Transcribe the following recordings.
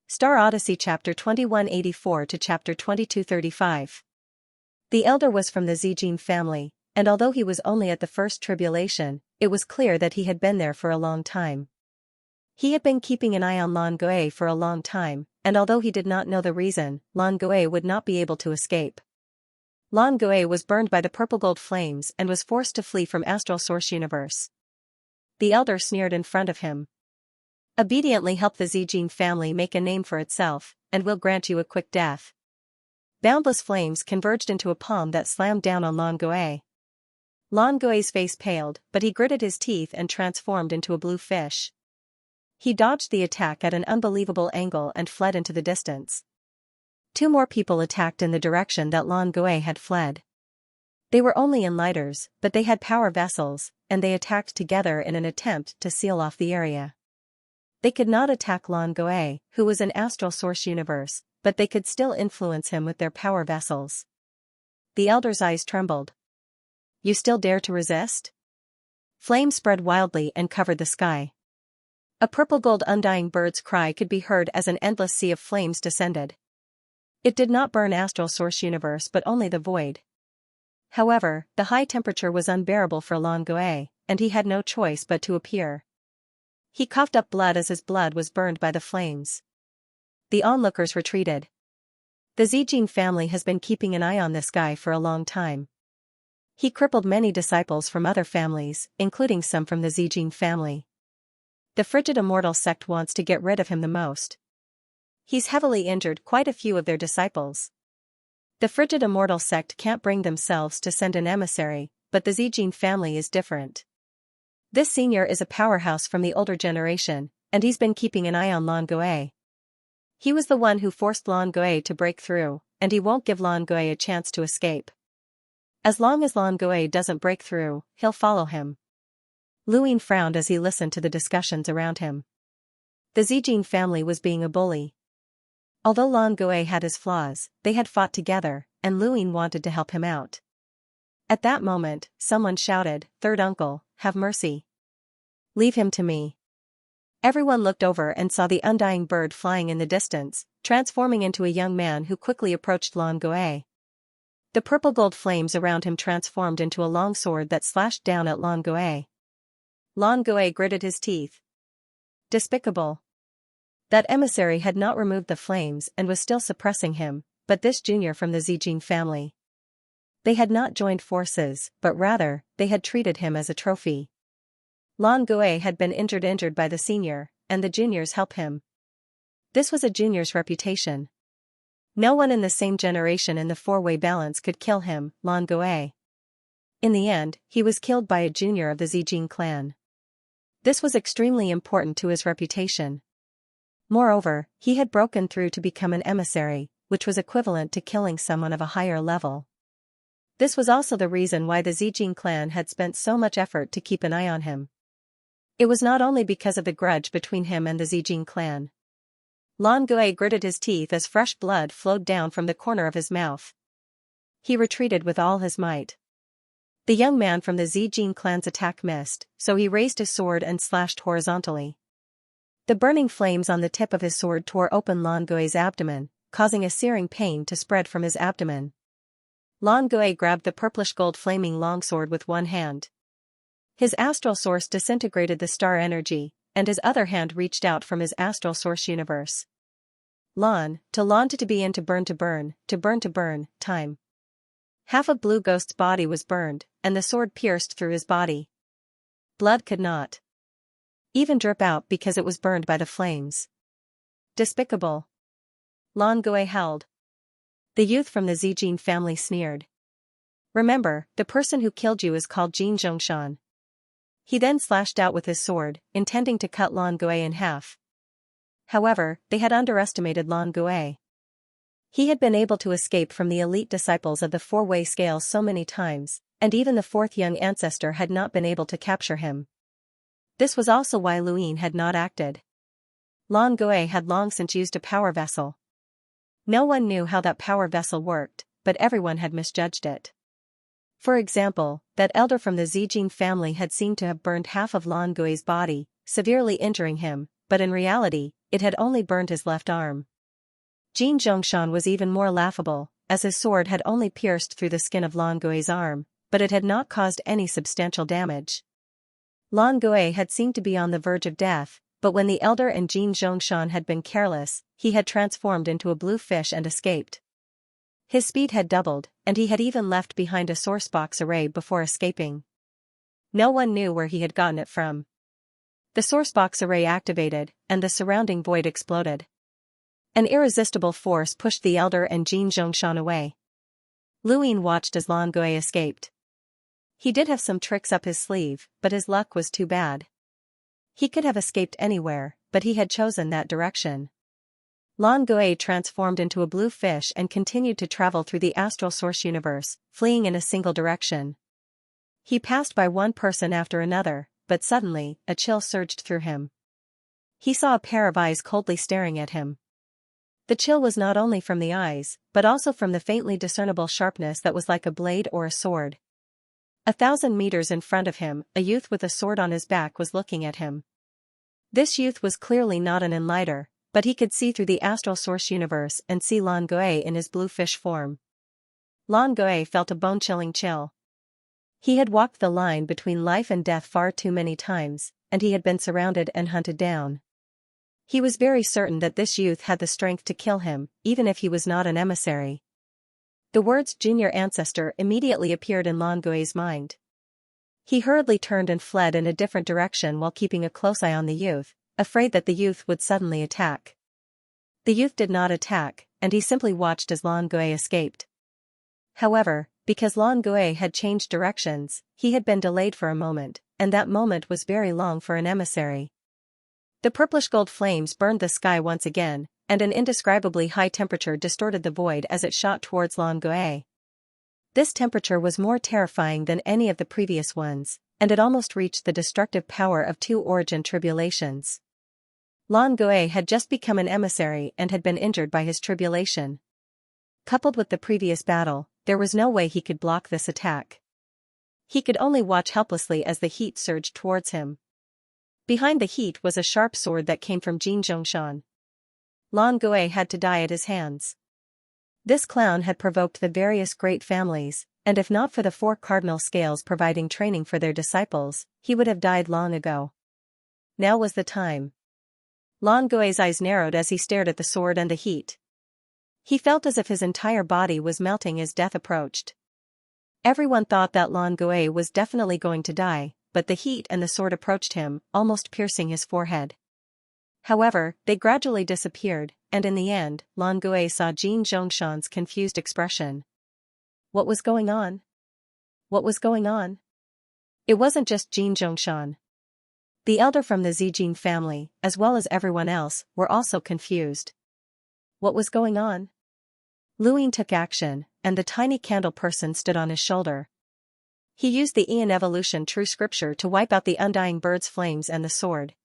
Star Odyssey chapter 2184 to chapter 2235. The elder was from the Zijin family, and although he was only at the first tribulation, it was clear that he had been there for a long time. He had been keeping an eye on Lan Gui for a long time, and although he did not know the reason, Lan Gui would not be able to escape. Lan Gui was burned by the purple gold flames and was forced to flee from Astral Source Universe. The elder sneered in front of him. Obediently help the Zijin family make a name for itself, and we'll grant you a quick death. Boundless flames converged into a palm that slammed down on Lan Gui. Lan Gui's face paled, but he gritted his teeth and transformed into a blue fish. He dodged the attack at an unbelievable angle and fled into the distance. Two more people attacked in the direction that Lan Gui had fled. They were only in lighters, but they had power vessels, and they attacked together in an attempt to seal off the area. They could not attack Lan Gui, who was in Astral Source Universe, but they could still influence him with their power vessels. The elder's eyes trembled. You still dare to resist? Flames spread wildly and covered the sky. A purple-gold undying bird's cry could be heard as an endless sea of flames descended. It did not burn Astral Source Universe but only the void. However, the high temperature was unbearable for Lan Gui, and he had no choice but to appear. He coughed up blood as his blood was burned by the flames. The onlookers retreated. The Zijin family has been keeping an eye on this guy for a long time. He crippled many disciples from other families, including some from the Zijin family. The frigid immortal sect wants to get rid of him the most. He's heavily injured quite a few of their disciples. The frigid immortal sect can't bring themselves to send an emissary, but the Zijin family is different. This senior is a powerhouse from the older generation, and he's been keeping an eye on Lan Gui. He was the one who forced Lan Gui to break through, and he won't give Lan Gui a chance to escape. As long as Lan Gui doesn't break through, he'll follow him. Luin frowned as he listened to the discussions around him. The Zijin family was being a bully. Although Lan Gui had his flaws, they had fought together, and Luin wanted to help him out. At that moment, someone shouted, "Third uncle, have mercy. Leave him to me." Everyone looked over and saw the undying bird flying in the distance, transforming into a young man who quickly approached Lan Gui. The purple gold flames around him transformed into a long sword that slashed down at Lan Gui. Lan Gui gritted his teeth. Despicable. That emissary had not removed the flames and was still suppressing him, but this junior from the Zijin family. They had not joined forces, but rather, they had treated him as a trophy. Lan Gui had been injured by the senior, and the juniors help him. This was a junior's reputation. No one in the same generation in the four-way balance could kill him, Lan Gui. In the end, he was killed by a junior of the Zijin clan. This was extremely important to his reputation. Moreover, he had broken through to become an emissary, which was equivalent to killing someone of a higher level. This was also the reason why the Zijin clan had spent so much effort to keep an eye on him. It was not only because of the grudge between him and the Zijin clan. Lan Gui gritted his teeth as fresh blood flowed down from the corner of his mouth. He retreated with all his might. The young man from the Zijin clan's attack missed, so he raised his sword and slashed horizontally. The burning flames on the tip of his sword tore open Lan Gui's abdomen, causing a searing pain to spread from his abdomen. Lan Gui grabbed the purplish gold flaming longsword with one hand. His astral source disintegrated the star energy, and his other hand reached out from his astral source universe. Lan to be in to burn, time. Half of Blue Ghost's body was burned, and the sword pierced through his body. Blood could not even drip out because it was burned by the flames. Despicable. Lan Gui howled. The youth from the Zijin family sneered. Remember, the person who killed you is called Jin Zhongshan. He then slashed out with his sword, intending to cut Lan Gui in half. However, they had underestimated Lan Gui. He had been able to escape from the elite disciples of the four-way scale so many times, and even the fourth young ancestor had not been able to capture him. This was also why Luin had not acted. Lan Gui had long since used a power vessel. No one knew how that power vessel worked, but everyone had misjudged it. For example, that elder from the Zijin family had seemed to have burned half of Lan Gui's body, severely injuring him, but in reality, it had only burned his left arm. Jin Zhongshan was even more laughable, as his sword had only pierced through the skin of Lan Gui's arm, but it had not caused any substantial damage. Lan Gui had seemed to be on the verge of death, but when the elder and Jin Zhongshan had been careless, he had transformed into a blue fish and escaped. His speed had doubled, and he had even left behind a source box array before escaping. No one knew where he had gotten it from. The source box array activated, and the surrounding void exploded. An irresistible force pushed the elder and Jin Zhongshan away. Luin watched as Lan Gui escaped. He did have some tricks up his sleeve, but his luck was too bad. He could have escaped anywhere, but he had chosen that direction. Lan Gui transformed into a blue fish and continued to travel through the astral source universe, fleeing in a single direction. He passed by one person after another, but suddenly, a chill surged through him. He saw a pair of eyes coldly staring at him. The chill was not only from the eyes, but also from the faintly discernible sharpness that was like a blade or a sword. 1,000 meters in front of him, a youth with a sword on his back was looking at him. This youth was clearly not an enlighter, but he could see through the astral source universe and see Lan Gui in his blue fish form. Lan Gui felt a bone-chilling chill. He had walked the line between life and death far too many times, and he had been surrounded and hunted down. He was very certain that this youth had the strength to kill him, even if he was not an emissary. The words "junior ancestor" immediately appeared in Lan Gui's mind. He hurriedly turned and fled in a different direction while keeping a close eye on the youth, afraid that the youth would suddenly attack. The youth did not attack, and he simply watched as Lan Gui escaped. However, because Lan Gui had changed directions, he had been delayed for a moment, and that moment was very long for an emissary. The purplish-gold flames burned the sky once again, and an indescribably high temperature distorted the void as it shot towards Lan Gui. This temperature was more terrifying than any of the previous ones, and it almost reached the destructive power of 2 origin tribulations. Lan Gui had just become an emissary and had been injured by his tribulation. Coupled with the previous battle, there was no way he could block this attack. He could only watch helplessly as the heat surged towards him. Behind the heat was a sharp sword that came from Jin Zhongshan. Lan Gui had to die at his hands. This clown had provoked the various great families, and if not for the 4 cardinal scales providing training for their disciples, he would have died long ago. Now was the time. Lan Gui's eyes narrowed as he stared at the sword and the heat. He felt as if his entire body was melting as death approached. Everyone thought that Lan Gui was definitely going to die, but the heat and the sword approached him, almost piercing his forehead. However, they gradually disappeared, and in the end, Lan Gui saw Jin Zhongshan's confused expression. What was going on? What was going on? It wasn't just Jin Zhongshan. The elder from the Zijin family, as well as everyone else, were also confused. What was going on? Luin took action, and the tiny candle person stood on his shoulder. He used the Aeon Evolution True Scripture to wipe out the Undying Bird's flames and the sword.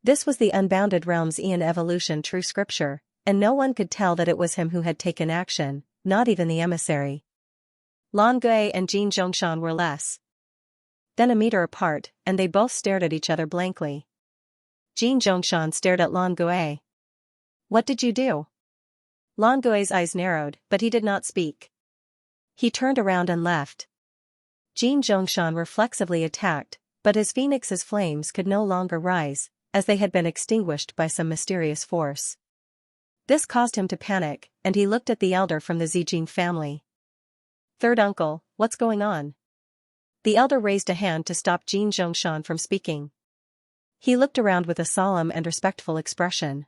This was the Unbounded Realm's Aeon Evolution True Scripture, and no one could tell that it was him who had taken action, not even the emissary. Lan Gui and Jin Zhongshan were less than a meter apart, and they both stared at each other blankly. Jin Zhongshan stared at Lan Gui. What did you do? Lan Gui's eyes narrowed, but he did not speak. He turned around and left. Jin Zhongshan reflexively attacked, but his phoenix's flames could no longer rise, as they had been extinguished by some mysterious force. This caused him to panic, and he looked at the elder from the Zijin family. Third uncle, what's going on? The elder raised a hand to stop Jin Zhongshan from speaking. He looked around with a solemn and respectful expression.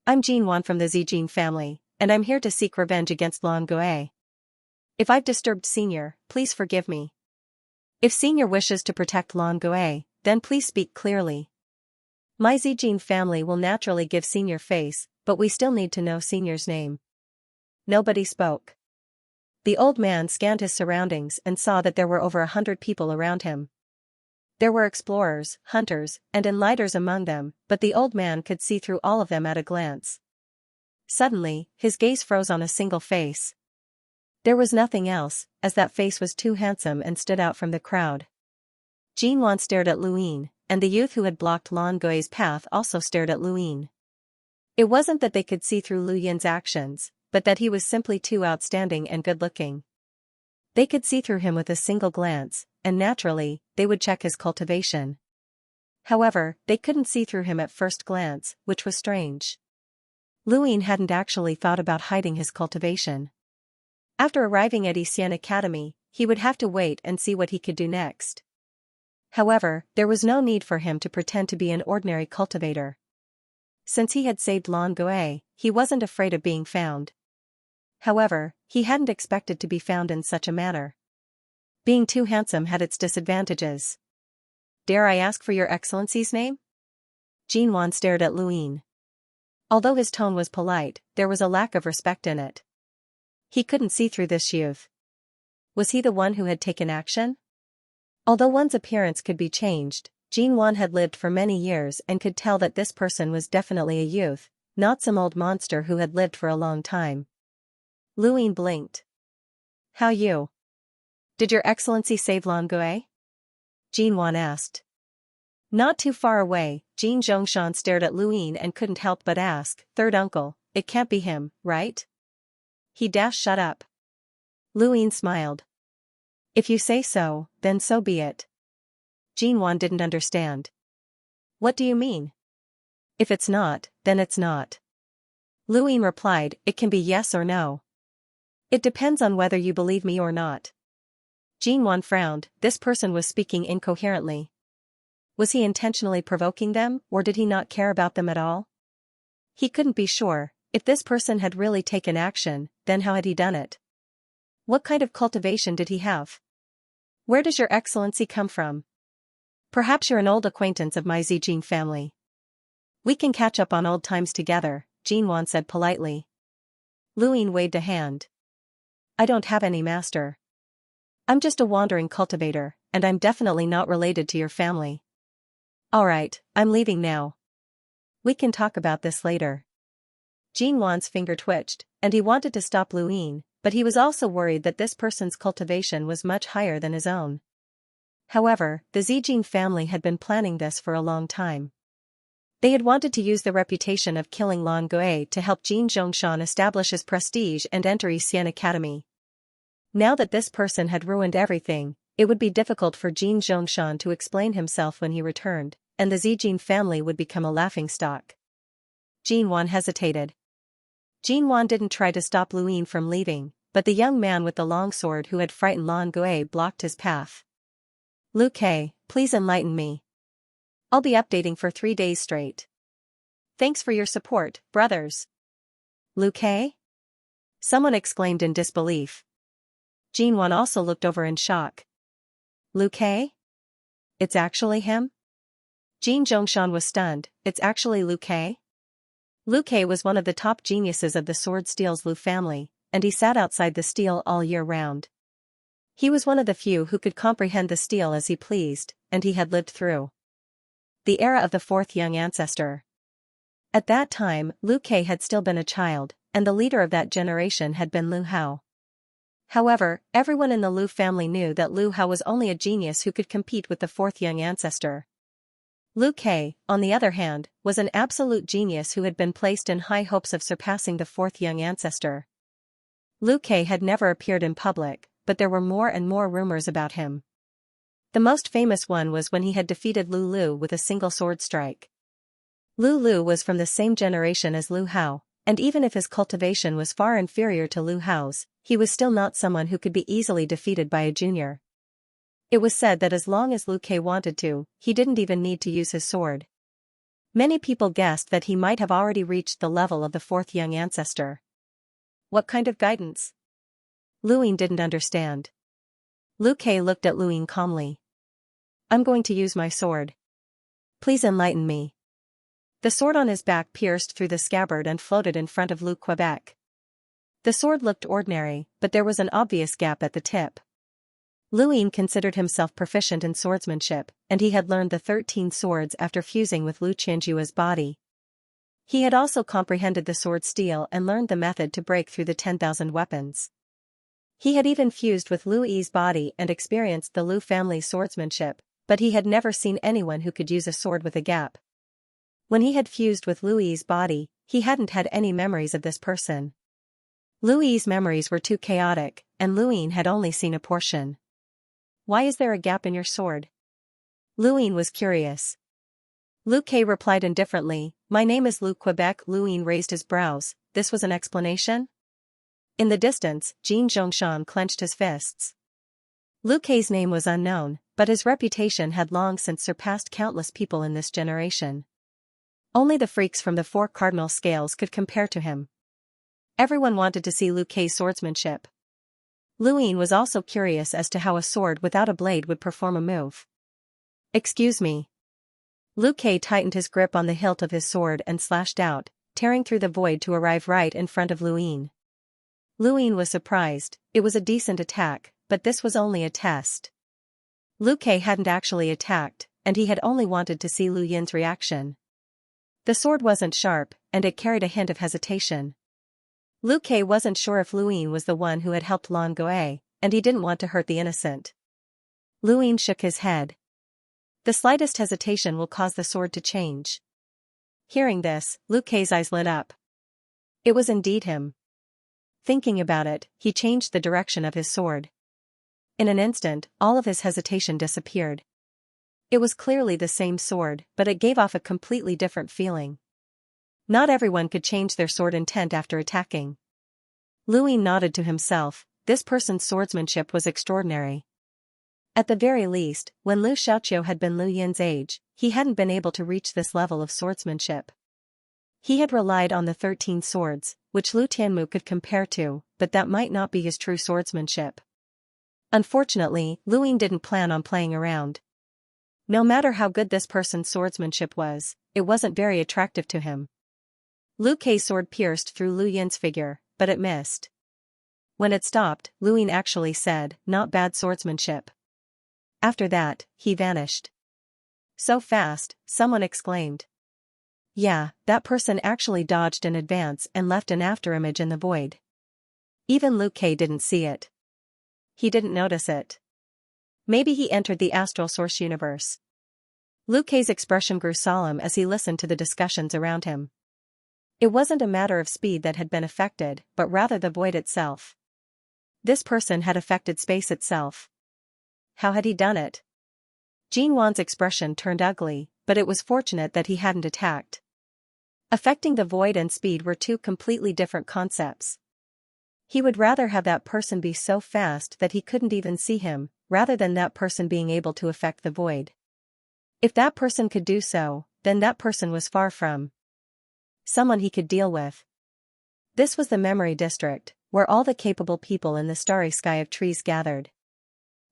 I'm Jin Wan from the Zijin family, and I'm here to seek revenge against Lan Gui. If I've disturbed Senior, please forgive me. If Senior wishes to protect Lan Gui, then please speak clearly. My Zijin family will naturally give Senior face, but we still need to know Senior's name. Nobody spoke. The old man scanned his surroundings and saw that there were over 100 people around him. There were explorers, hunters, and enlighters among them, but the old man could see through all of them at a glance. Suddenly, his gaze froze on a single face. There was nothing else, as that face was too handsome and stood out from the crowd. Jin Wan stared at Luin, and the youth who had blocked Lan Gui's path also stared at Luin. It wasn't that they could see through Lu Yin's actions, but that he was simply too outstanding and good-looking. They could see through him with a single glance, and naturally, they would check his cultivation. However, they couldn't see through him at first glance, which was strange. Lu Yin hadn't actually thought about hiding his cultivation. After arriving at Xian Academy, he would have to wait and see what he could do next. However, there was no need for him to pretend to be an ordinary cultivator. Since he had saved Lan Gui, he wasn't afraid of being found. However, he hadn't expected to be found in such a manner. Being too handsome had its disadvantages. "Dare I ask for your excellency's name?" Jinwan stared at Lu Yin. Although his tone was polite, there was a lack of respect in it. He couldn't see through this youth. Was he the one who had taken action? Although one's appearance could be changed, Jinwan had lived for many years and could tell that this person was definitely a youth, not some old monster who had lived for a long time. Lu Yin blinked. "How you? Did your excellency save Lan Gui?" Jinwan asked. Not too far away, Jin Zhongshan stared at Lu Yin and couldn't help but ask, "Third uncle, it can't be him, right?" He shut up. Lu Yin smiled. "If you say so, then so be it." Jinwan didn't understand. "What do you mean?" "If it's not, then it's not." Lu Yin replied, "It can be yes or no. It depends on whether you believe me or not." Jinwan frowned. This person was speaking incoherently. Was he intentionally provoking them, or did he not care about them at all? He couldn't be sure. If this person had really taken action, then how had he done it? What kind of cultivation did he have? "Where does your excellency come from?" "Perhaps you're an old acquaintance of my Zijin family. We can catch up on old times together," Jinwan said politely. Lu Yin waved a hand. "I don't have any master. I'm just a wandering cultivator, and I'm definitely not related to your family." "Alright, I'm leaving now. We can talk about this later." Jinwan's finger twitched, and he wanted to stop Lu Yin, but he was also worried that this person's cultivation was much higher than his own. However, the Zijin family had been planning this for a long time. They had wanted to use the reputation of killing Lan Gui to help Jin Zhongshan establish his prestige and enter Xian Academy. Now that this person had ruined everything, it would be difficult for Jin Zhongshan to explain himself when he returned, and the Zijin family would become a laughingstock. Jinwan hesitated. Jinwan didn't try to stop Lu Yin from leaving, but the young man with the long sword who had frightened Lan Gui blocked his path. "Lu Ke, please enlighten me. I'll be updating for 3 days straight. Thanks for your support, brothers." "Lu Ke?" someone exclaimed in disbelief. Jinwan also looked over in shock. "Lu Ke? It's actually him?" Jin Zhongshan was stunned. "It's actually Lu Ke?" Lu Ke was one of the top geniuses of the Sword Steel's Lu family, and he sat outside the steel all year round. He was one of the few who could comprehend the steel as he pleased, and he had lived through the era of the fourth young ancestor. At that time, Lu Ke had still been a child, and the leader of that generation had been Lu Hao. However, everyone in the Lu family knew that Lu Hao was only a genius who could compete with the fourth young ancestor. Lu Ke, on the other hand, was an absolute genius who had been placed in high hopes of surpassing the fourth young ancestor. Lu Ke had never appeared in public, but there were more and more rumors about him. The most famous one was when he had defeated Lu Lu with a single sword strike. Lu Lu was from the same generation as Lu Hao, and even if his cultivation was far inferior to Lu Hao's, he was still not someone who could be easily defeated by a junior. It was said that as long as Lu Ke wanted to, he didn't even need to use his sword. Many people guessed that he might have already reached the level of the fourth young ancestor. What kind of guidance? Lu Yin didn't understand. Lu Ke looked at Lu Yin calmly. "I'm going to use my sword. Please enlighten me." The sword on his back pierced through the scabbard and floated in front of Lu Quebec. The sword looked ordinary, but there was an obvious gap at the tip. Lu Yin considered himself proficient in swordsmanship, and he had learned the 13 swords after fusing with Lu Qianjua's body. He had also comprehended the sword steel and learned the method to break through the 10,000 weapons. He had even fused with Lu Yi's body and experienced the Lu family's swordsmanship, but he had never seen anyone who could use a sword with a gap. When he had fused with Lu Yi's body, he hadn't had any memories of this person. Lu Yi's memories were too chaotic, and Lu Yin had only seen a portion. "Why is there a gap in your sword?" Lu Yin was curious. Lu Ke replied indifferently, "My name is Lu Quebec." Lu Yin raised his brows. This was an explanation? In the distance, Jin Zhongshan clenched his fists. Lu Ke's name was unknown, but his reputation had long since surpassed countless people in this generation. Only the freaks from the four cardinal scales could compare to him. Everyone wanted to see Lu Ke's swordsmanship. Lu Yin was also curious as to how a sword without a blade would perform a move. "Excuse me." Lu Ke tightened his grip on the hilt of his sword and slashed out, tearing through the void to arrive right in front of Lu Yin. Lu Yin was surprised. It was a decent attack, but this was only a test. Lu Ke hadn't actually attacked, and he had only wanted to see Lu Yin's reaction. The sword wasn't sharp, and it carried a hint of hesitation. Lu Ke wasn't sure if Lu Yin was the one who had helped Lan Goe, and he didn't want to hurt the innocent. Lu Yin shook his head. "The slightest hesitation will cause the sword to change." Hearing this, Lu Ke's eyes lit up. It was indeed him. Thinking about it, he changed the direction of his sword. In an instant, all of his hesitation disappeared. It was clearly the same sword, but it gave off a completely different feeling. Not everyone could change their sword intent after attacking. Lu Yin nodded to himself. This person's swordsmanship was extraordinary. At the very least, when Lu Xiaoqiu had been Lu Yin's age, he hadn't been able to reach this level of swordsmanship. He had relied on the 13 swords, which Lu Tianmu could compare to, but that might not be his true swordsmanship. Unfortunately, Lu Yin didn't plan on playing around. No matter how good this person's swordsmanship was, it wasn't very attractive to him. Lu Ke's sword pierced through Lu Yin's figure, but it missed. When it stopped, Lu Yin actually said, "Not bad swordsmanship." After that, he vanished. "So fast," someone exclaimed. Yeah, that person actually dodged in advance and left an afterimage in the void. Even Lu Ke didn't see it. He didn't notice it. Maybe he entered the astral source universe. Lu Ke's expression grew solemn as he listened to the discussions around him. It wasn't a matter of speed that had been affected, but rather the void itself. This person had affected space itself. How had he done it? Jin Wan's expression turned ugly, but it was fortunate that he hadn't attacked. Affecting the void and speed were two completely different concepts. He would rather have that person be so fast that he couldn't even see him, rather than that person being able to affect the void. If that person could do so, then that person was far from someone he could deal with. This was the memory district, where all the capable people in the starry sky of trees gathered.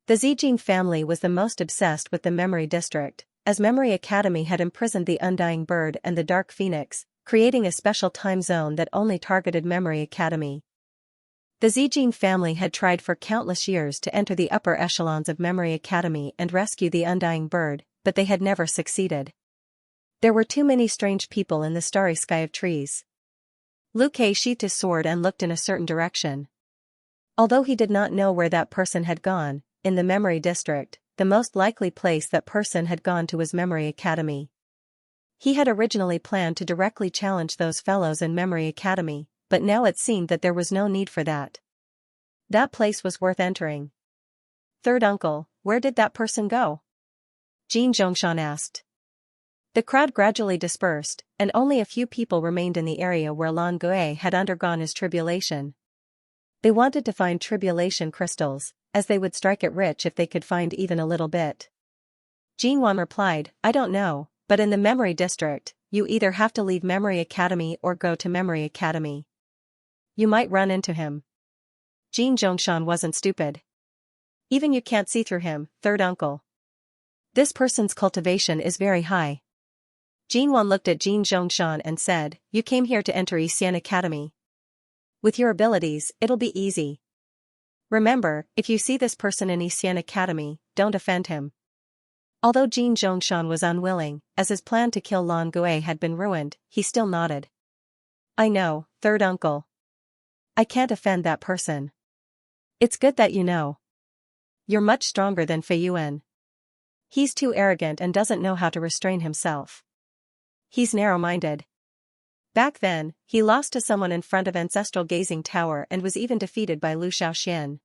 The Zijin family was the most obsessed with the memory district, as Memory Academy had imprisoned the Undying Bird and the Dark Phoenix, creating a special time zone that only targeted Memory Academy. The Zijin family had tried for countless years to enter the upper echelons of Memory Academy and rescue the Undying Bird, but they had never succeeded. There were too many strange people in the starry sky of trees. Lu Ke sheathed his sword and looked in a certain direction. Although he did not know where that person had gone, in the memory district, the most likely place that person had gone to was Memory Academy. He had originally planned to directly challenge those fellows in Memory Academy, but now it seemed that there was no need for that. That place was worth entering. "Third uncle, where did that person go?" Jin Zhongshan asked. The crowd gradually dispersed, and only a few people remained in the area where Lan Goe had undergone his tribulation. They wanted to find tribulation crystals, as they would strike it rich if they could find even a little bit. Jin Wan replied, "I don't know, but in the memory district, you either have to leave Memory Academy or go to Memory Academy. You might run into him." Jin Zhongshan wasn't stupid. "Even you can't see through him, third uncle. This person's cultivation is very high." Jin Wan looked at Jin Zhongshan and said, "You came here to enter Xian Academy. With your abilities, it'll be easy. Remember, if you see this person in Xian Academy, don't offend him." Although Jin Zhongshan was unwilling, as his plan to kill Lan Goe had been ruined, he still nodded. "I know, third uncle. I can't offend that person. It's good that you know. You're much stronger than Fei Yuan. He's too arrogant and doesn't know how to restrain himself. He's narrow-minded." Back then, he lost to someone in front of Ancestral Gazing Tower and was even defeated by Lu Shaoxian.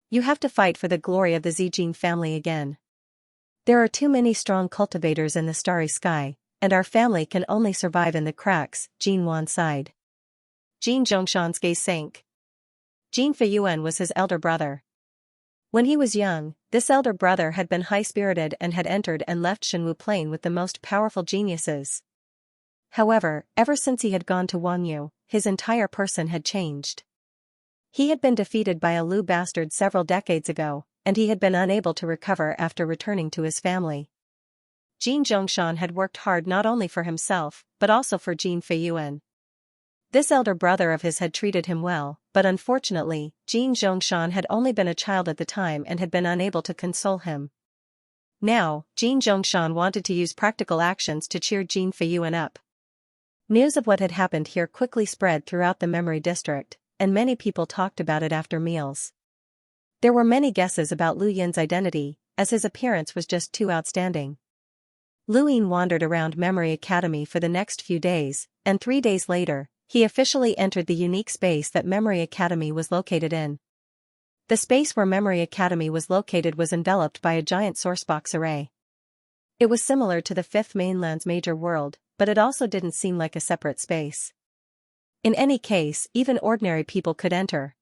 You have to fight for the glory of the Zijin family again. There are too many strong cultivators in the starry sky, and our family can only survive in the cracks, Jin Wan sighed. Jin Zhongshan's gaze sank. Jin Feiyuan was his elder brother. When he was young, this elder brother had been high-spirited and had entered and left Shenwu Plain with the most powerful geniuses. However, ever since he had gone to Wanyu, his entire person had changed. He had been defeated by a Lu bastard several decades ago, and he had been unable to recover after returning to his family. Jin Zhongshan had worked hard not only for himself, but also for Jin Feiyuan. This elder brother of his had treated him well, but unfortunately, Jin Zhongshan had only been a child at the time and had been unable to console him. Now, Jin Zhongshan wanted to use practical actions to cheer Jin Feiyuan up. News of what had happened here quickly spread throughout the memory district, and many people talked about it after meals. There were many guesses about Lu Yin's identity, as his appearance was just too outstanding. Lu Yin wandered around Memory Academy for the next few days, and 3 days later, he officially entered the unique space that Memory Academy was located in. The space where Memory Academy was located was enveloped by a giant sourcebox array. It was similar to the Fifth Mainland's major world, but it also didn't seem like a separate space. In any case, even ordinary people could enter.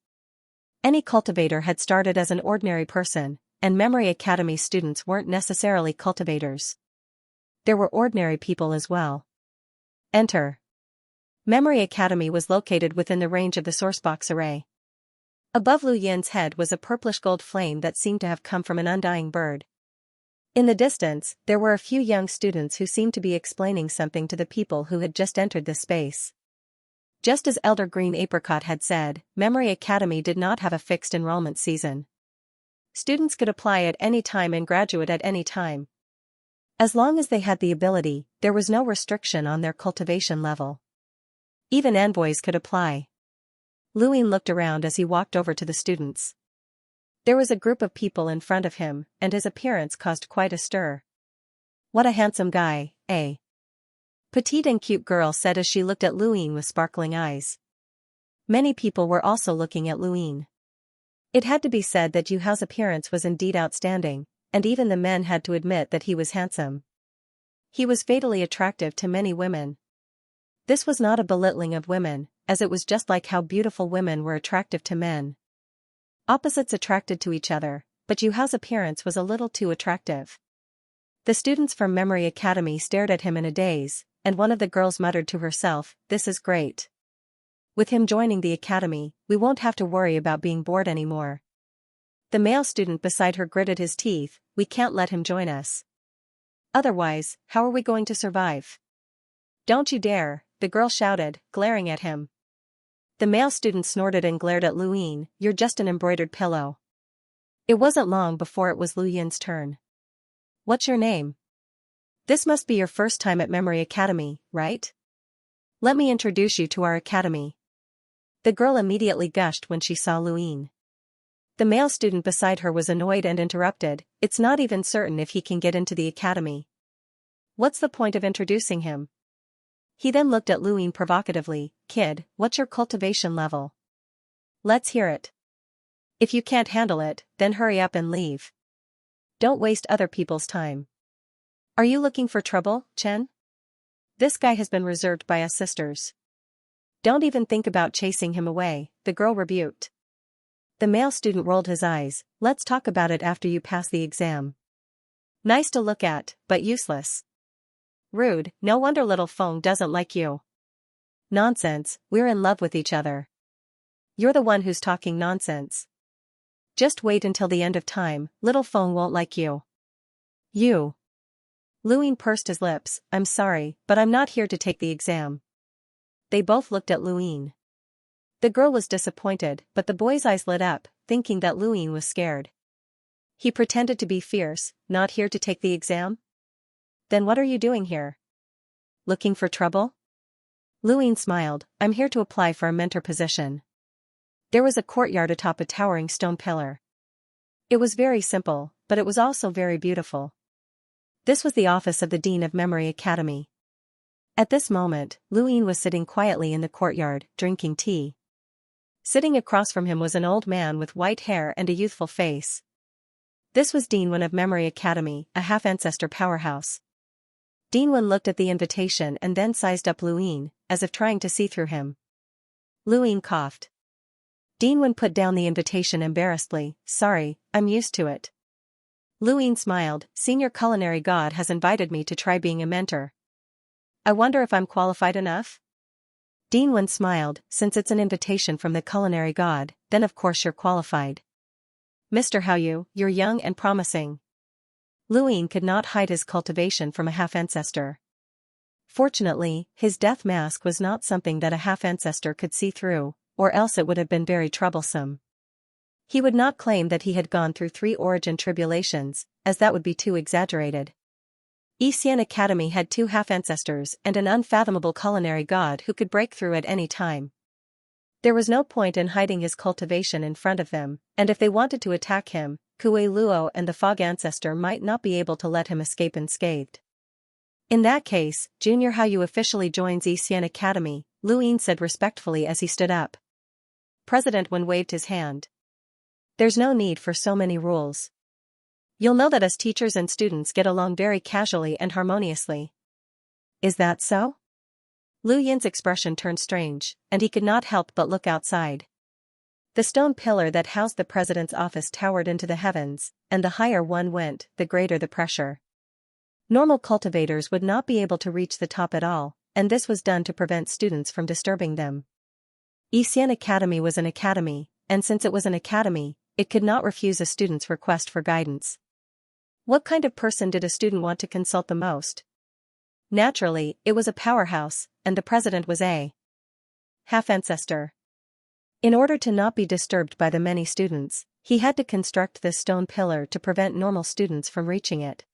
Any cultivator had started as an ordinary person, and Memory Academy students weren't necessarily cultivators. There were ordinary people as well. Enter. Memory Academy was located within the range of the sourcebox array. Above Lu Yin's head was a purplish gold flame that seemed to have come from an undying bird. In the distance, there were a few young students who seemed to be explaining something to the people who had just entered this space. Just as Elder Green Apricot had said, Memory Academy did not have a fixed enrollment season. Students could apply at any time and graduate at any time. As long as they had the ability, there was no restriction on their cultivation level. Even envoys could apply. Lu Yin looked around as he walked over to the students. There was a group of people in front of him, and his appearance caused quite a stir. What a handsome guy, eh? Petite and cute girl said as she looked at Lu Yin with sparkling eyes. Many people were also looking at Lu Yin. It had to be said that Yu Hao's appearance was indeed outstanding, and even the men had to admit that he was handsome. He was fatally attractive to many women. This was not a belittling of women, as it was just like how beautiful women were attractive to men. Opposites attracted to each other, but Yu Hao's appearance was a little too attractive. The students from Memory Academy stared at him in a daze, and one of the girls muttered to herself, "This is great. With him joining the academy, we won't have to worry about being bored anymore." The male student beside her gritted his teeth, "We can't let him join us. Otherwise, how are we going to survive?" "Don't you dare," the girl shouted, glaring at him. The male student snorted and glared at Lu Yin, "You're just an embroidered pillow." It wasn't long before it was Lu Yin's turn. "What's your name? This must be your first time at Memory Academy, right? Let me introduce you to our academy." The girl immediately gushed when she saw Lu Yin. The male student beside her was annoyed and interrupted, "It's not even certain if he can get into the academy. What's the point of introducing him?" He then looked at Lu Yin provocatively, "Kid, what's your cultivation level? Let's hear it. If you can't handle it, then hurry up and leave. Don't waste other people's time. Are you looking for trouble, Chen? This guy has been reserved by us sisters. Don't even think about chasing him away," the girl rebuked. The male student rolled his eyes, "Let's talk about it after you pass the exam. Nice to look at, but useless. Rude, no wonder little Feng doesn't like you." "Nonsense, we're in love with each other." "You're the one who's talking nonsense. Just wait until the end of time, little Feng won't like you." "You." Lu Yin pursed his lips, "I'm sorry, but I'm not here to take the exam." They both looked at Lu Yin. The girl was disappointed, but the boy's eyes lit up, thinking that Lu Yin was scared. He pretended to be fierce, "Not here to take the exam? Then what are you doing here? Looking for trouble?" Lu Yin smiled, "I'm here to apply for a mentor position." There was a courtyard atop a towering stone pillar. It was very simple, but it was also very beautiful. This was the office of the Dean of Memory Academy. At this moment, Lu Yin was sitting quietly in the courtyard, drinking tea. Sitting across from him was an old man with white hair and a youthful face. This was Dean Wen of Memory Academy, a half-ancestor powerhouse. Dean Wen looked at the invitation and then sized up Lu Yin, as if trying to see through him. Lu Yin coughed. Dean Wen put down the invitation embarrassedly. Sorry, I'm used to it. Lu Yin smiled. Senior culinary god has invited me to try being a mentor. I wonder if I'm qualified enough? Dean Wen smiled. Since it's an invitation from the culinary god, then of course you're qualified. Mr. Haoyu, you're young and promising. Lu Yin could not hide his cultivation from a half-ancestor. Fortunately, his death mask was not something that a half-ancestor could see through, or else it would have been very troublesome. He would not claim that he had gone through 3 origin tribulations, as that would be too exaggerated. Xianxia Academy had 2 half-ancestors and an unfathomable culinary god who could break through at any time. There was no point in hiding his cultivation in front of them, and if they wanted to attack him, Kuei Luo and the Fog Ancestor might not be able to let him escape unscathed. In that case, Junior Haoyu officially joins Xianxia Academy, Lu Yin said respectfully as he stood up. President Wen waved his hand. There's no need for so many rules. You'll know that us teachers and students get along very casually and harmoniously. Is that so? Lu Yin's expression turned strange, and he could not help but look outside. The stone pillar that housed the president's office towered into the heavens, and the higher one went, the greater the pressure. Normal cultivators would not be able to reach the top at all, and this was done to prevent students from disturbing them. Xianxia Academy was an academy, and since it was an academy, it could not refuse a student's request for guidance. What kind of person did a student want to consult the most? Naturally, it was a powerhouse, and the president was a half-ancestor. In order to not be disturbed by the many students, he had to construct this stone pillar to prevent normal students from reaching it.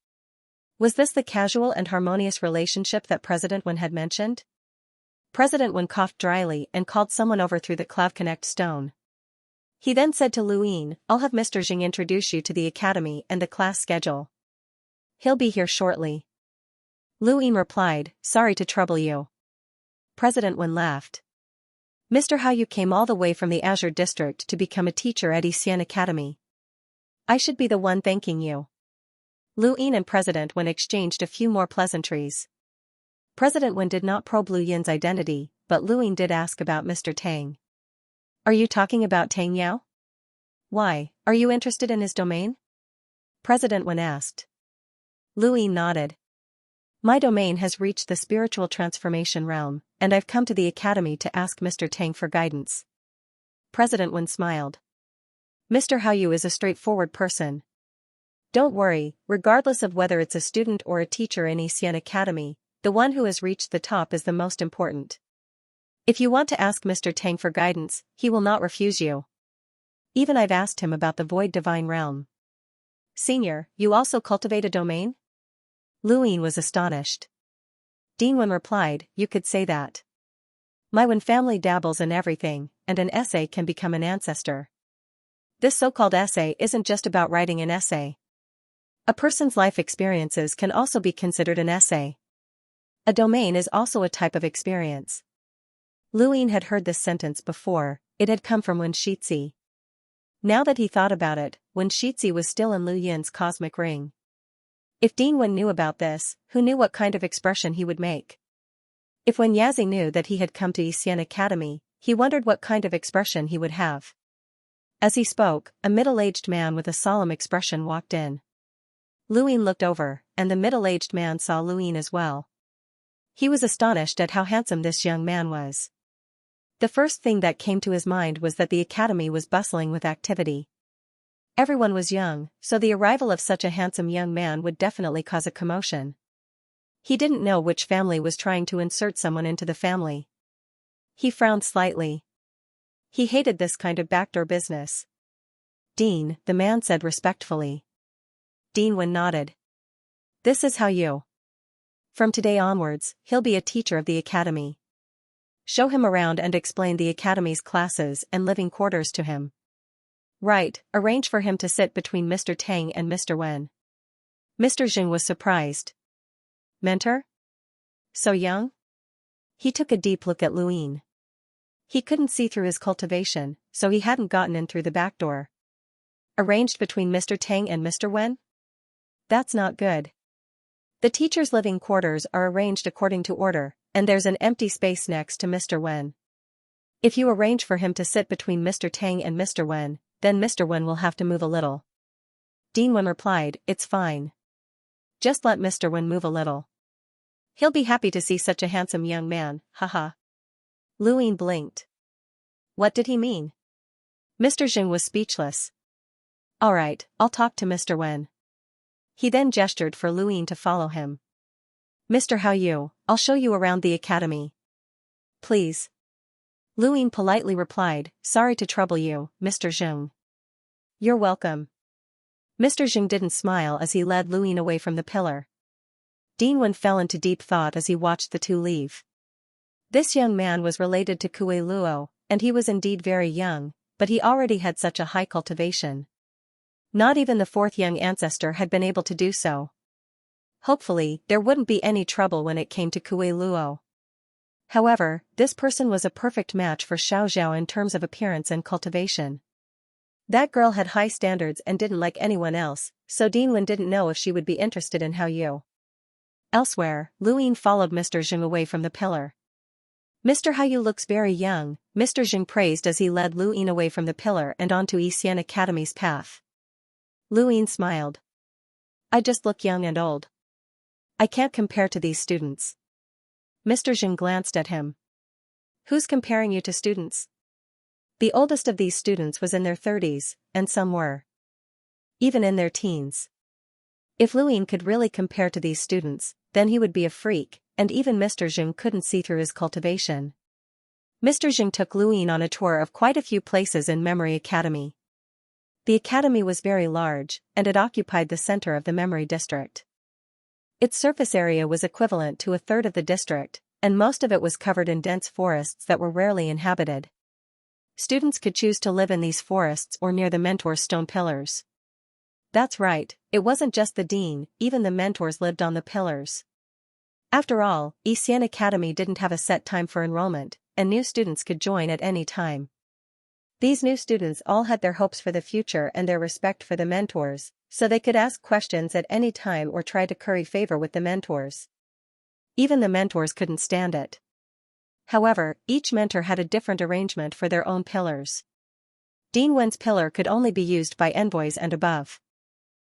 Was this the casual and harmonious relationship that President Wen had mentioned? President Wen coughed dryly and called someone over through the Cloud Connect stone. He then said to Lu Yin, I'll have Mr. Jing introduce you to the academy and the class schedule. He'll be here shortly. Lu Yin replied, sorry to trouble you. President Wen laughed. Mr. Haoyu came all the way from the Azure district to become a teacher at Xianxia Academy. I should be the one thanking you. Lu Yin and President Wen exchanged a few more pleasantries. President Wen did not probe Lu Yin's identity, but Lu Yin did ask about Mr. Tang. Are you talking about Tang Yao? Why, are you interested in his domain? President Wen asked. Lu Yin nodded. My domain has reached the spiritual transformation realm, and I've come to the academy to ask Mr. Tang for guidance. President Wen smiled. Mr. Haoyu is a straightforward person. Don't worry, regardless of whether it's a student or a teacher in Xianxia Academy, the one who has reached the top is the most important. If you want to ask Mr. Tang for guidance, he will not refuse you. Even I've asked him about the Void Divine Realm. Senior, you also cultivate a domain? Lu Yin was astonished. Dean Wen replied, you could say that. My Wen family dabbles in everything, and an essay can become an ancestor. This so-called essay isn't just about writing an essay. A person's life experiences can also be considered an essay. A domain is also a type of experience. Lu Yin had heard this sentence before, it had come from Wen Shixi. Now that he thought about it, Wen Shixi was still in Lu Yin's cosmic ring. If Dean Wen knew about this, who knew what kind of expression he would make? If Wen Yazi knew that he had come to Xianxia Academy, he wondered what kind of expression he would have. As he spoke, a middle-aged man with a solemn expression walked in. Lu Yin looked over, and the middle-aged man saw Lu Yin as well. He was astonished at how handsome this young man was. The first thing that came to his mind was that the academy was bustling with activity. Everyone was young, so the arrival of such a handsome young man would definitely cause a commotion. He didn't know which family was trying to insert someone into the family. He frowned slightly. He hated this kind of backdoor business. Dean, the man said respectfully. Dean Wen nodded. This is how you. From today onwards, he'll be a teacher of the academy. Show him around and explain the academy's classes and living quarters to him. Right, arrange for him to sit between Mr. Tang and Mr. Wen. Mr. Jing was surprised. Mentor? So young? He took a deep look at Luin. He couldn't see through his cultivation, so he hadn't gotten in through the back door. Arranged between Mr. Tang and Mr. Wen? That's not good. The teacher's living quarters are arranged according to order, and there's an empty space next to Mr. Wen. If you arrange for him to sit between Mr. Tang and Mr. Wen, then Mr. Wen will have to move a little. Dean Wen replied, "It's fine. Just let Mr. Wen move a little. He'll be happy to see such a handsome young man, haha." Luin blinked. What did he mean? Mr. Jing was speechless. "Alright, I'll talk to Mr. Wen." He then gestured for Luin to follow him. "Mr. Hao Yu, I'll show you around the academy." "Please." Luin politely replied, "Sorry to trouble you, Mr. Jing." "You're welcome." Mr. Jing didn't smile as he led Luin away from the pillar. Dean Wen fell into deep thought as he watched the two leave. This young man was related to Kue Luo, and he was indeed very young, but he already had such a high cultivation. Not even the fourth young ancestor had been able to do so. Hopefully, there wouldn't be any trouble when it came to Kue Luo. However, this person was a perfect match for Xiao Zhao in terms of appearance and cultivation. That girl had high standards and didn't like anyone else, so Dean Wen didn't know if she would be interested in Hao Yu. Elsewhere, Luin followed Mr. Jing away from the pillar. "Mr. Hao Yu looks very young," Mr. Jing praised as he led Luin away from the pillar and onto Xian Academy's path. Luin smiled. "I just look young and old. I can't compare to these students." Mr. Jing glanced at him. "Who's comparing you to students?" The oldest of these students was in their 30s, and some were even in their teens. If Luin could really compare to these students, then he would be a freak, and even Mr. Jing couldn't see through his cultivation. Mr. Jing took Luin on a tour of quite a few places in Memory Academy. The academy was very large, and it occupied the center of the Memory District. Its surface area was equivalent to a third of the district, and most of it was covered in dense forests that were rarely inhabited. Students could choose to live in these forests or near the mentor's stone pillars. That's right, it wasn't just the dean, even the mentors lived on the pillars. After all, Xian Academy didn't have a set time for enrollment, and new students could join at any time. These new students all had their hopes for the future and their respect for the mentors, so they could ask questions at any time or try to curry favor with the mentors. Even the mentors couldn't stand it. However, each mentor had a different arrangement for their own pillars. Dean Wen's pillar could only be used by envoys and above.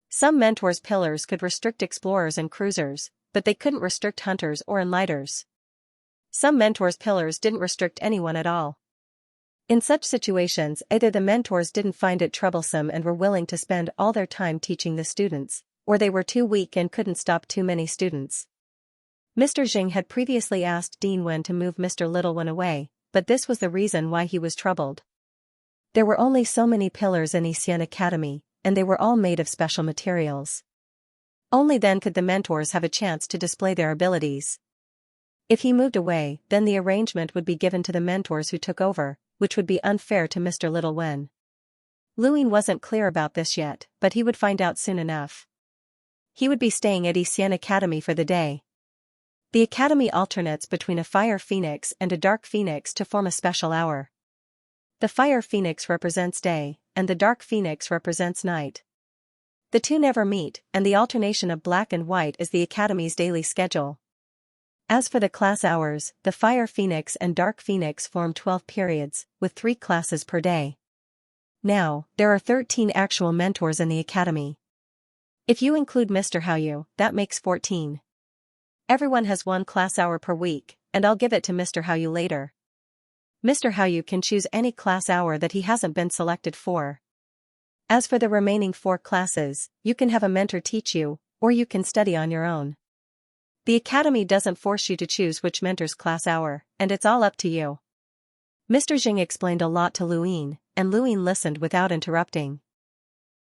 Some mentors' pillars could restrict explorers and cruisers, but they couldn't restrict hunters or enlighters. Some mentors' pillars didn't restrict anyone at all. In such situations, either the mentors didn't find it troublesome and were willing to spend all their time teaching the students, or they were too weak and couldn't stop too many students. Mr. Jing had previously asked Dean Wen to move Mr. Little One away, but this was the reason why he was troubled. There were only so many pillars in Xian Academy, and they were all made of special materials. Only then could the mentors have a chance to display their abilities. If he moved away, then the arrangement would be given to the mentors who took over, which would be unfair to Mr. Little Wen. Luin wasn't clear about this yet, but he would find out soon enough. He would be staying at Xian Academy for the day. The academy alternates between a fire phoenix and a dark phoenix to form a special hour. The fire phoenix represents day, and the dark phoenix represents night. The two never meet, and the alternation of black and white is the academy's daily schedule. As for the class hours, the fire phoenix and dark phoenix form 12 periods, with 3 classes per day. Now, there are 13 actual mentors in the academy. If you include Mr. Hao Yu, that makes 14. Everyone has 1 class hour per week, and I'll give it to Mr. Hao Yu later. Mr. Hao Yu can choose any class hour that he hasn't been selected for. As for the remaining 4 classes, you can have a mentor teach you, or you can study on your own. The academy doesn't force you to choose which mentor's class hour, and it's all up to you. Mr. Jing explained a lot to Luin, and Luin listened without interrupting.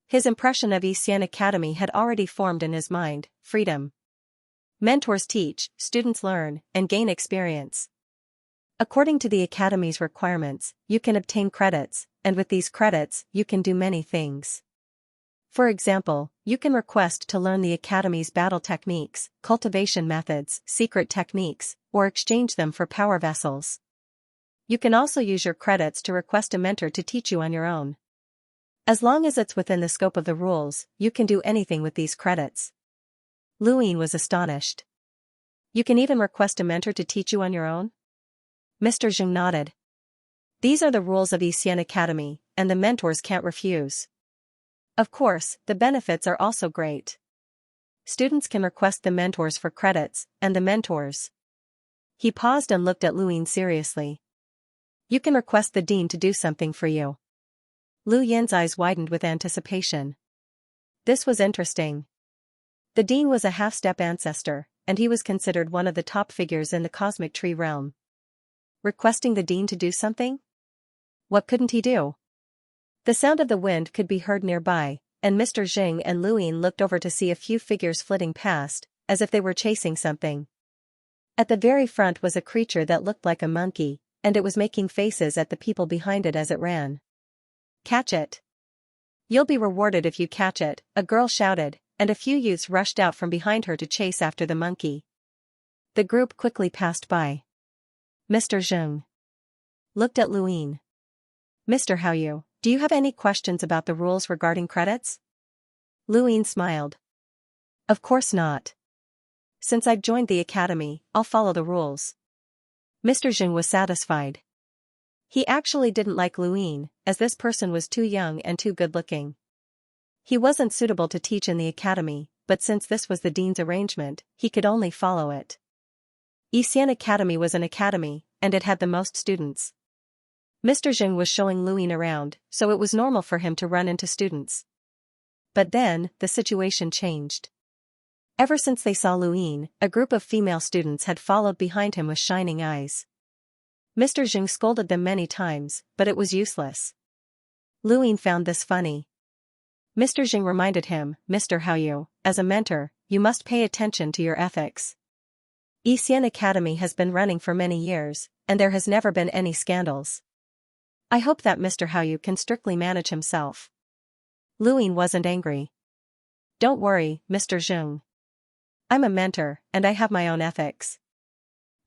His impression of Xian Academy had already formed in his mind: freedom. Mentors teach, students learn, and gain experience. According to the academy's requirements, you can obtain credits, and with these credits, you can do many things. For example, you can request to learn the Academy's battle techniques, cultivation methods, secret techniques, or exchange them for power vessels. You can also use your credits to request a mentor to teach you on your own. As long as it's within the scope of the rules, you can do anything with these credits. Luin was astonished. You can even request a mentor to teach you on your own? Mr. Zheng nodded. These are the rules of Xian Academy, and the mentors can't refuse. Of course, the benefits are also great. Students can request the mentors for credits, and the mentors. He paused and looked at Luin seriously. You can request the dean to do something for you. Lu Yin's eyes widened with anticipation. This was interesting. The dean was a half-step ancestor, and he was considered one of the top figures in the cosmic tree realm. Requesting the dean to do something? What couldn't he do? The sound of the wind could be heard nearby, and Mr. Zheng and Luin looked over to see a few figures flitting past, as if they were chasing something. At the very front was a creature that looked like a monkey, and it was making faces at the people behind it as it ran. Catch it. You'll be rewarded if you catch it, a girl shouted, and a few youths rushed out from behind her to chase after the monkey. The group quickly passed by. Mr. Zheng looked at Luin. Mr. Haoyu, do you have any questions about the rules regarding credits? Luin smiled. Of course not. Since I've joined the academy, I'll follow the rules. Mr. Zheng was satisfied. He actually didn't like Luin, as this person was too young and too good-looking. He wasn't suitable to teach in the academy, but since this was the dean's arrangement, he could only follow it. Xian Academy was an academy, and it had the most students. Mr. Zheng was showing Luin around, so it was normal for him to run into students. But then, the situation changed. Ever since they saw Luin, a group of female students had followed behind him with shining eyes. Mr. Zheng scolded them many times, but it was useless. Luin found this funny. Mr. Zheng reminded him, Mr. Haoyu, as a mentor, you must pay attention to your ethics. Xian Academy has been running for many years, and there has never been any scandals. I hope that Mr. Haoyu can strictly manage himself. Luin wasn't angry. Don't worry, Mr. Zheng. I'm a mentor, and I have my own ethics.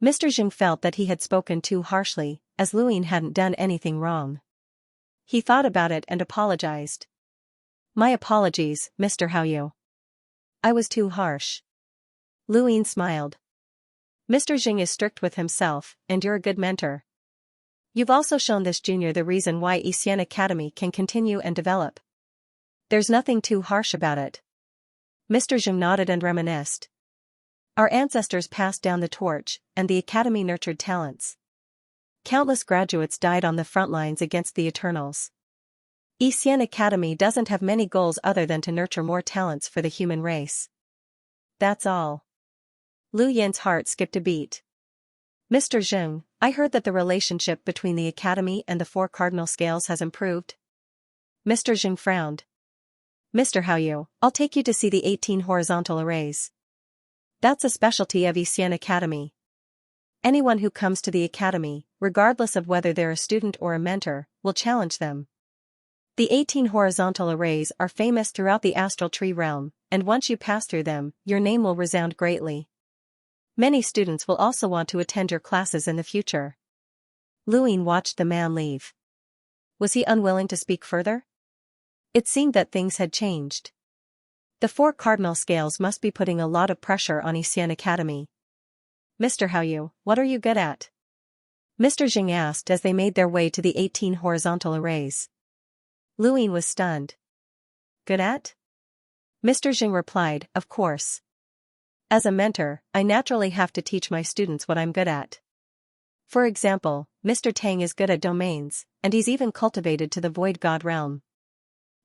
Mr. Zheng felt that he had spoken too harshly, as Luin hadn't done anything wrong. He thought about it and apologized. My apologies, Mr. Haoyu. I was too harsh. Luin smiled. Mr. Zheng is strict with himself, and you're a good mentor. You've also shown this junior the reason why Xian Academy can continue and develop. There's nothing too harsh about it. Mr. Zheng nodded and reminisced. Our ancestors passed down the torch, and the academy nurtured talents. Countless graduates died on the front lines against the Eternals. Xian Academy doesn't have many goals other than to nurture more talents for the human race. That's all. Lu Yin's heart skipped a beat. Mr. Zheng, I heard that the relationship between the academy and the 4 cardinal scales has improved. Mr. Zheng frowned. Mr. Haoyu, I'll take you to see the 18 horizontal arrays. That's a specialty of Xian Academy. Anyone who comes to the academy, regardless of whether they're a student or a mentor, will challenge them. The 18 horizontal arrays are famous throughout the astral tree realm, and once you pass through them, your name will resound greatly. Many students will also want to attend your classes in the future. Luin watched the man leave. Was he unwilling to speak further? It seemed that things had changed. The 4 cardinal scales must be putting a lot of pressure on Xian Academy. Mr. Haoyu, what are you good at? Mr. Zheng asked as they made their way to the 18 horizontal arrays. Luin was stunned. Good at? Mr. Zheng replied, of course. As a mentor, I naturally have to teach my students what I'm good at. For example, Mr. Tang is good at domains, and he's even cultivated to the Void God realm.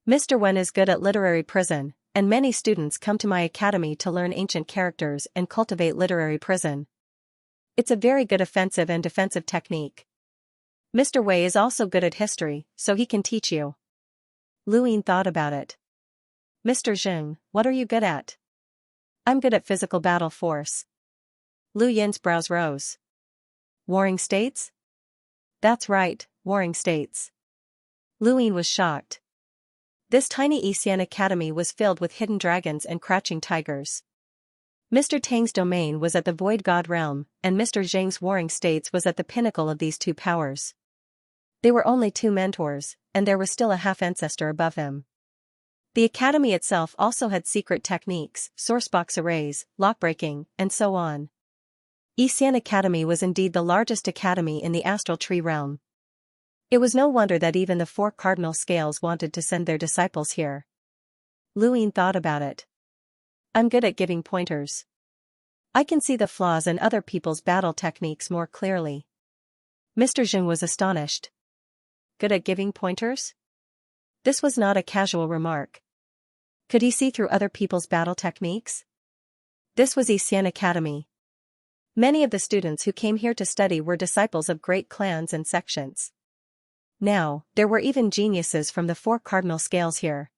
Mr. Wen is good at literary prison, and many students come to my academy to learn ancient characters and cultivate literary prison. It's a very good offensive and defensive technique. Mr. Wei is also good at history, so he can teach you. Luin thought about it. Mr. Zheng, what are you good at? I'm good at physical battle force. Lu Yin's brows rose. Warring states? That's right, warring states. Luin was shocked. This tiny Xian Academy was filled with hidden dragons and crouching tigers. Mr. Tang's domain was at the Void God realm, and Mr. Zhang's Warring States was at the pinnacle of these two powers. They were only two mentors, and there was still a half-ancestor above him. The academy itself also had secret techniques, sourcebox arrays, lockbreaking, and so on. Xian Academy was indeed the largest academy in the astral tree realm. It was no wonder that even the four cardinal scales wanted to send their disciples here. Lu Yin thought about it. I'm good at giving pointers. I can see the flaws in other people's battle techniques more clearly. Mr. Zheng was astonished. Good at giving pointers? This was not a casual remark. Could he see through other people's battle techniques? This was Xian Academy. Many of the students who came here to study were disciples of great clans and sections. Now, there were even geniuses from the four cardinal scales here.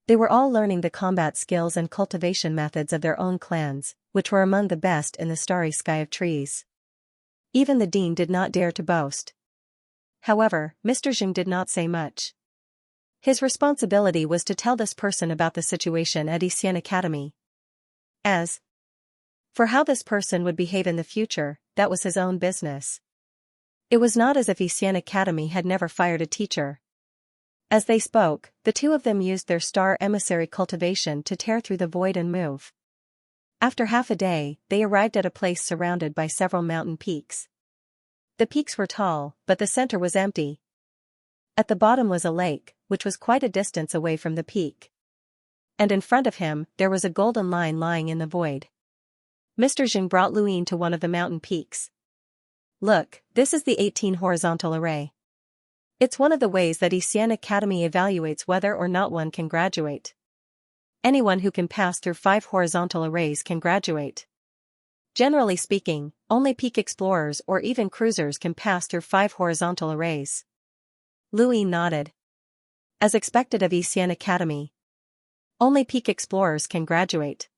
They were all learning the combat skills and cultivation methods of their own clans, which were among the best in the starry sky of trees. Even the dean did not dare to boast. However, Mr. Zheng did not say much. His responsibility was to tell this person about the situation at Xian Academy. As for how this person would behave in the future, that was his own business. It was not as if Xian Academy had never fired a teacher. As they spoke, the two of them used their star emissary cultivation to tear through the void and move. After half a day, they arrived at a place surrounded by several mountain peaks. The peaks were tall, but the center was empty. At the bottom was a lake, which was quite a distance away from the peak. And in front of him, there was a golden line lying in the void. Mr. Zheng brought Lu Yin to one of the mountain peaks. Look, this is the 18 horizontal array. It's one of the ways that Xian Academy evaluates whether or not one can graduate. Anyone who can pass through 5 horizontal arrays can graduate. Generally speaking, only peak explorers or even cruisers can pass through 5 horizontal arrays. Lu Yin nodded. As expected of Xian Academy. Only peak explorers can graduate.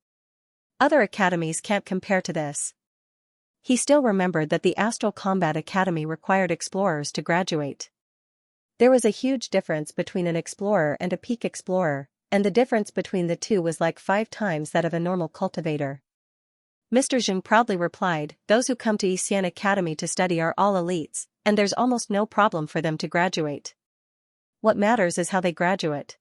Other academies can't compare to this. He still remembered that the Astral Combat Academy required explorers to graduate. There was a huge difference between an explorer and a peak explorer, and the difference between the two was like 5 times that of a normal cultivator. Mr. Zheng proudly replied, those who come to Xian Academy to study are all elites, and there's almost no problem for them to graduate. What matters is how they graduate.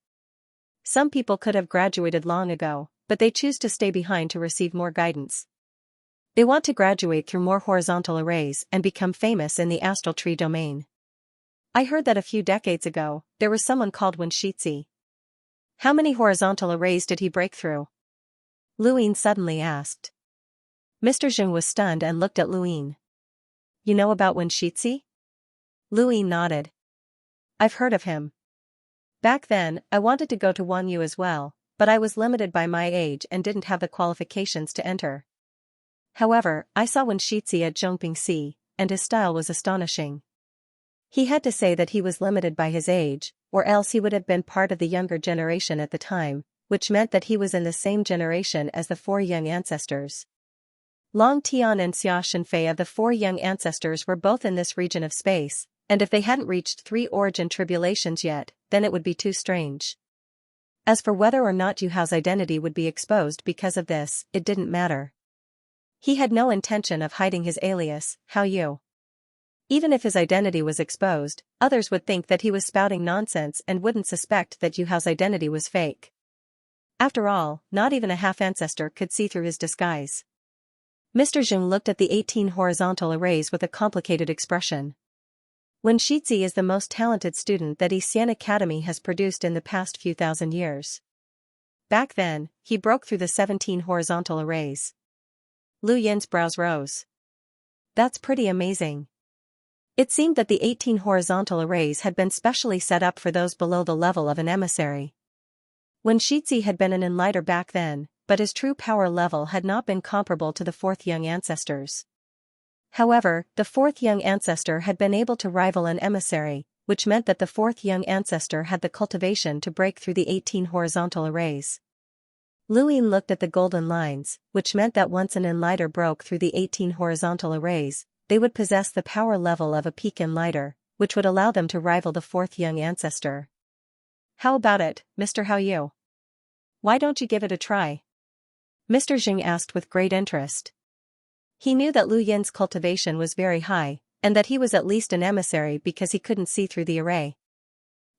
Some people could have graduated long ago, but they choose to stay behind to receive more guidance. They want to graduate through more horizontal arrays and become famous in the astral tree domain. I heard that a few decades ago, there was someone called Xianxia. How many horizontal arrays did he break through? Lu Yin suddenly asked. Mr. Zheng was stunned and looked at Lu Yin. You know about Xianxia? Lu Yin nodded. I've heard of him. Back then, I wanted to go to Wanyu as well, but I was limited by my age and didn't have the qualifications to enter. However, I saw Xianxia at Zhongpingxi, and his style was astonishing. He had to say that he was limited by his age, or else he would have been part of the younger generation at the time, which meant that he was in the same generation as the 4 young ancestors. Long Tian and Xia Shenfei of the 4 young ancestors were both in this region of space, and if they hadn't reached 3 origin tribulations yet, then it would be too strange. As for whether or not Yu Hao's identity would be exposed because of this, it didn't matter. He had no intention of hiding his alias, Hao Yu. Even if his identity was exposed, others would think that he was spouting nonsense and wouldn't suspect that Yu Hao's identity was fake. After all, not even a half-ancestor could see through his disguise. Mr. Zheng looked at the 18 horizontal arrays with a complicated expression. Xianxia is the most talented student that Xian Academy has produced in the past few thousand years. Back then, he broke through the 17 horizontal arrays. Lu Yin's brows rose. That's pretty amazing. It seemed that the 18 horizontal arrays had been specially set up for those below the level of an emissary. Xianxia had been an enlighter back then, but his true power level had not been comparable to the 4th young ancestors. However, the 4th young ancestor had been able to rival an emissary, which meant that the 4th young ancestor had the cultivation to break through the 18 horizontal arrays. Lu Yin looked at the golden lines, which meant that once an enlighter broke through the 18 horizontal arrays, they would possess the power level of a peak enlighter, which would allow them to rival the 4th young ancestor. How about it, Mr. Hao Yu? Why don't you give it a try? Mr. Jing asked with great interest. He knew that Lu Yin's cultivation was very high, and that he was at least an emissary because he couldn't see through the array.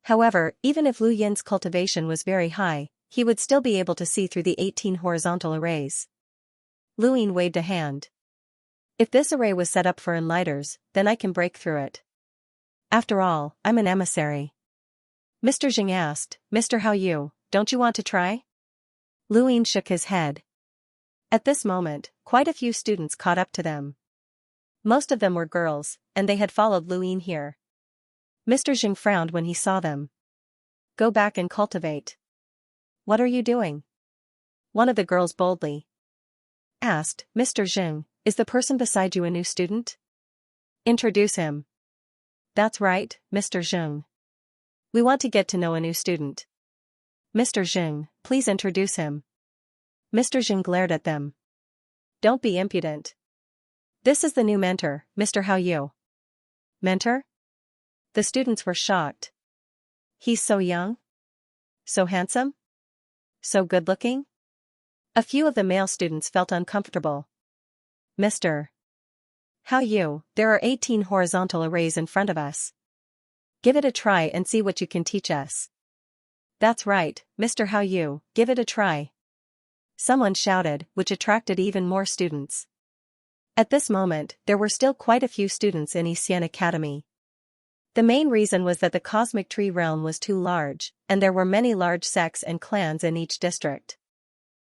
However, even if Lu Yin's cultivation was very high, he would still be able to see through the 18 horizontal arrays. Lu Yin waved a hand. If this array was set up for enlighters, then I can break through it. After all, I'm an emissary. Mr. Jing asked, Mr. Hao Yu, don't you want to try? Lu Yin shook his head. At this moment, quite a few students caught up to them. Most of them were girls, and they had followed Lu Yin here. Mr. Jing frowned when he saw them. Go back and cultivate. What are you doing? One of the girls boldly asked, Mr. Jing, is the person beside you a new student? Introduce him. That's right, Mr. Jing. We want to get to know a new student. Mr. Jing, please introduce him. Mr. Jing glared at them. Don't be impudent. This is the new mentor, Mr. Hao Yu. Mentor? The students were shocked. He's so young? So handsome? So good-looking? A few of the male students felt uncomfortable. Mr. Hao Yu, there are 18 horizontal arrays in front of us. Give it a try and see what you can teach us. That's right, Mr. Hao Yu, give it a try. Someone shouted, which attracted even more students. At this moment, there were still quite a few students in Xianxia Academy. The main reason was that the cosmic tree realm was too large, and there were many large sects and clans in each district.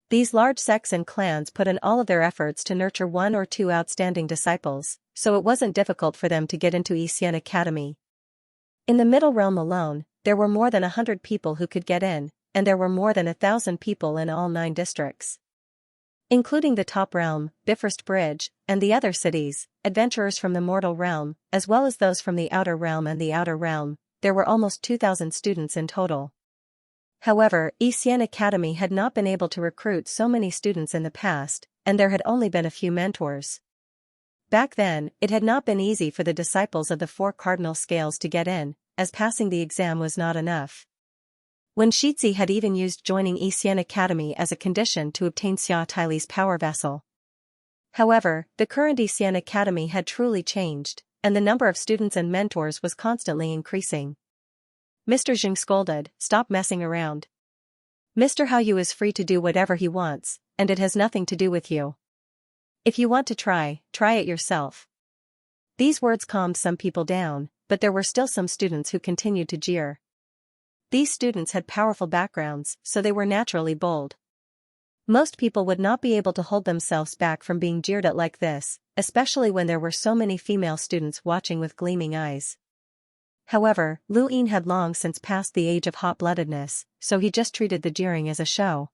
These large sects and clans put in all of their efforts to nurture one or two outstanding disciples, so it wasn't difficult for them to get into Xianxia Academy. In the middle realm alone, there were more than 100 people who could get in, and there were more than 1,000 people in all 9 districts. Including the top realm, Bifrost Bridge, and the other cities, adventurers from the mortal realm, as well as those from the outer realm and the outer realm, there were almost 2,000 students in total. However, Xianxia Academy had not been able to recruit so many students in the past, and there had only been a few mentors. Back then, it had not been easy for the disciples of the 4 cardinal scales to get in, as passing the exam was not enough. When Shizhi had even used joining Xianxia Academy as a condition to obtain Xia Taili's power vessel. However, the current Xianxia Academy had truly changed, and the number of students and mentors was constantly increasing. Mr. Jing scolded, stop messing around. Mr. Hao Yu is free to do whatever he wants, and it has nothing to do with you. If you want to try it yourself. These words calmed some people down, but there were still some students who continued to jeer. These students had powerful backgrounds, so they were naturally bold. Most people would not be able to hold themselves back from being jeered at like this, especially when there were so many female students watching with gleaming eyes. However, Lu Yin had long since passed the age of hot-bloodedness, so he just treated the jeering as a show.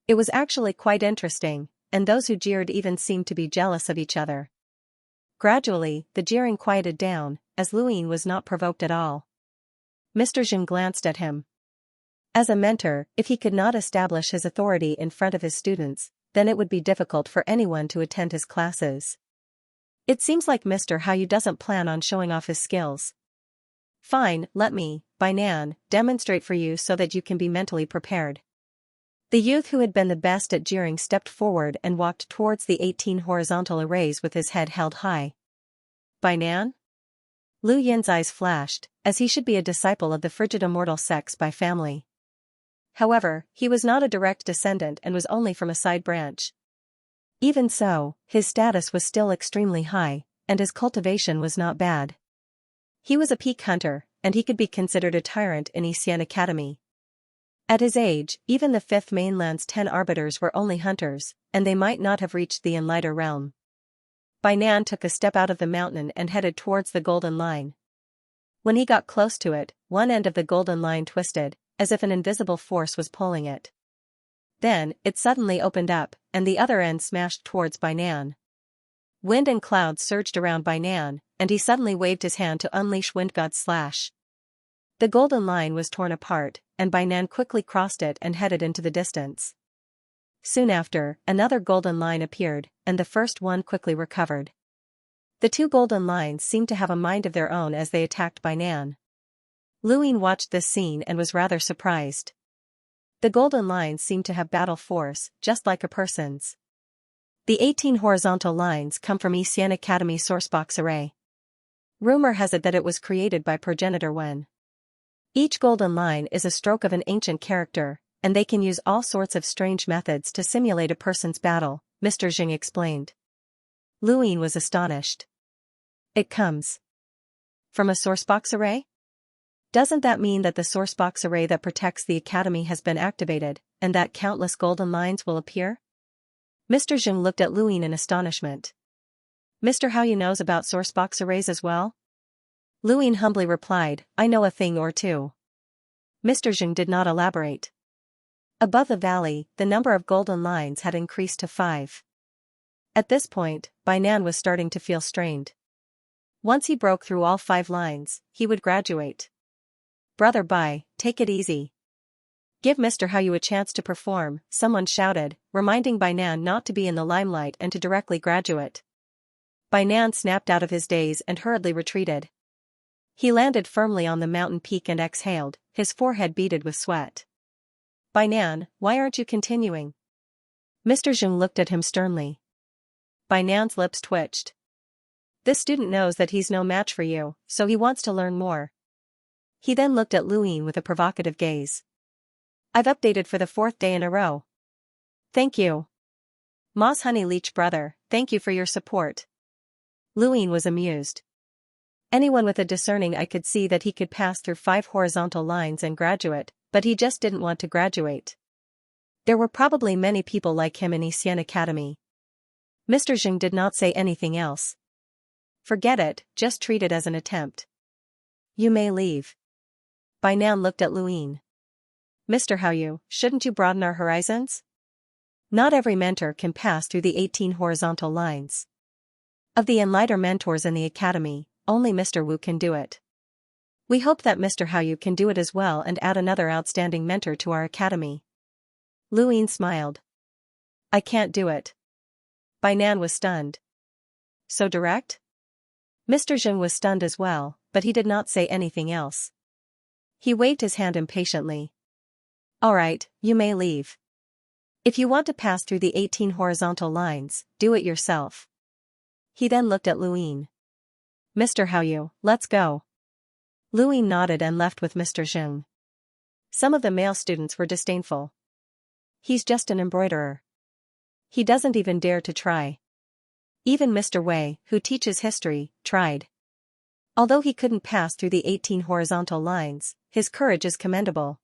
It was actually quite interesting, and those who jeered even seemed to be jealous of each other. Gradually, the jeering quieted down, as Lu Yin was not provoked at all. Mr. Jing glanced at him. As a mentor, if he could not establish his authority in front of his students, then it would be difficult for anyone to attend his classes. It seems like Mr. Hao Yu doesn't plan on showing off his skills. Fine, let me, Bainan, demonstrate for you so that you can be mentally prepared. The youth who had been the best at jeering stepped forward and walked towards the 18 horizontal arrays with his head held high. Bainan? Lu Yin's eyes flashed, as he should be a disciple of the frigid immortal sex by family. However, he was not a direct descendant and was only from a side branch. Even so, his status was still extremely high, and his cultivation was not bad. He was a peak hunter, and he could be considered a tyrant in Xianxia Academy. At his age, even the 5th mainland's 10 arbiters were only hunters, and they might not have reached the enlighter realm. Bainan took a step out of the mountain and headed towards the golden line. When he got close to it, one end of the golden line twisted, as if an invisible force was pulling it. Then, it suddenly opened up, and the other end smashed towards Bainan. Wind and clouds surged around Bainan, and he suddenly waved his hand to unleash Wind God's slash. The golden line was torn apart, and Bainan quickly crossed it and headed into the distance. Soon after, another golden line appeared, and the first one quickly recovered. The 2 golden lines seemed to have a mind of their own as they attacked Bainan. Luin watched this scene and was rather surprised. The golden lines seemed to have battle force, just like a person's. The 18 horizontal lines come from Xian Academy sourcebox array. Rumor has it that it was created by progenitor Wen. Each golden line is a stroke of an ancient character, and they can use all sorts of strange methods to simulate a person's battle, Mr. Jing explained. Luin was astonished. It comes from a sourcebox array? Doesn't that mean that the sourcebox array that protects the academy has been activated, and that countless golden lines will appear? Mr. Jing looked at Luin in astonishment. Mr. Haoyu knows about sourcebox arrays as well? Luin humbly replied, I know a thing or two. Mr. Jing did not elaborate. Above the valley, the number of golden lines had increased to 5. At this point, Bainan was starting to feel strained. Once he broke through all 5 lines, he would graduate. Brother Bai, take it easy. Give Mr. Haoyu a chance to perform, someone shouted, reminding Bainan not to be in the limelight and to directly graduate. Bainan snapped out of his daze and hurriedly retreated. He landed firmly on the mountain peak and exhaled, his forehead beaded with sweat. Bainan, why aren't you continuing? Mr. Jing looked at him sternly. Bainan's lips twitched. This student knows that he's no match for you, so he wants to learn more. He then looked at Luin with a provocative gaze. I've updated for the 4th day in a row. Thank you. Moss Honey Leech brother, thank you for your support. Luin was amused. Anyone with a discerning eye could see that he could pass through 5 horizontal lines and graduate, but he just didn't want to graduate. There were probably many people like him in Xian Academy. Mr. Jing did not say anything else. Forget it, just treat it as an attempt. You may leave. Bainan looked at Luin. Mr. Haoyu, shouldn't you broaden our horizons? Not every mentor can pass through the 18 horizontal lines. Of the enlightened mentors in the academy, only Mr. Wu can do it. We hope that Mr. Haoyu can do it as well and add another outstanding mentor to our academy. Luin smiled. I can't do it. Bainan was stunned. So direct? Mr. Jing was stunned as well, but he did not say anything else. He waved his hand impatiently. All right, you may leave. If you want to pass through the 18 horizontal lines, do it yourself. He then looked at Luin. Mr. Haoyu, let's go. Luin nodded and left with Mr. Jing. Some of the male students were disdainful. He's just an embroiderer. He doesn't even dare to try. Even Mr. Wei, who teaches history, tried. Although he couldn't pass through the 18 horizontal lines, his courage is commendable.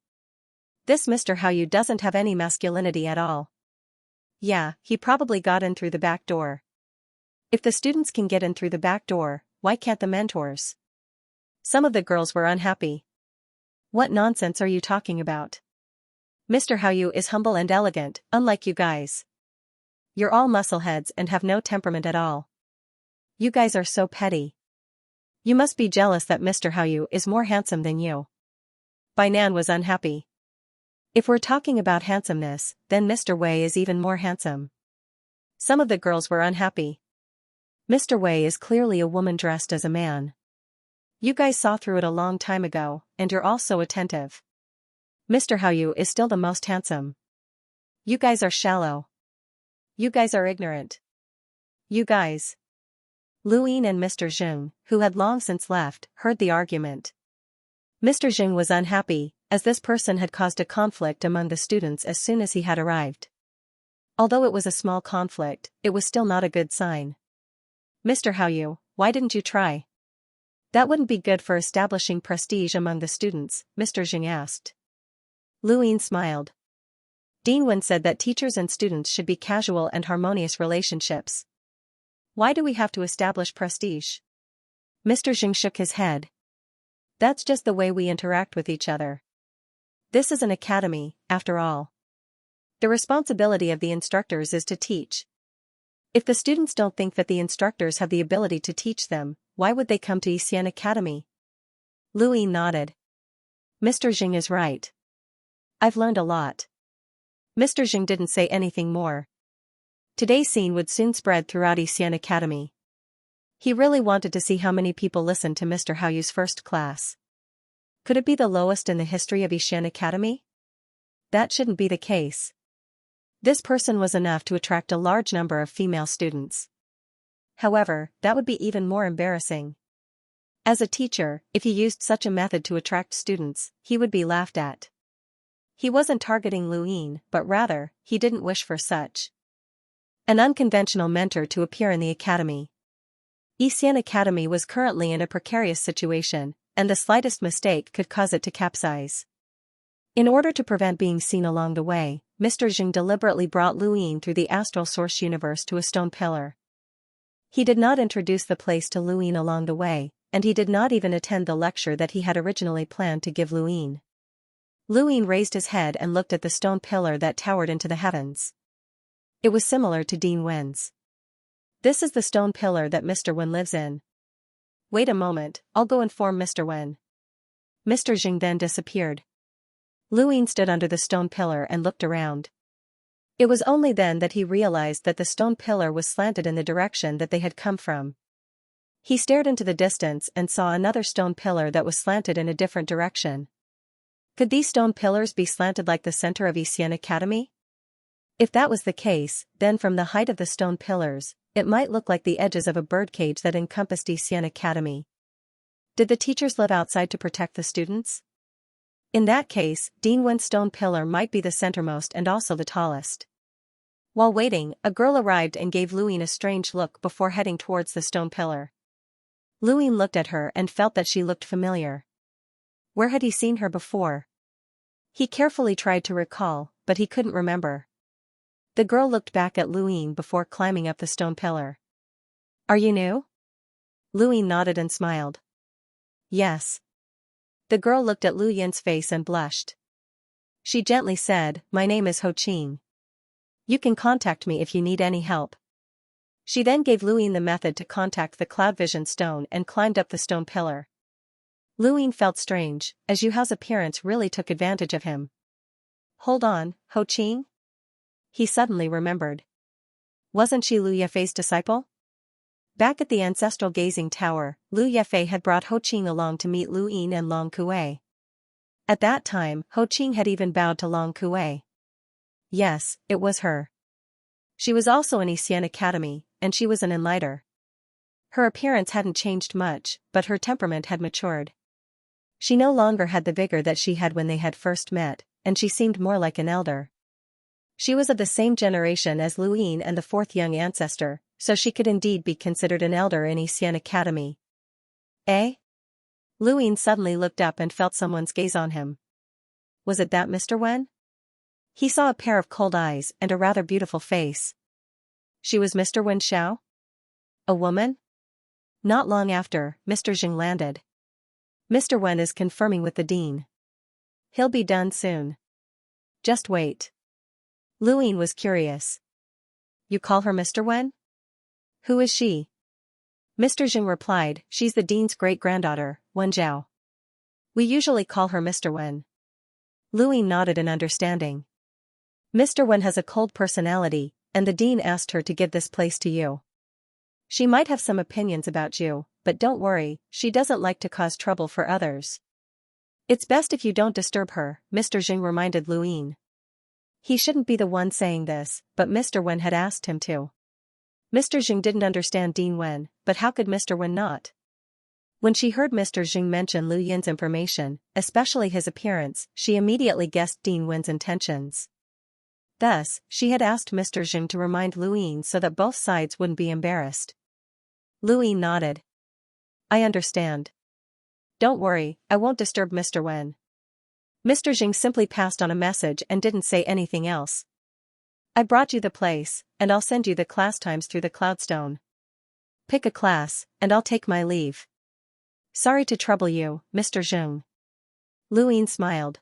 This Mr. Haoyu doesn't have any masculinity at all. Yeah, he probably got in through the back door. If the students can get in through the back door, why can't the mentors? Some of the girls were unhappy. What nonsense are you talking about? Mr. Haoyu is humble and elegant, unlike you guys. You're all muscleheads and have no temperament at all. You guys are so petty. You must be jealous that Mr. Haoyu is more handsome than you. Bainan was unhappy. If we're talking about handsomeness, then Mr. Wei is even more handsome. Some of the girls were unhappy. Mr. Wei is clearly a woman dressed as a man. You guys saw through it a long time ago, and you're all so attentive. Mr. Haoyu is still the most handsome. You guys are shallow. You guys are ignorant. You guys. Luin and Mr. Jing, who had long since left, heard the argument. Mr. Jing was unhappy, as this person had caused a conflict among the students as soon as he had arrived. Although it was a small conflict, it was still not a good sign. Mr. Haoyu, why didn't you try? That wouldn't be good for establishing prestige among the students, Mr. Jing asked. Luin smiled. Dean Wen said that teachers and students should be casual and harmonious relationships. Why do we have to establish prestige? Mr. Jing shook his head. That's just the way we interact with each other. This is an academy, after all. The responsibility of the instructors is to teach. If the students don't think that the instructors have the ability to teach them, why would they come to Xian Academy? Luin nodded. Mr. Jing is right. I've learned a lot. Mr. Jing didn't say anything more. Today's scene would soon spread throughout Xian Academy. He really wanted to see how many people listened to Mr. Haoyu's first class. Could it be the lowest in the history of Xian Academy? That shouldn't be the case. This person was enough to attract a large number of female students. However, that would be even more embarrassing. As a teacher, if he used such a method to attract students, he would be laughed at. He wasn't targeting Lu Yin, but rather, he didn't wish for such an unconventional mentor to appear in the academy. Xian Academy was currently in a precarious situation, and the slightest mistake could cause it to capsize. In order to prevent being seen along the way, Mr. Zheng deliberately brought Lu Yin through the astral source universe to a stone pillar. He did not introduce the place to Lu Yin along the way, and he did not even attend the lecture that he had originally planned to give Lu Yin. Lu Yin raised his head and looked at the stone pillar that towered into the heavens. It was similar to Dean Wen's. This is the stone pillar that Mr. Wen lives in. Wait a moment, I'll go inform Mr. Wen. Mr. Zheng then disappeared. Lu Yin stood under the stone pillar and looked around. It was only then that he realized that the stone pillar was slanted in the direction that they had come from. He stared into the distance and saw another stone pillar that was slanted in a different direction. Could these stone pillars be slanted like the center of Xian Academy? If that was the case, then from the height of the stone pillars, it might look like the edges of a birdcage that encompassed Xian Academy. Did the teachers live outside to protect the students? In that case, Dean Wen's stone pillar might be the centermost and also the tallest. While waiting, a girl arrived and gave Lu Yin a strange look before heading towards the stone pillar. Lu Yin looked at her and felt that she looked familiar. Where had he seen her before? He carefully tried to recall, but he couldn't remember. The girl looked back at Lu Yin before climbing up the stone pillar. Are you new? Lu Yin nodded and smiled. Yes. The girl looked at Lu Yin's face and blushed. She gently said, My name is Ho Qing. You can contact me if you need any help. She then gave Lu Yin the method to contact the cloud vision stone and climbed up the stone pillar. Lu Yin felt strange, as Yu Hao's appearance really took advantage of him. Hold on, Ho Qing? He suddenly remembered. Wasn't she Lu Yefei's disciple? Back at the ancestral gazing tower, Lu Yefei had brought Ho Qing along to meet Lu Yin and Long Kuei. At that time, Ho Qing had even bowed to Long Kuei. Yes, it was her. She was also in Xian Academy, and she was an enlighter. Her appearance hadn't changed much, but her temperament had matured. She no longer had the vigor that she had when they had first met, and she seemed more like an elder. She was of the same generation as Lu Yin and the fourth young ancestor, so she could indeed be considered an elder in Xian Academy. Eh? Lu Yin suddenly looked up and felt someone's gaze on him. Was it that Mr. Wen? He saw a pair of cold eyes and a rather beautiful face. She was Mr. Wen Xiao? A woman? Not long after, Mr. Zheng landed. Mr. Wen is confirming with the dean. He'll be done soon. Just wait. Lu Yin was curious. You call her Mr. Wen? Who is she? Mr. Zheng replied, She's the dean's great-granddaughter, Wen Zhao. We usually call her Mr. Wen. Lu Yin nodded in understanding. Mr. Wen has a cold personality, and the dean asked her to give this place to you. She might have some opinions about you, but don't worry, she doesn't like to cause trouble for others. It's best if you don't disturb her, Mr. Zheng reminded Lu Yin. He shouldn't be the one saying this, but Mr. Wen had asked him to. Mr. Zheng didn't understand Dean Wen, but how could Mr. Wen not? When she heard Mr. Zheng mention Lu Yin's information, especially his appearance, she immediately guessed Dean Wen's intentions. Thus, she had asked Mr. Zheng to remind Lu Yin so that both sides wouldn't be embarrassed. Lu Yin nodded. I understand. Don't worry, I won't disturb Mr. Wen. Mr. Zheng simply passed on a message and didn't say anything else. I brought you the place, and I'll send you the class times through the Cloudstone. Pick a class, and I'll take my leave. Sorry to trouble you, Mr. Zheng. Lu Yin smiled.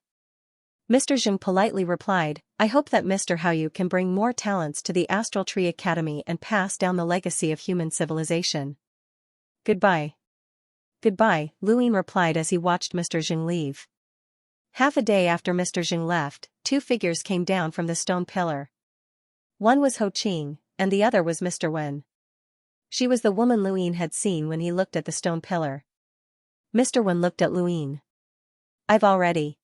Mr. Zheng politely replied, I hope that Mr. Haoyu can bring more talents to the Astral Tree Academy and pass down the legacy of human civilization. Goodbye. Goodbye, Lu Yin replied as he watched Mr. Zheng leave. Half a day after Mr. Zheng left, two figures came down from the stone pillar. One was Ho Qing, and the other was Mr. Wen. She was the woman Lu Yin had seen when he looked at the stone pillar. Mr. Wen looked at Lu Yin. I've already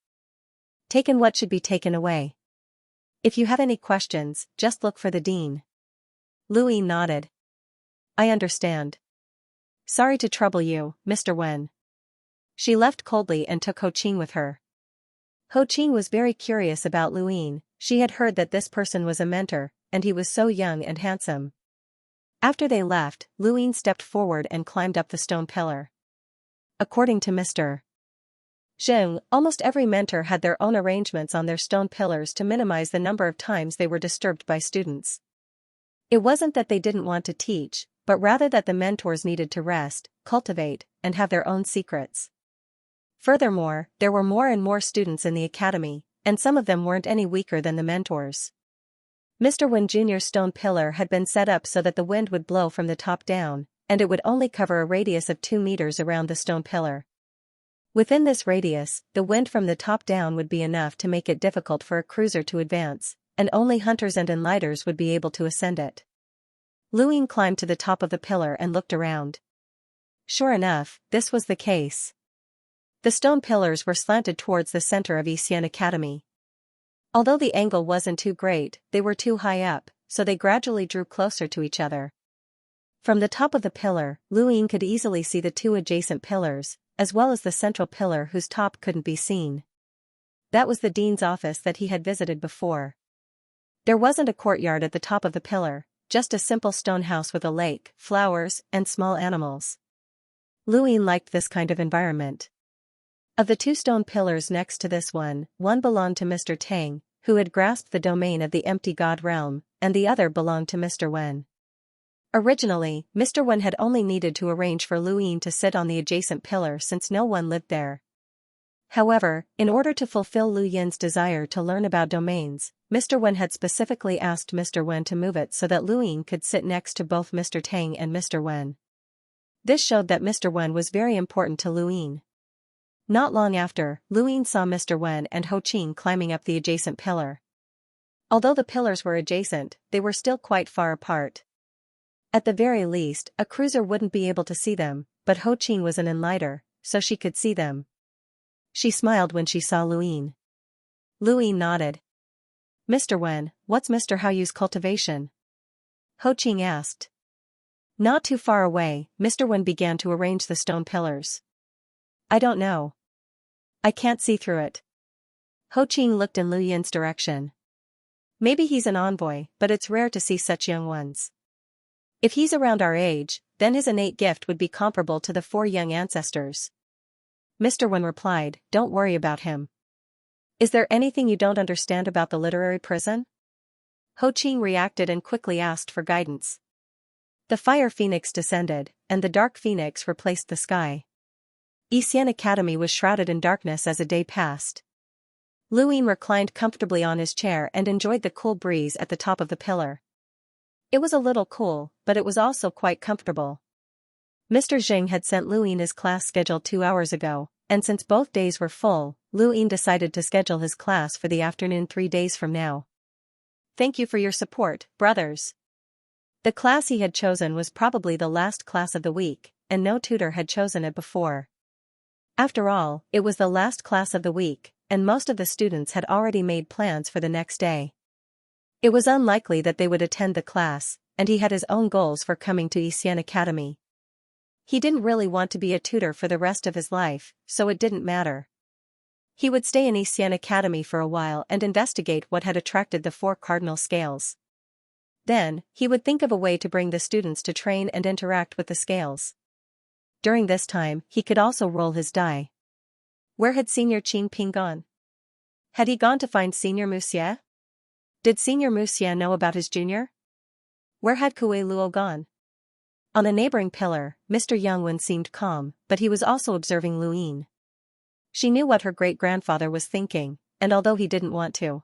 taken what should be taken away. If you have any questions, just look for the dean. Louis nodded. I understand. Sorry to trouble you, Mr. Wen. She left coldly and took Ho Qing with her. Ho Qing was very curious about Louis. She had heard that this person was a mentor, and he was so young and handsome. After they left, Louis stepped forward and climbed up the stone pillar. According to Mr. Zheng, almost every mentor had their own arrangements on their stone pillars to minimize the number of times they were disturbed by students. It wasn't that they didn't want to teach, but rather that the mentors needed to rest, cultivate, and have their own secrets. Furthermore, there were more and more students in the academy, and some of them weren't any weaker than the mentors. Mr. Wen Jr.'s stone pillar had been set up so that the wind would blow from the top down, and it would only cover a radius of 2 meters around the stone pillar. Within this radius, the wind from the top down would be enough to make it difficult for a cruiser to advance, and only hunters and enlighters would be able to ascend it. Louis climbed to the top of the pillar and looked around. Sure enough, this was the case. The stone pillars were slanted towards the center of Xian Academy. Although the angle wasn't too great, they were too high up, so they gradually drew closer to each other. From the top of the pillar, Louis could easily see the 2 adjacent pillars, as well as the central pillar whose top couldn't be seen. That was the dean's office that he had visited before. There wasn't a courtyard at the top of the pillar, just a simple stone house with a lake, flowers, and small animals. Louis liked this kind of environment. Of the 2 stone pillars next to this one belonged to Mr. Tang, who had grasped the domain of the empty god realm, and the other belonged to Mr. Wen. Originally, Mr. Wen had only needed to arrange for Louis to sit on the adjacent pillar since no one lived there. However, in order to fulfill Lu Yin's desire to learn about domains, Mr. Wen had specifically asked Mr. Wen to move it so that Louis could sit next to both Mr. Tang and Mr. Wen. This showed that Mr. Wen was very important to Louis. Not long after, Louis saw Mr. Wen and Ho Qing climbing up the adjacent pillar. Although the pillars were adjacent, they were still quite far apart. At the very least, a cruiser wouldn't be able to see them, but Ho Qing was an enlighter, so she could see them. She smiled when she saw Louis. Louis nodded. Mr. Wen, what's Mr. Haoyu's cultivation? Ho Qing asked. Not too far away, Mr. Wen began to arrange the stone pillars. I don't know. I can't see through it. Ho Qing looked in Lu Yin's direction. Maybe he's an envoy, but it's rare to see such young ones. If he's around our age, then his innate gift would be comparable to the 4 young ancestors. Mr. Wen replied, don't worry about him. Is there anything you don't understand about the literary prison? Ho Qing reacted and quickly asked for guidance. The fire phoenix descended, and the dark phoenix replaced the sky. Xian Academy was shrouded in darkness as a day passed. Louis reclined comfortably on his chair and enjoyed the cool breeze at the top of the pillar. It was a little cool, but it was also quite comfortable. Mr. Zheng had sent Louis his class scheduled 2 hours ago, and since both days were full, Louis decided to schedule his class for the afternoon 3 days from now. Thank you for your support, brothers. The class he had chosen was probably the last class of the week, and no tutor had chosen it before. After all, it was the last class of the week, and most of the students had already made plans for the next day. It was unlikely that they would attend the class, and he had his own goals for coming to Xian Academy. He didn't really want to be a tutor for the rest of his life, so it didn't matter. He would stay in Xian Academy for a while and investigate what had attracted the 4 cardinal scales. Then, he would think of a way to bring the students to train and interact with the scales. During this time, he could also roll his die. Where had Senior Qing Ping gone? Had he gone to find Senior Muxie? Did Senior Muxie know about his junior? Where had Kue Luo gone? On a neighboring pillar, Mr. Yangwen seemed calm, but he was also observing Louis. She knew what her great-grandfather was thinking, and although he didn't want to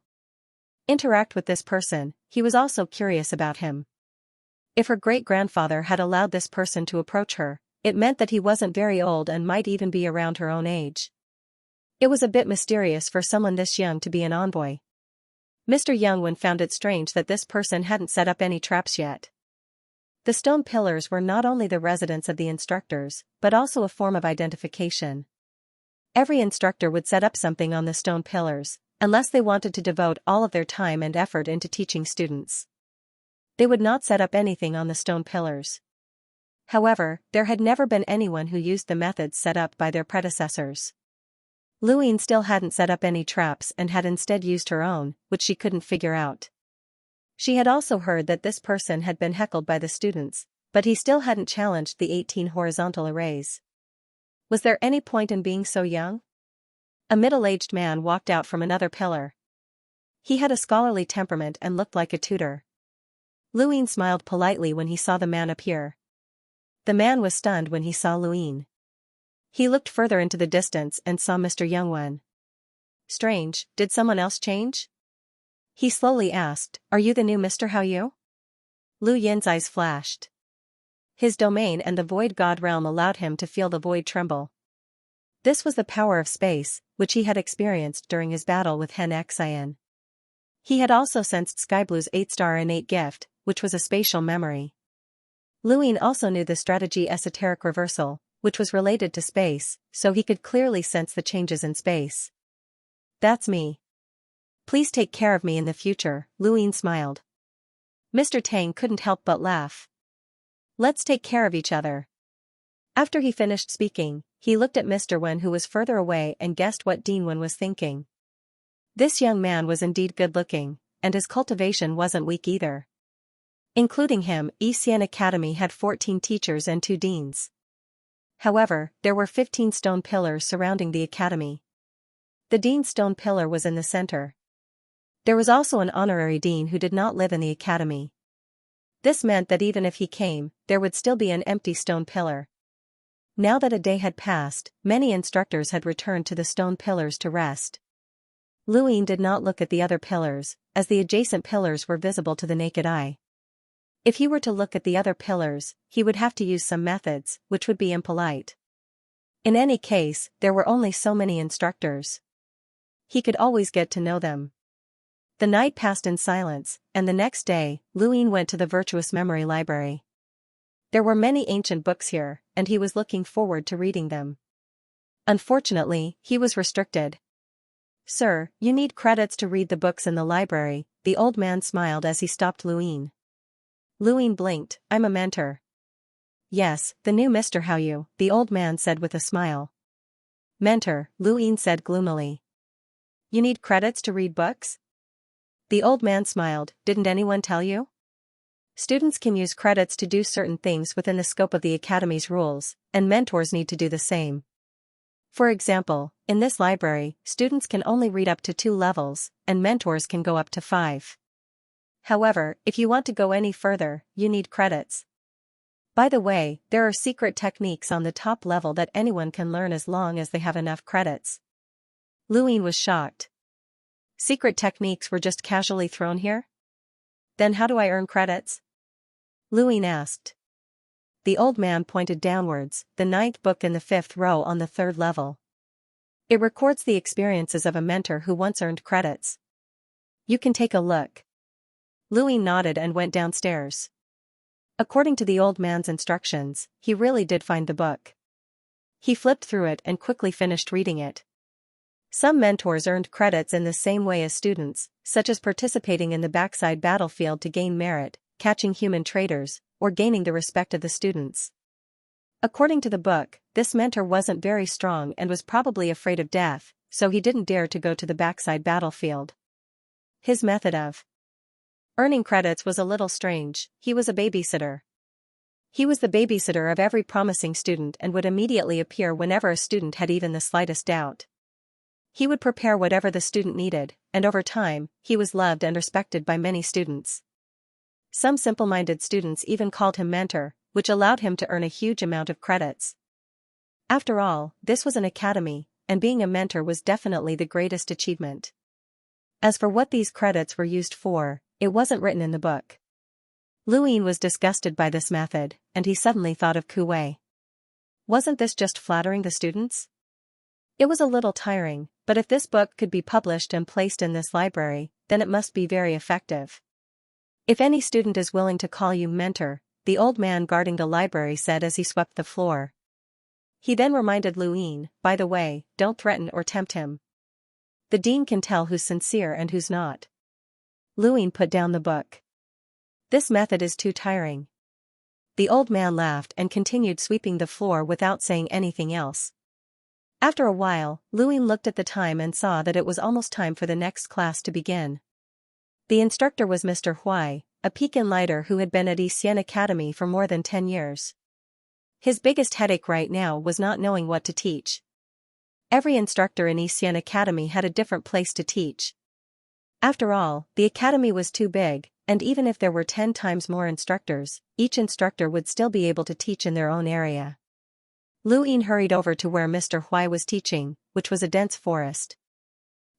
interact with this person, he was also curious about him. If her great-grandfather had allowed this person to approach her, it meant that he wasn't very old and might even be around her own age. It was a bit mysterious for someone this young to be an envoy. Mr. Yangwen found it strange that this person hadn't set up any traps yet. The stone pillars were not only the residence of the instructors, but also a form of identification. Every instructor would set up something on the stone pillars, unless they wanted to devote all of their time and effort into teaching students. They would not set up anything on the stone pillars. However, there had never been anyone who used the methods set up by their predecessors. Luine still hadn't set up any traps and had instead used her own, which she couldn't figure out. She had also heard that this person had been heckled by the students, but he still hadn't challenged the 18 horizontal arrays. Was there any point in being so young? A middle-aged man walked out from another pillar. He had a scholarly temperament and looked like a tutor. Luine smiled politely when he saw the man appear. The man was stunned when he saw Luine. He looked further into the distance and saw Mr. Youngwen. Strange, did someone else change? He slowly asked, "Are you the new Mr. Haoyu?" Lu Yin's eyes flashed. His domain and the void god realm allowed him to feel the void tremble. This was the power of space, which he had experienced during his battle with Xianxia. He had also sensed Skyblue's 8-star innate gift, which was a spatial memory. Luine also knew the strategy esoteric reversal, which was related to space, so he could clearly sense the changes in space. "That's me. Please take care of me in the future," Luine smiled. Mr. Tang couldn't help but laugh. "Let's take care of each other." After he finished speaking, he looked at Mr. Wen, who was further away, and guessed what Dean Wen was thinking. This young man was indeed good-looking, and his cultivation wasn't weak either. Including him, Xian Academy had 14 teachers and 2 deans. However, there were 15 stone pillars surrounding the academy. The dean's stone pillar was in the center. There was also an honorary dean who did not live in the academy. This meant that even if he came, there would still be an empty stone pillar. Now that a day had passed, many instructors had returned to the stone pillars to rest. Luine did not look at the other pillars, as the adjacent pillars were visible to the naked eye. If he were to look at the other pillars, he would have to use some methods, which would be impolite. In any case, there were only so many instructors. He could always get to know them. The night passed in silence, and the next day, Luine went to the Virtuous Memory Library. There were many ancient books here, and he was looking forward to reading them. Unfortunately, he was restricted. "Sir, you need credits to read the books in the library," the old man smiled as he stopped Luine. Luine blinked. "I'm a mentor." "Yes, the new Mr. Haoyu," the old man said with a smile. "Mentor," Luine said gloomily. "You need credits to read books?" The old man smiled. "Didn't anyone tell you? Students can use credits to do certain things within the scope of the academy's rules, and mentors need to do the same. For example, in this library, students can only read up to 2 levels, and mentors can go up to 5. However, if you want to go any further, you need credits. By the way, there are secret techniques on the top level that anyone can learn as long as they have enough credits." Luine was shocked. Secret techniques were just casually thrown here? Then how do I earn credits? Luine asked. The old man pointed downwards, the 9th book in the 5th row on the 3rd level. It records the experiences of a mentor who once earned credits. You can take a look. Luine nodded and went downstairs. According to the old man's instructions, he really did find the book. He flipped through it and quickly finished reading it. Some mentors earned credits in the same way as students, such as participating in the backside battlefield to gain merit, catching human traitors, or gaining the respect of the students. According to the book, this mentor wasn't very strong and was probably afraid of death, so he didn't dare to go to the backside battlefield. His method of earning credits was a little strange. He was a babysitter. He was the babysitter of every promising student and would immediately appear whenever a student had even the slightest doubt. He would prepare whatever the student needed, and over time, he was loved and respected by many students. Some simple-minded students even called him mentor, which allowed him to earn a huge amount of credits. After all, this was an academy, and being a mentor was definitely the greatest achievement. As for what these credits were used for, it wasn't written in the book. Luine was disgusted by this method, and he suddenly thought of Kuwei. Wasn't this just flattering the students? It was a little tiring, but if this book could be published and placed in this library, then it must be very effective. If any student is willing to call you mentor, the old man guarding the library said as he swept the floor. He then reminded Luin, by the way, don't threaten or tempt him. The dean can tell who's sincere and who's not. Luin put down the book. This method is too tiring. The old man laughed and continued sweeping the floor without saying anything else. After a while, Luin looked at the time and saw that it was almost time for the next class to begin. The instructor was Mr. Huai, a Pekin lighter who had been at Xian Academy for more than 10 years. His biggest headache right now was not knowing what to teach. Every instructor in Xian Academy had a different place to teach. After all, the academy was too big, and even if there were 10 times more instructors, each instructor would still be able to teach in their own area. Luin hurried over to where Mr. Huai was teaching, which was a dense forest.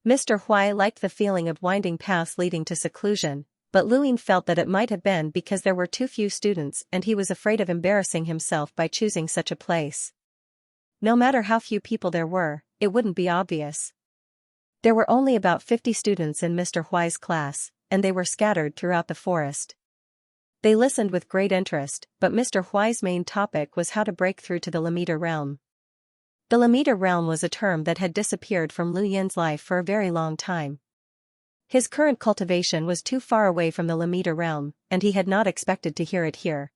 Mr. Huai liked the feeling of winding paths leading to seclusion, but Luin felt that it might have been because there were too few students and he was afraid of embarrassing himself by choosing such a place. No matter how few people there were, it wouldn't be obvious. There were only about 50 students in Mr. Huai's class, and they were scattered throughout the forest. They listened with great interest, but Mr. Huai's main topic was how to break through to the Lamita realm. The Lamita realm was a term that had disappeared from Lu Yin's life for a very long time. His current cultivation was too far away from the Lamita realm, and he had not expected to hear it here.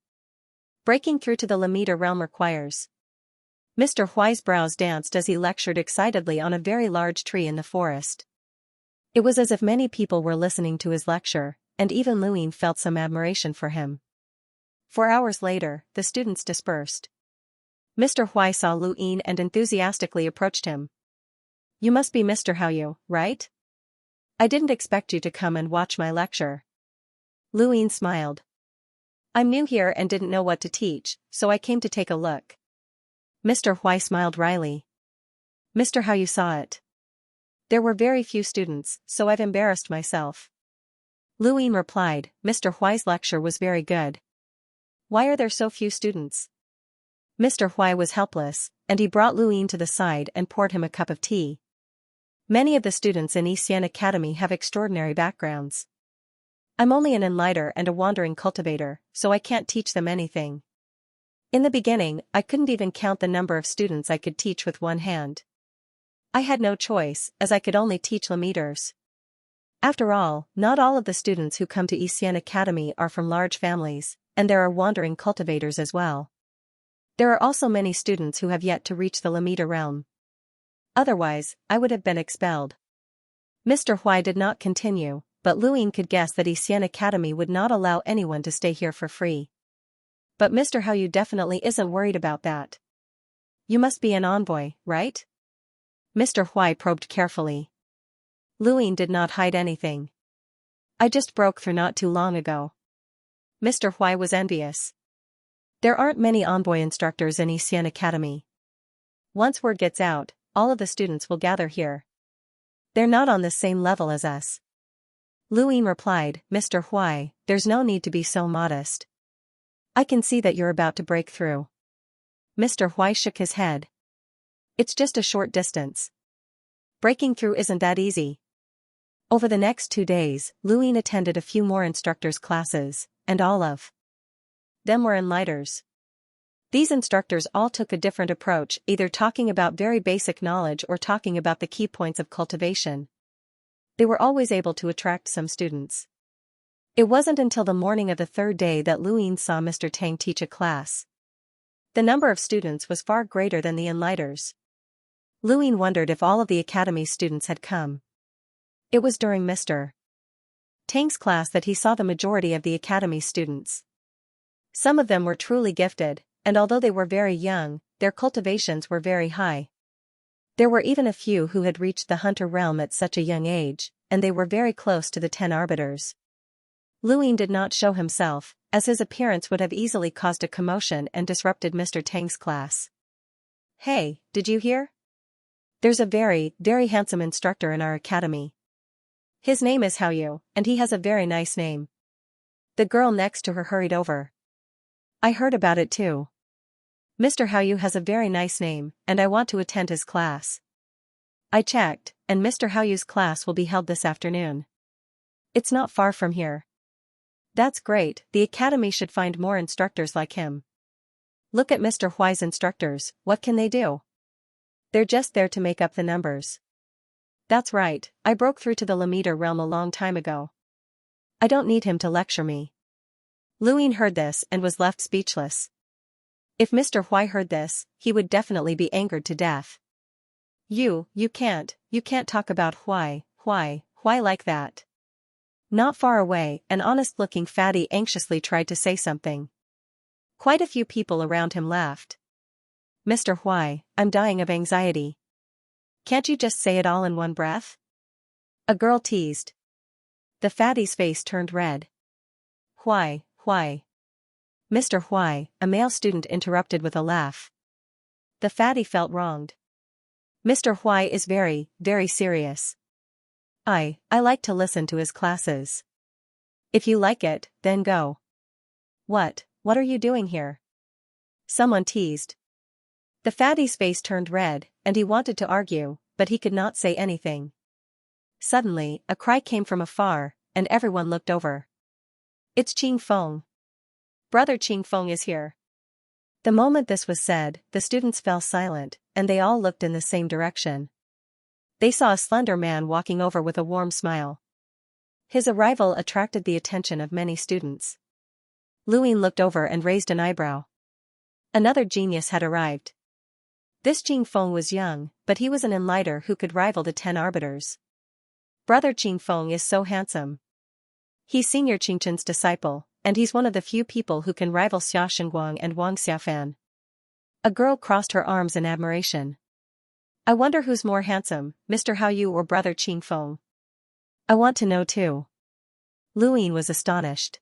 Breaking through to the Lamita realm requires. Mr. Huai's brows danced as he lectured excitedly on a very large tree in the forest. It was as if many people were listening to his lecture, and even Luin felt some admiration for him. 4 hours later, the students dispersed. Mr. Huai saw Luin and enthusiastically approached him. You must be Mr. Haoyu, right? I didn't expect you to come and watch my lecture. Luin smiled. I'm new here and didn't know what to teach, so I came to take a look. Mr. Huai smiled wryly. Mr. Haoyu saw it. There were very few students, so I've embarrassed myself. Luin replied, Mr. Huai's lecture was very good. Why are there so few students? Mr. Huai was helpless, and he brought Luin to the side and poured him a cup of tea. Many of the students in Xian Academy have extraordinary backgrounds. I'm only an enlighter and a wandering cultivator, so I can't teach them anything. In the beginning, I couldn't even count the number of students I could teach with one hand. I had no choice, as I could only teach Lamiters. After all, not all of the students who come to Xian Academy are from large families, and there are wandering cultivators as well. There are also many students who have yet to reach the Lamita realm. Otherwise, I would have been expelled. Mr. Huai did not continue, but Luin could guess that Xian Academy would not allow anyone to stay here for free. But Mr. Haoyu definitely isn't worried about that. You must be an envoy, right? Mr. Huai probed carefully. Luin did not hide anything. I just broke through not too long ago. Mr. Huai was envious. There aren't many envoy instructors in Xian Academy. Once word gets out, all of the students will gather here. They're not on the same level as us. Luin replied, Mr. Huai, there's no need to be so modest. I can see that you're about to break through. Mr. Huai shook his head. It's just a short distance. Breaking through isn't that easy. Over the next 2 days, Luin attended a few more instructors' classes, and all of them were enlighters. These instructors all took a different approach, either talking about very basic knowledge or talking about the key points of cultivation. They were always able to attract some students. It wasn't until the morning of the 3rd day that Luin saw Mr. Tang teach a class. The number of students was far greater than the enlighters. Luin wondered if all of the academy's students had come. It was during Mr. Tang's class that he saw the majority of the academy's students. Some of them were truly gifted, and although they were very young, their cultivations were very high. There were even a few who had reached the hunter realm at such a young age, and they were very close to the 10 arbiters. Luin did not show himself, as his appearance would have easily caused a commotion and disrupted Mr. Tang's class. Hey, did you hear? There's a very, very handsome instructor in our academy. His name is Haoyu, and he has a very nice name. The girl next to her hurried over. I heard about it too. Mr. Haoyu has a very nice name, and I want to attend his class. I checked, and Mr. Haoyu's class will be held this afternoon. It's not far from here. That's great, the academy should find more instructors like him. Look at Mr. Huai's instructors, what can they do? They're just there to make up the numbers. That's right, I broke through to the Lammeter realm a long time ago. I don't need him to lecture me. Luyin heard this and was left speechless. If Mr. Huai heard this, he would definitely be angered to death. You can't talk about Huai like that. Not far away, an honest-looking fatty anxiously tried to say something. Quite a few people around him laughed. Mr. Huai, I'm dying of anxiety. Can't you just say it all in one breath? A girl teased. The fatty's face turned red. Huai. Mr. Huai, a male student interrupted with a laugh. The fatty felt wronged. Mr. Huai is very, very serious. I like to listen to his classes. If you like it, then go. What are you doing here? Someone teased. The fatty's face turned red, and he wanted to argue, but he could not say anything. Suddenly, a cry came from afar, and everyone looked over. It's Qing Feng. Brother Qing Feng is here. The moment this was said, the students fell silent, and they all looked in the same direction. They saw a slender man walking over with a warm smile. His arrival attracted the attention of many students. Luyin looked over and raised an eyebrow. Another genius had arrived. This Qing Feng was young, but he was an enlighter who could rival the 10 arbiters. Brother Qing Feng is so handsome. He's Senior Qingchen's disciple, and he's one of the few people who can rival Xia Shengguang and Wang Xiafan. A girl crossed her arms in admiration. I wonder who's more handsome, Mr. Hao Yu or Brother Qing Feng? I want to know too. Luyin was astonished.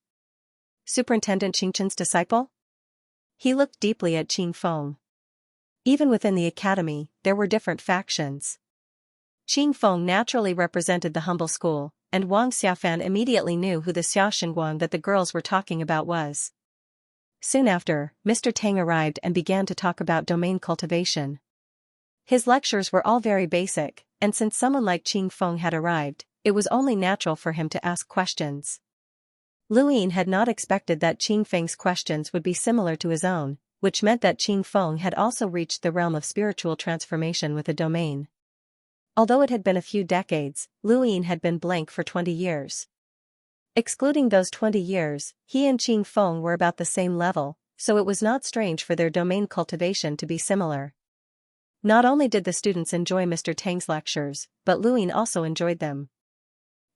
Superintendent Qingchen's disciple? He looked deeply at Qing Feng. Even within the academy, there were different factions. Qing Feng naturally represented the humble school, and Wang Xiafan immediately knew who the Xia Shengguang that the girls were talking about was. Soon after, Mr. Tang arrived and began to talk about domain cultivation. His lectures were all very basic, and since someone like Qing Feng had arrived, it was only natural for him to ask questions. Luyin had not expected that Qing Feng's questions would be similar to his own, which meant that Qing Feng had also reached the realm of spiritual transformation with a domain. Although it had been a few decades, Luyin had been blank for 20 years. Excluding those 20 years, he and Qing Feng were about the same level, so it was not strange for their domain cultivation to be similar. Not only did the students enjoy Mr. Tang's lectures, but Luyin also enjoyed them.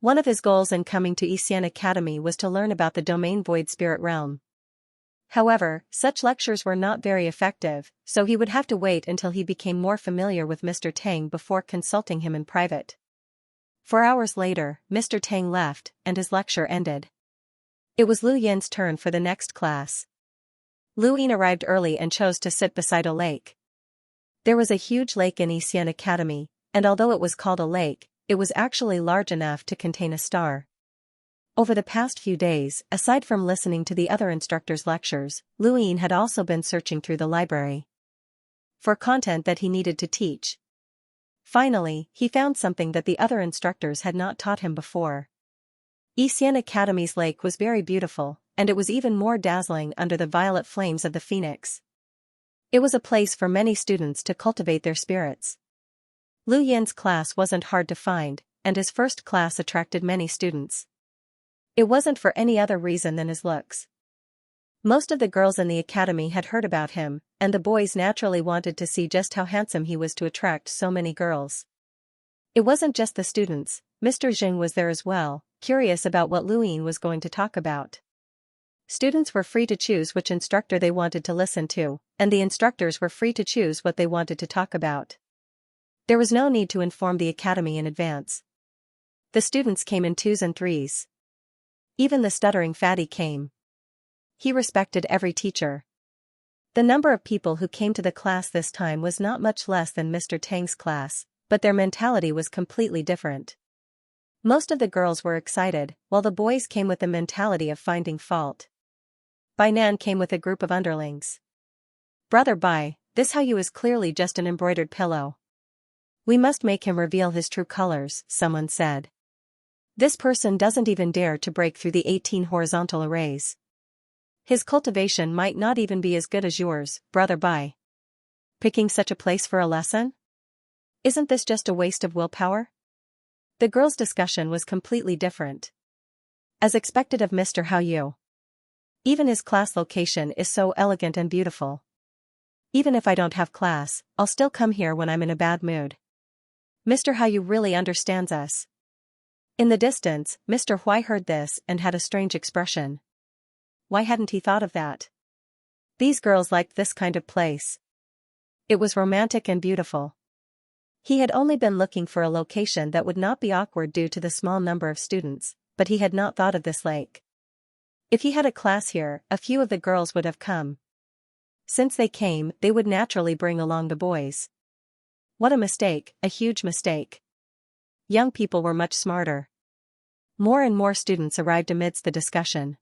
One of his goals in coming to Xian Academy was to learn about the domain void spirit realm. However, such lectures were not very effective, so he would have to wait until he became more familiar with Mr. Tang before consulting him in private. 4 hours later, Mr. Tang left, and his lecture ended. It was Lu Yin's turn for the next class. Lu Yin arrived early and chose to sit beside a lake. There was a huge lake in Xian Academy, and although it was called a lake, it was actually large enough to contain a star. Over the past few days, aside from listening to the other instructors' lectures, Lu Yin had also been searching through the library for content that he needed to teach. Finally, he found something that the other instructors had not taught him before. Xian Academy's lake was very beautiful, and it was even more dazzling under the violet flames of the phoenix. It was a place for many students to cultivate their spirits. Lu Yin's class wasn't hard to find, and his first class attracted many students. It wasn't for any other reason than his looks. Most of the girls in the academy had heard about him, and the boys naturally wanted to see just how handsome he was to attract so many girls. It wasn't just the students, Mr. Jing was there as well, curious about what Lu Yin was going to talk about. Students were free to choose which instructor they wanted to listen to, and the instructors were free to choose what they wanted to talk about. There was no need to inform the academy in advance. The students came in 2s and 3s. Even the stuttering fatty came. He respected every teacher. The number of people who came to the class this time was not much less than Mr. Tang's class, but their mentality was completely different. Most of the girls were excited, while the boys came with the mentality of finding fault. Bai Nan came with a group of underlings. Brother Bai, this Hao Yu is clearly just an embroidered pillow. We must make him reveal his true colors, someone said. This person doesn't even dare to break through the 18 horizontal arrays. His cultivation might not even be as good as yours, brother by picking such a place for a lesson? Isn't this just a waste of willpower? The girls' discussion was completely different. As expected of Mr. Hao Yu. Even his class location is so elegant and beautiful. Even if I don't have class, I'll still come here when I'm in a bad mood. Mr. Hao Yu really understands us. In the distance, Mr. Hui heard this and had a strange expression. Why hadn't he thought of that? These girls liked this kind of place. It was romantic and beautiful. He had only been looking for a location that would not be awkward due to the small number of students, but he had not thought of this lake. If he had a class here, a few of the girls would have come. Since they came, they would naturally bring along the boys. What a mistake, a huge mistake. Young people were much smarter. More and more students arrived amidst the discussion.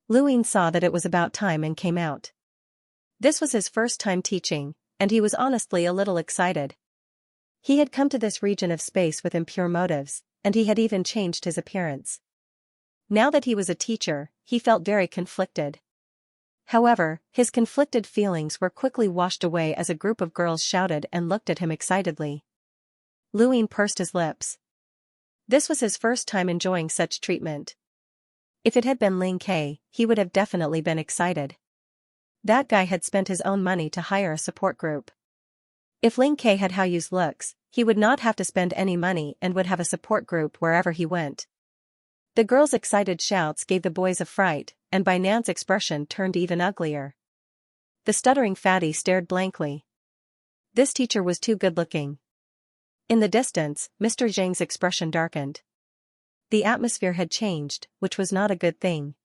Luin saw that it was about time and came out. This was his first time teaching, and he was honestly a little excited. He had come to this region of space with impure motives, and he had even changed his appearance. Now that he was a teacher, he felt very conflicted. However, his conflicted feelings were quickly washed away as a group of girls shouted and looked at him excitedly. Luin pursed his lips. This was his first time enjoying such treatment. If it had been Ling Ke, he would have definitely been excited. That guy had spent his own money to hire a support group. If Ling Ke had Hao Yu's looks, he would not have to spend any money and would have a support group wherever he went. The girls' excited shouts gave the boys a fright, and Bai Nan's expression turned even uglier. The stuttering fatty stared blankly. This teacher was too good-looking. In the distance, Mr. Zhang's expression darkened. The atmosphere had changed, which was not a good thing.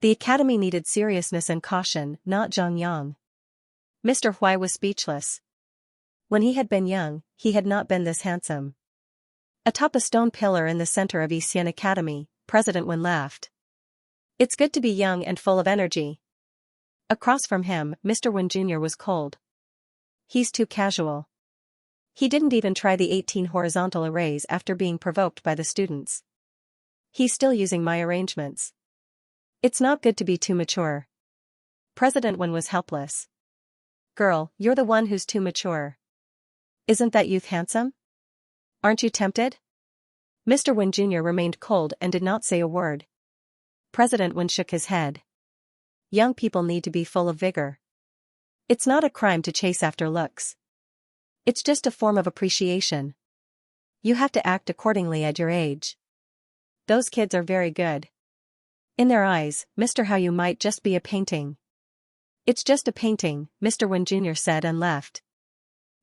The academy needed seriousness and caution, not Zhang Yang. Mr. Hui was speechless. When he had been young, he had not been this handsome. Atop a stone pillar in the center of Xianxia Academy, President Wen laughed. It's good to be young and full of energy. Across from him, Mr. Wen Jr. was cold. He's too casual. He didn't even try the 18 horizontal arrays after being provoked by the students. He's still using my arrangements. It's not good to be too mature. President Wen was helpless. Girl, you're the one who's too mature. Isn't that youth handsome? Aren't you tempted? Mr. Wen Jr. remained cold and did not say a word. President Wen shook his head. Young people need to be full of vigor. It's not a crime to chase after looks. It's just a form of appreciation. You have to act accordingly at your age. Those kids are very good. In their eyes, Mr. Hao Yu might just be a painting. It's just a painting, Mr. Wen Jr. said and left.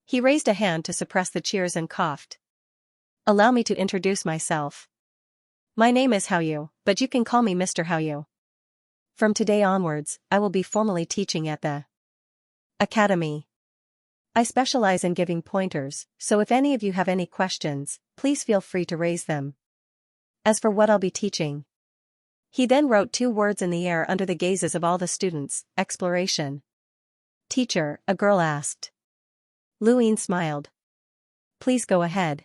He raised a hand to suppress the cheers and coughed. Allow me to introduce myself. My name is Hao Yu, but you can call me Mr. Hao Yu. From today onwards, I will be formally teaching at the Academy. I specialize in giving pointers, so if any of you have any questions, please feel free to raise them. As for what I'll be teaching. He then wrote 2 words in the air under the gazes of all the students, exploration. Teacher, a girl asked. Luin smiled. Please go ahead.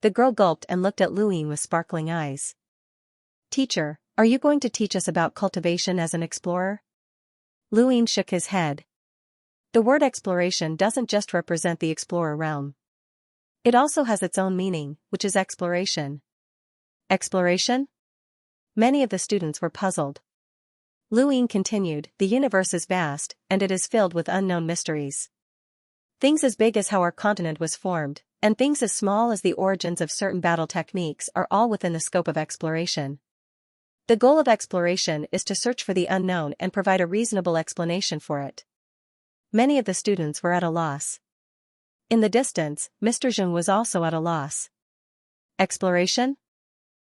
The girl gulped and looked at Luin with sparkling eyes. Teacher, are you going to teach us about cultivation as an explorer? Luin shook his head. The word exploration doesn't just represent the explorer realm. It also has its own meaning, which is exploration. Exploration? Many of the students were puzzled. Luin continued, the universe is vast, and it is filled with unknown mysteries. Things as big as how our continent was formed, and things as small as the origins of certain battle techniques are all within the scope of exploration. The goal of exploration is to search for the unknown and provide a reasonable explanation for it. Many of the students were at a loss. In the distance, Mr. Zheng was also at a loss. Exploration?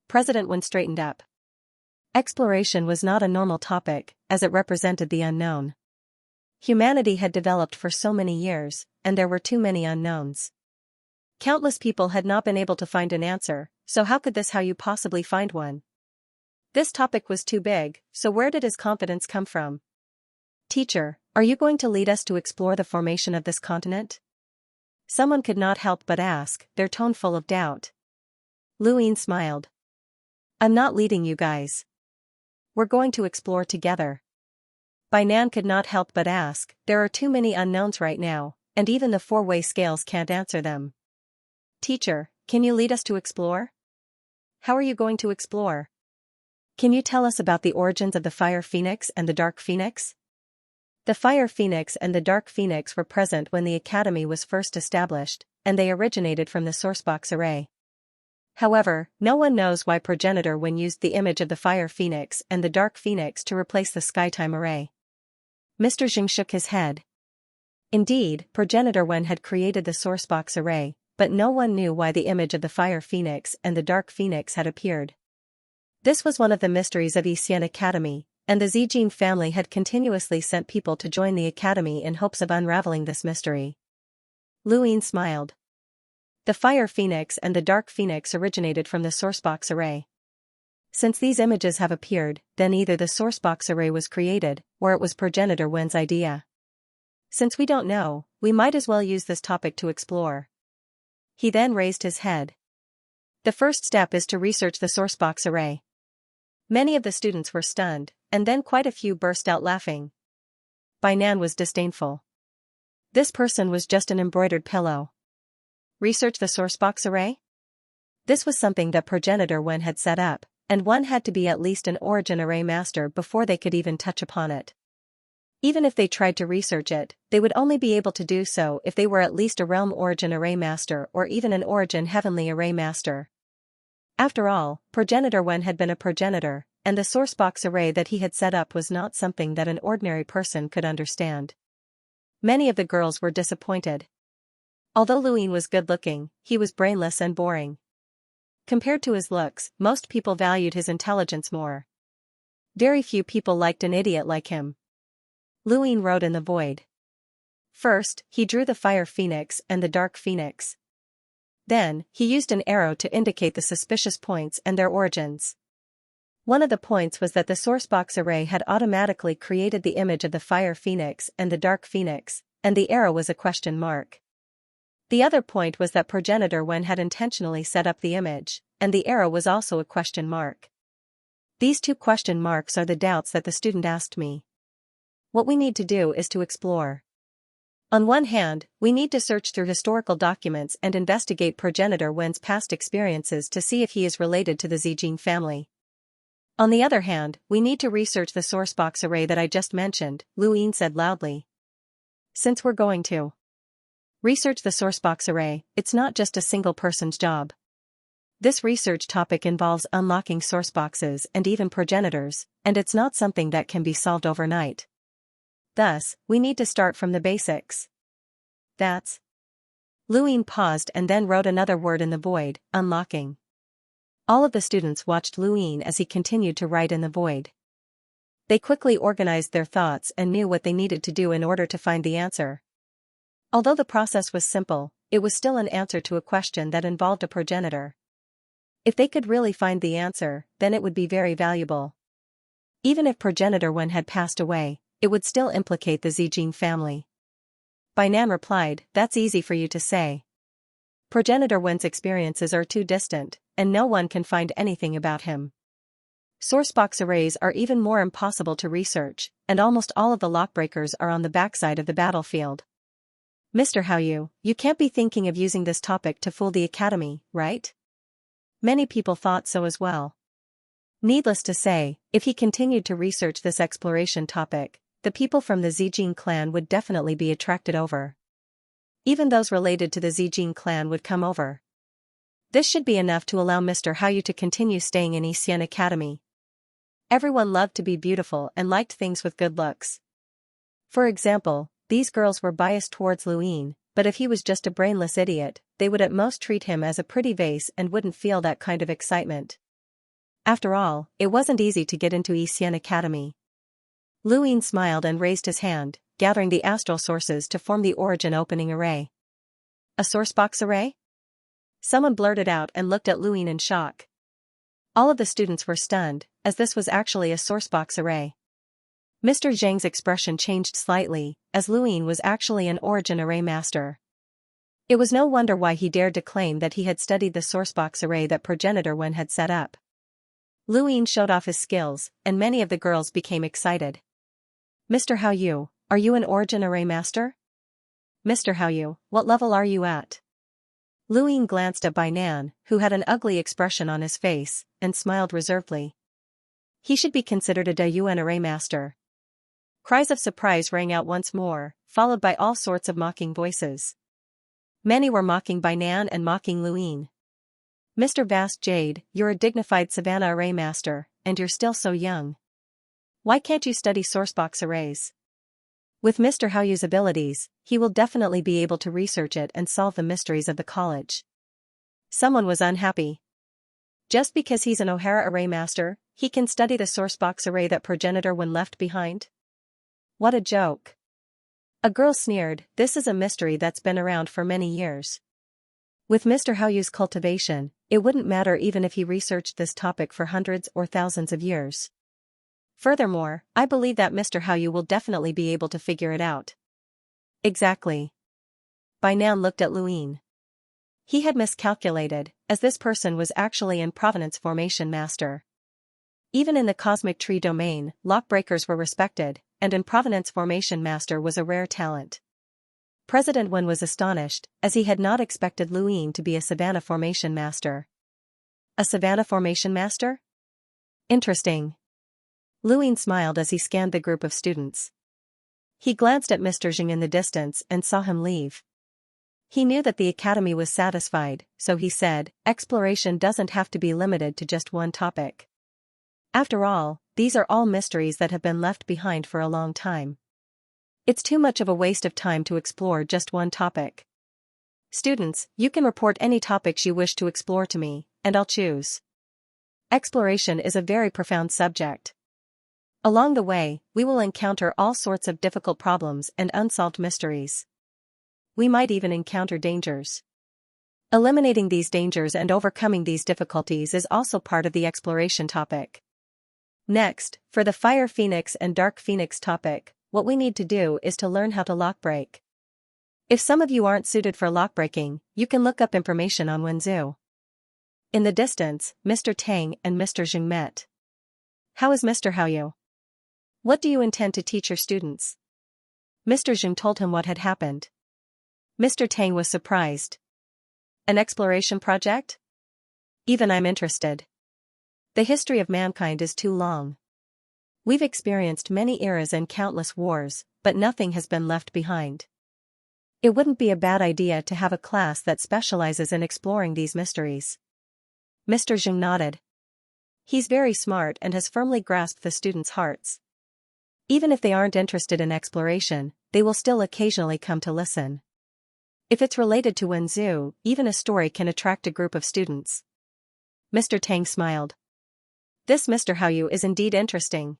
President Wen straightened up. Exploration was not a normal topic, as it represented the unknown. Humanity had developed for so many years, and there were too many unknowns. Countless people had not been able to find an answer, so how could this Hao Yu possibly find one? This topic was too big, so where did his confidence come from? Teacher, are you going to lead us to explore the formation of this continent? Someone could not help but ask, their tone full of doubt. Luin smiled. I'm not leading you guys. We're going to explore together. Bai Nan could not help but ask, there are too many unknowns right now, and even the four-way scales can't answer them. Teacher, can you lead us to explore? How are you going to explore? Can you tell us about the origins of the Fire Phoenix and the Dark Phoenix? The Fire Phoenix and the Dark Phoenix were present when the Academy was first established, and they originated from the Sourcebox array. However, no one knows why Progenitor Wen used the image of the Fire Phoenix and the Dark Phoenix to replace the Skytime array. Mr. Xing shook his head. Indeed, Progenitor Wen had created the Sourcebox array, but no one knew why the image of the Fire Phoenix and the Dark Phoenix had appeared. This was one of the mysteries of Xian Academy, and the Zijin family had continuously sent people to join the Academy in hopes of unraveling this mystery. Lu Yin smiled. The Fire Phoenix and the Dark Phoenix originated from the Sourcebox array. Since these images have appeared, then either the Sourcebox array was created, or it was Progenitor Wen's idea. Since we don't know, we might as well use this topic to explore. He then raised his head. The first step is to research the Sourcebox array. Many of the students were stunned, and then quite a few burst out laughing. Bai Nan was disdainful. This person was just an embroidered pillow. Research the Sourcebox array? This was something that Progenitor Wen had set up, and one had to be at least an origin array master before they could even touch upon it. Even if they tried to research it, they would only be able to do so if they were at least a realm origin array master or even an origin heavenly array master. After all, Progenitor Wen had been a progenitor, and the Sourcebox array that he had set up was not something that an ordinary person could understand. Many of the girls were disappointed. Although Lu Yin was good-looking, he was brainless and boring. Compared to his looks, most people valued his intelligence more. Very few people liked an idiot like him. Lu Yin wrote in the void. First, he drew the Fire Phoenix and the Dark Phoenix. Then, he used an arrow to indicate the suspicious points and their origins. One of the points was that the Sourcebox array had automatically created the image of the Fire Phoenix and the Dark Phoenix, and the arrow was a question mark. The other point was that Progenitor Wen had intentionally set up the image, and the arrow was also a question mark. These two question marks are the doubts that the student asked me. What we need to do is to explore. On one hand, we need to search through historical documents and investigate Progenitor Wen's past experiences to see if he is related to the Zijin family. On the other hand, we need to research the Sourcebox array that I just mentioned, Lu Yin said loudly. Since we're going to research the Sourcebox array, it's not just a single person's job. This research topic involves unlocking sourceboxes and even progenitors, and it's not something that can be solved overnight. Thus, we need to start from the basics. That's. Lu Yin paused and then wrote another word in the void, unlocking. All of the students watched Lu Yin as he continued to write in the void. They quickly organized their thoughts and knew what they needed to do in order to find the answer. Although the process was simple, it was still an answer to a question that involved a progenitor. If they could really find the answer, then it would be very valuable. Even if Progenitor Wen had passed away, it would still implicate the Zijin family. Bai Nan replied, that's easy for you to say. Progenitor Wen's experiences are too distant, and no one can find anything about him. Sourcebox arrays are even more impossible to research, and almost all of the lockbreakers are on the backside of the battlefield. Mr. Hao, you can't be thinking of using this topic to fool the Academy, right? Many people thought so as well. Needless to say, if he continued to research this exploration topic, the people from the Zijin clan would definitely be attracted over. Even those related to the Zijin clan would come over. This should be enough to allow Mr. Hao to continue staying in Xian Academy. Everyone loved to be beautiful and liked things with good looks. For example, these girls were biased towards Lu Yin, but if he was just a brainless idiot, they would at most treat him as a pretty vase and wouldn't feel that kind of excitement. After all, it wasn't easy to get into Xian Academy. Lu Yin smiled and raised his hand, gathering the astral sources to form the origin opening array. A sourcebox array? Someone blurted out and looked at Lu Yin in shock. All of the students were stunned, as this was actually a sourcebox array. Mr. Zhang's expression changed slightly, as Lu Yin was actually an origin array master. It was no wonder why he dared to claim that he had studied the sourcebox array that Progenitor Wen had set up. Lu Yin showed off his skills, and many of the girls became excited. Mr. Haoyu, are you an origin array master? Mr. Haoyu, what level are you at? Luyin glanced at Bainan, who had an ugly expression on his face, and smiled reservedly. He should be considered a Dayuan array master. Cries of surprise rang out once more, followed by all sorts of mocking voices. Many were mocking Bainan and mocking Luyin. Mr. Vast Jade, you're a dignified Savannah array master, and you're still so young. Why can't you study sourcebox arrays? With Mr. Haoyu's abilities, he will definitely be able to research it and solve the mysteries of the college. Someone was unhappy. Just because he's an O'Hara array master, he can study the sourcebox array that progenitor when left behind? What a joke. A girl sneered, this is a mystery that's been around for many years. With Mr. Haoyu's cultivation, it wouldn't matter even if he researched this topic for hundreds or thousands of years. Furthermore, I believe that Mr. Haoyu will definitely be able to figure it out. Exactly. Bainan looked at Luyin. He had miscalculated, as this person was actually an Provenance Formation Master. Even in the Cosmic Tree domain, lockbreakers were respected, and an Provenance Formation Master was a rare talent. President Wen was astonished, as he had not expected Luyin to be a Savannah Formation Master. A Savannah Formation Master? Interesting. Luyin smiled as he scanned the group of students. He glanced at Mr. Zheng in the distance and saw him leave. He knew that the academy was satisfied, so he said, exploration doesn't have to be limited to just one topic. After all, these are all mysteries that have been left behind for a long time. It's too much of a waste of time to explore just one topic. Students, you can report any topics you wish to explore to me, and I'll choose. Exploration is a very profound subject. Along the way, we will encounter all sorts of difficult problems and unsolved mysteries. We might even encounter dangers. Eliminating these dangers and overcoming these difficulties is also part of the exploration topic. Next, for the Fire Phoenix and Dark Phoenix topic, what we need to do is to learn how to lockbreak. If some of you aren't suited for lockbreaking, you can look up information on Wenzhou. In the distance, Mr. Tang and Mr. Zheng met. How is Mr. Haoyu? What do you intend to teach your students? Mr. Zheng told him what had happened. Mr. Tang was surprised. An exploration project? Even I'm interested. The history of mankind is too long. We've experienced many eras and countless wars, but nothing has been left behind. It wouldn't be a bad idea to have a class that specializes in exploring these mysteries. Mr. Zheng nodded. He's very smart and has firmly grasped the students' hearts. Even if they aren't interested in exploration, they will still occasionally come to listen. If it's related to Wenzhou, even a story can attract a group of students. Mr. Tang smiled. This Mr. Haoyu is indeed interesting.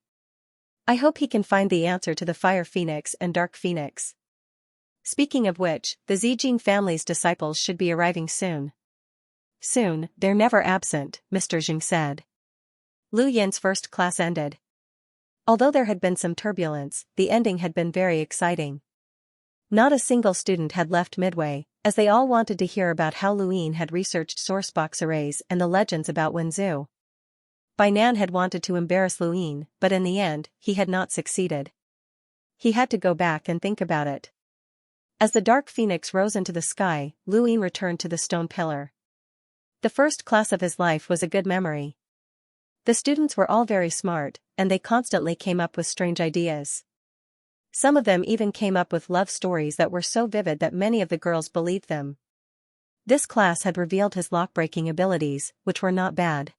I hope he can find the answer to the Fire Phoenix and Dark Phoenix. Speaking of which, the Zijing family's disciples should be arriving soon. Soon, they're never absent, Mr. Zheng said. Lu Yin's first class ended. Although there had been some turbulence, the ending had been very exciting. Not a single student had left midway, as they all wanted to hear about how Luyin had researched sourcebox arrays and the legends about Wenzhou. Bainan had wanted to embarrass Luyin, but in the end, he had not succeeded. He had to go back and think about it. As the Dark Phoenix rose into the sky, Luyin returned to the stone pillar. The first class of his life was a good memory. The students were all very smart, and they constantly came up with strange ideas. Some of them even came up with love stories that were so vivid that many of the girls believed them. This class had revealed his lockbreaking abilities, which were not bad.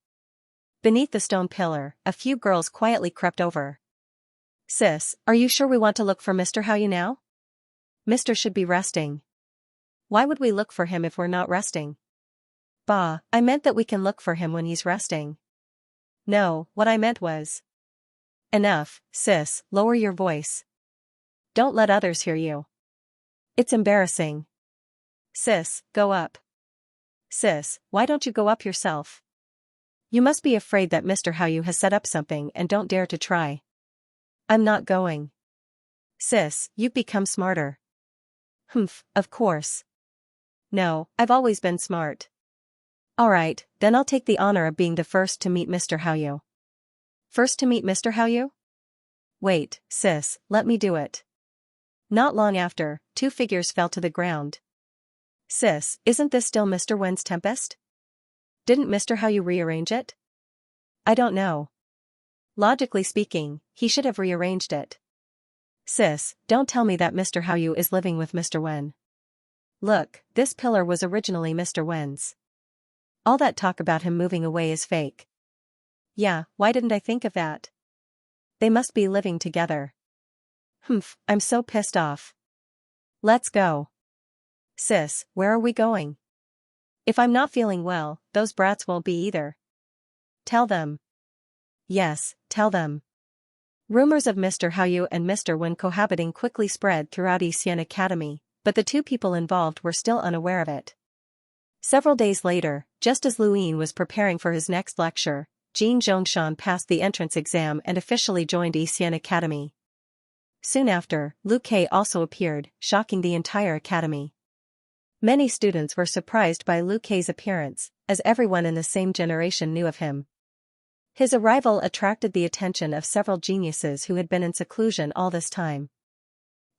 Beneath the stone pillar, a few girls quietly crept over. Sis, are you sure we want to look for Mr. Haoyu now? Mr. should be resting. Why would we look for him if we're not resting? Bah, I meant that we can look for him when he's resting. No, what I meant was. Enough, sis, lower your voice. Don't let others hear you. It's embarrassing. Sis, go up. Sis, why don't you go up yourself? You must be afraid that Mr. Haoyu has set up something and don't dare to try. I'm not going. Sis, you've become smarter. Humph, of course. No, I've always been smart. Alright, then I'll take the honor of being the first to meet Mr. Haoyu. First to meet Mr. Haoyu? Wait, sis, let me do it. Not long after, two figures fell to the ground. Sis, isn't this still Mr. Wen's Tempest? Didn't Mr. How you rearrange it? I don't know. Logically speaking, he should have rearranged it. Sis, don't tell me that Mr. How you is living with Mr. Wen. Look, this pillar was originally Mr. Wen's. All that talk about him moving away is fake. Yeah, why didn't I think of that? They must be living together. Humph, I'm so pissed off. Let's go. Sis, where are we going? If I'm not feeling well, those brats won't be either. Tell them. Yes, tell them. Rumors of Mr. How you and Mr. Wen cohabiting quickly spread throughout Xian Academy, but the two people involved were still unaware of it. Several days later, just as Luin was preparing for his next lecture, Jin Zhongshan passed the entrance exam and officially joined Xian Academy. Soon after, Lu Kai also appeared, shocking the entire academy. Many students were surprised by Lu Kai's appearance, as everyone in the same generation knew of him. His arrival attracted the attention of several geniuses who had been in seclusion all this time.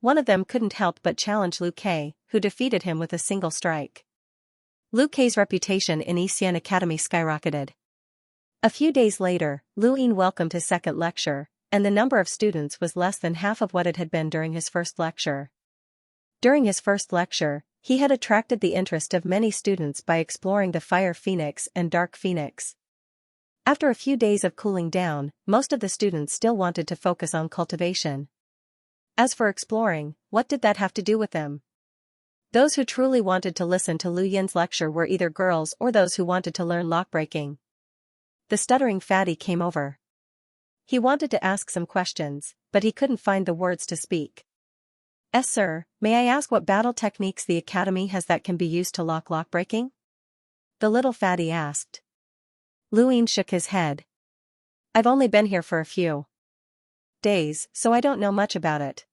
One of them couldn't help but challenge Lu Kai, who defeated him with a single strike. Lu Kai's reputation in Xian Academy skyrocketed. A few days later, Luin welcomed his second lecture, and the number of students was less than half of what it had been during his first lecture. During his first lecture, he had attracted the interest of many students by exploring the Fire Phoenix and Dark Phoenix. After a few days of cooling down, most of the students still wanted to focus on cultivation. As for exploring, what did that have to do with them? Those who truly wanted to listen to Lu Yin's lecture were either girls or those who wanted to learn lockbreaking. The stuttering fatty came over. He wanted to ask some questions, but he couldn't find the words to speak. Sir, may I ask what battle techniques the Academy has that can be used to lockbreaking? The little fatty asked. Luin shook his head. I've only been here for a few days, so I don't know much about it.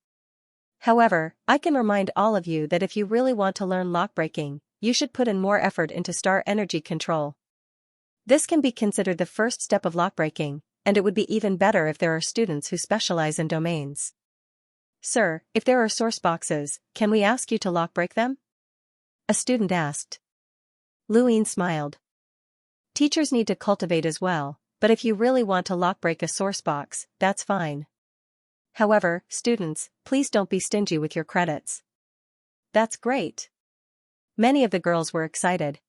However, I can remind all of you that if you really want to learn lockbreaking, you should put in more effort into star energy control. This can be considered the first step of lockbreaking, and it would be even better if there are students who specialize in domains. Sir, if there are source boxes, can we ask you to lockbreak them? A student asked. Luin smiled. Teachers need to cultivate as well, but if you really want to lockbreak a source box, that's fine. However, students, please don't be stingy with your credits. That's great. Many of the girls were excited.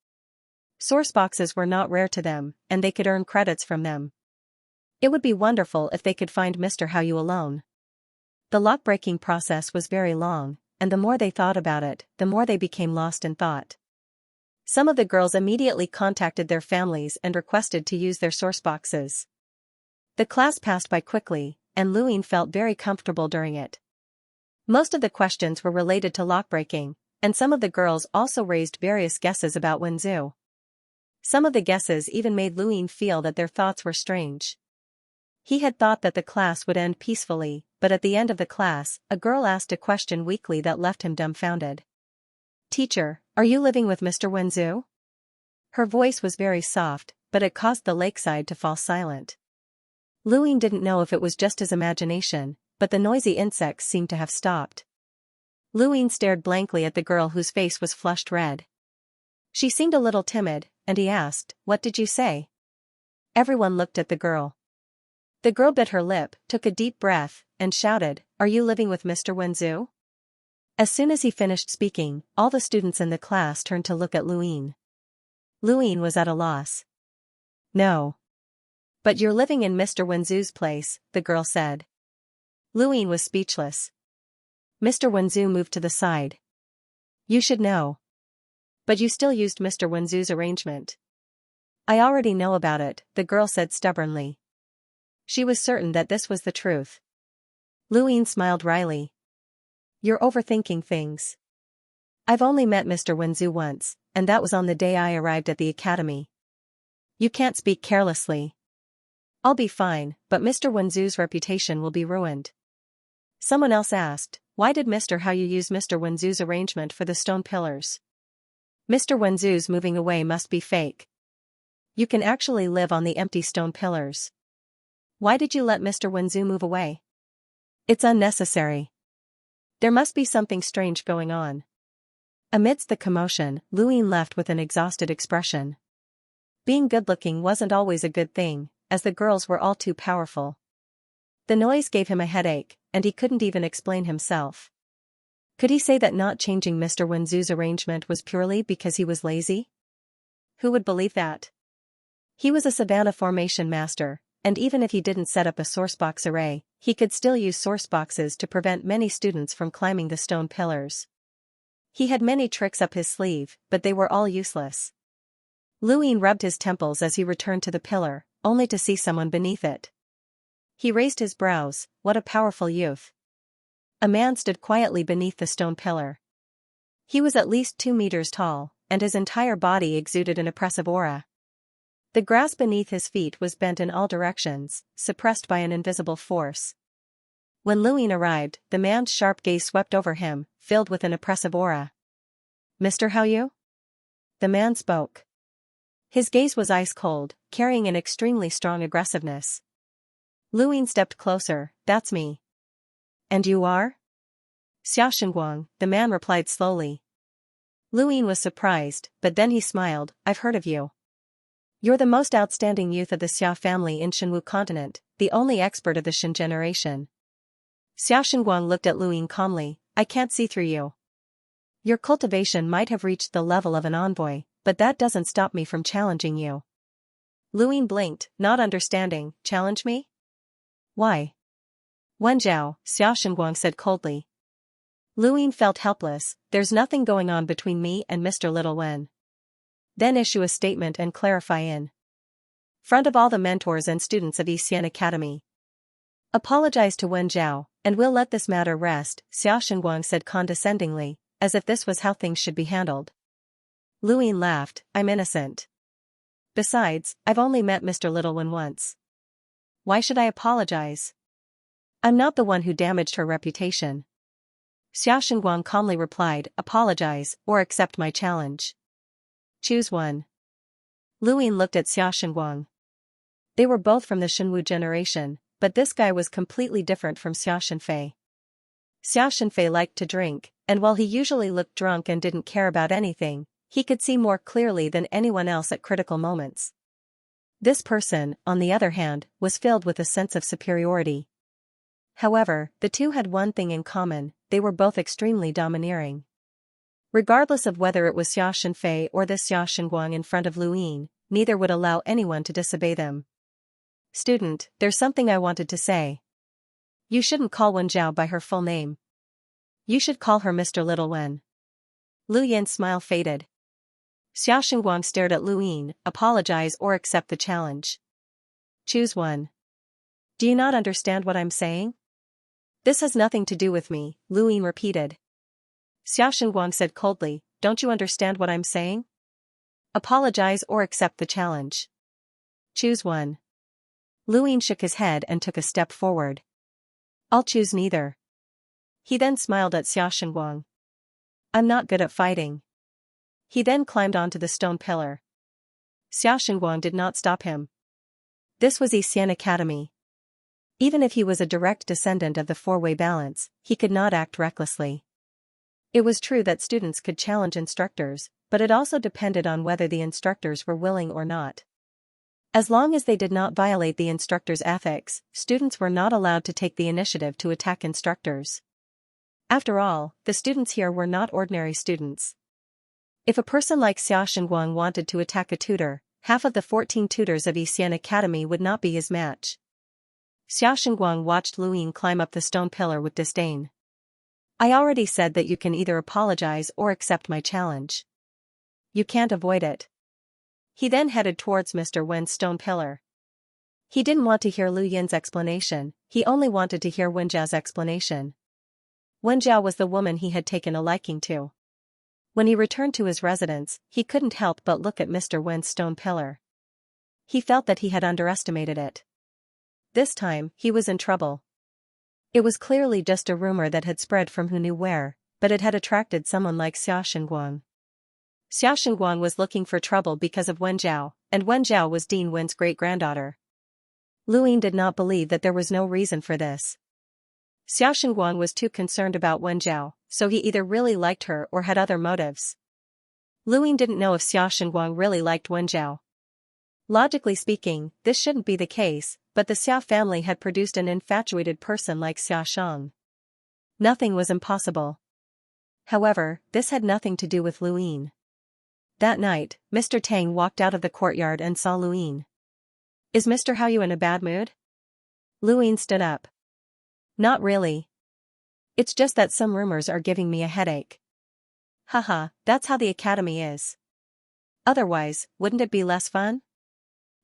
Source boxes were not rare to them, and they could earn credits from them. It would be wonderful if they could find Mr. How you alone. The lockbreaking process was very long, and the more they thought about it, the more they became lost in thought. Some of the girls immediately contacted their families and requested to use their source boxes. The class passed by quickly, and Luin felt very comfortable during it. Most of the questions were related to lockbreaking, and some of the girls also raised various guesses about Wenzu. Some of the guesses even made Luin feel that their thoughts were strange. He had thought that the class would end peacefully, but at the end of the class, a girl asked a question weakly that left him dumbfounded. Teacher, are you living with Mr. Wenzu? Her voice was very soft, but it caused the lakeside to fall silent. Luin didn't know if it was just his imagination, but the noisy insects seemed to have stopped. Luin stared blankly at the girl whose face was flushed red. She seemed a little timid, and he asked, "What did you say?" Everyone looked at the girl. The girl bit her lip, took a deep breath, and shouted, "Are you living with Mr. Wenzu?" As soon as he finished speaking, all the students in the class turned to look at Luin. Luin was at a loss. No. But you're living in Mr. Wenzu's place, the girl said. Luin was speechless. Mr. Wenzu moved to the side. You should know. But you still used Mr. Wenzu's arrangement. I already know about it, the girl said stubbornly. She was certain that this was the truth. Luin smiled wryly. You're overthinking things. I've only met Mr. Wenzu once, and that was on the day I arrived at the academy. You can't speak carelessly. I'll be fine, but Mr. Wenzu's reputation will be ruined. Someone else asked, why did Mr. How you use Mr. Wenzu's arrangement for the stone pillars? Mr. Wenzu's moving away must be fake. You can actually live on the empty stone pillars. Why did you let Mr. Wenzu move away? It's unnecessary. There must be something strange going on. Amidst the commotion, Luin left with an exhausted expression. Being good-looking wasn't always a good thing, as the girls were all too powerful. The noise gave him a headache, and he couldn't even explain himself. Could he say that not changing Mr. Wenzu's arrangement was purely because he was lazy? Who would believe that? He was a Savannah formation master, and even if he didn't set up a sourcebox array, he could still use sourceboxes to prevent many students from climbing the stone pillars. He had many tricks up his sleeve, but they were all useless. Luin rubbed his temples as he returned to the pillar, only to see someone beneath it. He raised his brows. What a powerful youth. A man stood quietly beneath the stone pillar. He was at least 2 meters tall, and his entire body exuded an oppressive aura. The grass beneath his feet was bent in all directions, suppressed by an invisible force. When Luin arrived, the man's sharp gaze swept over him, filled with an oppressive aura. "Mr. Haoyu?" The man spoke. His gaze was ice-cold, carrying an extremely strong aggressiveness. Luin stepped closer. "That's me." "And you are?" "Xiaxinguang," the man replied slowly. Luin was surprised, but then he smiled. "I've heard of you. You're the most outstanding youth of the Xia family in Shenwu continent, the only expert of the Shen generation." Xiaxinguang looked at Luin calmly. "I can't see through you. Your cultivation might have reached the level of an envoy, but that doesn't stop me from challenging you." Luin blinked, not understanding. "Challenge me? Why?" "Wenjiao," Xiaxinguang said coldly. Luin felt helpless. "There's nothing going on between me and Mr. Little Wen." Then issue a statement and clarify in front of all the mentors and students of Xian Academy. "Apologize to Wenjiao, and we'll let this matter rest," Xiaxinguang said condescendingly, as if this was how things should be handled. Luin laughed. "I'm innocent. Besides, I've only met Mr. Little Wen once. Why should I apologize? I'm not the one who damaged her reputation." Xiaxinguang calmly replied. "Apologize, or accept my challenge. Choose one." Luin looked at Xiaxinguang. They were both from the Shenwu generation, but this guy was completely different from Xiaxinfei. Xiaxinfei liked to drink, and while he usually looked drunk and didn't care about anything, he could see more clearly than anyone else at critical moments. This person, on the other hand, was filled with a sense of superiority. However, the two had one thing in common: they were both extremely domineering. Regardless of whether it was Xiaxinfei or this Xiaxinguang in front of Luin, neither would allow anyone to disobey them. "Student, there's something I wanted to say. You shouldn't call Wenjiao by her full name. You should call her Mr. Little Wen." Lu Yin's smile faded. Xiaxinguang stared at Luin. "Apologize or accept the challenge. Choose one." "Do you not understand what I'm saying?" "This has nothing to do with me," Luin repeated. Xiaxinguang said coldly. "Don't you understand what I'm saying? Apologize or accept the challenge. Choose one." Luin shook his head and took a step forward. "I'll choose neither." He then smiled at Xiaxinguang. "I'm not good at fighting." He then climbed onto the stone pillar. Xiaxinguang did not stop him. This was Xian Academy. Even if he was a direct descendant of the four-way balance, he could not act recklessly. It was true that students could challenge instructors, but it also depended on whether the instructors were willing or not. As long as they did not violate the instructor's ethics, students were not allowed to take the initiative to attack instructors. After all, the students here were not ordinary students. If a person like Xiaxinguang wanted to attack a tutor, half of the 14 tutors of Xian Academy would not be his match. Xiaxinguang watched Luin climb up the stone pillar with disdain. "I already said that you can either apologize or accept my challenge. You can't avoid it." He then headed towards Mr. Wen's stone pillar. He didn't want to hear Lu Yin's explanation, he only wanted to hear Wenjiao's explanation. Wenjiao was the woman he had taken a liking to. When he returned to his residence, he couldn't help but look at Mr. Wen's stone pillar. He felt that he had underestimated it. This time, he was in trouble. It was clearly just a rumor that had spread from who knew where, but it had attracted someone like Xiaxinguang. Xiaxinguang was looking for trouble because of Wenjiao, and Wenjiao was Dean Wen's great-granddaughter. Luin did not believe that there was no reason for this. Xiaoxingguang was too concerned about Wenjiao, so he either really liked her or had other motives. Luyin didn't know if Xiaoxingguang really liked Wenjiao. Logically speaking, this shouldn't be the case, but the Xia family had produced an infatuated person like Xiaosheng. Nothing was impossible. However, this had nothing to do with Luyin. That night, Mr. Tang walked out of the courtyard and saw Luyin. Is Mr. Haoyu in a bad mood? Luyin stood up. Not really. It's just that some rumors are giving me a headache. Haha, that's how the academy is. Otherwise, wouldn't it be less fun?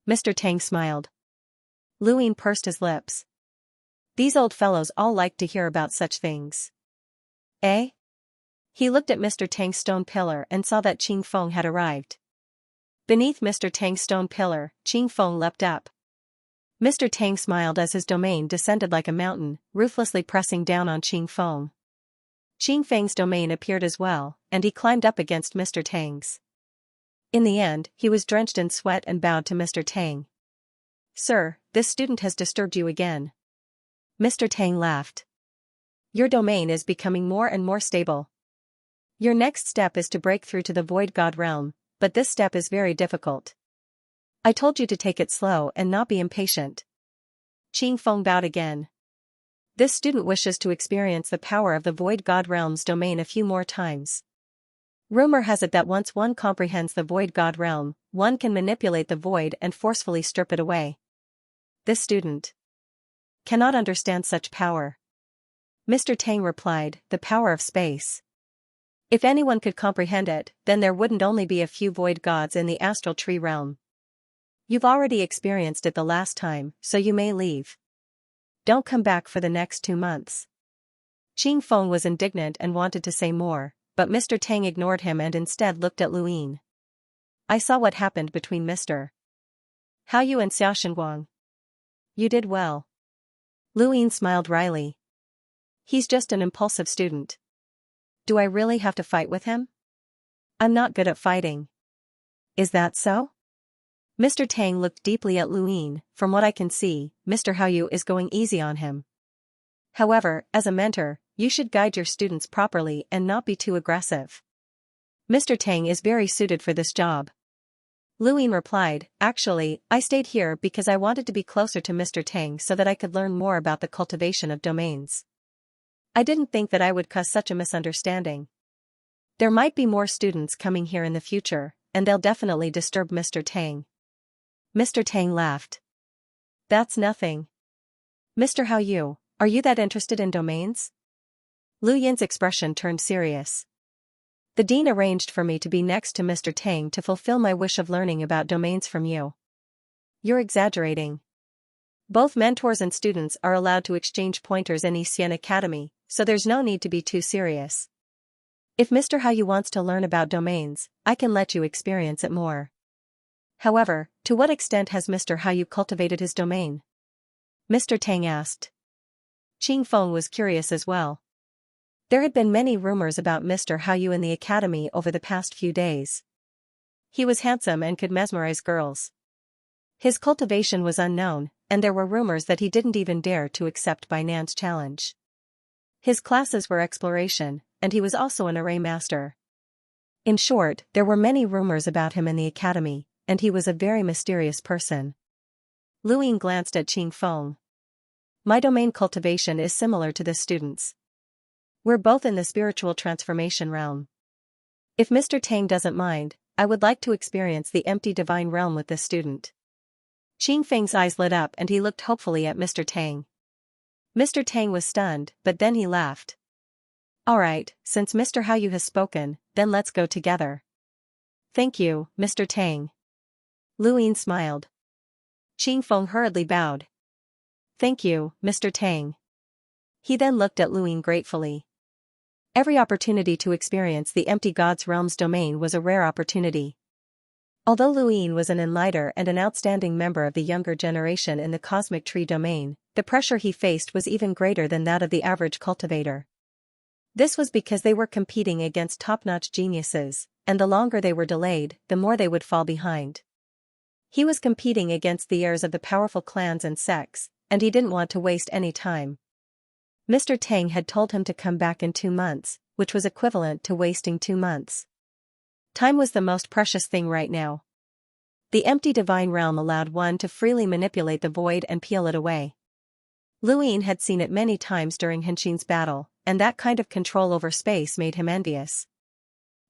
Mr. Tang smiled. Luyin pursed his lips. These old fellows all like to hear about such things. Eh? He looked at Mr. Tang's stone pillar and saw that Qing Feng had arrived. Beneath Mr. Tang's stone pillar, Qing Feng leapt up. Mr. Tang smiled as his domain descended like a mountain, ruthlessly pressing down on Qing Feng. Qing Feng's domain appeared as well, and he climbed up against Mr. Tang's. In the end, he was drenched in sweat and bowed to Mr. Tang. Sir, this student has disturbed you again. Mr. Tang laughed. Your domain is becoming more and more stable. Your next step is to break through to the Void God realm, but this step is very difficult. I told you to take it slow and not be impatient. Qing Feng bowed again. This student wishes to experience the power of the Void God realm's domain a few more times. Rumor has it that once one comprehends the Void God realm, one can manipulate the void and forcefully strip it away. This student cannot understand such power. Mr. Tang replied, the power of space. If anyone could comprehend it, then there wouldn't only be a few void gods in the astral tree realm. You've already experienced it the last time, so you may leave. Don't come back for the next 2 months. Qing Feng was indignant and wanted to say more, but Mr. Tang ignored him and instead looked at Luyin. I saw what happened between Mr. Haoyu and Xiaoxingguang. You did well. Luyin smiled wryly. He's just an impulsive student. Do I really have to fight with him? I'm not good at fighting. Is that so? Mr. Tang looked deeply at Luyin. From what I can see, Mr. Haoyu is going easy on him. However, as a mentor, you should guide your students properly and not be too aggressive. Mr. Tang is very suited for this job. Luyin replied, actually, I stayed here because I wanted to be closer to Mr. Tang so that I could learn more about the cultivation of domains. I didn't think that I would cause such a misunderstanding. There might be more students coming here in the future, and they'll definitely disturb Mr. Tang. Mr. Tang laughed. That's nothing. Mr. Haoyu, are you that interested in domains? Luyin's expression turned serious. The dean arranged for me to be next to Mr. Tang to fulfill my wish of learning about domains from you. You're exaggerating. Both mentors and students are allowed to exchange pointers in Xian Academy, so there's no need to be too serious. If Mr. Haoyu wants to learn about domains, I can let you experience it more. However, to what extent has Mr. Haoyu cultivated his domain? Mr. Tang asked. Qing Feng was curious as well. There had been many rumors about Mr. Haoyu in the academy over the past few days. He was handsome and could mesmerize girls. His cultivation was unknown, and there were rumors that he didn't even dare to accept Bai Nan's challenge. His classes were exploration, and he was also an array master. In short, there were many rumors about him in the academy, and he was a very mysterious person. Luyin glanced at Qing Feng. My domain cultivation is similar to this student's. We're both in the spiritual transformation realm. If Mr. Tang doesn't mind, I would like to experience the empty divine realm with this student. Qing Feng's eyes lit up and he looked hopefully at Mr. Tang. Mr. Tang was stunned, but then he laughed. Alright, since Mr. Haoyu has spoken, then let's go together. Thank you, Mr. Tang. Luyin smiled. Qing Feng hurriedly bowed. Thank you, Mr. Tang. He then looked at Luyin gratefully. Every opportunity to experience the empty God's realm's domain was a rare opportunity. Although Luyin was an enlighter and an outstanding member of the younger generation in the cosmic tree domain, the pressure he faced was even greater than that of the average cultivator. This was because they were competing against top-notch geniuses, and the longer they were delayed, the more they would fall behind. He was competing against the heirs of the powerful clans and sects, and he didn't want to waste any time. Mr. Tang had told him to come back in 2 months, which was equivalent to wasting 2 months. Time was the most precious thing right now. The empty divine realm allowed one to freely manipulate the void and peel it away. Luin had seen it many times during Henshin's battle, and that kind of control over space made him envious.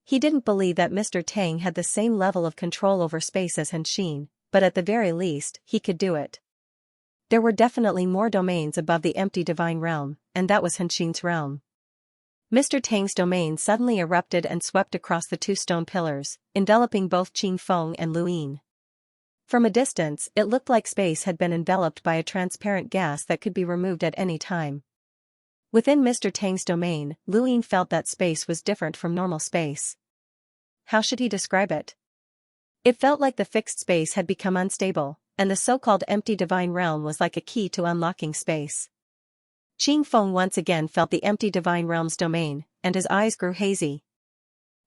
He didn't believe that Mr. Tang had the same level of control over space as Henshin, but at the very least, he could do it. There were definitely more domains above the empty divine realm, and that was Henshin's realm. Mr. Tang's domain suddenly erupted and swept across the 2 stone pillars, enveloping both Qing Feng and Luin. From a distance, it looked like space had been enveloped by a transparent gas that could be removed at any time. Within Mr. Tang's domain, Luin felt that space was different from normal space. How should he describe it? It felt like the fixed space had become unstable, and the so-called empty divine realm was like a key to unlocking space. Qing Feng once again felt the empty divine realm's domain, and his eyes grew hazy.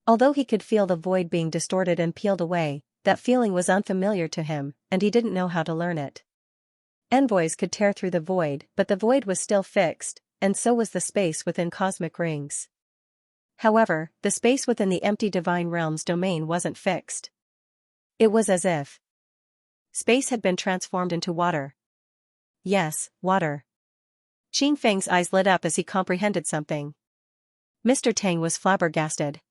Although he could feel the void being distorted and peeled away, that feeling was unfamiliar to him, and he didn't know how to learn it. Envoys could tear through the void, but the void was still fixed, and so was the space within cosmic rings. However, the space within the empty divine realm's domain wasn't fixed. It was as if space had been transformed into water. Yes, water. Qing Feng's eyes lit up as he comprehended something. Mr. Tang was flabbergasted.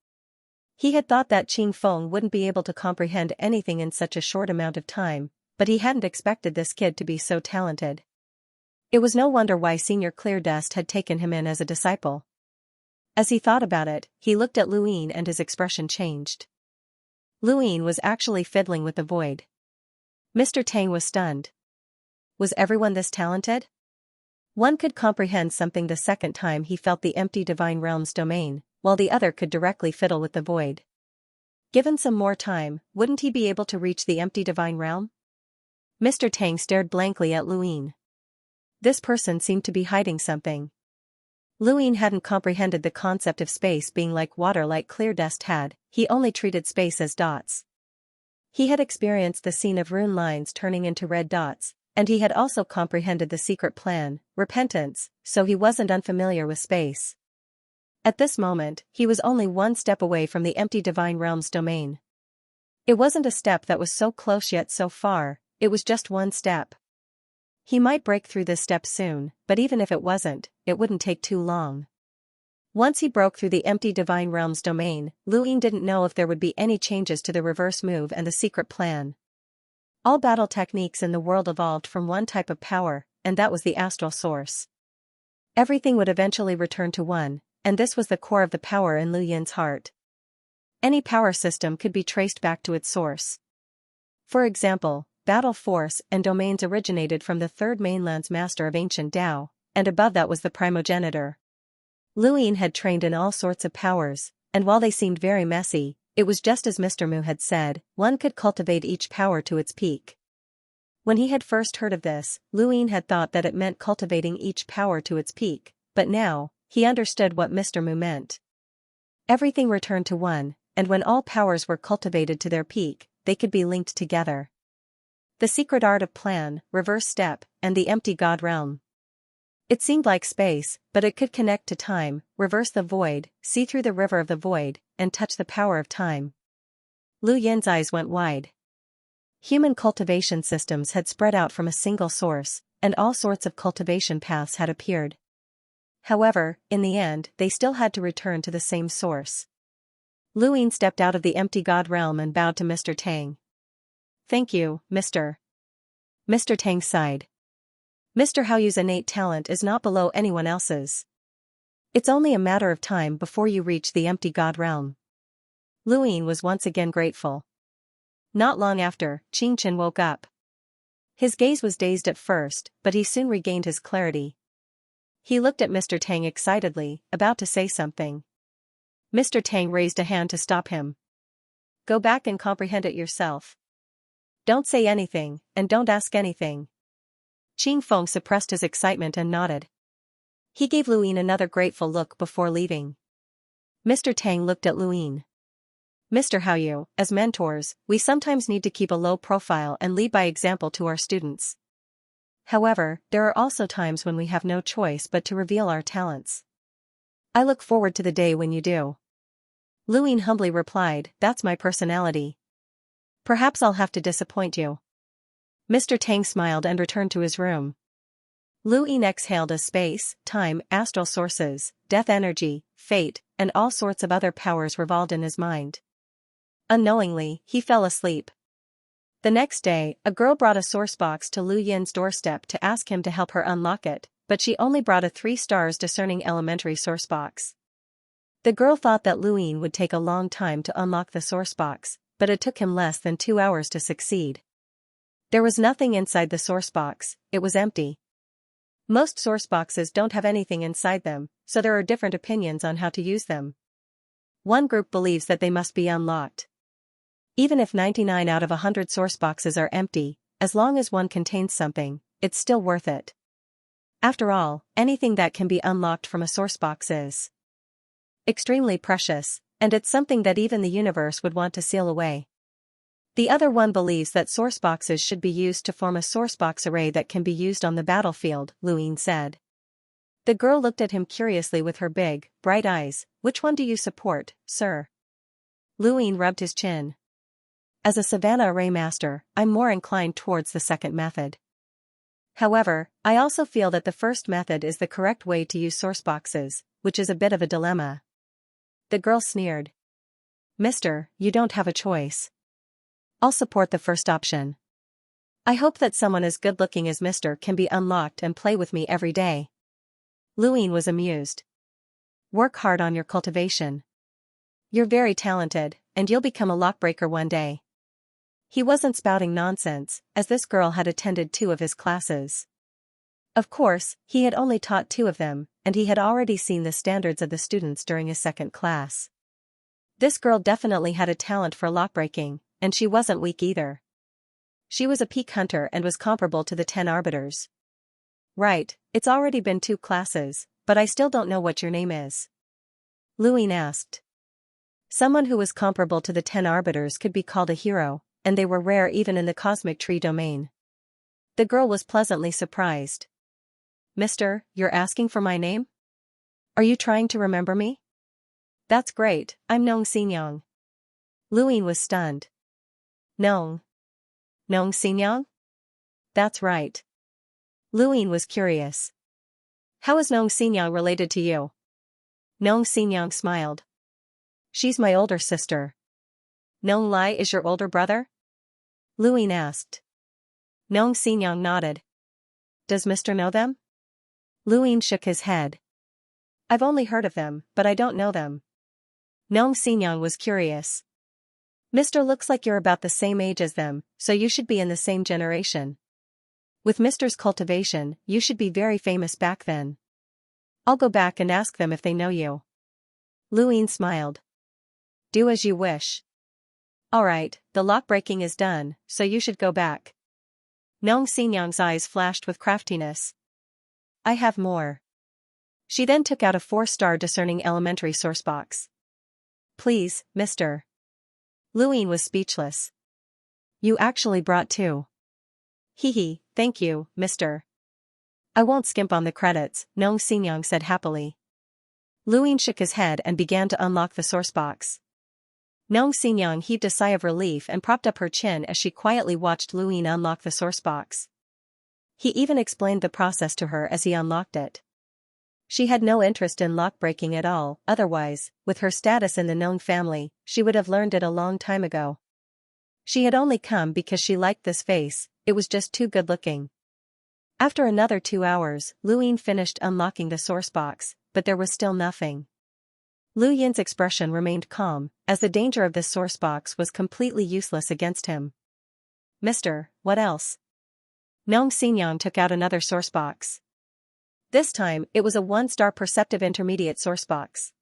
He had thought that Qing Feng wouldn't be able to comprehend anything in such a short amount of time, but he hadn't expected this kid to be so talented. It was no wonder why Senior Cleardust had taken him in as a disciple. As he thought about it, he looked at Luin and his expression changed. Luin was actually fiddling with the void. Mr. Tang was stunned. Was everyone this talented? One could comprehend something the second time he felt the empty divine realm's domain, while the other could directly fiddle with the void. Given some more time, wouldn't he be able to reach the empty divine realm? Mr. Tang stared blankly at Luin. This person seemed to be hiding something. Luin hadn't comprehended the concept of space being like water like Cleardust had, he only treated space as dots. He had experienced the scene of rune lines turning into red dots, and he had also comprehended the secret plan, repentance, so he wasn't unfamiliar with space. At this moment, he was only 1 step away from the empty divine realm's domain. It wasn't a step that was so close yet so far, it was just 1 step. He might break through this step soon, but even if it wasn't, it wouldn't take too long. Once he broke through the empty divine realm's domain, Luin didn't know if there would be any changes to the reverse move and the secret plan. All battle techniques in the world evolved from one type of power, and that was the astral source. Everything would eventually return to one, and this was the core of the power in Lu Yin's heart. Any power system could be traced back to its source. For example, battle force and domains originated from the third mainland's master of ancient Tao, and above that was the primogenitor. Lu Yin had trained in all sorts of powers, and while they seemed very messy, it was just as Mr. Mu had said, one could cultivate each power to its peak. When he had first heard of this, Lu Yin had thought that it meant cultivating each power to its peak, but now, he understood what Mr. Mu meant. Everything returned to one, and when all powers were cultivated to their peak, they could be linked together. The secret art of plan, reverse step, and the empty God realm. It seemed like space, but it could connect to time, reverse the void, see through the river of the void, and touch the power of time. Lu Yin's eyes went wide. Human cultivation systems had spread out from a single source, and all sorts of cultivation paths had appeared. However, in the end, they still had to return to the same source. Lu Yin stepped out of the empty God realm and bowed to Mr. Tang. "Thank you, Mr. Mr. Tang sighed. Mr. Haoyu's innate talent is not below anyone else's. It's only a matter of time before you reach the empty God realm." Lu Yin was once again grateful. Not long after, Qing Chen woke up. His gaze was dazed at first, but he soon regained his clarity. He looked at Mr. Tang excitedly, about to say something. Mr. Tang raised a hand to stop him. "Go back and comprehend it yourself. Don't say anything, and don't ask anything." Qing Feng suppressed his excitement and nodded. He gave Lu Yin another grateful look before leaving. Mr. Tang looked at Lu Yin. "Mr. Haoyu, as mentors, we sometimes need to keep a low profile and lead by example to our students. However, there are also times when we have no choice but to reveal our talents. I look forward to the day when you do. Luin humbly replied, that's my personality. Perhaps I'll have to disappoint you. Mr. Tang smiled and returned to his room. Luin exhaled as space, time, astral sources, death energy, fate, and all sorts of other powers revolved in his mind. Unknowingly, he fell asleep. The next day, a girl brought a source box to Lu Yin's doorstep to ask him to help her unlock it, but she only brought a 3 stars discerning elementary source box. The girl thought that Luin would take a long time to unlock the source box, but it took him less than 2 hours to succeed. There was nothing inside the source box, it was empty. Most source boxes don't have anything inside them, so there are different opinions on how to use them. One group believes that they must be unlocked. Even if 99 out of 100 source boxes are empty, as long as one contains something, it's still worth it. After all, anything that can be unlocked from a source box is extremely precious, and it's something that even the universe would want to seal away. The other one believes that source boxes should be used to form a source box array that can be used on the battlefield, Luin said. The girl looked at him curiously with her big, bright eyes. Which one do you support, sir? Luin rubbed his chin. As a Savannah array master, I'm more inclined towards the second method. However, I also feel that the first method is the correct way to use source boxes, which is a bit of a dilemma. The girl sneered. Mister, you don't have a choice. I'll support the first option. I hope that someone as good-looking as Mister can be unlocked and play with me every day. Luin was amused. Work hard on your cultivation. You're very talented, and you'll become a lockbreaker one day. He wasn't spouting nonsense, as this girl had attended 2 of his classes. Of course, he had only taught 2 of them, and he had already seen the standards of the students during his second class. This girl definitely had a talent for lockbreaking, and she wasn't weak either. She was a peak hunter and was comparable to the 10 arbiters. Right, it's already been 2 classes, but I still don't know what your name is. Luin asked. Someone who was comparable to the 10 arbiters could be called a hero, and they were rare even in the cosmic tree domain. The girl was pleasantly surprised. Mister, you're asking for my name? Are you trying to remember me? That's great, I'm Xianxia. Luin was stunned. Xianxia? That's right. Luin was curious. How is Xianxia related to you? Xianxia smiled. She's my older sister. Lai is your older brother? Luin asked. Xianxia nodded. Does Mister know them? Luin shook his head. I've only heard of them, but I don't know them. Xianxia was curious. Mister looks like you're about the same age as them, so you should be in the same generation. With Mister's cultivation, you should be very famous back then. I'll go back and ask them if they know you. Luin smiled. Do as you wish. Alright, the lockbreaking is done, so you should go back. Xianxia's eyes flashed with craftiness. I have more. She then took out a 4-star discerning elementary source box. Please, Mister. Luin was speechless. You actually brought 2. Hee, thank you, Mister. I won't skimp on the credits, Xianxia said happily. Luin shook his head and began to unlock the source box. Xianxia heaved a sigh of relief and propped up her chin as she quietly watched Luin unlock the source box. He even explained the process to her as he unlocked it. She had no interest in lockbreaking at all, otherwise, with her status in the known family, she would have learned it a long time ago. She had only come because she liked this face, it was just too good-looking. After another 2 hours, Luin finished unlocking the source box, but there was still nothing. Lu Yin's expression remained calm, as the danger of this source box was completely useless against him. Mister, what else? Xianxia took out another source box. This time, it was a 1-star perceptive intermediate source box.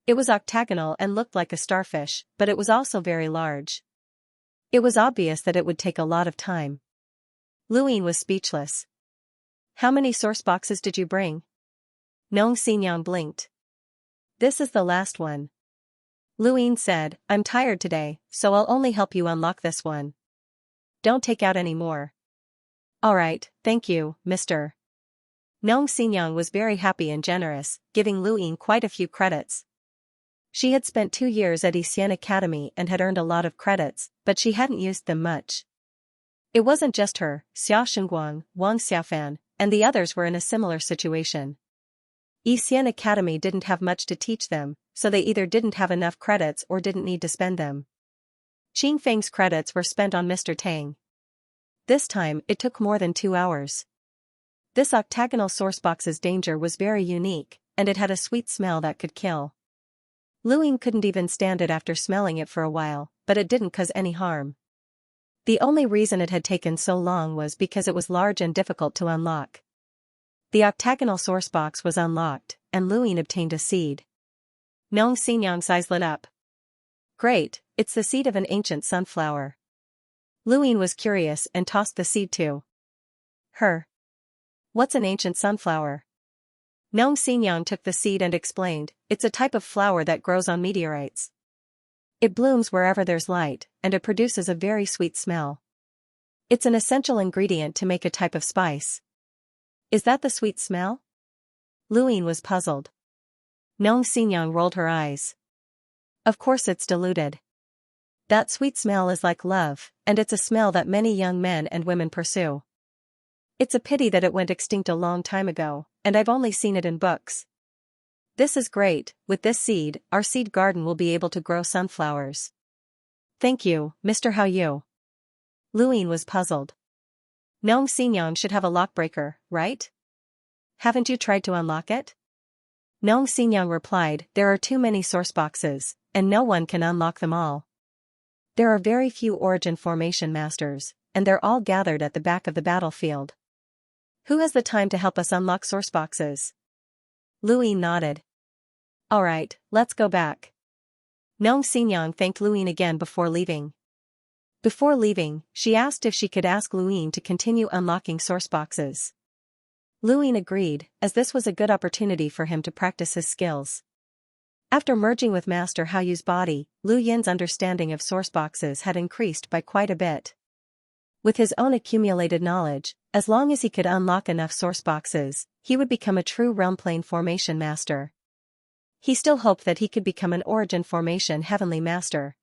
It was octagonal and looked like a starfish, but it was also very large. It was obvious that it would take a lot of time. Luin was speechless. How many source boxes did you bring? Xianxia blinked. This is the last one. Luin said, I'm tired today, so I'll only help you unlock this one. Don't take out any more. Alright, thank you, Mr. Nong Xinyang was very happy and generous, giving Lu Ying quite a few credits. She had spent 2 years at Xian Academy and had earned a lot of credits, but she hadn't used them much. It wasn't just her, Xia Shengguang, Wang Xiaofan, and the others were in a similar situation. Xian Academy didn't have much to teach them, so they either didn't have enough credits or didn't need to spend them. Qing Feng's credits were spent on Mr. Tang. This time, it took more than 2 hours. This octagonal sourcebox's danger was very unique, and it had a sweet smell that could kill. Lu Ying couldn't even stand it after smelling it for a while, but it didn't cause any harm. The only reason it had taken so long was because it was large and difficult to unlock. The octagonal sourcebox was unlocked, and Lu Ying obtained a seed. Nong Xinyang's eyes lit up. Great, it's the seed of an ancient sunflower. Lu Ying was curious and tossed the seed to her. What's an ancient sunflower? Nong Xinyang took the seed and explained, it's a type of flower that grows on meteorites. It blooms wherever there's light, and it produces a very sweet smell. It's an essential ingredient to make a type of spice. Is that the sweet smell? Lu Ying was puzzled. Nong Xinyang rolled her eyes. Of course it's diluted. That sweet smell is like love, and it's a smell that many young men and women pursue. It's a pity that it went extinct a long time ago, and I've only seen it in books. This is great, with this seed, our seed garden will be able to grow sunflowers. Thank you, Mr. Hao Yu. Lu Ying was puzzled. Nong Xinyang should have a lockbreaker, right? Haven't you tried to unlock it? Nong Xinyang replied, there are too many source boxes, and no one can unlock them all. There are very few origin formation masters, and they're all gathered at the back of the battlefield. Who has the time to help us unlock source boxes? Lu Ying nodded. Alright, let's go back. Nong Xinyang thanked Lu Ying again before leaving. Before leaving, she asked if she could ask Lu Ying to continue unlocking source boxes. Lu Ying agreed, as this was a good opportunity for him to practice his skills. After merging with Master Hao Yu's body, Lu Yin's understanding of source boxes had increased by quite a bit. With his own accumulated knowledge, as long as he could unlock enough source boxes, he would become a true realm plane formation master. He still hoped that he could become an origin formation heavenly master.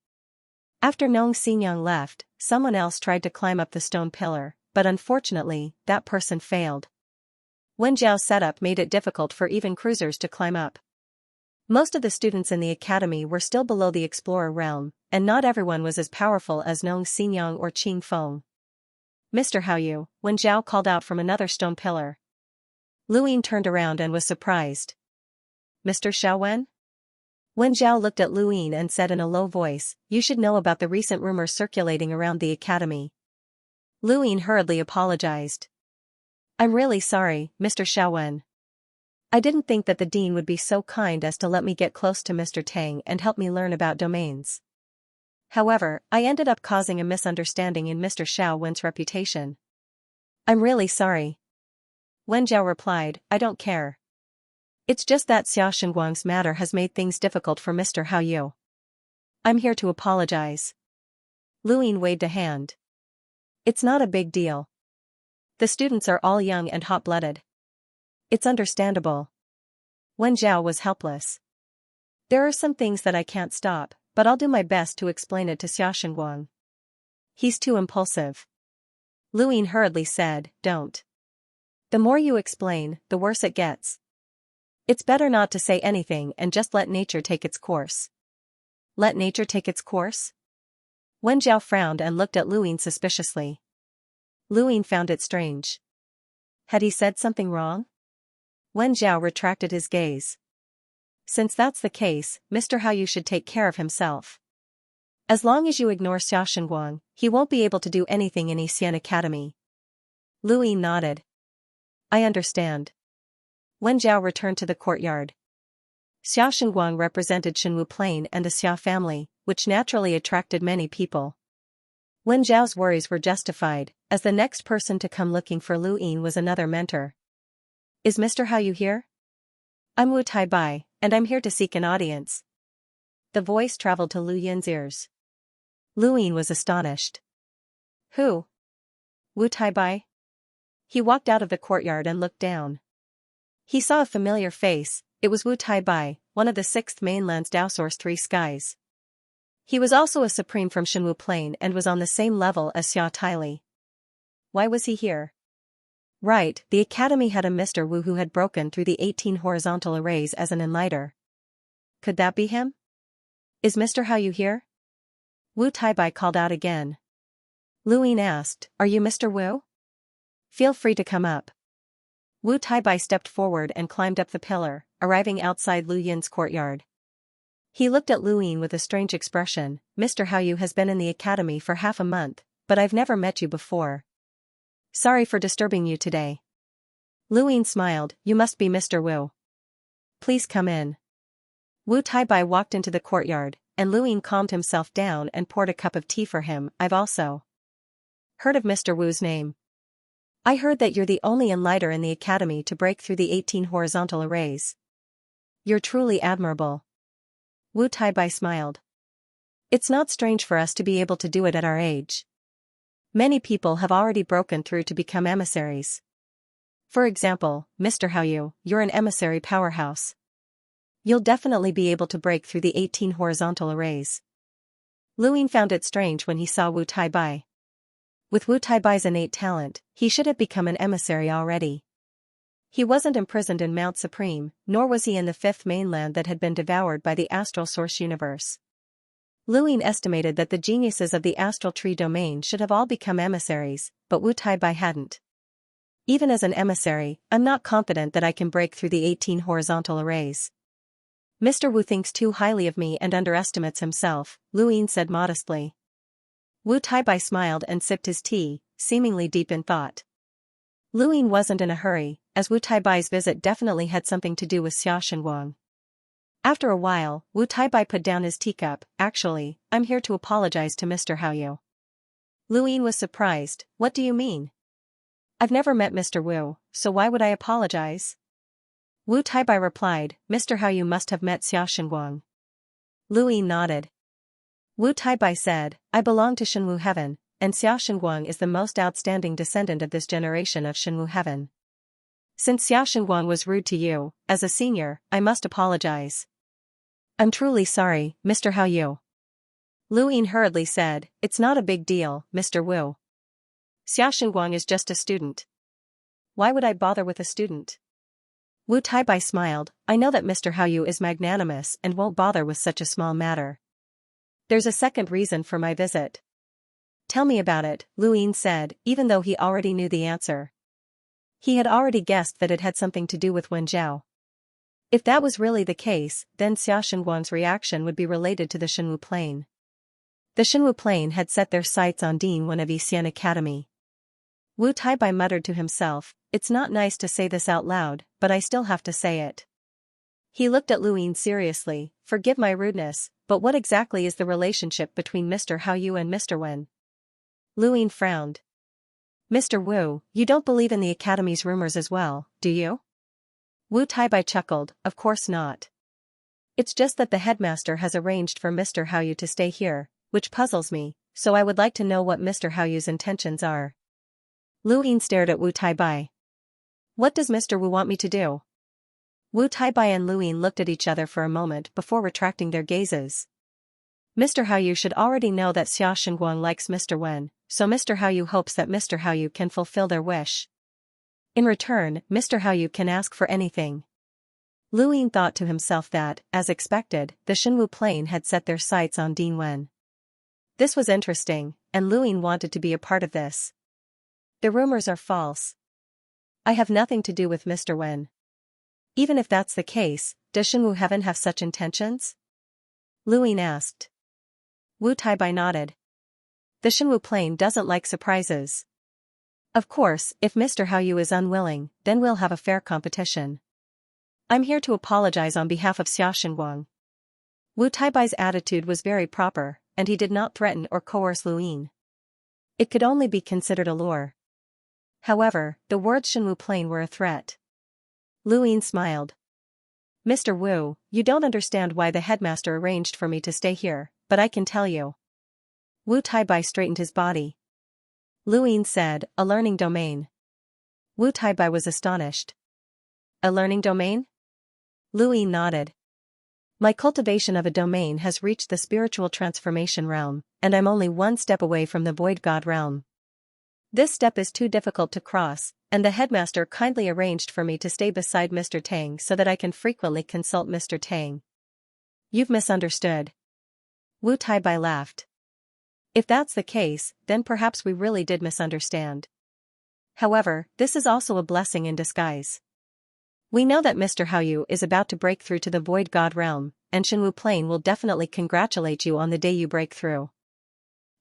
After Nong Xinyang left, someone else tried to climb up the stone pillar, but unfortunately, that person failed. Wen Zhao's setup made it difficult for even cruisers to climb up. Most of the students in the academy were still below the explorer realm, and not everyone was as powerful as Nong Xinyang or Qing Feng. Mr. Hao Yu, Wen Zhao called out from another stone pillar. Lu Ying turned around and was surprised. Mr. Xiaowen? Wen Zhao looked at Lu Ying and said in a low voice, you should know about the recent rumors circulating around the academy. Lu Ying hurriedly apologized. I'm really sorry, Mr. Xiaowen. I didn't think that the dean would be so kind as to let me get close to Mr. Tang and help me learn about domains. However, I ended up causing a misunderstanding in Mr. Xiaowen's reputation. I'm really sorry. Wen Zhao replied, I don't care. It's just that Xia Shengguang's matter has made things difficult for Mr. Hao Yu. I'm here to apologize. Lu Ying waved a hand. It's not a big deal. The students are all young and hot-blooded. It's understandable. Wen Zhao was helpless. There are some things that I can't stop, but I'll do my best to explain it to Xia Shengguang. He's too impulsive. Lu Ying hurriedly said, don't. The more you explain, the worse it gets. It's better not to say anything and just let nature take its course. Let nature take its course? Wen Zhao frowned and looked at Lu Ying suspiciously. Lu Ying found it strange. Had he said something wrong? Wen Zhao retracted his gaze. Since that's the case, Mr. Hao Yu should take care of himself. As long as you ignore Xia Shengguang, he won't be able to do anything in Xian Academy. Lu Ying nodded. I understand. Wen Zhao returned to the courtyard. Xia Shengguang represented Shenwu Plain and the Xia family, which naturally attracted many people. Wen Zhao's worries were justified, as the next person to come looking for Lu Ying was another mentor. Is Mr. Hao Yu here? I'm Wu Taibai, and I'm here to seek an audience. The voice traveled to Lu Yin's ears. Lu Ying was astonished. Who? Wu Taibai? He walked out of the courtyard and looked down. He saw a familiar face. It was Wu Taibai, one of the 6th mainland's Daosor's 3 skies. He was also a supreme from Shenwu Plain and was on the same level as Xia Taili. Why was he here? Right, the academy had a Mr. Wu who had broken through the 18 horizontal arrays as an enlighter. Could that be him? Is Mr. Haoyu here? Wu Taibai called out again. Lu Ying asked, are you Mr. Wu? Feel free to come up. Wu Taibai stepped forward and climbed up the pillar, arriving outside Lu Yin's courtyard. He looked at Lu Ying with a strange expression. Mr. Haoyu has been in the academy for half a month, but I've never met you before. Sorry for disturbing you today. Lu Ying smiled. You must be Mr. Wu. Please come in. Wu Taibai walked into the courtyard, and Lu Ying calmed himself down and poured a cup of tea for him. I've also heard of Mr. Wu's name. I heard that you're the only enlighter in the academy to break through the 18 horizontal arrays. You're truly admirable. Wu Taibai smiled. It's not strange for us to be able to do it at our age. Many people have already broken through to become emissaries. For example, Mr. Haoyu, you're an emissary powerhouse. You'll definitely be able to break through the 18 horizontal arrays. Lu Ying found it strange when he saw Wu Taibai. With Wu Taibai's innate talent, he should have become an emissary already. He wasn't imprisoned in Mount Supreme, nor was he in the 5th mainland that had been devoured by the astral source universe. Lu Ying estimated that the geniuses of the astral tree domain should have all become emissaries, but Wu Taibai hadn't. Even as an emissary, I'm not confident that I can break through the 18 horizontal arrays. Mr. Wu thinks too highly of me and underestimates himself, Lu Ying said modestly. Wu Taibai smiled and sipped his tea, seemingly deep in thought. Lu Ying wasn't in a hurry, as Wu Taibai's visit definitely had something to do with Xianxia. After a while, Wu Taibai put down his teacup. Actually, I'm here to apologize to Mr. Haoyu. Lu Ying was surprised. What do you mean? I've never met Mr. Wu, so why would I apologize? Wu Taibai replied, Mr. Haoyu must have met Xianxia. Lu Ying nodded. Wu Taibai said, I belong to Shenwu Heaven, and Xianxia is the most outstanding descendant of this generation of Shenwu Heaven. Since Xianxia was rude to you, as a senior, I must apologize. I'm truly sorry, Mr. Haoyu. Lu Ying hurriedly said, it's not a big deal, Mr. Wu. Xianxia is just a student. Why would I bother with a student? Wu Taibai smiled. I know that Mr. Haoyu is magnanimous and won't bother with such a small matter. There's a second reason for my visit. Tell me about it, Lu Ying said, even though he already knew the answer. He had already guessed that it had something to do with Wen Zhao. If that was really the case, then Xianxinguang's reaction would be related to the Shenwu Plain. The Shenwu Plain had set their sights on Dean Wen of Yixian Academy. Wu Taibai muttered to himself, it's not nice to say this out loud, but I still have to say it. He looked at Lu Ying seriously. Forgive my rudeness, but what exactly is the relationship between Mr. Haoyu and Mr. Wen? Lu Ying frowned. Mr. Wu, you don't believe in the academy's rumors as well, do you? Wu Taibai chuckled, of course not. It's just that the headmaster has arranged for Mr. Haoyu to stay here, which puzzles me, so I would like to know what Mr. Haoyu's intentions are. Lu Ying stared at Wu Taibai. What does Mr. Wu want me to do? Wu Taibai and Lu Ying looked at each other for a moment before retracting their gazes. Mr. Haoyu should already know that Xianxinguang likes Mr. Wen, so Mr. Haoyu hopes that Mr. Haoyu can fulfill their wish. In return, Mr. Haoyu can ask for anything. Lu Ying thought to himself that, as expected, the Shenwu Plain had set their sights on Dean Wen. This was interesting, and Lu Ying wanted to be a part of this. The rumors are false. I have nothing to do with Mr. Wen. Even if that's the case, does Shenwu Heaven have such intentions? Lu Ying asked. Wu Taibai nodded. The Shenwu Plain doesn't like surprises. Of course, if Mr. Haoyu is unwilling, then we'll have a fair competition. I'm here to apologize on behalf of Xianxinguang. Wu Taibai's attitude was very proper, and he did not threaten or coerce Lu Ying. It could only be considered a lure. However, the words Shenwu Plain were a threat. Lu Ying smiled. Mr. Wu, you don't understand why the headmaster arranged for me to stay here, but I can tell you. Wu Taibai straightened his body. Lu Ying said, a learning domain. Wu Taibai was astonished. A learning domain? Lu Yin nodded. My cultivation of a domain has reached the spiritual transformation realm, and I'm only one step away from the void god realm. This step is too difficult to cross, and the headmaster kindly arranged for me to stay beside Mr. Tang so that I can frequently consult Mr. Tang. You've misunderstood. Wu Taibai laughed. If that's the case, then perhaps we really did misunderstand. However, this is also a blessing in disguise. We know that Mr. Haoyu is about to break through to the void god realm, and Shenwu Plain will definitely congratulate you on the day you break through.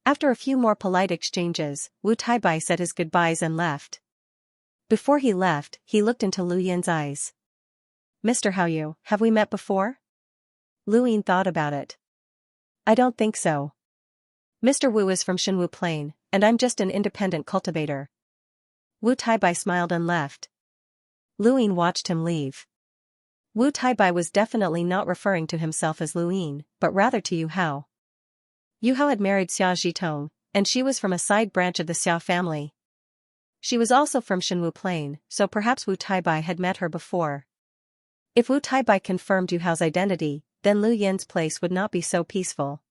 After a few more polite exchanges, Wu Taibai said his goodbyes and left. Before he left, he looked into Lu Yin's eyes. Mr. Haoyu, have we met before? Lu Yin thought about it. I don't think so. Mr. Wu is from Shenwu Plain, and I'm just an independent cultivator. Wu Taibai smiled and left. Lu Yin watched him leave. Wu Taibai was definitely not referring to himself as Lu Yin, but rather to Yu Hao. Yu Hao had married Xia Zhitong, and she was from a side branch of the Xia family. She was also from Shenwu Plain, so perhaps Wu Taibai had met her before. If Wu Taibai confirmed Yu Hao's identity, then Lu Yin's place would not be so peaceful.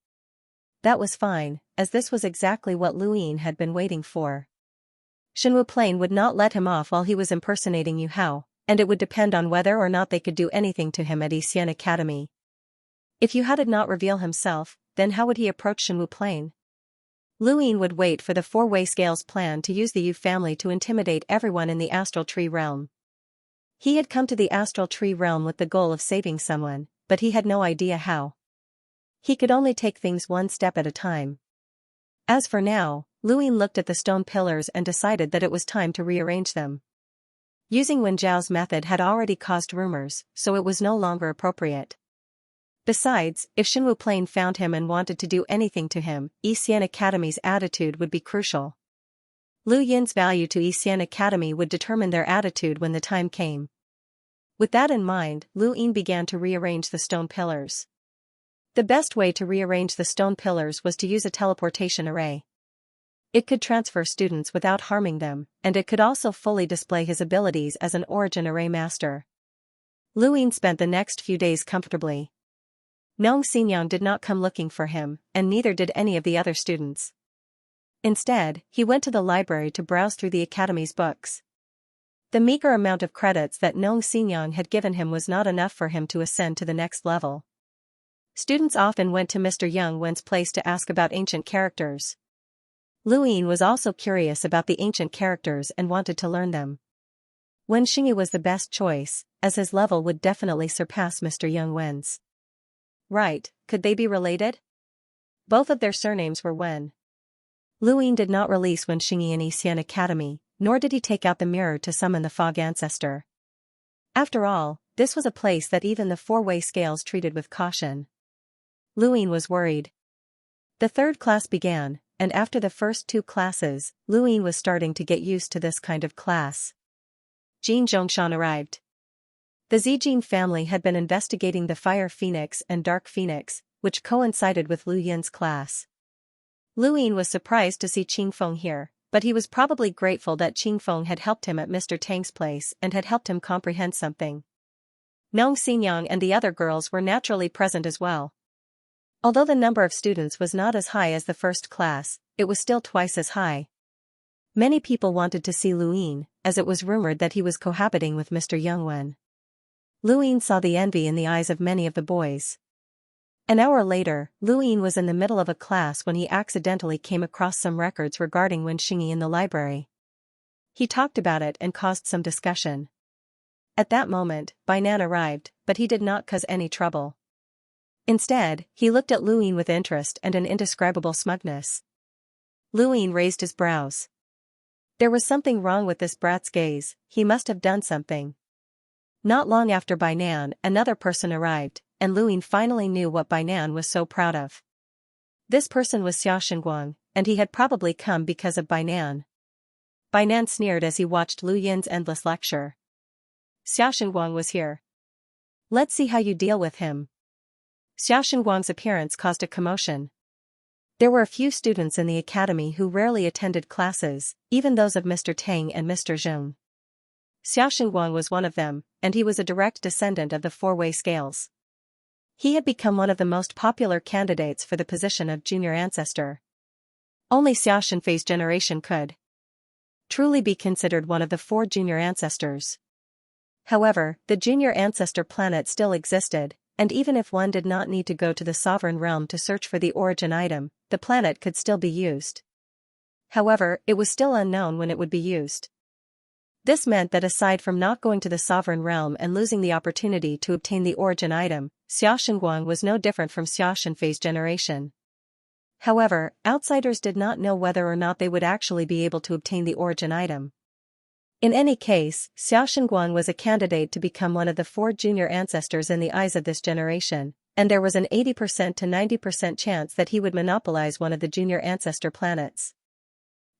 That was fine, as this was exactly what Lu Yin had been waiting for. Shenwu Plain would not let him off while he was impersonating Yu Hao, and it would depend on whether or not they could do anything to him at Xian Academy. If Yu Hao did not reveal himself, then how would he approach Shenwu Plain? Lu Yin would wait for the four-way scales plan to use the Yu family to intimidate everyone in the astral tree realm. He had come to the astral tree realm with the goal of saving someone, but he had no idea how. He could only take things one step at a time. As for now, Lu Yin looked at the stone pillars and decided that it was time to rearrange them. Using Wen Zhao's method had already caused rumors, so it was no longer appropriate. Besides, if Shenwu Plain found him and wanted to do anything to him, Xian Academy's attitude would be crucial. Lu Yin's value to Xian Academy would determine their attitude when the time came. With that in mind, Lu Yin began to rearrange the stone pillars. The best way to rearrange the stone pillars was to use a teleportation array. It could transfer students without harming them, and it could also fully display his abilities as an origin array master. Lu Yin spent the next few days comfortably. Nong Xinyang did not come looking for him, and neither did any of the other students. Instead, he went to the library to browse through the academy's books. The meager amount of credits that Nong Xinyang had given him was not enough for him to ascend to the next level. Students often went to Mr. Yang Wen's place to ask about ancient characters. Lu Yin was also curious about the ancient characters and wanted to learn them. Wen Xingyi was the best choice, as his level would definitely surpass Mr. Yang Wen's. Right, could they be related? Both of their surnames were Wen. Lu Yin did not release Wen Xingyi in Xian Academy, nor did he take out the mirror to summon the fog ancestor. After all, this was a place that even the four-way scales treated with caution. Lu Yin was worried. The third class began, and after the first two classes, Lu Yin was starting to get used to this kind of class. Jin Zhongshan arrived. The Zijin family had been investigating the Fire Phoenix and Dark Phoenix, which coincided with Lu Yin's class. Lu Yin was surprised to see Qingfeng here, but he was probably grateful that Qingfeng had helped him at Mr. Tang's place and had helped him comprehend something. Nong Xinyang and the other girls were naturally present as well. Although the number of students was not as high as the first class, it was still twice as high. Many people wanted to see Lu Yin, as it was rumored that he was cohabiting with Mr. Yang Wen. Lu Yin saw the envy in the eyes of many of the boys. An hour later, Lu Yin was in the middle of a class when he accidentally came across some records regarding Wen Xingyi in the library. He talked about it and caused some discussion. At that moment, Bainan arrived, but he did not cause any trouble. Instead, he looked at Lu Yin with interest and an indescribable smugness. Lu Yin raised his brows. There was something wrong with this brat's gaze, he must have done something. Not long after Bainan, another person arrived, and Lu Yin finally knew what Bainan was so proud of. This person was Xia Shengguang, and he had probably come because of Bainan. Bainan sneered as he watched Lu Yin's endless lecture. Xia Shengguang was here. Let's see how you deal with him. Xia Shengguang's appearance caused a commotion. There were a few students in the academy who rarely attended classes, even those of Mr. Tang and Mr. Zheng. Xiaoxingguang was one of them, and he was a direct descendant of the four-way scales. He had become one of the most popular candidates for the position of junior ancestor. Only Xia Shenfei's generation could truly be considered one of the four junior ancestors. However, the junior ancestor planet still existed, and even if one did not need to go to the sovereign realm to search for the origin item, the planet could still be used. However, it was still unknown when it would be used. This meant that aside from not going to the sovereign realm and losing the opportunity to obtain the origin item, Xiaoxingguang was no different from Xia Shenfei's generation. However, outsiders did not know whether or not they would actually be able to obtain the origin item. In any case, Xiaoxingguang was a candidate to become one of the four junior ancestors in the eyes of this generation, and there was an 80% to 90% chance that he would monopolize one of the junior ancestor planets.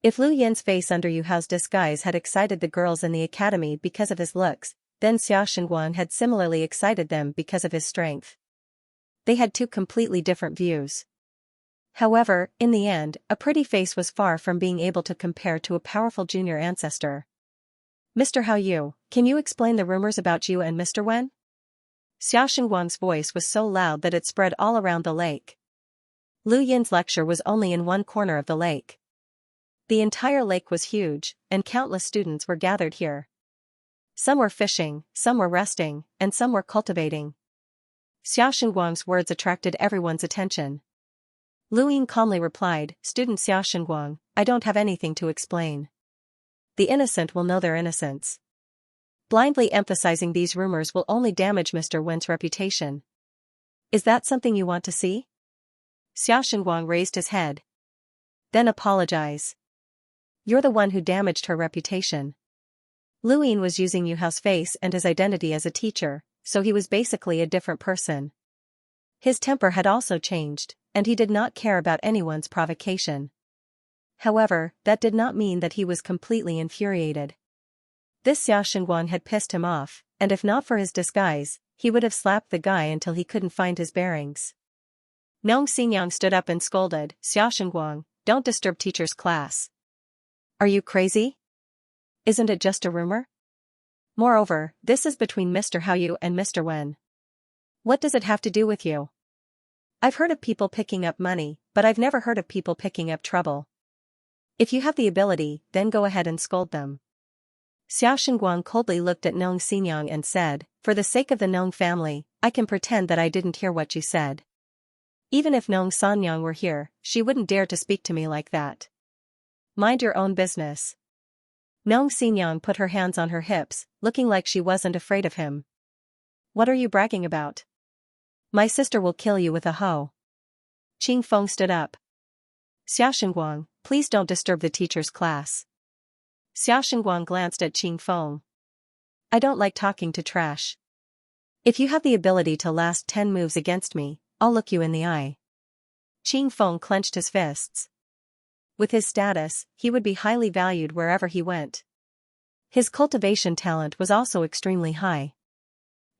If Lu Yin's face under Yu Hao's disguise had excited the girls in the academy because of his looks, then Xiaoxingguang had similarly excited them because of his strength. They had two completely different views. However, in the end, a pretty face was far from being able to compare to a powerful junior ancestor. Mr. Hao Yu, can you explain the rumors about you and Mr. Wen? Xiaoxingguang's voice was so loud that it spread all around the lake. Lu Yin's lecture was only in one corner of the lake. The entire lake was huge, and countless students were gathered here. Some were fishing, some were resting, and some were cultivating. Xiaoxingguang's words attracted everyone's attention. Lu Yin calmly replied, "Student Xiaoxingguang, I don't have anything to explain. The innocent will know their innocence. Blindly emphasizing these rumors will only damage Mr. Wen's reputation. Is that something you want to see?" Xiaoxingguang raised his head. "Then apologize. You're the one who damaged her reputation." Lu Yin was using Yu Hao's face and his identity as a teacher, so he was basically a different person. His temper had also changed, and he did not care about anyone's provocation. However, that did not mean that he was completely infuriated. This Xiaoxingguang had pissed him off, and if not for his disguise, he would have slapped the guy until he couldn't find his bearings. Nong Xinyang stood up and scolded, "Xiaoxingguang, don't disturb teacher's class. Are you crazy? Isn't it just a rumor? Moreover, this is between Mr. Hao Yu and Mr. Wen. What does it have to do with you? I've heard of people picking up money, but I've never heard of people picking up trouble. If you have the ability, then go ahead and scold them." Xiaoxingguang coldly looked at Nong Xinyang and said, "For the sake of the Nong family, I can pretend that I didn't hear what you said. Even if Nong Sanyang were here, she wouldn't dare to speak to me like that. Mind your own business." Nong Xinyang put her hands on her hips, looking like she wasn't afraid of him. "What are you bragging about? My sister will kill you with a hoe." Qing Feng stood up. "Xiaoxingguang, please don't disturb the teacher's class." Xiaoxingguang glanced at Qing Feng. "I don't like talking to trash. If you have the ability to last 10 moves against me, I'll look you in the eye." Qing Feng clenched his fists. With his status, he would be highly valued wherever he went. His cultivation talent was also extremely high.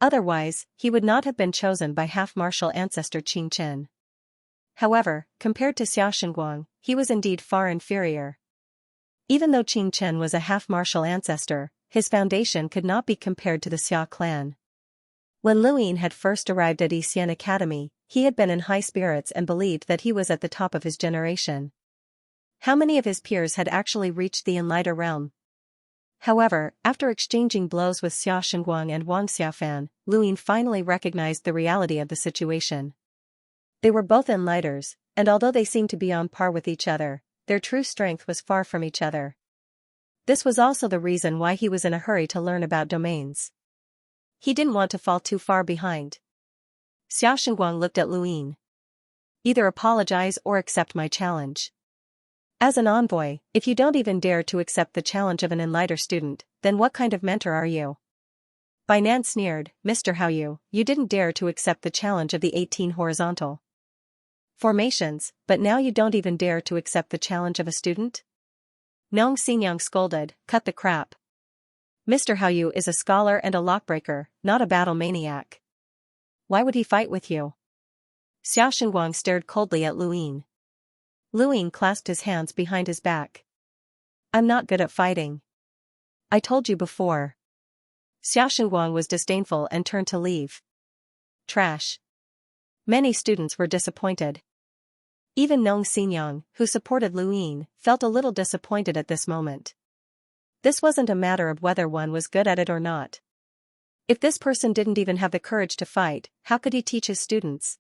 Otherwise, he would not have been chosen by half-martial ancestor Qing Chen. However, compared to Xiaoxingguang, he was indeed far inferior. Even though Qing Chen was a half-martial ancestor, his foundation could not be compared to the Xia clan. When Lu Yin had first arrived at Yixian Academy, he had been in high spirits and believed that he was at the top of his generation. How many of his peers had actually reached the Enlighter realm? However, after exchanging blows with Xiaoxingguang and Wang Xiaofan, Lu Yin finally recognized the reality of the situation. They were both Enlighters, and although they seemed to be on par with each other, their true strength was far from each other. This was also the reason why he was in a hurry to learn about domains. He didn't want to fall too far behind. Xiaoxingguang looked at Lu Yin. "Either apologize or accept my challenge. As an envoy, if you don't even dare to accept the challenge of an Enlighter student, then what kind of mentor are you?" Bai Nan sneered, "Mr. Hao Yu, you didn't dare to accept the challenge of the 18 horizontal formations, but now you don't even dare to accept the challenge of a student?" Nong Xinyang scolded, "Cut the crap. Mr. Hao Yu is a scholar and a lockbreaker, not a battle maniac. Why would he fight with you?" Xiaoxingguang stared coldly at Lu Yin. Lu Yin clasped his hands behind his back. "I'm not good at fighting. I told you before. Xiaoxinguang was disdainful and turned to leave. Trash. Many students were disappointed. Even Nong Xinyang, who supported Lu Yin, felt a little disappointed at this moment. This wasn't a matter of whether one was good at it or not. If this person didn't even have the courage to fight, how could he teach his students?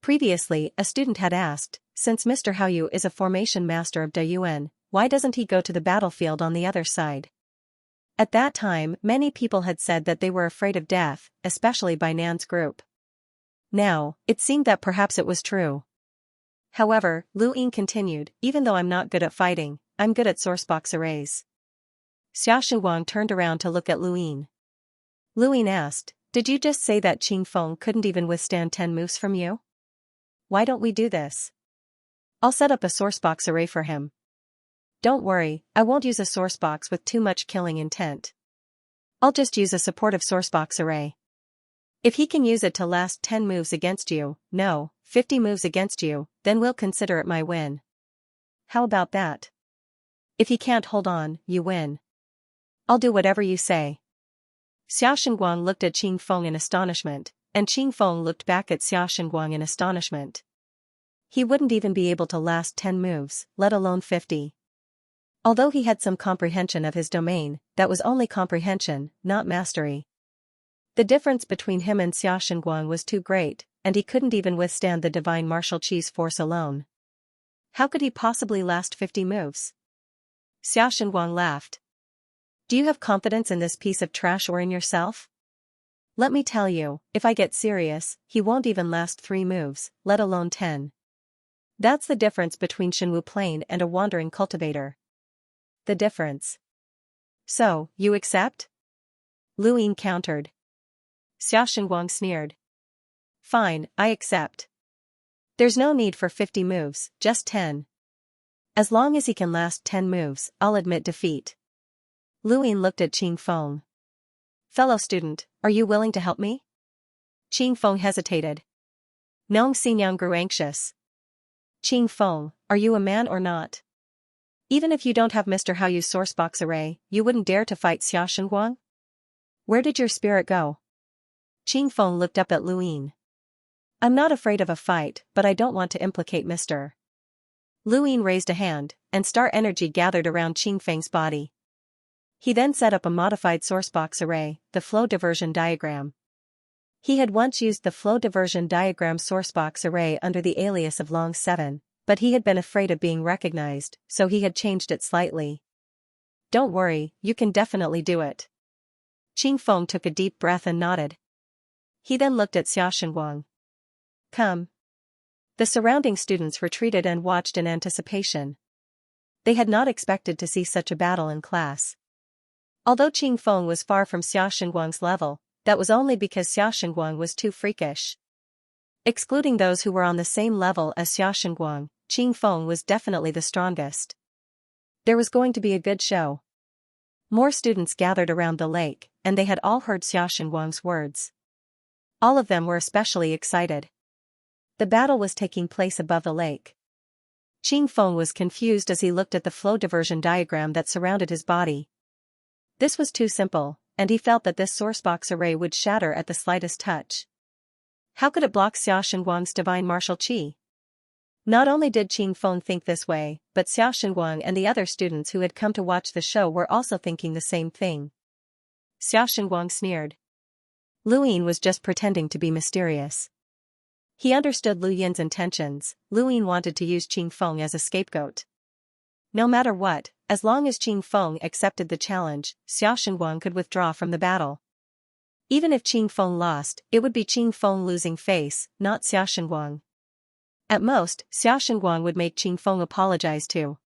Previously, a student had asked, since Mr. Haoyu is a formation master of Dayuan, why doesn't he go to the battlefield on the other side? At that time, many people had said that they were afraid of death, especially by Nan's group. Now, it seemed that perhaps it was true. However, Lu Ying continued, even though I'm not good at fighting, I'm good at sourcebox arrays. Xiaoxinguang turned around to look at Lu Ying. Lu Ying asked, did you just say that Qing Feng couldn't even withstand 10 moves from you? Why don't we do this? I'll set up a sourcebox array for him. Don't worry, I won't use a sourcebox with too much killing intent. I'll just use a supportive sourcebox array. If he can use it to last 10 moves against you, no, 50 moves against you, then we'll consider it my win. How about that? If he can't hold on, you win. I'll do whatever you say. Xiaoxinguang looked at Qing Feng in astonishment, and Qing Feng looked back at Xiaoxinguang in astonishment. He wouldn't even be able to last 10 moves, let alone 50. Although he had some comprehension of his domain, that was only comprehension, not mastery. The difference between him and Xiaoxinguang was too great, and he couldn't even withstand the divine martial chi's force alone. How could he possibly last 50 moves? Xiaoxinguang laughed. Do you have confidence in this piece of trash or in yourself? Let me tell you, if I get serious, he won't even last 3 moves, let alone 10. That's the difference between Shenwu Plain and a wandering cultivator. The difference. So, you accept? Lu Ying countered. Xiaoxinguang sneered. Fine, I accept. There's no need for 50 moves, just 10. As long as he can last 10 moves, I'll admit defeat. Lu Ying looked at Qing Feng. Fellow student, are you willing to help me? Qing Feng hesitated. Nong Xinyang grew anxious. Qing Feng, are you a man or not? Even if you don't have Mr. Haoyu's sourcebox array, you wouldn't dare to fight Xiaoxinguang? Where did your spirit go? Qing Feng looked up at Lu Ying. I'm not afraid of a fight, but I don't want to implicate Mr. Lu Ying raised a hand, and star energy gathered around Qing Feng's body. He then set up a modified sourcebox array, the flow diversion diagram. He had once used the flow diversion diagram sourcebox array under the alias of Long 7, but he had been afraid of being recognized, so he had changed it slightly. Don't worry, you can definitely do it. Qing Feng took a deep breath and nodded. He then looked at Xiaoxinguang. Come. The surrounding students retreated and watched in anticipation. They had not expected to see such a battle in class. Although Qing Feng was far from Xiaoxinguang's level, that was only because Xiaoxinguang was too freakish. Excluding those who were on the same level as Xiaoxinguang, Qing Feng was definitely the strongest. There was going to be a good show. More students gathered around the lake, and they had all heard Xiaoxinguang's words. All of them were especially excited. The battle was taking place above the lake. Qing Feng was confused as he looked at the flow diversion diagram that surrounded his body. This was too simple, and he felt that this sourcebox array would shatter at the slightest touch. How could it block Xiaoxinguang's divine martial qi? Not only did Qing Feng think this way, but Xiaoxinguang and the other students who had come to watch the show were also thinking the same thing. Xiaoxinguang sneered. Lu Ying was just pretending to be mysterious. He understood Lu Yin's intentions. Lu Ying wanted to use Qing Feng as a scapegoat. No matter what, as long as Qing Feng accepted the challenge, Xiaoxinguang could withdraw from the battle. Even if Qing Feng lost, it would be Qing Feng losing face, not Xiaoxinguang. At most, Xiaoxinguang would make Qing Feng apologize to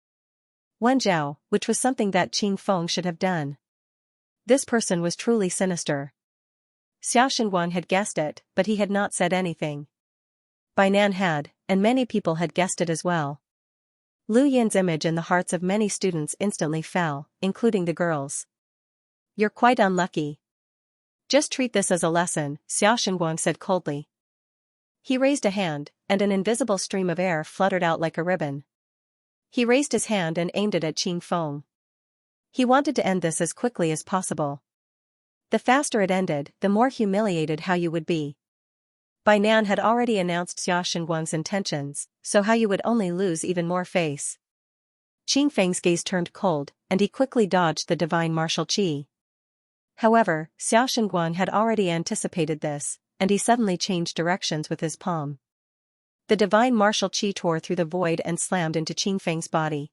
Wen Zhao, which was something that Qing Feng should have done. This person was truly sinister. Xiaoxinguang had guessed it, but he had not said anything. Bai Nan had, and many people had guessed it as well. Lu Yin's image in the hearts of many students instantly fell, including the girls. You're quite unlucky. Just treat this as a lesson, Xiaoxinguang said coldly. He raised a hand, and an invisible stream of air fluttered out like a ribbon. He raised his hand and aimed it at Qing Feng. He wanted to end this as quickly as possible. The faster it ended, the more humiliated Hao Yu would be. Bai Nan had already announced Xia Shengguang's intentions, so Hao Yu would only lose even more face. Qing Feng's gaze turned cold, and he quickly dodged the divine martial qi. However, Xia Shengguang had already anticipated this, and he suddenly changed directions with his palm. The divine martial qi tore through the void and slammed into Qing Feng's body.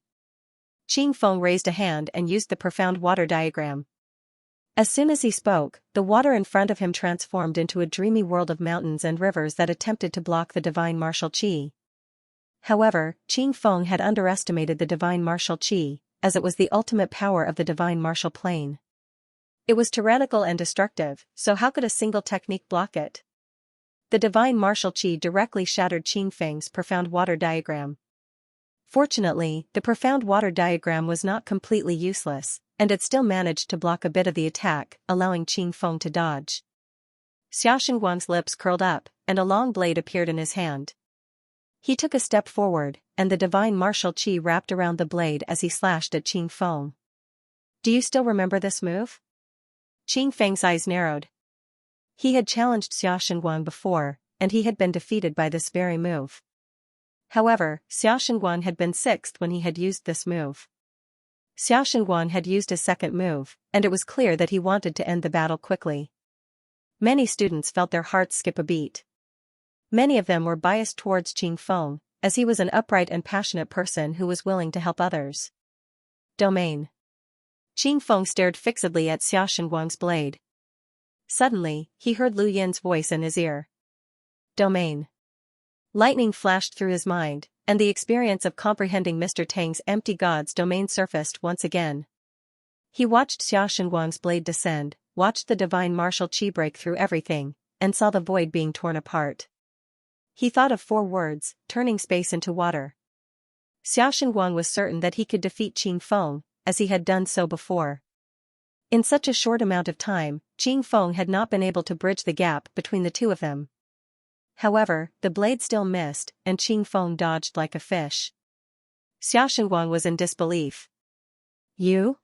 Qing Feng raised a hand and used the profound water diagram. As soon as he spoke, the water in front of him transformed into a dreamy world of mountains and rivers that attempted to block the divine martial qi. However, Qing Feng had underestimated the divine martial qi, as it was the ultimate power of the divine martial plane. It was tyrannical and destructive, so how could a single technique block it? The divine martial qi directly shattered Qing Feng's profound water diagram. Fortunately, the profound water diagram was not completely useless, and it still managed to block a bit of the attack, allowing Qing Feng to dodge. Xia Shengguang's lips curled up, and a long blade appeared in his hand. He took a step forward, and the divine martial qi wrapped around the blade as he slashed at Qing Feng. Do you still remember this move? Qing Feng's eyes narrowed. He had challenged Xia Shengguang before, and he had been defeated by this very move. However, Xia Shengguang had been sixth when he had used this move. Xia Shengguang had used his second move, and it was clear that he wanted to end the battle quickly. Many students felt their hearts skip a beat. Many of them were biased towards Qing Feng, as he was an upright and passionate person who was willing to help others. Domain. Qing Feng stared fixedly at Xia Shengguang's blade. Suddenly, he heard Lu Yin's voice in his ear. Domain. Lightning flashed through his mind, and the experience of comprehending Mr. Tang's empty god's domain surfaced once again. He watched Xia Shengguang's blade descend, watched the divine martial qi break through everything, and saw the void being torn apart. He thought of 4 words, turning space into water. Xia Shengguang was certain that he could defeat Qing Feng, as he had done so before. In such a short amount of time, Qing Feng had not been able to bridge the gap between the two of them. However, the blade still missed, and Qing Feng dodged like a fish. Xia Shengguang was in disbelief. You?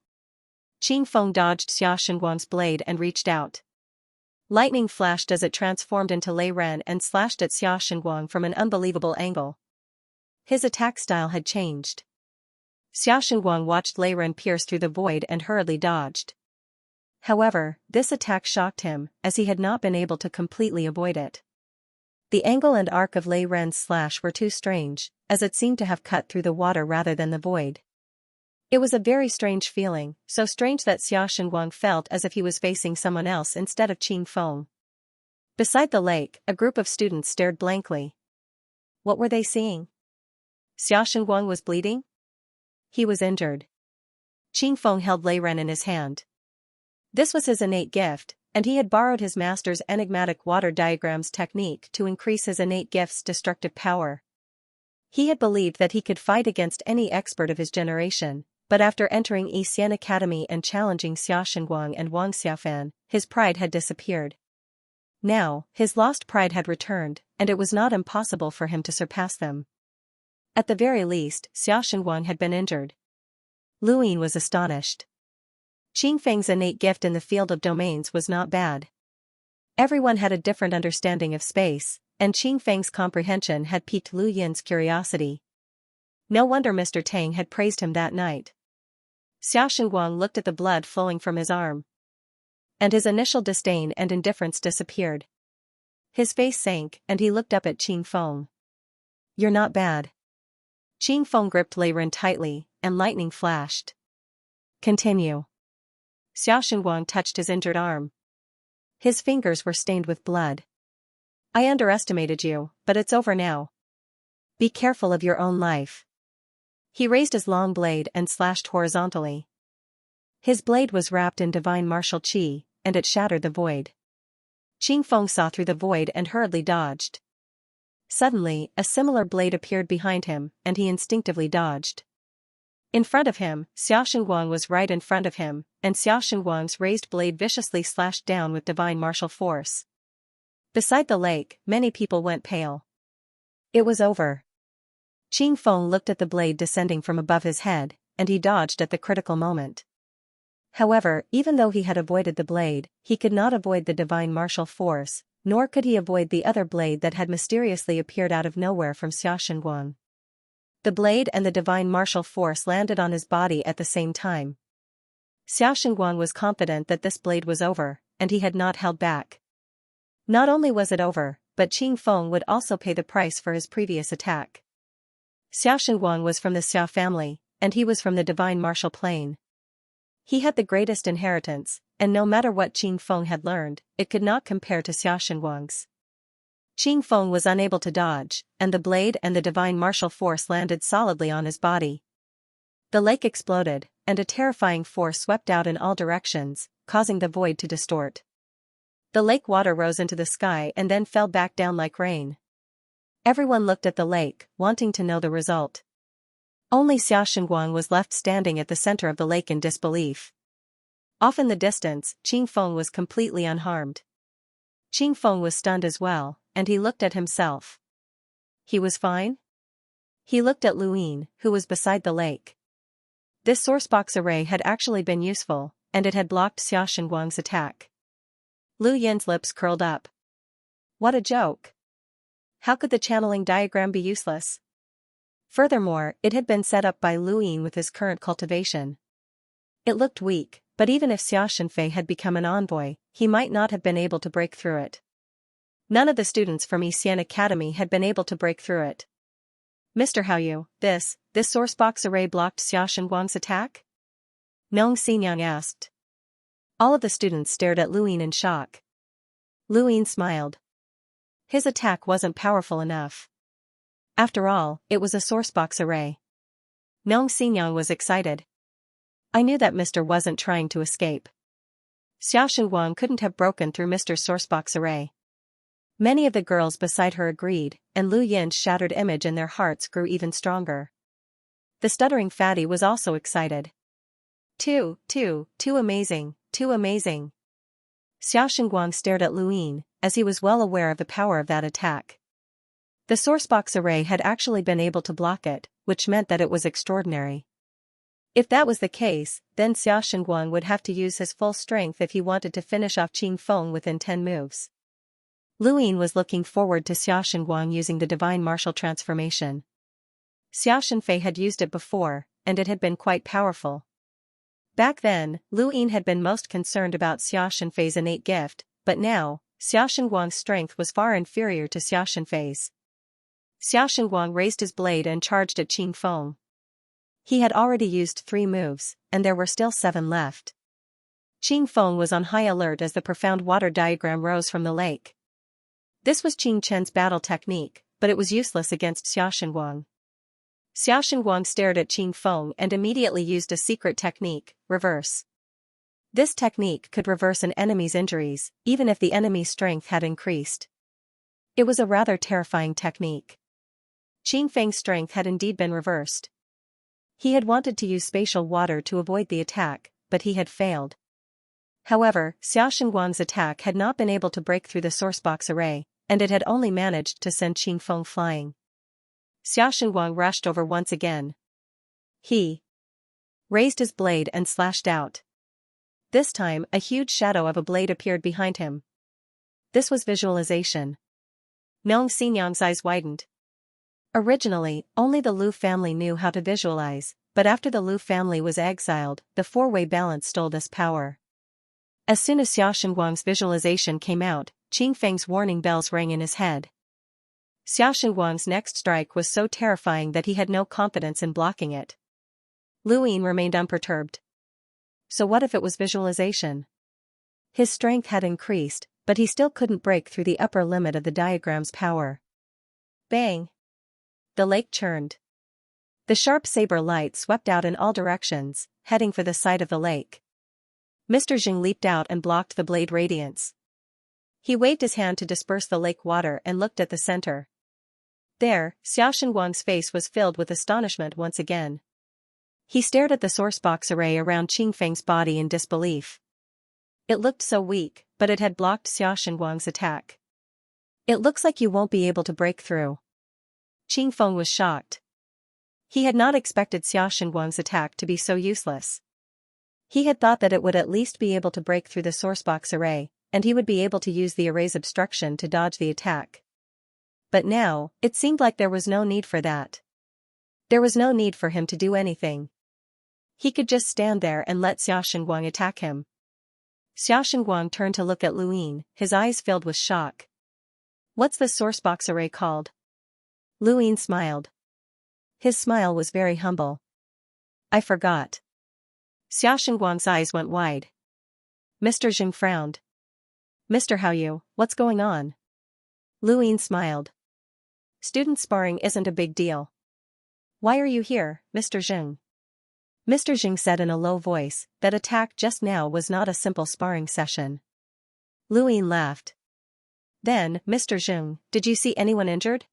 Qing Feng dodged Xia Shengguang's blade and reached out. Lightning flashed as it transformed into Lei Ren and slashed at Xia Shengguang from an unbelievable angle. His attack style had changed. Xia Shengguang watched Lei Ren pierce through the void and hurriedly dodged. However, this attack shocked him, as he had not been able to completely avoid it. The angle and arc of Lei Ren's slash were too strange, as it seemed to have cut through the water rather than the void. It was a very strange feeling, so strange that Xia Shengguang felt as if he was facing someone else instead of Qing Feng. Beside the lake, a group of students stared blankly. What were they seeing? Xia Shengguang was bleeding? He was injured. Qing Feng held Lei Ren in his hand. This was his innate gift, and he had borrowed his master's enigmatic water diagrams technique to increase his innate gift's destructive power. He had believed that he could fight against any expert of his generation, but after entering Xian Academy and challenging Xia Shengguang and Wang Xiaofan, his pride had disappeared. Now, his lost pride had returned, and it was not impossible for him to surpass them. At the very least, Xia Shengguang had been injured. Lu Yin was astonished. Qing Feng's innate gift in the field of domains was not bad. Everyone had a different understanding of space, and Qing Feng's comprehension had piqued Lu Yin's curiosity. No wonder Mr. Tang had praised him that night. Xia Shengguang looked at the blood flowing from his arm. And his initial disdain and indifference disappeared. His face sank, and he looked up at Qing Feng. You're not bad. Qing Feng gripped Lei Ren tightly, and lightning flashed. Continue. Xia Shengguang touched his injured arm. His fingers were stained with blood. I underestimated you, but it's over now. Be careful of your own life. He raised his long blade and slashed horizontally. His blade was wrapped in divine martial qi, and it shattered the void. Qing Feng saw through the void and hurriedly dodged. Suddenly, a similar blade appeared behind him, and he instinctively dodged. In front of him, Xia Shengguang was right in front of him, and Xia Shengguang's raised blade viciously slashed down with divine martial force. Beside the lake, many people went pale. It was over. Qing Feng looked at the blade descending from above his head, and he dodged at the critical moment. However, even though he had avoided the blade, he could not avoid the divine martial force, nor could he avoid the other blade that had mysteriously appeared out of nowhere from Xiaoxingguang. The blade and the divine martial force landed on his body at the same time. Xiaoxingguang was confident that this blade was over, and he had not held back. Not only was it over, but Qing Feng would also pay the price for his previous attack. Xiaoxingguang was from the Xiao family, and he was from the divine martial plane. He had the greatest inheritance, and no matter what Qing Feng had learned, it could not compare to Xiaoxingguang's. Qing Feng was unable to dodge, and the blade and the divine martial force landed solidly on his body. The lake exploded, and a terrifying force swept out in all directions, causing the void to distort. The lake water rose into the sky and then fell back down like rain. Everyone looked at the lake, wanting to know the result. Only Xiaoxingguang was left standing at the center of the lake in disbelief. Off in the distance, Qing Feng was completely unharmed. Qing Feng was stunned as well, and he looked at himself. He was fine? He looked at Luyin, who was beside the lake. This sourcebox array had actually been useful, and it had blocked Xiaoxingguang's attack. Lu Yin's lips curled up. What a joke! How could the channeling diagram be useless? Furthermore, it had been set up by Lu Yin with his current cultivation. It looked weak, but even if Xiaoxinfei had become an envoy, he might not have been able to break through it. None of the students from Xian Academy had been able to break through it. Mr. Haoyu, this sourcebox array blocked Xiaoxingguang's attack? Nong Xinyang asked. All of the students stared at Lu Yin in shock. Lu Yin smiled. His attack wasn't powerful enough. After all, it was a sourcebox array. Nong Xinyang was excited. I knew that Mr. wasn't trying to escape. Xiaoxingguang couldn't have broken through Mr.'s sourcebox array. Many of the girls beside her agreed, and Lu Yin's shattered image in their hearts grew even stronger. The stuttering fatty was also excited. Too amazing, too amazing. Xiaoxingguang stared at Lu Yin, as he was well aware of the power of that attack. The sourcebox array had actually been able to block it, which meant that it was extraordinary. If that was the case, then Xiaoxingguang would have to use his full strength if he wanted to finish off Qing Feng within 10 moves. Lu Yin was looking forward to Xiaoxingguang using the divine martial transformation. Xiaoxinfei had used it before, and it had been quite powerful. Back then, Lu Yin had been most concerned about Xiaoxinfei's innate gift, but now, Xiaoxingguang's strength was far inferior to Xiaoxinfei's. Xiaoxingguang raised his blade and charged at Qing Feng. He had already used 3 moves, and there were still 7 left. Qing Feng was on high alert as the profound water diagram rose from the lake. This was Qing Chen's battle technique, but it was useless against Xiaoxingguang. Xiaoxingguang stared at Qing Feng and immediately used a secret technique, reverse. This technique could reverse an enemy's injuries, even if the enemy's strength had increased. It was a rather terrifying technique. Qing Feng's strength had indeed been reversed. He had wanted to use spatial water to avoid the attack, but he had failed. However, Xiaoxingguang's attack had not been able to break through the sourcebox array, and it had only managed to send Qing Feng flying. Xiaoxingguang rushed over once again. He raised his blade and slashed out. This time, a huge shadow of a blade appeared behind him. This was visualization. Nong Xinyang's eyes widened. Originally, only the Lu family knew how to visualize, but after the Lu family was exiled, the four-way balance stole this power. As soon as Xiaoxingguang's visualization came out, Qing Feng's warning bells rang in his head. Xiaoxingguang's next strike was so terrifying that he had no confidence in blocking it. Lu Yin remained unperturbed. So what if it was visualization? His strength had increased, but he still couldn't break through the upper limit of the diagram's power. Bang! The lake churned. The sharp saber light swept out in all directions, heading for the side of the lake. Mr. Jing leaped out and blocked the blade radiance. He waved his hand to disperse the lake water and looked at the center. There, Xiaoxingguang's face was filled with astonishment once again. He stared at the sourcebox array around Qing Feng's body in disbelief. It looked so weak, but it had blocked Xiaoxingguang's attack. It looks like you won't be able to break through. Qing Feng was shocked. He had not expected Xiaoxingguang's attack to be so useless. He had thought that it would at least be able to break through the sourcebox array, and he would be able to use the array's obstruction to dodge the attack. But now, it seemed like there was no need for that. There was no need for him to do anything. He could just stand there and let Xiaoxingguang attack him. Xiaoxingguang turned to look at Luyin, his eyes filled with shock. "What's the sourcebox array called?" Luyin smiled. His smile was very humble. "I forgot." Xiaoxingguang's eyes went wide. Mr. Jing frowned. "Mr. Haoyu, what's going on?" Luyin smiled. "Student sparring isn't a big deal." "Why are you here, Mr. Jing?" Mr. Jing said in a low voice, that attack just now was not a simple sparring session. Luyin laughed. "Then, Mr. Jing, did you see anyone injured?"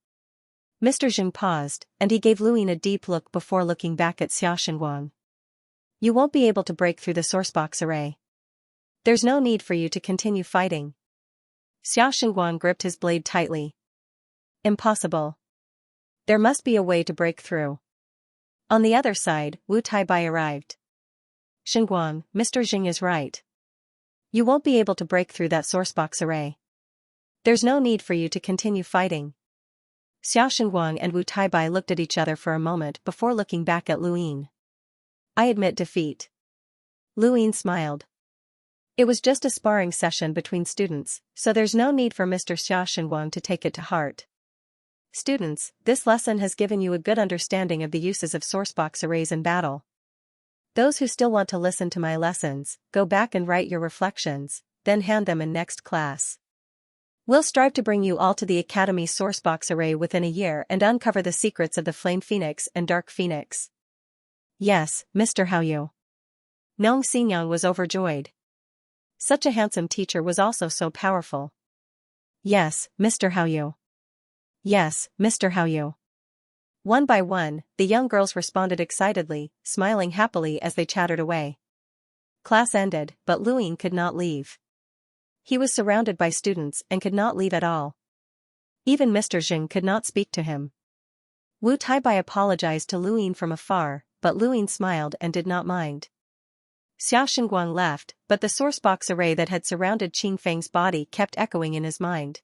Mr. Jing paused, and he gave Luyin a deep look before looking back at Xiaoxingguang. "You won't be able to break through the sourcebox array. There's no need for you to continue fighting." Xiaoxingguang gripped his blade tightly. "Impossible. There must be a way to break through." On the other side, Wu Taibai arrived. "Xingguang, Mr. Jing is right. You won't be able to break through that sourcebox array. There's no need for you to continue fighting." Xiaoxingguang and Wu Taibai looked at each other for a moment before looking back at Luyin. "I admit defeat." Luyin smiled. "It was just a sparring session between students, so there's no need for Mr. Xiaoxingguang to take it to heart. Students, this lesson has given you a good understanding of the uses of sourcebox arrays in battle. Those who still want to listen to my lessons, go back and write your reflections, then hand them in next class. We'll strive to bring you all to the Academy's sourcebox array within a year and uncover the secrets of the Flame Phoenix and Dark Phoenix." "Yes, Mr. Haoyu." Nong Xinyang was overjoyed. Such a handsome teacher was also so powerful. "Yes, Mr. Haoyu. Yes, Mr. Haoyu." One by one, the young girls responded excitedly, smiling happily as they chattered away. Class ended, but Luyin could not leave. He was surrounded by students and could not leave at all. Even Mr. Jing could not speak to him. Wu Taibai apologized to Luyin from afar, but Luyin smiled and did not mind. Xiaoxingguang left, but the sourcebox array that had surrounded Qing Feng's body kept echoing in his mind.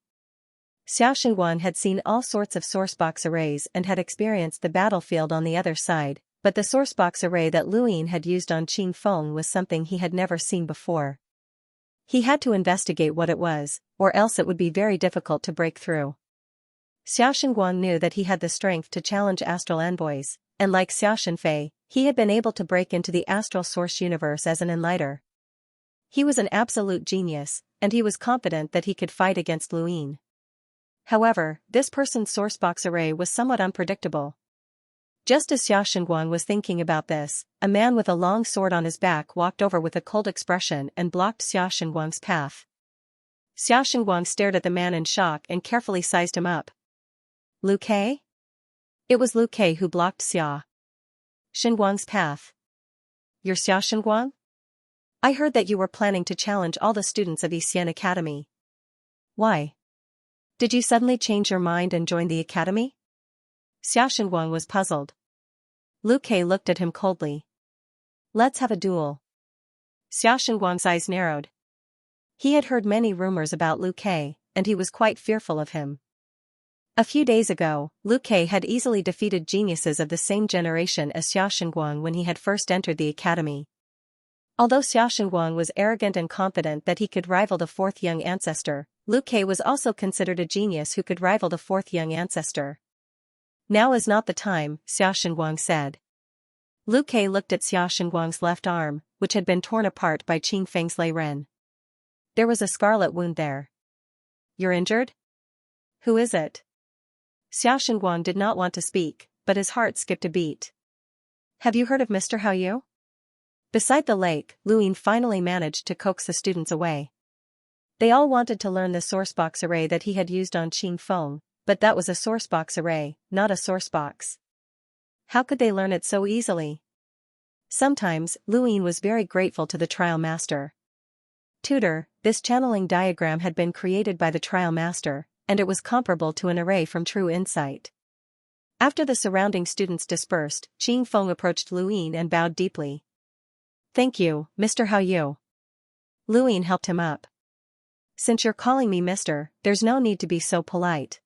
Xiaoxingguang had seen all sorts of sourcebox arrays and had experienced the battlefield on the other side, but the sourcebox array that Luyin had used on Qing Feng was something he had never seen before. He had to investigate what it was, or else it would be very difficult to break through. Xiaoxingguang knew that he had the strength to challenge astral envoys, and like Xia Shenfei, he had been able to break into the astral source universe as an enlighter. He was an absolute genius, and he was confident that he could fight against Luyin. However, this person's sourcebox array was somewhat unpredictable. Just as Xiaoxingguang was thinking about this, a man with a long sword on his back walked over with a cold expression and blocked Xiaoxingguang's path. Xiaoxingguang stared at the man in shock and carefully sized him up. "Lu Kei?" It was Lu Kei who blocked Xinguang's path. "You're Xiaoxingguang? I heard that you were planning to challenge all the students of Yixian Academy. Why? Did you suddenly change your mind and join the academy?" Xiaoxingguang was puzzled. Lu Kei looked at him coldly. "Let's have a duel." Xiaoxingguang's eyes narrowed. He had heard many rumors about Lu Kei, and he was quite fearful of him. A few days ago, Lu Kei had easily defeated geniuses of the same generation as Xiaoxingguang when he had first entered the academy. Although Xiaoxingguang was arrogant and confident that he could rival the fourth young ancestor, Lu Kei was also considered a genius who could rival the fourth young ancestor. "Now is not the time," Xiaoxingguang said. Lu Kei looked at Xiaoxingguang's left arm, which had been torn apart by Qing Feng's Lei Ren. There was a scarlet wound there. "You're injured? Who is it?" Xiaoxingguang did not want to speak, but his heart skipped a beat. "Have you heard of Mr. Haoyu?" Beside the lake, Luyin finally managed to coax the students away. They all wanted to learn the sourcebox array that he had used on Qing Feng, but that was a sourcebox array, not a sourcebox. How could they learn it so easily? Sometimes, Luyin was very grateful to the trial master. "Tutor, this channeling diagram had been created by the trial master, and it was comparable to an array from True Insight." After the surrounding students dispersed, Qing Feng approached Luyin and bowed deeply. Thank you, Mr. Hao Yu. Lu Yin helped him up. Since you're calling me mister, there's no need to be so polite.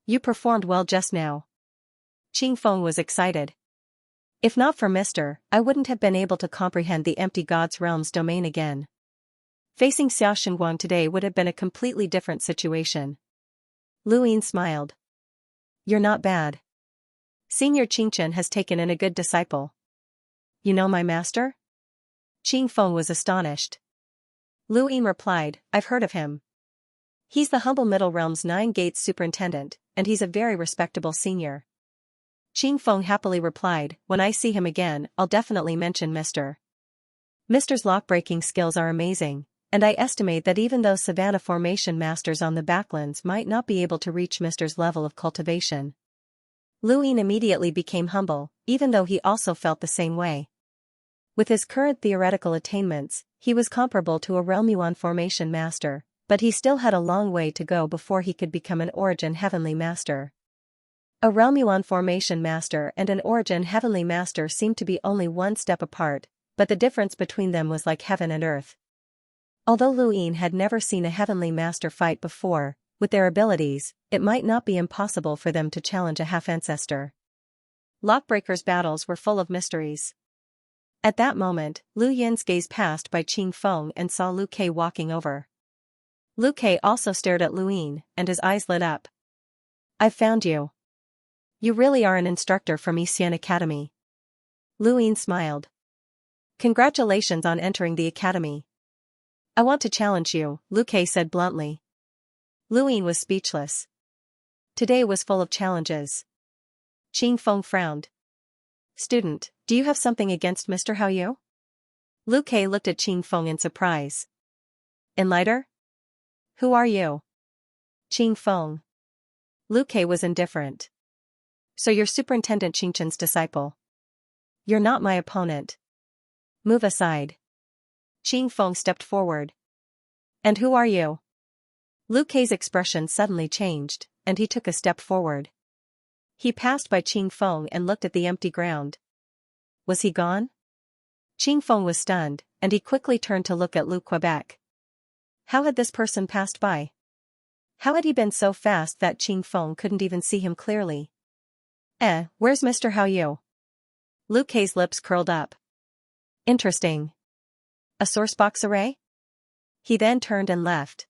You performed well just now. Qing Feng was excited. If not for Mr., I wouldn't have been able to comprehend the empty God's realm's domain again. Facing Xiao Xinguang today would have been a completely different situation. Lu Yin smiled. You're not bad. Senior Qingchen has taken in a good disciple. You know my master? Qing Feng was astonished. Lu Yin replied, I've heard of him. He's the humble Middle Realm's 9 Gates superintendent, and he's a very respectable senior. Qing Feng happily replied, when I see him again, I'll definitely mention Mr. Mr.'s lock-breaking skills are amazing, and I estimate that even those Savannah formation masters on the backlands might not be able to reach Mr.'s level of cultivation. Lu Yin immediately became humble, even though he also felt the same way. With his current theoretical attainments, he was comparable to a Realm Yuan formation master, but he still had a long way to go before he could become an Origin Heavenly Master. A Realm Yuan formation master and an Origin Heavenly Master seemed to be only one step apart, but the difference between them was like heaven and earth. Although Lu Yin had never seen a Heavenly Master fight before, with their abilities, it might not be impossible for them to challenge a half-ancestor. Lockbreaker's battles were full of mysteries. At that moment, Lu Yin's gaze passed by Qing Feng and saw Lu Kei walking over. Lu Kei also stared at Lu Yin, and his eyes lit up. I've found you. You really are an instructor from Xian Academy. Lu Yin smiled. Congratulations on entering the academy. I want to challenge you, Lu Kei said bluntly. Lu Yin was speechless. Today was full of challenges. Qing Feng frowned. Student, do you have something against Mr. Hao Yu? Lu Kei looked at Qing Feng in surprise. Enlighter? Who are you? Qing Feng. Lu Kei was indifferent. So you're Superintendent Qingchen's disciple. You're not my opponent. Move aside. Qing Feng stepped forward. And who are you? Lu Kei's expression suddenly changed, and he took a step forward. He passed by Qing Feng and looked at the empty ground. Was he gone? Qing Feng was stunned, and he quickly turned to look at Lu Quebec. How had this person passed by? How had he been so fast that Qing Feng couldn't even see him clearly? Where's Mr. Hao Yu? Lu Kei's lips curled up. Interesting. A sourcebox array? He then turned and left.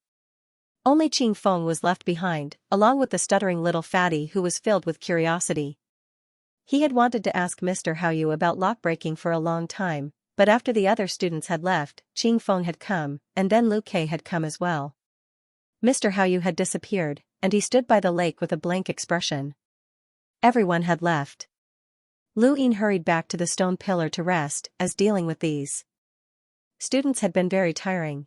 Only Qing Feng was left behind, along with the stuttering little fatty who was filled with curiosity. He had wanted to ask Mr. Hao Yu about lockbreaking for a long time, but after the other students had left, Qing Feng had come, and then Lu Kei had come as well. Mr. Hao Yu had disappeared, and he stood by the lake with a blank expression. Everyone had left. Lu Yin hurried back to the stone pillar to rest, as dealing with these students had been very tiring.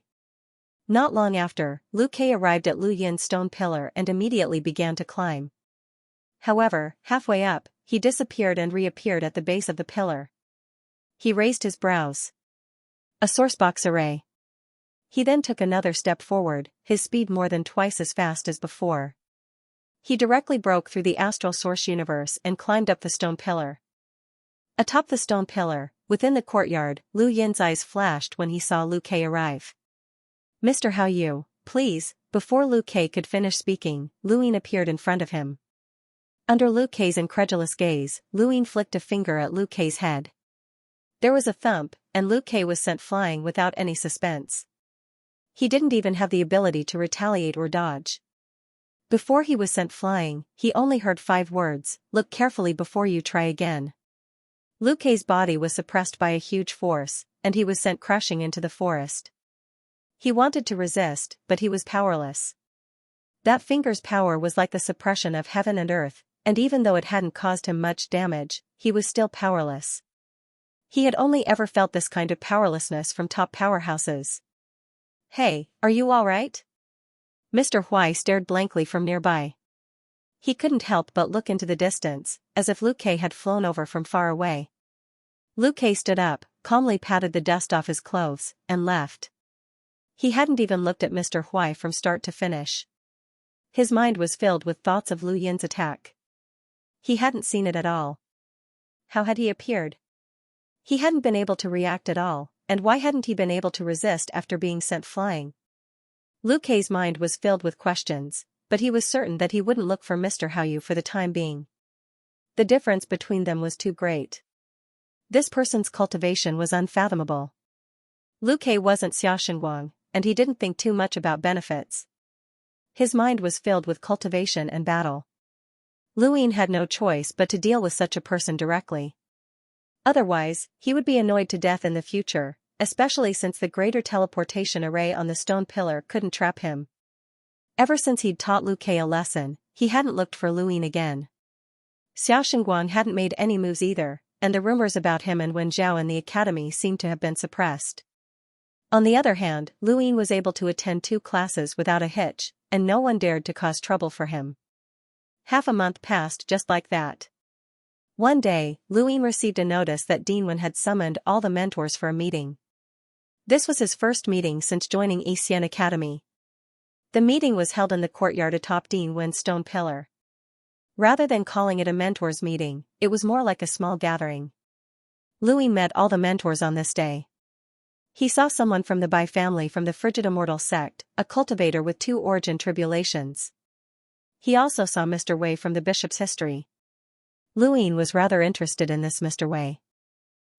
Not long after, Lu Kei arrived at Lu Yin's stone pillar and immediately began to climb. However, halfway up, he disappeared and reappeared at the base of the pillar. He raised his brows. A sourcebox array. He then took another step forward, his speed more than twice as fast as before. He directly broke through the astral source universe and climbed up the stone pillar. Atop the stone pillar, within the courtyard, Lu Yin's eyes flashed when he saw Lu Kei arrive. Mr. Hao Yu, please. Before Lu Kei could finish speaking, Lu Yin appeared in front of him. Under Lu Kei's incredulous gaze, Lu Yin flicked a finger at Lu Kei's head. There was a thump, and Lu Kei was sent flying without any suspense. He didn't even have the ability to retaliate or dodge. Before he was sent flying, he only heard 5 words, look carefully before you try again. Lu Kei's body was suppressed by a huge force, and he was sent crashing into the forest. He wanted to resist, but he was powerless. That finger's power was like the suppression of heaven and earth, and even though it hadn't caused him much damage, he was still powerless. He had only ever felt this kind of powerlessness from top powerhouses. Hey, are you all right? Mr. Huai stared blankly from nearby. He couldn't help but look into the distance, as if Lu Kei had flown over from far away. Lu Kei stood up, calmly patted the dust off his clothes, and left. He hadn't even looked at Mr. Huai from start to finish. His mind was filled with thoughts of Lu Yin's attack. He hadn't seen it at all. How had he appeared? He hadn't been able to react at all, and why hadn't he been able to resist after being sent flying? Liu Kei's mind was filled with questions, but he was certain that he wouldn't look for Mr. Haoyu for the time being. The difference between them was too great. This person's cultivation was unfathomable. Liu Kei wasn't Xiaoxinguang, and he didn't think too much about benefits. His mind was filled with cultivation and battle. Lu Yin had no choice but to deal with such a person directly. Otherwise, he would be annoyed to death in the future, especially since the greater teleportation array on the stone pillar couldn't trap him. Ever since he'd taught Liu Kei a lesson, he hadn't looked for Lu Yin again. Xiaoxinguang hadn't made any moves either, and the rumors about him and Wen Zhao in the academy seemed to have been suppressed. On the other hand, Lu Yin was able to attend 2 classes without a hitch, and no one dared to cause trouble for him. Half a month passed just like that. One day, Lu Yin received a notice that Dean Wen had summoned all the mentors for a meeting. This was his first meeting since joining Xian Academy. The meeting was held in the courtyard atop Dean Wen's stone pillar. Rather than calling it a mentors meeting, it was more like a small gathering. Lu Yin met all the mentors on this day. He saw someone from the Bai family from the Frigid Immortal sect, a cultivator with 2 origin tribulations. He also saw Mr. Wei from the Bishop's history. Lu Yin was rather interested in this Mr. Wei.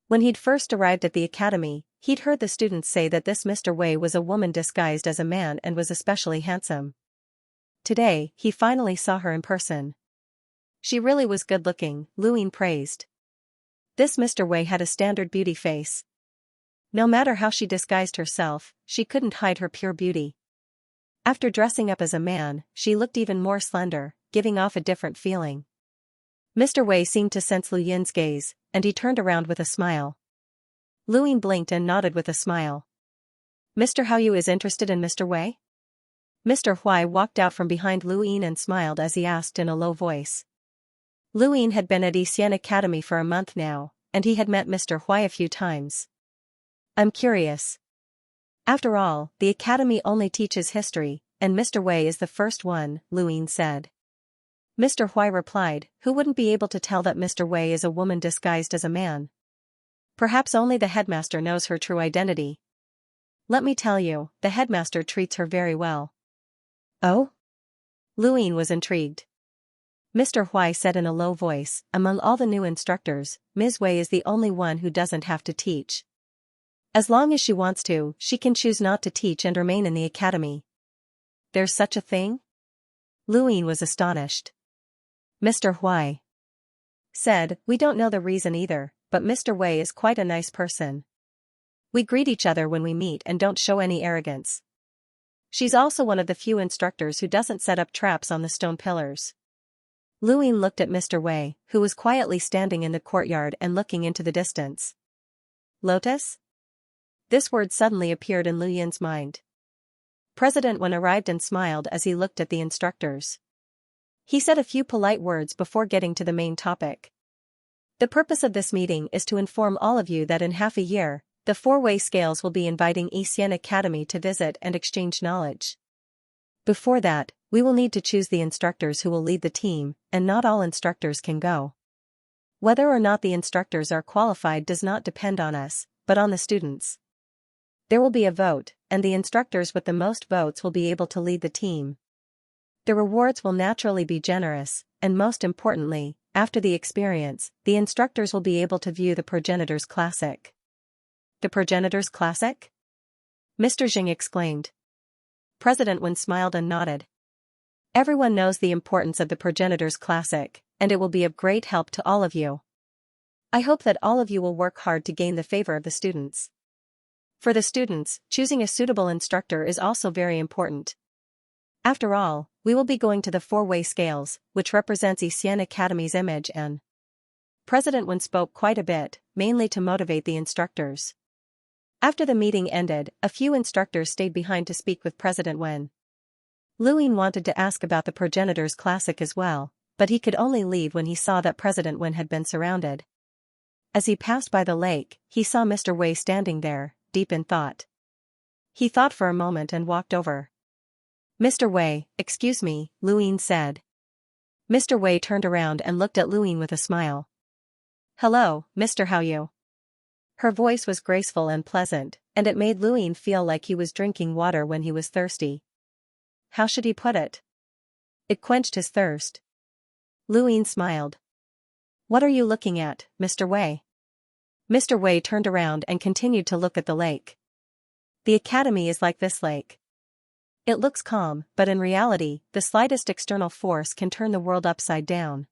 When he'd first arrived at the academy, he'd heard the students say that this Mr. Wei was a woman disguised as a man and was especially handsome. Today, he finally saw her in person. She really was good-looking, Lu Yin praised. This Mr. Wei had a standard beauty face. No matter how she disguised herself, she couldn't hide her pure beauty. After dressing up as a man, she looked even more slender, giving off a different feeling. Mr. Wei seemed to sense Lu Yin's gaze, and he turned around with a smile. Lu Yin blinked and nodded with a smile. Mr. Haoyu is interested in Mr. Wei? Mr. Huai walked out from behind Lu Yin and smiled as he asked in a low voice. Lu Yin had been at Xian Academy for a month now, and he had met Mr. Huai a few times. I'm curious. After all, the academy only teaches history, and Mr. Wei is the first one, Lu Yin said. Mr. Huai replied, who wouldn't be able to tell that Mr. Wei is a woman disguised as a man? Perhaps only the headmaster knows her true identity. Let me tell you, the headmaster treats her very well. Oh? Lu Yin was intrigued. Mr. Huai said in a low voice, among all the new instructors, Ms. Wei is the only one who doesn't have to teach. As long as she wants to, she can choose not to teach and remain in the academy. There's such a thing? Lu Yin was astonished. Mr. Huai said, we don't know the reason either, but Mr. Wei is quite a nice person. We greet each other when we meet and don't show any arrogance. She's also one of the few instructors who doesn't set up traps on the stone pillars. Lu Yin looked at Mr. Wei, who was quietly standing in the courtyard and looking into the distance. Lotus? This word suddenly appeared in Lu Yin's mind. President Wen arrived and smiled as he looked at the instructors. He said a few polite words before getting to the main topic. The purpose of this meeting is to inform all of you that in half a year, the 4-way scales will be inviting Xian Academy to visit and exchange knowledge. Before that, we will need to choose the instructors who will lead the team, and not all instructors can go. Whether or not the instructors are qualified does not depend on us, but on the students. There will be a vote, and the instructors with the most votes will be able to lead the team. The rewards will naturally be generous, and most importantly, after the experience, the instructors will be able to view the Progenitor's Classic. The Progenitor's Classic? Mr. Xing exclaimed. President Wen smiled and nodded. Everyone knows the importance of the Progenitor's Classic, and it will be of great help to all of you. I hope that all of you will work hard to gain the favor of the students. For the students, choosing a suitable instructor is also very important. After all, we will be going to the 4-way scales, which represents Xian Academy's image and President Wen spoke quite a bit, mainly to motivate the instructors. After the meeting ended, a few instructors stayed behind to speak with President Wen. Lu Yin wanted to ask about the Progenitor's Classic as well, but he could only leave when he saw that President Wen had been surrounded. As he passed by the lake, he saw Mr. Wei standing there, deep in thought. He thought for a moment and walked over. Mr. Wei, excuse me, Lu Yin said. Mr. Wei turned around and looked at Lu Yin with a smile. Hello, Mr. Haoyu. Her voice was graceful and pleasant, and it made Luin feel like he was drinking water when he was thirsty. How should he put it? It quenched his thirst. Luin smiled. What are you looking at, Mr. Wei? Mr. Wei turned around and continued to look at the lake. The academy is like this lake. It looks calm, but in reality, the slightest external force can turn the world upside down.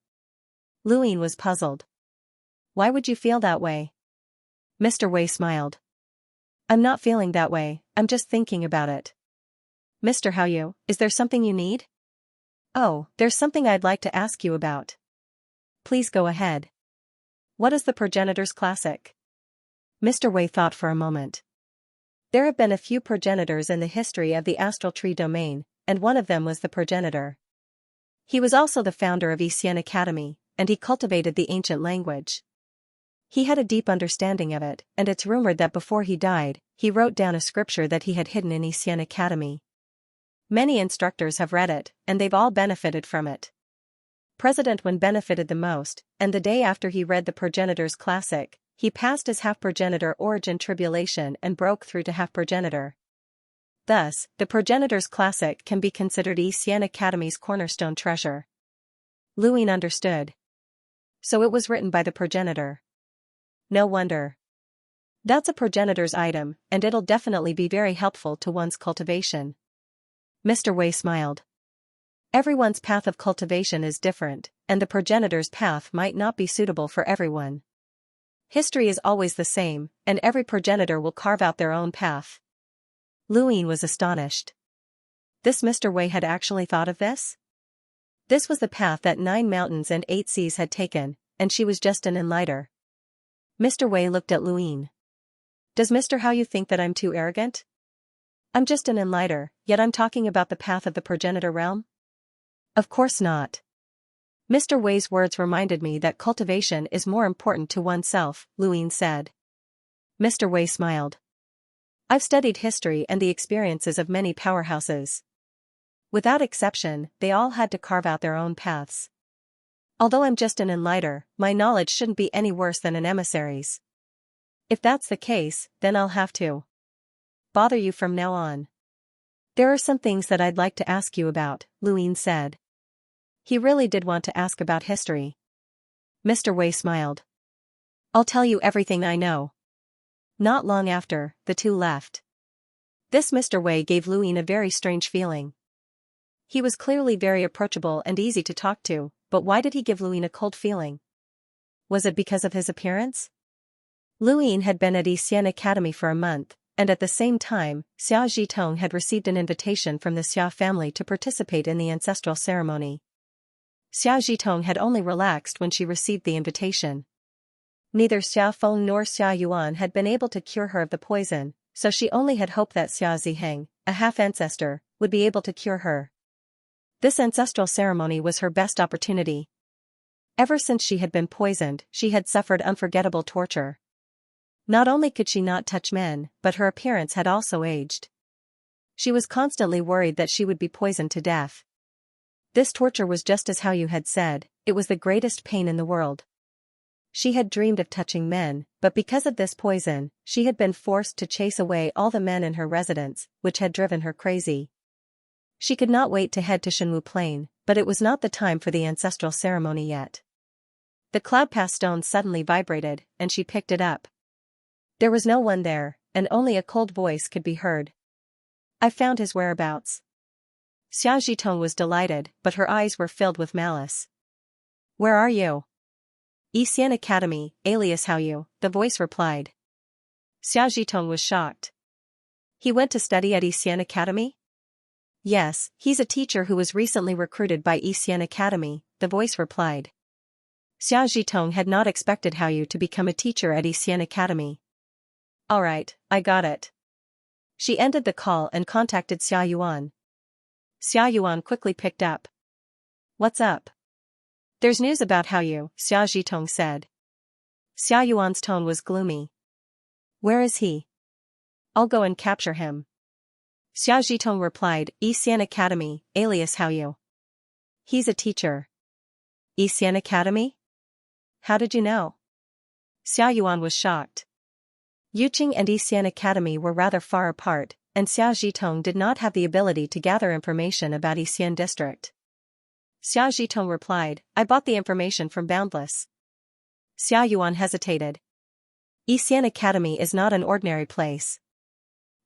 Luin was puzzled. Why would you feel that way? Mr. Wei smiled. I'm not feeling that way, I'm just thinking about it. Mr. Haoyu, is there something you need? Oh, there's something I'd like to ask you about. Please go ahead. What is the Progenitor's Classic? Mr. Wei thought for a moment. There have been a few progenitors in the history of the astral tree domain, and one of them was the progenitor. He was also the founder of Xian Academy, and he cultivated the ancient language. He had a deep understanding of it, and it's rumored that before he died, he wrote down a scripture that he had hidden in Xian Academy. Many instructors have read it, and they've all benefited from it. President Wen benefited the most, and the day after he read the Progenitor's Classic, he passed his half-progenitor origin tribulation and broke through to half-progenitor. Thus, the Progenitor's Classic can be considered Xian Academy's cornerstone treasure. Luin understood. So it was written by the progenitor. No wonder. That's a progenitor's item, and it'll definitely be very helpful to one's cultivation. Mr. Wei smiled. Everyone's path of cultivation is different, and the progenitor's path might not be suitable for everyone. History is always the same, and every progenitor will carve out their own path. Luin was astonished. This Mr. Wei had actually thought of this? This was the path that 9 mountains and 8 seas had taken, and she was just an enlighter. Mr. Wei looked at Luin. Does Mr. Haoyu think that I'm too arrogant? I'm just an enlighter, yet I'm talking about the path of the progenitor realm? Of course not. Mr. Wei's words reminded me that cultivation is more important to oneself, Luin said. Mr. Wei smiled. I've studied history and the experiences of many powerhouses. Without exception, they all had to carve out their own paths. Although I'm just an enlighter, my knowledge shouldn't be any worse than an emissary's. If that's the case, then I'll have to bother you from now on. There are some things that I'd like to ask you about, Luin said. He really did want to ask about history. Mr. Wei smiled. I'll tell you everything I know. Not long after, the two left. This Mr. Wei gave Luin a very strange feeling. He was clearly very approachable and easy to talk to, but why did he give Luin a cold feeling? Was it because of his appearance? Luin had been at Xian Academy for a month, and at the same time, Xia Zhitong had received an invitation from the Xia family to participate in the ancestral ceremony. Xia Zhitong had only relaxed when she received the invitation. Neither Xia Feng nor Xia Yuan had been able to cure her of the poison, so she only had hoped that Xia Ziheng, a half-ancestor, would be able to cure her. This ancestral ceremony was her best opportunity. Ever since she had been poisoned, she had suffered unforgettable torture. Not only could she not touch men, but her appearance had also aged. She was constantly worried that she would be poisoned to death. This torture was just as Haoyu had said, it was the greatest pain in the world. She had dreamed of touching men, but because of this poison, she had been forced to chase away all the men in her residence, which had driven her crazy. She could not wait to head to Shenwu Plain, but it was not the time for the ancestral ceremony yet. The cloud pass stone suddenly vibrated, and she picked it up. There was no one there, and only a cold voice could be heard. I found his whereabouts. Xia Zhitong was delighted, but her eyes were filled with malice. Where are you? Xian Academy, alias Haoyu, the voice replied. Xia Zhitong was shocked. He went to study at Xian Academy? Yes, he's a teacher who was recently recruited by Xian Academy, the voice replied. Xia Zhitong had not expected Haoyu to become a teacher at Xian Academy. Alright, I got it. She ended the call and contacted Xia Yuan. Xia Yuan quickly picked up. What's up? There's news about Haoyu, Xia Zhitong said. Xia Yuan's tone was gloomy. Where is he? I'll go and capture him. Xia Zhitong replied, Xian Academy, alias Haoyu. He's a teacher. Xian Academy? How did you know? Xia Yuan was shocked. Yuqing and Yixian Academy were rather far apart, and Xia Zhitong did not have the ability to gather information about Yixian district. Xia Zhitong replied, I bought the information from Boundless. Xia Yuan hesitated. Yixian Academy is not an ordinary place.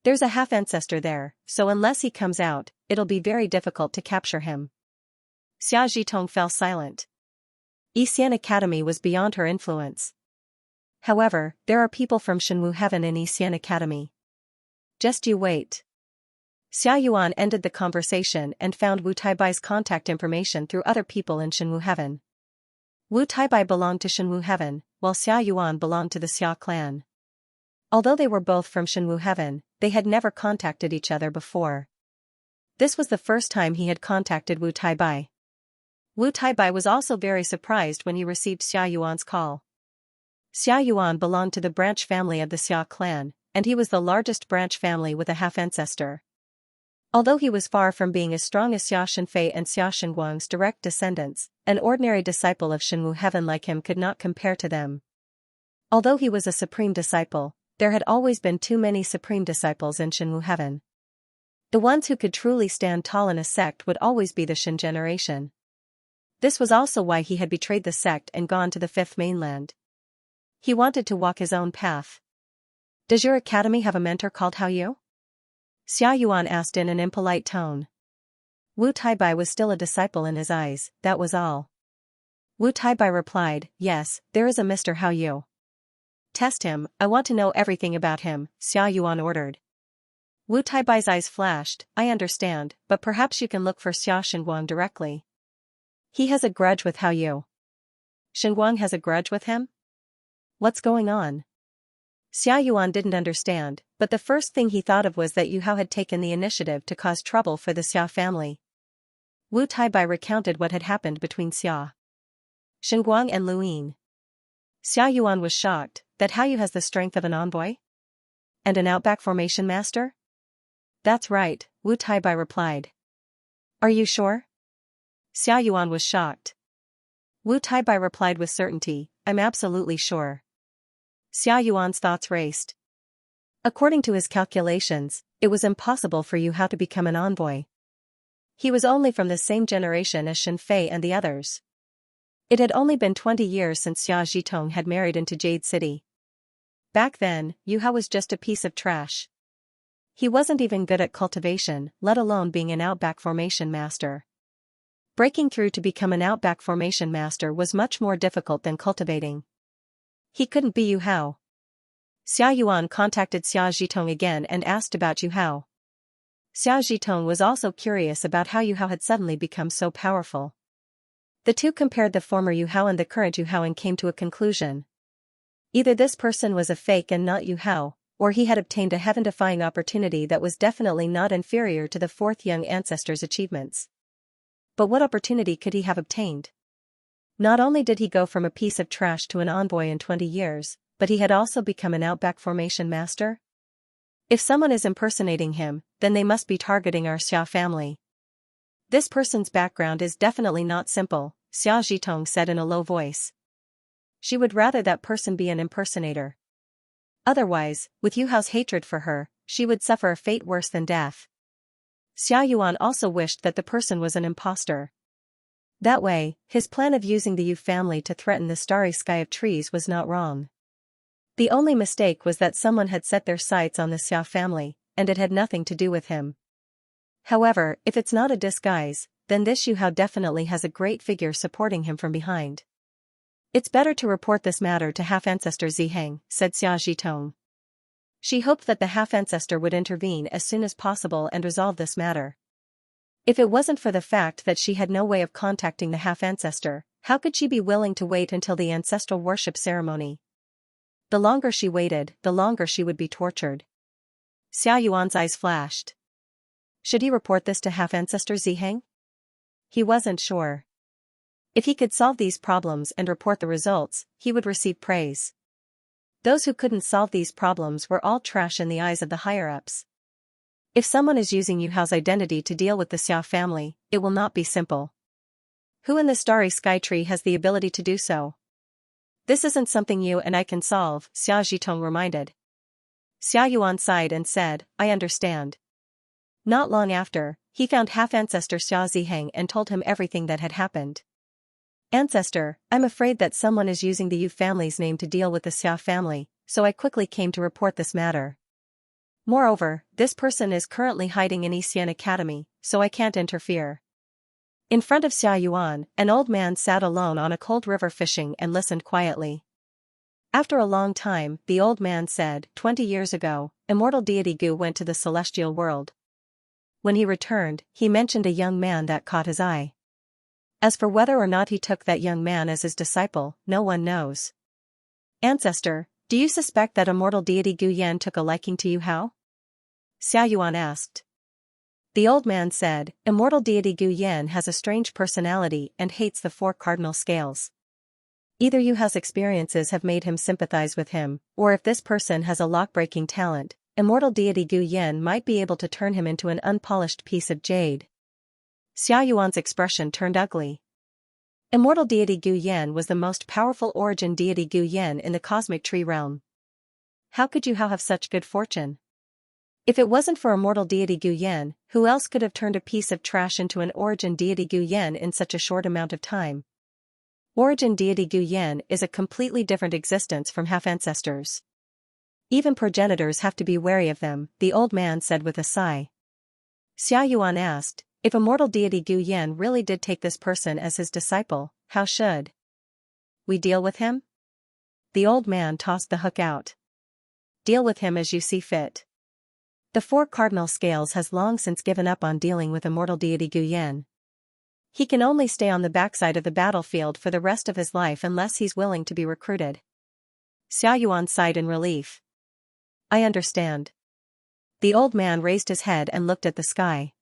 There's a half-ancestor there, so unless he comes out, it'll be very difficult to capture him. Xia Zhitong fell silent. Yixian Academy was beyond her influence. However, there are people from Shenwu Heaven in Yixian Academy. Just you wait. Xia Yuan ended the conversation and found Wu Taibai's contact information through other people in Shenwu Heaven. Wu Taibai belonged to Shenwu Heaven, while Xia Yuan belonged to the Xia clan. Although they were both from Shenwu Heaven, they had never contacted each other before. This was the first time he had contacted Wu Taibai. Wu Taibai was also very surprised when he received Xia Yuan's call. Xia Yuan belonged to the branch family of the Xia clan, and he was the largest branch family with a half-ancestor. Although he was far from being as strong as Xia Shenfei and Xia Shenguang's direct descendants, an ordinary disciple of Shenwu Heaven like him could not compare to them. Although he was a supreme disciple, there had always been too many supreme disciples in Shenwu Heaven. The ones who could truly stand tall in a sect would always be the Shen generation. This was also why he had betrayed the sect and gone to the Fifth Mainland. He wanted to walk his own path. Does your academy have a mentor called Hao Yu? Xia Yuan asked in an impolite tone. Wu Taibai was still a disciple in his eyes, that was all. Wu Taibai replied, yes, there is a Mr. Hao Yu. Test him, I want to know everything about him, Xia Yuan ordered. Wu Taibai's eyes flashed, I understand, but perhaps you can look for Xia Shenguang directly. He has a grudge with Hao Yu. Shenguang has a grudge with him? What's going on? Xia Yuan didn't understand, but the first thing he thought of was that Yu Hao had taken the initiative to cause trouble for the Xia family. Wu Taibai recounted what had happened between Xia Shenguang and Luyin. Xia Yuan was shocked that Hao Yu has the strength of an envoy? And an outback formation master? That's right, Wu Taibai replied. Are you sure? Xia Yuan was shocked. Wu Taibai replied with certainty, I'm absolutely sure. Xia Yuan's thoughts raced. According to his calculations, it was impossible for Yu Hao to become an envoy. He was only from the same generation as Shen Fei and the others. It had only been 20 years since Xia Zhitong had married into Jade City. Back then, Yu Hao was just a piece of trash. He wasn't even good at cultivation, let alone being an outback formation master. Breaking through to become an outback formation master was much more difficult than cultivating. He couldn't be Yu Hao. Xia Yuan contacted Xia Zhitong again and asked about Yu Hao. Xia Zhitong was also curious about how Yu Hao had suddenly become so powerful. The two compared the former Yu Hao and the current Yu Hao and came to a conclusion. Either this person was a fake and not Yu Hao, or he had obtained a heaven-defying opportunity that was definitely not inferior to the fourth young ancestor's achievements. But what opportunity could he have obtained? Not only did he go from a piece of trash to an envoy in 20 years, but he had also become an outback formation master? If someone is impersonating him, then they must be targeting our Xia family. This person's background is definitely not simple, Xia Zhitong said in a low voice. She would rather that person be an impersonator. Otherwise, with Yu Hao's hatred for her, she would suffer a fate worse than death. Xia Yuan also wished that the person was an imposter. That way, his plan of using the Yu family to threaten the starry sky of trees was not wrong. The only mistake was that someone had set their sights on the Xia family, and it had nothing to do with him. However, if it's not a disguise, then this Yu Hao definitely has a great figure supporting him from behind. It's better to report this matter to half-ancestor Ziheng, said Xia Zhitong. She hoped that the half-ancestor would intervene as soon as possible and resolve this matter. If it wasn't for the fact that she had no way of contacting the half-ancestor, how could she be willing to wait until the ancestral worship ceremony? The longer she waited, the longer she would be tortured. Xia Yuan's eyes flashed. Should he report this to half-ancestor Ziheng? He wasn't sure. If he could solve these problems and report the results, he would receive praise. Those who couldn't solve these problems were all trash in the eyes of the higher-ups. If someone is using Yu Hao's identity to deal with the Xia family, it will not be simple. Who in the starry sky tree has the ability to do so? This isn't something you and I can solve, Xia Zhitong reminded. Xia Yuan sighed and said, I understand. Not long after, he found half-ancestor Xia Ziheng and told him everything that had happened. Ancestor, I'm afraid that someone is using the Yu family's name to deal with the Xia family, so I quickly came to report this matter. Moreover, this person is currently hiding in Xian Academy, so I can't interfere. In front of Xia Yuan, an old man sat alone on a cold river fishing and listened quietly. After a long time, the old man said, 20 years ago, immortal deity Gu went to the celestial world. When he returned, he mentioned a young man that caught his eye. As for whether or not he took that young man as his disciple, no one knows. Ancestor, do you suspect that immortal deity Gu Yan took a liking to Yu Hao? Xia Yuan asked. The old man said, immortal deity Gu Yan has a strange personality and hates the four cardinal scales. Either Yu Hao's experiences have made him sympathize with him, or if this person has a lock-breaking talent, immortal deity Gu Yan might be able to turn him into an unpolished piece of jade. Xia Yuan's expression turned ugly. Immortal deity Gu Yan was the most powerful origin deity Gu Yan in the cosmic tree realm. How could Yu Hao have such good fortune? If it wasn't for immortal deity Gu Yan, who else could have turned a piece of trash into an origin deity Gu Yan in such a short amount of time? Origin deity Gu Yan is a completely different existence from half-ancestors. Even progenitors have to be wary of them, the old man said with a sigh. Xia Yuan asked, if immortal deity Gu Yan really did take this person as his disciple, how should we deal with him? The old man tossed the hook out. Deal with him as you see fit. The four cardinal scales has long since given up on dealing with immortal deity Gu Yan. He can only stay on the backside of the battlefield for the rest of his life unless he's willing to be recruited. Xia Yuan sighed in relief. I understand. The old man raised his head and looked at the sky.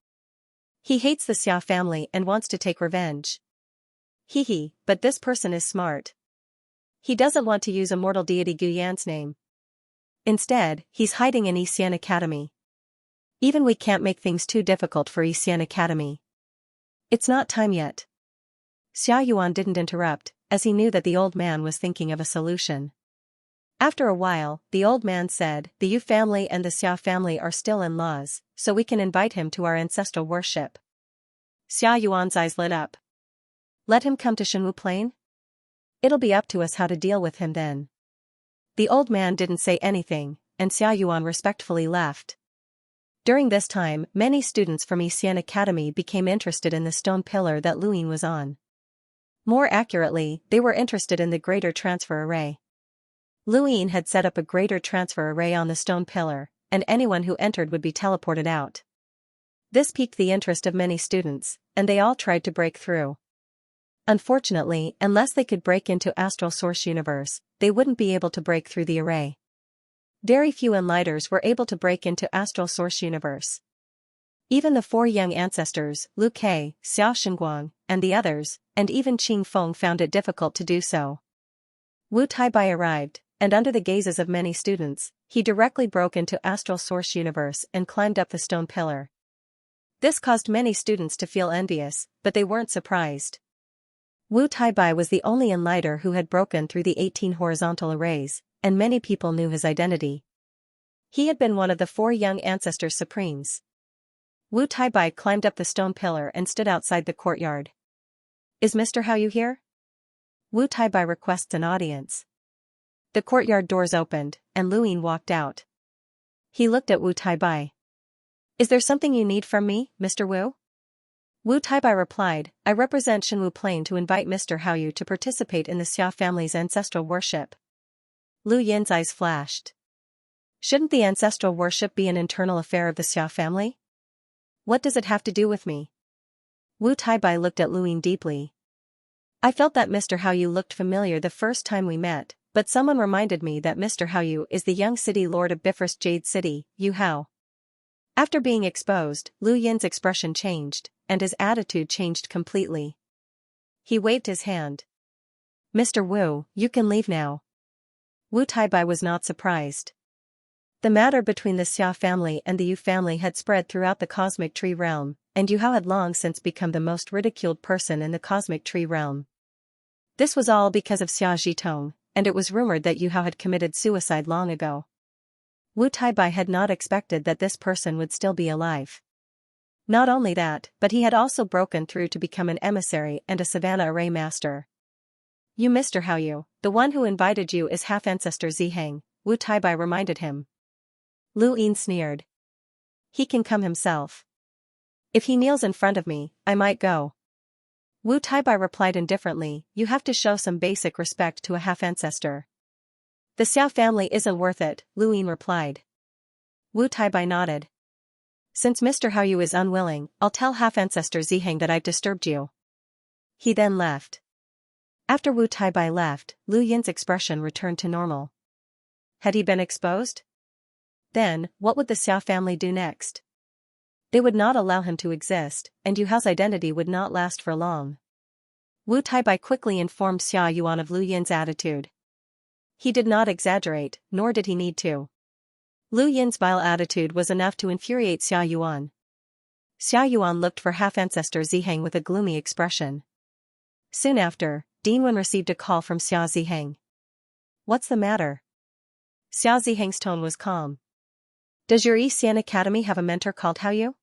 He hates the Xia family and wants to take revenge. Hee, but this person is smart. He doesn't want to use immortal deity Gu Yan's name. Instead, he's hiding in Xian Academy. Even we can't make things too difficult for Xian Academy. It's not time yet. Xia Yuan didn't interrupt, as he knew that the old man was thinking of a solution. After a while, the old man said, the Yu family and the Xia family are still in laws, so we can invite him to our ancestral worship. Xia Yuan's eyes lit up. Let him come to Shenwu Plain? It'll be up to us how to deal with him then. The old man didn't say anything, and Xia Yuan respectfully left. During this time, many students from Xian Academy became interested in the stone pillar that Luyin was on. More accurately, they were interested in the greater transfer array. Luyin had set up a greater transfer array on the stone pillar, and anyone who entered would be teleported out. This piqued the interest of many students, and they all tried to break through. Unfortunately, unless they could break into Astral Source Universe, they wouldn't be able to break through the array. Very few Enlighters were able to break into Astral Source Universe. Even the four young ancestors, Lu Kai, Xiao Xinguang, and the others, and even Qing Feng found it difficult to do so. Wu Taibai arrived, and under the gazes of many students, he directly broke into Astral Source Universe and climbed up the stone pillar. This caused many students to feel envious, but they weren't surprised. Wu Taibai was the only Enlighter who had broken through the 18 horizontal arrays, and many people knew his identity. He had been one of the four young ancestors supremes. Wu Taibai climbed up the stone pillar and stood outside the courtyard. Is Mr. Hao Yu here? Wu Taibai requests an audience. The courtyard doors opened, and Luyin walked out. He looked at Wu Taibai. Is there something you need from me, Mr. Wu? Wu Taibai replied, I represent Shenwu Plain to invite Mr. Hao Yu to participate in the Xia family's ancestral worship. Lu Yin's eyes flashed. Shouldn't the ancestral worship be an internal affair of the Xia family? What does it have to do with me? Wu Taibai looked at Luyin deeply. I felt that Mr. Hao Yu looked familiar the first time we met, but someone reminded me that Mr. Hao Yu is the young city lord of Bifrost Jade City, Yu Hao. After being exposed, Lu Yin's expression changed, and his attitude changed completely. He waved his hand. Mr. Wu, you can leave now. Wu Taibai was not surprised. The matter between the Xia family and the Yu family had spread throughout the cosmic tree realm, and Yu Hao had long since become the most ridiculed person in the cosmic tree realm. This was all because of Xia Zhitong, and it was rumored that Yu Hao had committed suicide long ago. Wu Taibai had not expected that this person would still be alive. Not only that, but he had also broken through to become an emissary and a savannah array master. You Mr. Haoyu, the one who invited you is half-ancestor Ziheng, Wu Taibai reminded him. Lu Yin sneered. He can come himself. If he kneels in front of me, I might go. Wu Taibai replied indifferently, you have to show some basic respect to a half-ancestor. The Xiao family isn't worth it, Lu Yin replied. Wu Taibai nodded. Since Mr. Haoyu is unwilling, I'll tell half-ancestor Ziheng that I've disturbed you. He then left. After Wu Taibai left, Lu Yin's expression returned to normal. Had he been exposed? Then, what would the Xiao family do next? They would not allow him to exist, and Yu Hao's identity would not last for long. Wu Taibai quickly informed Xia Yuan of Lu Yin's attitude. He did not exaggerate, nor did he need to. Lu Yin's vile attitude was enough to infuriate Xia Yuan. Xia Yuan looked for half-ancestor Ziheng with a gloomy expression. Soon after, Dinwen received a call from Xia Ziheng. What's the matter? Xia Ziheng's tone was calm. Does your Xian Academy have a mentor called Haoyu?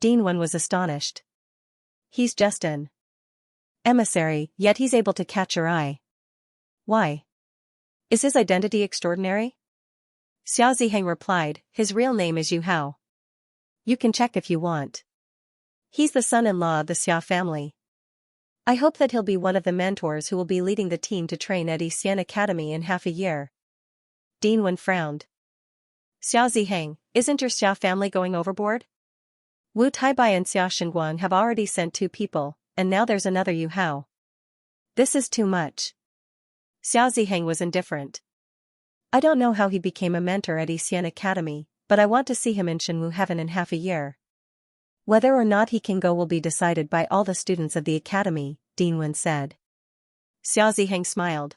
Dinwen was astonished. He's just an emissary, yet he's able to catch your eye. Why? Is his identity extraordinary? Xia Ziheng replied, his real name is Yu Hao. You can check if you want. He's the son-in-law of the Xia family. I hope that he'll be one of the mentors who will be leading the team to train at Xian Academy in half a year. Dinwen frowned. Xia Ziheng, isn't your Xia family going overboard? Wu Taibai and Xia Xinguang have already sent 2 people, and now there's another Yu Hao. This is too much. Xia Ziheng was indifferent. I don't know how he became a mentor at Xian Academy, but I want to see him in Shenwu Heaven in half a year. Whether or not he can go will be decided by all the students of the academy, Dinwen said. Xia Ziheng smiled.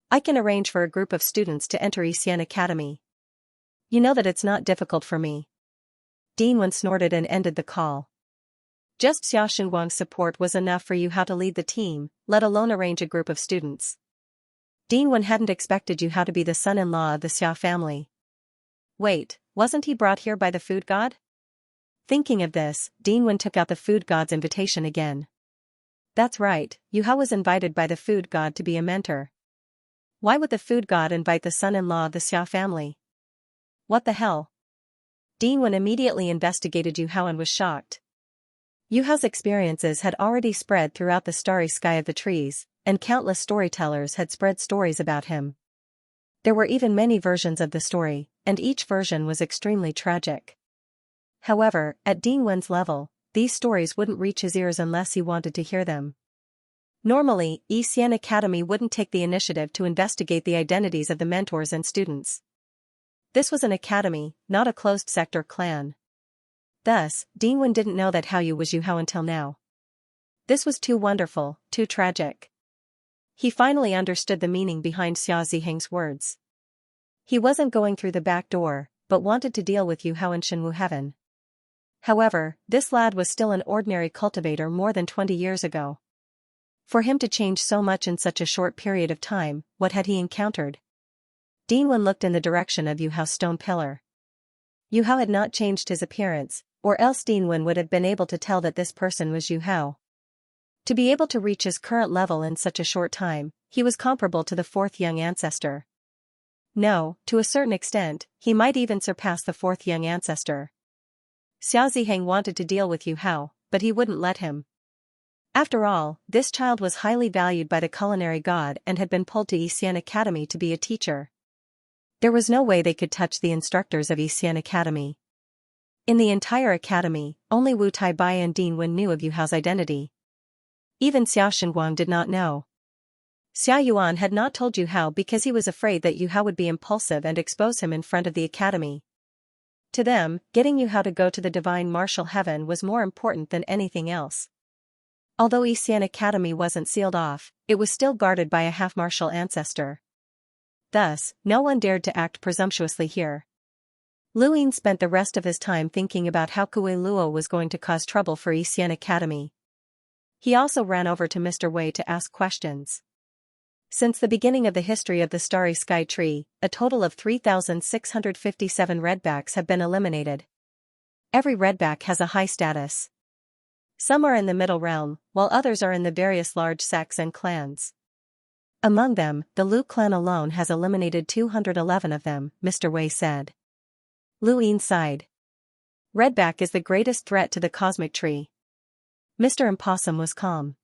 I can arrange for a group of students to enter Xian Academy. You know that it's not difficult for me. Dinwen snorted and ended the call. Just Xia Xinguang's support was enough for Yu Hao to lead the team, let alone arrange a group of students. Dinwen hadn't expected Yu Hao to be the son-in-law of the Xia family. Wait, wasn't he brought here by the food god? Thinking of this, Dinwen took out the food god's invitation again. That's right, Yu Hao was invited by the food god to be a mentor. Why would the food god invite the son-in-law of the Xia family? What the hell? Dinwen immediately investigated Yu Hao and was shocked. Yu Hao's experiences had already spread throughout the starry sky of the trees, and countless storytellers had spread stories about him. There were even many versions of the story, and each version was extremely tragic. However, at Dinwen's level, these stories wouldn't reach his ears unless he wanted to hear them. Normally, Xian Academy wouldn't take the initiative to investigate the identities of the mentors and students. This was an academy, not a closed-sector clan. Thus, Dinwen didn't know that Haoyu was Yu Hao until now. This was too wonderful, too tragic. He finally understood the meaning behind Xia Ziheng's words. He wasn't going through the back door, but wanted to deal with Yu Hao in Shenwu Heaven. However, this lad was still an ordinary cultivator more than 20 years ago. For him to change so much in such a short period of time, what had he encountered? Dinwen looked in the direction of Yu Hao's stone pillar. Yu Hao had not changed his appearance, or else Dinwen would have been able to tell that this person was Yu Hao. To be able to reach his current level in such a short time, he was comparable to the 4th young ancestor. No, to a certain extent, he might even surpass the 4th young ancestor. Xia Ziheng wanted to deal with Yu Hao, but he wouldn't let him. After all, this child was highly valued by the culinary god and had been pulled to Xian Academy to be a teacher. There was no way they could touch the instructors of Xian Academy. In the entire academy, only Wu Taibai and Dinwen knew of Yu Hao's identity. Even Xia Xinguang did not know. Xia Yuan had not told Yu Hao because he was afraid that Yu Hao would be impulsive and expose him in front of the academy. To them, getting Yu Hao to go to the divine martial heaven was more important than anything else. Although Xian Academy wasn't sealed off, it was still guarded by a half-martial ancestor. Thus, no one dared to act presumptuously here. Lu Yin spent the rest of his time thinking about how Kui Luo was going to cause trouble for Xian Academy. He also ran over to Mr. Wei to ask questions. Since the beginning of the history of the Starry Sky Tree, a total of 3,657 redbacks have been eliminated. Every redback has a high status. Some are in the middle realm, while others are in the various large sects and clans. Among them, the Lu clan alone has eliminated 211 of them, Mr. Wei said. Lu Yin sighed. Redback is the greatest threat to the cosmic tree. Mr. Impossum was calm.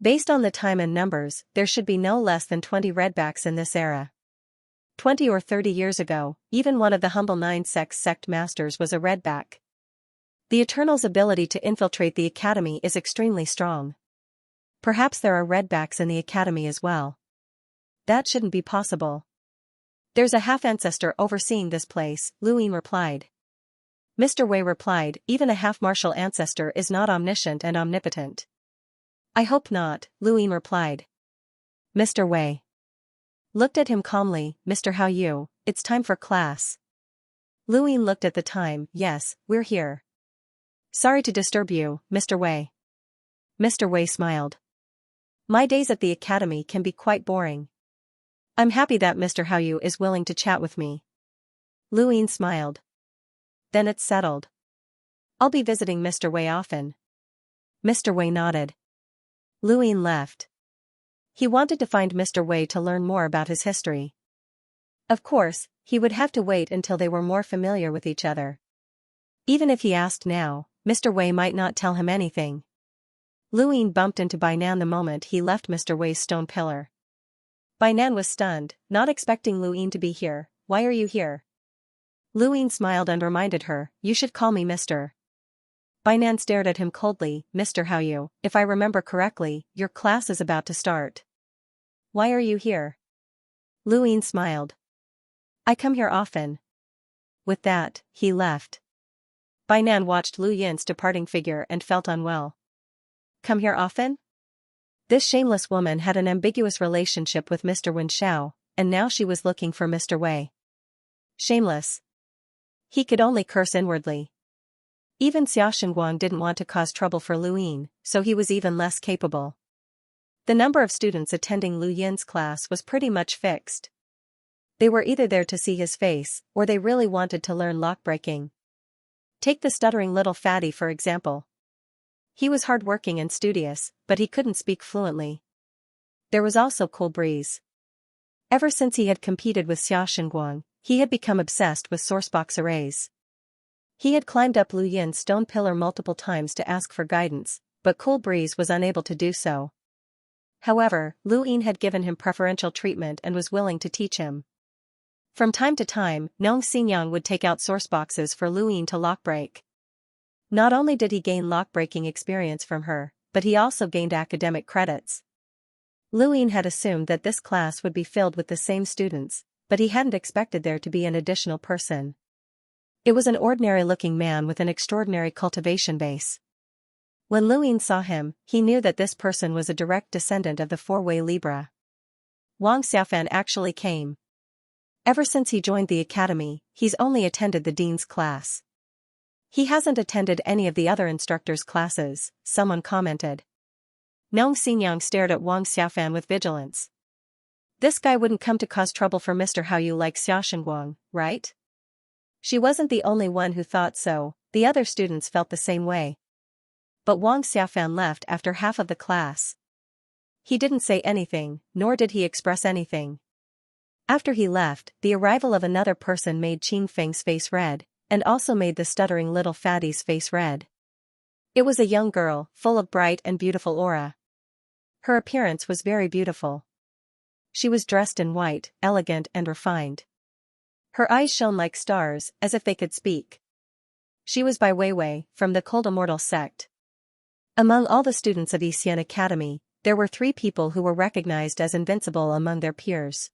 Based on the time and numbers, there should be no less than 20 redbacks in this era. 20 or 30 years ago, even one of the humble Nine Sects sect masters was a redback. The Eternal's ability to infiltrate the academy is extremely strong. Perhaps there are redbacks in the academy as well. That shouldn't be possible. There's a half-ancestor overseeing this place, Lu Yin replied. Mr. Wei replied, even a half-martial ancestor is not omniscient and omnipotent. I hope not, Lu Yin replied. Mr. Wei looked at him calmly. Mr. Hao Yu, it's time for class. Lu Yin looked at the time. Yes, we're here. Sorry to disturb you, Mr. Wei. Mr. Wei smiled. My days at the academy can be quite boring. I'm happy that Mr. Hao Yu is willing to chat with me. Lu Yin smiled. Then it's settled. I'll be visiting Mr. Wei often. Mr. Wei nodded. Lu Yin left. He wanted to find Mr. Wei to learn more about his history. Of course, he would have to wait until they were more familiar with each other. Even if he asked now, Mr. Wei might not tell him anything. Lu Yin bumped into Bainan the moment he left Mr. Wei's stone pillar. Bainan was stunned, not expecting Lu Yin to be here. Why are you here? Lu Yin smiled and reminded her, you should call me Mr. Bainan stared at him coldly. Mr. Hao Yu, if I remember correctly, your class is about to start. Why are you here? Lu Yin smiled. I come here often. With that, he left. Bainan watched Lu Yin's departing figure and felt unwell. Come here often? This shameless woman had an ambiguous relationship with Mr. Wen Xiao, and now she was looking for Mr. Wei. Shameless. He could only curse inwardly. Even Xiaoxinguang didn't want to cause trouble for Lu Yin, so he was even less capable. The number of students attending Lu Yin's class was pretty much fixed. They were either there to see his face, or they really wanted to learn lockbreaking. Take the stuttering little fatty for example. He was hardworking and studious, but he couldn't speak fluently. There was also Cool Breeze. Ever since he had competed with Xiaoxinguang, he had become obsessed with sourcebox arrays. He had climbed up Lu Yin's stone pillar multiple times to ask for guidance, but Cool Breeze was unable to do so. However, Lu Yin had given him preferential treatment and was willing to teach him. From time to time, Nong Xinyang would take out sourceboxes for Lu Yin to lockbreak. Not only did he gain lockbreaking experience from her, but he also gained academic credits. Lu Yin had assumed that this class would be filled with the same students, but he hadn't expected there to be an additional person. It was an ordinary-looking man with an extraordinary cultivation base. When Lu Yin saw him, he knew that this person was a direct descendant of the four-way Libra. Wang Xiaofan actually came. Ever since he joined the academy, he's only attended the dean's class. He hasn't attended any of the other instructors' classes, someone commented. Nong Xinyang stared at Wang Xiaofan with vigilance. This guy wouldn't come to cause trouble for Mr. Hao Yu like Xiaoxinguang, right? She wasn't the only one who thought so, the other students felt the same way. But Wang Xiaofan left after half of the class. He didn't say anything, nor did he express anything. After he left, the arrival of another person made Qing Feng's face red, and also made the stuttering little fatty's face red. It was a young girl, full of bright and beautiful aura. Her appearance was very beautiful. She was dressed in white, elegant and refined. Her eyes shone like stars, as if they could speak. She was Bai Weiwei, from the Cold Immortal sect. Among all the students of Xian Academy, there were 3 people who were recognized as invincible among their peers.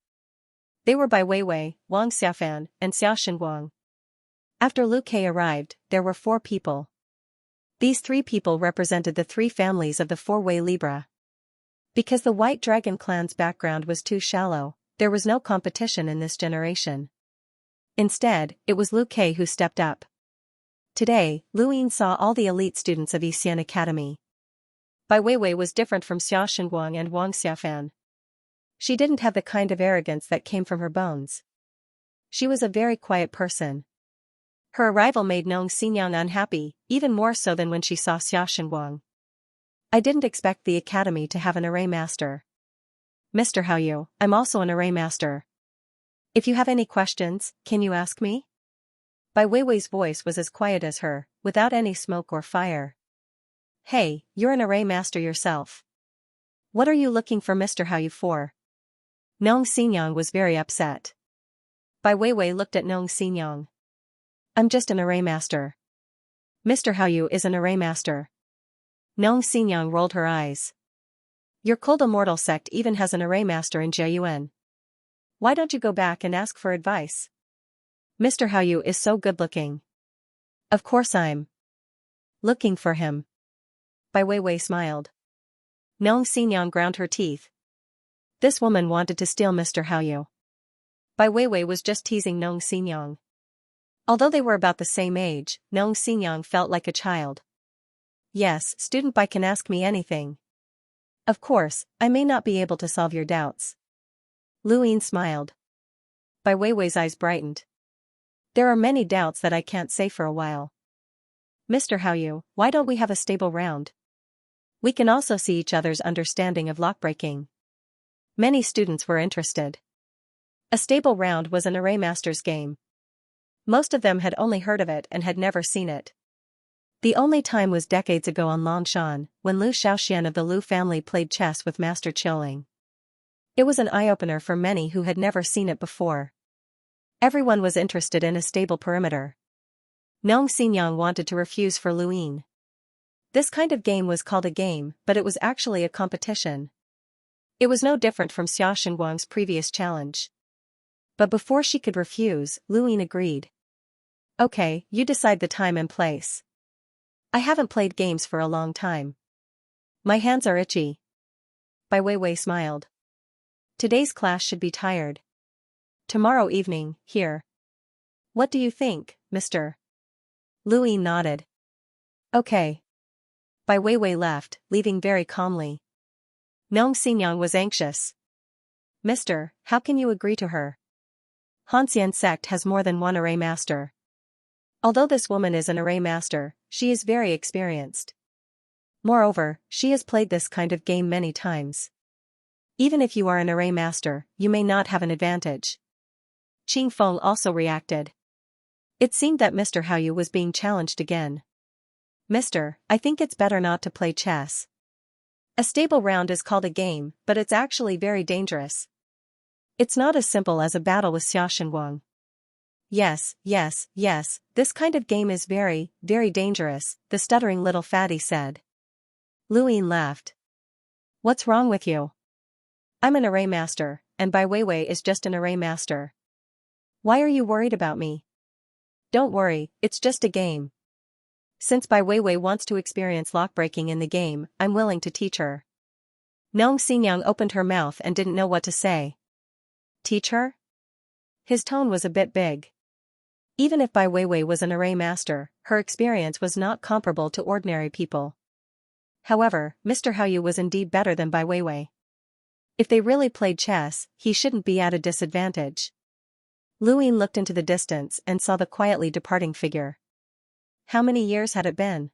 They were Bai Weiwei, Wang Xiaofan, and Xiaoxinguang. After Lu Ke arrived, there were 4 people. These 3 people represented the 3 families of the four-way Libra. Because the White Dragon clan's background was too shallow, there was no competition in this generation. Instead, it was Lu Ke who stepped up. Today, Lu Yin saw all the elite students of Xian Academy. Bai Weiwei was different from Xiaoxinguang and Wang Xiaofan. She didn't have the kind of arrogance that came from her bones. She was a very quiet person. Her arrival made Nong Xinyang unhappy, even more so than when she saw Xiaoxinguang. I didn't expect the academy to have an array master. Mr. Haoyu, I'm also an array master. If you have any questions, can you ask me? Bai Weiwei's voice was as quiet as her, without any smoke or fire. Hey, you're an array master yourself. What are you looking for Mr. Haoyu for? Nong Xinyang was very upset. Bai Weiwei looked at Nong Xinyang. I'm just an array master. Mr. Haoyu is an array master. Nong Xinyang rolled her eyes. Your cold immortal sect even has an array master in Jiayuan. Why don't you go back and ask for advice? Mr. Haoyu is so good-looking. Of course I'm looking for him. Bai Weiwei smiled. Nong Xinyang ground her teeth. This woman wanted to steal Mr. Haoyu. Bai Weiwei was just teasing Nong Xinyang. Although they were about the same age, Nong Xinyang felt like a child. Yes, student Bai can ask me anything. Of course, I may not be able to solve your doubts. Lu Yin smiled. Bai Weiwei's eyes brightened. There are many doubts that I can't say for a while. Mr. Haoyu, why don't we have a stable round? We can also see each other's understanding of lockbreaking. Many students were interested. A stable round was an array master's game. Most of them had only heard of it and had never seen it. The only time was decades ago on Longshan, when Lu Xiaoxian of the Lu family played chess with Master Qiuling. It was an eye-opener for many who had never seen it before. Everyone was interested in a stable perimeter. Nong Xinyang wanted to refuse for Lu Yin. This kind of game was called a game, but it was actually a competition. It was no different from Xiaoxinguang's previous challenge. But before she could refuse, Lu Yin agreed. Okay, you decide the time and place. I haven't played games for a long time. My hands are itchy. Bai Weiwei smiled. Today's class should be tired. Tomorrow evening, here. What do you think, Mr.? Lu Yin nodded. Okay. Bai Weiwei left, leaving very calmly. Nong Xinyang was anxious. Mister, how can you agree to her? Hanxian sect has more than one array master. Although this woman is an array master, she is very experienced. Moreover, she has played this kind of game many times. Even if you are an array master, you may not have an advantage. Qing Feng also reacted. It seemed that Mr. Haoyu was being challenged again. Mister, I think it's better not to play chess. A stable round is called a game, but it's actually very dangerous. It's not as simple as a battle with Xiaoxinguang. Yes, this kind of game is very, very dangerous, the stuttering little fatty said. Lu Yin laughed. What's wrong with you? I'm an array master, and Bai Weiwei is just an array master. Why are you worried about me? Don't worry, it's just a game. Since Bai Weiwei wants to experience lockbreaking in the game, I'm willing to teach her. Nong Xinyang opened her mouth and didn't know what to say. Teach her? His tone was a bit big. Even if Bai Weiwei was an array master, her experience was not comparable to ordinary people. However, Mr. Haoyu was indeed better than Bai Weiwei. If they really played chess, he shouldn't be at a disadvantage. Lu Yin looked into the distance and saw the quietly departing figure. How many years had it been?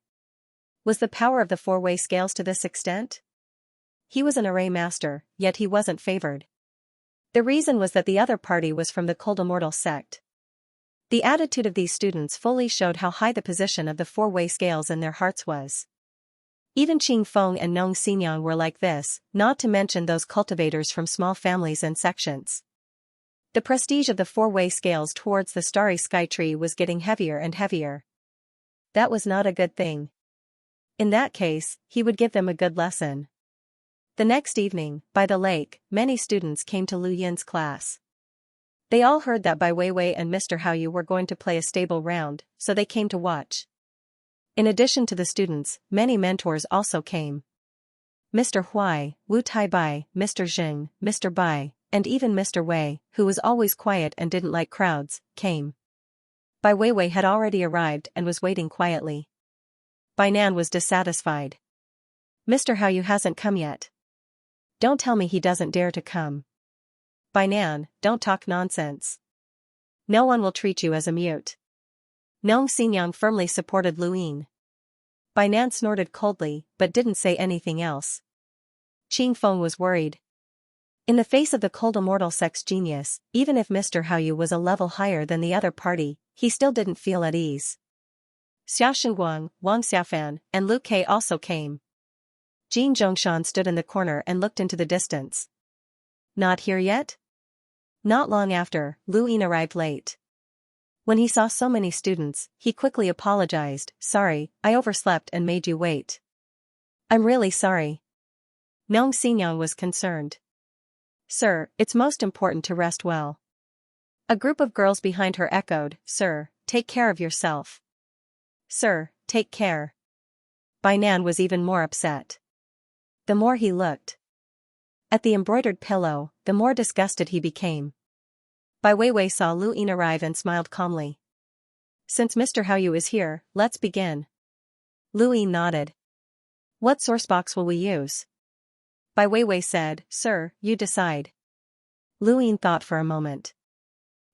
Was the power of the four-way scales to this extent? He was an array master, yet he wasn't favored. The reason was that the other party was from the Cold Immortal sect. The attitude of these students fully showed how high the position of the four-way scales in their hearts was. Even Qing Feng and Nong Xinyang were like this, not to mention those cultivators from small families and sections. The prestige of the four-way scales towards the starry sky tree was getting heavier and heavier. That was not a good thing. In that case, he would give them a good lesson. The next evening, by the lake, many students came to Lu Yin's class. They all heard that Bai Weiwei and Mr. Haoyu were going to play a stable round, so they came to watch. In addition to the students, many mentors also came. Mr. Huai, Wu Taibai, Mr. Zheng, Mr. Bai, and even Mr. Wei, who was always quiet and didn't like crowds, came. Bai Weiwei had already arrived and was waiting quietly. Bai Nan was dissatisfied. Mr. Haoyu hasn't come yet. Don't tell me he doesn't dare to come. Bai Nan, don't talk nonsense. No one will treat you as a mute. Nong Xinyang firmly supported Luyin. Bai Nan snorted coldly, but didn't say anything else. Qing Feng was worried. In the face of the cold immortal sex genius, even if Mr. Haoyu was a level higher than the other party, he still didn't feel at ease. Xia Shengguang, Wang Xiafan, and Lu Ke also came. Jin Zhongshan stood in the corner and looked into the distance. Not here yet? Not long after, Lu Yin arrived late. When he saw so many students, he quickly apologized. Sorry, I overslept and made you wait. I'm really sorry. Nong Xinyang was concerned. Sir, it's most important to rest well. A group of girls behind her echoed, Sir, take care of yourself. Sir, take care. Bai Nan was even more upset. The more he looked at the embroidered pillow, the more disgusted he became. Bai Weiwei saw Lu Yin arrive and smiled calmly. Since Mr. Haoyu is here, let's begin. Lu Yin nodded. What sourcebox will we use? Bai Weiwei said, Sir, you decide. Lu Yin thought for a moment.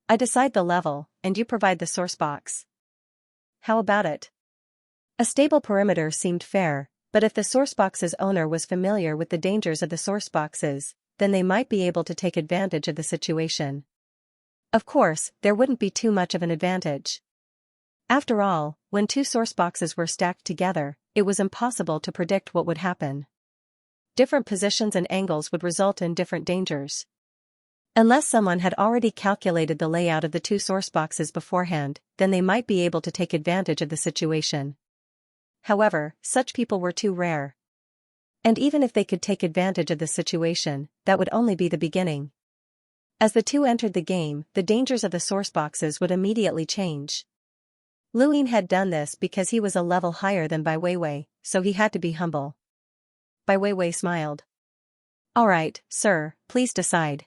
I decide the level, and you provide the sourcebox. How about it? A stable perimeter seemed fair, but if the sourcebox's owner was familiar with the dangers of the sourceboxes, then they might be able to take advantage of the situation. Of course, there wouldn't be too much of an advantage. After all, when two sourceboxes were stacked together, it was impossible to predict what would happen. Different positions and angles would result in different dangers. Unless someone had already calculated the layout of the two sourceboxes beforehand, then they might be able to take advantage of the situation. However, such people were too rare. And even if they could take advantage of the situation, that would only be the beginning. As the two entered the game, the dangers of the sourceboxes would immediately change. Lu Yin had done this because he was a level higher than Bai Weiwei, so he had to be humble. Bai Weiwei smiled. All right, sir, please decide.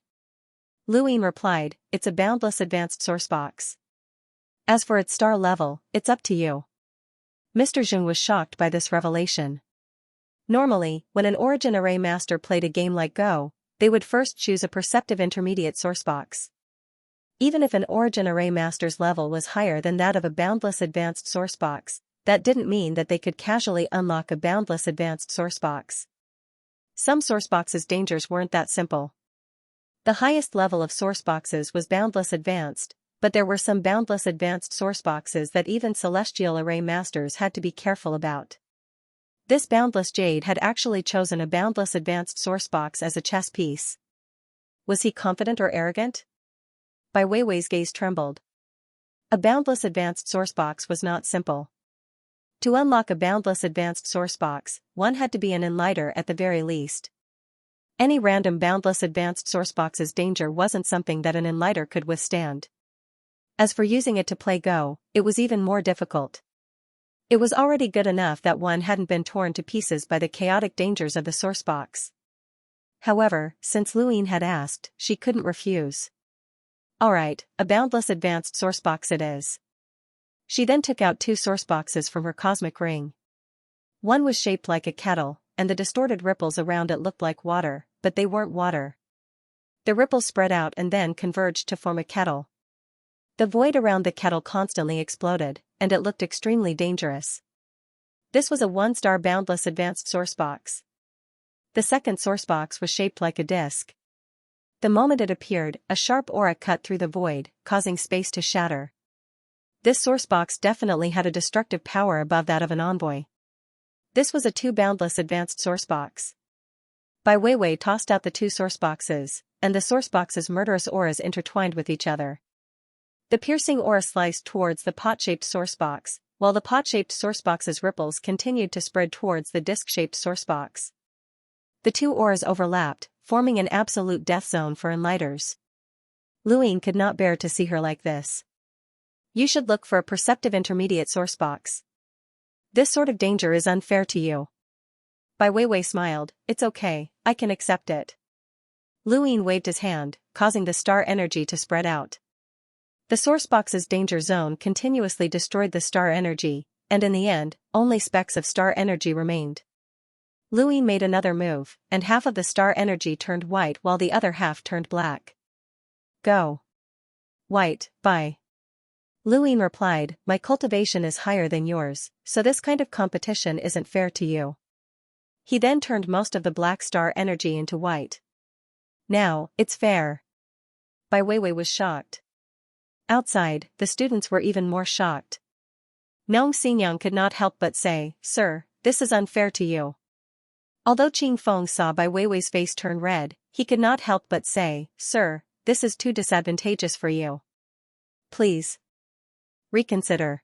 Lu Yin replied, it's a boundless advanced sourcebox. As for its star level, it's up to you. Mr. Zheng was shocked by this revelation. Normally, when an origin array master played a game like Go, they would first choose a perceptive intermediate sourcebox. Even if an origin array master's level was higher than that of a boundless advanced sourcebox, that didn't mean that they could casually unlock a boundless advanced sourcebox. Some sourceboxes' dangers weren't that simple. The highest level of sourceboxes was boundless advanced, but there were some boundless advanced sourceboxes that even celestial array masters had to be careful about. This boundless jade had actually chosen a boundless advanced sourcebox as a chess piece. Was he confident or arrogant? Bai Weiwei's gaze trembled. A boundless advanced sourcebox was not simple. To unlock a boundless advanced sourcebox, one had to be an enlighter at the very least. Any random boundless advanced sourcebox's danger wasn't something that an enlighter could withstand. As for using it to play Go, it was even more difficult. It was already good enough that one hadn't been torn to pieces by the chaotic dangers of the sourcebox. However, since Lu Yin had asked, she couldn't refuse. Alright, a boundless advanced sourcebox it is. She then took out two sourceboxes from her cosmic ring. One was shaped like a kettle, and the distorted ripples around it looked like water, but they weren't water. The ripples spread out and then converged to form a kettle. The void around the kettle constantly exploded, and it looked extremely dangerous. This was a one-star boundless advanced sourcebox. The second sourcebox was shaped like a disc. The moment it appeared, a sharp aura cut through the void, causing space to shatter. This sourcebox definitely had a destructive power above that of an envoy. This was a two-boundless advanced sourcebox. Bai Weiwei tossed out the two sourceboxes, and the sourcebox's murderous auras intertwined with each other. The piercing aura sliced towards the pot-shaped sourcebox, while the pot-shaped sourcebox's ripples continued to spread towards the disc-shaped sourcebox. The two auras overlapped, forming an absolute death zone for enlighters. Lu Yin could not bear to see her like this. You should look for a perceptive intermediate sourcebox. This sort of danger is unfair to you. Bai Weiwei smiled, it's okay, I can accept it. Lu Yin waved his hand, causing the star energy to spread out. The sourcebox's danger zone continuously destroyed the star energy, and in the end, only specks of star energy remained. Lu Yin made another move, and half of the star energy turned white while the other half turned black. Go. White, bye. Luin replied, my cultivation is higher than yours, so this kind of competition isn't fair to you. He then turned most of the black star energy into white. Now, it's fair. Bai Weiwei was shocked. Outside, the students were even more shocked. Nong Xingyang could not help but say, Sir, this is unfair to you. Although Qing Feng saw Bai Weiwei's face turn red, he could not help but say, Sir, this is too disadvantageous for you. Please. Reconsider.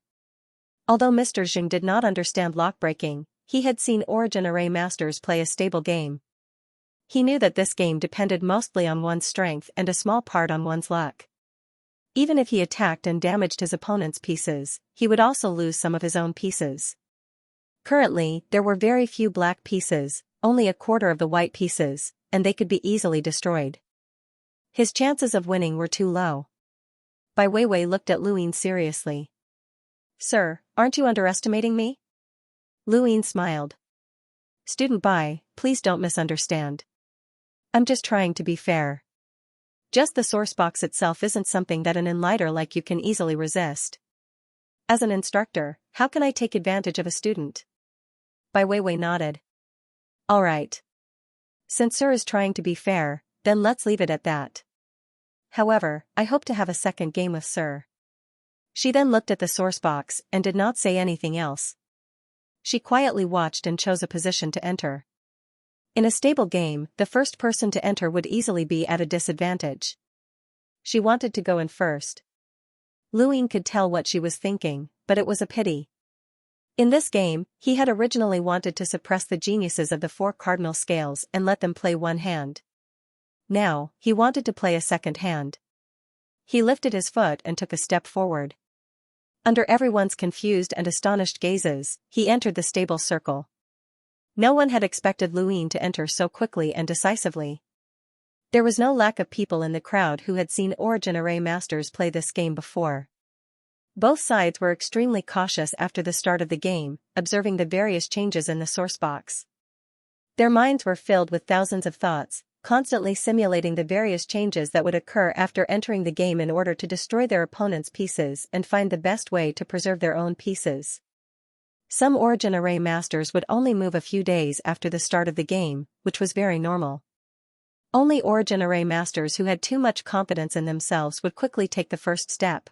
Although Mr. Zheng did not understand lockbreaking, he had seen Origin Array Masters play a stable game. He knew that this game depended mostly on one's strength and a small part on one's luck. Even if he attacked and damaged his opponent's pieces, he would also lose some of his own pieces. Currently, there were very few black pieces, only a quarter of the white pieces, and they could be easily destroyed. His chances of winning were too low. Bai Weiwei looked at Luin seriously. Sir, aren't you underestimating me? Luin smiled. Student Bai, please don't misunderstand. I'm just trying to be fair. Just the source box itself isn't something that an enlighter like you can easily resist. As an instructor, how can I take advantage of a student? Bai Weiwei nodded. All right. Since Sir is trying to be fair, then let's leave it at that. However, I hope to have a second game with Sir. She then looked at the source box and did not say anything else. She quietly watched and chose a position to enter. In a stable game, the first person to enter would easily be at a disadvantage. She wanted to go in first. Luin could tell what she was thinking, but it was a pity. In this game, he had originally wanted to suppress the geniuses of the 4 cardinal scales and let them play one hand. Now, he wanted to play a second hand. He lifted his foot and took a step forward. Under everyone's confused and astonished gazes, he entered the stable circle. No one had expected Luin to enter so quickly and decisively. There was no lack of people in the crowd who had seen Origin Array Masters play this game before. Both sides were extremely cautious after the start of the game, observing the various changes in the source box. Their minds were filled with thousands of thoughts, constantly simulating the various changes that would occur after entering the game in order to destroy their opponent's pieces and find the best way to preserve their own pieces. Some Origin Array Masters would only move a few days after the start of the game, which was very normal. Only Origin Array Masters who had too much confidence in themselves would quickly take the first step.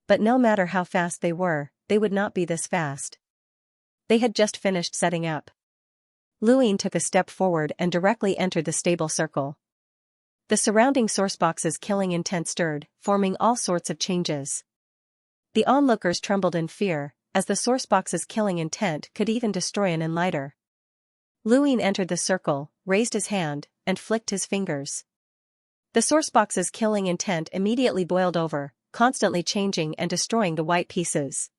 But no matter how fast they would not be this fast. They had just finished setting up. Luin took a step forward and directly entered the stable circle. The surrounding source box's killing intent stirred, forming all sorts of changes. The onlookers trembled in fear, as the source box's killing intent could even destroy an enlighter. Luin entered the circle, raised his hand, and flicked his fingers. The source box's killing intent immediately boiled over, constantly changing and destroying the white pieces.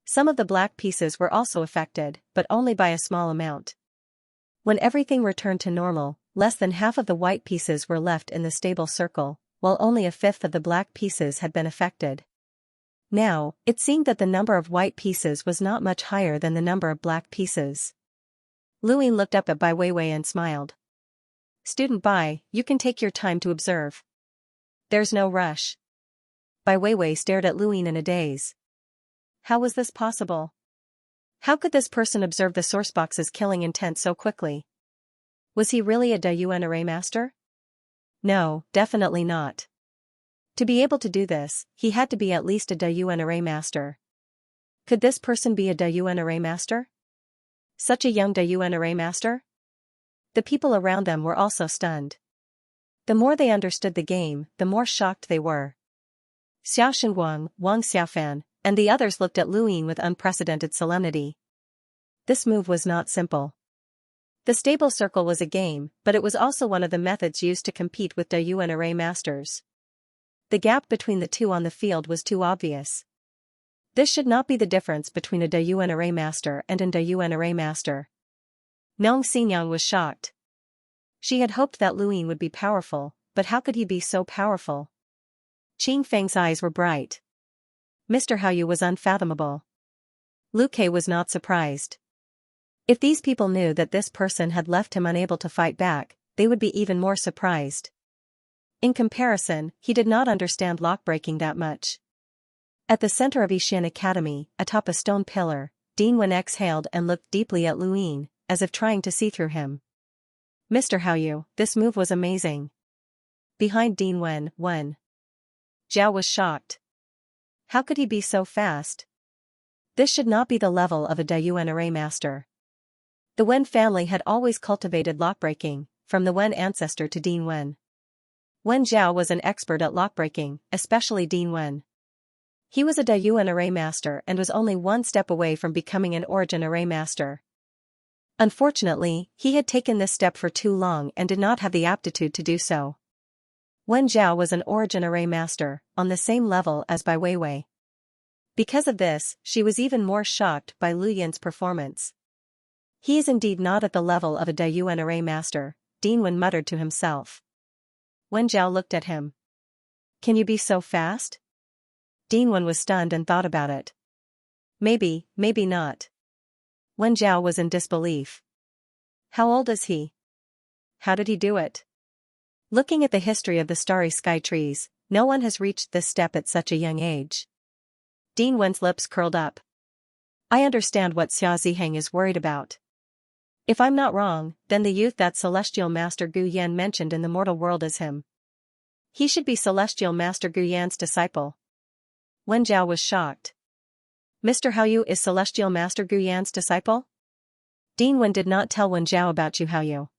Some of the black pieces were also affected, but only by a small amount. When everything returned to normal, less than half of the white pieces were left in the stable circle, while only a fifth of the black pieces had been affected. Now, it seemed that the number of white pieces was not much higher than the number of black pieces. Luin looked up at Bai Weiwei and smiled. Student Bai, you can take your time to observe. There's no rush. Bai Weiwei stared at Luin in a daze. How was this possible? How could this person observe the sourcebox's killing intent so quickly? Was he really a Dayuan Array Master? No, definitely not. To be able to do this, he had to be at least a Dayuan Array Master. Could this person be a Dayuan Array Master? Such a young Dayuan Array Master? The people around them were also stunned. The more they understood the game, the more shocked they were. Xiao Shenguang, Wang Xiaofan, and the others looked at Luin with unprecedented solemnity. This move was not simple. The stable circle was a game, but it was also one of the methods used to compete with Dayuan Array Masters. The gap between the two on the field was too obvious. This should not be the difference between a Dayuan Array Master and a Dayuan Array Master. Nong Xingyang was shocked. She had hoped that Luin would be powerful, but how could he be so powerful? Qing Feng's eyes were bright. Mr. Haoyu was unfathomable. Lu Ke was not surprised. If these people knew that this person had left him unable to fight back, they would be even more surprised. In comparison, he did not understand lockbreaking that much. At the center of Xian Academy, atop a stone pillar, Dean Wen exhaled and looked deeply at Luin, as if trying to see through him. Mr. Haoyu, this move was amazing. Behind Dean Wen, Zhao was shocked. How could he be so fast? This should not be the level of a Dayuan array master. The Wen family had always cultivated lockbreaking, from the Wen ancestor to Dean Wen. Wen Zhao was an expert at lockbreaking, especially Dean Wen. He was a Dayuan array master and was only one step away from becoming an origin array master. Unfortunately, he had taken this step for too long and did not have the aptitude to do so. Wen Zhao was an origin array master, on the same level as Bai Weiwei. Because of this, she was even more shocked by Lu Yin's performance. He is indeed not at the level of a Dayuan array master, Dean Wen muttered to himself. Wen Zhao looked at him. Can you be so fast? Dean Wen was stunned and thought about it. Maybe not. Wen Zhao was in disbelief. How old is he? How did he do it? Looking at the history of the starry sky trees, no one has reached this step at such a young age. Dean Wen's lips curled up. I understand what Xia Ziheng is worried about. If I'm not wrong, then the youth that Celestial Master Gu Yan mentioned in the mortal world is him. He should be Celestial Master Gu Yan's disciple. Wen Zhao was shocked. Mr. Haoyu is Celestial Master Gu Yan's disciple? Dean Wen did not tell Wen Zhao about Zhu Haoyu.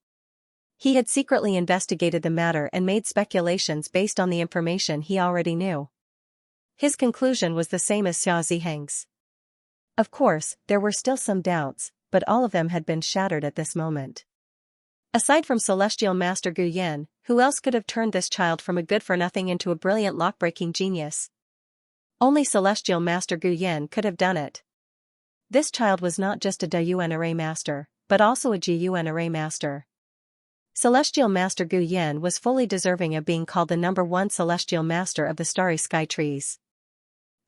He had secretly investigated the matter and made speculations based on the information he already knew. His conclusion was the same as Xia Ziheng's. Of course, there were still some doubts, but all of them had been shattered at this moment. Aside from Celestial Master Gu Yan, who else could have turned this child from a good-for-nothing into a brilliant lockbreaking genius? Only Celestial Master Gu Yan could have done it. This child was not just a Dayuan array master, but also a Jiyuan array master. Celestial Master Gu Yan was fully deserving of being called the #1 Celestial Master of the Starry Sky Trees.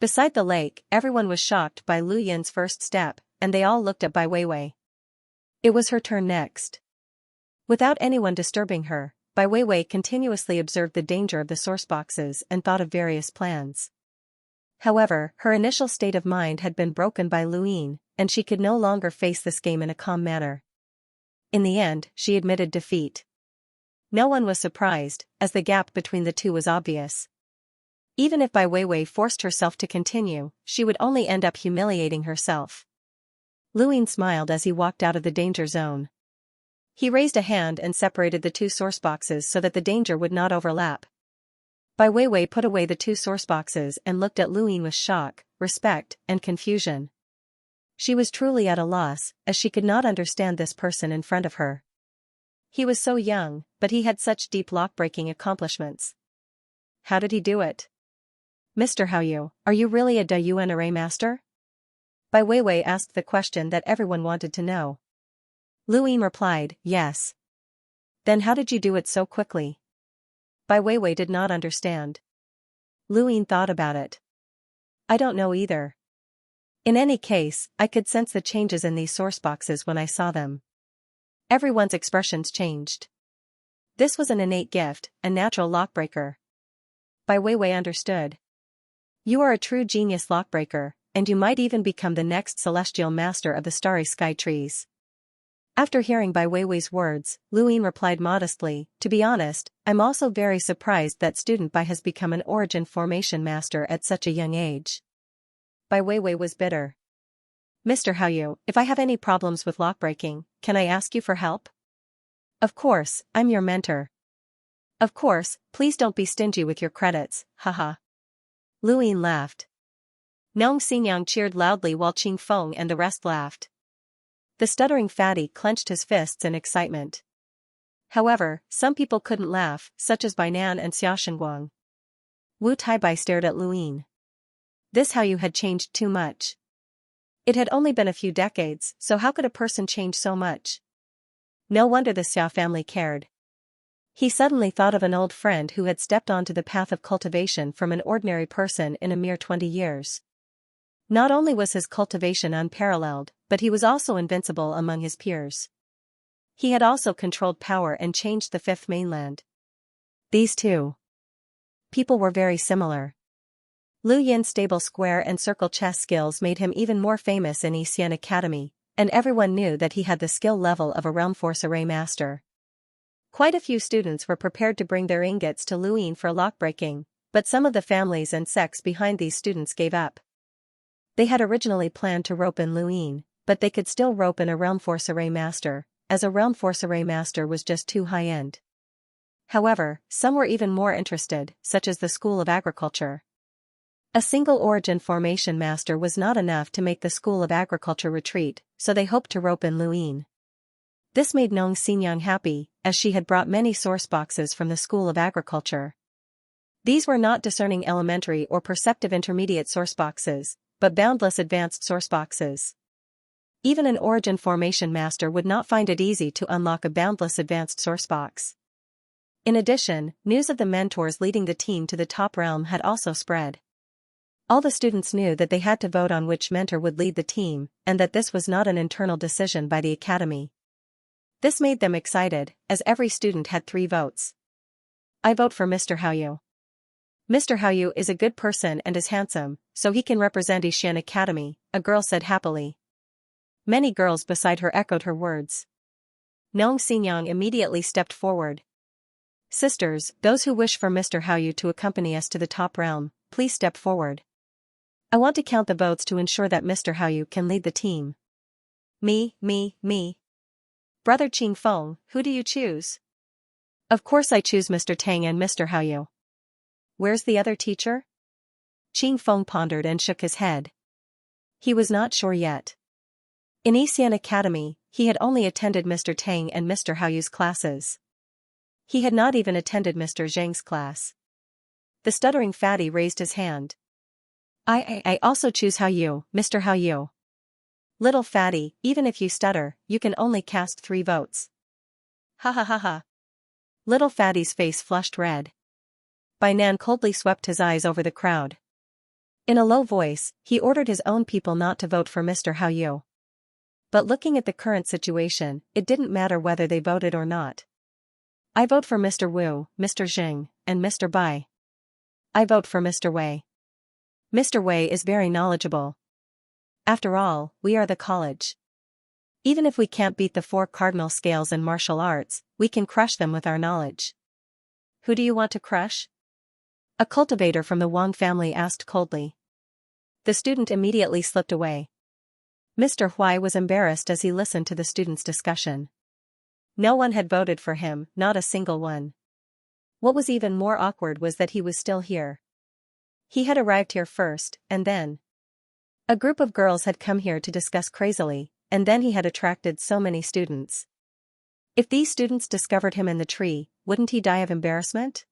Beside the lake, everyone was shocked by Lu Yin's first step, and they all looked at Bai Weiwei. It was her turn next. Without anyone disturbing her, Bai Weiwei continuously observed the danger of the source boxes and thought of various plans. However, her initial state of mind had been broken by Lu Yin, and she could no longer face this game in a calm manner. In the end, she admitted defeat. No one was surprised, as the gap between the two was obvious. Even if Bai Weiwei forced herself to continue, she would only end up humiliating herself. Lu Yin smiled as he walked out of the danger zone. He raised a hand and separated the two source boxes so that the danger would not overlap. Bai Weiwei put away the two source boxes and looked at Lu Yin with shock, respect, and confusion. She was truly at a loss, as she could not understand this person in front of her. He was so young, but he had such deep lockbreaking accomplishments. How did he do it? Mr. Haoyu, are you really a Dayuan array master? Bai Weiwei asked the question that everyone wanted to know. Lu Yin replied, yes. Then how did you do it so quickly? Bai Weiwei did not understand. Lu Yin thought about it. I don't know either. In any case, I could sense the changes in these source boxes when I saw them. Everyone's expressions changed. This was an innate gift, a natural lockbreaker. Bai Weiwei understood. You are a true genius lockbreaker, and you might even become the next celestial master of the starry sky trees. After hearing Bai Weiwei's words, Lu Yin replied modestly, to be honest, I'm also very surprised that student Bai has become an origin formation master at such a young age. Bai Weiwei was bitter. Mr. Haoyu, if I have any problems with lockbreaking, can I ask you for help? Of course, I'm your mentor. Of course, please don't be stingy with your credits, haha. Lu Yin laughed. Nong Xingyang cheered loudly while Qing Feng and the rest laughed. The stuttering fatty clenched his fists in excitement. However, some people couldn't laugh, such as Bai Nan and Xia Shengguang. Wu Taibai stared at Lu Yin. This Haoyu had changed too much. It had only been a few decades, so how could a person change so much? No wonder the Xia family cared. He suddenly thought of an old friend who had stepped onto the path of cultivation from an ordinary person in a mere 20 years. Not only was his cultivation unparalleled, but he was also invincible among his peers. He had also controlled power and changed the fifth mainland. These two. People were very similar. Lu Yin's stable square and circle chess skills made him even more famous in Xian Academy, and everyone knew that he had the skill level of a realm force array master. Quite a few students were prepared to bring their ingots to Lu Yin for lockbreaking, but some of the families and sects behind these students gave up. They had originally planned to rope in Lu Yin, but they could still rope in a realm force array master, as a realm force array master was just too high-end. However, some were even more interested, such as the School of Agriculture. A single origin formation master was not enough to make the School of Agriculture retreat, so they hoped to rope in Lu Yin. This made Xianxia happy, as she had brought many source boxes from the School of Agriculture. These were not discerning elementary or perceptive intermediate source boxes, but boundless advanced source boxes. Even an origin formation master would not find it easy to unlock a boundless advanced source box. In addition, news of the mentors leading the team to the top realm had also spread. All the students knew that they had to vote on which mentor would lead the team, and that this was not an internal decision by the academy. This made them excited, as every student had 3 votes. I vote for Mr. Haoyu. Mr. Haoyu is a good person and is handsome, so he can represent Xian Academy, a girl said happily. Many girls beside her echoed her words. Xianxia immediately stepped forward. Sisters, those who wish for Mr. Haoyu to accompany us to the top realm, please step forward. I want to count the votes to ensure that Mr. Haoyu can lead the team. Me. Brother Qing Feng, who do you choose? Of course I choose Mr. Tang and Mr. Haoyu. Where's the other teacher? Qing Feng pondered and shook his head. He was not sure yet. In Xian Academy, he had only attended Mr. Tang and Mr. Haoyu's classes. He had not even attended Mr. Zheng's class. The stuttering fatty raised his hand. I also choose Haoyu, Mr. Haoyu. Little fatty, even if you stutter, you can only cast 3 votes. Ha ha ha ha. Little fatty's face flushed red. Bai Nan coldly swept his eyes over the crowd. In a low voice, he ordered his own people not to vote for Mr. Haoyu. But looking at the current situation, it didn't matter whether they voted or not. I vote for Mr. Wu, Mr. Zheng, and Mr. Bai. I vote for Mr. Wei. Mr. Wei is very knowledgeable. After all, we are the college. Even if we can't beat the 4 cardinal scales in martial arts, we can crush them with our knowledge. Who do you want to crush? A cultivator from the Wang family asked coldly. The student immediately slipped away. Mr. Huai was embarrassed as he listened to the students' discussion. No one had voted for him, not a single one. What was even more awkward was that he was still here. He had arrived here first, and then a group of girls had come here to discuss crazily, and then he had attracted so many students. If these students discovered him in the tree, wouldn't he die of embarrassment?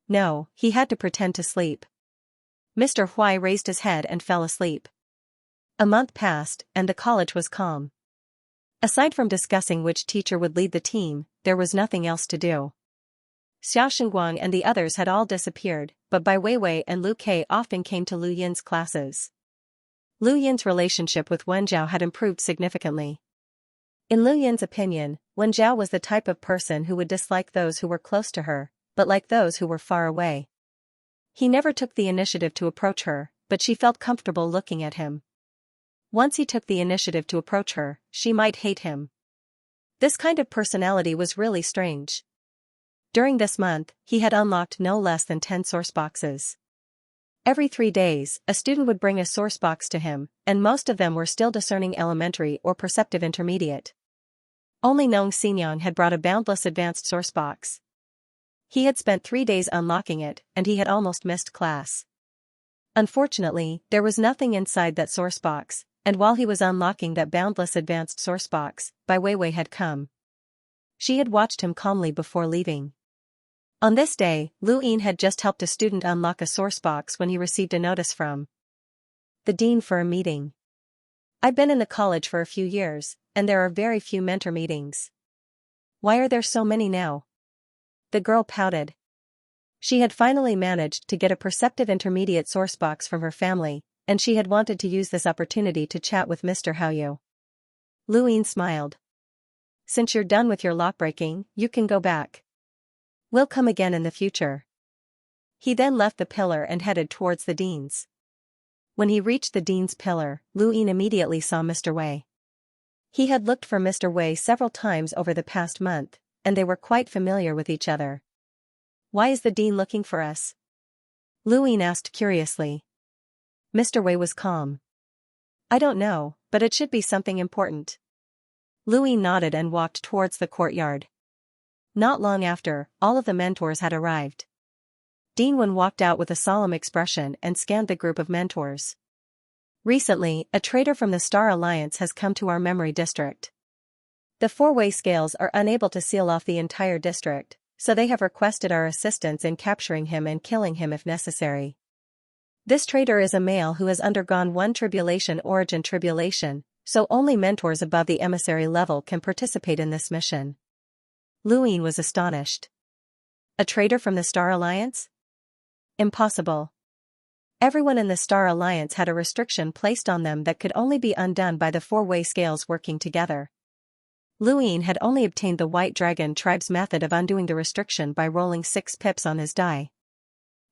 No, he had to pretend to sleep. Mr. Huai raised his head and fell asleep. A month passed, and the college was calm. Aside from discussing which teacher would lead the team, there was nothing else to do. Xiaoxingguang and the others had all disappeared, but Bai Weiwei and Lu Kei often came to Lu Yin's classes. Lu Yin's relationship with Wen Zhao had improved significantly. In Lu Yin's opinion, Wen Zhao was the type of person who would dislike those who were close to her, but like those who were far away. He never took the initiative to approach her, but she felt comfortable looking at him. Once he took the initiative to approach her, she might hate him. This kind of personality was really strange. During this month, he had unlocked no less than 10 source boxes. Every 3 days, a student would bring a source box to him, and most of them were still discerning elementary or perceptive intermediate. Only Xianxia had brought a boundless advanced source box. He had spent 3 days unlocking it, and he had almost missed class. Unfortunately, there was nothing inside that source box, and while he was unlocking that boundless advanced source box, Bai Weiwei had come. She had watched him calmly before leaving. On this day, Lu Yin had just helped a student unlock a source box when he received a notice from the dean for a meeting. I've been in the college for a few years, and there are very few mentor meetings. Why are there so many now? The girl pouted. She had finally managed to get a perceptive intermediate source box from her family, and she had wanted to use this opportunity to chat with Mr. Haoyu. Lu Yin smiled. Since you're done with your lockbreaking, you can go back. We'll come again in the future. He then left the pillar and headed towards the dean's. When he reached the dean's pillar, Lu Yin immediately saw Mr. Wei. He had looked for Mr. Wei several times over the past month, and they were quite familiar with each other. "Why is the dean looking for us?" Lu Yin asked curiously. Mr. Wei was calm. "I don't know, but it should be something important." Lu Yin nodded and walked towards the courtyard. Not long after, all of the mentors had arrived. Dean Wen walked out with a solemn expression and scanned the group of mentors. "Recently, a trader from the Star Alliance has come to our memory district. The four-way scales are unable to seal off the entire district, so they have requested our assistance in capturing him and killing him if necessary. This trader is a male who has undergone one origin tribulation, so only mentors above the emissary level can participate in this mission." Lu Yin was astonished. A trader from the Star Alliance? Impossible. Everyone in the Star Alliance had a restriction placed on them that could only be undone by the four-way scales working together. Lu Yin had only obtained the White Dragon tribe's method of undoing the restriction by rolling 6 pips on his die.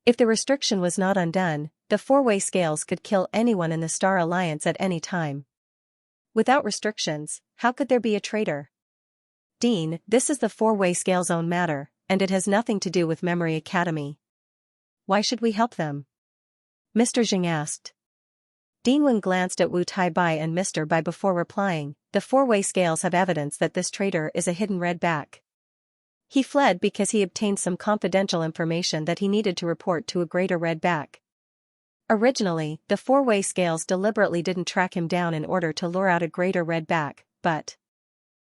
If the restriction was not undone, the four-way scales could kill anyone in the Star Alliance at any time. Without restrictions, how could there be a traitor? "Dean, this is the four-way scale's own matter, and it has nothing to do with Memory Academy. Why should we help them?" Mr. Zheng asked. Dean Wen glanced at Wu Tai-bai and Mr. Bai before replying. "The four-way scales have evidence that this traitor is a hidden redback. He fled because he obtained some confidential information that he needed to report to a greater redback. Originally, the four-way scales deliberately didn't track him down in order to lure out a greater redback, but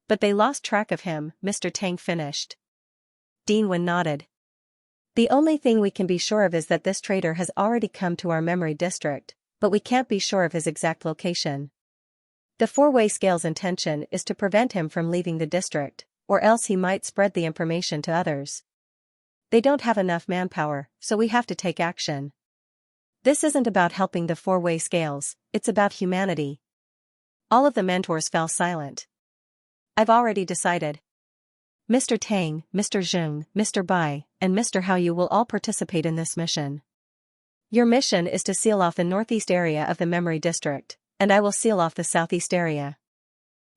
they lost track of him," Mr. Tang finished. Dean Wen nodded. "The only thing we can be sure of is that this traitor has already come to our memory district, but we can't be sure of his exact location. The four-way scale's intention is to prevent him from leaving the district, or else he might spread the information to others. They don't have enough manpower, so we have to take action. This isn't about helping the four-way scales, it's about humanity." All of the mentors fell silent. "I've already decided. Mr. Tang, Mr. Zheng, Mr. Bai, and Mr. Haoyu will all participate in this mission. Your mission is to seal off the northeast area of the memory district, and I will seal off the southeast area.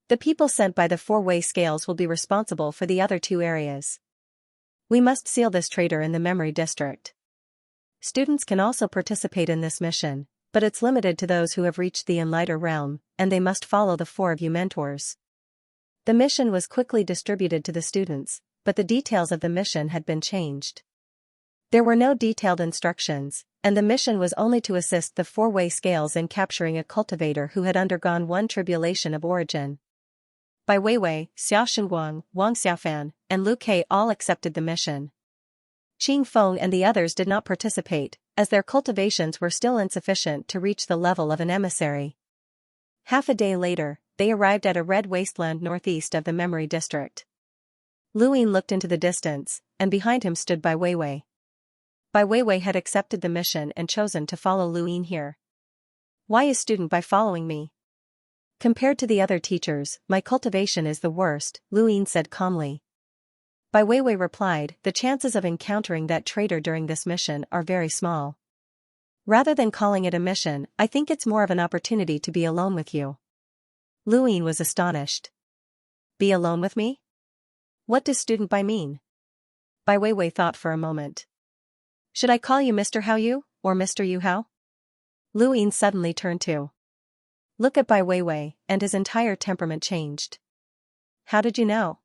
The people sent by the four-way scales will be responsible for the other 2 areas. We must seal this traitor in the memory district. Students can also participate in this mission, but it's limited to those who have reached the Enlighter realm, and they must follow the 4 of you mentors." The mission was quickly distributed to the students, but the details of the mission had been changed. There were no detailed instructions, and the mission was only to assist the four-way scales in capturing a cultivator who had undergone one tribulation of origin. Bai Weiwei, Xia Shengguang, Wang Xiaofan, and Lu Kei all accepted the mission. Qing Feng and the others did not participate, as their cultivations were still insufficient to reach the level of an emissary. Half a day later, they arrived at a red wasteland northeast of the memory district. Lu Yin looked into the distance, and behind him stood Bai Weiwei. Bai Weiwei had accepted the mission and chosen to follow Lu Yin here. "Why is student Bai following me?" "Compared to the other teachers, my cultivation is the worst," Lu Yin said calmly. Bai Weiwei replied, "The chances of encountering that traitor during this mission are very small. Rather than calling it a mission, I think it's more of an opportunity to be alone with you." Lu Yin was astonished. "Be alone with me? What does student Bai mean?" Bai Weiwei thought for a moment. "Should I call you Mr. Haoyu, or Mr. Yu Hao?" Lu Yin suddenly turned to look at Bai Weiwei, and his entire temperament changed. "How did you know?"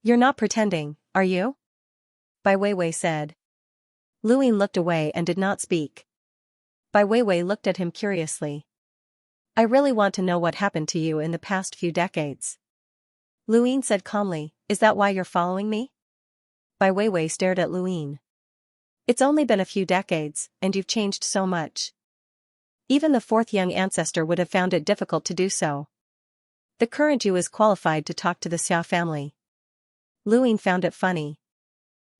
"You're not pretending, are you?" Bai Weiwei said. Lu Yin looked away and did not speak. Bai Weiwei looked at him curiously. "I really want to know what happened to you in the past few decades." Lu Yin said calmly, "Is that why you're following me?" Bai Weiwei stared at Lu Yin. "It's only been a few decades, and you've changed so much. Even the 4th young ancestor would have found it difficult to do so. The current you is qualified to talk to the Xia family." Lu Yin found it funny.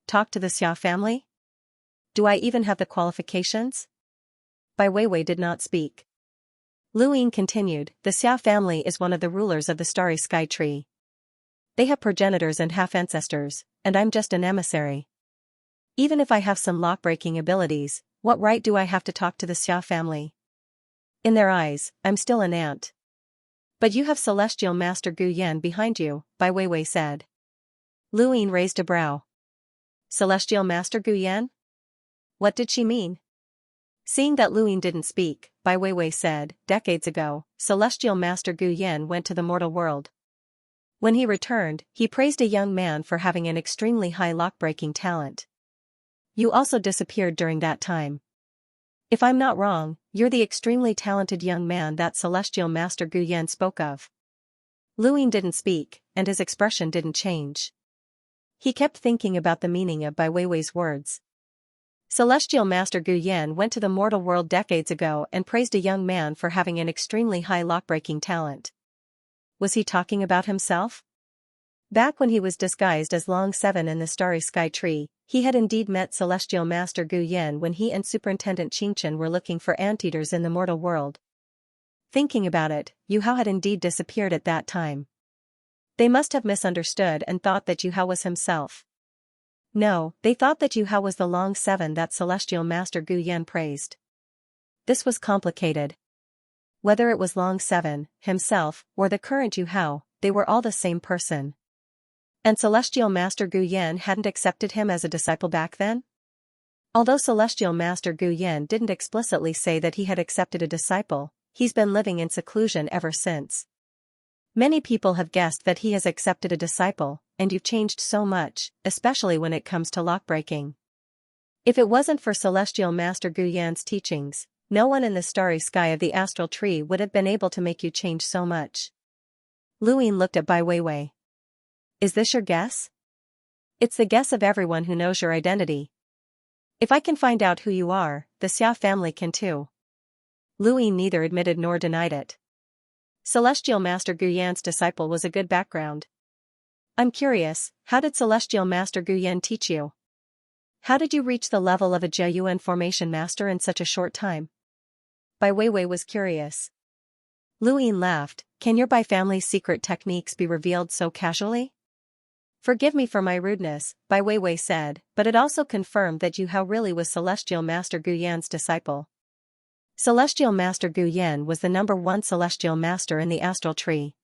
"Talk to the Xia family? Do I even have the qualifications?" Bai Weiwei did not speak. Lu Yin continued, "The Xia family is one of the rulers of the Starry Sky Tree. They have progenitors and half-ancestors, and I'm just an emissary. Even if I have some lock-breaking abilities, what right do I have to talk to the Xia family? In their eyes, I'm still an ant. But you have Celestial Master Gu Yan behind you, Bai Weiwei said. Lu Ying raised a brow. Celestial Master Gu Yan? What did she mean? Seeing that Lu Ying didn't speak, Bai Weiwei said, decades ago, Celestial Master Gu Yan went to the mortal world. When he returned, he praised a young man for having an extremely high lock-breaking talent. You also disappeared during that time. If I'm not wrong, you're the extremely talented young man that Celestial Master Gu Yan spoke of. Lu Ying didn't speak, and his expression didn't change. He kept thinking about the meaning of Bai Weiwei's words. Celestial Master Gu Yan went to the mortal world decades ago and praised a young man for having an extremely high lock-breaking talent. Was he talking about himself? Back when he was disguised as Long Seven in the Starry Sky Tree, he had indeed met Celestial Master Gu Yan when he and Superintendent Xianxia were looking for anteaters in the mortal world. Thinking about it, Yu Hao had indeed disappeared at that time. They must have misunderstood and thought that Yu Hao was himself. No, they thought that Yu Hao was the Long Seven that Celestial Master Gu Yan praised. This was complicated. Whether it was Long Seven, himself, or the current Yu Hao, they were all the same person. And Celestial Master Gu Yan hadn't accepted him as a disciple back then? Although Celestial Master Gu Yan didn't explicitly say that he had accepted a disciple, he's been living in seclusion ever since. Many people have guessed that he has accepted a disciple, and you've changed so much, especially when it comes to lock-breaking. If it wasn't for Celestial Master Gu Yan's teachings, no one in the starry sky of the astral tree would have been able to make you change so much. Lu Ying looked at Bai Weiwei. Is this your guess? It's the guess of everyone who knows your identity. If I can find out who you are, the Xia family can too. Lu Ying neither admitted nor denied it. Celestial Master Gu Yan's disciple was a good background. I'm curious, how did Celestial Master Gu Yan teach you? How did you reach the level of a Jiayuan formation master in such a short time? Bai Weiwei was curious. Lu Ying laughed. Can your Bai family's secret techniques be revealed so casually? Forgive me for my rudeness, Bai Weiwei said, but it also confirmed that Yu Hao really was Celestial Master Gu Yan's disciple. Celestial Master Gu Yan was the #1 Celestial Master in the astral tree.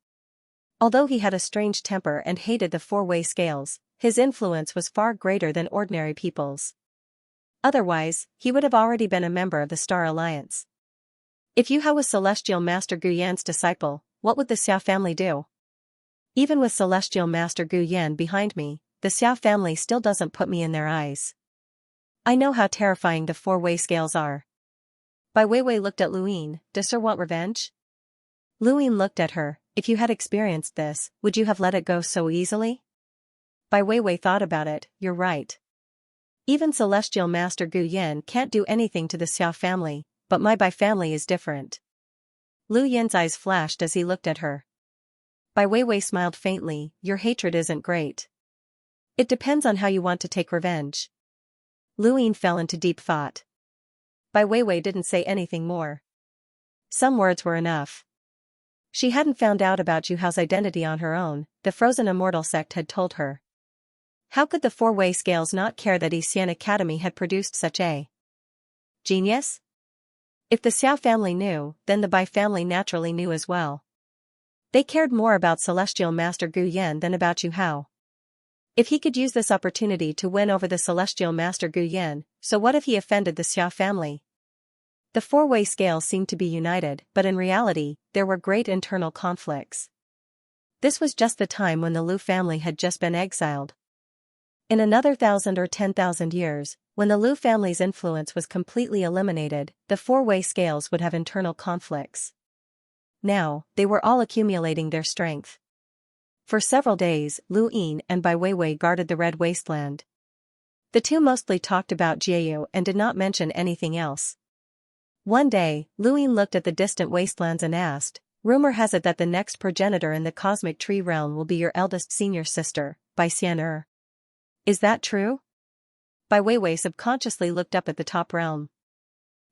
Although he had a strange temper and hated the four-way scales, his influence was far greater than ordinary people's. Otherwise, he would have already been a member of the Star Alliance. If Yu Hao was Celestial Master Gu Yan's disciple, what would the Xia family do? Even with Celestial Master Gu Yan behind me, the Xia family still doesn't put me in their eyes. I know how terrifying the four-way scales are. Bai Weiwei looked at Lu Ying. Does Sir want revenge? Lu Ying looked at her. If you had experienced this, would you have let it go so easily? Bai Weiwei thought about it. You're right. Even Celestial Master Gu Yan can't do anything to the Xia family, but my Bai family is different. Lu Yin's eyes flashed as he looked at her. Bai Weiwei smiled faintly. Your hatred isn't great. It depends on how you want to take revenge. Lu Ying fell into deep thought. Bai Weiwei didn't say anything more. Some words were enough. She hadn't found out about Yu Hao's identity on her own, the Frozen Immortal sect had told her. How could the four-way scales not care that Xian Academy had produced such a genius? If the Xiao family knew, then the Bai family naturally knew as well. They cared more about Celestial Master Gu Yan than about Yu Hao. If he could use this opportunity to win over the Celestial Master Gu Yan, so what if he offended the Xia family? The four-way scale seemed to be united, but in reality, there were great internal conflicts. This was just the time when the Lu family had just been exiled. In another 1,000 or 10,000 years, when the Lu family's influence was completely eliminated, the four-way scales would have internal conflicts. Now, they were all accumulating their strength. For several days, Lu Ying and Bai Weiwei guarded the Red Wasteland. The two mostly talked about Jiayu and did not mention anything else. One day, Lu Ying looked at the distant wastelands and asked, Rumor has it that the next progenitor in the cosmic tree realm will be your eldest senior sister, Bai Xian'er. Is that true? Bai Weiwei subconsciously looked up at the top realm.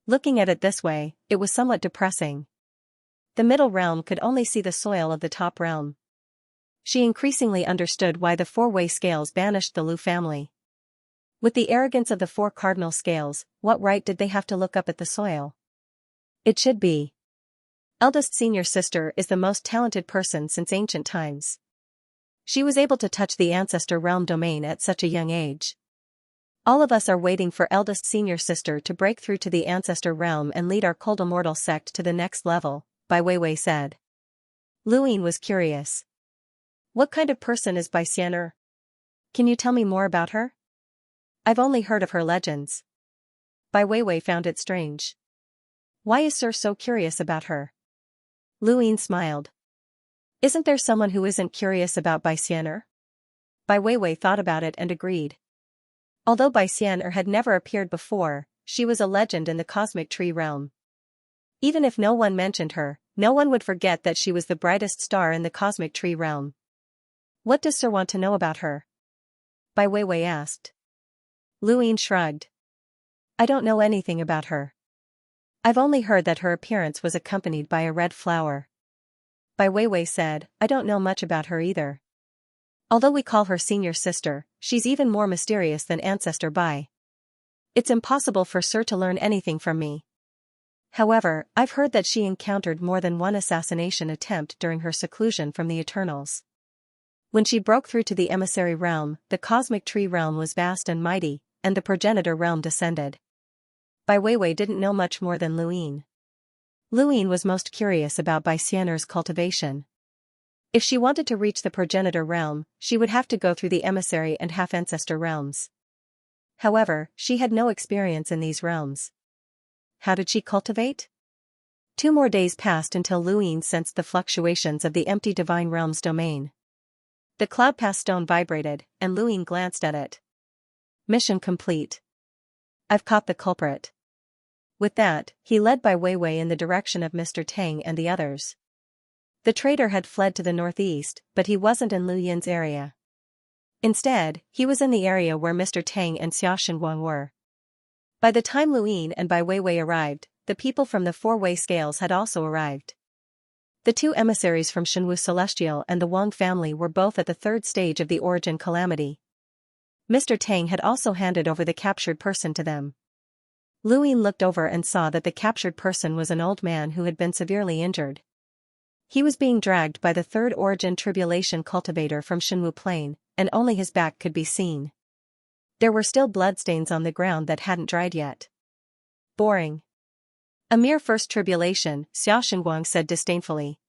Looking at it this way, it was somewhat depressing. The middle realm could only see the soil of the top realm. She increasingly understood why the four-way scales banished the Lu family. With the arrogance of the four cardinal scales, what right did they have to look up at the soil? It should be. Eldest senior sister is the most talented person since ancient times. She was able to touch the ancestor realm domain at such a young age. All of us are waiting for eldest senior sister to break through to the ancestor realm and lead our cold immortal sect to the next level, Bai Weiwei said. Luyin was curious. What kind of person is Bai Xian'er? Can you tell me more about her? I've only heard of her legends. Bai Weiwei found it strange. Why is Sir so curious about her? Luyin smiled. Isn't there someone who isn't curious about Bai Xian'er? Bai Weiwei thought about it and agreed. Although Bai Xian'er had never appeared before, she was a legend in the cosmic tree realm. Even if no one mentioned her, no one would forget that she was the brightest star in the cosmic tree realm. What does Sir want to know about her? Bai Weiwei asked. Luyin shrugged. I don't know anything about her. I've only heard that her appearance was accompanied by a red flower. Bai Weiwei said, I don't know much about her either. Although we call her senior sister, she's even more mysterious than Ancestor Bai. It's impossible for Sir to learn anything from me. However, I've heard that she encountered more than one assassination attempt during her seclusion from the Eternals. When she broke through to the emissary realm, the cosmic tree realm was vast and mighty, and the progenitor realm descended. Bai Weiwei didn't know much more than Luyin. Luyin was most curious about Bai Xian'er's cultivation. If she wanted to reach the progenitor realm, she would have to go through the emissary and half-ancestor realms. However, she had no experience in these realms. How did she cultivate? 2 more days passed until Luyin sensed the fluctuations of the empty divine realm's domain. The cloud pass stone vibrated, and Luyin glanced at it. Mission complete. I've caught the culprit. With that, he led Bai Weiwei in the direction of Mr. Tang and the others. The traitor had fled to the northeast, but he wasn't in Luyin's area. Instead, he was in the area where Mr. Tang and Xiaoxin were. By the time Luyin and Bai Weiwei arrived, the people from the four-way scales had also arrived. The 2 emissaries from Shenwu Celestial and the Wang family were both at the 3rd stage of the origin calamity. Mr. Tang had also handed over the captured person to them. Luyin looked over and saw that the captured person was an old man who had been severely injured. He was being dragged by the 3rd origin tribulation cultivator from Shenwu Plain, and only his back could be seen. There were still bloodstains on the ground that hadn't dried yet. Boring. A mere first tribulation, Xiaoxin said disdainfully.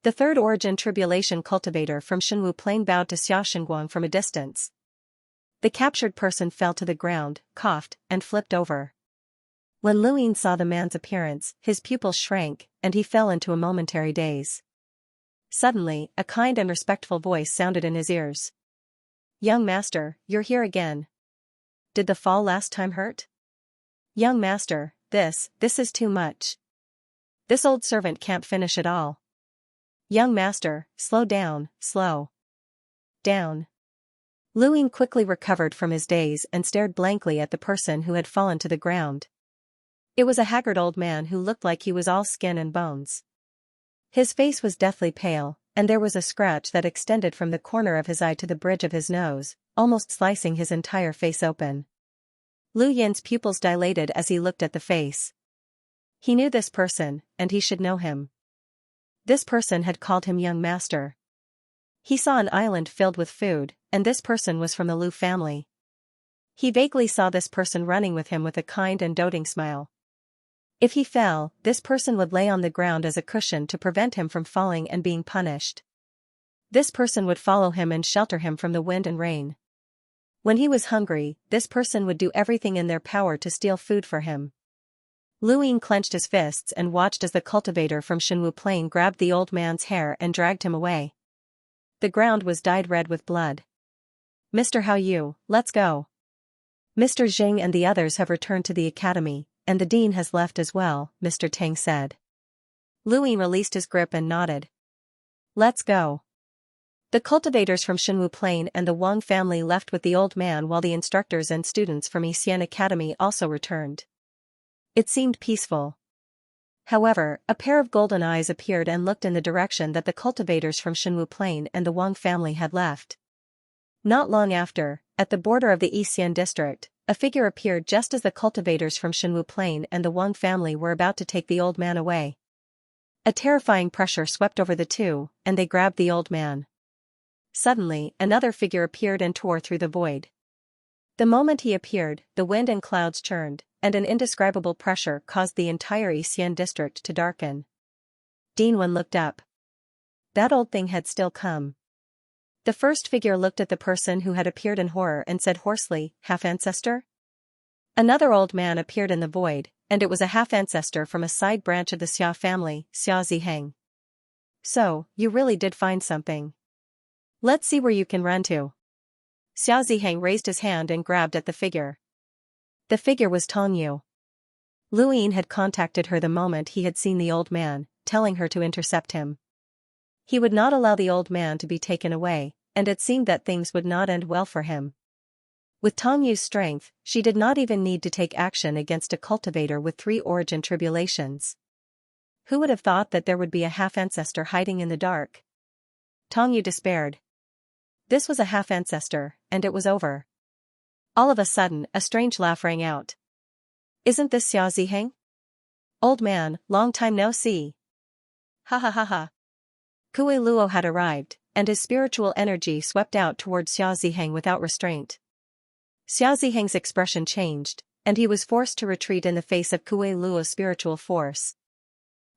The 3rd origin tribulation cultivator from Shenwu Plain bowed to Xiaoxin from a distance. The captured person fell to the ground, coughed, and flipped over. When Luyin saw the man's appearance, his pupils shrank, and he fell into a momentary daze. Suddenly, a kind and respectful voice sounded in his ears. Young master, you're here again. Did the fall last time hurt? Young master, this is too much. This old servant can't finish it all. Young master, slow down, slow down. Luyin quickly recovered from his daze and stared blankly at the person who had fallen to the ground. It was a haggard old man who looked like he was all skin and bones. His face was deathly pale, and there was a scratch that extended from the corner of his eye to the bridge of his nose, almost slicing his entire face open. Luyin's pupils dilated as he looked at the face. He knew this person, and he should know him. This person had called him young master. He saw an island filled with food, and this person was from the Lu family. He vaguely saw this person running with him with a kind and doting smile. If he fell, this person would lay on the ground as a cushion to prevent him from falling and being punished. This person would follow him and shelter him from the wind and rain. When he was hungry, this person would do everything in their power to steal food for him. Luyin clenched his fists and watched as the cultivator from Shenwu Plain grabbed the old man's hair and dragged him away. The ground was dyed red with blood. Mr. Hao Yu, let's go. Mr. Jing and the others have returned to the academy, and the dean has left as well, Mr. Tang said. Luyin released his grip and nodded. Let's go. The cultivators from Shenwu Plain and the Wang family left with the old man while the instructors and students from Xian Academy also returned. It seemed peaceful. However, a pair of golden eyes appeared and looked in the direction that the cultivators from Shenwu Plain and the Wang family had left. Not long after, at the border of the Xian district, a figure appeared just as the cultivators from Shenwu Plain and the Wang family were about to take the old man away. A terrifying pressure swept over the two, and they grabbed the old man. Suddenly, another figure appeared and tore through the void. The moment he appeared, the wind and clouds churned, and an indescribable pressure caused the entire Xian district to darken. Dinwen looked up. That old thing had still come. The first figure looked at the person who had appeared in horror and said hoarsely, "Half-ancestor?" Another old man appeared in the void, and it was a half-ancestor from a side branch of the Xia family, Xia Ziheng. "So, you really did find something. Let's see where you can run to." Xia Ziheng raised his hand and grabbed at the figure. The figure was Tongyu. Lu Yin had contacted her the moment he had seen the old man, telling her to intercept him. He would not allow the old man to be taken away, and it seemed that things would not end well for him. With Tongyu's strength, she did not even need to take action against a cultivator with 3 origin tribulations. Who would have thought that there would be a half-ancestor hiding in the dark? Tongyu despaired. This was a half-ancestor, and it was over. All of a sudden, a strange laugh rang out. "Isn't this Xia Ziheng? Old man, long time no see." Ha ha ha ha. Kue Luo had arrived, and his spiritual energy swept out towards Xia Ziheng without restraint. Xia Ziheng's expression changed, and he was forced to retreat in the face of Kue Luo's spiritual force.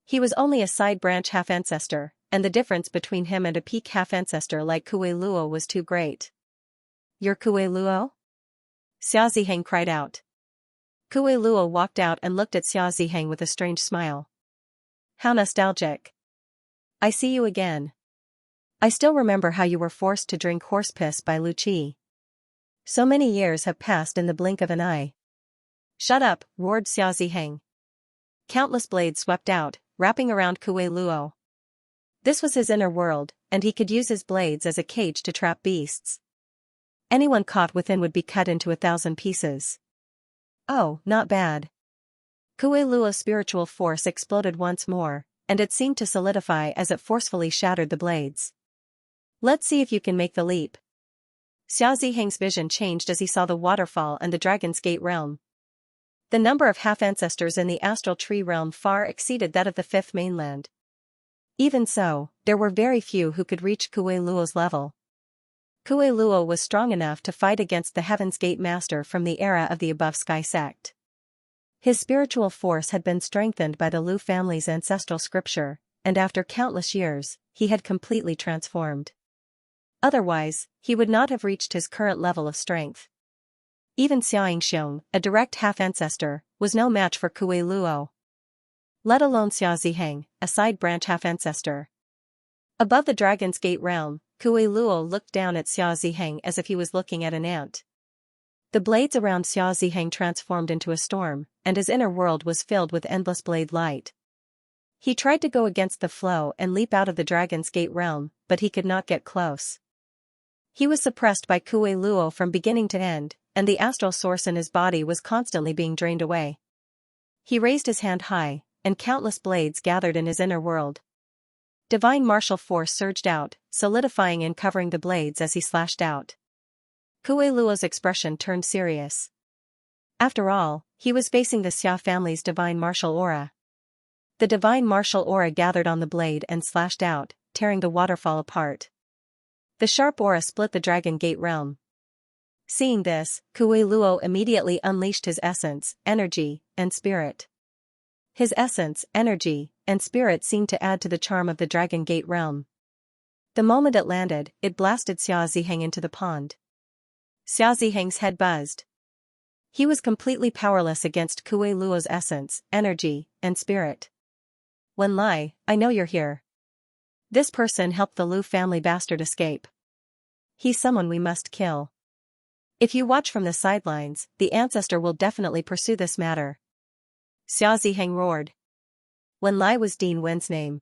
He was only a side branch half-ancestor, and the difference between him and a peak half-ancestor like Kue Luo was too great. "You're Kue Luo?" Xia Ziheng cried out. Kue Luo walked out and looked at Xia Ziheng with a strange smile. "How nostalgic. I see you again. I still remember how you were forced to drink horse piss by Lu Qi. So many years have passed in the blink of an eye." "Shut up," roared Xia Ziheng. Countless blades swept out, wrapping around Kue Luo. This was his inner world, and he could use his blades as a cage to trap beasts. Anyone caught within would be cut into 1,000 pieces. Oh, not bad. Kue Luo's spiritual force exploded once more, and it seemed to solidify as it forcefully shattered the blades. "Let's see if you can make the leap." Xia Ziheng's vision changed as he saw the waterfall and the Dragon's Gate realm. The number of half-ancestors in the astral tree realm far exceeded that of the 5th mainland. Even so, there were very few who could reach Kue Luo's level. Kue Luo was strong enough to fight against the Heaven's Gate Master from the era of the Above Sky sect. His spiritual force had been strengthened by the Lu family's ancestral scripture, and after countless years, he had completely transformed. Otherwise, he would not have reached his current level of strength. Even Xianxia, a direct half-ancestor, was no match for Kue Luo. Let alone Xia Ziheng, a side branch half-ancestor. Above the Dragon's Gate realm, Kue Luo looked down at Xia Ziheng as if he was looking at an ant. The blades around Xia Ziheng transformed into a storm, and his inner world was filled with endless blade light. He tried to go against the flow and leap out of the Dragon's Gate realm, but he could not get close. He was suppressed by Kue Luo from beginning to end, and the astral source in his body was constantly being drained away. He raised his hand high, and countless blades gathered in his inner world. Divine martial force surged out, solidifying and covering the blades as he slashed out. Kue Luo's expression turned serious. After all, he was facing the Xia family's divine martial aura. The divine martial aura gathered on the blade and slashed out, tearing the waterfall apart. The sharp aura split the Dragon Gate realm. Seeing this, Kue Luo immediately unleashed his essence, energy, and spirit. His essence, energy, and spirit seemed to add to the charm of the Dragon Gate realm. The moment it landed, it blasted Xia Ziheng into the pond. Xia Ziheng's head buzzed. He was completely powerless against Kue Luo's essence, energy, and spirit. "Wen Lai, I know you're here. This person helped the Lu family bastard escape. He's someone we must kill. If you watch from the sidelines, the ancestor will definitely pursue this matter." Xia Ziheng roared. Wen Lai was Dean Wen's name.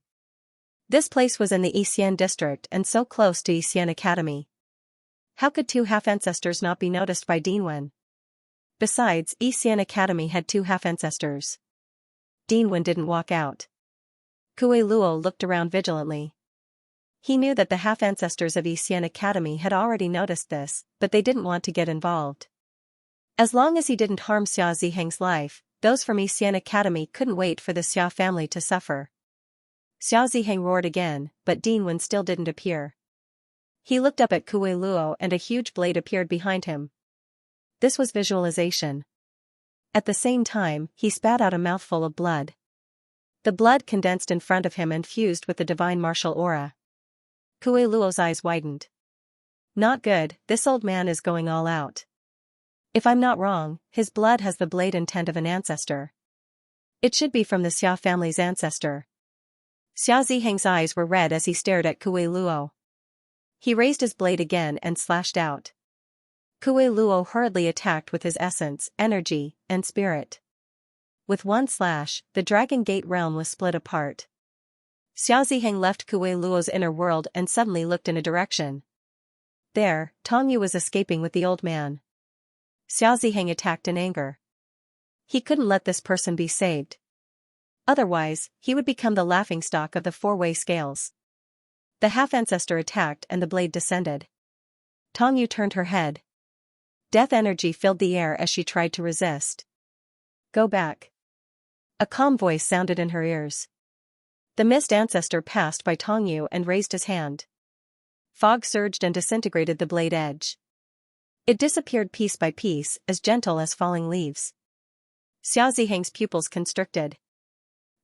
This place was in the Xian district and so close to Xian Academy. How could 2 half-ancestors not be noticed by Dean Wen? Besides, Xian Academy had 2 half-ancestors. Dean Wen didn't walk out. Kue Luo looked around vigilantly. He knew that the half-ancestors of Xian Academy had already noticed this, but they didn't want to get involved. As long as he didn't harm Xia Ziheng's life, those from Xian Academy couldn't wait for the Xia family to suffer. Xia Ziheng roared again, but Dinwen still didn't appear. He looked up at Kuei Luo and a huge blade appeared behind him. This was visualization. At the same time, he spat out a mouthful of blood. The blood condensed in front of him and fused with the divine martial aura. Kuei Luo's eyes widened. Not good, this old man is going all out. If I'm not wrong, his blood has the blade intent of an ancestor. It should be from the Xia family's ancestor. Xia Ziheng's eyes were red as he stared at Kuei Luo. He raised his blade again and slashed out. Kuei Luo hurriedly attacked with his essence, energy, and spirit. With one slash, the Dragon Gate realm was split apart. Xia Ziheng left Kuei Luo's inner world and suddenly looked in a direction. There, Tongyu was escaping with the old man. Xia Ziheng attacked in anger. He couldn't let this person be saved. Otherwise, he would become the laughingstock of the four-way scales. The half-ancestor attacked and the blade descended. Tongyu turned her head. Death energy filled the air as she tried to resist. Go back. A calm voice sounded in her ears. The mist ancestor passed by Tongyu and raised his hand. Fog surged and disintegrated the blade edge. It disappeared piece by piece, as gentle as falling leaves. Xia Ziheng's pupils constricted.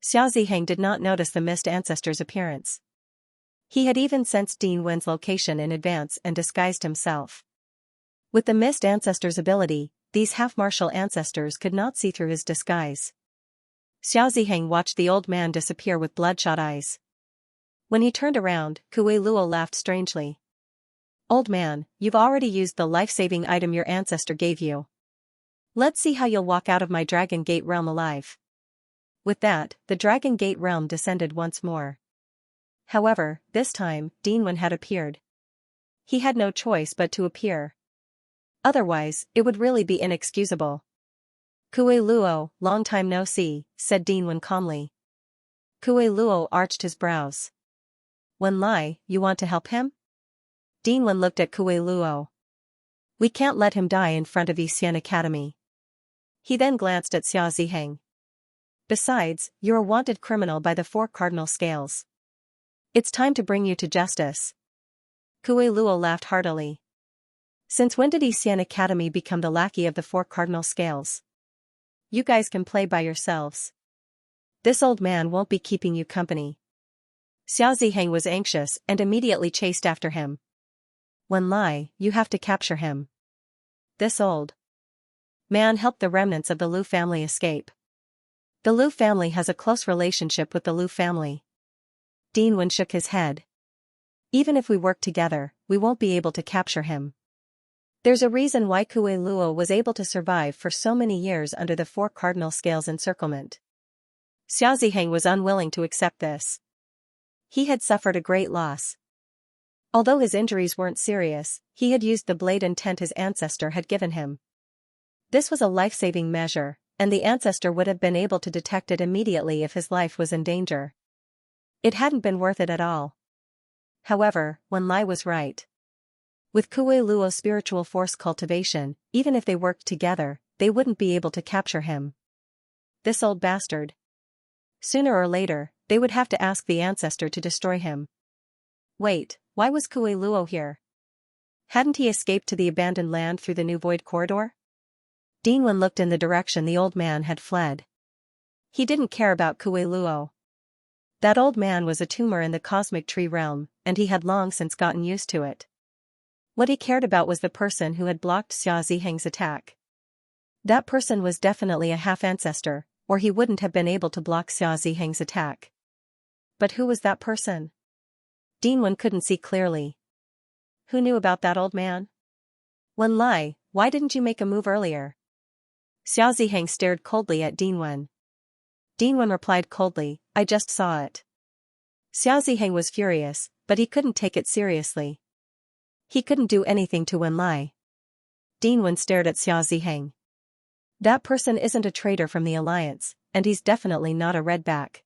Xia Ziheng did not notice the mist ancestor's appearance. He had even sensed Dinwen's location in advance and disguised himself. With the mist ancestor's ability, these half-martial ancestors could not see through his disguise. Xia Ziheng watched the old man disappear with bloodshot eyes. When he turned around, Kuei Luo laughed strangely. Old man, you've already used the life-saving item your ancestor gave you. Let's see how you'll walk out of my Dragon Gate realm alive. With that, the Dragon Gate realm descended once more. However, this time, Dinwen had appeared. He had no choice but to appear. Otherwise, it would really be inexcusable. Kuei Luo, long time no see, said Dinwen calmly. Kuei Luo arched his brows. Wen Lai, you want to help him? Dinwen looked at Kuei Luo. We can't let him die in front of Xian Academy. He then glanced at Xia Ziheng. Besides, you're a wanted criminal by the four cardinal scales. It's time to bring you to justice. Kuei Luo laughed heartily. Since when did Xian Academy become the lackey of the four cardinal scales? You guys can play by yourselves. This old man won't be keeping you company. Xia Ziheng was anxious and immediately chased after him. Wen Lai, you have to capture him. This old man helped the remnants of the Lu family escape. The Lu family has a close relationship with the Lu family. Dinwen shook his head. Even if we work together, we won't be able to capture him. There's a reason why Kuei Luo was able to survive for so many years under the four cardinal scales encirclement. Xia Ziheng was unwilling to accept this. He had suffered a great loss. Although his injuries weren't serious, he had used the blade intent his ancestor had given him. This was a life-saving measure, and the ancestor would have been able to detect it immediately if his life was in danger. It hadn't been worth it at all. However, Wen Lai was right. With Kuei Luo's spiritual force cultivation, even if they worked together, they wouldn't be able to capture him. This old bastard. Sooner or later, they would have to ask the ancestor to destroy him. Wait, why was Kuei Luo here? Hadn't he escaped to the abandoned land through the new void corridor? Dinwen looked in the direction the old man had fled. He didn't care about Kuei Luo. That old man was a tumor in the cosmic tree realm, and he had long since gotten used to it. What he cared about was the person who had blocked Xia Ziheng's attack. That person was definitely a half-ancestor, or he wouldn't have been able to block Xia Ziheng's attack. But who was that person? Dinwen couldn't see clearly. Who knew about that old man? Wen Lai, why didn't you make a move earlier? Xia Ziheng stared coldly at Dinwen. Dinwen replied coldly, I just saw it. Xia Ziheng was furious, but he couldn't take it seriously. He couldn't do anything to Wen Lai. Dinwen stared at Xia Ziheng. That person isn't a traitor from the Alliance, and he's definitely not a redback.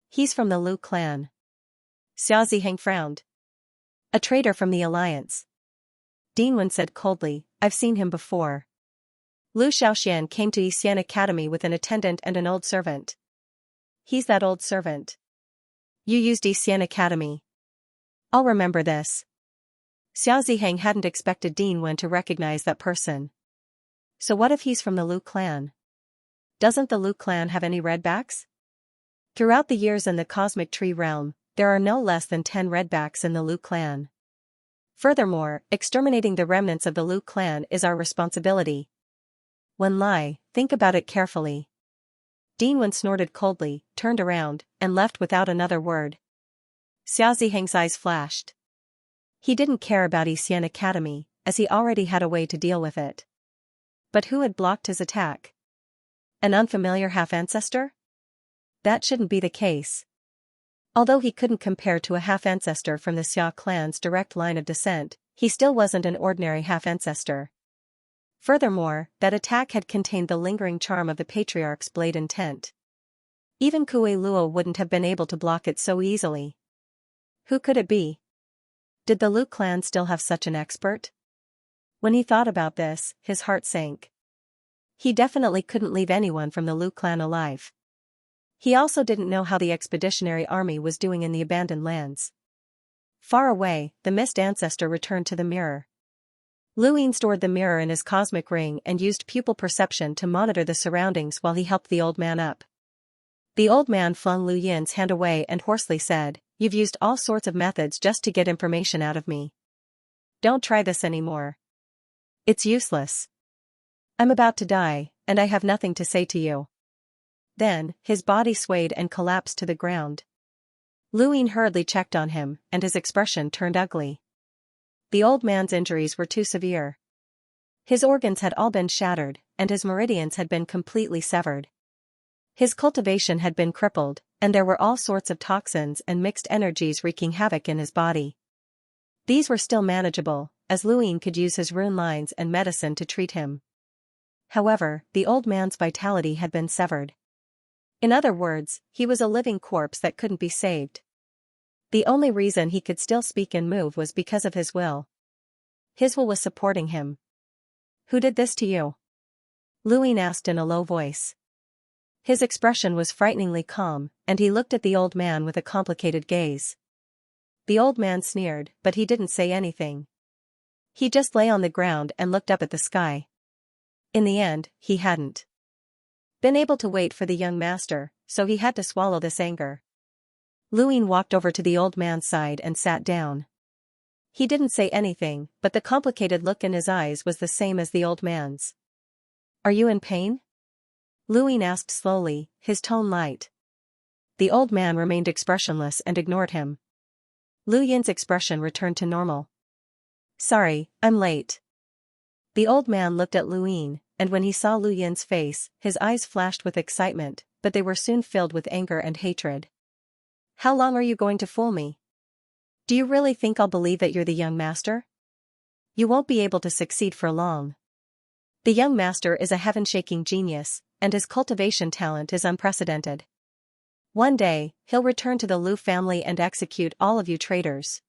He's from the Lu clan. Xia Ziheng frowned. A traitor from the Alliance. Dinwen said coldly, I've seen him before. Lu Xiaoxian came to Yixian Academy with an attendant and an old servant. He's that old servant. You used Yixian Academy. I'll remember this. Xia Ziheng hadn't expected Dinwen to recognize that person. So what if he's from the Lu clan? Doesn't the Lu clan have any redbacks? Throughout the years in the Cosmic Tree realm, there are no less than 10 redbacks in the Lu clan. Furthermore, exterminating the remnants of the Lu clan is our responsibility. Wen Lai, think about it carefully. Dinwen snorted coldly, turned around, and left without another word. Xia Ziheng's eyes flashed. He didn't care about Yixian Academy, as he already had a way to deal with it. But who had blocked his attack? An unfamiliar half-ancestor? That shouldn't be the case. Although he couldn't compare to a half-ancestor from the Xia clan's direct line of descent, he still wasn't an ordinary half-ancestor. Furthermore, that attack had contained the lingering charm of the Patriarch's blade intent. Even Kuei Luo wouldn't have been able to block it so easily. Who could it be? Did the Lu clan still have such an expert? When he thought about this, his heart sank. He definitely couldn't leave anyone from the Lu clan alive. He also didn't know how the expeditionary army was doing in the abandoned lands. Far away, the mist ancestor returned to the mirror. Lu Yin stored the mirror in his cosmic ring and used pupil perception to monitor the surroundings while he helped the old man up. The old man flung Lu Yin's hand away and hoarsely said, You've used all sorts of methods just to get information out of me. Don't try this anymore. It's useless. I'm about to die, and I have nothing to say to you. Then, his body swayed and collapsed to the ground. Lu Yin hurriedly checked on him, and his expression turned ugly. The old man's injuries were too severe. His organs had all been shattered, and his meridians had been completely severed. His cultivation had been crippled, and there were all sorts of toxins and mixed energies wreaking havoc in his body. These were still manageable, as Lu Yin could use his rune lines and medicine to treat him. However, the old man's vitality had been severed. In other words, he was a living corpse that couldn't be saved. The only reason he could still speak and move was because of his will. His will was supporting him. Who did this to you? Lu Yin asked in a low voice. His expression was frighteningly calm, and he looked at the old man with a complicated gaze. The old man sneered, but he didn't say anything. He just lay on the ground and looked up at the sky. In the end, he hadn't been able to wait for the young master, so he had to swallow this anger. Lu Yin walked over to the old man's side and sat down. He didn't say anything, but the complicated look in his eyes was the same as the old man's. Are you in pain? Lu Yin asked slowly, his tone light. The old man remained expressionless and ignored him. Lu Yin's expression returned to normal. Sorry, I'm late. The old man looked at Lu Yin, and when he saw Lu Yin's face, his eyes flashed with excitement, but they were soon filled with anger and hatred. How long are you going to fool me? Do you really think I'll believe that you're the young master? You won't be able to succeed for long. The young master is a heaven-shaking genius, and his cultivation talent is unprecedented. One day, he'll return to the Lu family and execute all of you traitors.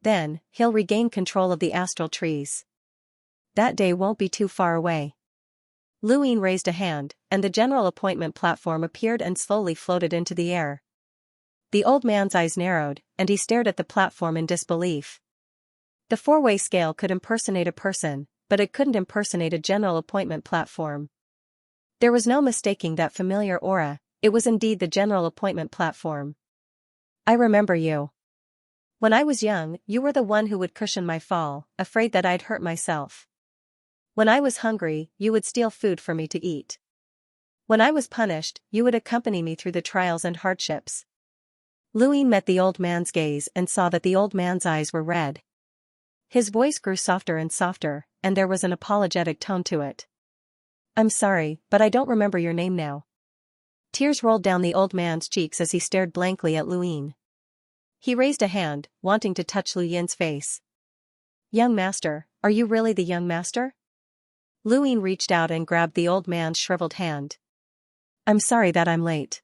Then, he'll regain control of the astral trees. That day won't be too far away. Lu Yin raised a hand, and the general appointment platform appeared and slowly floated into the air. The old man's eyes narrowed, and he stared at the platform in disbelief. The four-way scale could impersonate a person, but it couldn't impersonate a general appointment platform. There was no mistaking that familiar aura, it was indeed the general appointment platform. I remember you. When I was young, you were the one who would cushion my fall, afraid that I'd hurt myself. When I was hungry, you would steal food for me to eat. When I was punished, you would accompany me through the trials and hardships. Lu Yin met the old man's gaze and saw that the old man's eyes were red. His voice grew softer and softer, and there was an apologetic tone to it. I'm sorry, but I don't remember your name now. Tears rolled down the old man's cheeks as he stared blankly at Lu Yin. He raised a hand, wanting to touch Lu Yin's face. Young master, are you really the young master? Lu Yin reached out and grabbed the old man's shriveled hand. I'm sorry that I'm late.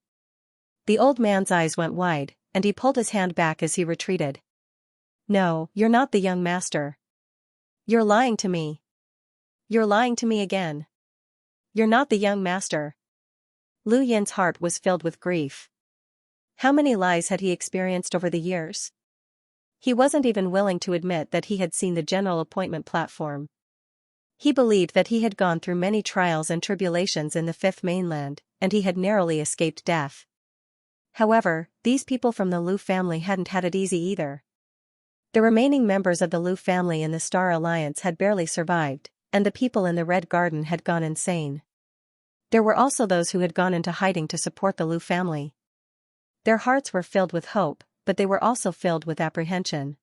The old man's eyes went wide, and he pulled his hand back as he retreated. No, you're not the young master. You're lying to me. You're lying to me again. You're not the young master. Lu Yin's heart was filled with grief. How many lies had he experienced over the years? He wasn't even willing to admit that he had seen the general appointment platform. He believed that he had gone through many trials and tribulations in the Fifth Mainland, and he had narrowly escaped death. However, these people from the Lu family hadn't had it easy either. The remaining members of the Lu family in the Star Alliance had barely survived, and the people in the Red Garden had gone insane. There were also those who had gone into hiding to support the Lu family. Their hearts were filled with hope, but they were also filled with apprehension.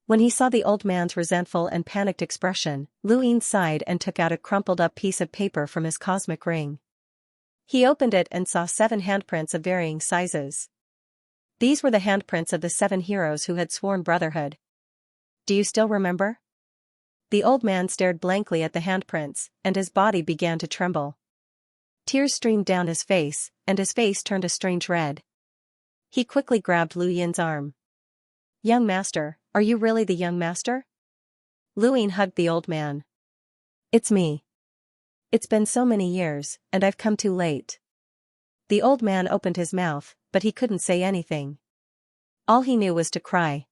When he saw the old man's resentful and panicked expression, Lu Yin sighed and took out a crumpled-up piece of paper from his cosmic ring. He opened it and saw 7 handprints of varying sizes. These were the handprints of the 7 heroes who had sworn brotherhood. Do you still remember? The old man stared blankly at the handprints, and his body began to tremble. Tears streamed down his face, and his face turned a strange red. He quickly grabbed Lu Yin's arm. Young master, are you really the young master? Lu Yin hugged the old man. It's me. It's been so many years, and I've come too late. The old man opened his mouth, but he couldn't say anything. All he knew was to cry.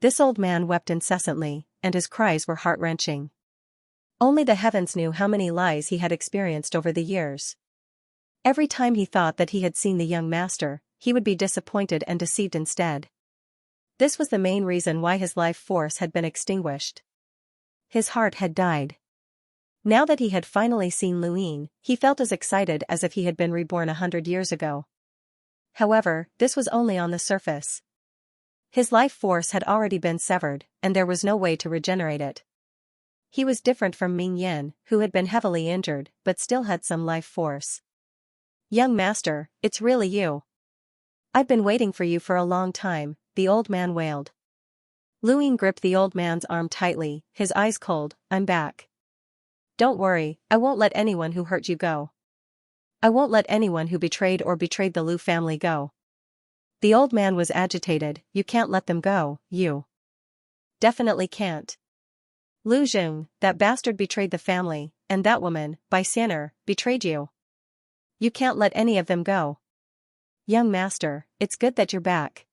This old man wept incessantly, and his cries were heart-wrenching. Only the heavens knew how many lies he had experienced over the years. Every time he thought that he had seen the young master, he would be disappointed and deceived instead. This was the main reason why his life force had been extinguished. His heart had died. Now that he had finally seen Lu Yin, he felt as excited as if he had been reborn 100 years ago. However, this was only on the surface. His life force had already been severed, and there was no way to regenerate it. He was different from Ming Yen, who had been heavily injured, but still had some life force. Young master, it's really you. I've been waiting for you for a long time, the old man wailed. Lu Yin gripped the old man's arm tightly, his eyes cold. I'm back. Don't worry, I won't let anyone who hurt you go. I won't let anyone who betrayed the Lu family go. The old man was agitated. You can't let them go, you. Definitely can't. Lu Jing, that bastard betrayed the family, and that woman, Bai Xianer, betrayed you. You can't let any of them go. Young master, it's good that you're back.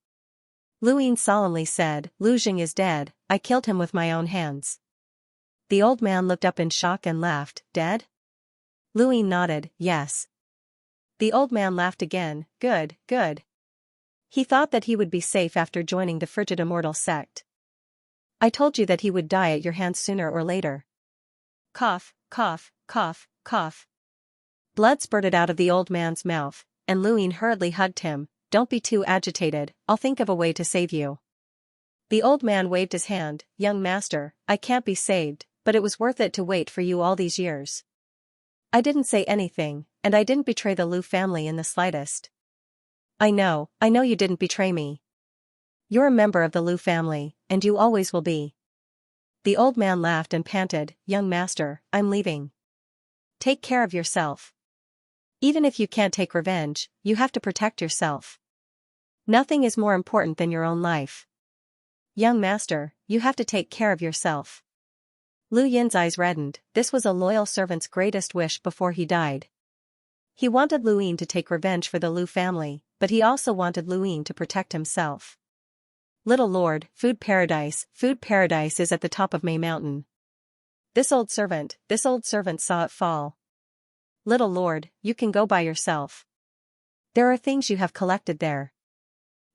Lu Yin solemnly said, Lu Jing is dead, I killed him with my own hands. The old man looked up in shock and laughed. Dead? Lu Yin nodded, yes. The old man laughed again. Good, good. He thought that he would be safe after joining the frigid immortal sect. I told you that he would die at your hands sooner or later. Cough, cough, cough, cough. Blood spurted out of the old man's mouth, and Lu Yin hurriedly hugged him. Don't be too agitated, I'll think of a way to save you. The old man waved his hand. Young master, I can't be saved, but it was worth it to wait for you all these years. I didn't say anything, and I didn't betray the Lu family in the slightest. I know you didn't betray me. You're a member of the Lu family, and you always will be. The old man laughed and panted. Young master, I'm leaving. Take care of yourself. Even if you can't take revenge, you have to protect yourself. Nothing is more important than your own life. Young master, you have to take care of yourself. Lu Yin's eyes reddened. This was a loyal servant's greatest wish before he died. He wanted Lu Yin to take revenge for the Lu family, but he also wanted Lu Yin to protect himself. Little Lord, food paradise is at the top of May Mountain. This old servant saw it fall. Little Lord, you can go by yourself. There are things you have collected there.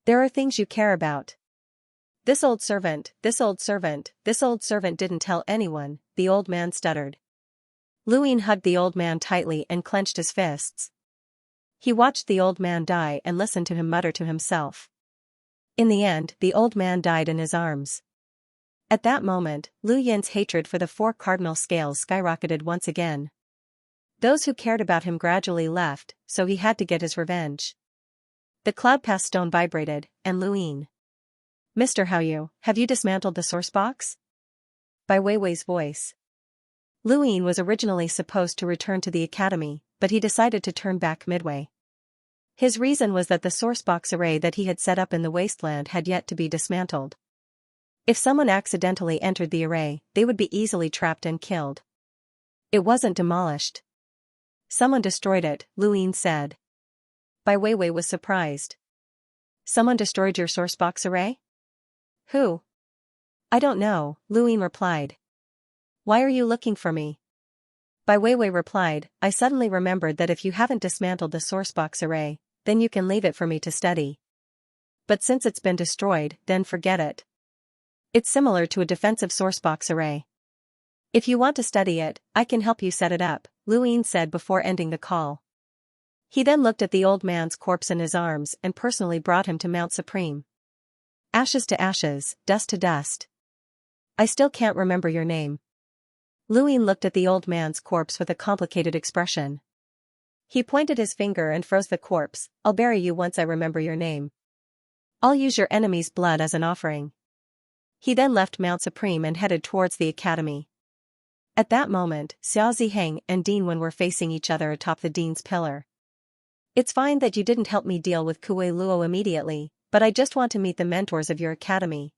There are things you care about. This old servant didn't tell anyone, the old man stuttered. Lu Yin hugged the old man tightly and clenched his fists. He watched the old man die and listened to him mutter to himself. In the end, the old man died in his arms. At that moment, Lu Yin's hatred for the 4 cardinal scales skyrocketed once again. Those who cared about him gradually left, so he had to get his revenge. The cloud pass stone vibrated, and Lu Yin. Mr. Haoyu, have you dismantled the source box? By Wei Wei's voice. Lu Yin was originally supposed to return to the academy, but he decided to turn back midway. His reason was that the sourcebox array that he had set up in the wasteland had yet to be dismantled. If someone accidentally entered the array, they would be easily trapped and killed. It wasn't demolished. Someone destroyed it, Luin said. Bai Weiwei was surprised. Someone destroyed your sourcebox array? Who? I don't know, Luin replied. Why are you looking for me? Bai Weiwei replied, I suddenly remembered that if you haven't dismantled the sourcebox array, then you can leave it for me to study. But since it's been destroyed, then forget it. It's similar to a defensive sourcebox array. If you want to study it, I can help you set it up, Luin said before ending the call. He then looked at the old man's corpse in his arms and personally brought him to Mount Supreme. Ashes to ashes, dust to dust. I still can't remember your name. Luin looked at the old man's corpse with a complicated expression. He pointed his finger and froze the corpse. I'll bury you once I remember your name. I'll use your enemy's blood as an offering. He then left Mount Supreme and headed towards the academy. At that moment, Xiao Ziheng and Dean Wen were facing each other atop the dean's pillar. It's fine that you didn't help me deal with Kuei Luo immediately, but I just want to meet the mentors of your academy.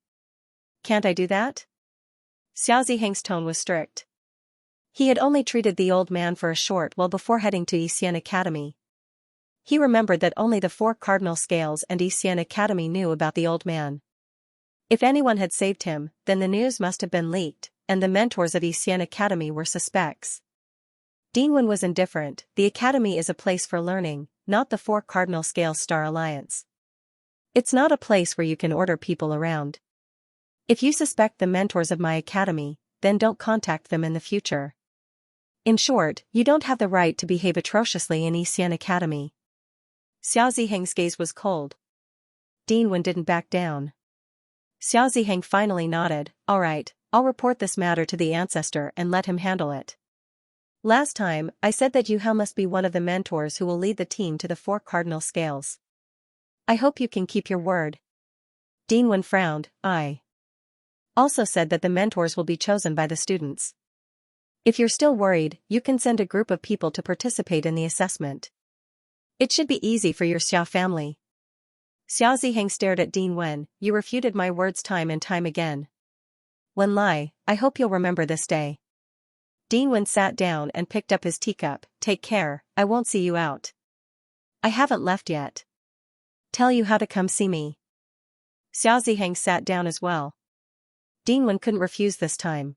Can't I do that? Xiao Ziheng's tone was strict. He had only treated the old man for a short while before heading to Yixian Academy. He remembered that only the 4 cardinal scales and Yixian Academy knew about the old man. If anyone had saved him, then the news must have been leaked, and the mentors of Yixian Academy were suspects. Dean Wen was indifferent. The academy is a place for learning, not the 4 cardinal scales Star Alliance. It's not a place where you can order people around. If you suspect the mentors of my academy, then don't contact them in the future. In short, you don't have the right to behave atrociously in Yixian Academy. Xiao Ziheng's gaze was cold. Dean Wen didn't back down. Xiao Ziheng finally nodded. All right, I'll report this matter to the ancestor and let him handle it. Last time, I said that Yu Hao must be one of the mentors who will lead the team to the 4 cardinal scales. I hope you can keep your word. Dean Wen frowned. I also said that the mentors will be chosen by the students. If you're still worried, you can send a group of people to participate in the assessment. It should be easy for your Xiao family. Xiao Ziheng stared at Dean Wen. You refuted my words time and time again. Wen Lai, I hope you'll remember this day. Dean Wen sat down and picked up his teacup. Take care, I won't see you out. I haven't left yet. Tell you how to come see me. Xiao Ziheng sat down as well. Dean Wen couldn't refuse this time.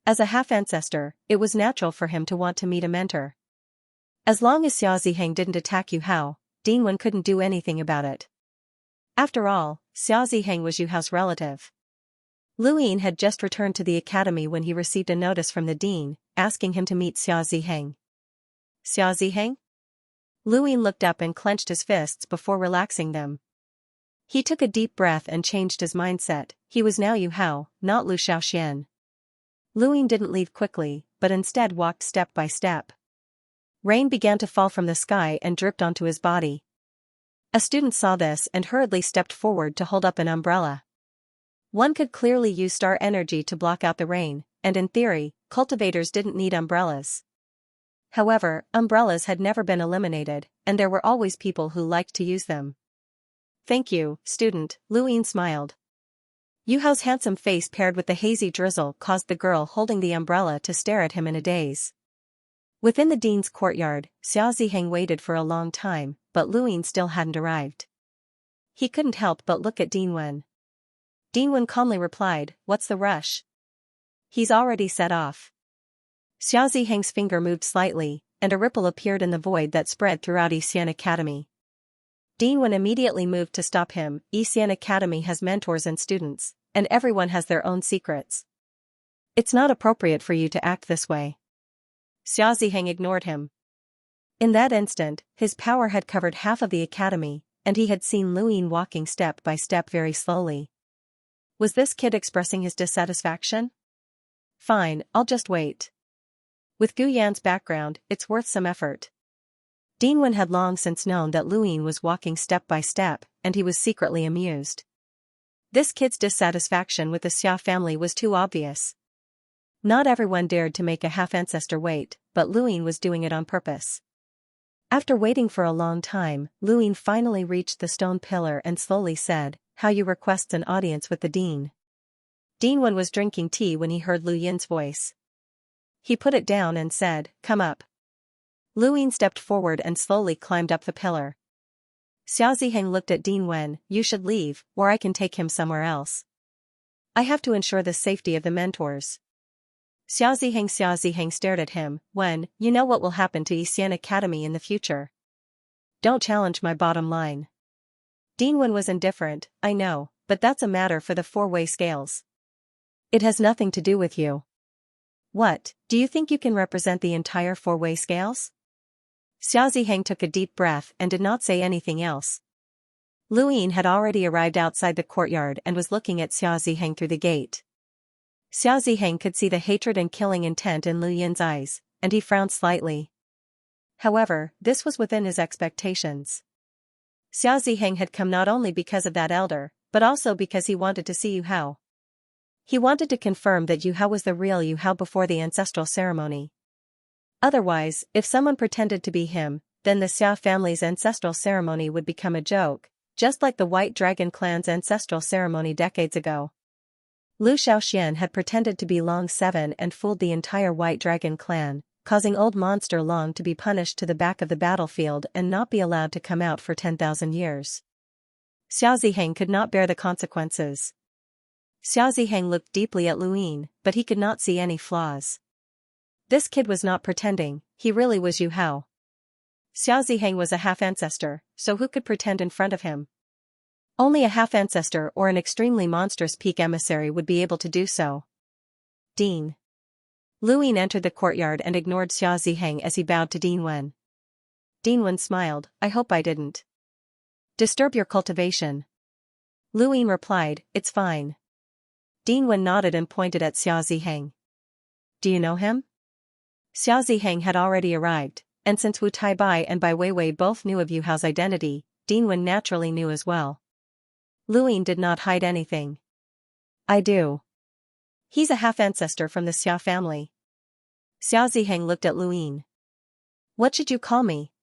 As a half-ancestor, it was natural for him to want to meet a mentor. As long as Xiao Ziheng didn't attack Yu Hao, Dean Wen couldn't do anything about it. After all, Xiao Ziheng was Yu Hao's relative. Luin had just returned to the academy when he received a notice from the dean, asking him to meet Xiao Ziheng. Xiao Ziheng? Luin looked up and clenched his fists before relaxing them. He took a deep breath and changed his mindset. He was now Yu Hao, not Lu Shaoxian. Luin didn't leave quickly, but instead walked step by step. Rain began to fall from the sky and dripped onto his body. A student saw this and hurriedly stepped forward to hold up an umbrella. One could clearly use star energy to block out the rain, and in theory, cultivators didn't need umbrellas. However, umbrellas had never been eliminated, and there were always people who liked to use them. Thank you, student, Luin smiled. Yu Hao's handsome face paired with the hazy drizzle caused the girl holding the umbrella to stare at him in a daze. Within the dean's courtyard, Xiao Ziheng waited for a long time, but Luin still hadn't arrived. He couldn't help but look at Dean Wen. Dean Wen calmly replied, What's the rush? He's already set off. Xiao Ziheng's finger moved slightly, and a ripple appeared in the void that spread throughout Yixian Academy. Dean Wen immediately moved to stop him. Yixian Academy has mentors and students, and everyone has their own secrets. It's not appropriate for you to act this way. Xiao Ziheng ignored him. In that instant, his power had covered half of the academy, and he had seen Luin walking step by step very slowly. Was this kid expressing his dissatisfaction? Fine, I'll just wait. With Gu Yan's background, it's worth some effort. Dean Wen had long since known that Luin was walking step by step, and he was secretly amused. This kid's dissatisfaction with the Xia family was too obvious. Not everyone dared to make a half-ancestor wait, but Luin was doing it on purpose. After waiting for a long time, Lu Ying finally reached the stone pillar and slowly said, "How you requests an audience with the dean." Dean Wen was drinking tea when he heard Lu Yin's voice. He put it down and said, "Come up." Lu Ying stepped forward and slowly climbed up the pillar. Xiao Ziheng looked at Dean Wen. "You should leave, or I can take him somewhere else. I have to ensure the safety of the mentors." Xiao Ziheng stared at him. "Wen, you know what will happen to Xian Academy in the future. Don't challenge my bottom line." Dean Wen was indifferent. "I know, but that's a matter for the four-way scales. It has nothing to do with you." "What, do you think you can represent the entire four-way scales?" Xiao Ziheng took a deep breath and did not say anything else. Lu Ying had already arrived outside the courtyard and was looking at Xiao Ziheng through the gate. Xiao Ziheng could see the hatred and killing intent in Lu Yin's eyes, and he frowned slightly. However, this was within his expectations. Xiao Ziheng had come not only because of that elder, but also because he wanted to see Yu Hao. He wanted to confirm that Yu Hao was the real Yu Hao before the ancestral ceremony. Otherwise, if someone pretended to be him, then the Xia family's ancestral ceremony would become a joke, just like the White Dragon clan's ancestral ceremony decades ago. Lu Shaoxian had pretended to be Long 7 and fooled the entire White Dragon clan, causing old monster Long to be punished to the back of the battlefield and not be allowed to come out for 10,000 years. Xiao Ziheng could not bear the consequences. Xiao Ziheng looked deeply at Lu Ying, but he could not see any flaws. This kid was not pretending, he really was Yu Hao. Xiao Ziheng was a half-ancestor, so who could pretend in front of him? Only a half-ancestor or an extremely monstrous peak emissary would be able to do so. Dean. Lu Ying entered the courtyard and ignored Xiao Ziheng as he bowed to Dean Wen. Dean Wen smiled, "I hope I didn't disturb your cultivation." Lu Ying replied, "It's fine." Dean Wen nodded and pointed at Xiao Ziheng. "Do you know him?" Xiao Ziheng had already arrived, and since Wu Taibai and Bai Weiwei both knew of Yu Hao's identity, Dean Wen naturally knew as well. Lu Ying did not hide anything. "I do. He's a half-ancestor from the Xia family." Xiao Ziheng looked at Lu Ying. "What should you call me?"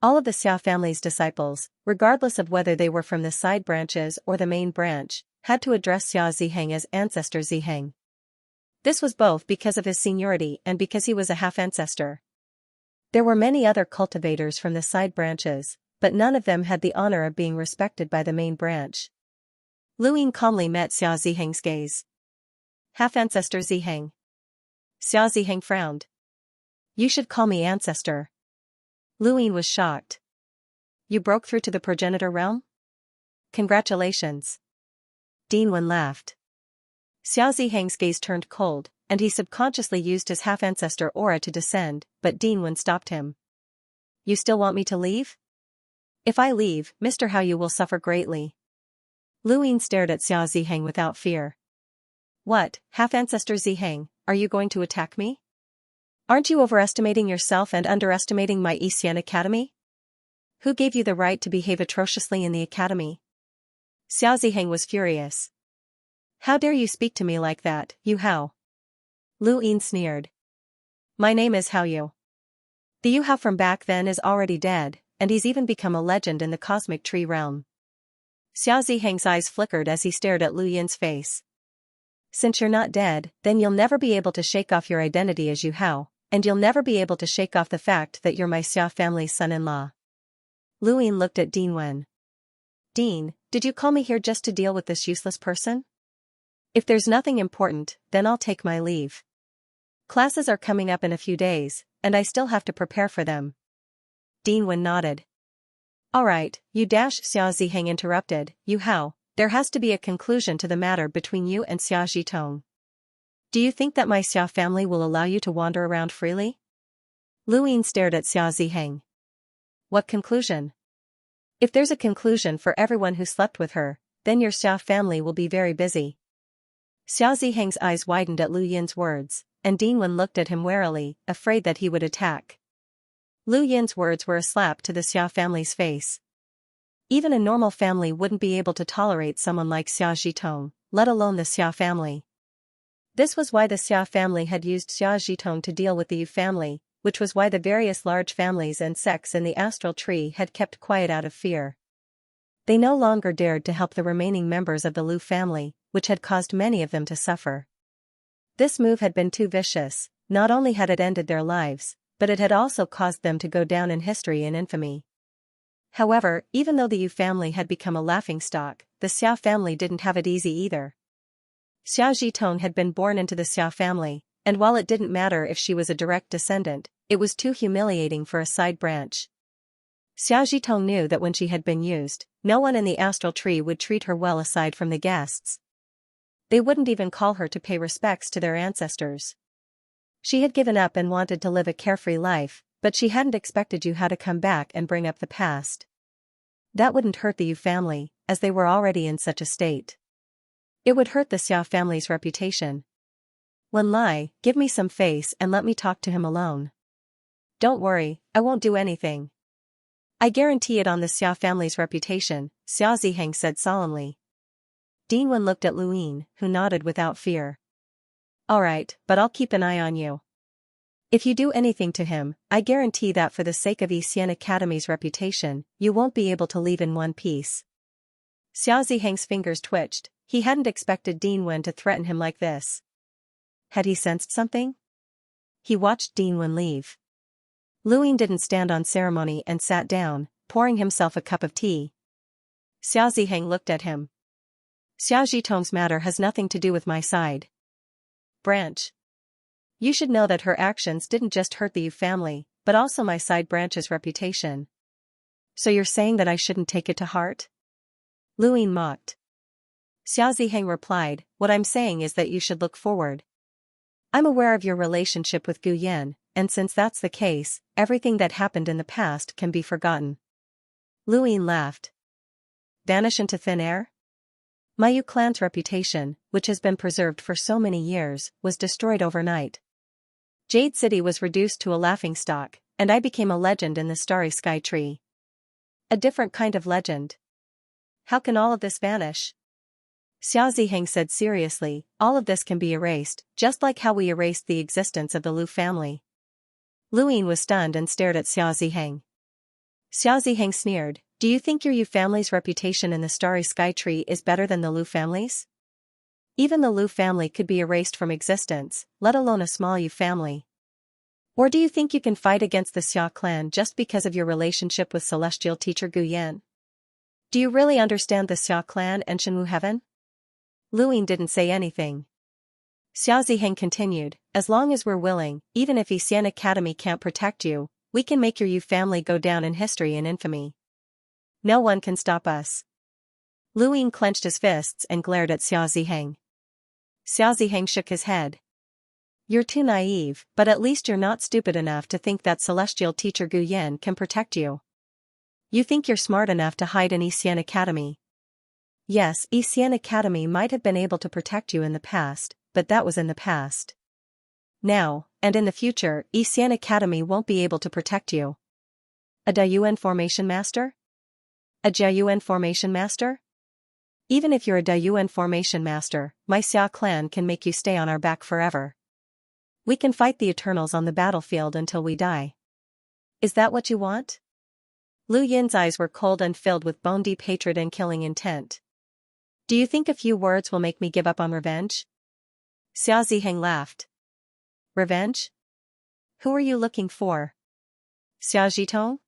All of the Xia family's disciples, regardless of whether they were from the side branches or the main branch, had to address Xiao Ziheng as Ancestor Ziheng. This was both because of his seniority and because he was a half-ancestor. There were many other cultivators from the side branches, but none of them had the honor of being respected by the main branch. Lu Ying calmly met Xiao Ziheng's gaze. "Half-ancestor Ziheng." Xiao Ziheng frowned. "You should call me Ancestor." Lu Ying was shocked. "You broke through to the progenitor realm? Congratulations." Dean Wen laughed. Xiao Ziheng's gaze turned cold, and he subconsciously used his half-ancestor aura to descend, but Dean Wen stopped him. "You still want me to leave? If I leave, Mr. Hao Yu will suffer greatly." Lu Ying stared at Xiao Ziheng without fear. "What, half-ancestor Ziheng, are you going to attack me? Aren't you overestimating yourself and underestimating my Xian Academy? Who gave you the right to behave atrociously in the academy?" Xiao Ziheng was furious. "How dare you speak to me like that, Yu Hao?" Lu Ying sneered. "My name is Hao Yu. The Yu Hao from back then is already dead, and he's even become a legend in the cosmic tree realm." Xiao Ziheng's eyes flickered as he stared at Lu Yin's face. "Since you're not dead, then you'll never be able to shake off your identity as Yu Hao, and you'll never be able to shake off the fact that you're my Xia family's son-in-law." Lu Ying looked at Dean Wen. "Dean, did you call me here just to deal with this useless person? If there's nothing important, then I'll take my leave. Classes are coming up in a few days, and I still have to prepare for them." Dean Wen nodded. "Alright, Xiao Ziheng interrupted, "Yu Hao, there has to be a conclusion to the matter between you and Xia Zhitong. Do you think that my Xia family will allow you to wander around freely?" Lu Ying stared at Xiao Ziheng. "What conclusion? If there's a conclusion for everyone who slept with her, then your Xia family will be very busy." Xiao Ziheng's eyes widened at Lu Yin's words, and Dean Wen looked at him warily, afraid that he would attack. Lu Yin's words were a slap to the Xia family's face. Even a normal family wouldn't be able to tolerate someone like Xia Zhitong, let alone the Xia family. This was why the Xia family had used Xia Zhitong to deal with the Yu family, which was why the various large families and sects in the astral tree had kept quiet out of fear. They no longer dared to help the remaining members of the Lu family, which had caused many of them to suffer. This move had been too vicious. Not only had it ended their lives, but it had also caused them to go down in history in infamy. However, even though the Yu family had become a laughingstock, the Xia family didn't have it easy either. Xia Zhitong had been born into the Xia family, and while it didn't matter if she was a direct descendant, it was too humiliating for a side branch. Xia Zhitong knew that when she had been used, no one in the astral tree would treat her well aside from the guests. They wouldn't even call her to pay respects to their ancestors. She had given up and wanted to live a carefree life, but she hadn't expected Yu to come back and bring up the past. That wouldn't hurt the Yu family, as they were already in such a state. It would hurt the Xia family's reputation. Wen Lai, give me some face and let me talk to him alone. Don't worry, I won't do anything. I guarantee it on the Xia family's reputation, Xia Ziheng said solemnly. Dean Wen looked at Luyin, who nodded without fear. Alright, but I'll keep an eye on you. If you do anything to him, I guarantee that for the sake of Xian Academy's reputation, you won't be able to leave in one piece. Xia Ziheng's fingers twitched. He hadn't expected Dean Wen to threaten him like this. Had he sensed something? He watched Dean Wen leave. Luyin didn't stand on ceremony and sat down, pouring himself a cup of tea. Xia Ziheng looked at him. Xia Zhitong's matter has nothing to do with my side branch. You should know that her actions didn't just hurt the Yu family, but also my side branch's reputation. So you're saying that I shouldn't take it to heart? Luyin mocked. Xia Ziheng replied, what I'm saying is that you should look forward. I'm aware of your relationship with Gu Yan, and since that's the case, everything that happened in the past can be forgotten. Luyin laughed. Vanish into thin air? My Yu clan's reputation, which has been preserved for so many years, was destroyed overnight. Jade City was reduced to a laughingstock, and I became a legend in the Starry Sky Tree. A different kind of legend. How can all of this vanish? Xia Ziheng said seriously, all of this can be erased, just like how we erased the existence of the Lu family. Luyin was stunned and stared at Xia Ziheng. Xia Ziheng sneered, do you think your Yu family's reputation in the Starry Sky Tree is better than the Lu family's? Even the Lu family could be erased from existence, let alone a small Yu family. Or do you think you can fight against the Xia clan just because of your relationship with celestial teacher Gu Yan? Do you really understand the Xia clan and Shenwu Heaven? Luyin didn't say anything. Xia Ziheng continued, as long as we're willing, even if Xian Academy can't protect you, we can make your Yu family go down in history and infamy. No one can stop us. Luyin clenched his fists and glared at Xia Ziheng. Xia Ziheng shook his head. You're too naive, but at least you're not stupid enough to think that celestial teacher Gu Yan can protect you. You think you're smart enough to hide in Xian Academy. Yes, Xian Academy might have been able to protect you in the past, but that was in the past. Now, and in the future, Xian Academy won't be able to protect you. A Daiyuan formation master? A Jiayuan formation master? Even if you're a Daiyuan formation master, my Xia clan can make you stay on our back forever. We can fight the Eternals on the battlefield until we die. Is that what you want? Lu Yin's eyes were cold and filled with bone-deep hatred and killing intent. Do you think a few words will make me give up on revenge? Xia Ziheng laughed. Revenge? Who are you looking for? Xia Zhitong?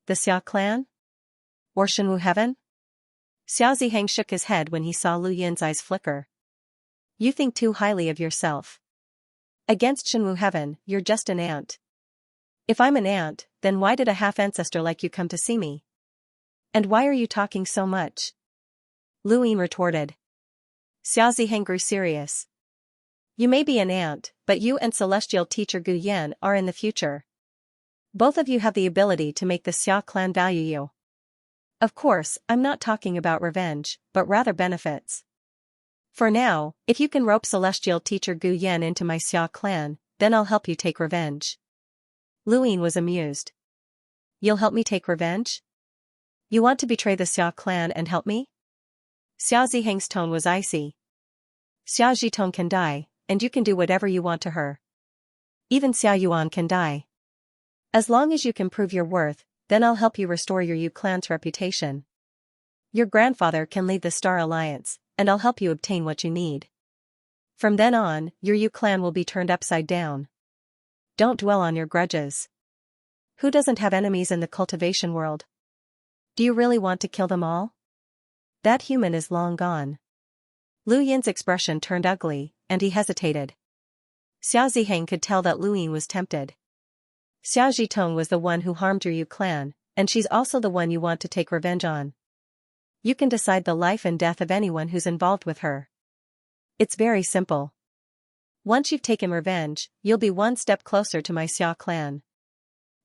The Xia clan? Or Shenwu Heaven? Xia Ziheng shook his head when he saw Lu Yin's eyes flicker. You think too highly of yourself. Against Shenwu Heaven, you're just an ant. If I'm an ant, then why did a half-ancestor like you come to see me? And why are you talking so much? Luyin retorted. Xia Ziheng grew serious. You may be an ant, but you and celestial teacher Gu Yan are in the future. Both of you have the ability to make the Xia clan value you. Of course, I'm not talking about revenge, but rather benefits. For now, if you can rope celestial teacher Gu Yan into my Xia clan, then I'll help you take revenge. Luyin was amused. You'll help me take revenge? You want to betray the Xia clan and help me? Xia Ziheng's tone was icy. Xia Zhitong can die, and you can do whatever you want to her. Even Xia Yuan can die. As long as you can prove your worth, then I'll help you restore your Yu clan's reputation. Your grandfather can lead the Star Alliance, and I'll help you obtain what you need. From then on, your Yu clan will be turned upside down. Don't dwell on your grudges. Who doesn't have enemies in the cultivation world? Do you really want to kill them all? That human is long gone. Lu Yin's expression turned ugly, and he hesitated. Xiao Ziheng could tell that Lu Yin was tempted. Xiao Zhitong was the one who harmed your Yu clan, and she's also the one you want to take revenge on. You can decide the life and death of anyone who's involved with her. It's very simple. Once you've taken revenge, you'll be one step closer to my Xia clan.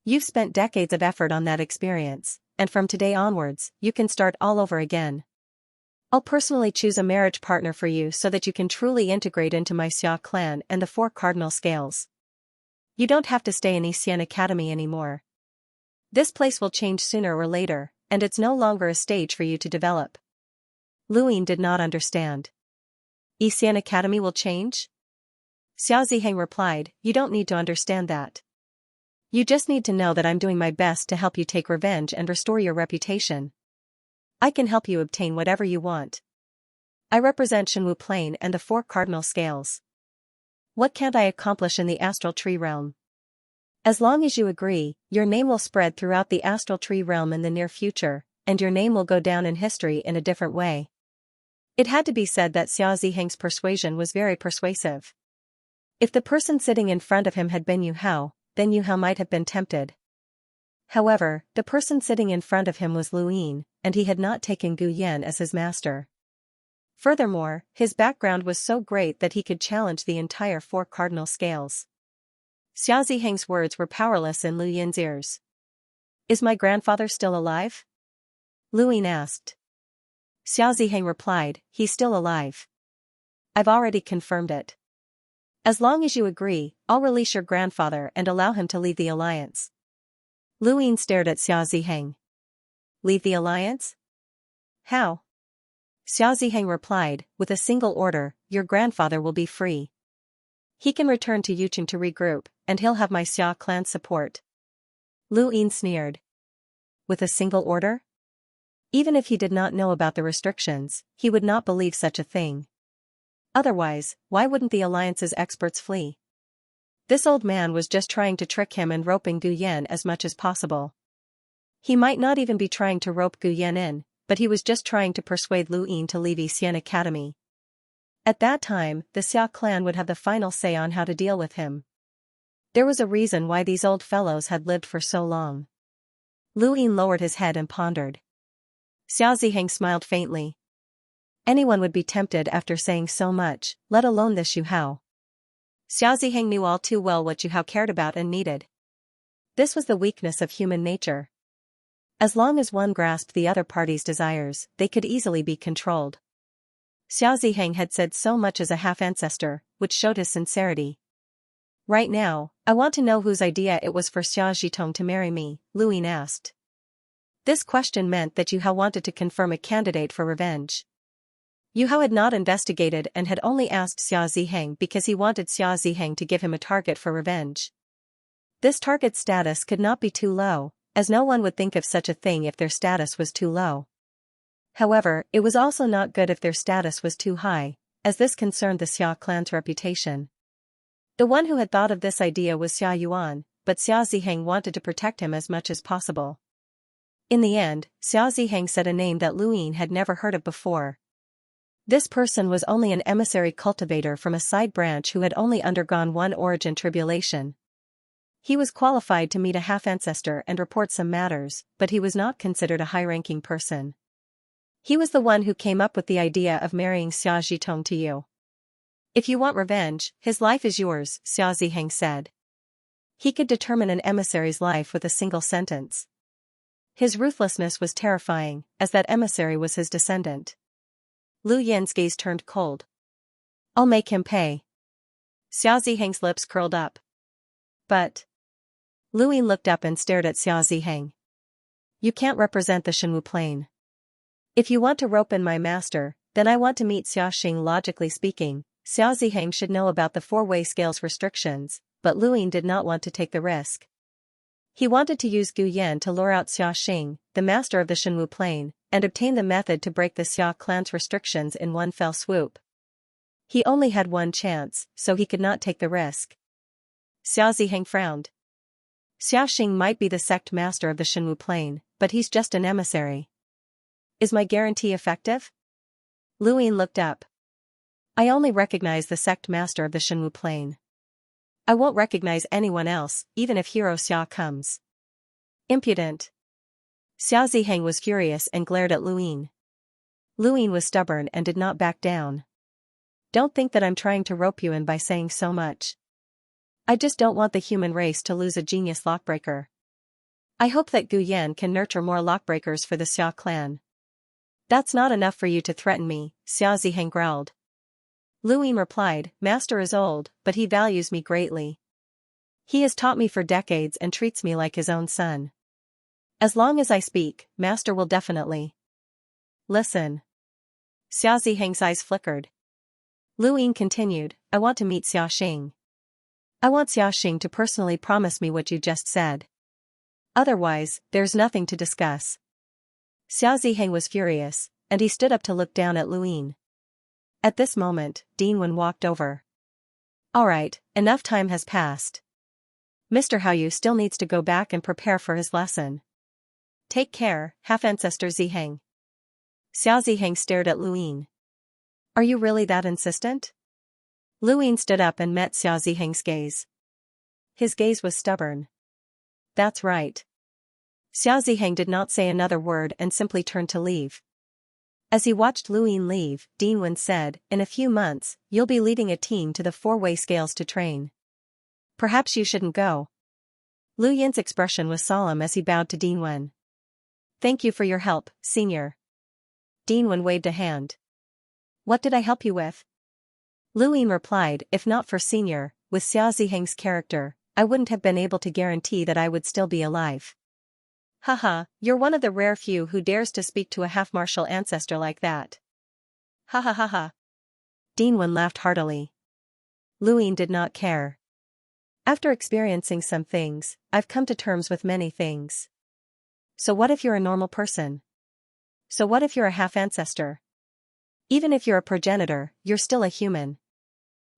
You've spent decades of effort on that experience, and from today onwards, you can start all over again. I'll personally choose a marriage partner for you so that you can truly integrate into my Xia clan and the four cardinal scales. You don't have to stay in Xian Academy anymore. This place will change sooner or later, and it's no longer a stage for you to develop. Lu Yin did not understand. Xian Academy will change? Xiao Ziheng replied, you don't need to understand that. You just need to know that I'm doing my best to help you take revenge and restore your reputation. I can help you obtain whatever you want. I represent Shenwu Plane and the four cardinal scales. What can't I accomplish in the astral tree realm? As long as you agree, your name will spread throughout the astral tree realm in the near future, and your name will go down in history in a different way. It had to be said that Xiao Ziheng's persuasion was very persuasive. If the person sitting in front of him had been Yu Hao, then Yu Hao might have been tempted. However, the person sitting in front of him was Lu Yin, and he had not taken Gu Yan as his master. Furthermore, his background was so great that he could challenge the entire four cardinal scales. Xiao Ziheng's words were powerless in Lu Yin's ears. Is my grandfather still alive? Lu Yin asked. Xiao Ziheng replied, he's still alive. I've already confirmed it. As long as you agree, I'll release your grandfather and allow him to leave the alliance. Lu Yin stared at Xiao Ziheng. Leave the alliance? How? Xiao Ziheng replied, with a single order, your grandfather will be free. He can return to Yucheng to regroup, and he'll have my Xia clan's support. Lu Yin sneered. With a single order? Even if he did not know about the restrictions, he would not believe such a thing. Otherwise, why wouldn't the alliance's experts flee? This old man was just trying to trick him and roping Gu Yan as much as possible. He might not even be trying to rope Gu Yan in, but he was just trying to persuade Lu Yin to leave Xian Academy. At that time, the Xia clan would have the final say on how to deal with him. There was a reason why these old fellows had lived for so long. Lu Yin lowered his head and pondered. Xiao Ziheng smiled faintly. Anyone would be tempted after saying so much, let alone this Yu Hao. Xiao Ziheng knew all too well what Yu Hao cared about and needed. This was the weakness of human nature. As long as one grasped the other party's desires, they could easily be controlled. Xiao Ziheng had said so much as a half-ancestor, which showed his sincerity. Right now, I want to know whose idea it was for Xiao Zhitong to marry me, Lu Yin asked. This question meant that Yu Hao wanted to confirm a candidate for revenge. Yu Hao had not investigated and had only asked Xiao Ziheng because he wanted Xiao Ziheng to give him a target for revenge. This target's status could not be too low, as no one would think of such a thing if their status was too low. However, it was also not good if their status was too high, as this concerned the Xia clan's reputation. The one who had thought of this idea was Xia Yuan, but Xiao Ziheng wanted to protect him as much as possible. In the end, Xiao Ziheng said a name that Lu Yin had never heard of before. This person was only an emissary cultivator from a side branch who had only undergone one origin tribulation. He was qualified to meet a half-ancestor and report some matters, but he was not considered a high-ranking person. He was the one who came up with the idea of marrying Xia Zhitong to you. If you want revenge, his life is yours, Xiao Ziheng said. He could determine an emissary's life with a single sentence. His ruthlessness was terrifying, as that emissary was his descendant. Lu Yin's gaze turned cold. I'll make him pay. Xiao Ziheng's lips curled up. But... Lu Yin looked up and stared at Xiao Ziheng. You can't represent the Shenwu plane. If you want to rope in my master, then I want to meet Xiaoxing. Logically speaking, Xiao Ziheng should know about the four-way scales restrictions, but Lu Yin did not want to take the risk. He wanted to use Gu Yan to lure out Xiaxing, the master of the Shenwu Plain, and obtain the method to break the Xia clan's restrictions in one fell swoop. He only had one chance, so he could not take the risk. Xia Ziheng frowned. Xiaxing might be the sect master of the Shenwu Plain, but he's just an emissary. Is my guarantee effective? Luyin looked up. I only recognize the sect master of the Shenwu Plain. I won't recognize anyone else, even if Hero Xia comes. Impudent. Xia Ziheng was furious and glared at Luyin. Luyin was stubborn and did not back down. Don't think that I'm trying to rope you in by saying so much. I just don't want the human race to lose a genius lockbreaker. I hope that Gu Yan can nurture more lockbreakers for the Xia clan. That's not enough for you to threaten me, Xia Ziheng growled. Luyin replied, Master is old, but he values me greatly. He has taught me for decades and treats me like his own son. As long as I speak, Master will definitely listen. Xia Ziheng's eyes flickered. Luyin continued, I want to meet Xiaxing. I want Xiaxing to personally promise me what you just said. Otherwise, there's nothing to discuss. Xia Ziheng was furious, and he stood up to look down at Luyin. At this moment, Dinwen walked over. Alright, enough time has passed. Mr. Haoyu still needs to go back and prepare for his lesson. Take care, half-ancestor Ziheng. Xia Ziheng stared at Luyin. Are you really that insistent? Luyin stood up and met Xia Ziheng's gaze. His gaze was stubborn. That's right. Xia Ziheng did not say another word and simply turned to leave. As he watched Luyin leave, Dinwen said, in a few months, you'll be leading a team to the four-way scales to train. Perhaps you shouldn't go. Luyin's expression was solemn as he bowed to Dinwen. Thank you for your help, senior. Dinwen waved a hand. What did I help you with? Luyin replied, if not for senior, with Xia Ziheng's character, I wouldn't have been able to guarantee that I would still be alive. Haha, you're one of the rare few who dares to speak to a half-martial ancestor like that. Ha ha ha ha. Dinwen laughed heartily. Luyin did not care. After experiencing some things, I've come to terms with many things. So what if you're a normal person? So what if you're a half-ancestor? Even if you're a progenitor, you're still a human.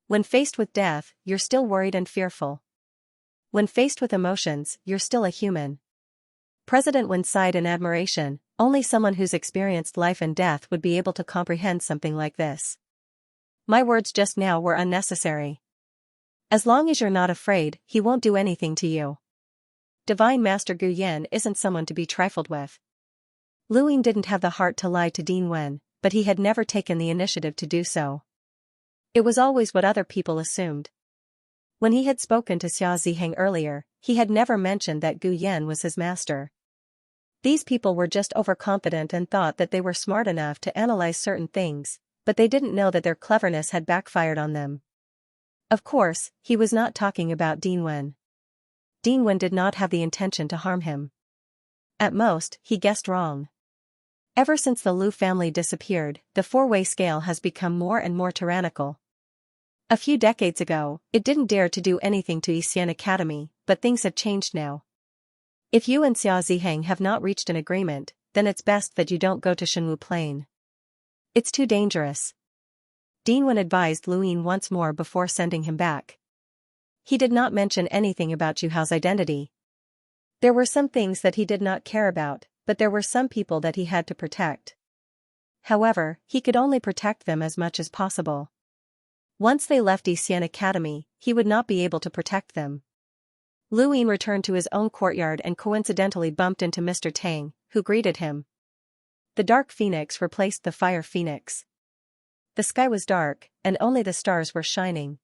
When faced with death, you're still worried and fearful. When faced with emotions, you're still a human. President Wen sighed in admiration, only someone who's experienced life and death would be able to comprehend something like this. My words just now were unnecessary. As long as you're not afraid, he won't do anything to you. Divine Master Gu Yan isn't someone to be trifled with. Luyin didn't have the heart to lie to Dinwen, but he had never taken the initiative to do so. It was always what other people assumed. When he had spoken to Xia Ziheng earlier, he had never mentioned that Gu Yan was his master. These people were just overconfident and thought that they were smart enough to analyze certain things, but they didn't know that their cleverness had backfired on them. Of course, he was not talking about Dinwen. Dinwen did not have the intention to harm him. At most, he guessed wrong. Ever since the Lu family disappeared, the four-way scale has become more and more tyrannical. A few decades ago, it didn't dare to do anything to Xian Academy, but things have changed now. If you and Xia Ziheng have not reached an agreement, then it's best that you don't go to Shenwu Plain. It's too dangerous. Dinwen advised Luyin once more before sending him back. He did not mention anything about Juhao's identity. There were some things that he did not care about, but there were some people that he had to protect. However, he could only protect them as much as possible. Once they left Xian Academy, he would not be able to protect them. Luyin returned to his own courtyard and coincidentally bumped into Mr. Tang, who greeted him. The Dark Phoenix replaced the Fire Phoenix. The sky was dark, and only the stars were shining.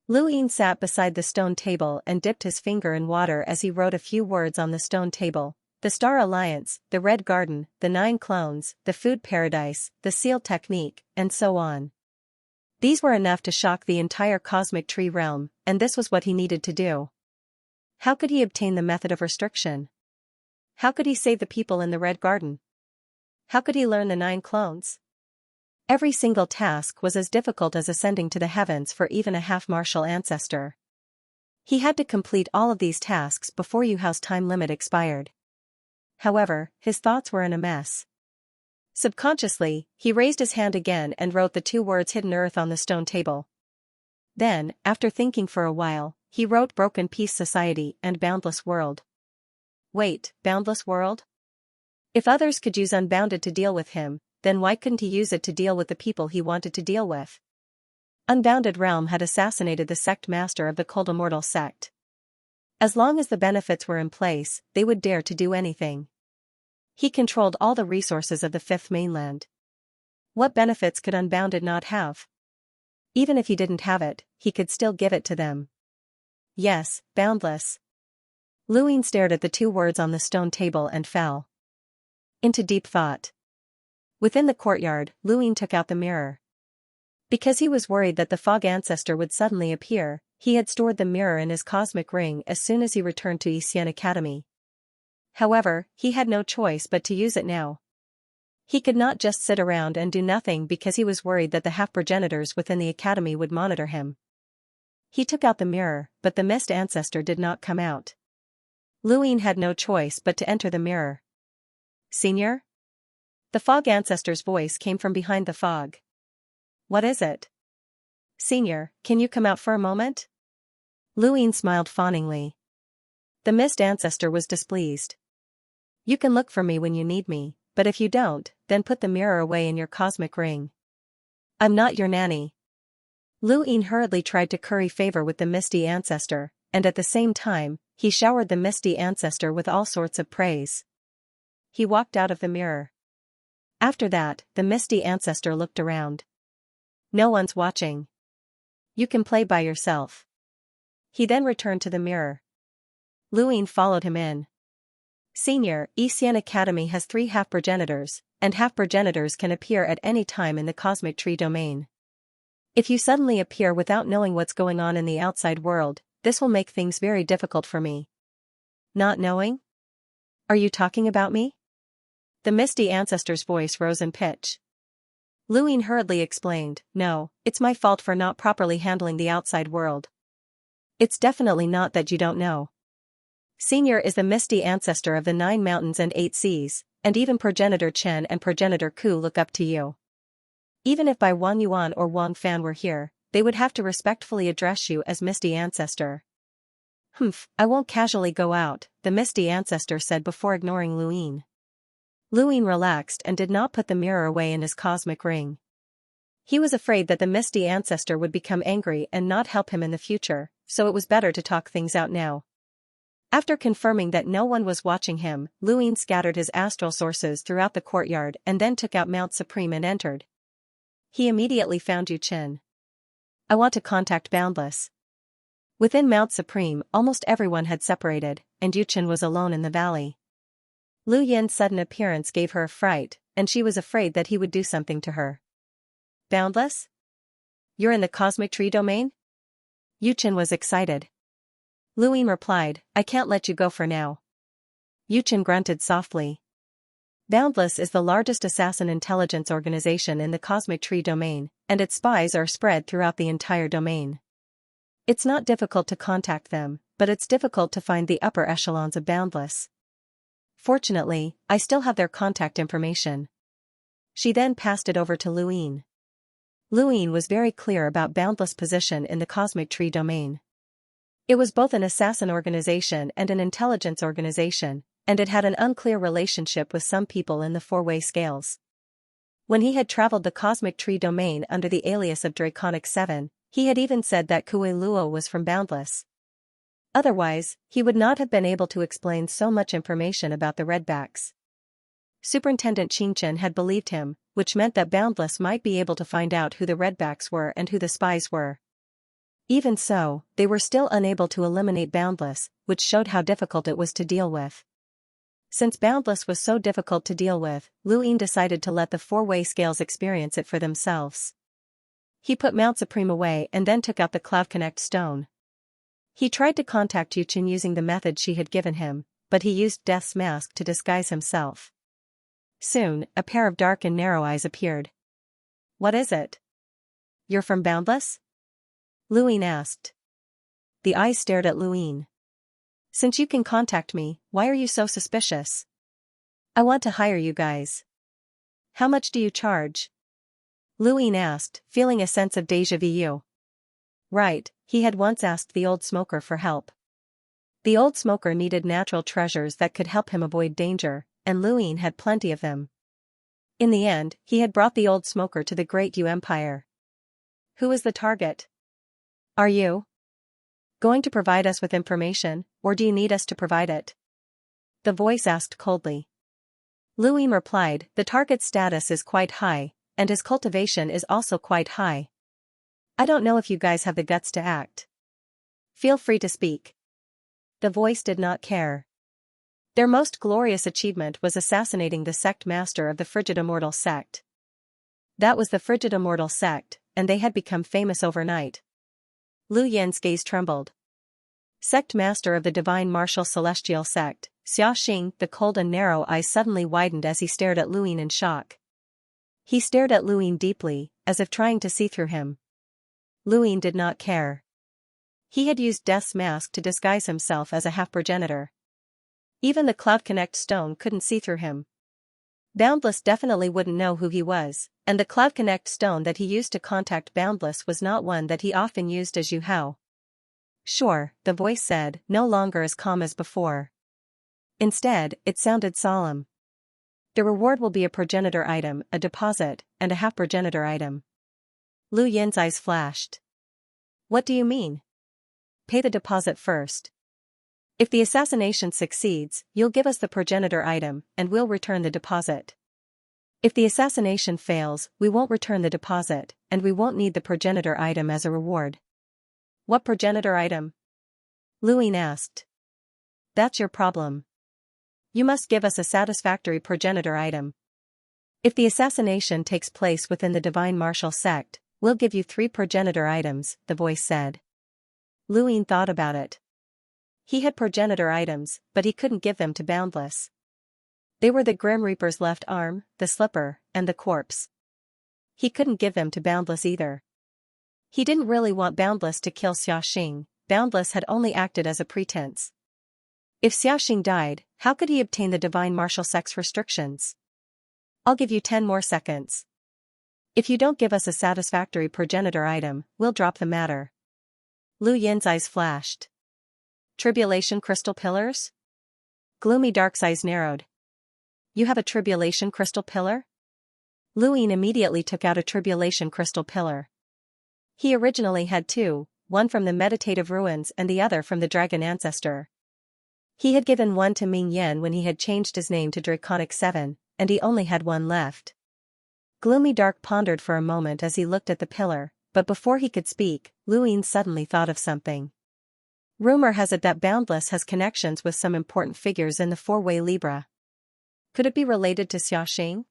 Luyin sat beside the stone table and dipped his finger in water as he wrote a few words on the stone table. The Star Alliance, the Red Garden, the 9 Clones, the Food Paradise, the Seal Technique, and so on. These were enough to shock the entire cosmic tree realm, and this was what he needed to do. How could he obtain the method of restriction? How could he save the people in the Red Garden? How could he learn the 9 Clones? Every single task was as difficult as ascending to the heavens for even a half-martial ancestor. He had to complete all of these tasks before Yuhao's time limit expired. However, his thoughts were in a mess. Subconsciously, he raised his hand again and wrote the 2 words Hidden Earth on the stone table. Then, after thinking for a while, he wrote Broken Peace Society and Boundless World. Wait, Boundless World? If others could use Unbounded to deal with him, then why couldn't he use it to deal with the people he wanted to deal with? Unbounded Realm had assassinated the sect master of the Cold Immortal sect. As long as the benefits were in place, they would dare to do anything. He controlled all the resources of the Fifth Mainland. What benefits could Unbounded not have? Even if he didn't have it, he could still give it to them. Yes, boundless. Luin stared at the 2 words on the stone table and fell into deep thought. Within the courtyard, Luin took out the mirror. Because he was worried that the fog ancestor would suddenly appear, he had stored the mirror in his cosmic ring as soon as he returned to Xian Academy. However, he had no choice but to use it now. He could not just sit around and do nothing because he was worried that the half-progenitors within the academy would monitor him. He took out the mirror, but the mist ancestor did not come out. Luin had no choice but to enter the mirror. Senior? The fog ancestor's voice came from behind the fog. What is it? Senior, can you come out for a moment? Luin smiled fawningly. The mist ancestor was displeased. You can look for me when you need me, but if you don't, then put the mirror away in your cosmic ring. I'm not your nanny. Luin hurriedly tried to curry favor with the misty ancestor, and at the same time, he showered the misty ancestor with all sorts of praise. He walked out of the mirror. After that, the misty ancestor looked around. No one's watching. You can play by yourself. He then returned to the mirror. Luin followed him in. Senior, Xian Academy has 3 half-progenitors, and half-progenitors can appear at any time in the cosmic tree domain. If you suddenly appear without knowing what's going on in the outside world, this will make things very difficult for me. Not knowing? Are you talking about me? The misty ancestor's voice rose in pitch. Luin hurriedly explained, No, it's my fault for not properly handling the outside world. It's definitely not that you don't know. Senior is the misty ancestor of the 9 mountains and 8 seas, and even Progenitor Chen and Progenitor Ku look up to you. Even if Bai Wang Yuan or Wang Fan were here, they would have to respectfully address you as misty ancestor. I won't casually go out, the misty ancestor said before ignoring Luin. Luin relaxed and did not put the mirror away in his cosmic ring. He was afraid that the misty ancestor would become angry and not help him in the future, so it was better to talk things out now. After confirming that no one was watching him, Luin scattered his astral sources throughout the courtyard and then took out Mount Supreme and entered. He immediately found Yu Qin. I want to contact Boundless. Within Mount Supreme, almost everyone had separated, and Yu Qin was alone in the valley. Lu Yin's sudden appearance gave her a fright, and she was afraid that he would do something to her. Boundless? You're in the cosmic tree domain? Yu Qin was excited. Luin replied, I can't let you go for now. Yu Qin grunted softly. Boundless is the largest assassin intelligence organization in the cosmic tree domain, and its spies are spread throughout the entire domain. It's not difficult to contact them, but it's difficult to find the upper echelons of Boundless. Fortunately, I still have their contact information. She then passed it over to Luin. Luin was very clear about Boundless' position in the cosmic tree domain. It was both an assassin organization and an intelligence organization, and it had an unclear relationship with some people in the four-way scales. When he had traveled the cosmic tree domain under the alias of Draconic 7, he had even said that Kue Luo was from Boundless. Otherwise, he would not have been able to explain so much information about the Redbacks. Superintendent Xianxia had believed him, which meant that Boundless might be able to find out who the Redbacks were and who the spies were. Even so, they were still unable to eliminate Boundless, which showed how difficult it was to deal with. Since Boundless was so difficult to deal with, Luin decided to let the four-way scales experience it for themselves. He put Mount Supreme away and then took out the Cloud Connect stone. He tried to contact Yu Qin using the method she had given him, but he used Death's mask to disguise himself. Soon, a pair of dark and narrow eyes appeared. What is it? You're from Boundless? Luin asked. the eyes stared at Luin. Since you can contact me, why are you so suspicious? I want to hire you guys. How much do you charge? Luin asked, feeling a sense of déjà vu. Right, he had once asked the old smoker for help. The old smoker needed natural treasures that could help him avoid danger, and Luin had plenty of them. In the end, he had brought the old smoker to the Great Yu Empire. Who is the target? Are you going to provide us with information, or do you need us to provide it? The voice asked coldly. Luin replied, the target's status is quite high, and his cultivation is also quite high. I don't know if you guys have the guts to act. Feel free to speak. The voice did not care. Their most glorious achievement was assassinating the sect master of the Frigid Immortal sect. That was the Frigid Immortal sect, and they had become famous overnight. Lu Yin's gaze trembled. Sect master of the Divine Martial Celestial sect, Xiaxia, the cold and narrow eyes suddenly widened as he stared at Luin in shock. He stared at Luin deeply, as if trying to see through him. Luin did not care. He had used Death's mask to disguise himself as a half-progenitor. Even the Cloud Connect stone couldn't see through him. Boundless definitely wouldn't know who he was, and the Cloud Connect stone that he used to contact Boundless was not one that he often used as Yuhao. Sure, the voice said, no longer as calm as before. Instead, it sounded solemn. The reward will be a progenitor item, a deposit, and a half-progenitor item. Lu Yin's eyes flashed. What do you mean? Pay the deposit first. If the assassination succeeds, you'll give us the progenitor item, and we'll return the deposit. If the assassination fails, we won't return the deposit, and we won't need the progenitor item as a reward. What progenitor item? Luin asked. That's your problem. You must give us a satisfactory progenitor item. If the assassination takes place within the Divine Martial sect, we'll give you 3 progenitor items, the voice said. Luin thought about it. He had progenitor items, but he couldn't give them to Boundless. They were the Grim Reaper's left arm, the slipper, and the corpse. He couldn't give them to Boundless either. He didn't really want Boundless to kill Xiaxia. Boundless had only acted as a pretense. If Xiaxia died, how could he obtain the Divine Martial Sect's restrictions? I'll give you 10 more seconds. If you don't give us a satisfactory progenitor item, we'll drop the matter. Lu Yin's eyes flashed. Tribulation crystal pillars? Gloomy Dark's eyes narrowed. You have a tribulation crystal pillar? Luin immediately took out a tribulation crystal pillar. He originally had 2, one from the meditative ruins and the other from the dragon ancestor. He had given one to Ming Yen when he had changed his name to Draconic 7, and he only had one left. Gloomy Dark pondered for a moment as he looked at the pillar, but before he could speak, Luin suddenly thought of something. Rumor has it that Boundless has connections with some important figures in the four-way Libra. Could it be related to Xiaxia?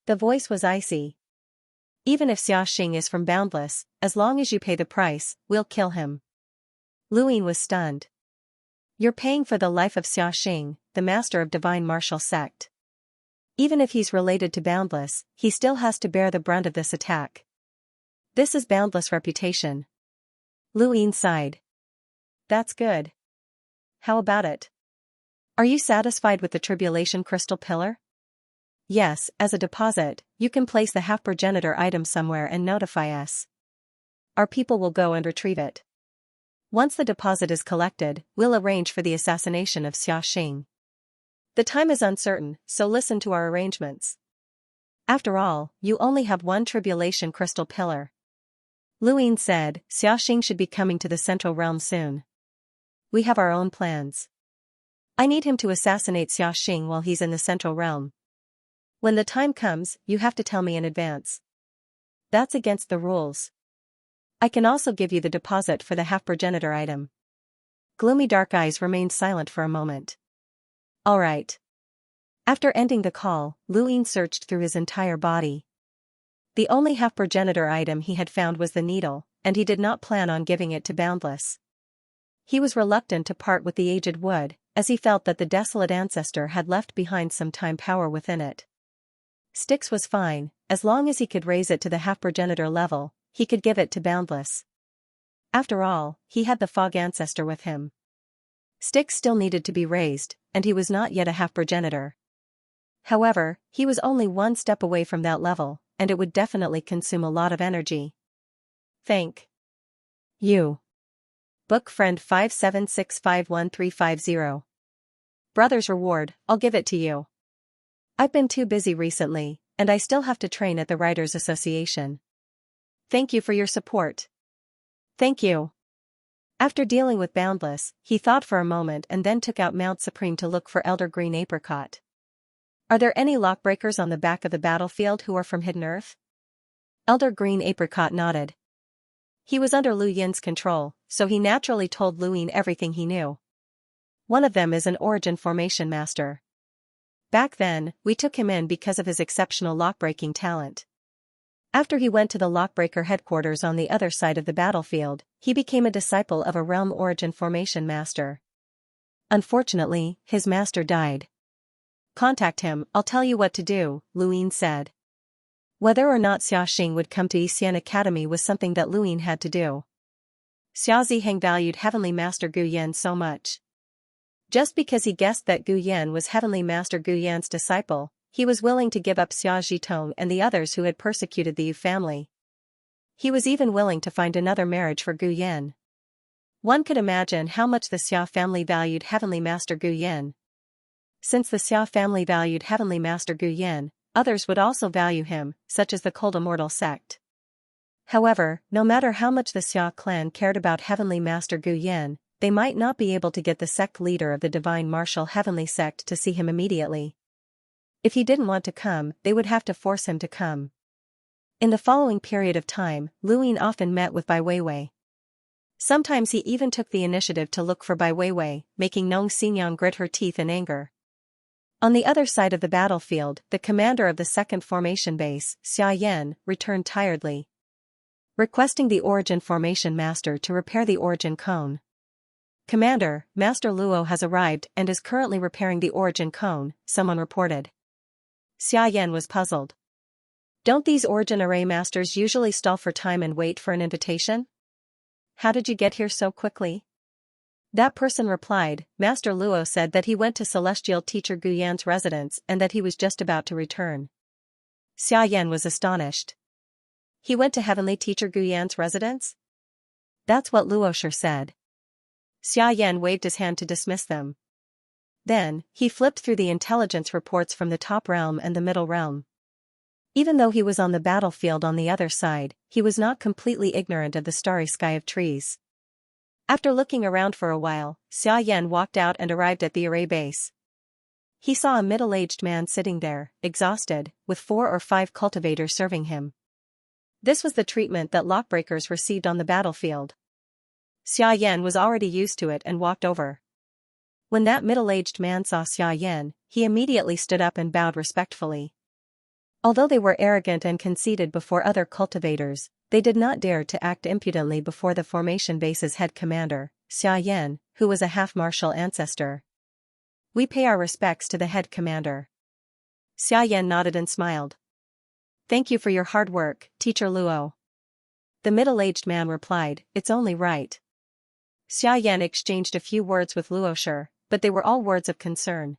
The voice was icy. Even if Xiaxia is from Boundless, as long as you pay the price, we'll kill him. Luin was stunned. You're paying for the life of Xiaxia, the master of Divine Martial Sect. Even if he's related to Boundless, he still has to bear the brunt of this attack. This is Boundless' reputation. Luin sighed. That's good. How about it? Are you satisfied with the tribulation crystal pillar? Yes, as a deposit, you can place the half-progenitor item somewhere and notify us. Our people will go and retrieve it. Once the deposit is collected, we'll arrange for the assassination of Xiaxia. The time is uncertain, so listen to our arrangements. After all, you only have one tribulation crystal pillar. Luin said, Xiaxia should be coming to the Central Realm soon. We have our own plans. I need him to assassinate Xiaxia while he's in the Central Realm. When the time comes, you have to tell me in advance. That's against the rules. I can also give you the deposit for the half-progenitor item. Gloomy Dark eyes remained silent for a moment. All right. After ending the call, Luin searched through his entire body. The only half-progenitor item he had found was the needle, and he did not plan on giving it to Boundless. He was reluctant to part with the aged wood, as he felt that the desolate ancestor had left behind some time power within it. Styx was fine, as long as he could raise it to the half-progenitor level, he could give it to Boundless. After all, he had the fog ancestor with him. Sticks still needed to be raised, and he was not yet a half-progenitor. However, he was only one step away from that level, and it would definitely consume a lot of energy. Thank you. Book friend 576515350. Brother's reward, I'll give it to you. I've been too busy recently, and I still have to train at the Writers' Association. Thank you for your support. Thank you. After dealing with Boundless, he thought for a moment and then took out Mount Supreme to look for Elder Green Apricot. Are there any lockbreakers on the back of the battlefield who are from Hidden Earth? Elder Green Apricot nodded. He was under Lu Yin's control, so he naturally told Lu Yin everything he knew. One of them is an Origin Formation Master. Back then, we took him in because of his exceptional lockbreaking talent. After he went to the Lockbreaker headquarters on the other side of the battlefield, he became a disciple of a Realm Origin Formation Master. Unfortunately, his master died. Contact him, I'll tell you what to do, Lu Yin said. Whether or not Xiaxing would come to Yixian Academy was something that Lu Yin had to do. Xia Ziheng valued Heavenly Master Gu Yan so much. Just because he guessed that Gu Yan was Heavenly Master Gu Yan's disciple, he was willing to give up Xia Zhitong and the others who had persecuted the Yu family. He was even willing to find another marriage for Gu Yan. One could imagine how much the Xia family valued Heavenly Master Gu Yan. Since the Xia family valued Heavenly Master Gu Yan, others would also value him, such as the Cold Immortal sect. However, no matter how much the Xia clan cared about Heavenly Master Gu Yan, they might not be able to get the sect leader of the Divine Martial Heavenly sect to see him immediately. If he didn't want to come, they would have to force him to come. In the following period of time, Lu Yin often met with Bai Weiwei. Sometimes he even took the initiative to look for Bai Weiwei, making Nong Xingyang grit her teeth in anger. On the other side of the battlefield, the commander of the 2nd Formation Base, Xia Yan, returned tiredly, requesting the Origin Formation Master to repair the Origin Cone. Commander, Master Luo has arrived and is currently repairing the Origin Cone, someone reported. Xia Yan was puzzled. Don't these Origin Array Masters usually stall for time and wait for an invitation? How did you get here so quickly? That person replied, Master Luo said that he went to Celestial Teacher Gu Yan's residence and that he was just about to return. Xia Yan was astonished. He went to Heavenly Teacher Gu Yan's residence? That's what Luo sure said. Xia Yan waved his hand to dismiss them. Then, he flipped through the intelligence reports from the top realm and the middle realm. Even though he was on the battlefield on the other side, he was not completely ignorant of the starry sky of trees. After looking around for a while, Xia Yan walked out and arrived at the array base. He saw a middle-aged man sitting there, exhausted, with 4 or 5 cultivators serving him. This was the treatment that lockbreakers received on the battlefield. Xia Yan was already used to it and walked over. When that middle-aged man saw Xia Yan, he immediately stood up and bowed respectfully. Although they were arrogant and conceited before other cultivators, they did not dare to act impudently before the formation base's head commander, Xia Yan, who was a half-martial ancestor. We pay our respects to the head commander. Xia Yan nodded and smiled. Thank you for your hard work, Teacher Luo. The middle-aged man replied, it's only right. Xia Yan exchanged a few words with Luosher, but they were all words of concern.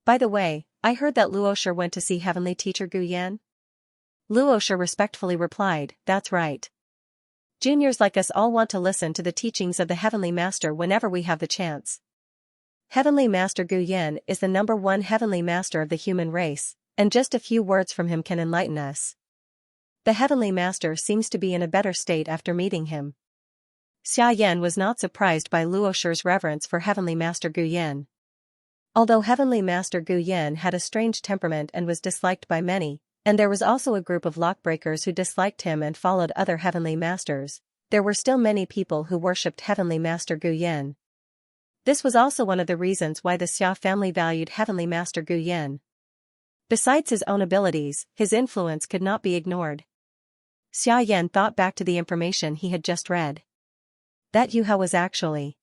By the way, I heard that Luosher went to see Heavenly Teacher Gu Yan? Luosher respectfully replied, that's right. Juniors like us all want to listen to the teachings of the Heavenly Master whenever we have the chance. Heavenly Master Gu Yan is the #1 Heavenly Master of the human race, and just a few words from him can enlighten us. The Heavenly Master seems to be in a better state after meeting him. Xia Yan was not surprised by Luosher's reverence for Heavenly Master Gu Yan. Although Heavenly Master Gu Yan had a strange temperament and was disliked by many, and there was also a group of lockbreakers who disliked him and followed other Heavenly Masters, there were still many people who worshipped Heavenly Master Gu Yan. This was also one of the reasons why the Xia family valued Heavenly Master Gu Yan. Besides his own abilities, his influence could not be ignored. Xia Yan thought back to the information he had just read. That Yuhao was actually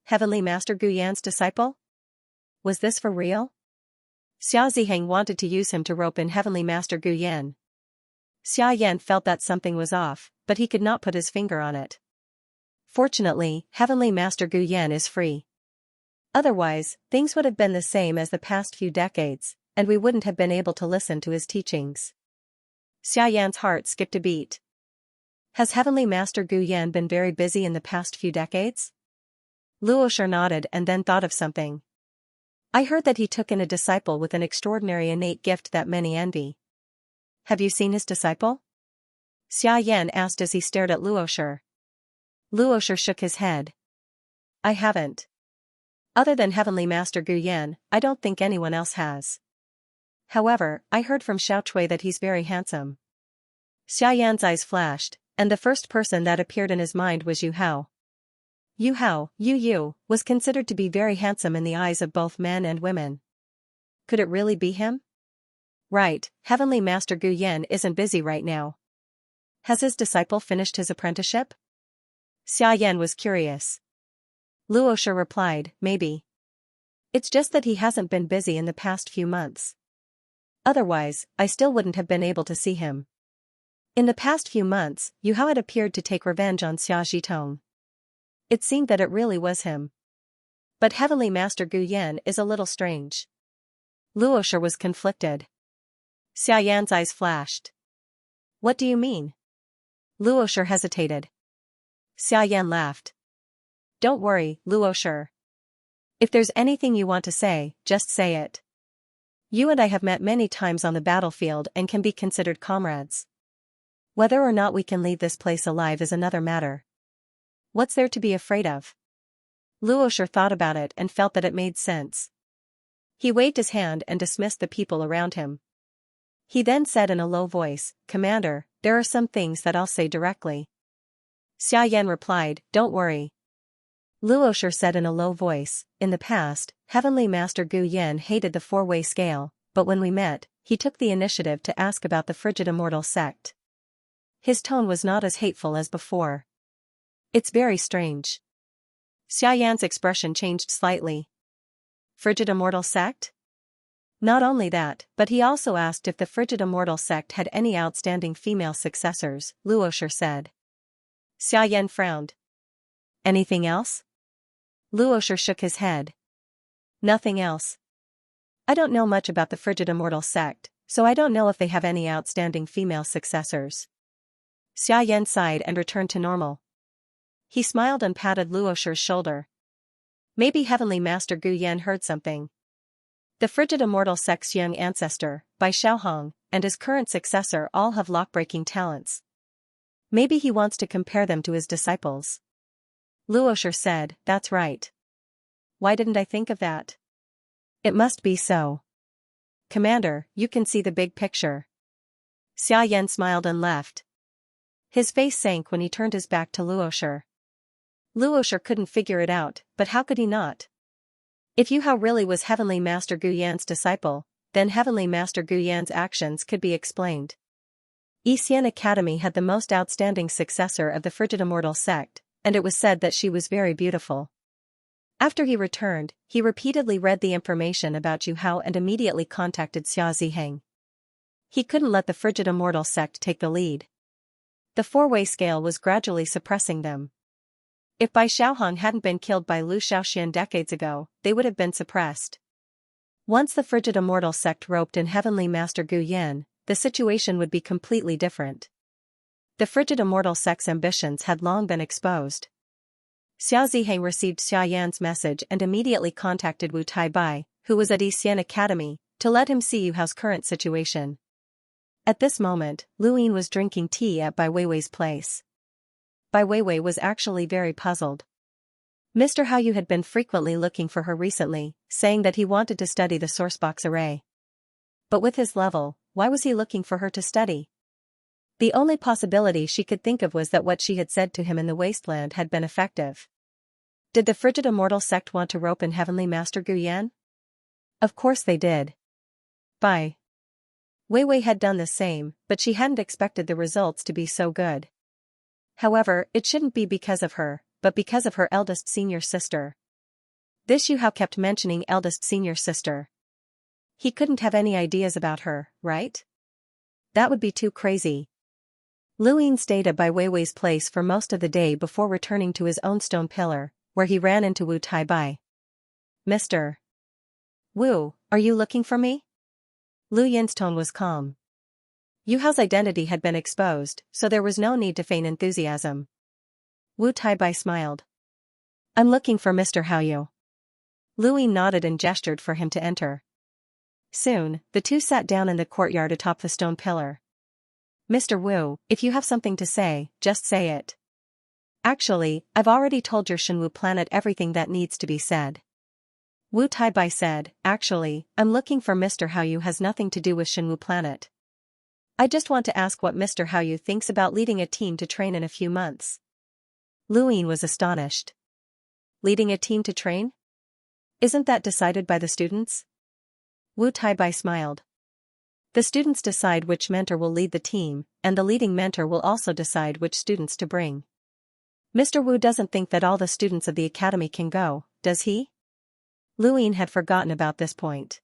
Heavenly Master Gu Yan's disciple? Was this for real? Xia Ziheng wanted to use him to rope in Heavenly Master Gu Yan. Xia Yan felt that something was off, but he could not put his finger on it. Fortunately, Heavenly Master Gu Yan is free. Otherwise, things would have been the same as the past few decades, and we wouldn't have been able to listen to his teachings. Xia Yan's heart skipped a beat. Has Heavenly Master Gu Yan been very busy in the past few decades? Luosher nodded and then thought of something. I heard that he took in a disciple with an extraordinary innate gift that many envy. Have you seen his disciple? Xia Yan asked as he stared at Luosher. Luosher shook his head. I haven't. Other than Heavenly Master Gu Yan, I don't think anyone else has. However, I heard from Xiao Chui that he's very handsome. Xia Yan's eyes flashed, and the first person that appeared in his mind was Yu Hao. Yu Hao, Yu, was considered to be very handsome in the eyes of both men and women. Could it really be him? Right, Heavenly Master Gu Yan isn't busy right now. Has his disciple finished his apprenticeship? Xia Yan was curious. Luosher replied, maybe. It's just that he hasn't been busy in the past few months. Otherwise, I still wouldn't have been able to see him. In the past few months, Yu Hao had appeared to take revenge on Xia Zhitong. It seemed that it really was him. But Heavenly Master Gu Yan is a little strange. Luosher was conflicted. Xia Yan's eyes flashed. What do you mean? Luosher hesitated. Xia Yan laughed. Don't worry, Luosher. If there's anything you want to say, just say it. You and I have met many times on the battlefield and can be considered comrades. Whether or not we can leave this place alive is another matter. What's there to be afraid of? Luosher thought about it and felt that it made sense. He waved his hand and dismissed the people around him. He then said in a low voice, Commander, there are some things that I'll say directly. Xia Yan replied, don't worry. Luosher said in a low voice, in the past, Heavenly Master Gu Yan hated the four-way scale, but when we met, he took the initiative to ask about the frigid immortal sect. His tone was not as hateful as before. It's very strange. Xia Yan's expression changed slightly. Frigid immortal sect? Not only that, but he also asked if the frigid immortal sect had any outstanding female successors, Luosher said. Xia Yan frowned. Anything else? Luosher shook his head. Nothing else. I don't know much about the frigid immortal sect, so I don't know if they have any outstanding female successors. Xia Yan sighed and returned to normal. He smiled and patted Luosher's shoulder. Maybe Heavenly Master Gu Yan heard something. The frigid immortal sect's young ancestor, Bai Xiaohong, and his current successor all have lock-breaking talents. Maybe he wants to compare them to his disciples. Luosher said, that's right. Why didn't I think of that? It must be so. Commander, you can see the big picture. Xia Yan smiled and left. His face sank when he turned his back to Luosher. Luosher couldn't figure it out, but how could he not? If Yu Hao really was Heavenly Master Gu Yan's disciple, then Heavenly Master Gu Yan's actions could be explained. Xian Academy had the most outstanding successor of the frigid immortal sect, and it was said that she was very beautiful. After he returned, he repeatedly read the information about Yu Hao and immediately contacted Xia Ziheng. He couldn't let the frigid immortal sect take the lead. The four-way scale was gradually suppressing them. If Bai Xiaohong hadn't been killed by Lu Shaoxian decades ago, they would have been suppressed. Once the frigid immortal sect roped in Heavenly Master Gu Yan, the situation would be completely different. The frigid immortal sect's ambitions had long been exposed. Xia Ziheng received Xia Yan's message and immediately contacted Wu Taibai, who was at Xian Academy, to let him see Yu Hao's current situation. At this moment, Lu Yin was drinking tea at Bai Weiwei's place. Bai Weiwei was actually very puzzled. Mr. Hao Yu had been frequently looking for her recently, saying that he wanted to study the sourcebox array. But with his level, why was he looking for her to study? The only possibility she could think of was that what she had said to him in the wasteland had been effective. Did the frigid immortal sect want to rope in Heavenly Master Gu Yan? Of course they did. Bai Weiwei had done the same, but she hadn't expected the results to be so good. However, it shouldn't be because of her, but because of her eldest senior sister. This Yu Hao kept mentioning eldest senior sister. He couldn't have any ideas about her, right? That would be too crazy. Luin stayed at Bai Weiwei's place for most of the day before returning to his own stone pillar, where he ran into Wu Taibai. Mr. Wu, are you looking for me? Lu Yin's tone was calm. Yu Hao's identity had been exposed, so there was no need to feign enthusiasm. Wu Taibai smiled. I'm looking for Mr. Hao Yu. Luin nodded and gestured for him to enter. Soon, the two sat down in the courtyard atop the stone pillar. Mr. Wu, if you have something to say, just say it. Actually, I've already told your Shenwu planet everything that needs to be said. Wu Taibai said, actually, I'm looking for Mr. Hao Yu has nothing to do with Shenwu planet. I just want to ask what Mr. Hao Yu thinks about leading a team to train in a few months. Luin was astonished. Leading a team to train? Isn't that decided by the students? Wu Taibai smiled. The students decide which mentor will lead the team, and the leading mentor will also decide which students to bring. Mr. Wu doesn't think that all the students of the academy can go, does he? Luin had forgotten about this point.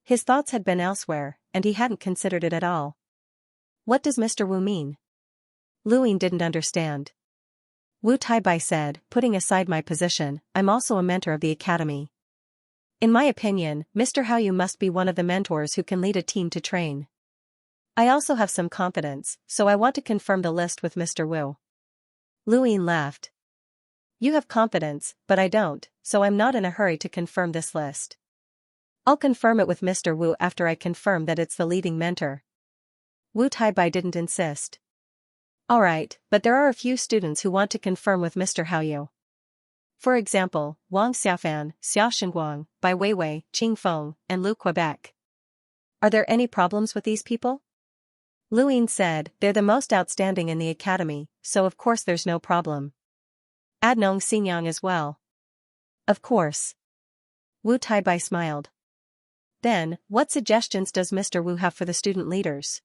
His thoughts had been elsewhere, and he hadn't considered it at all. What does Mr. Wu mean? Luin didn't understand. Wu Taibai said, putting aside my position, I'm also a mentor of the academy. In my opinion, Mr. Hao Yu must be one of the mentors who can lead a team to train. I also have some confidence, so I want to confirm the list with Mr. Wu. Luin laughed. You have confidence, but I don't, so I'm not in a hurry to confirm this list. I'll confirm it with Mr. Wu after I confirm that it's the leading mentor. Wu Taibai didn't insist. Alright, but there are a few students who want to confirm with Mr. Hao Yu. For example, Wang Xiaofan, Xia Shengguang, Bai Weiwei, Qing Feng, and Lu Quebec. Are there any problems with these people? Luin said, they're the most outstanding in the academy, so of course there's no problem. Add Nong Xinyang as well. Of course. Wu Taibai smiled. Then, what suggestions does Mr. Wu have for the student leaders?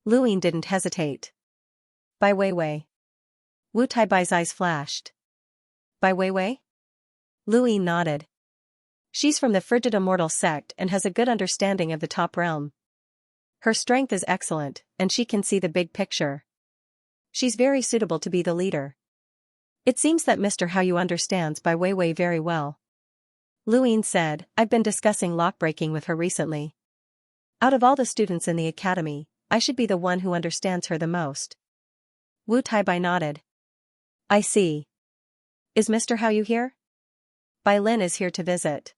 Luin didn't hesitate. Bai Weiwei. Wu Taibai's eyes flashed. Bai Weiwei? Luin nodded. She's from the Frigid Immortal sect and has a good understanding of the top realm. Her strength is excellent, and she can see the big picture. She's very suitable to be the leader. It seems that Mr. Hao Yu understands Bai Weiwei very well. Luin said, I've been discussing lockbreaking with her recently. Out of all the students in the academy, I should be the one who understands her the most. Wu Taibai nodded. I see. Is Mr. Hao Yu here? Bai Lin is here to visit.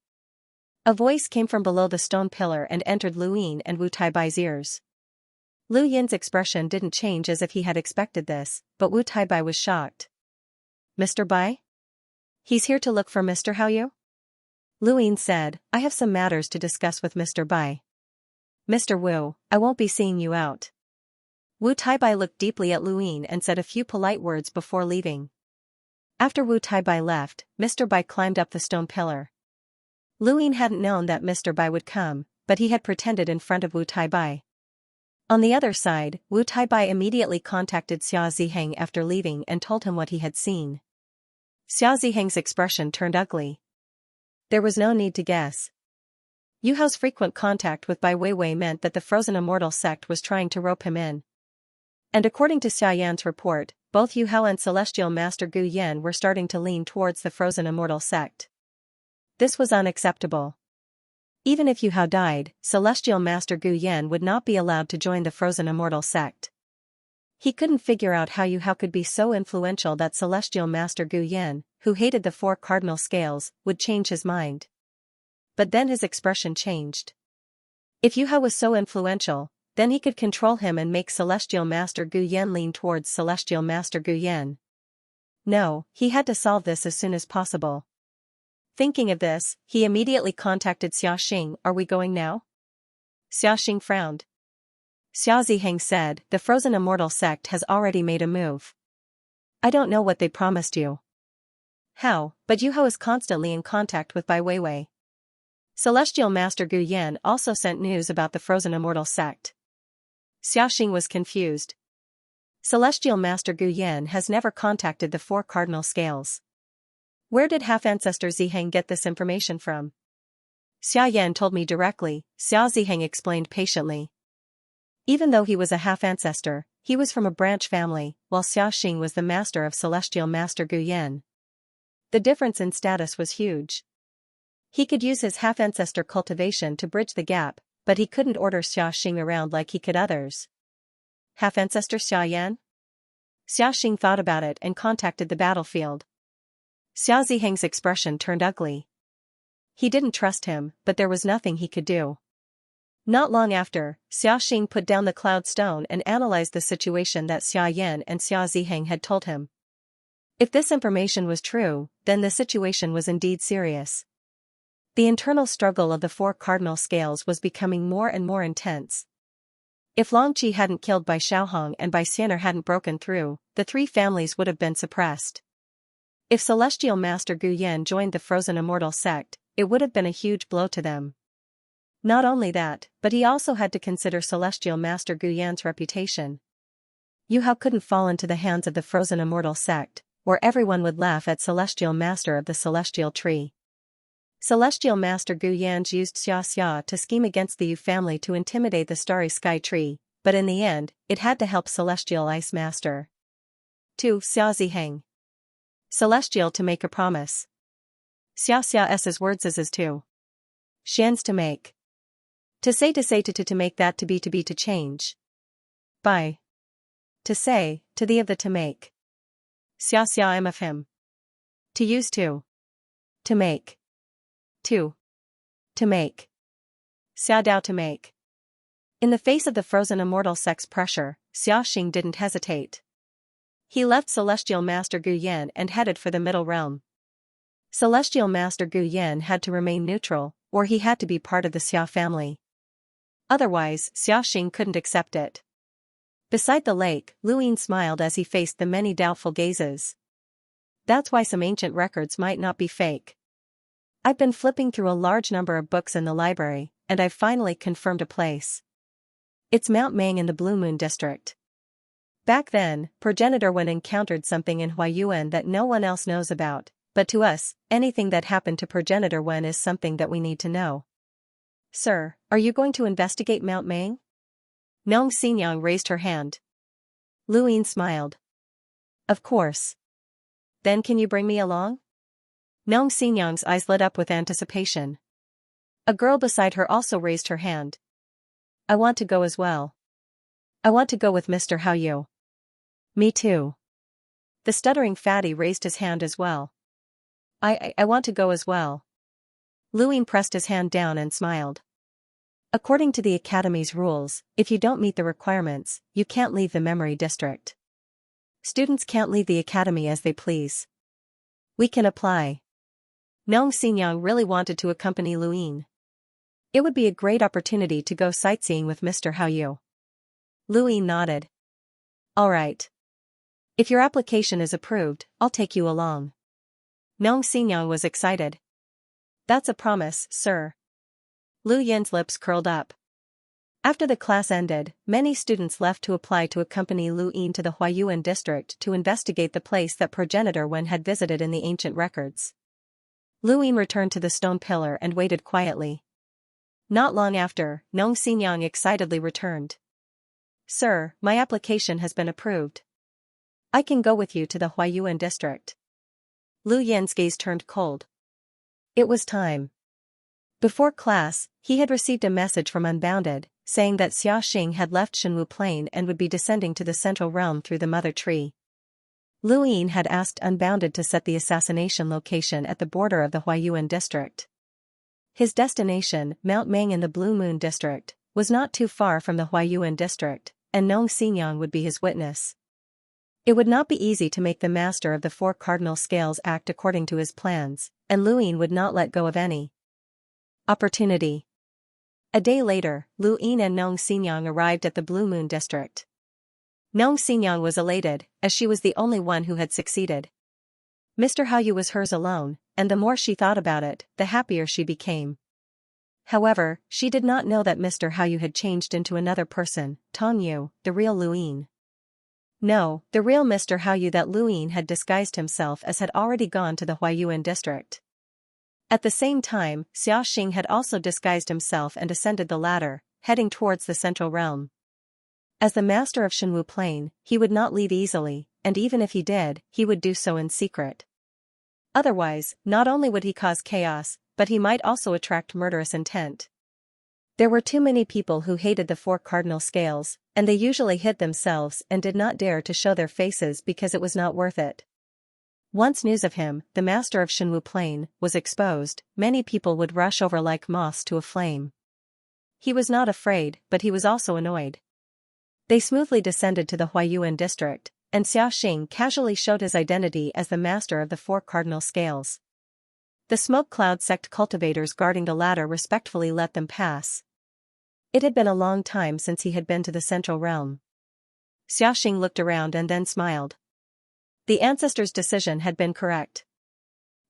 A voice came from below the stone pillar and entered Luin and Wu Taibai's ears. Lu Yin's expression didn't change as if he had expected this, but Wu Taibai was shocked. Mr. Bai? He's here to look for Mr. Hao Yu? Luin said, I have some matters to discuss with Mr. Bai. Mr. Wu, I won't be seeing you out. Wu Taibai looked deeply at Luin and said a few polite words before leaving. After Wu Taibai left, Mr. Bai climbed up the stone pillar. Luin hadn't known that Mr. Bai would come, but he had pretended in front of Wu Taibai. On the other side, Wu Taibai immediately contacted Xia Ziheng after leaving and told him what he had seen. Xia Ziheng's expression turned ugly. There was no need to guess. Yu Hao's frequent contact with Bai Weiwei meant that the Frozen Immortal sect was trying to rope him in. And according to Xia Yan's report, both Yu Hao and Celestial Master Gu Yan were starting to lean towards the Frozen Immortal sect. This was unacceptable. Even if Yu Hao died, Celestial Master Gu Yan would not be allowed to join the Frozen Immortal sect. He couldn't figure out how Yu Hao could be so influential that Celestial Master Gu Yan, who hated the four cardinal scales, would change his mind. But then his expression changed. If Yu Hao was so influential, then he could control him and make Celestial Master Gu Yan lean towards Celestial Master Gu Yan. No, he had to solve this as soon as possible. Thinking of this, he immediately contacted Xia Xing. Are we going now? Xia Xing frowned. Xia Ziheng said, the Frozen Immortal sect has already made a move. I don't know what they promised you. How, but Yu Hao is constantly in contact with Bai Weiwei. Celestial Master Gu Yan also sent news about the Frozen Immortal sect. Xia Xing was confused. Celestial Master Gu Yan has never contacted the four cardinal scales. Where did half-ancestor Ziheng get this information from? Xia Yan told me directly, Xia Ziheng explained patiently. Even though he was a half-ancestor, he was from a branch family, while Xiaxing was the master of Celestial Master Gu Yan. The difference in status was huge. He could use his half-ancestor cultivation to bridge the gap, but he couldn't order Xiaxing around like he could others. Half-ancestor Xia Yan? Xiaxing thought about it and contacted the battlefield. Xia Ziheng's expression turned ugly. He didn't trust him, but there was nothing he could do. Not long after, Xiaxing put down the cloud stone and analyzed the situation that Xia Yan and Xia Ziheng had told him. If this information was true, then the situation was indeed serious. The internal struggle of the four cardinal scales was becoming more and more intense. If Longqi hadn't killed Bai Xiaohong and Bai Xianer hadn't broken through, the three families would have been suppressed. If Celestial Master Gu Yan joined the Frozen Immortal sect, it would have been a huge blow to them. Not only that, but he also had to consider Celestial Master Gu Yan's reputation. Yu Hao couldn't fall into the hands of the Frozen Immortal sect, where everyone would laugh at Celestial Master of the Celestial Tree. Celestial Master Gu Yan used Xianxia to scheme against the Yu family to intimidate the Starry Sky Tree, but in the end, it had to help Celestial Ice Master. 2. Xia Ziheng. Celestial to make a promise. Xiaxia's words is to. Xian's to make. To say to make that to be to change. By. To say, to the of the to make. Xiaxia am of him. To use to. To make. To make. Xia Dao to make. In the face of the Frozen Immortal sect's pressure, Xiaxing didn't hesitate. He left Celestial Master Gu Yan and headed for the Middle Realm. Celestial Master Gu Yan had to remain neutral, or he had to be part of the Xia family. Otherwise, Xiaxing couldn't accept it. Beside the lake, Lu Yin smiled as he faced the many doubtful gazes. That's why some ancient records might not be fake. I've been flipping through a large number of books in the library, and I've finally confirmed a place. It's Mount Mang in the Blue Moon District. Back then, Progenitor Wen encountered something in Huayuan that no one else knows about, but to us, anything that happened to Progenitor Wen is something that we need to know. Sir, are you going to investigate Mount Mang? Nong Xinyang raised her hand. Lu Yin smiled. Of course. Then can you bring me along? Nong Xinyang's eyes lit up with anticipation. A girl beside her also raised her hand. I want to go as well. I want to go with Mr. Hao Yu. Me too. The stuttering fatty raised his hand as well. I want to go as well. Lu Yin pressed his hand down and smiled. According to the Academy's rules, if you don't meet the requirements, you can't leave the Memory District. Students can't leave the Academy as they please. We can apply. Nong Xinyang really wanted to accompany Lu Yin. It would be a great opportunity to go sightseeing with Mr. Hao Yu. Lu Yin nodded. All right. If your application is approved, I'll take you along. Nong Xinyang was excited. That's a promise, sir. Lu Yin's lips curled up. After the class ended, many students left to apply to accompany Lu Yin to the Huayuan district to investigate the place that Progenitor Wen had visited in the ancient records. Lu Yin returned to the stone pillar and waited quietly. Not long after, Nong Xinyang excitedly returned. Sir, my application has been approved. I can go with you to the Huayuan district. Lu Yin's gaze turned cold. It was time. Before class, he had received a message from Unbounded, saying that Xiaxing had left Shenwu Plain and would be descending to the Central Realm through the Mother Tree. Lu Yin had asked Unbounded to set the assassination location at the border of the Huayuan district. His destination, Mount Mang in the Blue Moon district, was not too far from the Huayuan district, and Nong Xinyang would be his witness. It would not be easy to make the master of the four cardinal scales act according to his plans, and Lu Yin would not let go of any opportunity. A day later, Lu Yin and Nong Xinyang arrived at the Blue Moon district. Nong Xinyang was elated, as she was the only one who had succeeded. Mr. Hao Yu was hers alone, and the more she thought about it, the happier she became. However, she did not know that Mr. Hao Yu had changed into another person, Tong Yu, the real Lu Yin. No, the real Mr. Hao Yu that Lu Yin had disguised himself as had already gone to the Huayuan district. At the same time, Xiaxing had also disguised himself and ascended the ladder, heading towards the Central Realm. As the master of Shenwu Plain, he would not leave easily, and even if he did, he would do so in secret. Otherwise, not only would he cause chaos, but he might also attract murderous intent. There were too many people who hated the four cardinal scales, and they usually hid themselves and did not dare to show their faces because it was not worth it. Once news of him, the master of Shenwu Plain, was exposed, many people would rush over like moths to a flame. He was not afraid, but he was also annoyed. They smoothly descended to the Huaiyuan district, and Xiaoxing casually showed his identity as the master of the four cardinal scales. The smoke cloud sect cultivators guarding the ladder respectfully let them pass. It had been a long time since he had been to the central realm. Xiaoxing looked around and then smiled. The ancestors' decision had been correct.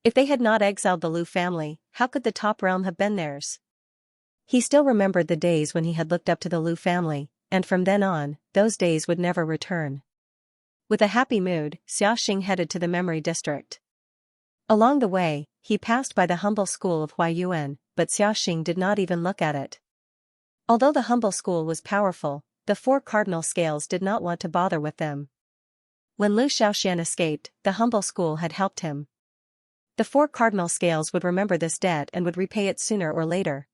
If they had not exiled the Lu family, how could the top realm have been theirs? He still remembered the days when he had looked up to the Lu family, and from then on, those days would never return. With a happy mood, Xiaoxing headed to the memory district. Along the way, he passed by the humble school of Huaiyuan, but Xiaoxing did not even look at it. Although the humble school was powerful, the four cardinal scales did not want to bother with them. When Lu Xiaoxian escaped, the humble school had helped him. The four cardinal scales would remember this debt and would repay it sooner or later.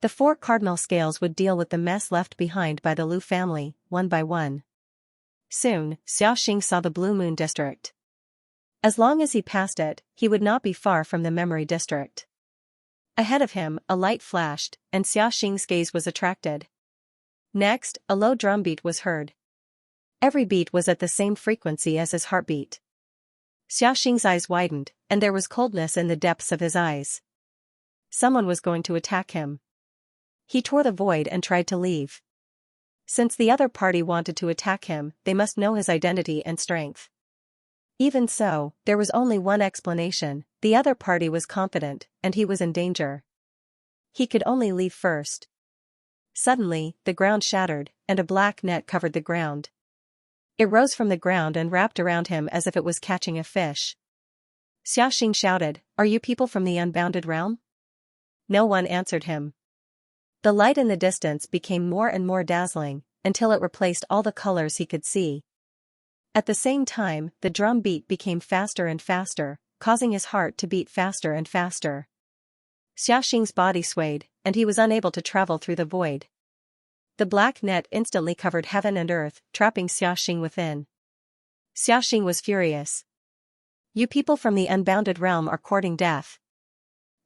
The four cardinal scales would deal with the mess left behind by the Lu family, one by one. Soon, Xiaoxing saw the Blue Moon district. As long as he passed it, he would not be far from the memory district. Ahead of him, a light flashed, and Xiaoxing's gaze was attracted. Next, a low drum beat was heard. Every beat was at the same frequency as his heartbeat. Xiaoxing's eyes widened, and there was coldness in the depths of his eyes. Someone was going to attack him. He tore the void and tried to leave. Since the other party wanted to attack him, they must know his identity and strength. Even so, there was only one explanation: the other party was confident, and he was in danger. He could only leave first. Suddenly, the ground shattered, and a black net covered the ground. It rose from the ground and wrapped around him as if it was catching a fish. Xiaoxing shouted, "Are you people from the unbounded realm?" No one answered him. The light in the distance became more and more dazzling, until it replaced all the colors he could see. At the same time, the drum beat became faster and faster, causing his heart to beat faster and faster. Xiaoxing's body swayed, and he was unable to travel through the void. The black net instantly covered heaven and earth, trapping Xiaoxing within. Xiaoxing was furious. "You people from the unbounded realm are courting death.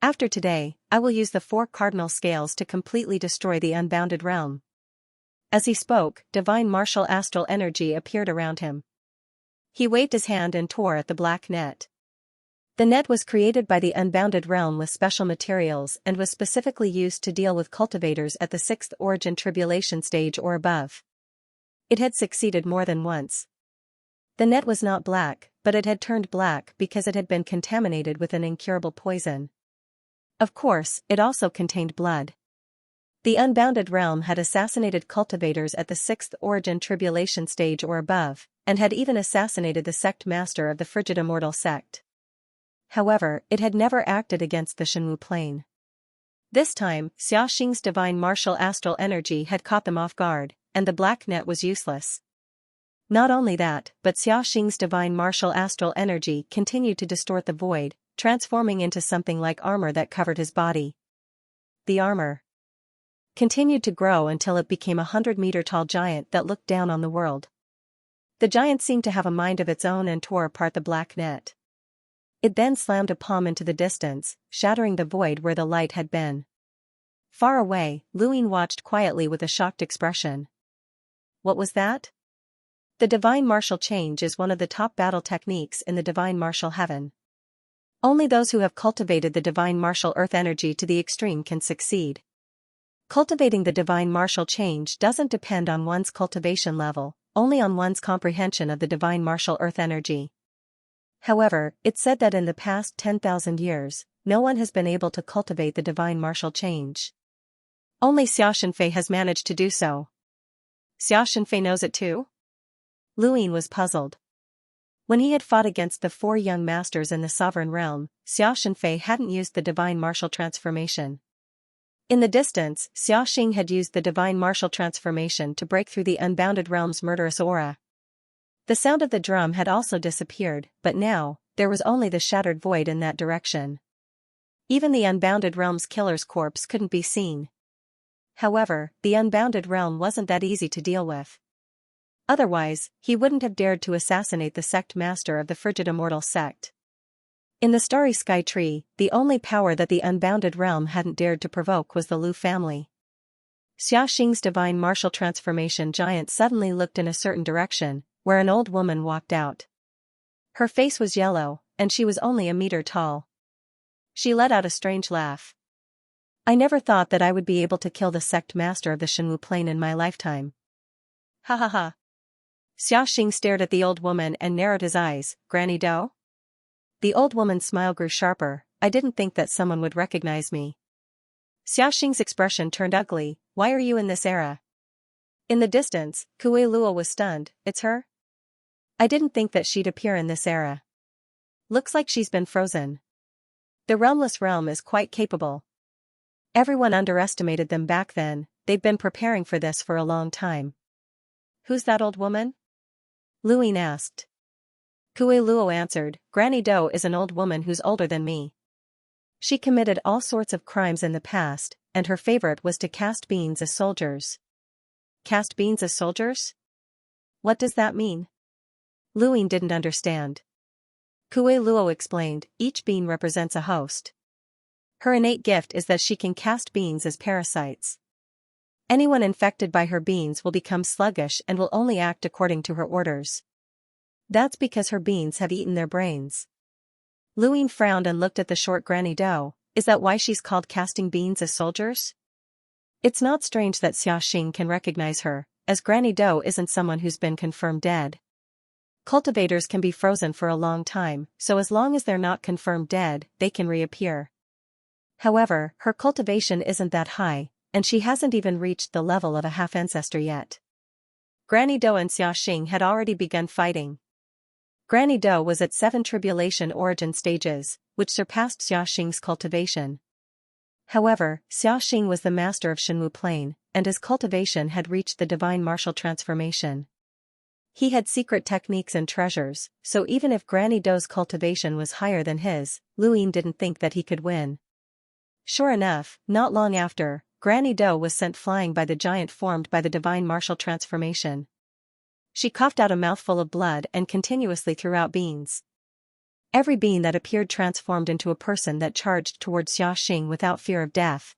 After today, I will use the four cardinal scales to completely destroy the unbounded realm." As he spoke, divine martial astral energy appeared around him. He waved his hand and tore at the black net. The net was created by the unbounded realm with special materials and was specifically used to deal with cultivators at the sixth origin tribulation stage or above. It had succeeded more than once. The net was not black, but it had turned black because it had been contaminated with an incurable poison. Of course, it also contained blood. The unbounded realm had assassinated cultivators at the sixth origin tribulation stage or above, and had even assassinated the sect master of the frigid immortal sect. However, it had never acted against the Shenwu Plain. This time, Xiaoxing's divine martial astral energy had caught them off guard, and the black net was useless. Not only that, but Xiaoxing's divine martial astral energy continued to distort the void, transforming into something like armor that covered his body. The armor continued to grow until it became a 100-meter-tall giant that looked down on the world. The giant seemed to have a mind of its own and tore apart the black net. It then slammed a palm into the distance, shattering the void where the light had been. Far away, Luin watched quietly with a shocked expression. What was that? The divine martial change is one of the top battle techniques in the divine martial heaven. Only those who have cultivated the divine martial earth energy to the extreme can succeed. Cultivating the divine martial change doesn't depend on one's cultivation level, only on one's comprehension of the divine martial earth energy. However, it's said that in the past 10,000 years, no one has been able to cultivate the divine martial change. Only Xiaoxinfei has managed to do so. Xiaoxinfei knows it too? Luin was puzzled. When he had fought against the four young masters in the sovereign realm, Xiaoxinfei hadn't used the divine martial transformation. In the distance, Xiaxing had used the divine martial transformation to break through the unbounded realm's murderous aura. The sound of the drum had also disappeared, but now, there was only the shattered void in that direction. Even the unbounded realm's killer's corpse couldn't be seen. However, the unbounded realm wasn't that easy to deal with. Otherwise, he wouldn't have dared to assassinate the sect master of the frigid immortal sect. In the starry sky tree, the only power that the unbounded realm hadn't dared to provoke was the Lu family. Xiaxing's divine martial transformation giant suddenly looked in a certain direction, where an old woman walked out. Her face was yellow, and she was only a meter tall. She let out a strange laugh. I never thought that I would be able to kill the sect master of the Shenwu Plain in my lifetime. Ha ha ha. Xiaxing stared at the old woman and narrowed his eyes. Granny Doe? The old woman's smile grew sharper. I didn't think that someone would recognize me. Xiaxing's expression turned ugly. Why are you in this era? In the distance, Kui Luo was stunned. It's her? I didn't think that she'd appear in this era. Looks like she's been frozen. The realmless realm is quite capable. Everyone underestimated them back then. They'd been preparing for this for a long time. Who's that old woman? Luin asked. Kui Luo answered, Granny Doe is an old woman who's older than me. She committed all sorts of crimes in the past, and her favorite was to cast beans as soldiers. Cast beans as soldiers? What does that mean? Luin didn't understand. Kui Luo explained, each bean represents a host. Her innate gift is that she can cast beans as parasites. Anyone infected by her beans will become sluggish and will only act according to her orders. That's because her beans have eaten their brains. Luin frowned and looked at the short Granny Doe. Is that why she's called casting beans as soldiers? It's not strange that Xiaxing can recognize her, as Granny Doe isn't someone who's been confirmed dead. Cultivators can be frozen for a long time, so as long as they're not confirmed dead, they can reappear. However, her cultivation isn't that high, and she hasn't even reached the level of a half-ancestor yet. Granny Doe and Xiaxing had already begun fighting. Granny Doe was at 7 tribulation origin stages, which surpassed Xiaxing's cultivation. However, Xiaxing was the master of Shenwu Plain, and his cultivation had reached the divine martial transformation. He had secret techniques and treasures, so even if Granny Doe's cultivation was higher than his, Luin didn't think that he could win. Sure enough, not long after, Granny Doe was sent flying by the giant formed by the divine martial transformation. She coughed out a mouthful of blood and continuously threw out beans. Every bean that appeared transformed into a person that charged towards Xiaxing without fear of death.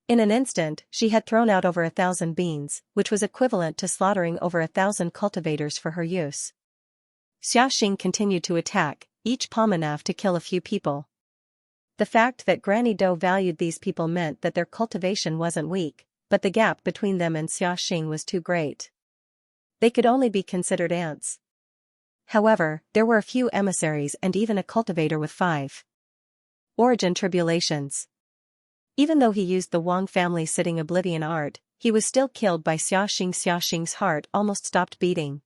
In an instant, she had thrown out over 1,000 beans, which was equivalent to slaughtering over 1,000 cultivators for her use. Xiaxing continued to attack, each palm enough to kill a few people. The fact that Granny Doe valued these people meant that their cultivation wasn't weak, but the gap between them and Xiaxing was too great. They could only be considered ants. However, there were a few emissaries and even a cultivator with 5 origin tribulations. Even though he used the Wang family sitting oblivion art, he was still killed by Xiaxing. Xiaxing's heart almost stopped beating.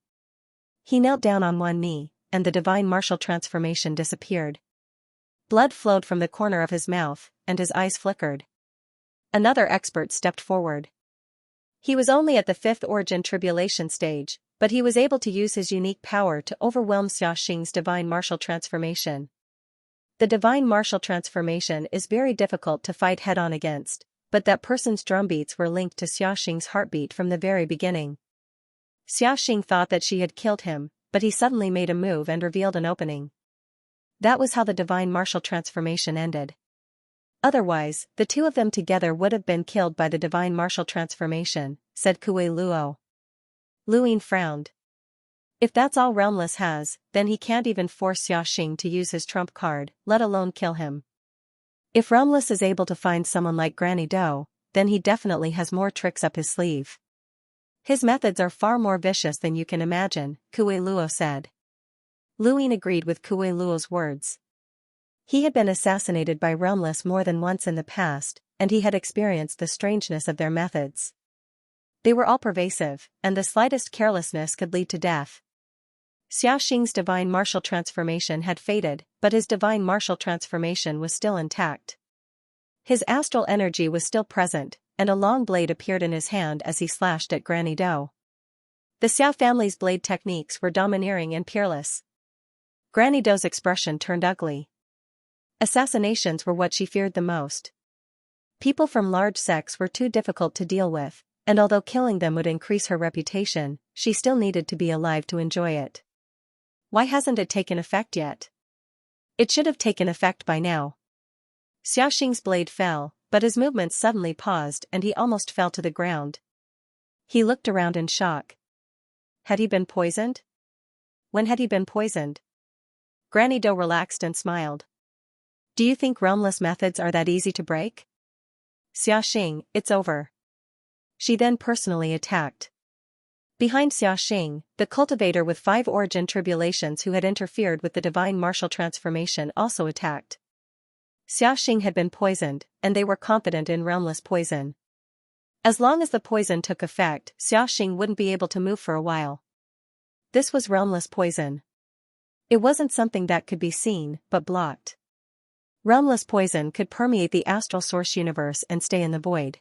He knelt down on one knee, and the divine martial transformation disappeared. Blood flowed from the corner of his mouth, and his eyes flickered. Another expert stepped forward. He was only at the 5th origin tribulation stage, but he was able to use his unique power to overwhelm Xiaxing's divine martial transformation. The divine martial transformation is very difficult to fight head-on against, but that person's drumbeats were linked to Xiaxing's heartbeat from the very beginning. Xiaxing thought that she had killed him, but he suddenly made a move and revealed an opening. That was how the divine martial transformation ended. Otherwise, the two of them together would have been killed by the divine martial transformation, said Kui Luo. Luin frowned. If that's all Realmless has, then he can't even force Xiaxing to use his trump card, let alone kill him. If Realmless is able to find someone like Granny Doe, then he definitely has more tricks up his sleeve. His methods are far more vicious than you can imagine, Kui Luo said. Luin agreed with Kui Luo's words. He had been assassinated by Realmless more than once in the past, and he had experienced the strangeness of their methods. They were all pervasive, and the slightest carelessness could lead to death. Xiaxing's divine martial transformation had faded, but his divine martial transformation was still intact. His astral energy was still present, and a long blade appeared in his hand as he slashed at Granny Doe. The Xiao family's blade techniques were domineering and peerless. Granny Doe's expression turned ugly. Assassinations were what she feared the most. People from large sects were too difficult to deal with, and although killing them would increase her reputation, she still needed to be alive to enjoy it. Why hasn't it taken effect yet? It should have taken effect by now. Xiaoxing's blade fell, but his movements suddenly paused and he almost fell to the ground. He looked around in shock. Had he been poisoned? When had he been poisoned? Granny Doe relaxed and smiled. Do you think realmless methods are that easy to break? Xiaoxing, it's over. She then personally attacked. Behind Xiaoxing, the cultivator with 5 origin tribulations who had interfered with the divine martial transformation also attacked. Xiaoxing had been poisoned, and they were confident in realmless poison. As long as the poison took effect, Xiaoxing wouldn't be able to move for a while. This was realmless poison. It wasn't something that could be seen, but blocked. Realmless poison could permeate the astral source universe and stay in the void.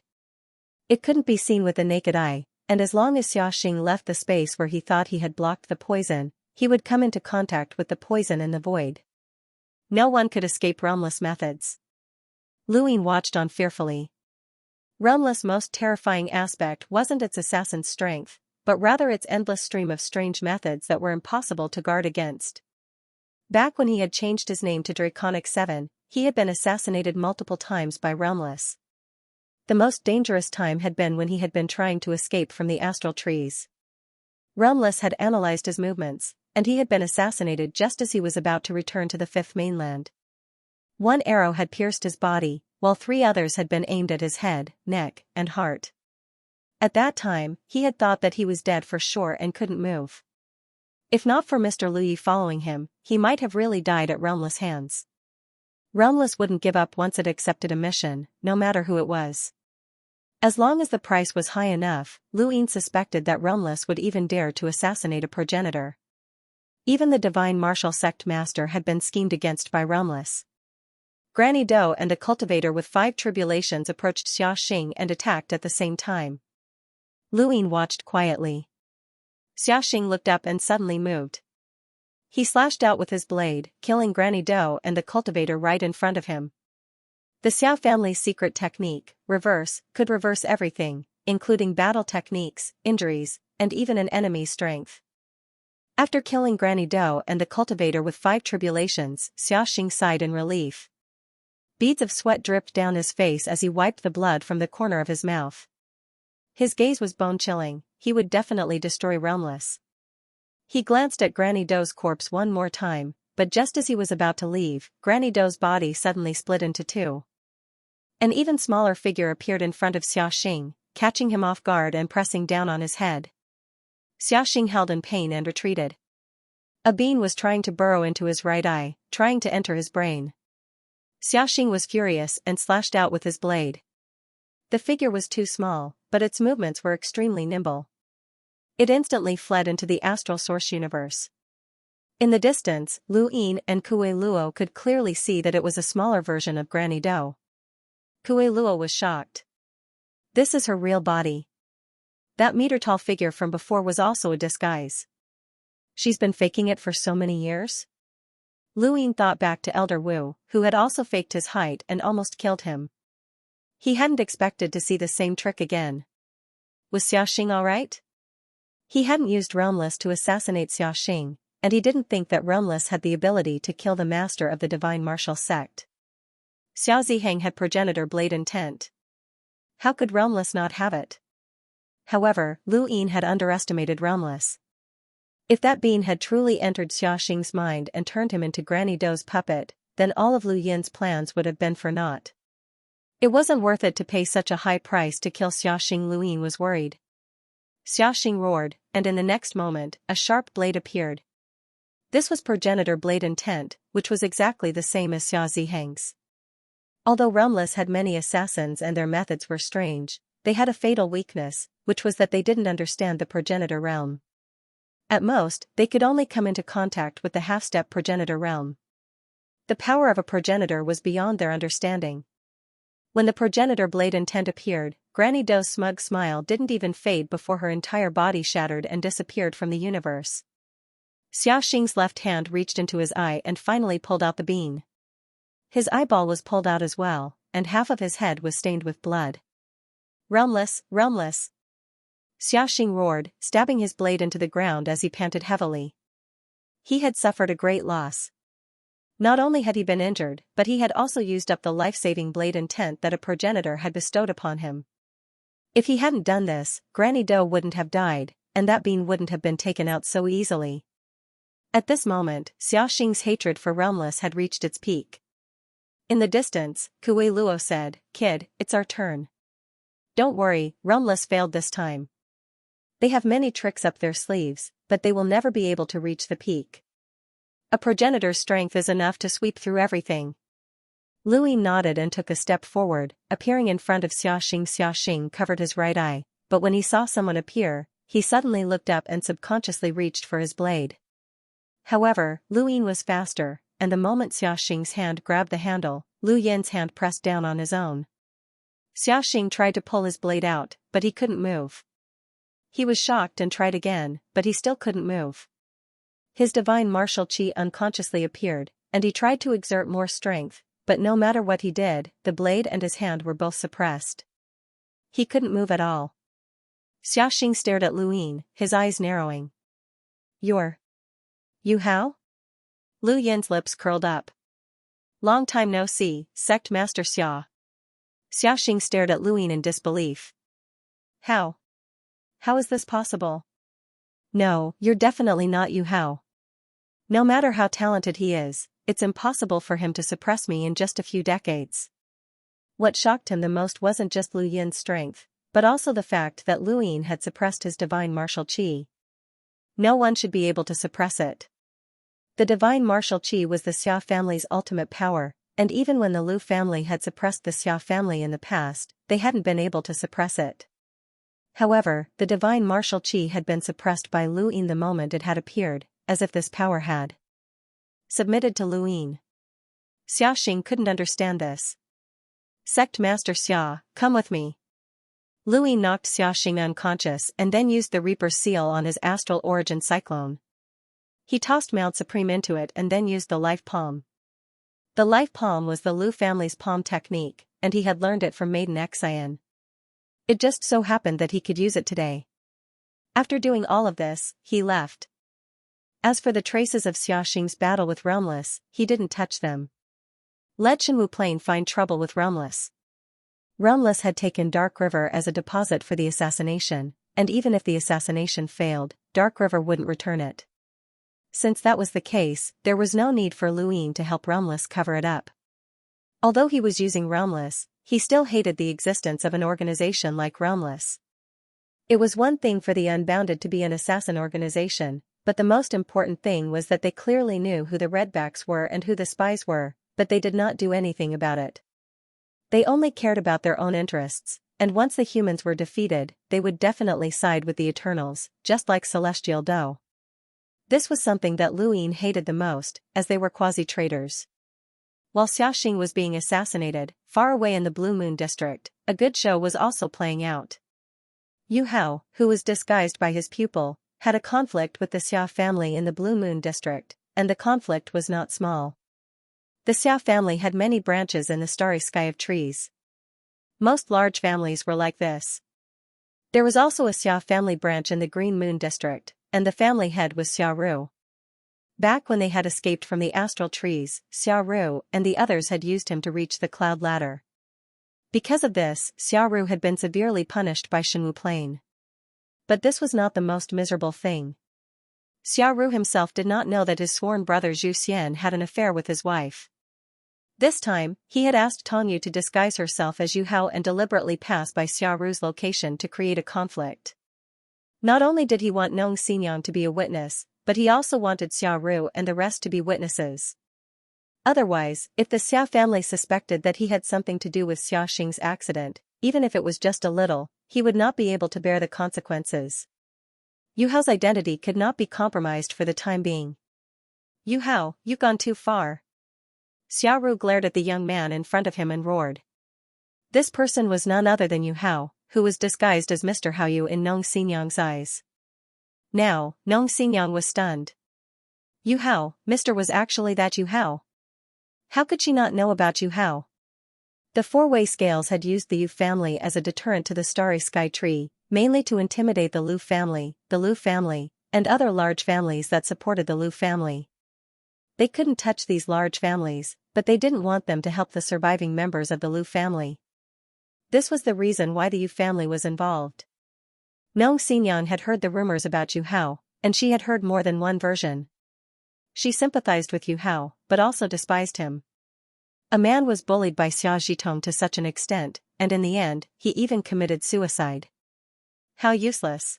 It couldn't be seen with the naked eye, and as long as Xiaoxing left the space where he thought he had blocked the poison, he would come into contact with the poison in the void. No one could escape realmless methods. Luyin watched on fearfully. Realmless' most terrifying aspect wasn't its assassin's strength, but rather its endless stream of strange methods that were impossible to guard against. Back when he had changed his name to Draconic 7, he had been assassinated multiple times by Realmless. The most dangerous time had been when he had been trying to escape from the astral trees. Realmless had analyzed his movements, and he had been assassinated just as he was about to return to the 5th mainland. 1 arrow had pierced his body, while 3 others had been aimed at his head, neck, and heart. At that time, he had thought that he was dead for sure and couldn't move. If not for Mr. Luyi following him, he might have really died at Realmless' hands. Realmless wouldn't give up once it accepted a mission, no matter who it was. As long as the price was high enough, Luyin suspected that Realmless would even dare to assassinate a progenitor. Even the divine martial sect master had been schemed against by Realmless. Granny Doe and a cultivator with 5 tribulations approached Xiaoxing and attacked at the same time. Luyin watched quietly. Xiaoxing looked up and suddenly moved. He slashed out with his blade, killing Granny Doe and the cultivator right in front of him. The Xiao family's secret technique, Reverse, could reverse everything, including battle techniques, injuries, and even an enemy's strength. After killing Granny Doe and the cultivator with 5 tribulations, Xiaoxing sighed in relief. Beads of sweat dripped down his face as he wiped the blood from the corner of his mouth. His gaze was bone-chilling. He would definitely destroy Realmless. He glanced at Granny Doe's corpse one more time, but just as he was about to leave, Granny Doe's body suddenly split into 2. An even smaller figure appeared in front of Xiaoxing, catching him off guard and pressing down on his head. Xiaoxing held in pain and retreated. A bean was trying to burrow into his right eye, trying to enter his brain. Xiaoxing was furious and slashed out with his blade. The figure was too small, but its movements were extremely nimble. It instantly fled into the astral source universe. In the distance, Luyin and Kue Luo could clearly see that it was a smaller version of Granny Doe. Kue Luo was shocked. This is her real body. That meter-tall figure from before was also a disguise. She's been faking it for so many years? Luyin thought back to Elder Wu, who had also faked his height and almost killed him. He hadn't expected to see the same trick again. Was Xiaoxing alright? He hadn't used Realmless to assassinate Xiaoxing, and he didn't think that Realmless had the ability to kill the master of the divine martial sect. Xiao Ziheng had progenitor blade intent. How could Realmless not have it? However, Luyin had underestimated Realmless. If that being had truly entered Xiaoxing's mind and turned him into Granny Doe's puppet, then all of Lu Yin's plans would have been for naught. It wasn't worth it to pay such a high price to kill Xiaoxing. Luyin was worried. Xiaoxing roared, and in the next moment, a sharp blade appeared. This was progenitor blade intent, which was exactly the same as Xiao Ziheng's. Although Realmless had many assassins and their methods were strange, they had a fatal weakness, which was that they didn't understand the progenitor realm. At most, they could only come into contact with the half-step progenitor realm. The power of a progenitor was beyond their understanding. When the progenitor blade intent appeared, Granny Dou's smug smile didn't even fade before her entire body shattered and disappeared from the universe. Xiaxing's left hand reached into his eye and finally pulled out the bean. His eyeball was pulled out as well, and half of his head was stained with blood. Realmless, realmless! Xiaxing roared, stabbing his blade into the ground as he panted heavily. He had suffered a great loss. Not only had he been injured, but he had also used up the life-saving blade intent that a progenitor had bestowed upon him. If he hadn't done this, Granny Dou wouldn't have died, and that bean wouldn't have been taken out so easily. At this moment, Xiaxing's hatred for Realmless had reached its peak. In the distance, Kui Luo said, "Kid, it's our turn. Don't worry, Realmless failed this time. They have many tricks up their sleeves, but they will never be able to reach the peak. A progenitor's strength is enough to sweep through everything." Lui nodded and took a step forward, appearing in front of Xiaxing. Xiaxing covered his right eye, but when he saw someone appear, he suddenly looked up and subconsciously reached for his blade. However, Lu Yin was faster, and the moment Xiaxing's hand grabbed the handle, Lu Yin's hand pressed down on his own. Xiaxing tried to pull his blade out, but he couldn't move. He was shocked and tried again, but he still couldn't move. His divine martial qi unconsciously appeared, and he tried to exert more strength, but no matter what he did, the blade and his hand were both suppressed. He couldn't move at all. Xiaxing stared at Lu Yin, his eyes narrowing. You how? Lu Yin's lips curled up. Long time no see, Sect Master Xia. Xiaxing stared at Lu Yin in disbelief. How? How is this possible? No, you're definitely not Yu Hao. No matter how talented he is, it's impossible for him to suppress me in just a few decades. What shocked him the most wasn't just Lu Yin's strength, but also the fact that Lu Yin had suppressed his divine martial qi. No one should be able to suppress it. The divine martial qi was the Xia family's ultimate power, and even when the Lu family had suppressed the Xia family in the past, they hadn't been able to suppress it. However, the divine martial qi had been suppressed by Lu Yin the moment it had appeared, as if this power had submitted to Lu Yin. Xiaxing couldn't understand this. Sect Master Xia, come with me. Lu Yin knocked Xiaxing unconscious and then used the Reaper's seal on his astral origin cyclone. He tossed Mount Supreme into it and then used the life palm. The life palm was the Lu family's palm technique, and he had learned it from Maiden Xian. It just so happened that he could use it today. After doing all of this, he left. As for the traces of Xiaxing's battle with Realmless, he didn't touch them. Let Shenwu Plain find trouble with Realmless. Realmless had taken Dark River as a deposit for the assassination, and even if the assassination failed, Dark River wouldn't return it. Since that was the case, there was no need for Lu Yin to help Realmless cover it up. Although he was using Realmless, he still hated the existence of an organization like Realmless. It was one thing for the Unbounded to be an assassin organization, but the most important thing was that they clearly knew who the Redbacks were and who the spies were, but they did not do anything about it. They only cared about their own interests, and once the humans were defeated, they would definitely side with the Eternals, just like Celestial Dou. This was something that Lu Yin hated the most, as they were quasi-traitors. While Xiaxing was being assassinated, far away in the Blue Moon district, a good show was also playing out. Yu Hao, who was disguised by his pupil, had a conflict with the Xia family in the Blue Moon district, and the conflict was not small. The Xia family had many branches in the starry sky of trees. Most large families were like this. There was also a Xia family branch in the Green Moon district, and the family head was Xia Ru. Back when they had escaped from the astral trees, Xia Ru and the others had used him to reach the cloud ladder. Because of this, Xia Ru had been severely punished by Shenwu Plain. But this was not the most miserable thing. Xia Ru himself did not know that his sworn brother Zhu Xian had an affair with his wife. This time, he had asked Tongyu to disguise herself as Yu Hao and deliberately pass by Xia Ru's location to create a conflict. Not only did he want Nong Xinyang to be a witness, but he also wanted Xia Ru and the rest to be witnesses. Otherwise, if the Xia family suspected that he had something to do with Xiaxing's accident, even if it was just a little, he would not be able to bear the consequences. Yu Hao's identity could not be compromised for the time being. Yu Hao, you've gone too far. Xia Ru glared at the young man in front of him and roared. This person was none other than Yu Hao, who was disguised as Mr. Hao Yu in Nong Xinyang's eyes. Now, Nong Xinyang was stunned. Yu Hao, Mr. was actually that Yu Hao? How could she not know about Yu Hao? The four-way scales had used the Yu family as a deterrent to the starry sky tree, mainly to intimidate the Lu family, and other large families that supported the Lu family. They couldn't touch these large families, but they didn't want them to help the surviving members of the Lu family. This was the reason why the Yu family was involved. Nong Xinyang had heard the rumors about Yu Hao, and she had heard more than one version. She sympathized with Yu Hao, but also despised him. A man was bullied by Xia Zhitong to such an extent, and in the end, he even committed suicide. How useless.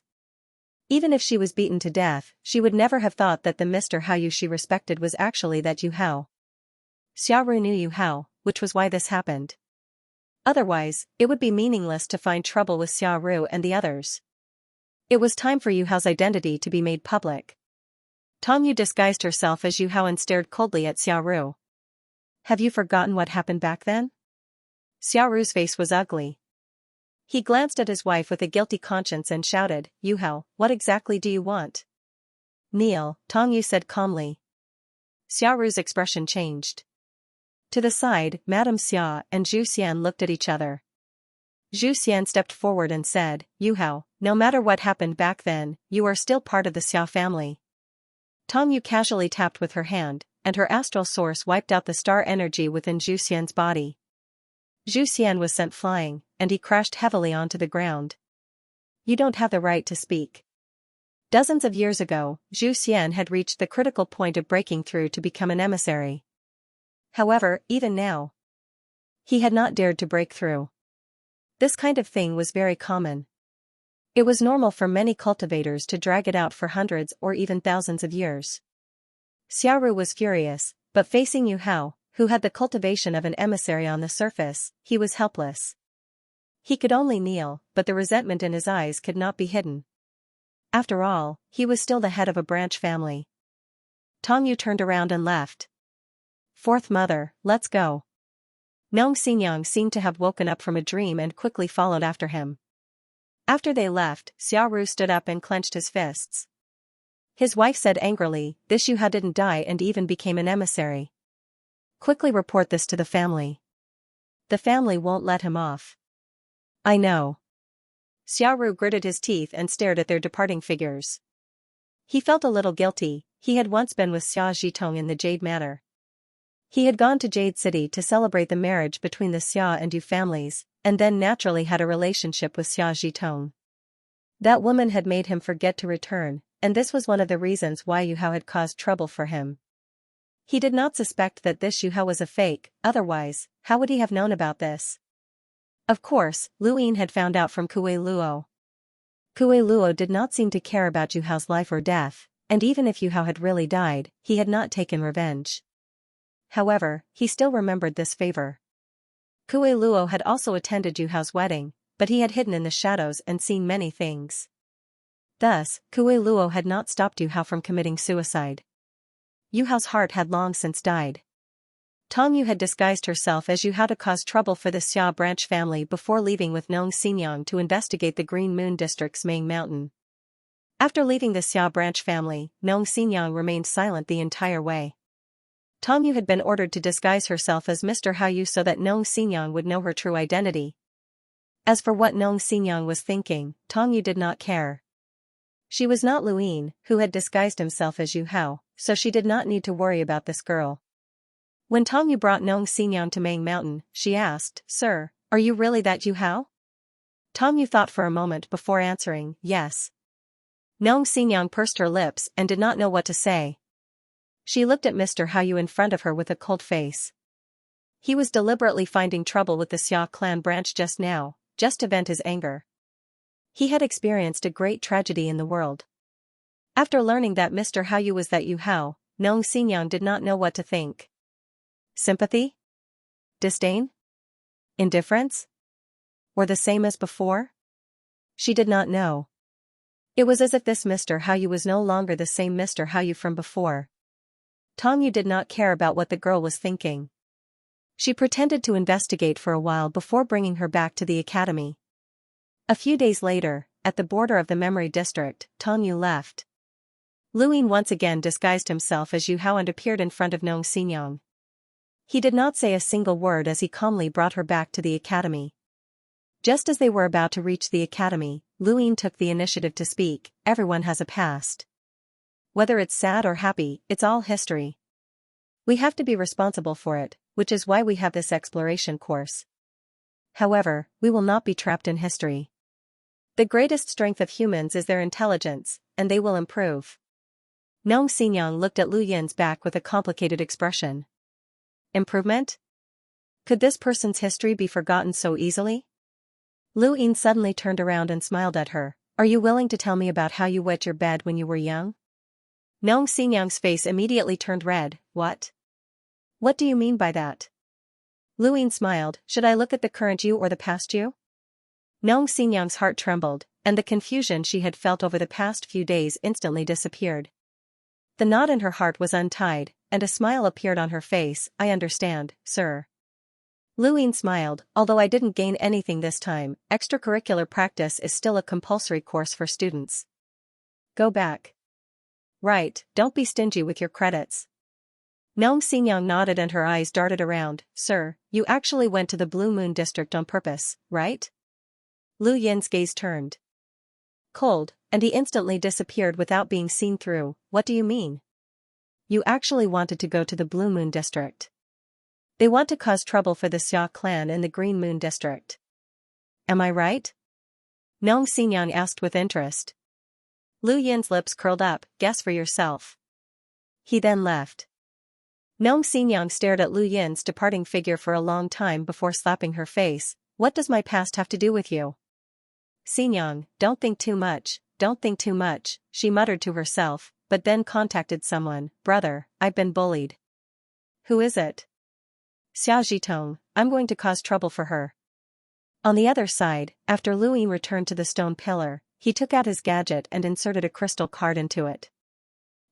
Even if she was beaten to death, she would never have thought that the Mr. Hao Yu she respected was actually that Yu Hao. Xiaoru knew Yu Hao, which was why this happened. Otherwise, it would be meaningless to find trouble with Xiaoru and the others. It was time for Yu Hao's identity to be made public. Tong Yu disguised herself as Yu Hao and stared coldly at Xiaoru. Have you forgotten what happened back then? Xiaoru's face was ugly. He glanced at his wife with a guilty conscience and shouted, Yu Hao, what exactly do you want? Kneel, Tong Yu said calmly. Xiaoru's expression changed. To the side, Madame Xia and Zhu Xian looked at each other. Zhu Xian stepped forward and said, Yu Hao, no matter what happened back then, you are still part of the Xia family. Tong Yu casually tapped with her hand, and her astral source wiped out the star energy within Zhu Xian's body. Zhu Xian was sent flying, and he crashed heavily onto the ground. You don't have the right to speak. Dozens of years ago, Zhu Xian had reached the critical point of breaking through to become an emissary. However, even now, he had not dared to break through. This kind of thing was very common. It was normal for many cultivators to drag it out for hundreds or even thousands of years. Xiaoru was furious, but facing Yu Hao, who had the cultivation of an emissary on the surface, he was helpless. He could only kneel, but the resentment in his eyes could not be hidden. After all, he was still the head of a branch family. Tong Yu turned around and left. Fourth mother, let's go. Nong Xinyang seemed to have woken up from a dream and quickly followed after him. After they left, Xiaoru stood up and clenched his fists. His wife said angrily, this Yu Hao didn't die and even became an emissary. Quickly report this to the family. The family won't let him off. I know. Xiaoru gritted his teeth and stared at their departing figures. He felt a little guilty. He had once been with Xia Zhitong in the Jade Manor. He had gone to Jade City to celebrate the marriage between the Xia and Yu families, and then naturally had a relationship with Xia Zhitong. That woman had made him forget to return, and this was one of the reasons why Yu Hao had caused trouble for him. He did not suspect that this Yu Hao was a fake, otherwise, how would he have known about this? Of course, Lu Yin had found out from Kue Luo. Kue Luo did not seem to care about Yu Hao's life or death, and even if Yu Hao had really died, he had not taken revenge. However, he still remembered this favor. Kue Luo had also attended Yu Hao's wedding, but he had hidden in the shadows and seen many things. Thus, Kue Luo had not stopped Yu Hao from committing suicide. Yu Hao's heart had long since died. Tong Yu had disguised herself as Yu Hao to cause trouble for the Xia branch family before leaving with Nong Xinyang to investigate the Green Moon District's Ming Mountain. After leaving the Xia branch family, Nong Xinyang remained silent the entire way. Tong Yu had been ordered to disguise herself as Mr. Hao Yu so that Nong Xinyang would know her true identity. As for what Nong Xinyang was thinking, Tong Yu did not care. She was not Lu Yin, who had disguised himself as Yu Hao, so she did not need to worry about this girl. When Tong Yu brought Nong Xinyang to Ming Mountain, she asked, Sir, are you really that Yu Hao? Tong Yu thought for a moment before answering, yes. Nong Xinyang pursed her lips and did not know what to say. She looked at Mr. Hao Yu in front of her with a cold face. He was deliberately finding trouble with the Xia clan branch just now, just to vent his anger. He had experienced a great tragedy in the world. After learning that Mr. Hao Yu was that Yu Hao, Nong Xinyang did not know what to think. Sympathy? Disdain? Indifference? Or the same as before? She did not know. It was as if this Mr. Hao Yu was no longer the same Mr. Hao Yu from before. Tong Yu did not care about what the girl was thinking. She pretended to investigate for a while before bringing her back to the academy. A few days later, at the border of the memory district, Tong Yu left. Lu Yin once again disguised himself as Yu Hao and appeared in front of Nong Xinyang. He did not say a single word as he calmly brought her back to the academy. Just as they were about to reach the academy, Lu Yin took the initiative to speak. Everyone has a past. Whether it's sad or happy, it's all history. We have to be responsible for it, which is why we have this exploration course. However, we will not be trapped in history. The greatest strength of humans is their intelligence, and they will improve. Nong Xinyang looked at Lu Yin's back with a complicated expression. Improvement? Could this person's history be forgotten so easily? Lu Yin suddenly turned around and smiled at her. Are you willing to tell me about how you wet your bed when you were young? Nong Xinyang's face immediately turned red. What? What do you mean by that? Lu Yin smiled. Should I look at the current you or the past you? Nong Xinyang's heart trembled, and the confusion she had felt over the past few days instantly disappeared. The knot in her heart was untied, and a smile appeared on her face. I understand, sir. Lu Yin smiled. Although I didn't gain anything this time, extracurricular practice is still a compulsory course for students. Go back. Right, don't be stingy with your credits. Nong Xinyang nodded and her eyes darted around. Sir, you actually went to the Blue Moon District on purpose, right? Lu Yin's gaze turned cold, and he instantly disappeared without being seen through. What do you mean? You actually wanted to go to the Blue Moon District. They want to cause trouble for the Xia clan in the Green Moon District. Am I right? Nong Xinyang asked with interest. Lu Yin's lips curled up. Guess for yourself. He then left. Nong Xinyang stared at Lu Yin's departing figure for a long time before slapping her face. What does my past have to do with you? Xinyang, don't think too much, she muttered to herself, but then contacted someone. Brother, I've been bullied. Who is it? Xia Zhitong, I'm going to cause trouble for her. On the other side, after Lu Yin returned to the stone pillar, he took out his gadget and inserted a crystal card into it.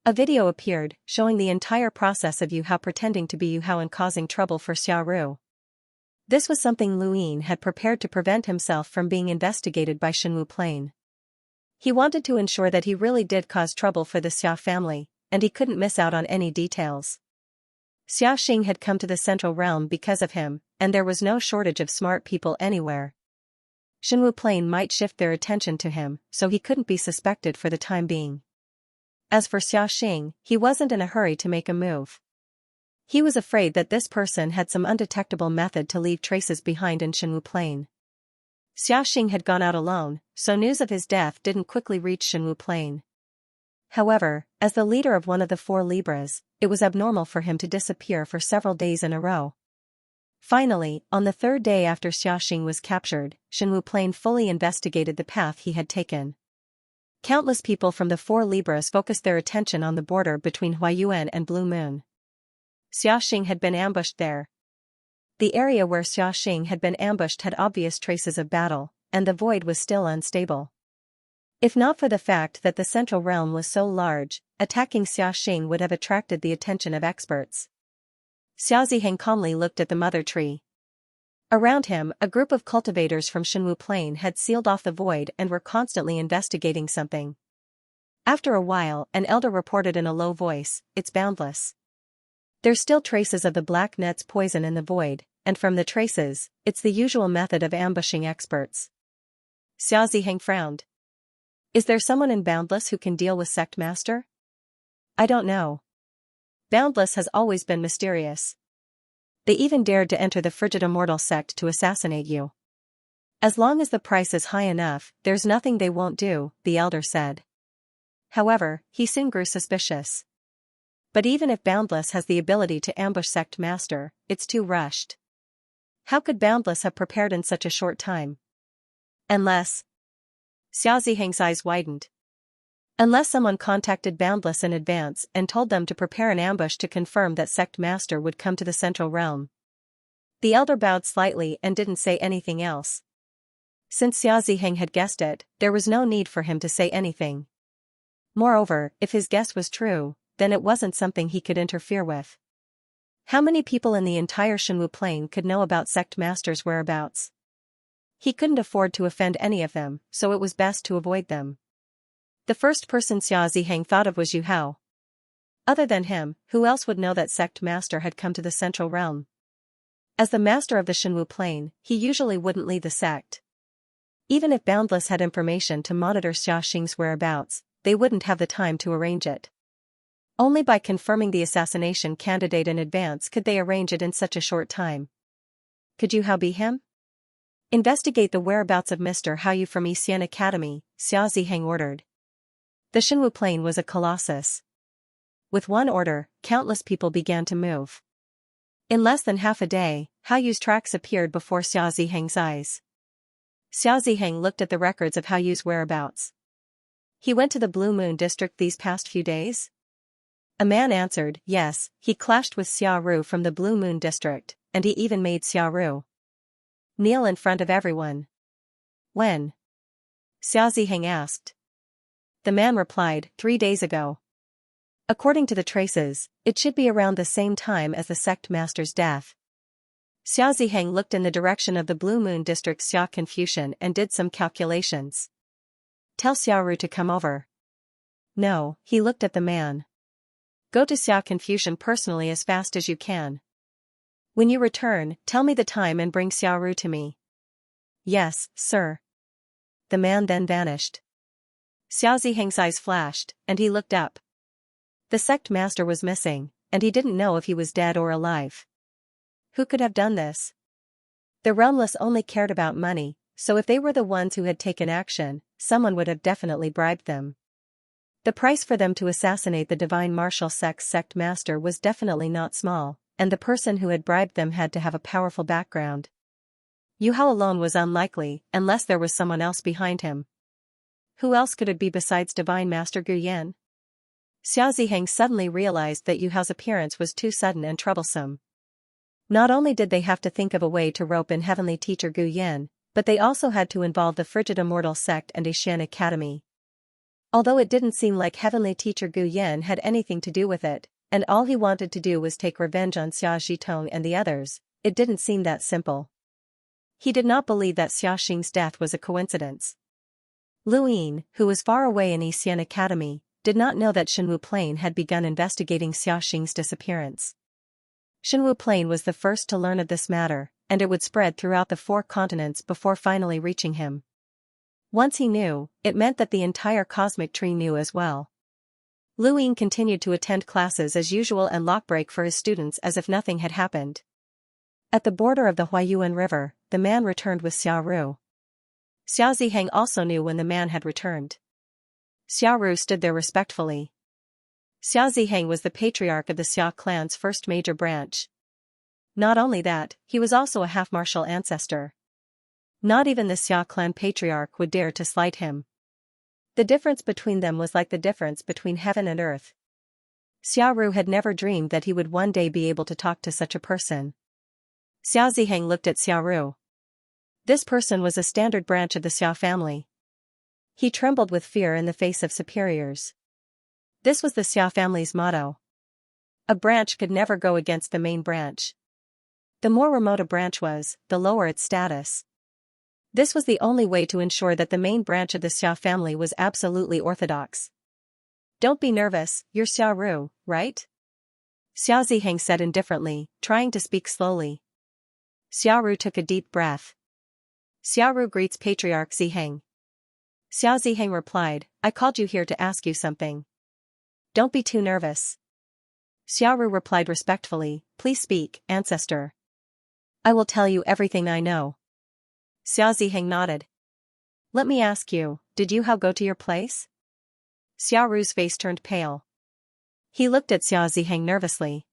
A video appeared, showing the entire process of Yu Hao pretending to be Yu Hao and causing trouble for Xia Ru. This was something Lu Yin had prepared to prevent himself from being investigated by Shenwu Plain. He wanted to ensure that he really did cause trouble for the Xia family, and he couldn't miss out on any details. Xia Xing had come to the Central Realm because of him, and there was no shortage of smart people anywhere. Shenwu Plain might shift their attention to him, so he couldn't be suspected for the time being. As for Xia Xing, he wasn't in a hurry to make a move. He was afraid that this person had some undetectable method to leave traces behind in Shenwu Plain. Xia Xing had gone out alone, so news of his death didn't quickly reach Shenwu Plain. However, as the leader of one of the 4 Libras, it was abnormal for him to disappear for several days in a row. Finally, on the 3rd day after Xia Xing was captured, Shenwu Plain fully investigated the path he had taken. Countless people from the 4 Libras focused their attention on the border between Huayuan and Blue Moon. Xia Xing had been ambushed there. The area where Xia Xing had been ambushed had obvious traces of battle, and the void was still unstable. If not for the fact that the Central Realm was so large, attacking Xia Xing would have attracted the attention of experts. Xia Ziheng calmly looked at the mother tree. Around him, a group of cultivators from Shenwu Plain had sealed off the void and were constantly investigating something. After a while, an elder reported in a low voice, "It's boundless. There's still traces of the black net's poison in the void, and from the traces, it's the usual method of ambushing experts." Xia Ziheng frowned. Is there someone in Boundless who can deal with Sect Master? I don't know. Boundless has always been mysterious. They even dared to enter the Frigid Immortal sect to assassinate you. As long as the price is high enough, there's nothing they won't do, the elder said. However, he soon grew suspicious. But even if Boundless has the ability to ambush Sect Master, it's too rushed. How could Boundless have prepared in such a short time? Unless... Xia Ziheng's eyes widened. Unless someone contacted Boundless in advance and told them to prepare an ambush to confirm that Sect Master would come to the Central Realm. The elder bowed slightly and didn't say anything else. Since Xia Ziheng had guessed it, there was no need for him to say anything. Moreover, if his guess was true, then it wasn't something he could interfere with. How many people in the entire Shenwu Plain could know about sect masters' whereabouts? He couldn't afford to offend any of them, so it was best to avoid them. The first person Xia Ziheng thought of was Yu Hao. Other than him, who else would know that sect master had come to the Central Realm? As the master of the Shenwu Plain, he usually wouldn't lead the sect. Even if Boundless had information to monitor Xia Xing's whereabouts, they wouldn't have the time to arrange it. Only by confirming the assassination candidate in advance could they arrange it in such a short time. Could Yu Hao be him? Investigate the whereabouts of Mr. Hao Yu from Xian Academy, Xia Ziheng ordered. The Shenwu Plain was a colossus. With one order, countless people began to move. In less than half a day, Hao Yu's tracks appeared before Xia Ziheng's eyes. Xia Ziheng looked at the records of Hao Yu's whereabouts. He went to the Blue Moon district these past few days? A man answered, yes, he clashed with Xia Ru from the Blue Moon district, and he even made Xia Ru kneel in front of everyone. When? Xia Ziheng asked. The man replied, 3 days ago. According to the traces, it should be around the same time as the sect master's death. Xia Ziheng looked in the direction of the Blue Moon district's Xia Confucian and did some calculations. Tell Xia Ru to come over. No, he looked at the man. Go to Xia Confucian personally as fast as you can. When you return, tell me the time and bring Xia Ru to me. Yes, sir. The man then vanished. Xia Ziheng's eyes flashed, and he looked up. The sect master was missing, and he didn't know if he was dead or alive. Who could have done this? The realmless only cared about money, so if they were the ones who had taken action, someone would have definitely bribed them. The price for them to assassinate the Divine Martial Sect's sect master was definitely not small, and the person who had bribed them had to have a powerful background. Yu Hao alone was unlikely, unless there was someone else behind him. Who else could it be besides Divine Master Gu Yan? Xia Ziheng suddenly realized that Yu Hao's appearance was too sudden and troublesome. Not only did they have to think of a way to rope in Heavenly Teacher Gu Yan, but they also had to involve the Frigid Immortal Sect and Xian Academy. Although it didn't seem like Heavenly Teacher Gu Yan had anything to do with it, and all he wanted to do was take revenge on Xia Zhitong and the others, it didn't seem that simple. He did not believe that Xia Xing's death was a coincidence. Lu Yin, who was far away in Xian Academy, did not know that Shenwu Plain had begun investigating Xia Xing's disappearance. Shenwu Plain was the first to learn of this matter, and it would spread throughout the 4 continents before finally reaching him. Once he knew, it meant that the entire cosmic tree knew as well. Lu Yin continued to attend classes as usual and lockbreak for his students as if nothing had happened. At the border of the Huayuan River, the man returned with Xia Ru. Xia Ziheng also knew when the man had returned. Xia Ru stood there respectfully. Xia Ziheng was the patriarch of the Xia clan's first major branch. Not only that, he was also a half-martial ancestor. Not even the Xia clan patriarch would dare to slight him. The difference between them was like the difference between heaven and earth. Xia Ru had never dreamed that he would one day be able to talk to such a person. Xia Ziheng looked at Xia Ru. This person was a standard branch of the Xia family. He trembled with fear in the face of superiors. This was the Xia family's motto. A branch could never go against the main branch. The more remote a branch was, the lower its status. This was the only way to ensure that the main branch of the Xia family was absolutely orthodox. Don't be nervous, you're Xia Ru, right? Xia Ziheng said indifferently, trying to speak slowly. Xia Ru took a deep breath. Xia Ru greets Patriarch Ziheng. Xia Ziheng replied, I called you here to ask you something. Don't be too nervous. Xia Ru replied respectfully, please speak, ancestor. I will tell you everything I know. Xia Ziheng nodded. Let me ask you, did Yu Hao go to your place? Xia Ru's face turned pale. He looked at Xia Ziheng nervously.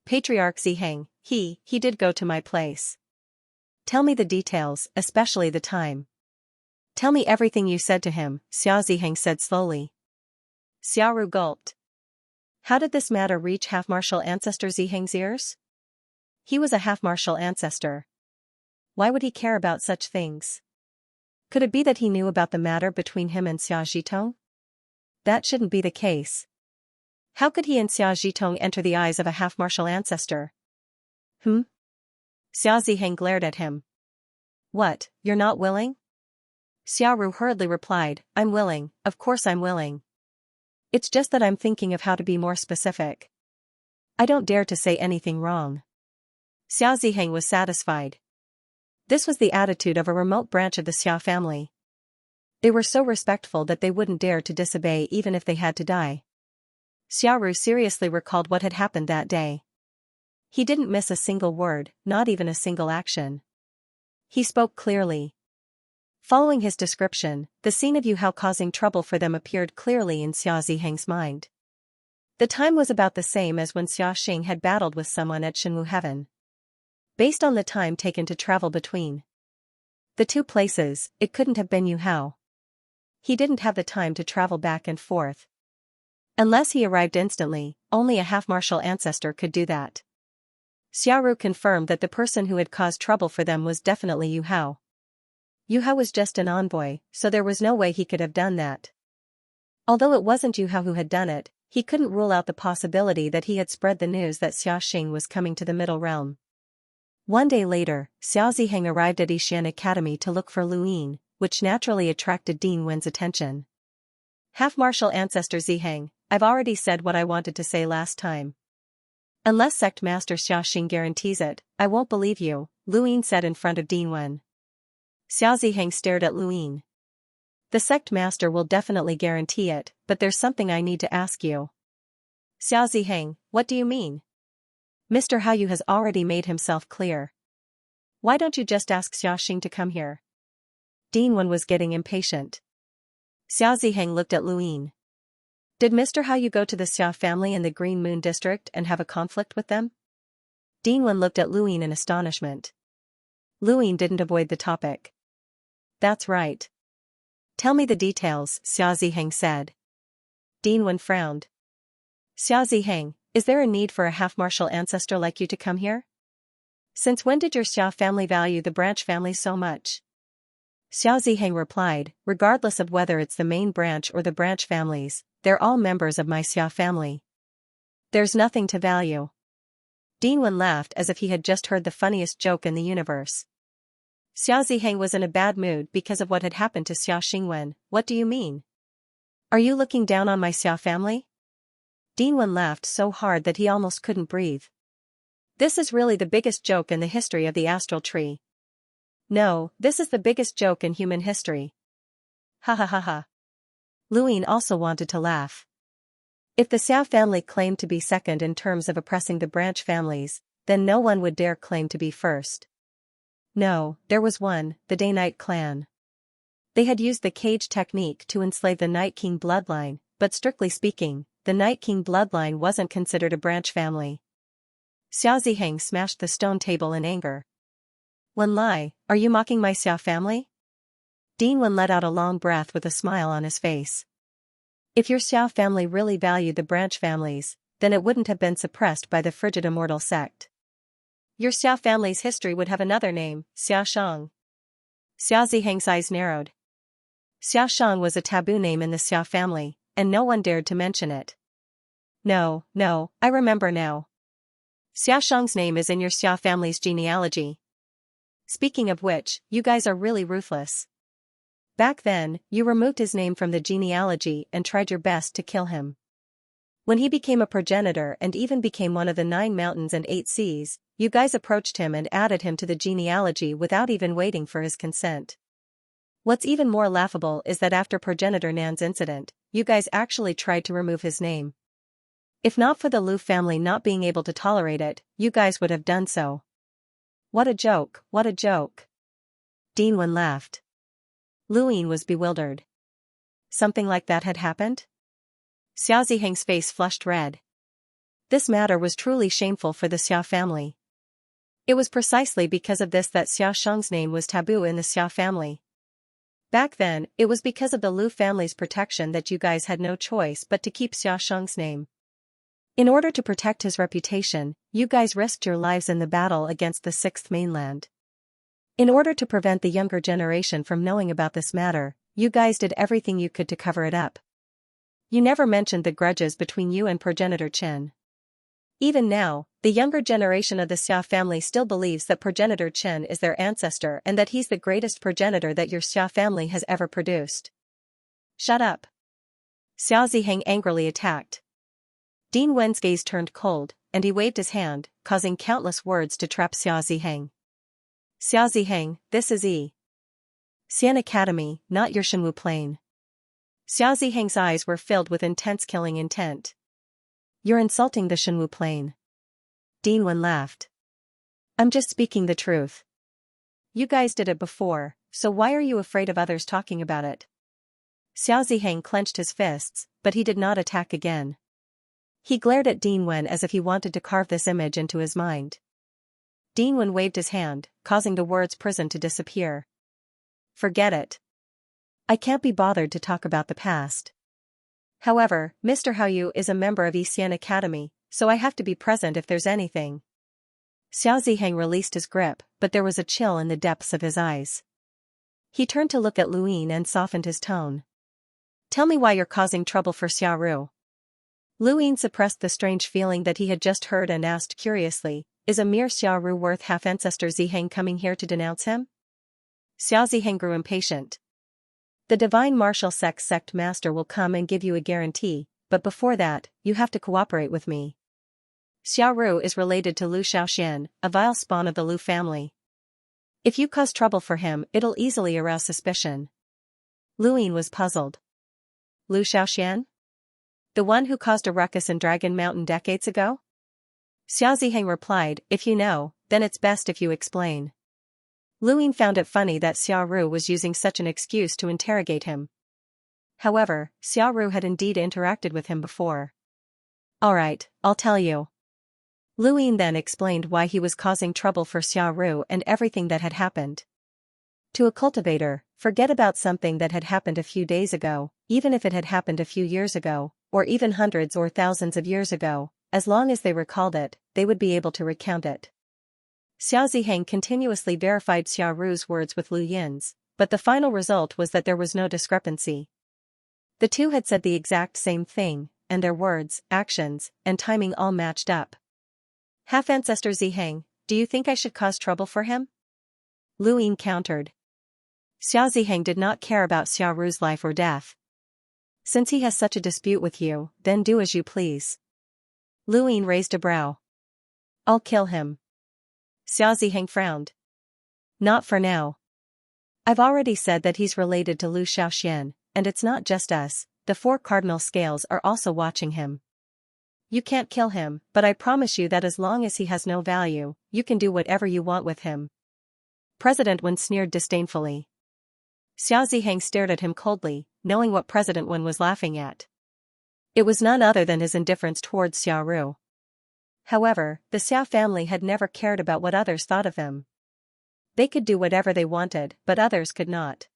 Patriarch Ziheng, he did go to my place. Tell me the details, especially the time. Tell me everything you said to him, Xia Ziheng said slowly. Xia Ru gulped. How did this matter reach half-martial ancestor Ziheng's ears? He was a half-martial ancestor. Why would he care about such things? Could it be that he knew about the matter between him and Xia Zhitong? That shouldn't be the case. How could he and Xia Zhitong enter the eyes of a half-martial ancestor? Xia Ziheng glared at him. What, you're not willing? Xiaoru hurriedly replied, I'm willing, of course I'm willing. It's just that I'm thinking of how to be more specific. I don't dare to say anything wrong. Xia Ziheng was satisfied. This was the attitude of a remote branch of the Xia family. They were so respectful that they wouldn't dare to disobey even if they had to die. Xiaoru seriously recalled what had happened that day. He didn't miss a single word, not even a single action. He spoke clearly. Following his description, the scene of Yu Hao causing trouble for them appeared clearly in Xia Ziheng's mind. The time was about the same as when Xia Xing had battled with someone at Shenwu Heaven. Based on the time taken to travel between the two places, it couldn't have been Yu Hao. He didn't have the time to travel back and forth. Unless he arrived instantly, only a half-martial ancestor could do that. Xiaoru confirmed that the person who had caused trouble for them was definitely Yu Hao. Yu Hao was just an envoy, so there was no way he could have done that. Although it wasn't Yu Hao who had done it, he couldn't rule out the possibility that he had spread the news that Xia Xing was coming to the Middle Realm. One day later, Xiao Ziheng arrived at Yixian Academy to look for Lu Yin, which naturally attracted Ding Wen's attention. Half-martial ancestor Ziheng, I've already said what I wanted to say last time. Unless Sect Master Xia Xing guarantees it, I won't believe you, Lu Yin said in front of Ding Wen. Xiao Ziheng stared at Lu Yin. The Sect Master will definitely guarantee it, but there's something I need to ask you. Xiao Ziheng, what do you mean? Mr. Haoyu has already made himself clear. Why don't you just ask Xia Xing to come here? Ding Wen was getting impatient. Xiao Ziheng looked at Lu Yin. Did Mr. Haoyu go to the Xia family in the Green Moon district and have a conflict with them? Ding Wen looked at Lu Yin in astonishment. Lu Yin didn't avoid the topic. That's right. Tell me the details, Xia Ziheng said. Ding Wen frowned. Xia Ziheng, is there a need for a half-martial ancestor like you to come here? Since when did your Xia family value the branch family so much? Xiao Ziheng replied, regardless of whether it's the main branch or the branch families, they're all members of my Xia family. There's nothing to value. Ding Wen laughed as if he had just heard the funniest joke in the universe. Xiao Ziheng was in a bad mood because of what had happened to Xia Xingwen. What do you mean? Are you looking down on my Xia family? Ding Wen laughed so hard that he almost couldn't breathe. This is really the biggest joke in the history of the astral tree. No, this is the biggest joke in human history. Ha ha ha ha. Lu Yin also wanted to laugh. If the Xia family claimed to be second in terms of oppressing the branch families, then no one would dare claim to be first. No, there was one, the Day-Night clan. They had used the cage technique to enslave the Night King bloodline, but strictly speaking, the Night King bloodline wasn't considered a branch family. Xiao Ziheng smashed the stone table in anger. Wen Lai, are you mocking my Xia family? Ding Wen let out a long breath with a smile on his face. If your Xia family really valued the branch families, then it wouldn't have been suppressed by the frigid immortal sect. Your Xia family's history would have another name, Xia Shang. Xiao Ziheng's eyes narrowed. Xia Shang was a taboo name in the Xia family, and no one dared to mention it. No, I remember now. Xia Shang's name is in your Xia family's genealogy. Speaking of which, you guys are really ruthless. Back then, you removed his name from the genealogy and tried your best to kill him. When he became a progenitor and even became one of the 9 mountains and 8 seas, you guys approached him and added him to the genealogy without even waiting for his consent. What's even more laughable is that after progenitor Nan's incident, you guys actually tried to remove his name. If not for the Lu family not being able to tolerate it, you guys would have done so. What a joke, what a joke. Ding Wen laughed. Lu Yin was bewildered. Something like that had happened? Xiao Ziheng's face flushed red. This matter was truly shameful for the Xia family. It was precisely because of this that Xia Shang's name was taboo in the Xia family. Back then, it was because of the Lu family's protection that you guys had no choice but to keep Xia Shang's name. In order to protect his reputation, you guys risked your lives in the battle against the 6th mainland. In order to prevent the younger generation from knowing about this matter, you guys did everything you could to cover it up. You never mentioned the grudges between you and progenitor Chen. Even now, the younger generation of the Xia family still believes that progenitor Chen is their ancestor and that he's the greatest progenitor that your Xia family has ever produced. Shut up. Xiao Ziheng angrily attacked. Dean Wen's gaze turned cold, and he waved his hand, causing countless words to trap Xiao Ziheng. Xiao Ziheng, this is Xian Academy, not your Shenwu plane. Xiao Ziheng's eyes were filled with intense killing intent. You're insulting the Shenwu plane. Dean Wen laughed. I'm just speaking the truth. You guys did it before, so why are you afraid of others talking about it? Xiao Ziheng clenched his fists, but he did not attack again. He glared at Dean Wen as if he wanted to carve this image into his mind. Dean Wen waved his hand, causing the words prison to disappear. Forget it. I can't be bothered to talk about the past. However, Mr. Haoyu is a member of Xian Academy, so I have to be present if there's anything. Xiao Ziheng released his grip, but there was a chill in the depths of his eyes. He turned to look at Luyin and softened his tone. Tell me why you're causing trouble for Xiaoru. Luyin suppressed the strange feeling that he had just heard and asked curiously, is a mere Xiaoru worth half-ancestor Ziheng coming here to denounce him? Xiao Ziheng grew impatient. The Divine Martial Sect Master will come and give you a guarantee, but before that, you have to cooperate with me. Xiaoru is related to Lu Xiaoxian, a vile spawn of the Lu family. If you cause trouble for him, it'll easily arouse suspicion. Luyin was puzzled. Lu Xiaoxian? The one who caused a ruckus in Dragon Mountain decades ago? Xiao Ziheng replied, if you know, then it's best if you explain. Luyin found it funny that Xiaoru was using such an excuse to interrogate him. However, Xiaoru had indeed interacted with him before. Alright, I'll tell you. Luyin then explained why he was causing trouble for Xiaoru and everything that had happened. To a cultivator, forget about something that had happened a few days ago, even if it had happened a few years ago, or even hundreds or thousands of years ago, as long as they recalled it, they would be able to recount it. Xiao Ziheng continuously verified Xiaoru's words with Luyin's, but the final result was that there was no discrepancy. The two had said the exact same thing, and their words, actions, and timing all matched up. Half-ancestor Ziheng, do you think I should cause trouble for him? Luyin countered. Xiao Ziheng did not care about Xiaoru's life or death. Since he has such a dispute with you, then do as you please. Luyin raised a brow. I'll kill him. Xiao Ziheng frowned. Not for now. I've already said that he's related to Lu Xiaoxian, and it's not just us, the four cardinal scales are also watching him. You can't kill him, but I promise you that as long as he has no value, you can do whatever you want with him. President Wen sneered disdainfully. Xiao Ziheng stared at him coldly, knowing what President Wen was laughing at. It was none other than his indifference towards Xiaoru. However, the Xiao family had never cared about what others thought of them. They could do whatever they wanted, but others could not.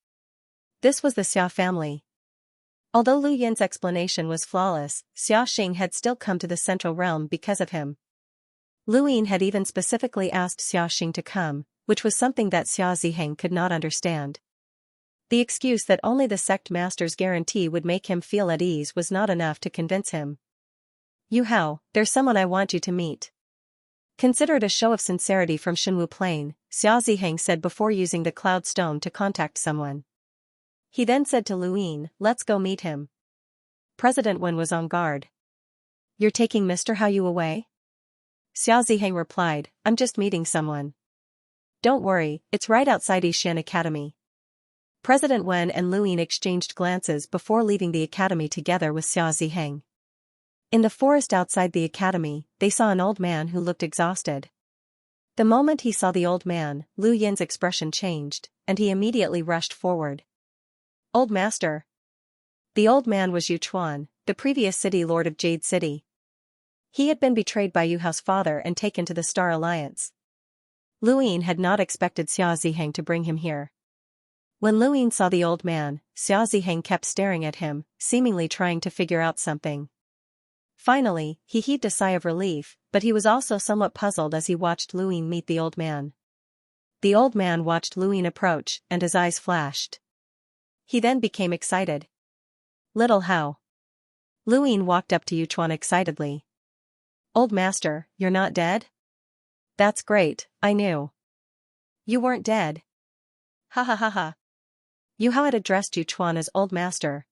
This was the Xiao family. Although Lu Yin's explanation was flawless, Xia Xing had still come to the central realm because of him. Lu Yin had even specifically asked Xia Xing to come, which was something that Xiao Ziheng could not understand. The excuse that only the sect master's guarantee would make him feel at ease was not enough to convince him. Yu Hao, there's someone I want you to meet. Consider it a show of sincerity from Shenwu Plain, Xiao Ziheng said before using the cloud stone to contact someone. He then said to Lu Yin, let's go meet him. President Wen was on guard. You're taking Mr. Haoyu away? Xiao Ziheng replied, I'm just meeting someone. Don't worry, it's right outside Xian Academy. President Wen and Lu Yin exchanged glances before leaving the academy together with Xiao Ziheng. In the forest outside the academy, they saw an old man who looked exhausted. The moment he saw the old man, Lu Yin's expression changed, and he immediately rushed forward. Old master. The old man was Yu Chuan, the previous city lord of Jade City. He had been betrayed by Yu Hao's father and taken to the Star Alliance. Lu Yin had not expected Xiao Ziheng to bring him here. When Lu Yin saw the old man, Xiao Ziheng kept staring at him, seemingly trying to figure out something. Finally, he heaved a sigh of relief, but he was also somewhat puzzled as he watched Lu Yin meet the old man. The old man watched Lu Yin approach, and his eyes flashed. He then became excited. Little Hao. Luin walked up to Yuchuan excitedly. Old master, you're not dead? That's great, I knew. You weren't dead. Ha ha ha ha. Yu Hao had addressed Yuchuan as old master.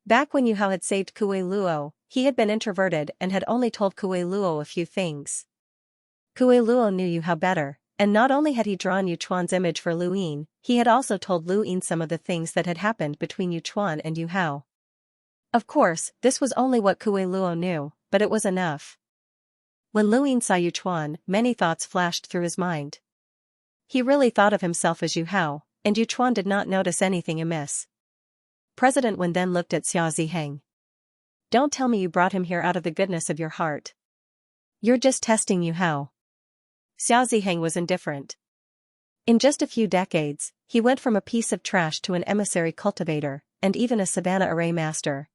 Back when Yu Hao had saved Kue Luo, he had been introverted and had only told Kue Luo a few things. Kue Luo knew Yu Hao better, and not only had he drawn Yuchuan's image for Luin, he had also told Luin some of the things that had happened between Yuchuan and Yu Hao. Of course, this was only what Kue Luo knew, but it was enough. When Luin saw Yuchuan, many thoughts flashed through his mind. He really thought of himself as Yu Hao, and Yuchuan did not notice anything amiss. President Wen then looked at Xia Ziheng. Don't tell me you brought him here out of the goodness of your heart. You're just testing Yu Hao. Xia Ziheng was indifferent. In just a few decades, he went from a piece of trash to an emissary cultivator, and even a savannah array master.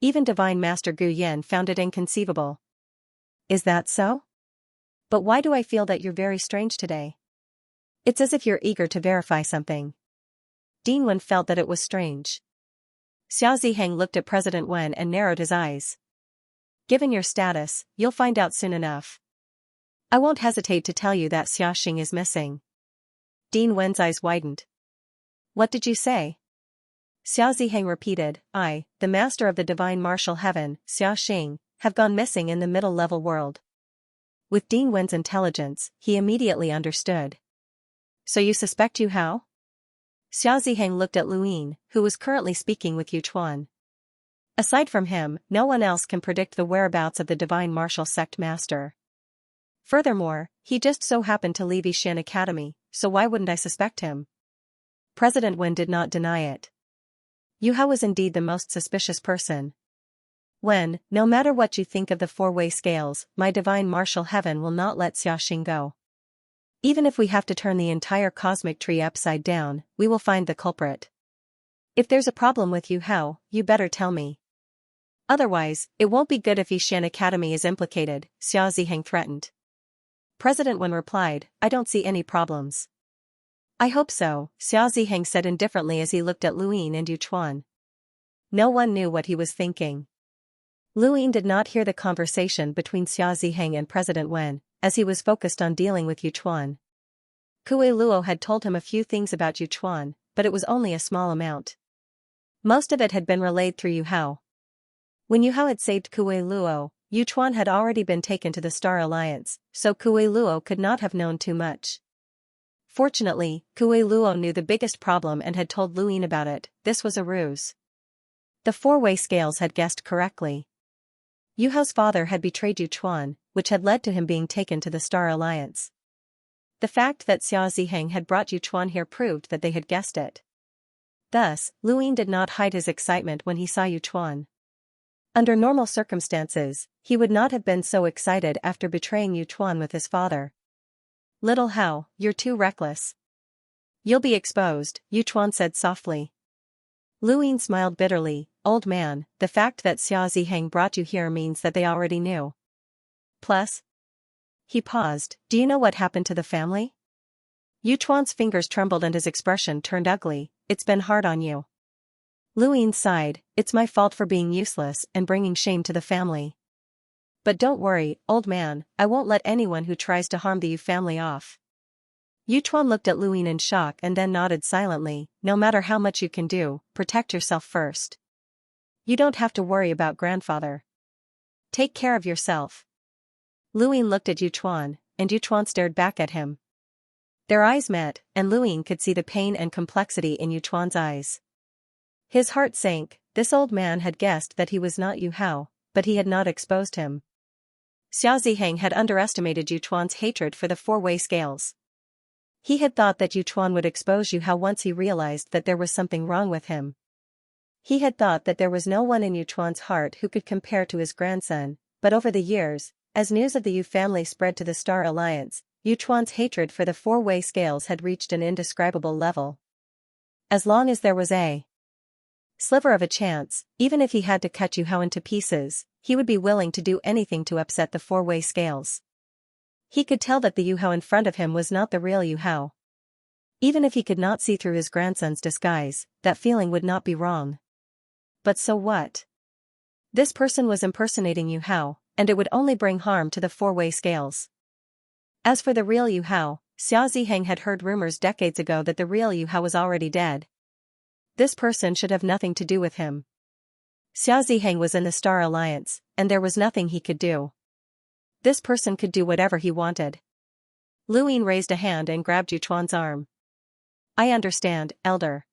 Even Divine Master Gu Yan found it inconceivable. Is that so? But why do I feel that you're very strange today? It's as if you're eager to verify something. Dean Wen felt that it was strange. Xia Ziheng looked at President Wen and narrowed his eyes. Given your status, you'll find out soon enough. I won't hesitate to tell you that Xiaxing is missing. Dean Wen's eyes widened. What did you say? Xia Ziheng repeated, I, the master of the divine martial heaven, Xiaxing, have gone missing in the middle-level world. With Dean Wen's intelligence, he immediately understood. So you suspect Yu Hao? Xia Ziheng looked at Luin, who was currently speaking with Yuchuan. Aside from him, no one else can predict the whereabouts of the divine martial sect master. Furthermore, he just so happened to leave Yixian Academy, so why wouldn't I suspect him? President Wen did not deny it. Yu Hao was indeed the most suspicious person. Wen, no matter what you think of the four-way scales, my divine martial heaven will not let Xiaxing go. Even if we have to turn the entire cosmic tree upside down, we will find the culprit. If there's a problem with Yu Hao, you better tell me. Otherwise, it won't be good if Yixian Academy is implicated, Xia Ziheng threatened. President Wen replied, I don't see any problems. I hope so, Xia Ziheng said indifferently as he looked at Luin and Yuchuan. No one knew what he was thinking. Luin did not hear the conversation between Xia Ziheng and President Wen, as he was focused on dealing with Yuchuan. Kue Luo had told him a few things about Yuchuan, but it was only a small amount. Most of it had been relayed through Yu Hao. When Yu Hao had saved Kue Luo, Yuchuan had already been taken to the Star Alliance, so Kue Luo could not have known too much. Fortunately, Kue Luo knew the biggest problem and had told Luin about it. This was a ruse. The four-way scales had guessed correctly. Yu Hao's father had betrayed Yuchuan, which had led to him being taken to the Star Alliance. The fact that Xia Ziheng had brought Yuchuan here proved that they had guessed it. Thus, Luin did not hide his excitement when he saw Yuchuan. Under normal circumstances, he would not have been so excited after betraying Yuchuan with his father. Little Hao, you're too reckless. You'll be exposed, Yuchuan said softly. Luin smiled bitterly, old man, the fact that Xia Ziheng brought you here means that they already knew. Plus. He paused, do you know what happened to the family? Yuchuan's fingers trembled and his expression turned ugly, it's been hard on you. Luin sighed, it's my fault for being useless and bringing shame to the family. But don't worry, old man, I won't let anyone who tries to harm the Yu family off. Yuchuan looked at Luin in shock and then nodded silently, no matter how much you can do, protect yourself first. You don't have to worry about grandfather. Take care of yourself. Luin looked at Yuchuan, and Yuchuan stared back at him. Their eyes met, and Luin could see the pain and complexity in Yuchuan's eyes. His heart sank. This old man had guessed that he was not Yu Hao, but he had not exposed him. Xia Ziheng had underestimated Yuchuan's hatred for the four-way scales. He had thought that Yuchuan would expose Yu Hao once he realized that there was something wrong with him. He had thought that there was no one in Yuchuan's heart who could compare to his grandson, but over the years, as news of the Yu family spread to the Star Alliance, Yuchuan's hatred for the four-way scales had reached an indescribable level. As long as there was a sliver of a chance, even if he had to cut Yu Hao into pieces, he would be willing to do anything to upset the four-way scales. He could tell that the Yu Hao in front of him was not the real Yu Hao. Even if he could not see through his grandson's disguise, that feeling would not be wrong. But so what? This person was impersonating Yu Hao, and it would only bring harm to the four-way scales. As for the real Yu Hao, Xia Ziheng had heard rumors decades ago that the real Yu Hao was already dead. This person should have nothing to do with him. Xia Ziheng was in the Star Alliance, and there was nothing he could do. This person could do whatever he wanted. Lu Yin raised a hand and grabbed Yu Chuan's arm. I understand, Elder.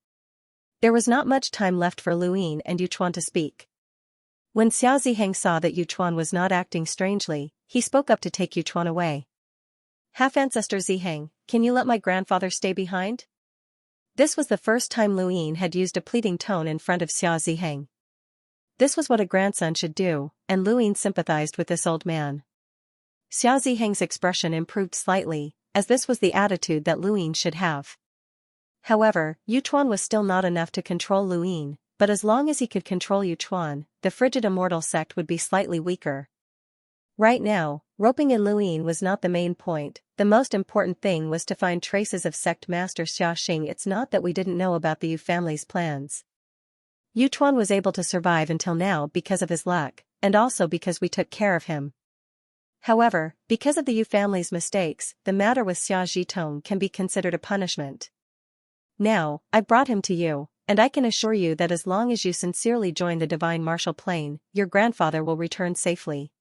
There was not much time left for Lu Yin and Yu Chuan to speak. When Xia Ziheng saw that Yu Chuan was not acting strangely, he spoke up to take Yu Chuan away. Half-Ancestor Ziheng, can you let my grandfather stay behind? This was the first time Lu Yin had used a pleading tone in front of Xia Ziheng. This was what a grandson should do, and Lu Yin sympathized with this old man. Xia Ziheng's expression improved slightly, as this was the attitude that Lu Yin should have. However, Yu Chuan was still not enough to control Lu Yin, but as long as he could control Yu Chuan, the frigid immortal sect would be slightly weaker. Right now, roping in Lu Yin was not the main point. The most important thing was to find traces of sect master Xiaxing. It's not that we didn't know about the Yu family's plans. Yu Chuan was able to survive until now because of his luck, and also because we took care of him. However, because of the Yu family's mistakes, the matter with Xia Zhitong can be considered a punishment. Now, I brought him to you, and I can assure you that as long as you sincerely join the divine martial plane, your grandfather will return safely.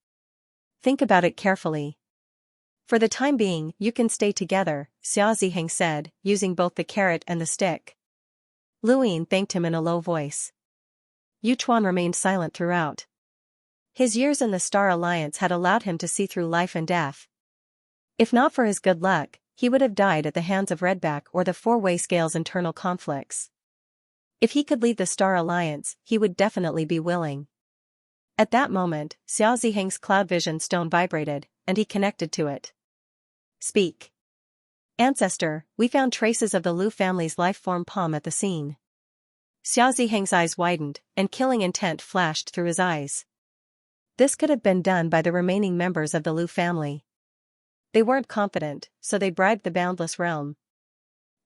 Think about it carefully. For the time being, you can stay together, Xia Ziheng said, using both the carrot and the stick. Lu Yin thanked him in a low voice. Yu Chuan remained silent throughout. His years in the Star Alliance had allowed him to see through life and death. If not for his good luck, he would have died at the hands of Redback or the four-way scale's internal conflicts. If he could lead the Star Alliance, he would definitely be willing. At that moment, Xia Ziheng's cloud vision stone vibrated, and he connected to it. Speak. Ancestor, we found traces of the Lu family's life-form palm at the scene. Xia Ziheng's eyes widened, and killing intent flashed through his eyes. This could have been done by the remaining members of the Lu family. They weren't confident, so they bribed the boundless realm.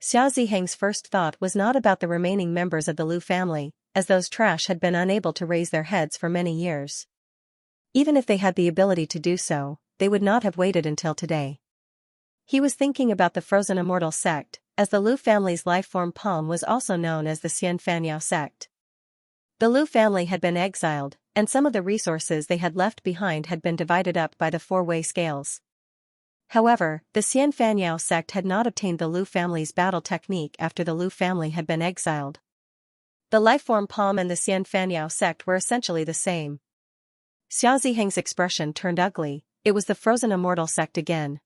Xia Ziheng's first thought was not about the remaining members of the Lu family, as those trash had been unable to raise their heads for many years. Even if they had the ability to do so, they would not have waited until today. He was thinking about the frozen immortal sect, as the Lu family's life-form palm was also known as the Xianxia sect. The Lu family had been exiled, and some of the resources they had left behind had been divided up by the four-way scales. However, the Xianxia sect had not obtained the Lu family's battle technique after the Lu family had been exiled. The life-form palm and the Xianxia sect were essentially the same. Xia Ziheng's expression turned ugly. It was the frozen immortal sect again.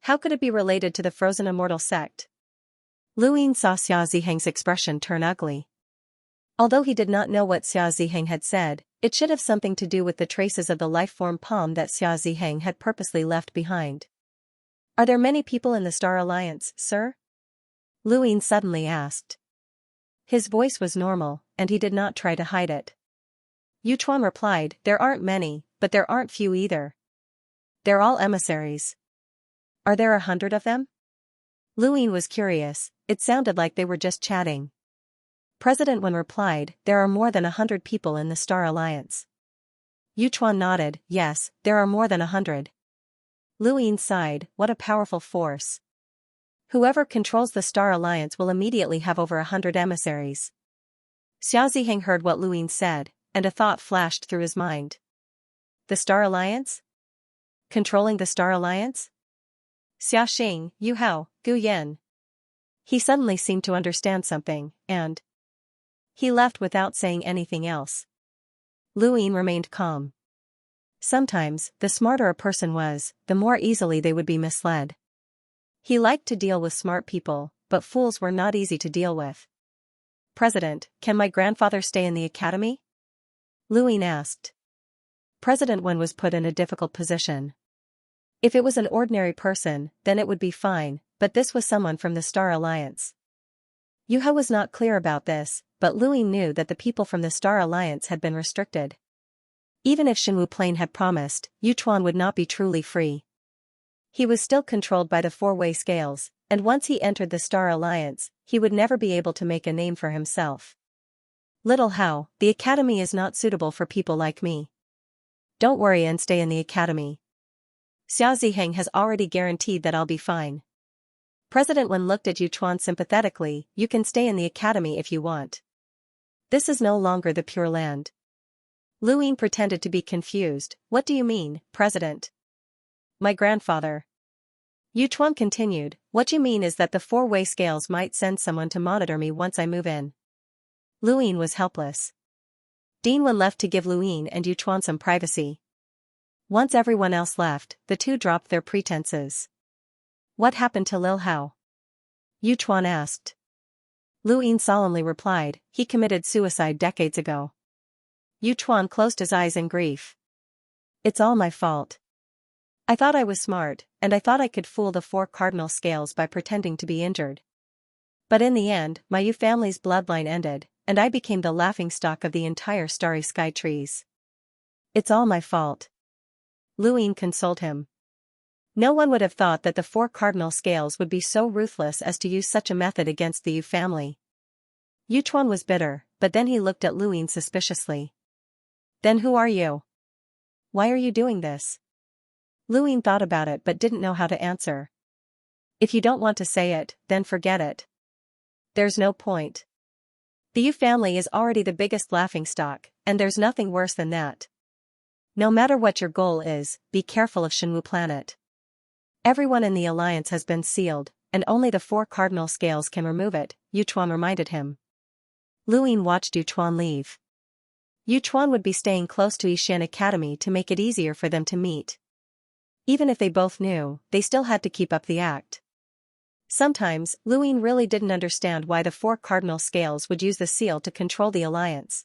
How could it be related to the frozen immortal sect? Lu Yin saw Xia Ziheng's expression turn ugly. Although he did not know what Xia Ziheng had said, it should have something to do with the traces of the life-form palm that Xia Ziheng had purposely left behind. Are there many people in the Star Alliance, sir? Lu Yin suddenly asked. His voice was normal, and he did not try to hide it. Yu Chuan replied, there aren't many, but there aren't few either. They're all emissaries. Are there 100 of them? Lu Yin was curious. It sounded like they were just chatting. President Wen replied, there are more than 100 people in the Star Alliance. Yu Chuan nodded, yes, there are more than 100. Lu Yin sighed, what a powerful force. Whoever controls the Star Alliance will immediately have over 100 emissaries. Xia Ziheng heard what Lu Yin said, and a thought flashed through his mind. The Star Alliance? Controlling the Star Alliance? Xiaxing, Yu Hao, Gu Yan. He suddenly seemed to understand something, and he left without saying anything else. Lu Yin remained calm. Sometimes, the smarter a person was, the more easily they would be misled. He liked to deal with smart people, but fools were not easy to deal with. President, can my grandfather stay in the academy? Lu Yin asked. President Wen was put in a difficult position. If it was an ordinary person, then it would be fine, but this was someone from the Star Alliance. Yu Hao was not clear about this, but Lu Yin knew that the people from the Star Alliance had been restricted. Even if Shenwu Plain had promised, Yu Chuan would not be truly free. He was still controlled by the four-way scales, and once he entered the Star Alliance, he would never be able to make a name for himself. Little Hao, the academy is not suitable for people like me. Don't worry and stay in the academy. Xia Ziheng has already guaranteed that I'll be fine. President Wen looked at Yu Chuan sympathetically. You can stay in the academy if you want. This is no longer the Pure Land. Lu Ying pretended to be confused. What do you mean, President? My grandfather. Yu Chuan continued, what you mean is that the four-way scales might send someone to monitor me once I move in. Lu Ying was helpless. Dean Wen left to give Lu Ying and Yu Chuan some privacy. Once everyone else left, the two dropped their pretenses. What happened to Lil Hao? Yu Chuan asked. Lu Ying solemnly replied, he committed suicide decades ago. Yu Chuan closed his eyes in grief. It's all my fault. I thought I was smart, and I thought I could fool the four cardinal scales by pretending to be injured. But in the end, my Yu family's bloodline ended, and I became the laughingstock of the entire starry sky trees. It's all my fault. Lu Ying consoled him. No one would have thought that the four cardinal scales would be so ruthless as to use such a method against the Yu family. Yu Chuan was bitter, but then he looked at Lu Ying suspiciously. Then who are you? Why are you doing this? Lu Ying thought about it but didn't know how to answer. If you don't want to say it, then forget it. There's no point. The Yu family is already the biggest laughingstock, and there's nothing worse than that. No matter what your goal is, be careful of Shenwu planet. Everyone in the alliance has been sealed, and only the four cardinal scales can remove it, Yu Chuan reminded him. Lu Ying watched Yu Chuan leave. Yu Chuan would be staying close to Yixian Academy to make it easier for them to meet. Even if they both knew, they still had to keep up the act. Sometimes, Lu Ying really didn't understand why the four cardinal scales would use the seal to control the alliance.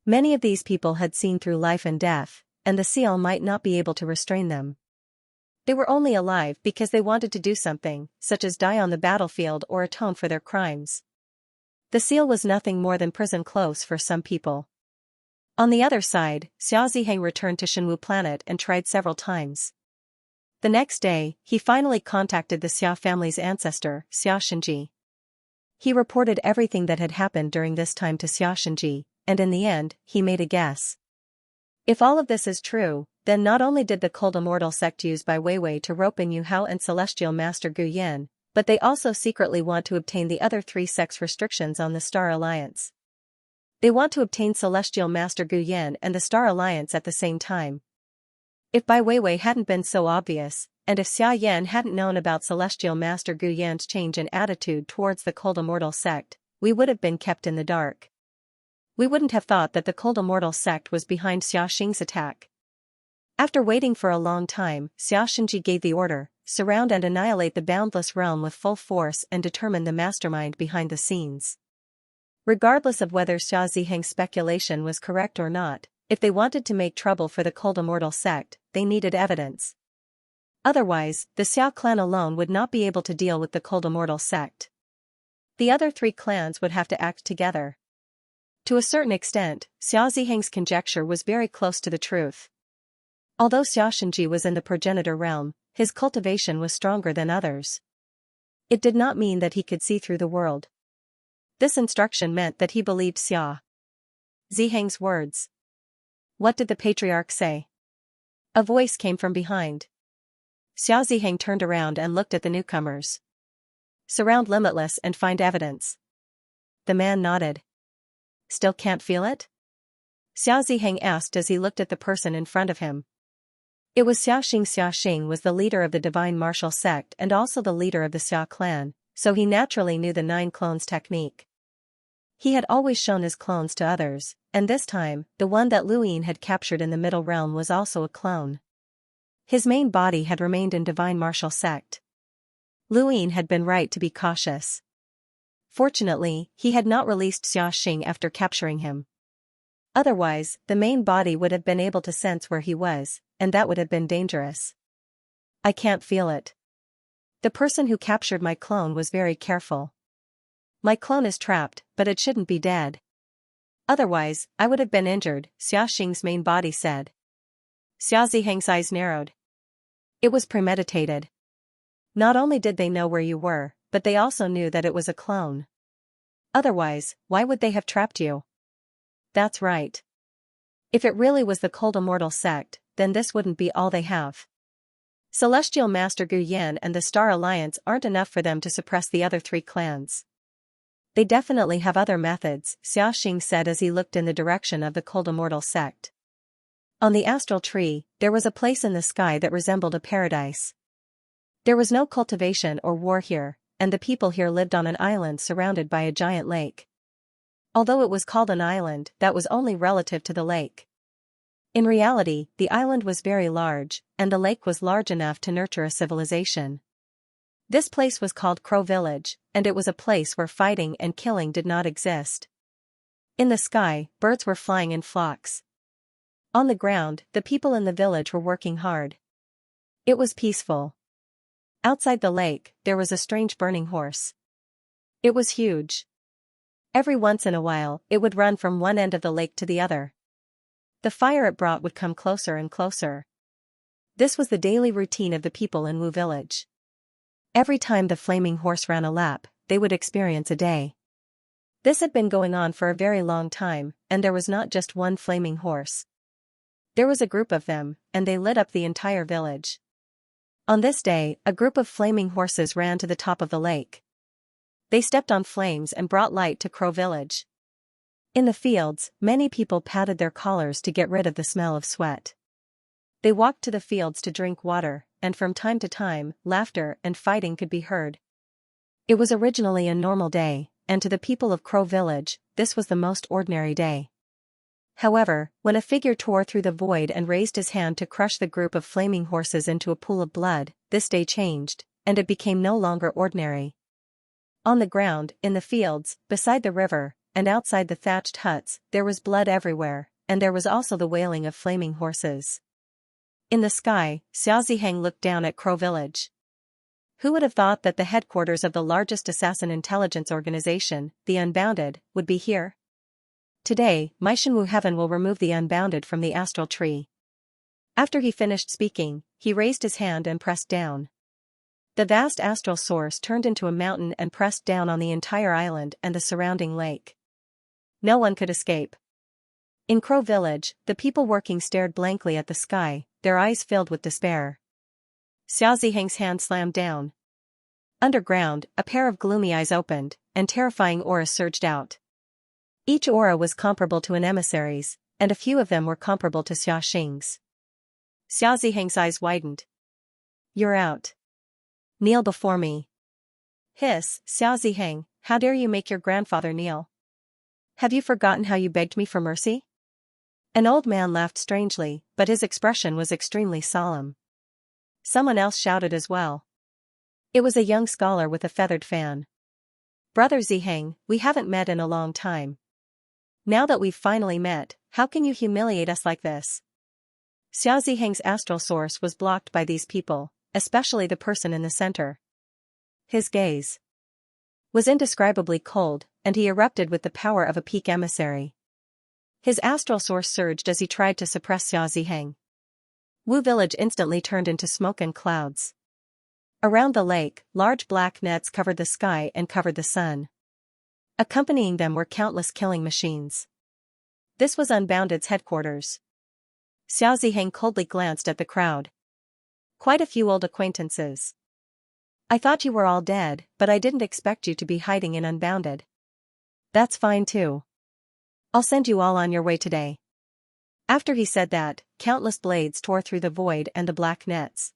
Many of these people had seen through life and death, and the seal might not be able to restrain them. They were only alive because they wanted to do something, such as die on the battlefield or atone for their crimes. The seal was nothing more than prison clothes for some people. On the other side, Xia Ziheng returned to Shenwu planet and tried several times. The next day, he finally contacted the Xia family's ancestor, Xia Shenji. He reported everything that had happened during this time to Xia Shenji, and in the end, he made a guess. If all of this is true, then not only did the Cult Immortal sect use Bai Weiwei to rope in Yu Hao and Celestial Master Gu Yan, but they also secretly want to obtain the other three sects' restrictions on the Star Alliance. They want to obtain Celestial Master Gu Yan and the Star Alliance at the same time. If Bai Weiwei hadn't been so obvious, and if Xia Yan hadn't known about Celestial Master Gu Yan's change in attitude towards the Cult Immortal sect, we would have been kept in the dark. We wouldn't have thought that the Cult Immortal sect was behind Xia Xing's attack. After waiting for a long time, Xia Shenji gave the order, surround and annihilate the boundless realm with full force and determine the mastermind behind the scenes. Regardless of whether Xia Ziheng's speculation was correct or not, if they wanted to make trouble for the Cult Immortal sect, they needed evidence. Otherwise, the Xiao clan alone would not be able to deal with the Cult Immortal sect. The other three clans would have to act together. To a certain extent, Xia Ziheng's conjecture was very close to the truth. Although Xia Shenji was in the progenitor realm, his cultivation was stronger than others. It did not mean that he could see through the world. This instruction meant that he believed Xia Ziheng's words. What did the patriarch say? A voice came from behind. Xia Ziheng turned around and looked at the newcomers. Surround Limitless and find evidence. The man nodded. Still can't feel it? Xia Ziheng asked as he looked at the person in front of him. It was Xia Xing. Xia Xing was the leader of the Divine Martial Sect and also the leader of the Xia clan, so he naturally knew the 9 clones technique. He had always shown his clones to others, and this time, the one that Lu Ying had captured in the Middle Realm was also a clone. His main body had remained in Divine Martial Sect. Lu Ying had been right to be cautious. Fortunately, he had not released Xia Xing after capturing him. Otherwise, the main body would have been able to sense where he was, and that would have been dangerous. I can't feel it. The person who captured my clone was very careful. My clone is trapped, but it shouldn't be dead. Otherwise, I would have been injured, Xia Xing's main body said. Xia Ziheng's eyes narrowed. It was premeditated. Not only did they know where you were, but they also knew that it was a clone. Otherwise, why would they have trapped you? That's right. If it really was the Cold Immortal sect, then this wouldn't be all they have. Celestial Master Gu Yan and the Star Alliance aren't enough for them to suppress the other 3 clans. They definitely have other methods, Xiaxing said as he looked in the direction of the Cold Immortal sect. On the astral tree, there was a place in the sky that resembled a paradise. There was no cultivation or war here, and the people here lived on an island surrounded by a giant lake. Although it was called an island, that was only relative to the lake. In reality, the island was very large, and the lake was large enough to nurture a civilization. This place was called Crow Village, and it was a place where fighting and killing did not exist. In the sky, birds were flying in flocks. On the ground, the people in the village were working hard. It was peaceful. Outside the lake, there was a strange burning horse. It was huge. Every once in a while, it would run from one end of the lake to the other. The fire it brought would come closer and closer. This was the daily routine of the people in Wu Village. Every time the flaming horse ran a lap, they would experience a day. This had been going on for a very long time, and there was not just one flaming horse. There was a group of them, and they lit up the entire village. On this day, a group of flaming horses ran to the top of the lake. They stepped on flames and brought light to Crow Village. In the fields, many people patted their collars to get rid of the smell of sweat. They walked to the fields to drink water, and from time to time, laughter and fighting could be heard. It was originally a normal day, and to the people of Crow Village, this was the most ordinary day. However, when a figure tore through the void and raised his hand to crush the group of flaming horses into a pool of blood, this day changed, and it became no longer ordinary. On the ground, in the fields, beside the river, and outside the thatched huts, there was blood everywhere, and there was also the wailing of flaming horses. In the sky, Xiao Ziheng looked down at Crow Village. Who would have thought that the headquarters of the largest assassin intelligence organization, the Unbounded, would be here? Today, Maishenwu Heaven will remove the Unbounded from the astral tree. After he finished speaking, he raised his hand and pressed down. The vast astral source turned into a mountain and pressed down on the entire island and the surrounding lake. No one could escape. In Crow Village, the people working stared blankly at the sky, their eyes filled with despair. Xiao Ziheng's hand slammed down. Underground, a pair of gloomy eyes opened, and terrifying auras surged out. Each aura was comparable to an emissary's, and a few of them were comparable to Xiaxing's. Xiao Ziheng's eyes widened. You're out. Kneel before me. Hiss, Xiao Ziheng, how dare you make your grandfather kneel? Have you forgotten how you begged me for mercy? An old man laughed strangely, but his expression was extremely solemn. Someone else shouted as well. It was a young scholar with a feathered fan. Brother Ziheng, we haven't met in a long time. Now that we've finally met, how can you humiliate us like this? Xiao Ziheng's astral source was blocked by these people, especially the person in the center. His gaze was indescribably cold, and he erupted with the power of a peak emissary. His astral source surged as he tried to suppress Xiao Ziheng. Wu Village instantly turned into smoke and clouds. Around the lake, large black nets covered the sky and covered the sun. Accompanying them were countless killing machines. This was Unbounded's headquarters. Xiao Ziheng coldly glanced at the crowd. Quite a few old acquaintances. I thought you were all dead, but I didn't expect you to be hiding in Unbounded. That's fine too. I'll send you all on your way today. After he said that, countless blades tore through the void and the black nets.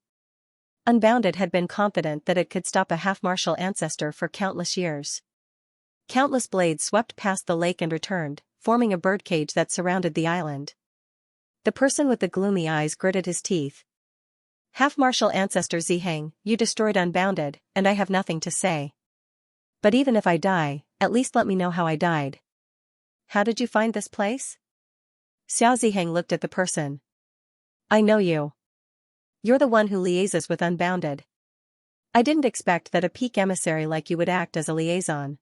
Unbounded had been confident that it could stop a half-martial ancestor for countless years. Countless blades swept past the lake and returned, forming a birdcage that surrounded the island. The person with the gloomy eyes gritted his teeth. Half-martial ancestor Ziheng, you destroyed Unbounded, and I have nothing to say. But even if I die, at least let me know how I died. How did you find this place? Xiao Ziheng looked at the person. I know you. You're the one who liaises with Unbounded. I didn't expect that a peak emissary like you would act as a liaison.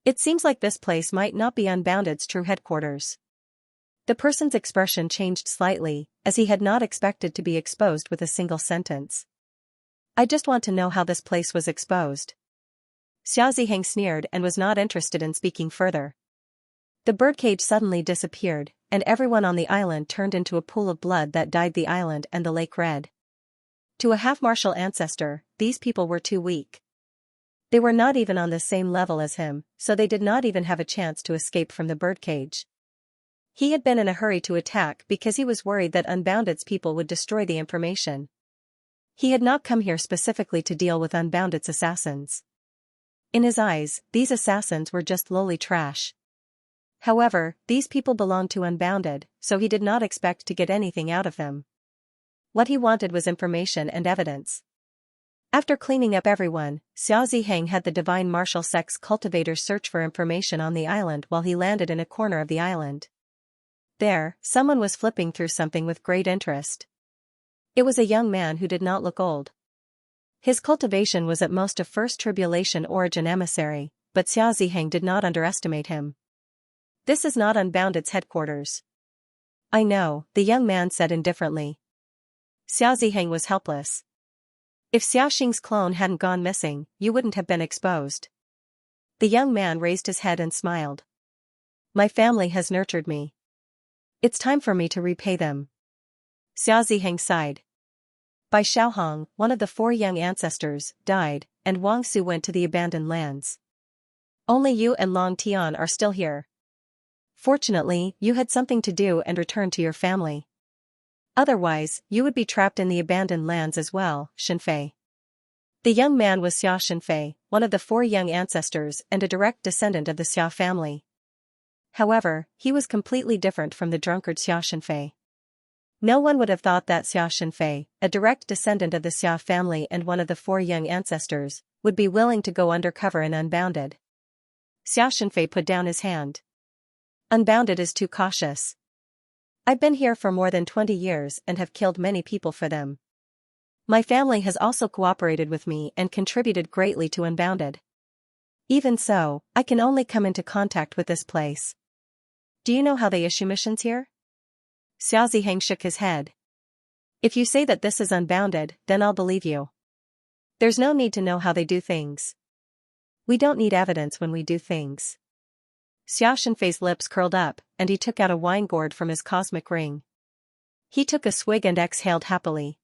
It seems like this place might not be Unbounded's true headquarters. The person's expression changed slightly, as he had not expected to be exposed with a single sentence. I just want to know how this place was exposed. Xiao Ziheng sneered and was not interested in speaking further. The birdcage suddenly disappeared, and everyone on the island turned into a pool of blood that dyed the island and the lake red. To a half-martial ancestor, these people were too weak. They were not even on the same level as him, so they did not even have a chance to escape from the birdcage. He had been in a hurry to attack because he was worried that Unbounded's people would destroy the information. He had not come here specifically to deal with Unbounded's assassins. In his eyes, these assassins were just lowly trash. However, these people belonged to Unbounded, so he did not expect to get anything out of them. What he wanted was information and evidence. After cleaning up everyone, Xiaoxiheng had the divine martial sex cultivator search for information on the island while he landed in a corner of the island. There, someone was flipping through something with great interest. It was a young man who did not look old. His cultivation was at most a first tribulation origin emissary, but Xiaoxiheng did not underestimate him. This is not Unbounded's headquarters. I know, the young man said indifferently. Xiaoxiheng was helpless. If Xiaoxing's clone hadn't gone missing, you wouldn't have been exposed. The young man raised his head and smiled. My family has nurtured me. It's time for me to repay them. Xiaoxiheng sighed. Bai Xiaohong, one of the 4 young ancestors, died, and Wang Su went to the abandoned lands. Only you and Long Tian are still here. Fortunately, you had something to do and returned to your family. Otherwise, you would be trapped in the abandoned lands as well, Shenfei. The young man was Xia Shenfei, one of the 4 young ancestors and a direct descendant of the Xia family. However, he was completely different from the drunkard Xia Shenfei. No one would have thought that Xia Shenfei, a direct descendant of the Xia family and one of the 4 young ancestors, would be willing to go undercover in Unbounded. Xia Shenfei put down his hand. Unbounded is too cautious. I've been here for more than 20 years and have killed many people for them. My family has also cooperated with me and contributed greatly to Unbounded. Even so, I can only come into contact with this place. Do you know how they issue missions here? Xiaoxiheng shook his head. If you say that this is Unbounded, then I'll believe you. There's no need to know how they do things. We don't need evidence when we do things. Xia Shenfei's lips curled up, and he took out a wine gourd from his cosmic ring. He took a swig and exhaled happily.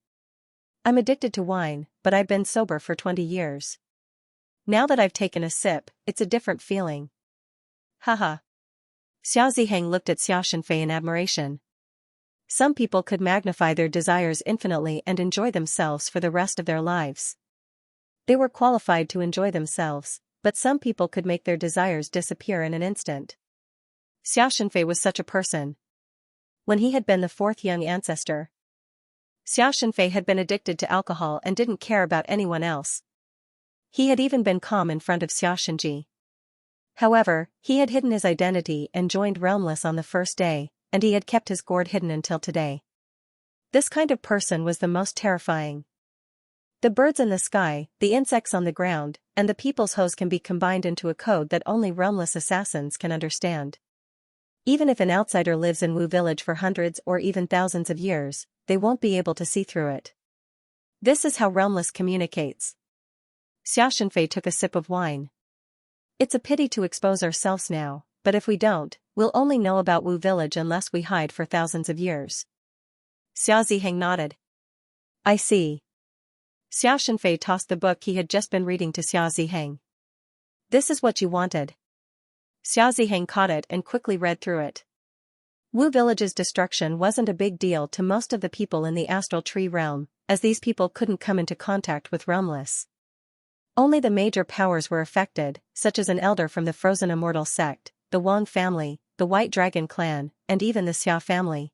I'm addicted to wine, but I've been sober for 20 years. Now that I've taken a sip, it's a different feeling. Haha. Xiaoxiheng looked at Xia Shenfei in admiration. Some people could magnify their desires infinitely and enjoy themselves for the rest of their lives. They were qualified to enjoy themselves, but some people could make their desires disappear in an instant. Xia Shenfei was such a person. When he had been the 4th young ancestor, Xia Shenfei had been addicted to alcohol and didn't care about anyone else. He had even been calm in front of Xia Shenji. However, he had hidden his identity and joined Realmless on the first day, and he had kept his gourd hidden until today. This kind of person was the most terrifying. The birds in the sky, the insects on the ground, and the people's hose can be combined into a code that only realmless assassins can understand. Even if an outsider lives in Wu village for hundreds or even thousands of years, they won't be able to see through it. This is how realmless communicates. Xia Shenfei took a sip of wine. It's a pity to expose ourselves now, but if we don't, we'll only know about Wu village unless we hide for thousands of years. Xiaoxiheng nodded. I see. Xia Shenfei tossed the book he had just been reading to Xiaoxiheng. This is what you wanted. Xiaoxiheng caught it and quickly read through it. Wu village's destruction wasn't a big deal to most of the people in the astral tree realm, as these people couldn't come into contact with realmless. Only the major powers were affected, such as an elder from the frozen immortal sect, the Wang family, the White Dragon clan, and even the Xia family.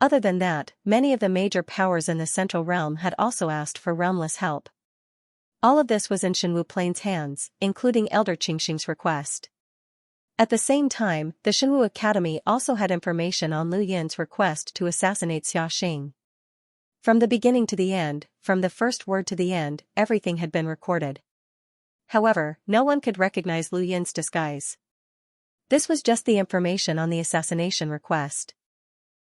Other than that, many of the major powers in the Central Realm had also asked for realmless help. All of this was in Shenwu Plain's hands, including Elder Qingxing's request. At the same time, the Shenwu Academy also had information on Lu Yin's request to assassinate Xia Xing. From the beginning to the end, from the first word to the end, everything had been recorded. However, no one could recognize Lu Yin's disguise. This was just the information on the assassination request.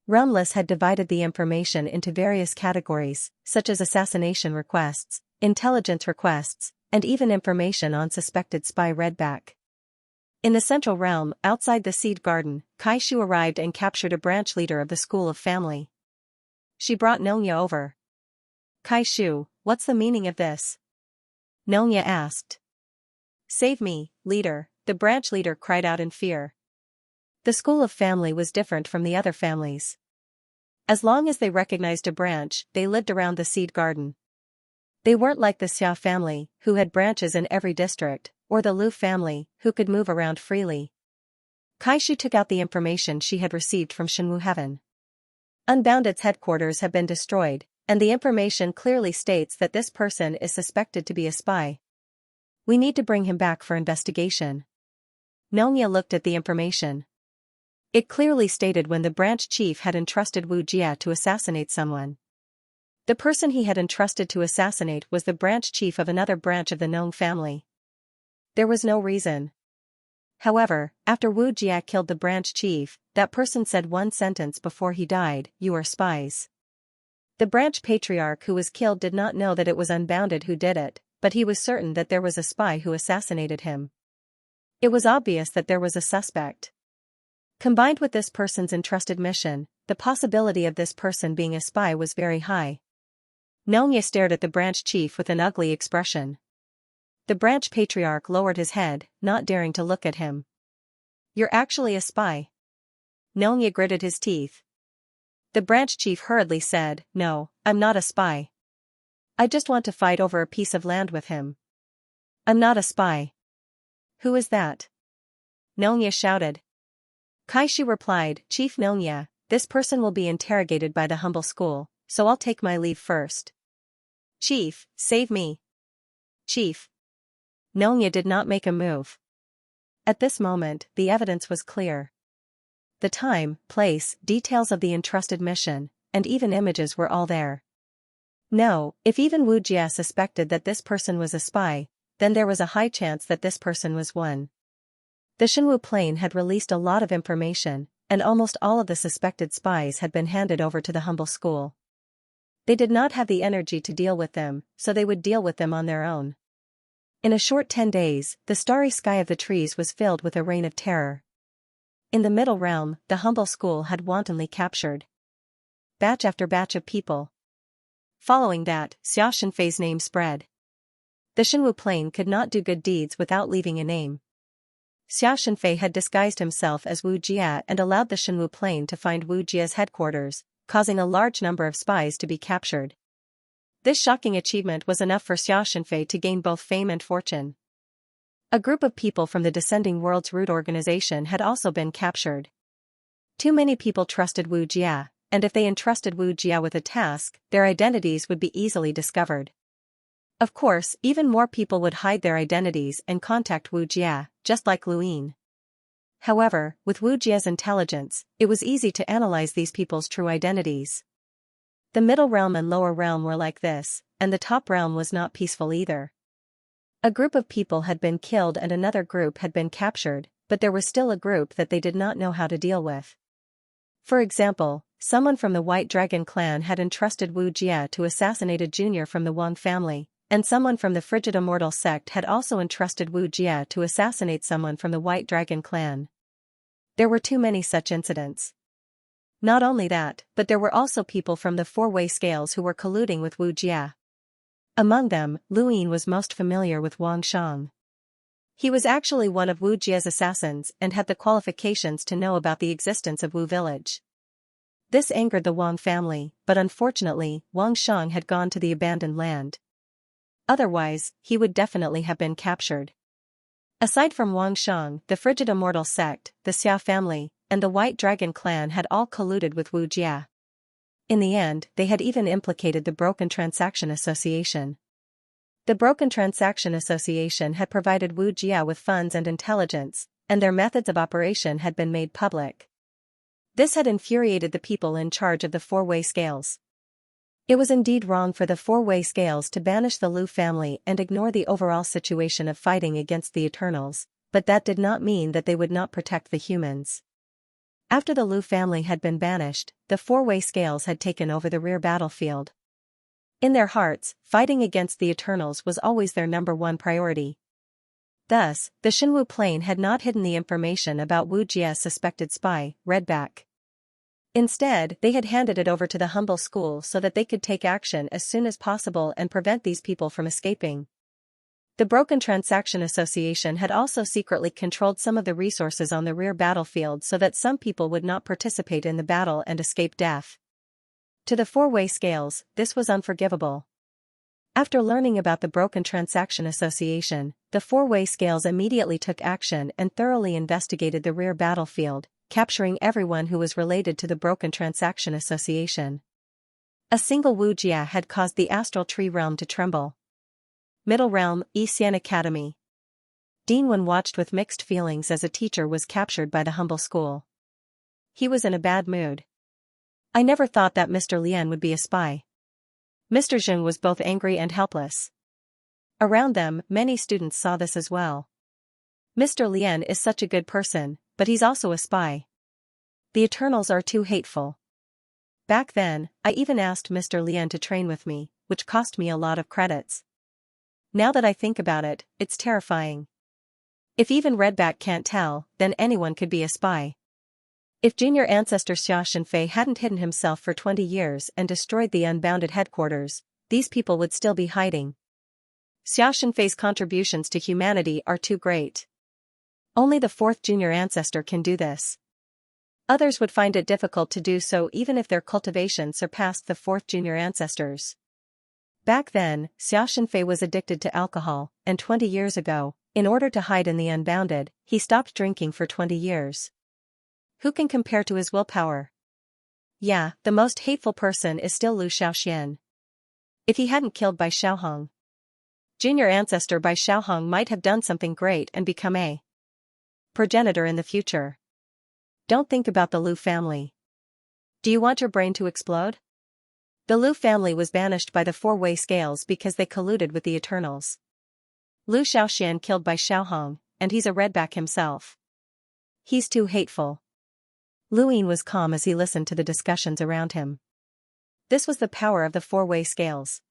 Realmless had divided the information into various categories, such as assassination requests, intelligence requests, and even information on suspected spy Redback. In the central realm, outside the seed garden, Kaishu arrived and captured a branch leader of the school of family. She brought Nongya over. Kaishu, what's the meaning of this? Nongya asked. Save me, leader, the branch leader cried out in fear. The school of family was different from the other families. As long as they recognized a branch, they lived around the seed garden. They weren't like the Xia family, who had branches in every district, or the Lu family, who could move around freely. Kaishu took out the information she had received from Shenwu Heaven. Unbounded's headquarters have been destroyed, and the information clearly states that this person is suspected to be a spy. We need to bring him back for investigation. Nongya looked at the information. It clearly stated when the branch chief had entrusted Wu Jia to assassinate someone. The person he had entrusted to assassinate was the branch chief of another branch of the Nong family. There was no reason. However, after Wu Jia killed the branch chief, that person said one sentence before he died, "You are spies." The branch patriarch who was killed did not know that it was Unbounded who did it, but he was certain that there was a spy who assassinated him. It was obvious that there was a suspect. Combined with this person's entrusted mission, the possibility of this person being a spy was very high. Nongya stared at the branch chief with an ugly expression. The branch patriarch lowered his head, not daring to look at him. "You're actually a spy." Nongya gritted his teeth. The branch chief hurriedly said, "No, I'm not a spy. I just want to fight over a piece of land with him. I'm not a spy." "Who is that?" Nongya shouted. Kaishu replied, "Chief Nongya, this person will be interrogated by the humble school, so I'll take my leave first." "Chief, save me." "Chief." Nongya did not make a move. At this moment, the evidence was clear. The time, place, details of the entrusted mission, and even images were all there. No, if even Wu Jia suspected that this person was a spy, then there was a high chance that this person was one. The Shenwu Plain had released a lot of information, and almost all of the suspected spies had been handed over to the humble school. They did not have the energy to deal with them, so they would deal with them on their own. In a short 10 days, the starry sky of the trees was filled with a rain of terror. In the middle realm, the humble school had wantonly captured batch after batch of people. Following that, Xianxia's name spread. The Shenwu Plain could not do good deeds without leaving a name. Xianxia had disguised himself as Wu Jia and allowed the Shenwu Plain to find Wu Jia's headquarters, causing a large number of spies to be captured. This shocking achievement was enough for Xianxia to gain both fame and fortune. A group of people from the Descending Worlds Root organization had also been captured. Too many people trusted Wu Jia, and if they entrusted Wu Jia with a task, their identities would be easily discovered. Of course, even more people would hide their identities and contact Wu Jia, just like Luin. However, with Wu Jia's intelligence, it was easy to analyze these people's true identities. The middle realm and lower realm were like this, and the top realm was not peaceful either. A group of people had been killed and another group had been captured, but there was still a group that they did not know how to deal with. For example, someone from the White Dragon clan had entrusted Wu Jia to assassinate a junior from the Wang family, and someone from the Frigid Immortal sect had also entrusted Wu Jia to assassinate someone from the White Dragon clan. There were too many such incidents. Not only that, but there were also people from the four-way scales who were colluding with Wu Jia. Among them, Luin was most familiar with Wang Shang. He was actually one of Wu Jia's assassins and had the qualifications to know about the existence of Wu village. This angered the Wang family, but unfortunately, Wang Shang had gone to the abandoned land. Otherwise, he would definitely have been captured. Aside from Wang Shang, the Frigid Immortal sect, the Xia family, and the White Dragon clan had all colluded with Wu Jia. In the end, they had even implicated the Broken Transaction Association. The Broken Transaction Association had provided Wu Jia with funds and intelligence, and their methods of operation had been made public. This had infuriated the people in charge of the four-way scales. It was indeed wrong for the four-way scales to banish the Lu family and ignore the overall situation of fighting against the Eternals, but that did not mean that they would not protect the humans. After the Lu family had been banished, the four-way scales had taken over the rear battlefield. In their hearts, fighting against the Eternals was always their number one priority. Thus, the Xinwu plane had not hidden the information about Wu Jie's suspected spy, Redback. Instead, they had handed it over to the humble school so that they could take action as soon as possible and prevent these people from escaping. The Broken Transaction Association had also secretly controlled some of the resources on the rear battlefield so that some people would not participate in the battle and escape death. To the four-way scales, this was unforgivable. After learning about the Broken Transaction Association, the four-way scales immediately took action and thoroughly investigated the rear battlefield, capturing everyone who was related to the Broken Transaction Association. A single Wu Jia had caused the Astral Tree Realm to tremble. Middle Realm, Xian Academy. Dean Wen watched with mixed feelings as a teacher was captured by the humble school. He was in a bad mood. I never thought that Mr. Lian would be a spy. Mr. Zheng was both angry and helpless. Around them, many students saw this as well. Mr. Lian is such a good person, but he's also a spy. The Eternals are too hateful. Back then, I even asked Mr. Lian to train with me, which cost me a lot of credits. Now that I think about it, it's terrifying. If even Redback can't tell, then anyone could be a spy. If junior ancestor Xianxia hadn't hidden himself for 20 years and destroyed the Unbounded headquarters, these people would still be hiding. Xianxia's contributions to humanity are too great. Only the fourth junior ancestor can do this. Others would find it difficult to do so even if their cultivation surpassed the fourth junior ancestors. Back then, Xianxia was addicted to alcohol, and 20 years ago, in order to hide in the Unbounded, he stopped drinking for 20 years. Who can compare to his willpower? Yeah, the most hateful person is still Lu Xiaoxian. If he hadn't killed Bai Xiaohong, junior ancestor Bai Xiaohong might have done something great and become a progenitor in the future. Don't think about the Lu family. Do you want your brain to explode? The Lu family was banished by the four-way scales because they colluded with the Eternals. Lu Xiaoxian killed Bai Xiaohong, and he's a Redback himself. He's too hateful. Lu Yin was calm as he listened to the discussions around him. This was the power of the four-way scales.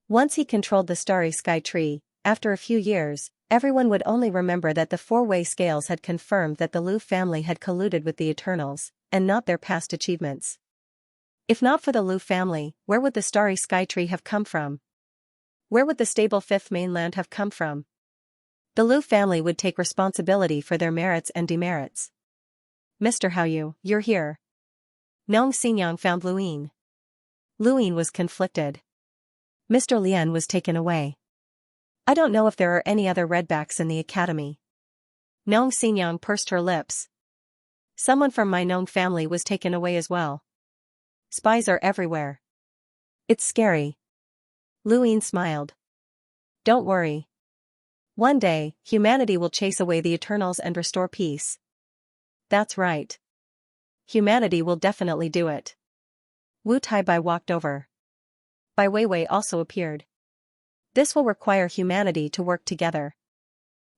Once he controlled the starry sky tree, after a few years, everyone would only remember that the four-way scales had confirmed that the Lu family had colluded with the Eternals, and not their past achievements. If not for the Lu family, where would the starry sky tree have come from? Where would the stable fifth mainland have come from? The Lu family would take responsibility for their merits and demerits. Mr. Haoyu, you're here. Nong Xinyang found Lu Yin. Lu Yin was conflicted. Mr. Lian was taken away. I don't know if there are any other Redbacks in the academy. Nong Xinyang pursed her lips. Someone from my Nong family was taken away as well. Spies are everywhere. It's scary. Lu Yin smiled. Don't worry. One day, humanity will chase away the Eternals and restore peace. That's right. Humanity will definitely do it. Wu Taibai walked over. Bai Weiwei also appeared. This will require humanity to work together.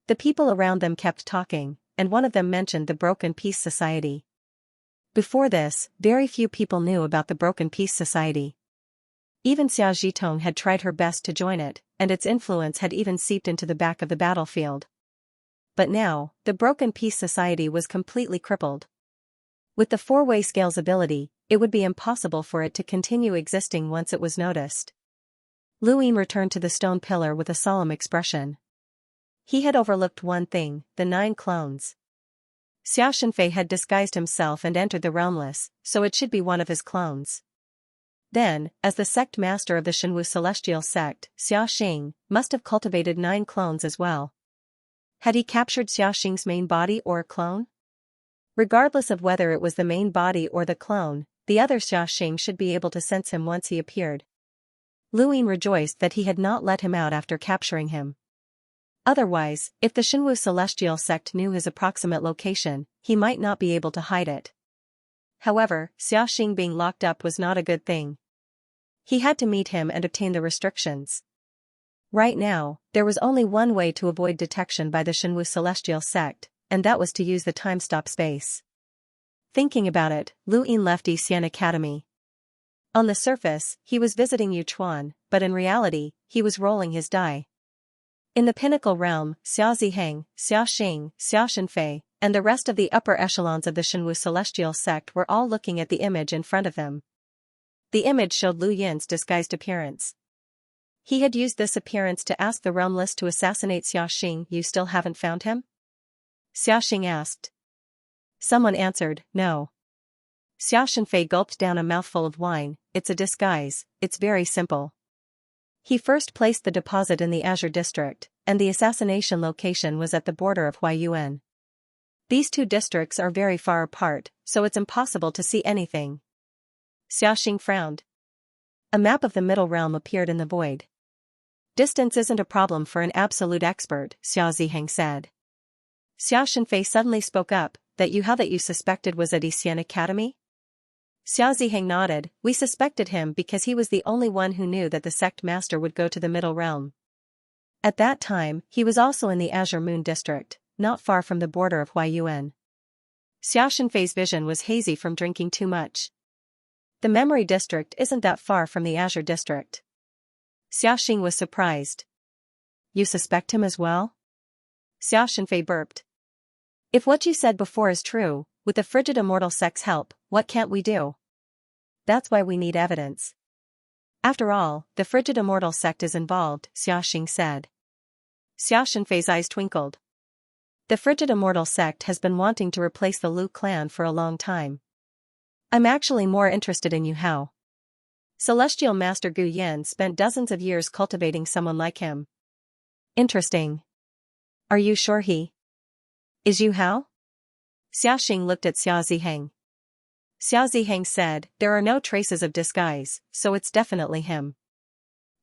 The people around them kept talking, and one of them mentioned the Broken Peace Society. Before this, very few people knew about the Broken Peace Society. Even Xia Zhitong had tried her best to join it, and its influence had even seeped into the back of the battlefield. But now, the Broken Peace Society was completely crippled. With the four-way scales ability, it would be impossible for it to continue existing once it was noticed. Lu Yin returned to the stone pillar with a solemn expression. He had overlooked one thing, the 9 clones. Xianxia had disguised himself and entered the Realmless, so it should be one of his clones. Then, as the sect master of the Xinwu Celestial Sect, Xiaoxing must have cultivated 9 clones as well. Had he captured Xiaoxing's main body or a clone? Regardless of whether it was the main body or the clone, the other Xiaoxing should be able to sense him once he appeared. Lu Yin rejoiced that he had not let him out after capturing him. Otherwise, if the Xinwu Celestial Sect knew his approximate location, he might not be able to hide it. However, Xiaoxing being locked up was not a good thing. He had to meet him and obtain the restrictions. Right now, there was only one way to avoid detection by the Xinwu Celestial Sect, and that was to use the time-stop space. Thinking about it, Lu Yin left Xian Academy. On the surface, he was visiting Yuchuan, but in reality, he was rolling his die. In the pinnacle realm, Xiaoziheng, Xiaoxing, Xiaoshenfei, and the rest of the upper echelons of the Shenwu celestial sect were all looking at the image in front of them. The image showed Lu Yin's disguised appearance. He had used this appearance to ask the realmless to assassinate Xiaoxing. You still haven't found him? Xiaoxing asked. Someone answered, no. Xiaoshenfei gulped down a mouthful of wine. It's a disguise, it's very simple. He first placed the deposit in the Azure district, and the assassination location was at the border of Huayuan. These two districts are very far apart, so it's impossible to see anything. Xiaoxing frowned. A map of the middle realm appeared in the void. Distance isn't a problem for an absolute expert, Xiaoziheng said. Xiaoshenfei suddenly spoke up, that you suspected was at Xian Academy? Xiaoziheng nodded. We suspected him because he was the only one who knew that the sect master would go to the middle realm. At that time, he was also in the Azure Moon district, not far from the border of Huayuan. Xiaoshenfei's vision was hazy from drinking too much. The memory district isn't that far from the Azure district. Xiaoxing was surprised. You suspect him as well? Xiaoshenfei burped. If what you said before is true, with the frigid immortal sect's help, what can't we do? That's why we need evidence. After all, the frigid immortal sect is involved, Xiaoxing said. Xiaoshenfei's eyes twinkled. The frigid immortal sect has been wanting to replace the Lu clan for a long time. I'm actually more interested in Yu Hao. Celestial Master Gu Yan spent dozens of years cultivating someone like him. Interesting. Are you sure he is Yu Hao? Xiaoxing looked at Xiaoziheng. Xiaoziheng said, there are no traces of disguise, so it's definitely him.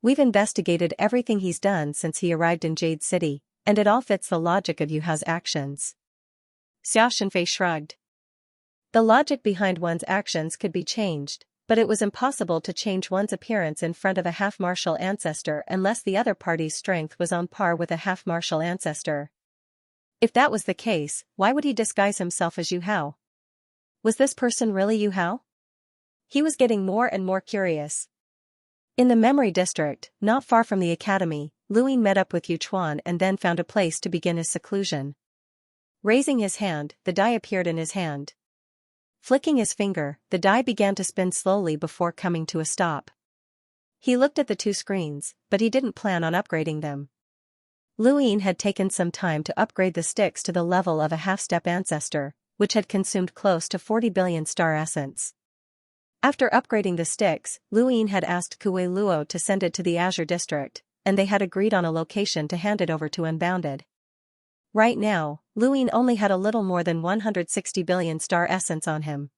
We've investigated everything he's done since he arrived in Jade City, and it all fits the logic of Yu Hao's actions. Xiaoshenfei shrugged. The logic behind one's actions could be changed, but it was impossible to change one's appearance in front of a half-martial ancestor unless the other party's strength was on par with a half-martial ancestor. If that was the case, why would he disguise himself as Yu Hao? Was this person really Yu Hao? He was getting more and more curious. In the memory district, not far from the academy, Lu Yin met up with Yu Chuan and then found a place to begin his seclusion. Raising his hand, the die appeared in his hand. Flicking his finger, the die began to spin slowly before coming to a stop. He looked at the two screens, but he didn't plan on upgrading them. Lu Yin had taken some time to upgrade the sticks to the level of a half-step ancestor, which had consumed close to 40 billion star essence. After upgrading the sticks, Lu Yin had asked Kuei Luo to send it to the Azure district, and they had agreed on a location to hand it over to Unbounded. Right now, Lu Yin only had a little more than 160 billion star essence on him.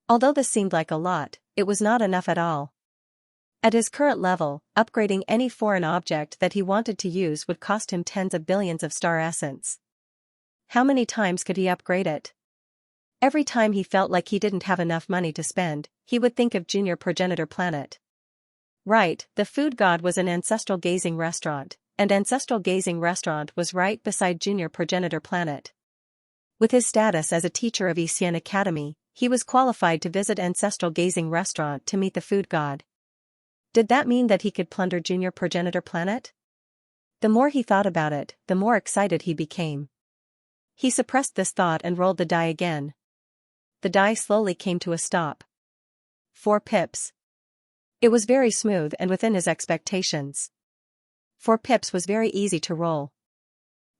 Although this seemed like a lot, it was not enough at all. At his current level, upgrading any foreign object that he wanted to use would cost him tens of billions of star essence. How many times could he upgrade it? Every time he felt like he didn't have enough money to spend, he would think of Junior Progenitor Planet. Right, the food god was an ancestral gazing restaurant, and Ancestral Gazing Restaurant was right beside Junior Progenitor Planet. With his status as a teacher of Xian Academy, he was qualified to visit Ancestral Gazing Restaurant to meet the food god. Did that mean that he could plunder Junior Progenitor Planet? The more he thought about it, the more excited he became. He suppressed this thought and rolled the die again. The die slowly came to a stop. 4 pips. It was very smooth and within his expectations. 4 pips was very easy to roll.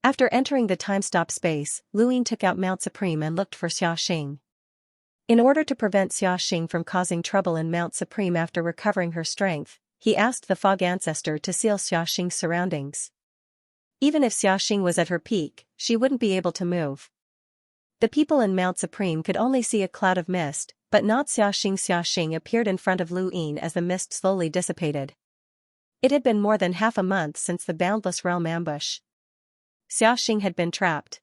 After entering the time-stop space, Lu Yin took out Mount Supreme and looked for Xiaoxing. In order to prevent Xiaoxing from causing trouble in Mount Supreme after recovering her strength, he asked the Fog Ancestor to seal Xiaoxing's surroundings. Even if Xiaoxing was at her peak, she wouldn't be able to move. The people in Mount Supreme could only see a cloud of mist, but not Xiaoxing. Xiaoxing appeared in front of Lu Yin as the mist slowly dissipated. It had been more than half a month since the Boundless Realm ambush. Xiaoxing had been trapped.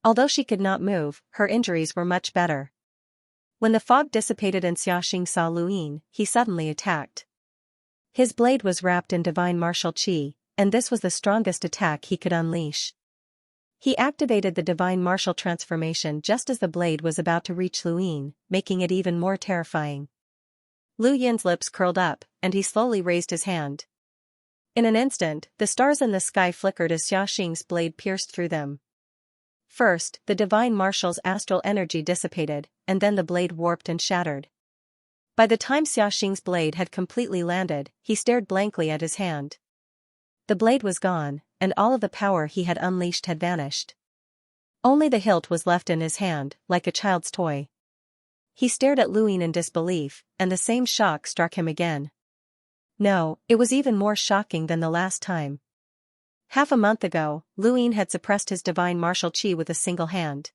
Although she could not move, her injuries were much better. When the fog dissipated and Xiaoxing saw Lu Yin, he suddenly attacked. His blade was wrapped in divine martial qi, and this was the strongest attack he could unleash. He activated the divine martial transformation just as the blade was about to reach Lu Yin, making it even more terrifying. Lu Yin's lips curled up, and he slowly raised his hand. In an instant, the stars in the sky flickered as Xiaxing's blade pierced through them. First, the divine marshal's astral energy dissipated, and then the blade warped and shattered. By the time Xiaxing's blade had completely landed, he stared blankly at his hand. The blade was gone, and all of the power he had unleashed had vanished. Only the hilt was left in his hand, like a child's toy. He stared at Luyin in disbelief, and the same shock struck him again. No, it was even more shocking than the last time. Half a month ago, Luyin had suppressed his divine martial qi with a single hand.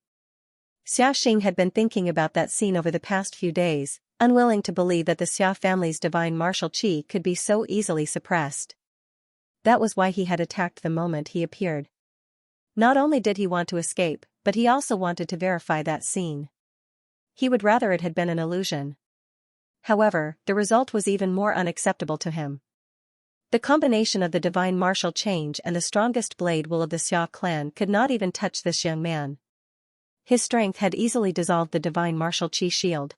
Xiaxing had been thinking about that scene over the past few days, unwilling to believe that the Xia family's divine martial qi could be so easily suppressed. That was why he had attacked the moment he appeared. Not only did he want to escape, but he also wanted to verify that scene. He would rather it had been an illusion. However, the result was even more unacceptable to him. The combination of the divine martial change and the strongest blade will of the Xia clan could not even touch this young man. His strength had easily dissolved the divine martial qi shield.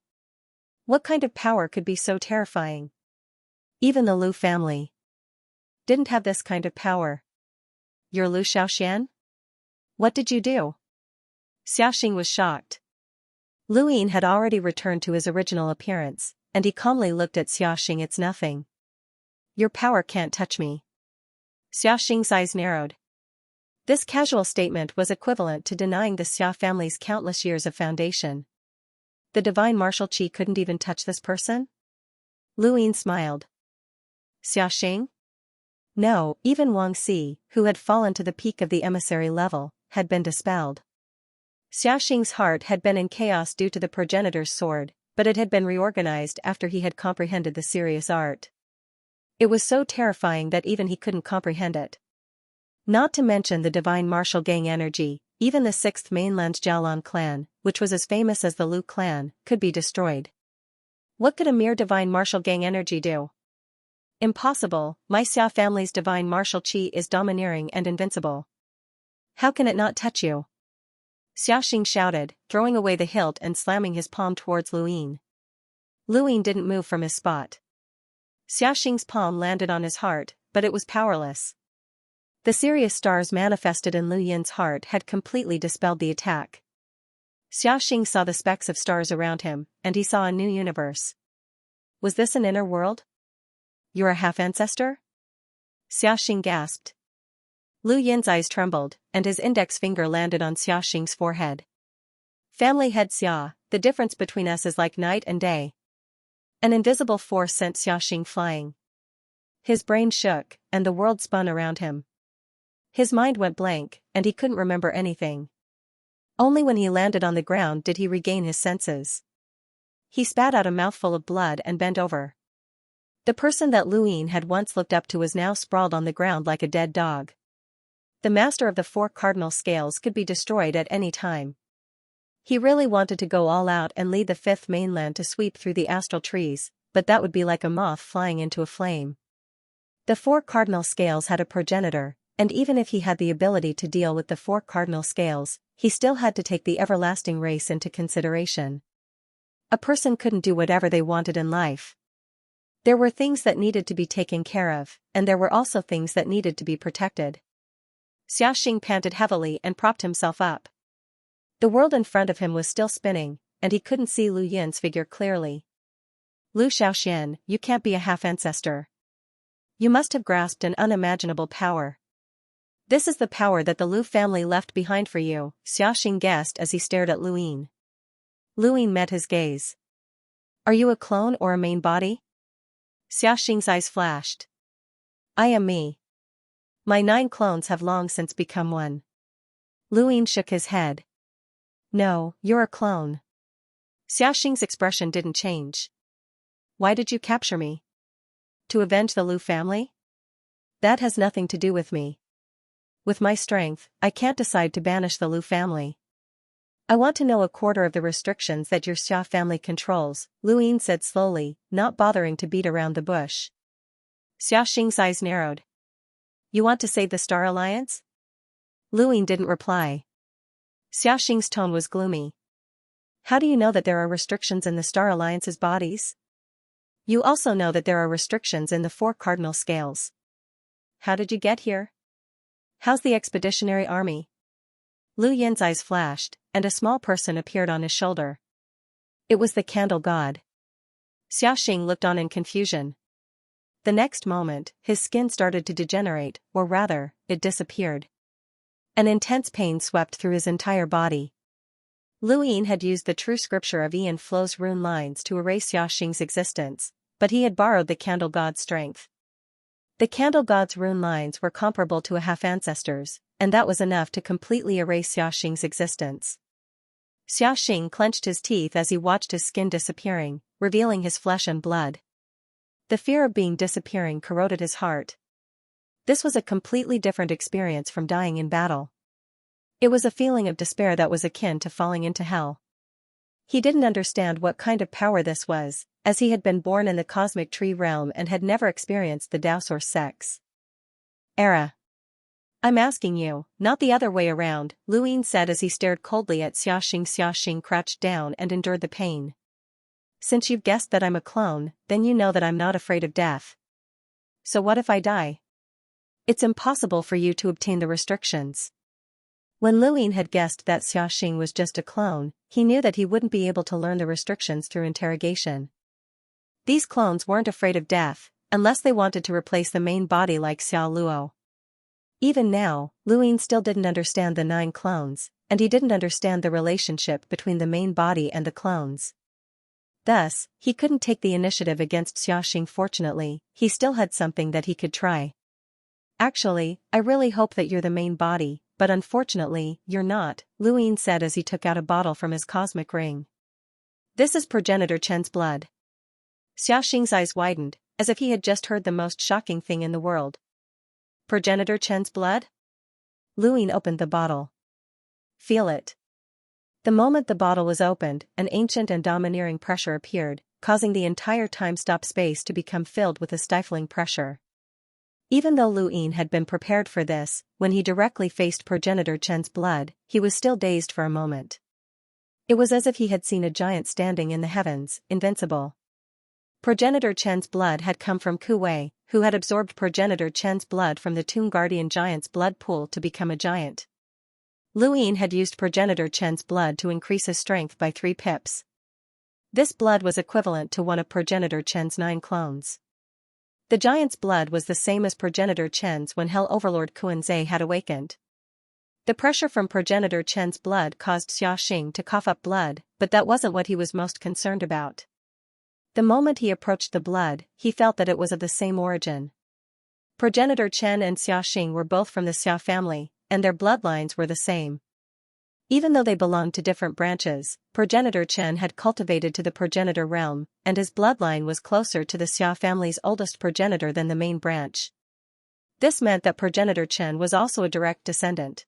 What kind of power could be so terrifying? Even the Lu family didn't have this kind of power. You're Lu Xiaoxian? What did you do? Xiaxing was shocked. Luyin had already returned to his original appearance, and he calmly looked at Xiaxing. It's nothing. Your power can't touch me. Xiaxing's eyes narrowed. This casual statement was equivalent to denying the Xia family's countless years of foundation. The divine martial qi couldn't even touch this person? Luyin smiled. Xiaxing? No, even Wang Si, who had fallen to the peak of the emissary level, had been dispelled. Xiaxing's heart had been in chaos due to the progenitor's sword, but it had been reorganized after he had comprehended the serious art. It was so terrifying that even he couldn't comprehend it. Not to mention the divine martial gang energy, even the 6th mainland's Jialan clan, which was as famous as the Lu clan, could be destroyed. What could a mere divine martial gang energy do? Impossible, my Xia family's divine martial qi is domineering and invincible. How can it not touch you? Xiaxing shouted, throwing away the hilt and slamming his palm towards Luyin. Luyin didn't move from his spot. Xiaxing's palm landed on his heart, but it was powerless. The serious stars manifested in Luyin's heart had completely dispelled the attack. Xiaxing saw the specks of stars around him, and he saw a new universe. Was this an inner world? You're a half-ancestor? Xiaxing gasped. Luyin's eyes trembled, and his index finger landed on Xiaxing's forehead. Family head Xia, the difference between us is like night and day. An invisible force sent Xiaxing flying. His brain shook, and the world spun around him. His mind went blank, and he couldn't remember anything. Only when he landed on the ground did he regain his senses. He spat out a mouthful of blood and bent over. The person that Luyin had once looked up to was now sprawled on the ground like a dead dog. The master of the 4 cardinal scales could be destroyed at any time. He really wanted to go all out and lead the 5th mainland to sweep through the astral trees, but that would be like a moth flying into a flame. The 4 cardinal scales had a progenitor, and even if he had the ability to deal with the 4 cardinal scales, he still had to take the everlasting race into consideration. A person couldn't do whatever they wanted in life. There were things that needed to be taken care of, and there were also things that needed to be protected. Xiaxing panted heavily and propped himself up. The world in front of him was still spinning, and he couldn't see Luyin's figure clearly. Lu Xiaoxian, you can't be a half-ancestor. You must have grasped an unimaginable power. This is the power that the Lu family left behind for you, Xiaxing guessed as he stared at Luyin. Luyin met his gaze. Are you a clone or a main body? Xiaxing's eyes flashed. I am me. My 9 clones have long since become one. Luyin shook his head. No, you're a clone. Xiaxing's expression didn't change. Why did you capture me? To avenge the Lu family? That has nothing to do with me. With my strength, I can't decide to banish the Lu family. I want to know a quarter of the restrictions that your Xia family controls, Luyin said slowly, not bothering to beat around the bush. Xiaxing's eyes narrowed. You want to save the Star Alliance? Luyin didn't reply. Xiaxing's tone was gloomy. How do you know that there are restrictions in the Star Alliance's bodies? You also know that there are restrictions in the 4 cardinal scales. how did you get here? How's the expeditionary army? Lu Yin's eyes flashed, and a small person appeared on his shoulder. It was the candle god. Xiaxing looked on in confusion. The next moment, his skin started to degenerate, or rather, it disappeared. An intense pain swept through his entire body. Lu Yin had used the true scripture of Ian Flo's rune lines to erase Xiaxing's existence, but he had borrowed the candle god's strength. The candle god's rune lines were comparable to a half-ancestor's, and that was enough to completely erase Xiaxing's existence. Xiaxing clenched his teeth as he watched his skin disappearing, revealing his flesh and blood. The fear of being disappearing corroded his heart. This was a completely different experience from dying in battle. It was a feeling of despair that was akin to falling into hell. He didn't understand what kind of power this was, as he had been born in the cosmic tree realm and had never experienced the Tao Source sex. Era. I'm asking you, not the other way around, Lu Yin said as he stared coldly at Xiaxing. Xiaxing crouched down and endured the pain. Since you've guessed that I'm a clone, then you know that I'm not afraid of death. So what if I die? It's impossible for you to obtain the restrictions. When Lu Yin had guessed that Xiaxing was just a clone, he knew that he wouldn't be able to learn the restrictions through interrogation. These clones weren't afraid of death, unless they wanted to replace the main body like Xiao Luo. Even now, Lu Yin still didn't understand the 9 clones, and he didn't understand the relationship between the main body and the clones. Thus, he couldn't take the initiative against Xiaxing. Fortunately, he still had something that he could try. Actually, I really hope that you're the main body, but unfortunately, you're not, Lu Yin said as he took out a bottle from his cosmic ring. This is Progenitor Chen's blood. Xiaxing's eyes widened, as if he had just heard the most shocking thing in the world. Progenitor Chen's blood? Lu Yin opened the bottle. Feel it. The moment the bottle was opened, an ancient and domineering pressure appeared, causing the entire time-stop space to become filled with a stifling pressure. Even though Lu Yin had been prepared for this, when he directly faced Progenitor Chen's blood, he was still dazed for a moment. It was as if he had seen a giant standing in the heavens, invincible. Progenitor Chen's blood had come from Ku Wei, who had absorbed Progenitor Chen's blood from the Tomb Guardian Giant's blood pool to become a giant. Lu Yin had used Progenitor Chen's blood to increase his strength by 3 pips. This blood was equivalent to one of Progenitor Chen's 9 clones. The giant's blood was the same as Progenitor Chen's when Hell Overlord Kuan-Zhe had awakened. The pressure from Progenitor Chen's blood caused Xiaxing to cough up blood, but that wasn't what he was most concerned about. The moment he approached the blood, he felt that it was of the same origin. Progenitor Chen and Xiaxing were both from the Xia family, and their bloodlines were the same. Even though they belonged to different branches, Progenitor Chen had cultivated to the progenitor realm, and his bloodline was closer to the Xia family's oldest progenitor than the main branch. This meant that Progenitor Chen was also a direct descendant.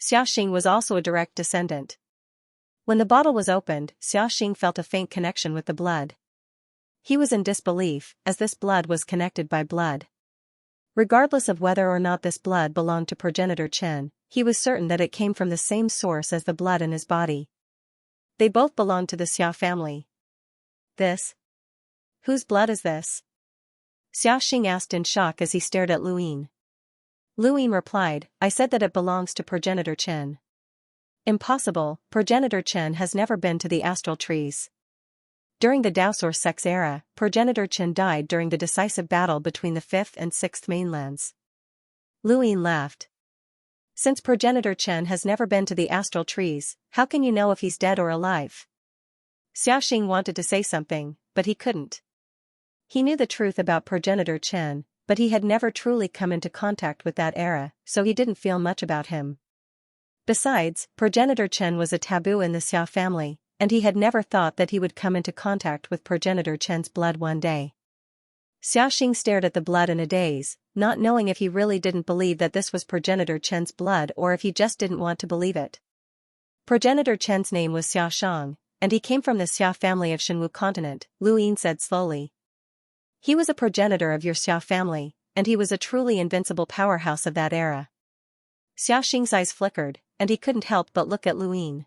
Xiaxing was also a direct descendant. When the bottle was opened, Xiaxing felt a faint connection with the blood. He was in disbelief, as this blood was connected by blood. Regardless of whether or not this blood belonged to Progenitor Chen, he was certain that it came from the same source as the blood in his body. They both belonged to the Xia family. This? Whose blood is this? Xiaxing asked in shock as he stared at Lu Yin. Lu Yin replied, I said that it belongs to Progenitor Chen. Impossible, Progenitor Chen has never been to the astral trees. During the Tao Source sex era, Progenitor Chen died during the decisive battle between the 5th and 6th mainlands. Lu Yin laughed. Since Progenitor Chen has never been to the astral trees, how can you know if he's dead or alive? Xiaxing wanted to say something, but he couldn't. He knew the truth about Progenitor Chen, but he had never truly come into contact with that era, so he didn't feel much about him. Besides, Progenitor Chen was a taboo in the Xia family, and he had never thought that he would come into contact with Progenitor Chen's blood one day. Xiaxing stared at the blood in a daze, not knowing if he really didn't believe that this was Progenitor Chen's blood or if he just didn't want to believe it. Progenitor Chen's name was Xiaoshang, and he came from the Xia family of Shenwu continent, Lu Yin said slowly. He was a progenitor of your Xia family, and he was a truly invincible powerhouse of that era. Xiaxing's eyes flickered, and he couldn't help but look at Lu Yin.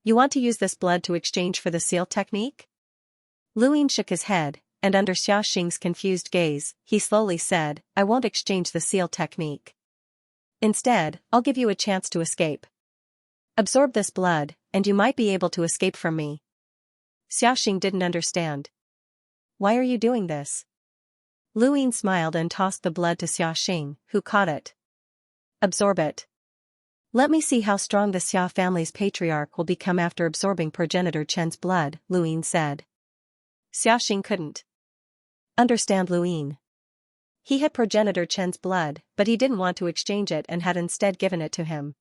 You want to use this blood to exchange for the seal technique? Lu Yin shook his head, and under Xiaxing's confused gaze, he slowly said, I won't exchange the seal technique. Instead, I'll give you a chance to escape. Absorb this blood, and you might be able to escape from me. Xiaxing didn't understand. Why are you doing this? Lu Yin smiled and tossed the blood to Xiaxing, who caught it. Absorb it. Let me see how strong the Xia family's patriarch will become after absorbing progenitor Chen's blood, Lu Yin said. Xiaxing couldn't understand Lu Yin. He had progenitor Chen's blood, but he didn't want to exchange it and had instead given it to him.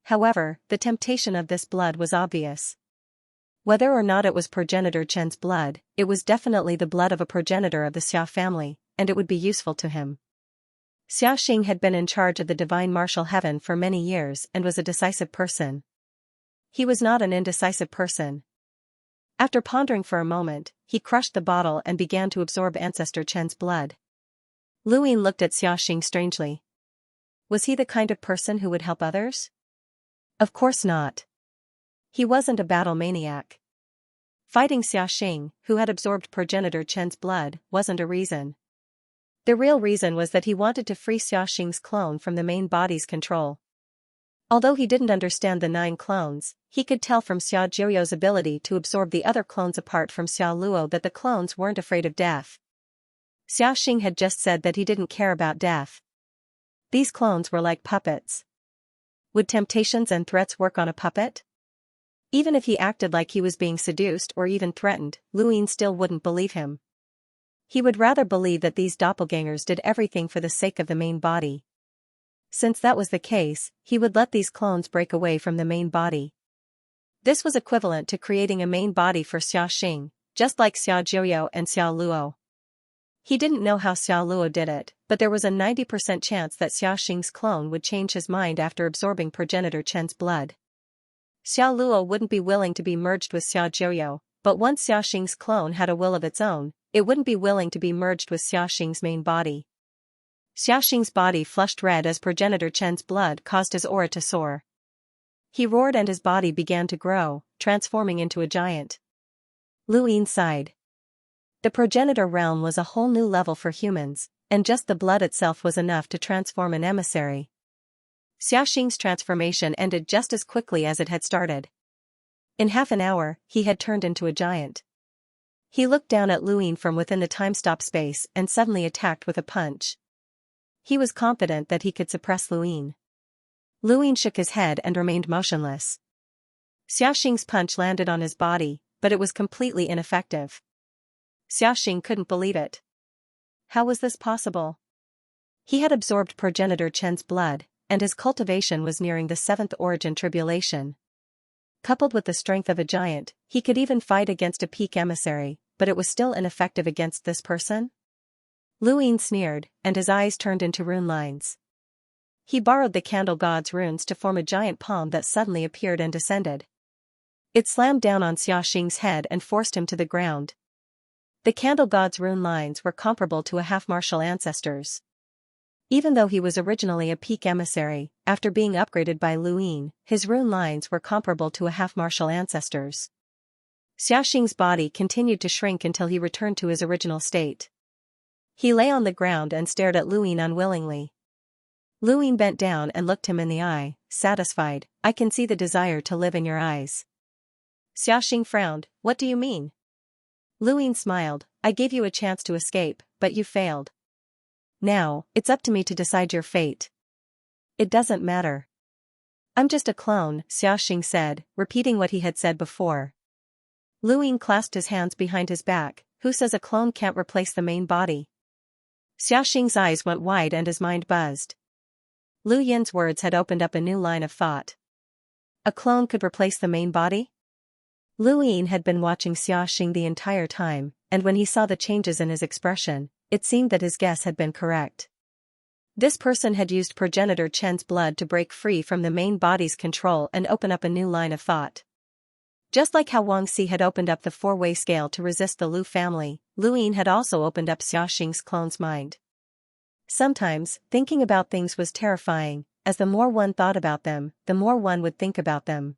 However, the temptation of this blood was obvious. Whether or not it was progenitor Chen's blood, it was definitely the blood of a progenitor of the Xia family, and it would be useful to him. Xiaxing had been in charge of the divine martial heaven for many years and was a decisive person. He was not an indecisive person. After pondering for a moment, he crushed the bottle and began to absorb Ancestor Chen's blood. Lu Yin looked at Xiaxing strangely. Was he the kind of person who would help others? Of course not. He wasn't a battle maniac. Fighting Xiaxing, who had absorbed progenitor Chen's blood, wasn't a reason. The real reason was that he wanted to free Xiaxing's clone from the main body's control. Although he didn't understand the 9 clones, he could tell from Xia Jiuyo's ability to absorb the other clones apart from Xia Luo that the clones weren't afraid of death. Xiaxing had just said that he didn't care about death. These clones were like puppets. Would temptations and threats work on a puppet? Even if he acted like he was being seduced or even threatened, Lu Yin still wouldn't believe him. He would rather believe that these doppelgangers did everything for the sake of the main body. Since that was the case, he would let these clones break away from the main body. This was equivalent to creating a main body for Xiaxing, just like Xia Jiuyo and Xia Luo. He didn't know how Xia Luo did it, but there was a 90% chance that Xiaxing's clone would change his mind after absorbing progenitor Chen's blood. Xia Luo wouldn't be willing to be merged with Xia Jiuyo, but once Xiaxing's clone had a will of its own, it wouldn't be willing to be merged with Xiaxing's main body. Xiaxing's body flushed red as progenitor Chen's blood caused his aura to soar. He roared and his body began to grow, transforming into a giant. Lu Yin sighed. The progenitor realm was a whole new level for humans, and just the blood itself was enough to transform an emissary. Xiaxing's transformation ended just as quickly as it had started. In half an hour, he had turned into a giant. He looked down at Lu Yin from within the time-stop space and suddenly attacked with a punch. He was confident that he could suppress Lu Yin. Lu Yin shook his head and remained motionless. Xiaxing's punch landed on his body, but it was completely ineffective. Xiaxing couldn't believe it. How was this possible? He had absorbed progenitor Chen's blood, and his cultivation was nearing the 7th origin tribulation. Coupled with the strength of a giant, he could even fight against a peak emissary, but it was still ineffective against this person? Lu Yin sneered, and his eyes turned into rune lines. He borrowed the candle god's runes to form a giant palm that suddenly appeared and descended. It slammed down on Xiaxing's head and forced him to the ground. The candle god's rune lines were comparable to a half-martial ancestor's. Even though he was originally a peak emissary, after being upgraded by Lu Yin, his rune lines were comparable to a half-martial ancestor's. Xiaxing's body continued to shrink until he returned to his original state. He lay on the ground and stared at Lu Yin unwillingly. Lu Yin bent down and looked him in the eye, satisfied. I can see the desire to live in your eyes. Xiaxing frowned. What do you mean? Lu Yin smiled. I gave you a chance to escape, but you failed. Now, it's up to me to decide your fate. It doesn't matter. I'm just a clone, Xiaxing said, repeating what he had said before. Lu Yin clasped his hands behind his back. Who says a clone can't replace the main body? Xiaxing's eyes went wide and his mind buzzed. Lu Yin's words had opened up a new line of thought. A clone could replace the main body? Lu Yin had been watching Xiaxing the entire time, and when he saw the changes in his expression, it seemed that his guess had been correct. This person had used progenitor Chen's blood to break free from the main body's control and open up a new line of thought. Just like how Wang Xi had opened up the 4-way scale to resist the Lu family, Lu Yin had also opened up Xiaxing's clone's mind. Sometimes, thinking about things was terrifying, as the more one thought about them, the more one would think about them.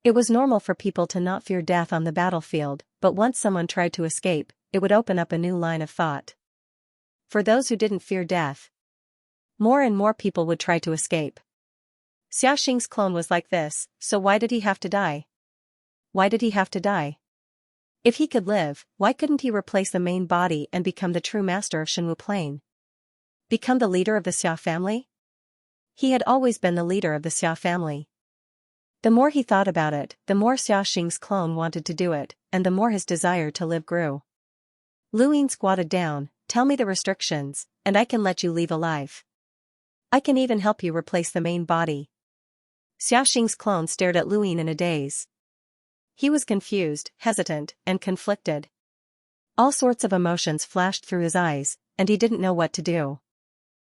It was normal for people to not fear death on the battlefield, but once someone tried to escape, it would open up a new line of thought. For those who didn't fear death, more and more people would try to escape. Xiaxing's clone was like this, so why did he have to die? Why did he have to die? If he could live, why couldn't he replace the main body and become the true master of Shenwu Plain? Become the leader of the Xia family? He had always been the leader of the Xia family. The more he thought about it, the more Xiaxing's clone wanted to do it, and the more his desire to live grew. Lu Yin squatted down. Tell me the restrictions, and I can let you leave alive. I can even help you replace the main body. Xiaxing's clone stared at Lu Yin in a daze. He was confused, hesitant, and conflicted. All sorts of emotions flashed through his eyes, and he didn't know what to do.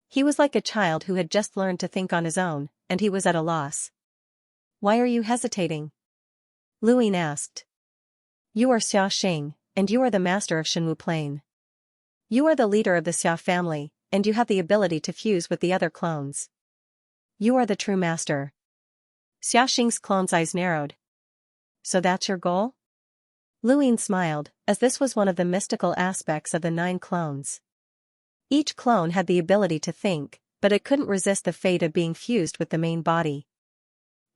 He was like a child who had just learned to think on his own, and he was at a loss. Why are you hesitating? Lu Yin asked. You are Xiaxing, and you are the master of Shenwu Plain. You are the leader of the Xia family, and you have the ability to fuse with the other clones. You are the true master. Xiaxing's clone's eyes narrowed. So that's your goal? Lu Yin smiled, as this was one of the mystical aspects of the 9 clones. Each clone had the ability to think, but it couldn't resist the fate of being fused with the main body.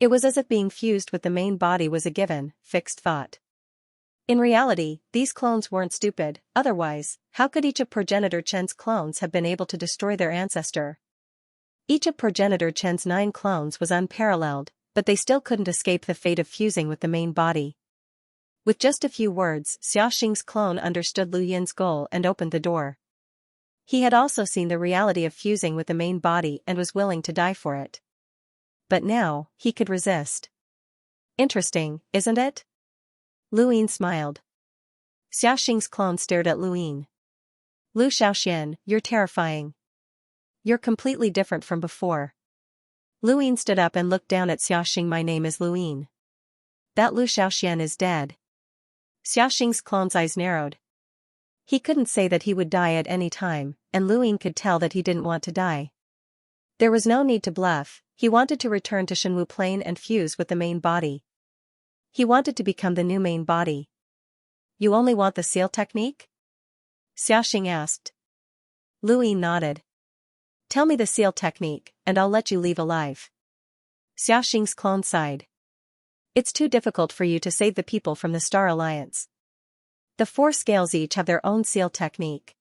It was as if being fused with the main body was a given, fixed thought. In reality, these clones weren't stupid, otherwise, how could each of Progenitor Chen's clones have been able to destroy their ancestor? Each of Progenitor Chen's 9 clones was unparalleled, but they still couldn't escape the fate of fusing with the main body. With just a few words, Xiaxing's clone understood Lu Yin's goal and opened the door. He had also seen the reality of fusing with the main body and was willing to die for it. But now, he could resist. Interesting, isn't it? Lu Yin smiled. Xiaxing's clone stared at Lu Yin. Lu Xiaoxian, you're terrifying. You're completely different from before. Lu Yin stood up and looked down at Xiaxing. My name is Lu Yin. That Lu Xiaoxian is dead. Xiaxing's clone's eyes narrowed. He couldn't say that he would die at any time, and Lu Yin could tell that he didn't want to die. There was no need to bluff, he wanted to return to Shenwu Plain and fuse with the main body. He wanted to become the new main body. You only want the seal technique? Xiaxing asked. Lu Yin nodded. Tell me the seal technique, and I'll let you leave alive. Xiaxing's clone sighed. It's too difficult for you to save the people from the Star Alliance. The 4 scales each have their own seal technique.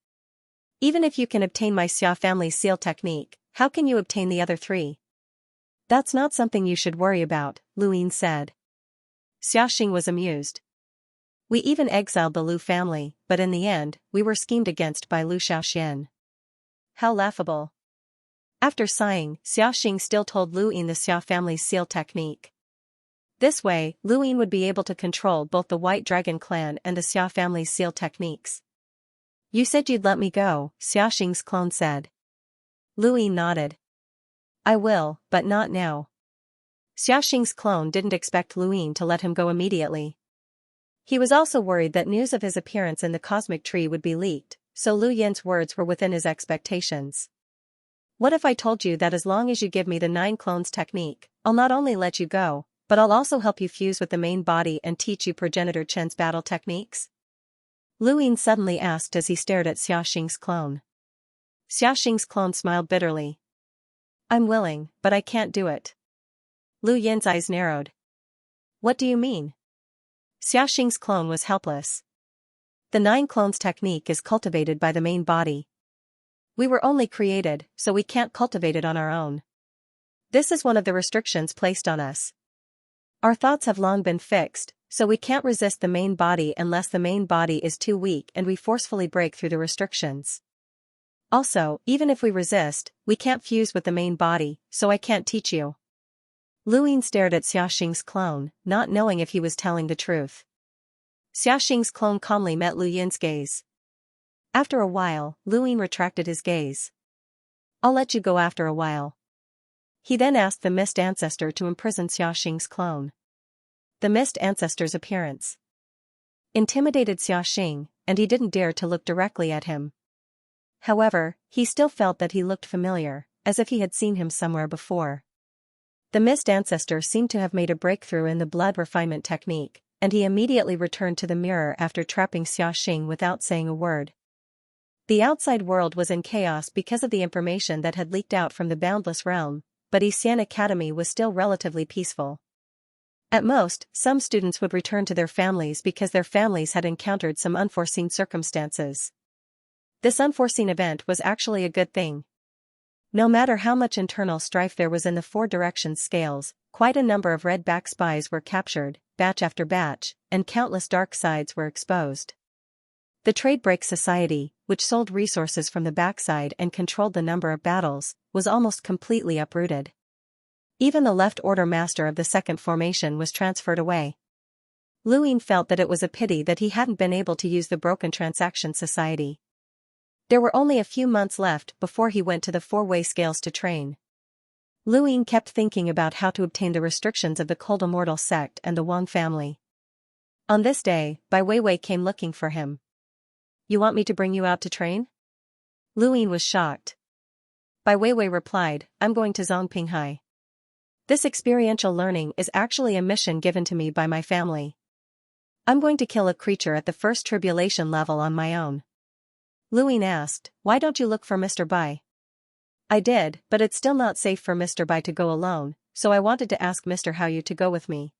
Even if you can obtain my Xia family's seal technique, how can you obtain the other 3? That's not something you should worry about, Lu Yin said. Xiaxing was amused. We even exiled the Lu family, but in the end, we were schemed against by Lu Xiaoxian. How laughable. After sighing, Xiaxing still told Lu Yin the Xia family's seal technique. This way, Lu Yin would be able to control both the White Dragon clan and the Xia family's seal techniques. You said you'd let me go, Xiaxing's clone said. Lu Yin nodded. I will, but not now. Xiaxing's clone didn't expect Lu Yin to let him go immediately. He was also worried that news of his appearance in the cosmic tree would be leaked, so Lu Yin's words were within his expectations. What if I told you that as long as you give me the 9 clones technique, I'll not only let you go, but I'll also help you fuse with the main body and teach you Progenitor Chen's battle techniques? Lu Yin suddenly asked as he stared at Xiaxing's clone. Xiaxing's clone smiled bitterly. I'm willing, but I can't do it. Lu Yin's eyes narrowed. What do you mean? Xiaxing's clone was helpless. The 9 clones technique is cultivated by the main body. We were only created, so we can't cultivate it on our own. This is one of the restrictions placed on us. Our thoughts have long been fixed, so we can't resist the main body unless the main body is too weak and we forcefully break through the restrictions. Also, even if we resist, we can't fuse with the main body, so I can't teach you. Lu Yin stared at Xiaxing's clone, not knowing if he was telling the truth. Xiaxing's clone calmly met Lu Yin's gaze. After a while, Lu Yin retracted his gaze. I'll let you go after a while. He then asked the Mist Ancestor to imprison Xiaxing's clone. The Mist Ancestor's appearance intimidated Xiaxing, and he didn't dare to look directly at him. However, he still felt that he looked familiar, as if he had seen him somewhere before. The Mist Ancestor seemed to have made a breakthrough in the blood refinement technique, and he immediately returned to the mirror after trapping Xiaxing without saying a word. The outside world was in chaos because of the information that had leaked out from the Boundless Realm, but Xian Academy was still relatively peaceful. At most, some students would return to their families because their families had encountered some unforeseen circumstances. This unforeseen event was actually a good thing. No matter how much internal strife there was in the four directions scales, quite a number of redback spies were captured, batch after batch, and countless dark sides were exposed. The Trade Break Society, which sold resources from the backside and controlled the number of battles, was almost completely uprooted. Even the Left Order Master of the Second Formation was transferred away. Lu Ying felt that it was a pity that he hadn't been able to use the Broken Transaction Society. There were only a few months left before he went to the four-way scales to train. Lu Ying kept thinking about how to obtain the restrictions of the Cold Immortal sect and the Wang family. On this day, Bai Weiwei came looking for him. "You want me to bring you out to train?" Lu Ying was shocked. Bai Weiwei replied, "I'm going to Zhongpinghai. This experiential learning is actually a mission given to me by my family. I'm going to kill a creature at the first tribulation level on my own." Lu Ying asked, "Why don't you look for Mr. Bai?" "I did, but it's still not safe for Mr. Bai to go alone, so I wanted to ask Mr. Haoyu to go with me."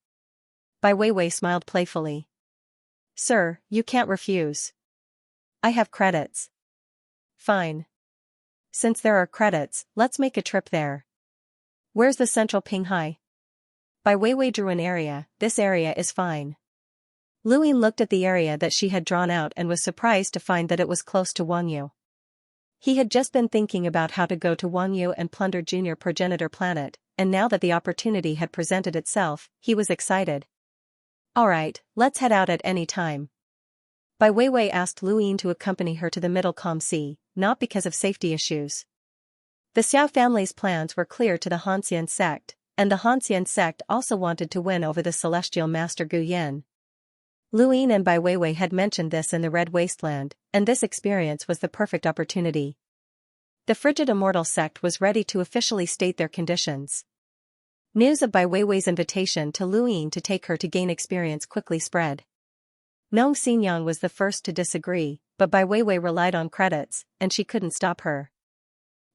Bai Weiwei smiled playfully. "Sir, you can't refuse. I have credits." "Fine. Since there are credits, let's make a trip there." "Where's the central Pinghai?" Bai Weiwei drew an area. "This area is fine." Lu Ying looked at the area that she had drawn out and was surprised to find that it was close to Wangyu. He had just been thinking about how to go to Wangyu and plunder Junior Progenitor Planet, and now that the opportunity had presented itself, he was excited. "Alright, let's head out at any time." Bai Weiwei asked Lu Ying to accompany her to the Middle Calm Sea, not because of safety issues. The Xiao family's plans were clear to the Hanxian sect, and the Hanxian sect also wanted to win over the celestial master Gu Yin. Lu Ying and Bai Weiwei had mentioned this in the Red Wasteland, and this experience was the perfect opportunity. The Frigid Immortal sect was ready to officially state their conditions. News of Bai Weiwei's invitation to Lu Ying to take her to gain experience quickly spread. Nong Xinyang was the first to disagree, but Bai Weiwei relied on credits, and she couldn't stop her.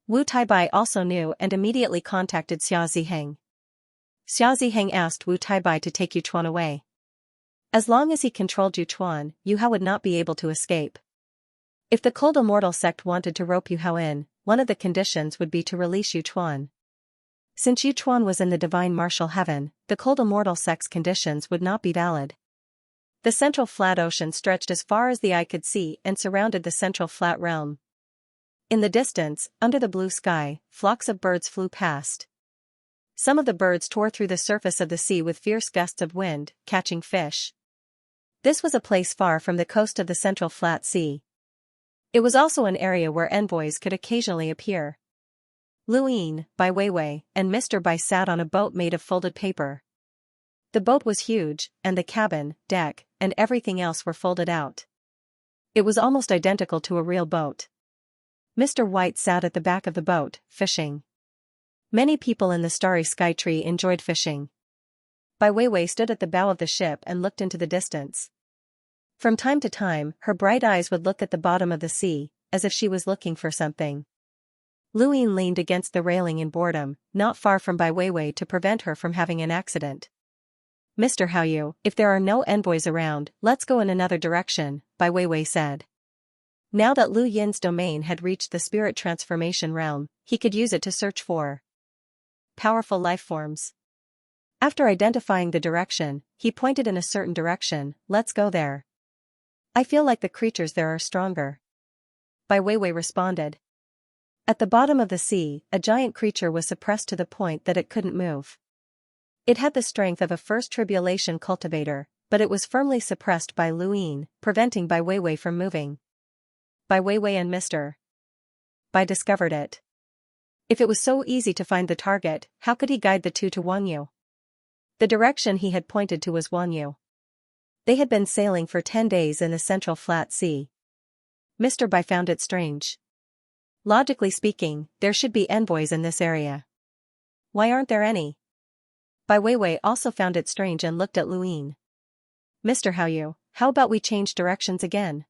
Wu Taibai also knew and immediately contacted Xia Ziheng. Xia Ziheng asked Wu Taibai to take Yuchuan away. As long as he controlled Yuchuan, Yuhao would not be able to escape. If the Cold Immortal sect wanted to rope Yuhao in, one of the conditions would be to release Yuchuan. Since Yuchuan was in the divine martial heaven, the Cold Immortal sect's conditions would not be valid. The central flat ocean stretched as far as the eye could see and surrounded the central flat realm. In the distance, under the blue sky, flocks of birds flew past. Some of the birds tore through the surface of the sea with fierce gusts of wind, catching fish. This was a place far from the coast of the central flat sea. It was also an area where envoys could occasionally appear. Lu Ying, Bai Weiwei, and Mr. Bai sat on a boat made of folded paper. The boat was huge, and the cabin, deck, and everything else were folded out. It was almost identical to a real boat. Mr. White sat at the back of the boat, fishing. Many people in the starry sky tree enjoyed fishing. Bai Weiwei stood at the bow of the ship and looked into the distance. From time to time, her bright eyes would look at the bottom of the sea, as if she was looking for something. Lu Ying leaned against the railing in boredom, not far from Bai Weiwei to prevent her from having an accident. "Mr. Haoyu, if there are no envoys around, let's go in another direction," Bai Weiwei said. Now that Lu Yin's domain had reached the spirit transformation realm, he could use it to search for powerful life forms. After identifying the direction, he pointed in a certain direction. "Let's go there. I feel like the creatures there are stronger." Bai Weiwei responded. At the bottom of the sea, a giant creature was suppressed to the point that it couldn't move. It had the strength of a first tribulation cultivator, but it was firmly suppressed by Lu Ying, preventing Bai Weiwei from moving. Bai Weiwei and Mr. Bai discovered it. If it was so easy to find the target, how could he guide the two to Wangyu? The direction he had pointed to was Wangyu. They had been sailing for 10 days in the central flat sea. Mr. Bai found it strange. Logically speaking, there should be envoys in this area. Why aren't there any? Bai Weiwei also found it strange and looked at Lu Ying. Mr. How about we change directions again?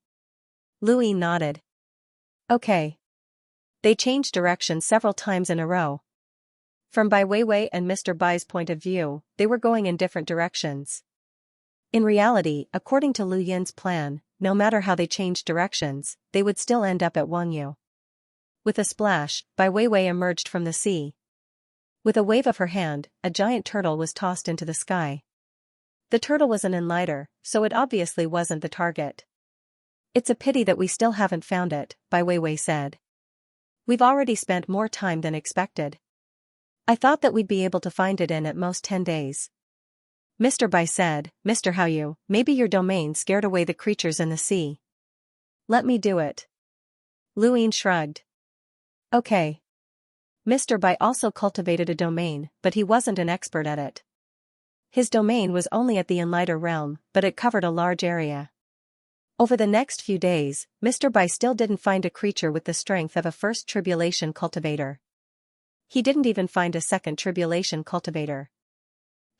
Louis nodded. Okay. They changed directions several times in a row. From Bai Weiwei and Mr. Bai's point of view, they were going in different directions. In reality, according to Lu Yin's plan, no matter how they changed directions, they would still end up at Wangyu. With a splash, Bai Weiwei emerged from the sea. With a wave of her hand, a giant turtle was tossed into the sky. The turtle was an enlighter, so it obviously wasn't the target. It's a pity that we still haven't found it, Bai Weiwei said. We've already spent more time than expected. I thought that we'd be able to find it in at most 10 days. Mr. Bai said, Mr. Maybe your domain scared away the creatures in the sea. Let me do it. Lu Yin shrugged. Okay. Mr. Bai also cultivated a domain, but he wasn't an expert at it. His domain was only at the Enlighter realm, but it covered a large area. Over the next few days, Mr. Bai still didn't find a creature with the strength of a first tribulation cultivator. He didn't even find a second tribulation cultivator.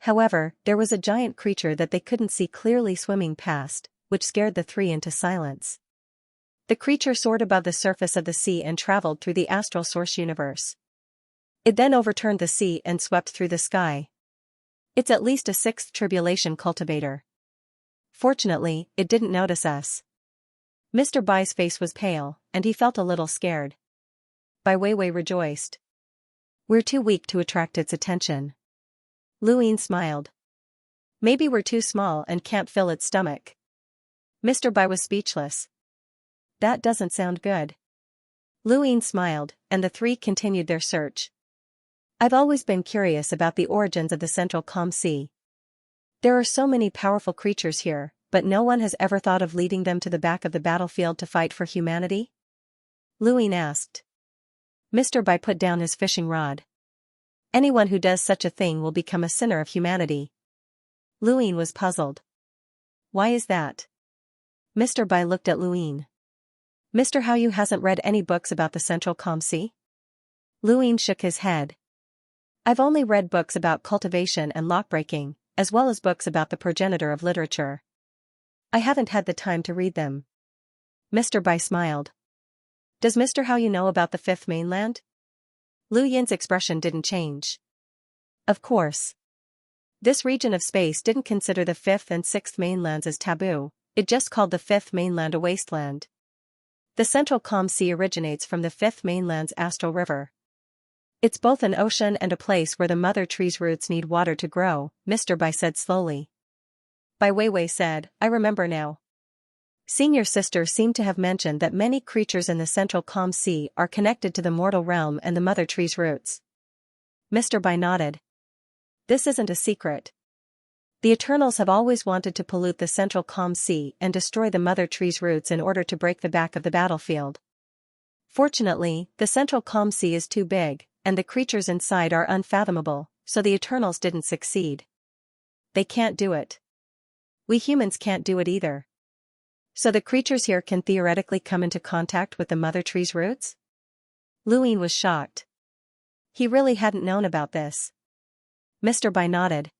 However, there was a giant creature that they couldn't see clearly swimming past, which scared the three into silence. The creature soared above the surface of the sea and traveled through the astral source universe. It then overturned the sea and swept through the sky. It's at least a sixth tribulation cultivator. Fortunately, it didn't notice us. Mr. Bai's face was pale, and he felt a little scared. Bai Weiwei rejoiced. We're too weak to attract its attention. Lu Yin smiled. Maybe we're too small and can't fill its stomach. Mr. Bai was speechless. That doesn't sound good. Lu Yin smiled, and the three continued their search. I've always been curious about the origins of the Central Calm Sea. There are so many powerful creatures here, but no one has ever thought of leading them to the back of the battlefield to fight for humanity? Lu Yin asked. Mr. Bai put down his fishing rod. Anyone who does such a thing will become a sinner of humanity. Lu Yin was puzzled. Why is that? Mr. Bai looked at Lu Yin. Mr. Hasn't read any books about the Central Calm Sea? Lu Yin shook his head. I've only read books about cultivation and lockbreaking, as well as books about the progenitor of literature. I haven't had the time to read them. Mr. Bai smiled. Does Mr. know about the fifth mainland? Lu Yin's expression didn't change. Of course. This region of space didn't consider the fifth and sixth mainlands as taboo, it just called the fifth mainland a wasteland. The Central Calm Sea originates from the fifth mainland's Astral River. It's both an ocean and a place where the mother tree's roots need water to grow, Mr. Bai said slowly. Bai Weiwei said, I remember now. Senior sister seemed to have mentioned that many creatures in the Central Calm Sea are connected to the mortal realm and the mother tree's roots. Mr. Bai nodded. This isn't a secret. The Eternals have always wanted to pollute the Central Calm Sea and destroy the mother tree's roots in order to break the back of the battlefield. Fortunately, the Central Calm Sea is too big, and the creatures inside are unfathomable, so the Eternals didn't succeed. They can't do it. We humans can't do it either. So the creatures here can theoretically come into contact with the mother tree's roots? Lu Yin was shocked. He really hadn't known about this. Mr. Bai nodded.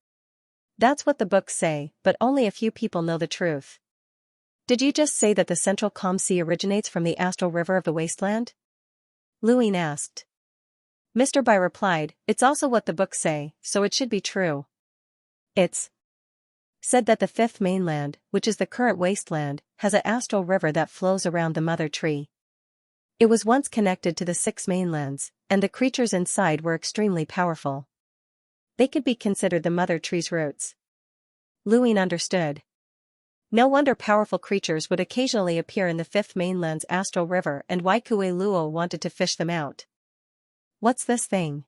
That's what the books say, but only a few people know the truth. Did you just say that the Central Calm Sea originates from the Astral River of the Wasteland? Lu Yin asked. Mr. Bai replied, it's also what the books say, so it should be true. It's said that the fifth mainland, which is the current wasteland, has an astral river that flows around the mother tree. It was once connected to the six mainlands, and the creatures inside were extremely powerful. They could be considered the mother tree's roots. Lu Yin understood. No wonder powerful creatures would occasionally appear in the fifth mainland's astral river and why Kue Luo wanted to fish them out. What's this thing?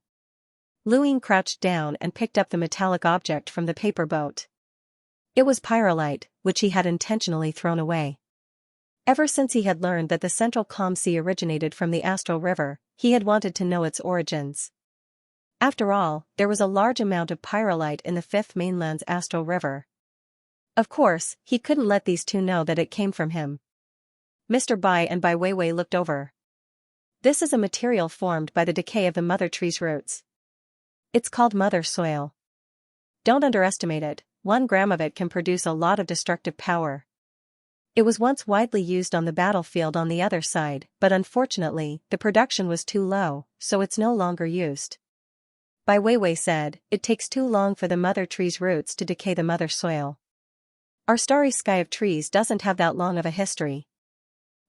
Lu Yin crouched down and picked up the metallic object from the paper boat. It was pyrolite, which he had intentionally thrown away. Ever since he had learned that the Central Calm Sea originated from the Astral River, he had wanted to know its origins. After all, there was a large amount of pyrolite in the fifth mainland's Astral River. Of course, he couldn't let these two know that it came from him. Mr. Bai and Bai Weiwei looked over. This is a material formed by the decay of the mother tree's roots. It's called mother soil. Don't underestimate it, 1 gram of it can produce a lot of destructive power. It was once widely used on the battlefield on the other side, but unfortunately, the production was too low, so it's no longer used. Bai Weiwei said, it takes too long for the mother tree's roots to decay the mother soil. Our starry sky of trees doesn't have that long of a history.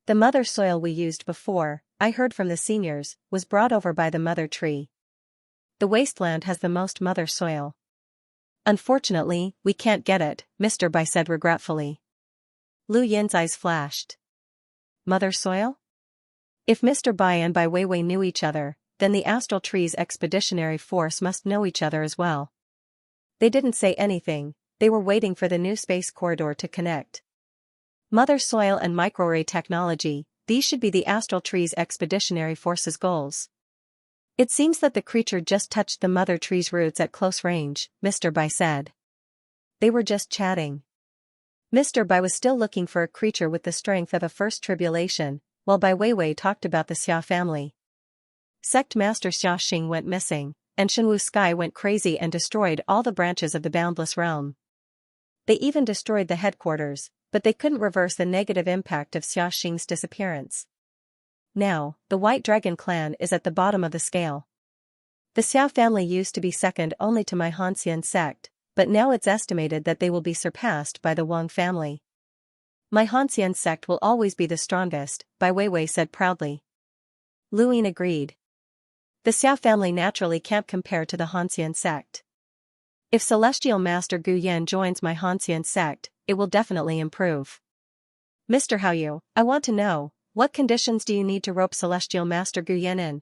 The mother soil we used before, I heard from the seniors, was brought over by the mother tree. The wasteland has the most mother soil. Unfortunately, we can't get it, Mr. Bai said regretfully. Lu Yin's eyes flashed. Mother soil? If Mr. Bai and Bai Weiwei knew each other, then the Astral Tree's expeditionary force must know each other as well. They didn't say anything, they were waiting for the new space corridor to connect. Mother soil and microarray technology, these should be the Astral Tree's expeditionary force's goals. It seems that the creature just touched the mother tree's roots at close range, Mr. Bai said. They were just chatting. Mr. Bai was still looking for a creature with the strength of a first tribulation, while Bai Weiwei talked about the Xia family. Sect Master Xiaxing went missing, and Shenwu Sky went crazy and destroyed all the branches of the Boundless Realm. They even destroyed the headquarters, but they couldn't reverse the negative impact of Xiaxing's disappearance. Now, the White Dragon clan is at the bottom of the scale. The Xiao family used to be second only to my Xianxia sect, but now it's estimated that they will be surpassed by the Wang family. My Xianxia sect will always be the strongest, Bai Weiwei said proudly. Lu Yin agreed. The Xiao family naturally can't compare to the Xianxia sect. If Celestial Master Gu Yan joins my Xianxia sect, it will definitely improve. Mr. Haoyu, I want to know, what conditions do you need to rope Celestial Master Gu Yan in?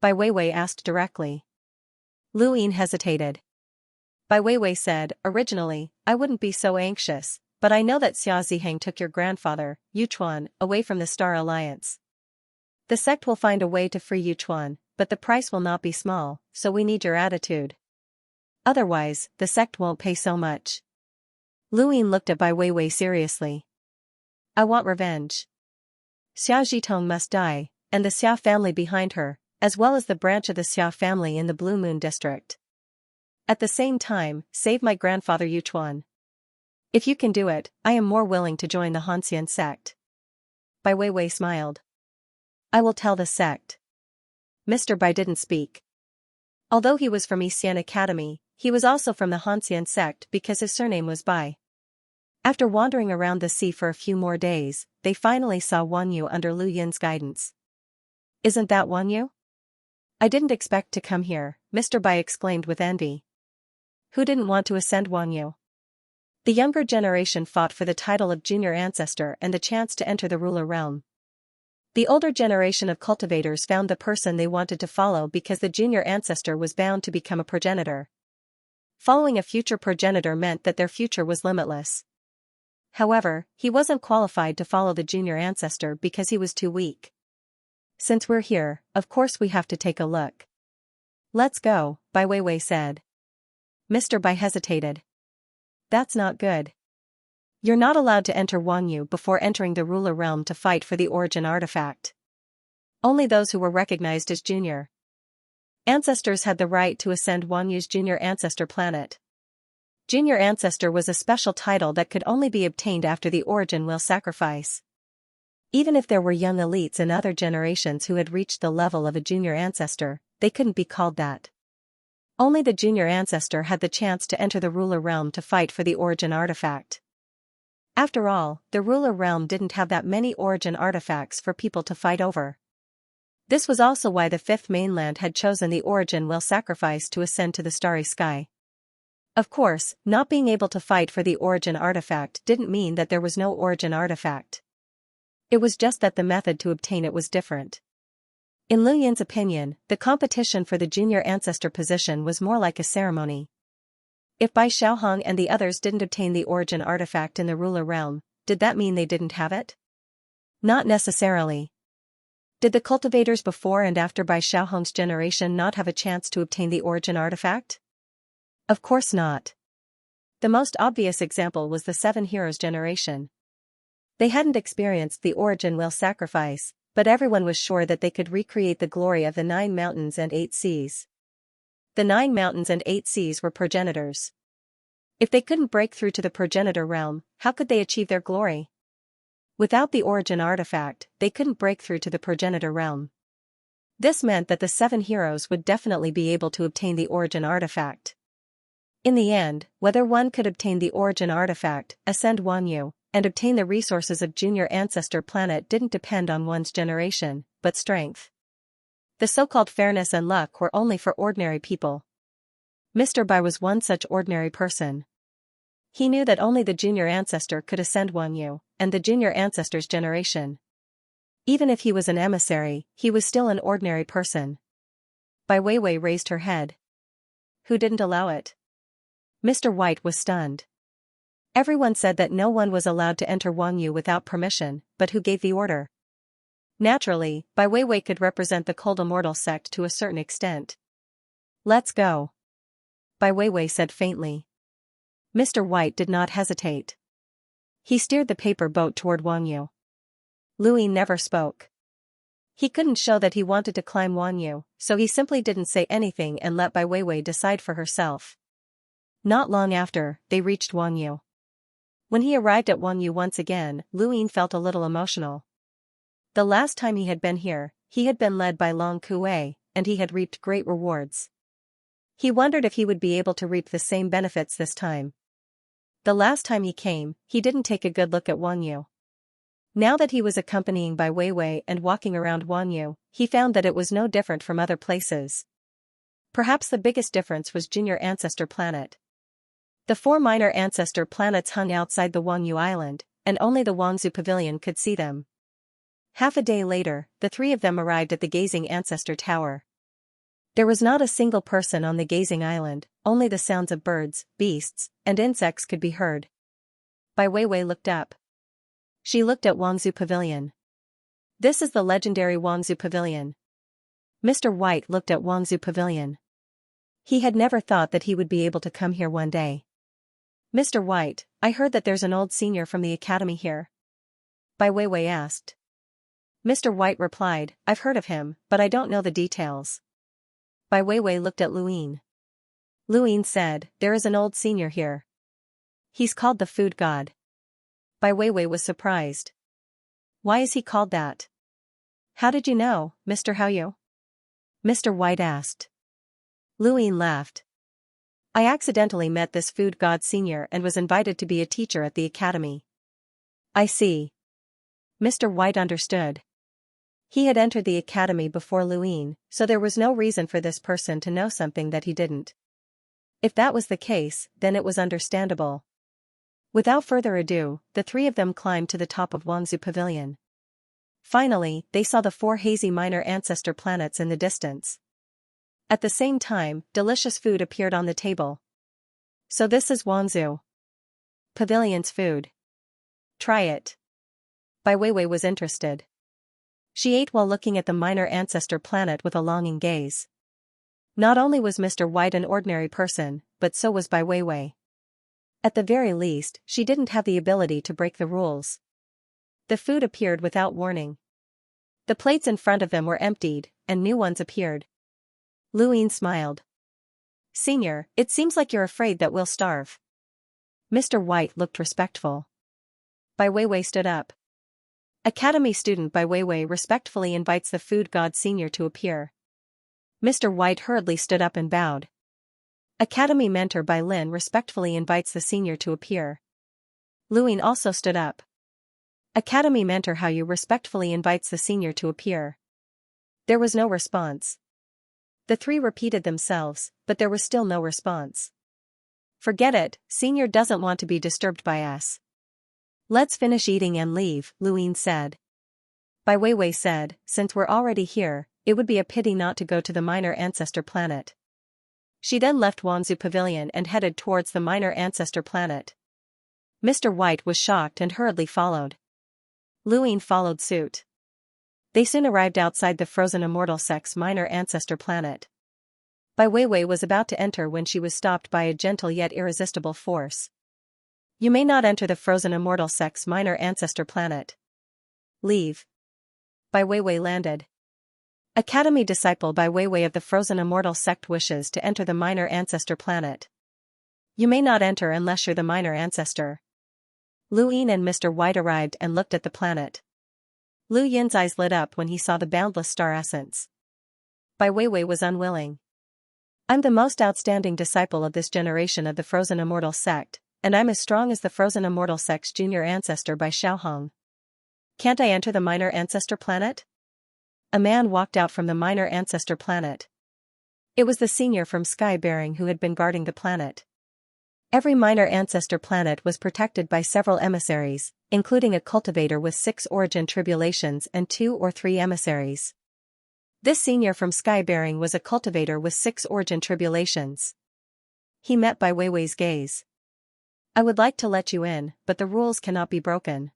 Bai Weiwei asked directly. Lu Yin hesitated. Bai Weiwei said, originally, I wouldn't be so anxious, but I know that Xia Ziheng took your grandfather, Yuchuan, away from the Star Alliance. The sect will find a way to free Yuchuan, but the price will not be small, so we need your attitude. Otherwise, the sect won't pay so much. Lu Yin looked at Bai Weiwei seriously. I want revenge. Xia Zhitong must die, and the Xia family behind her, as well as the branch of the Xia family in the Blue Moon district. At the same time, save my grandfather Yuchuan. If you can do it, I am more willing to join the Xianxia sect. Bai Weiwei smiled. I will tell the sect. Mr. Bai didn't speak. Although he was from Xian Academy, he was also from the Xianxia sect because his surname was Bai. After wandering around the sea for a few more days, they finally saw Wanyu under Lu Yin's guidance. Isn't that Wanyu? I didn't expect to come here, Mr. Bai exclaimed with envy. Who didn't want to ascend Wanyu? The younger generation fought for the title of junior ancestor and the chance to enter the ruler realm. The older generation of cultivators found the person they wanted to follow because the junior ancestor was bound to become a progenitor. Following a future progenitor meant that their future was limitless. However, he wasn't qualified to follow the junior ancestor because he was too weak. Since we're here, of course we have to take a look. Let's go, Bai Weiwei said. Mr. Bai hesitated. That's not good. You're not allowed to enter Wanyu before entering the ruler realm to fight for the origin artifact. Only those who were recognized as junior ancestors had the right to ascend Wanyu's junior ancestor planet. Junior ancestor was a special title that could only be obtained after the origin will sacrifice. Even if there were young elites in other generations who had reached the level of a junior ancestor, they couldn't be called that. Only the junior ancestor had the chance to enter the ruler realm to fight for the origin artifact. After all, the ruler realm didn't have that many origin artifacts for people to fight over. This was also why the Fifth Mainland had chosen the origin will sacrifice to ascend to the starry sky. Of course, not being able to fight for the origin artifact didn't mean that there was no origin artifact. It was just that the method to obtain it was different. In Lu Yin's opinion, the competition for the junior ancestor position was more like a ceremony. If Bai Xiaohong and the others didn't obtain the origin artifact in the ruler realm, did that mean they didn't have it? Not necessarily. Did the cultivators before and after Bai Xiaohong's generation not have a chance to obtain the origin artifact? Of course not. The most obvious example was the Seven Heroes generation. They hadn't experienced the origin will sacrifice, but everyone was sure that they could recreate the glory of the 9 mountains and 8 seas. The 9 mountains and 8 seas were progenitors. If they couldn't break through to the progenitor realm, how could they achieve their glory? Without the origin artifact, they couldn't break through to the progenitor realm. This meant that the 7 heroes would definitely be able to obtain the origin artifact. In the end, whether one could obtain the origin artifact, ascend Wanyu, and obtain the resources of Junior Ancestor Planet didn't depend on one's generation, but strength. The so-called fairness and luck were only for ordinary people. Mr. Bai was one such ordinary person. He knew that only the Junior Ancestor could ascend Wanyu, and the Junior Ancestor's generation. Even if he was an emissary, he was still an ordinary person. Bai Weiwei raised her head. Who didn't allow it? Mr. White was stunned. Everyone said that no one was allowed to enter Wanyu without permission, but who gave the order? Naturally, Bai Weiwei could represent the cold immortal sect to a certain extent. Let's go. Bai Weiwei said faintly. Mr. White did not hesitate. He steered the paper boat toward Wanyu. Louis never spoke. He couldn't show that he wanted to climb Wanyu, so he simply didn't say anything and let Bai Weiwei decide for herself. Not long after, they reached Wanyu. When he arrived at Wanyu once again, Louis felt a little emotional. The last time he had been here, he had been led by Long Kuei, and he had reaped great rewards. He wondered if he would be able to reap the same benefits this time. The last time he came, he didn't take a good look at Wanyu. Now that he was accompanying Bai Weiwei and walking around Wanyu, he found that it was no different from other places. Perhaps the biggest difference was Junior Ancestor Planet. The 4 minor ancestor planets hung outside the Wanyu Island, and only the Wangzhou Pavilion could see them. Half a day later, the 3 of them arrived at the Gazing Ancestor Tower. There was not a single person on the Gazing Island, only the sounds of birds, beasts, and insects could be heard. Bai Weiwei looked up. She looked at Wangzhou Pavilion. This is the legendary Wangzhou Pavilion. Mr. White looked at Wangzhou Pavilion. He had never thought that he would be able to come here one day. Mr. White, I heard that there's an old senior from the academy here. Bai Weiwei asked. Mr. White replied, I've heard of him, but I don't know the details. Bai Weiwei looked at Luin. Luin said, there is an old senior here. He's called the Food God. Bai Weiwei was surprised. Why is he called that? How did you know, Mr. Haoyu? Mr. White asked. Luin laughed. I accidentally met this Food God senior and was invited to be a teacher at the academy. I see. Mr. White understood. He had entered the academy before Luin, so there was no reason for this person to know something that he didn't. If that was the case, then it was understandable. Without further ado, the 3 of them climbed to the top of Wangzhou Pavilion. Finally, they saw the 4 hazy minor ancestor planets in the distance. At the same time, delicious food appeared on the table. So this is Wangzhou Pavilion's food. Try it. Bai Weiwei was interested. She ate while looking at the minor ancestor planet with a longing gaze. Not only was Mr. White an ordinary person, but so was Bai Weiwei. At the very least, she didn't have the ability to break the rules. The food appeared without warning. The plates in front of them were emptied, and new ones appeared. Luin smiled. Senior, it seems like you're afraid that we'll starve. Mr. White looked respectful. Bai Weiwei stood up. Academy student Bai Weiwei respectfully invites the Food God Senior to appear. Mr. White hurriedly stood up and bowed. Academy mentor Bai Lin respectfully invites the senior to appear. Luin also stood up. Academy mentor Haoyu respectfully invites the senior to appear. There was no response. The 3 repeated themselves, but there was still no response. Forget it, senior doesn't want to be disturbed by us. Let's finish eating and leave, Luin said. Bai Weiwei said, since we're already here, it would be a pity not to go to the minor ancestor planet. She then left Wangzhou Pavilion and headed towards the minor ancestor planet. Mr. White was shocked and hurriedly followed. Luin followed suit. They soon arrived outside the frozen immortal sect's minor ancestor planet. Bai Weiwei was about to enter when she was stopped by a gentle yet irresistible force. You may not enter the frozen immortal sect's minor ancestor planet. Leave. Bai Weiwei landed. Academy disciple Bai Weiwei of the frozen immortal sect wishes to enter the minor ancestor planet. You may not enter unless you're the minor ancestor. Lu Yin and Mr. White arrived and looked at the planet. Lu Yin's eyes lit up when he saw the boundless star essence. Bai Weiwei was unwilling. I'm the most outstanding disciple of this generation of the Frozen Immortal sect, and I'm as strong as the Frozen Immortal sect's junior ancestor Bai Xiaohong. Can't I enter the minor ancestor planet? A man walked out from the minor ancestor planet. It was the senior from Sky Bearing who had been guarding the planet. Every minor ancestor planet was protected by several emissaries, including a cultivator with 6 origin tribulations and 2 or 3 emissaries. This senior from Sky Bearing was a cultivator with 6 origin tribulations. He met Bai Weiwei's gaze. I would like to let you in, but the rules cannot be broken.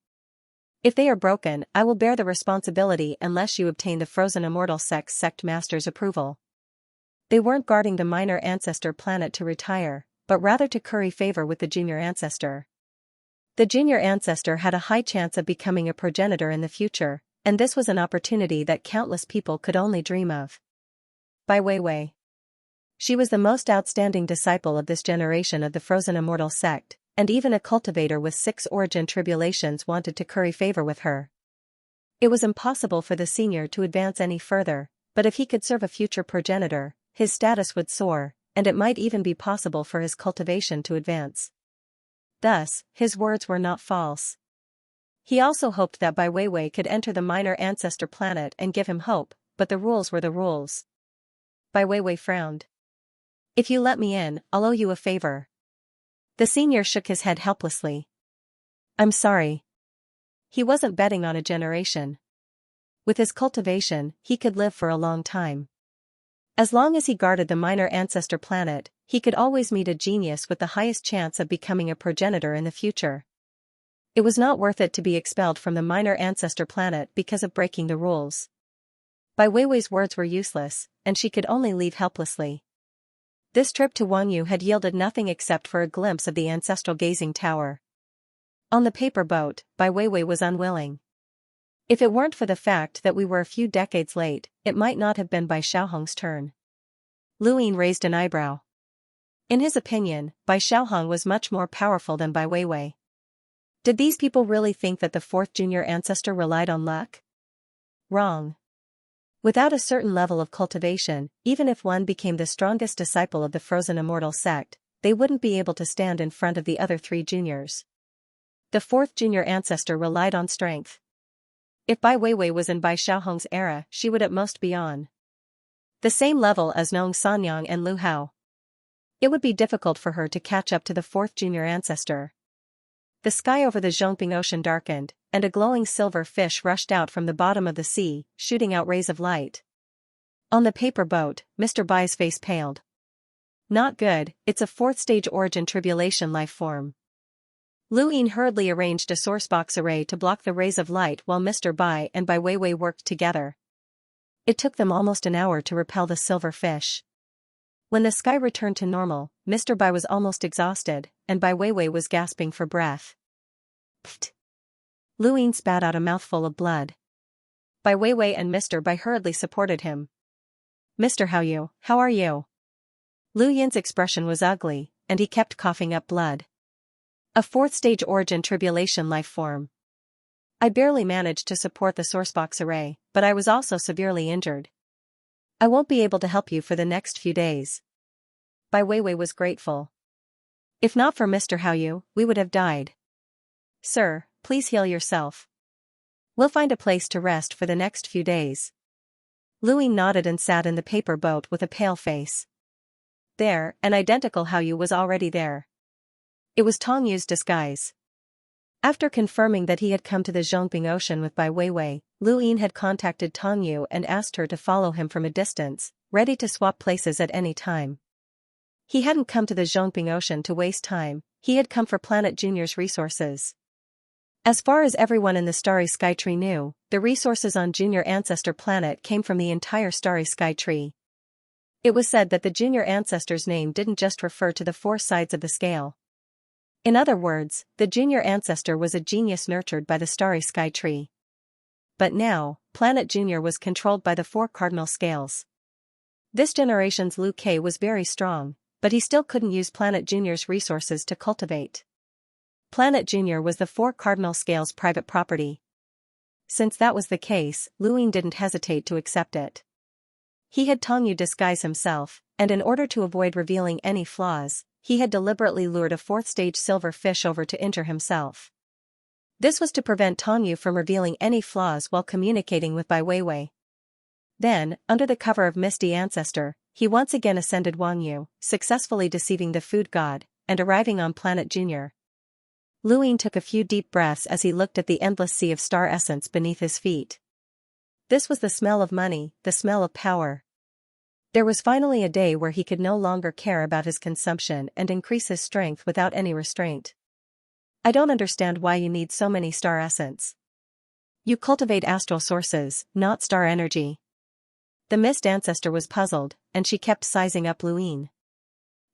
If they are broken, I will bear the responsibility unless you obtain the Frozen Immortal sect's sect master's approval. They weren't guarding the minor ancestor planet to retire, but rather to curry favor with the junior ancestor. The junior ancestor had a high chance of becoming a progenitor in the future, and this was an opportunity that countless people could only dream of. Bai Weiwei. She was the most outstanding disciple of this generation of the Frozen Immortal sect, and even a cultivator with 6 origin tribulations wanted to curry favor with her. It was impossible for the senior to advance any further, but if he could serve a future progenitor, his status would soar, and it might even be possible for his cultivation to advance. Thus, his words were not false. He also hoped that Bai Weiwei could enter the minor ancestor planet and give him hope, but the rules were the rules. Bai Weiwei frowned. If you let me in, I'll owe you a favor. The senior shook his head helplessly. I'm sorry. He wasn't betting on a generation. With his cultivation, he could live for a long time. As long as he guarded the minor ancestor planet, he could always meet a genius with the highest chance of becoming a progenitor in the future. It was not worth it to be expelled from the minor ancestor planet because of breaking the rules. Bai Weiwei's words were useless, and she could only leave helplessly. This trip to Wangyu had yielded nothing except for a glimpse of the ancestral gazing tower. On the paper boat, Bai Weiwei was unwilling. If it weren't for the fact that we were a few decades late, it might not have been Bai Xiaohong's turn. Lu Yin raised an eyebrow. In his opinion, Bai Xiaohong was much more powerful than Bai Weiwei. Did these people really think that the 4th junior ancestor relied on luck? Wrong. Without a certain level of cultivation, even if one became the strongest disciple of the Frozen Immortal sect, they wouldn't be able to stand in front of the other 3 juniors. The 4th junior ancestor relied on strength. If Bai Weiwei was in Bai Xiaohong's era, she would at most be on the same level as Nong Sanyang and Lu Hao. It would be difficult for her to catch up to the 4th junior ancestor. The sky over the Zhongping Ocean darkened, and a glowing silver fish rushed out from the bottom of the sea, shooting out rays of light. On the paper boat, Mr. Bai's face paled. Not good, it's a 4th stage origin tribulation life form. Lu Yin hurriedly arranged a sourcebox array to block the rays of light while Mr. Bai and Bai Weiwei worked together. It took them almost an hour to repel the silver fish. When the sky returned to normal, Mr. Bai was almost exhausted, and Bai Weiwei was gasping for breath. Pfft! Lu Yin spat out a mouthful of blood. Bai Weiwei and Mr. Bai hurriedly supported him. Mr. Haoyu, how are you? Lu Yin's expression was ugly, and he kept coughing up blood. A 4th stage origin tribulation life form. I barely managed to support the sourcebox array, but I was also severely injured. I won't be able to help you for the next few days. Bai Weiwei was grateful. If not for Mr. Haoyu, we would have died. Sir, please heal yourself. We'll find a place to rest for the next few days. Lu Yin nodded and sat in the paper boat with a pale face. There, an identical Haoyu was already there. It was Tong Yu's disguise. After confirming that he had come to the Zhongping Ocean with Bai Weiwei, Lu Yin had contacted Tong Yu and asked her to follow him from a distance, ready to swap places at any time. He hadn't come to the Zhongping Ocean to waste time, he had come for Planet Junior's resources. As far as everyone in the Starry Sky Tree knew, the resources on Junior Ancestor Planet came from the entire Starry Sky Tree. It was said that the Junior Ancestor's name didn't just refer to the 4 sides of the scale. In other words, the Junior Ancestor was a genius nurtured by the Starry Sky Tree. But now, Planet Junior was controlled by the 4 cardinal scales. This generation's Liu Ke was very strong, but he still couldn't use Planet Junior's resources to cultivate. Planet Junior was the 4 cardinal scale's private property. Since that was the case, Luing didn't hesitate to accept it. He had Tongyu disguise himself, and in order to avoid revealing any flaws, he had deliberately lured a 4th-stage silver fish over to injure himself. This was to prevent Tongyu from revealing any flaws while communicating with Bai Weiwei. Then, under the cover of Misty Ancestor, he once again ascended Wangyu, successfully deceiving the food god, and arriving on Planet Junior. Luing took a few deep breaths as he looked at the endless sea of star essence beneath his feet. This was the smell of money, the smell of power. There was finally a day where he could no longer care about his consumption and increase his strength without any restraint. I don't understand why you need so many star essence. You cultivate astral sources, not star energy. The Mist Ancestor was puzzled, and she kept sizing up Luing.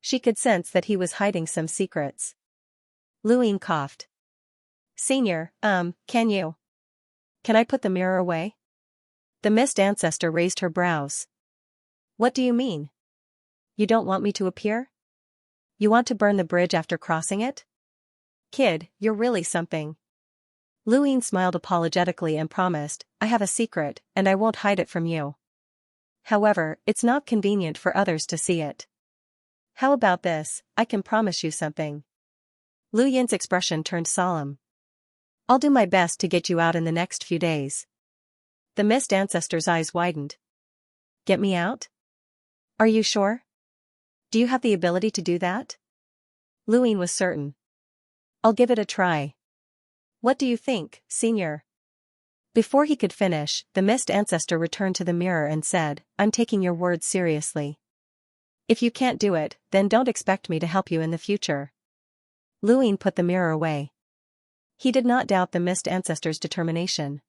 She could sense that he was hiding some secrets. Luing coughed. Senior, can I put the mirror away? The Mist Ancestor raised her brows. What do you mean? You don't want me to appear? You want to burn the bridge after crossing it? Kid, you're really something. Luing smiled apologetically and promised, I have a secret, and I won't hide it from you. However, it's not convenient for others to see it. How about this, I can promise you something. Lu Yin's expression turned solemn. I'll do my best to get you out in the next few days. The Mist Ancestor's eyes widened. Get me out? Are you sure? Do you have the ability to do that? Luing was certain. I'll give it a try. What do you think, Senior? Before he could finish, the Mist Ancestor returned to the mirror and said, I'm taking your words seriously. If you can't do it, then don't expect me to help you in the future. Luing put the mirror away. He did not doubt the Mist Ancestor's determination.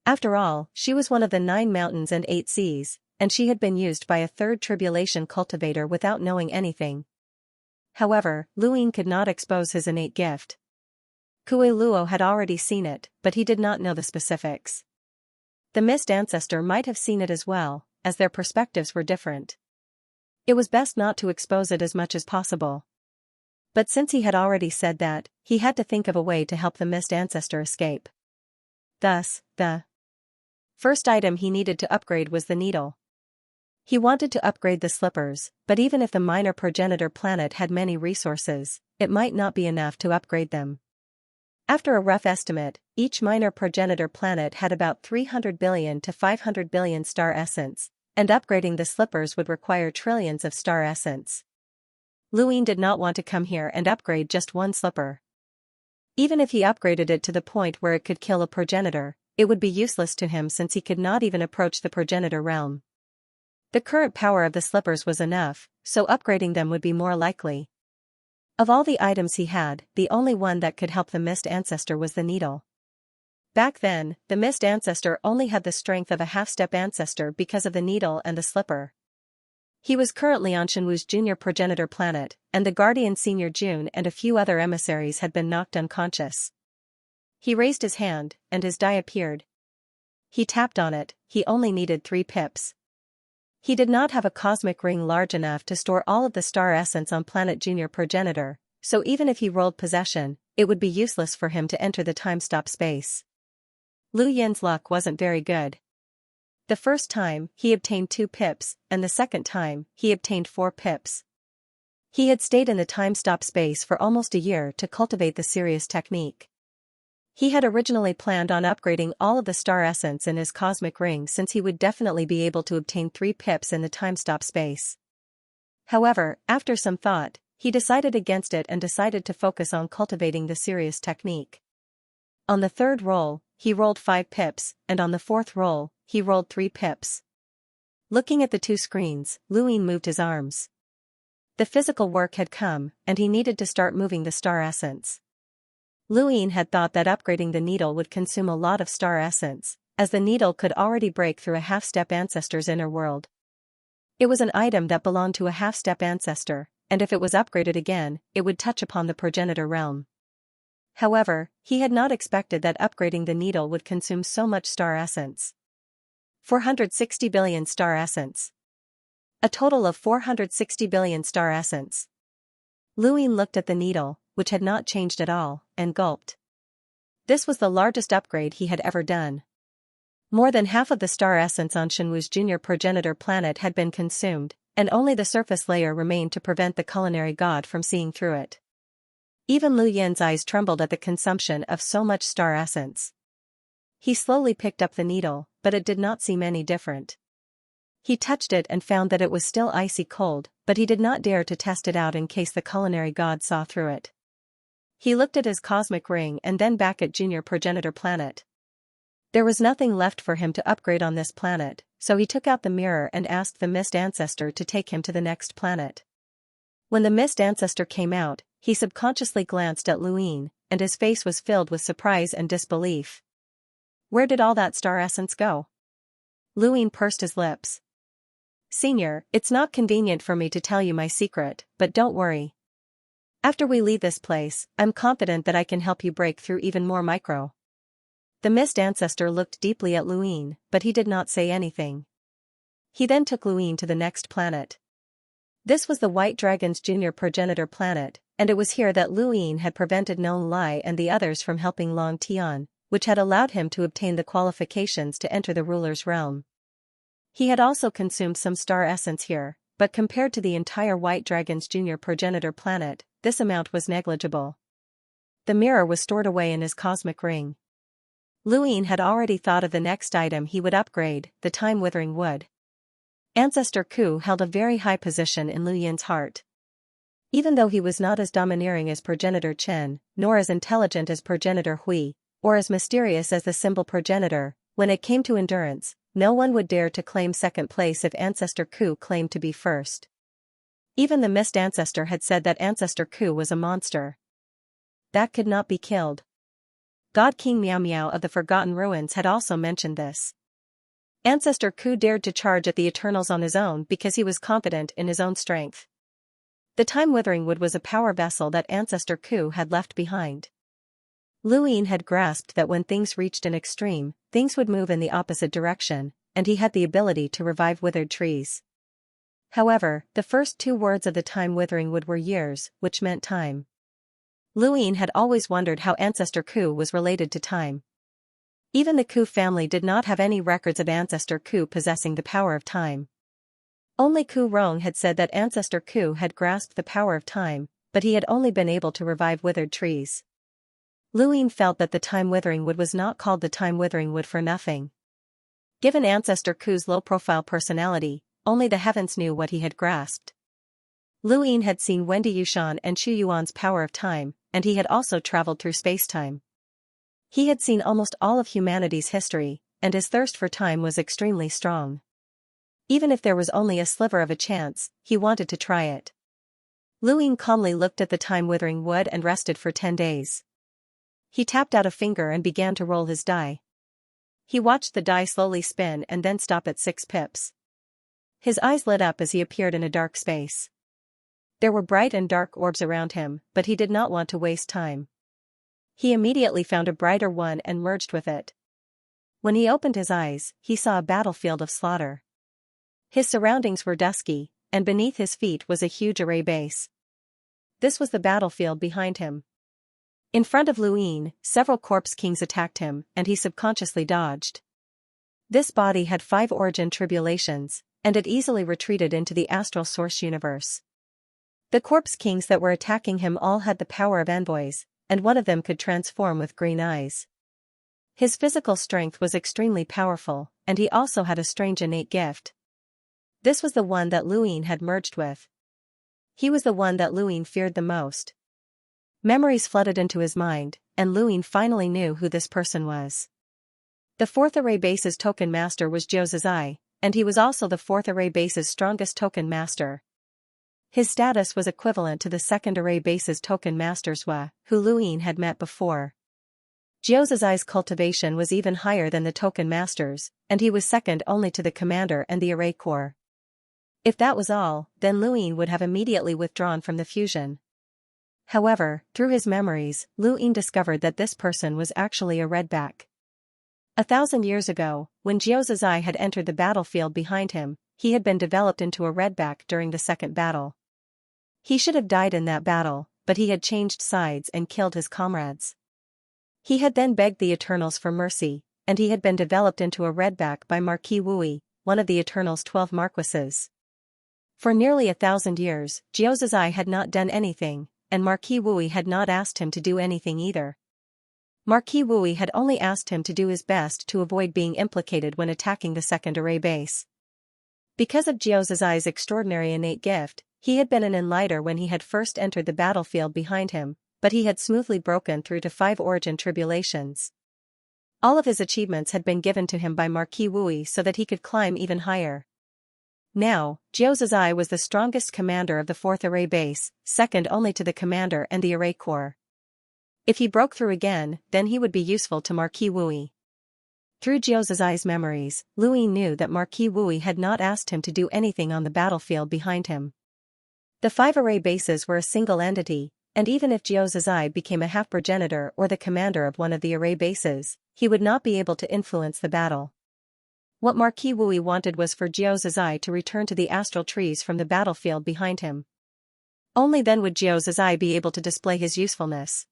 After all, she was one of the 9 mountains and 8 seas, and she had been used by a 3rd tribulation cultivator without knowing anything. However, Luing could not expose his innate gift. Kue Luo had already seen it, but he did not know the specifics. The Mist Ancestor might have seen it as well, as their perspectives were different. It was best not to expose it as much as possible. But since he had already said that, he had to think of a way to help the Mist Ancestor escape. Thus, the first item he needed to upgrade was the needle. He wanted to upgrade the slippers, but even if the minor progenitor planet had many resources, it might not be enough to upgrade them. After a rough estimate, each minor progenitor planet had about 300 billion to 500 billion star essence, and upgrading the slippers would require trillions of star essence. Luing did not want to come here and upgrade just one slipper. Even if he upgraded it to the point where it could kill a progenitor, it would be useless to him since he could not even approach the progenitor realm. The current power of the slippers was enough, so upgrading them would be more likely. Of all the items he had, the only one that could help the Mist Ancestor was the needle. Back then, the Mist Ancestor only had the strength of a half-step ancestor because of the needle and the slipper. He was currently on Shenwu's junior progenitor planet, and the guardian Senior June and a few other emissaries had been knocked unconscious. He raised his hand, and his die appeared. He tapped on it, he only needed 3 pips. He did not have a cosmic ring large enough to store all of the star essence on Planet Junior progenitor, so even if he rolled possession, it would be useless for him to enter the time-stop space. Lu Yin's luck wasn't very good. The first time, he obtained 2 pips, and the second time, he obtained 4 pips. He had stayed in the time-stop space for almost a year to cultivate the Sirius technique. He had originally planned on upgrading all of the star essence in his cosmic ring since he would definitely be able to obtain 3 pips in the time-stop space. However, after some thought, he decided against it and decided to focus on cultivating the Sirius technique. On the 3rd roll, he rolled 5 pips, and on the 4th roll, he rolled 3 pips. Looking at the 2 screens, Luing moved his arms. The physical work had come, and he needed to start moving the star essence. Luing had thought that upgrading the needle would consume a lot of star essence, as the needle could already break through a half-step ancestor's inner world. It was an item that belonged to a half-step ancestor, and if it was upgraded again, it would touch upon the progenitor realm. However, he had not expected that upgrading the needle would consume so much star essence. 460 billion star essence. A total of 460 billion star essence. Luin looked at the needle, which had not changed at all, and gulped. This was the largest upgrade he had ever done. More than half of the star essence on Shenwu's junior progenitor planet had been consumed, and only the surface layer remained to prevent the culinary god from seeing through it. Even Lu Yin's eyes trembled at the consumption of so much star essence. He slowly picked up the needle, but it did not seem any different. He touched it and found that it was still icy cold, but he did not dare to test it out in case the culinary god saw through it. He looked at his cosmic ring and then back at junior progenitor planet. There was nothing left for him to upgrade on this planet, so he took out the mirror and asked the mist ancestor to take him to the next planet. When the mist ancestor came out, he subconsciously glanced at Luin, and his face was filled with surprise and disbelief. Where did all that star essence go? Luin pursed his lips. Senior, it's not convenient for me to tell you my secret, but don't worry. After we leave this place, I'm confident that I can help you break through even more micro. The mist ancestor looked deeply at Luin, but he did not say anything. He then took Luin to the next planet. This was the White Dragon's junior progenitor planet, and it was here that Luin had prevented Known Lai and the others from helping Long Tian, which had allowed him to obtain the qualifications to enter the ruler's realm. He had also consumed some star essence here, but compared to the entire White Dragon's junior progenitor planet, this amount was negligible. The mirror was stored away in his cosmic ring. Luin had already thought of the next item he would upgrade, the time-withering wood. Ancestor Ku held a very high position in Lu Yin's heart. Even though he was not as domineering as progenitor Chen, nor as intelligent as progenitor Hui, or as mysterious as the symbol progenitor, when it came to endurance, no one would dare to claim second place if Ancestor Ku claimed to be first. Even the mist ancestor had said that Ancestor Ku was a monster that could not be killed. God King Miao Miao of the Forgotten Ruins had also mentioned this. Ancestor Ku dared to charge at the Eternals on his own because he was confident in his own strength. The time-withering wood was a power vessel that Ancestor Ku had left behind. Luin had grasped that when things reached an extreme, things would move in the opposite direction, and he had the ability to revive withered trees. However, the first two words of the time-withering wood were years, which meant time. Luin had always wondered how Ancestor Ku was related to time. Even the Ku family did not have any records of Ancestor Ku possessing the power of time. Only Ku Rong had said that Ancestor Ku had grasped the power of time, but he had only been able to revive withered trees. Luin felt that the time-withering wood was not called the time-withering wood for nothing. Given Ancestor Ku's low-profile personality, only the heavens knew what he had grasped. Luin had seen Wendy Yushan and Xu Yuan's power of time, and he had also traveled through space-time. He had seen almost all of humanity's history, and his thirst for time was extremely strong. Even if there was only a sliver of a chance, he wanted to try it. Luin calmly looked at the time-withering wood and rested for 10 days. He tapped out a finger and began to roll his die. He watched the die slowly spin and then stop at 6 pips. His eyes lit up as he appeared in a dark space. There were bright and dark orbs around him, but he did not want to waste time. He immediately found a brighter one and merged with it. When he opened his eyes, he saw a battlefield of slaughter. His surroundings were dusky, and beneath his feet was a huge array base. This was the battlefield behind him. In front of Luin, several corpse kings attacked him, and he subconsciously dodged. This body had 5 origin tribulations, and it easily retreated into the astral source universe. The corpse kings that were attacking him all had the power of envoys, and one of them could transform with green eyes. His physical strength was extremely powerful, and he also had a strange innate gift. This was the one that Luin had merged with. He was the one that Luin feared the most. Memories flooded into his mind, and Luin finally knew who this person was. The 4th Array Base's token master was Jiu Zizai, and he was also the 4th Array Base's strongest token master. His status was equivalent to the 2nd Array Base's token master Zhua, who Luin had met before. Jiu Zizai's cultivation was even higher than the token masters, and he was second only to the commander and the array corps. If that was all, then Luin would have immediately withdrawn from the fusion. However, through his memories, Luin discovered that this person was actually a redback. 1,000 years ago, when Jiu Zizai had entered the battlefield behind him, he had been developed into a redback during the second battle. He should have died in that battle, but he had changed sides and killed his comrades. He had then begged the Eternals for mercy, and he had been developed into a redback by Marquis Wui, one of the Eternals' 12 marquises. For nearly 1,000 years, Jiao Zizai had not done anything, and Marquis Wui had not asked him to do anything either. Marquis Wui had only asked him to do his best to avoid being implicated when attacking the second array base. Because of Jiao Zizai's extraordinary innate gift, he had been an enlighter when he had first entered the battlefield behind him, but he had smoothly broken through to 5 origin tribulations. All of his achievements had been given to him by Marquis Wui so that he could climb even higher. Now, Jiao Zizai was the strongest commander of the 4th array base, second only to the commander and the array corps. If he broke through again, then he would be useful to Marquis Wui. Through Jiao Zizai's memories, Lui knew that Marquis Wui had not asked him to do anything on the battlefield behind him. The 5 array bases were a single entity, and even if Jiao Zizai became a half-progenitor or the commander of one of the array bases, he would not be able to influence the battle. What Marquis Wui wanted was for Jiao Zizai to return to the astral trees from the battlefield behind him. Only then would Jiao Zizai be able to display his usefulness.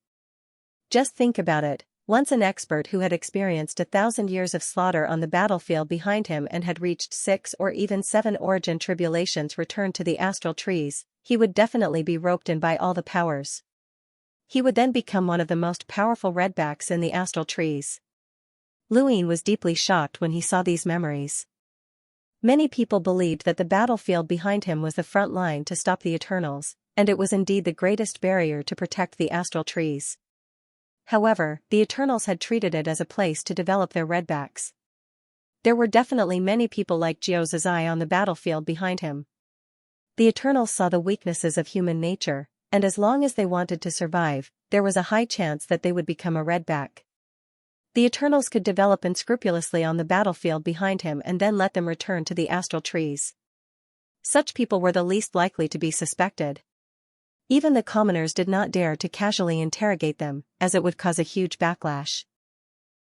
Just think about it, once an expert who had experienced 1,000 years of slaughter on the battlefield behind him and had reached 6 or even 7 origin tribulations returned to the astral trees, he would definitely be roped in by all the powers. He would then become one of the most powerful redbacks in the astral trees. Luin was deeply shocked when he saw these memories. Many people believed that the battlefield behind him was the front line to stop the Eternals, and it was indeed the greatest barrier to protect the astral trees. However, the Eternals had treated it as a place to develop their redbacks. There were definitely many people like Jiao Zizai on the battlefield behind him. The Eternals saw the weaknesses of human nature, and as long as they wanted to survive, there was a high chance that they would become a redback. The Eternals could develop unscrupulously on the battlefield behind him and then let them return to the astral trees. Such people were the least likely to be suspected. Even the commoners did not dare to casually interrogate them, as it would cause a huge backlash.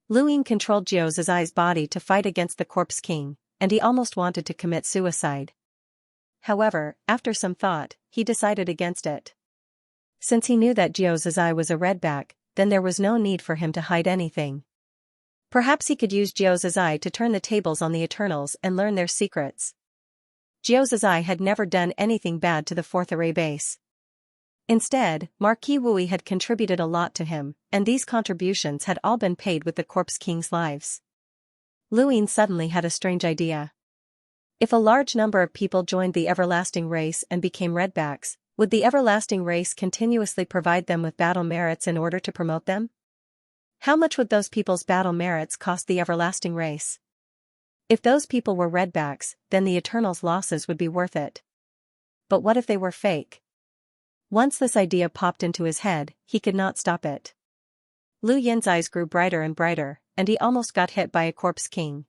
Luin controlled Jiao Zizai's body to fight against the Corpse King, and he almost wanted to commit suicide. However, after some thought, he decided against it. Since he knew that Jiao Zizai was a redback, then there was no need for him to hide anything. Perhaps he could use Jiao Zizai to turn the tables on the Eternals and learn their secrets. Jiao Zizai had never done anything bad to the 4th array base. Instead, Marquis Wui had contributed a lot to him, and these contributions had all been paid with the Corpse King's lives. Luin suddenly had a strange idea. If a large number of people joined the everlasting race and became redbacks, would the everlasting race continuously provide them with battle merits in order to promote them? How much would those people's battle merits cost the everlasting race? If those people were redbacks, then the Eternals' losses would be worth it. But what if they were fake? Once this idea popped into his head, he could not stop it. Lu Yin's eyes grew brighter and brighter, and he almost got hit by a Corpse King.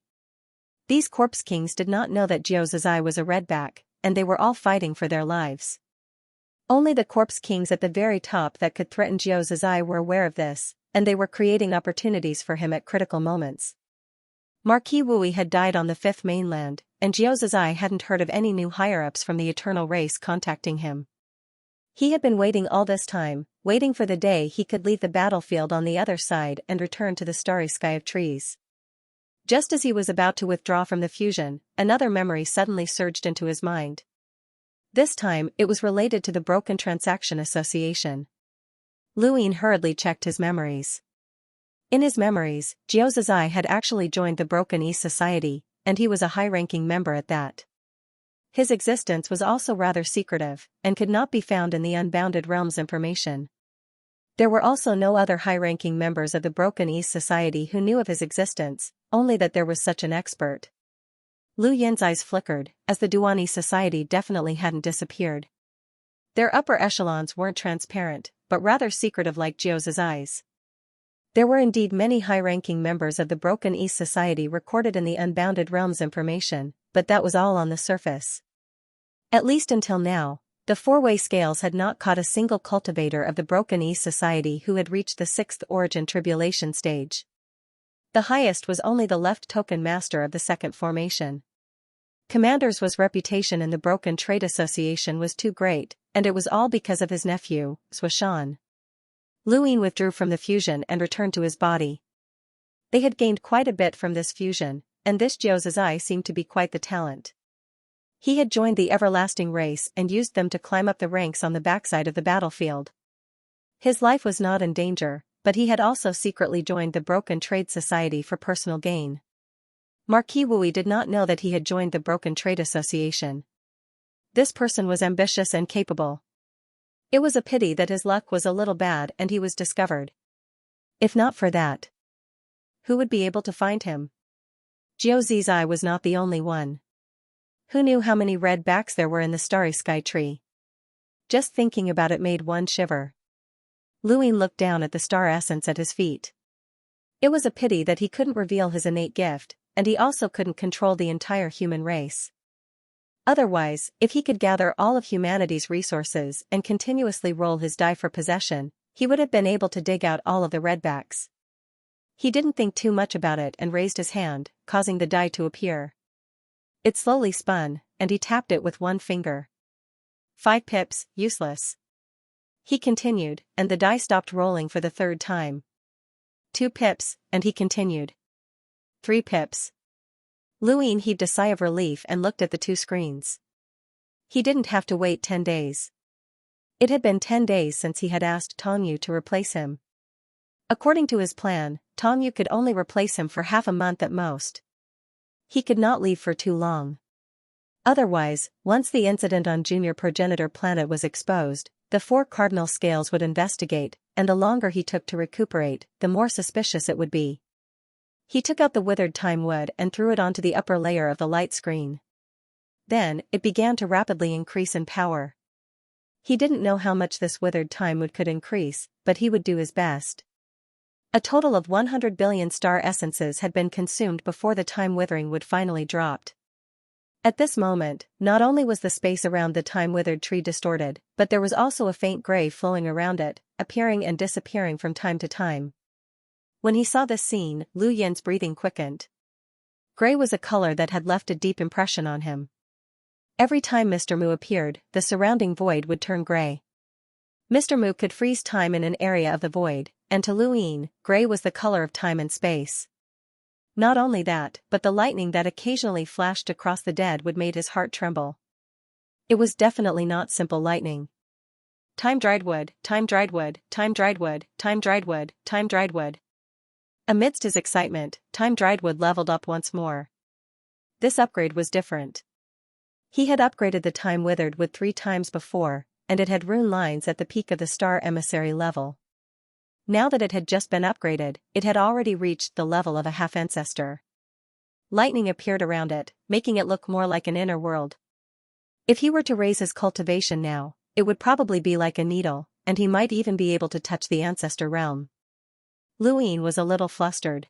These Corpse Kings did not know that Jiao Zizai was a redback, and they were all fighting for their lives. Only the Corpse Kings at the very top that could threaten Jiao Zizai were aware of this, and they were creating opportunities for him at critical moments. Marquis Wui had died on the 5th mainland, and Jiao Zizai hadn't heard of any new higher-ups from the Eternal race contacting him. He had been waiting all this time, waiting for the day he could leave the battlefield on the other side and return to the starry sky of trees. Just as he was about to withdraw from the fusion, another memory suddenly surged into his mind. This time, it was related to the Broken Transaction Association. Luin hurriedly checked his memories. In his memories, Jiao Zizai had actually joined the Broken East Society, and he was a high-ranking member at that. His existence was also rather secretive, and could not be found in the Unbounded Realms information. There were also no other high-ranking members of the Broken East Society who knew of his existence, only that there was such an expert. Lu Yin's eyes flickered, as the Duani Society definitely hadn't disappeared. Their upper echelons weren't transparent, but rather secretive like Jiao Zizai's. There were indeed many high-ranking members of the Broken East Society recorded in the Unbounded Realms information, but that was all on the surface. At least until now, the four-way scales had not caught a single cultivator of the Broken East Society who had reached the 6th origin tribulation stage. The highest was only the left token master of the second formation. Commander's reputation in the Broken Trade Association was too great, and it was all because of his nephew, Xuan. Luin withdrew from the fusion and returned to his body. They had gained quite a bit from this fusion, and this Jiao Zizai seemed to be quite the talent. He had joined the everlasting race and used them to climb up the ranks on the backside of the battlefield. His life was not in danger, but he had also secretly joined the Broken Trade Society for personal gain. Marquis Wui did not know that he had joined the Broken Trade Association. This person was ambitious and capable. It was a pity that his luck was a little bad and he was discovered. If not for that, who would be able to find him? Jiao Zizai was not the only one. Who knew how many red backs there were in the starry sky tree? Just thinking about it made one shiver. Luin looked down at the star essence at his feet. It was a pity that he couldn't reveal his innate gift, and he also couldn't control the entire human race. Otherwise, if he could gather all of humanity's resources and continuously roll his die for possession, he would have been able to dig out all of the redbacks. He didn't think too much about it and raised his hand, causing the die to appear. It slowly spun, and he tapped it with one finger. 5 pips, useless. He continued, and the die stopped rolling for the third time. 2 pips, and he continued. 3 pips. Luin heaved a sigh of relief and looked at the 2 screens. He didn't have to wait 10 days. It had been 10 days since he had asked Tongyu to replace him. According to his plan, Tongyu could only replace him for half a month at most. He could not leave for too long. Otherwise, once the incident on Junior Progenitor Planet was exposed, the 4 cardinal scales would investigate, and the longer he took to recuperate, the more suspicious it would be. He took out the withered time wood and threw it onto the upper layer of the light screen. Then, it began to rapidly increase in power. He didn't know how much this withered time wood could increase, but he would do his best. A total of 100 billion star essences had been consumed before the time withering wood finally dropped. At this moment, not only was the space around the time-withered tree distorted, but there was also a faint gray flowing around it, appearing and disappearing from time to time. When he saw this scene, Lu Yin's breathing quickened. Gray was a color that had left a deep impression on him. Every time Mr. Mu appeared, the surrounding void would turn gray. Mr. Mu could freeze time in an area of the void, and to Lu Yin, gray was the color of time and space. Not only that, but the lightning that occasionally flashed across the dead wood made his heart tremble. It was definitely not simple lightning. Time dried wood, time dried wood, time dried wood, time dried wood, time dried wood. Amidst his excitement, time dried wood leveled up once more. This upgrade was different. He had upgraded the time withered wood 3 times before, and it had rune lines at the peak of the star emissary level. Now that it had just been upgraded, it had already reached the level of a half-ancestor. Lightning appeared around it, making it look more like an inner world. If he were to raise his cultivation now, it would probably be like a needle, and he might even be able to touch the ancestor realm. Lu Yin was a little flustered.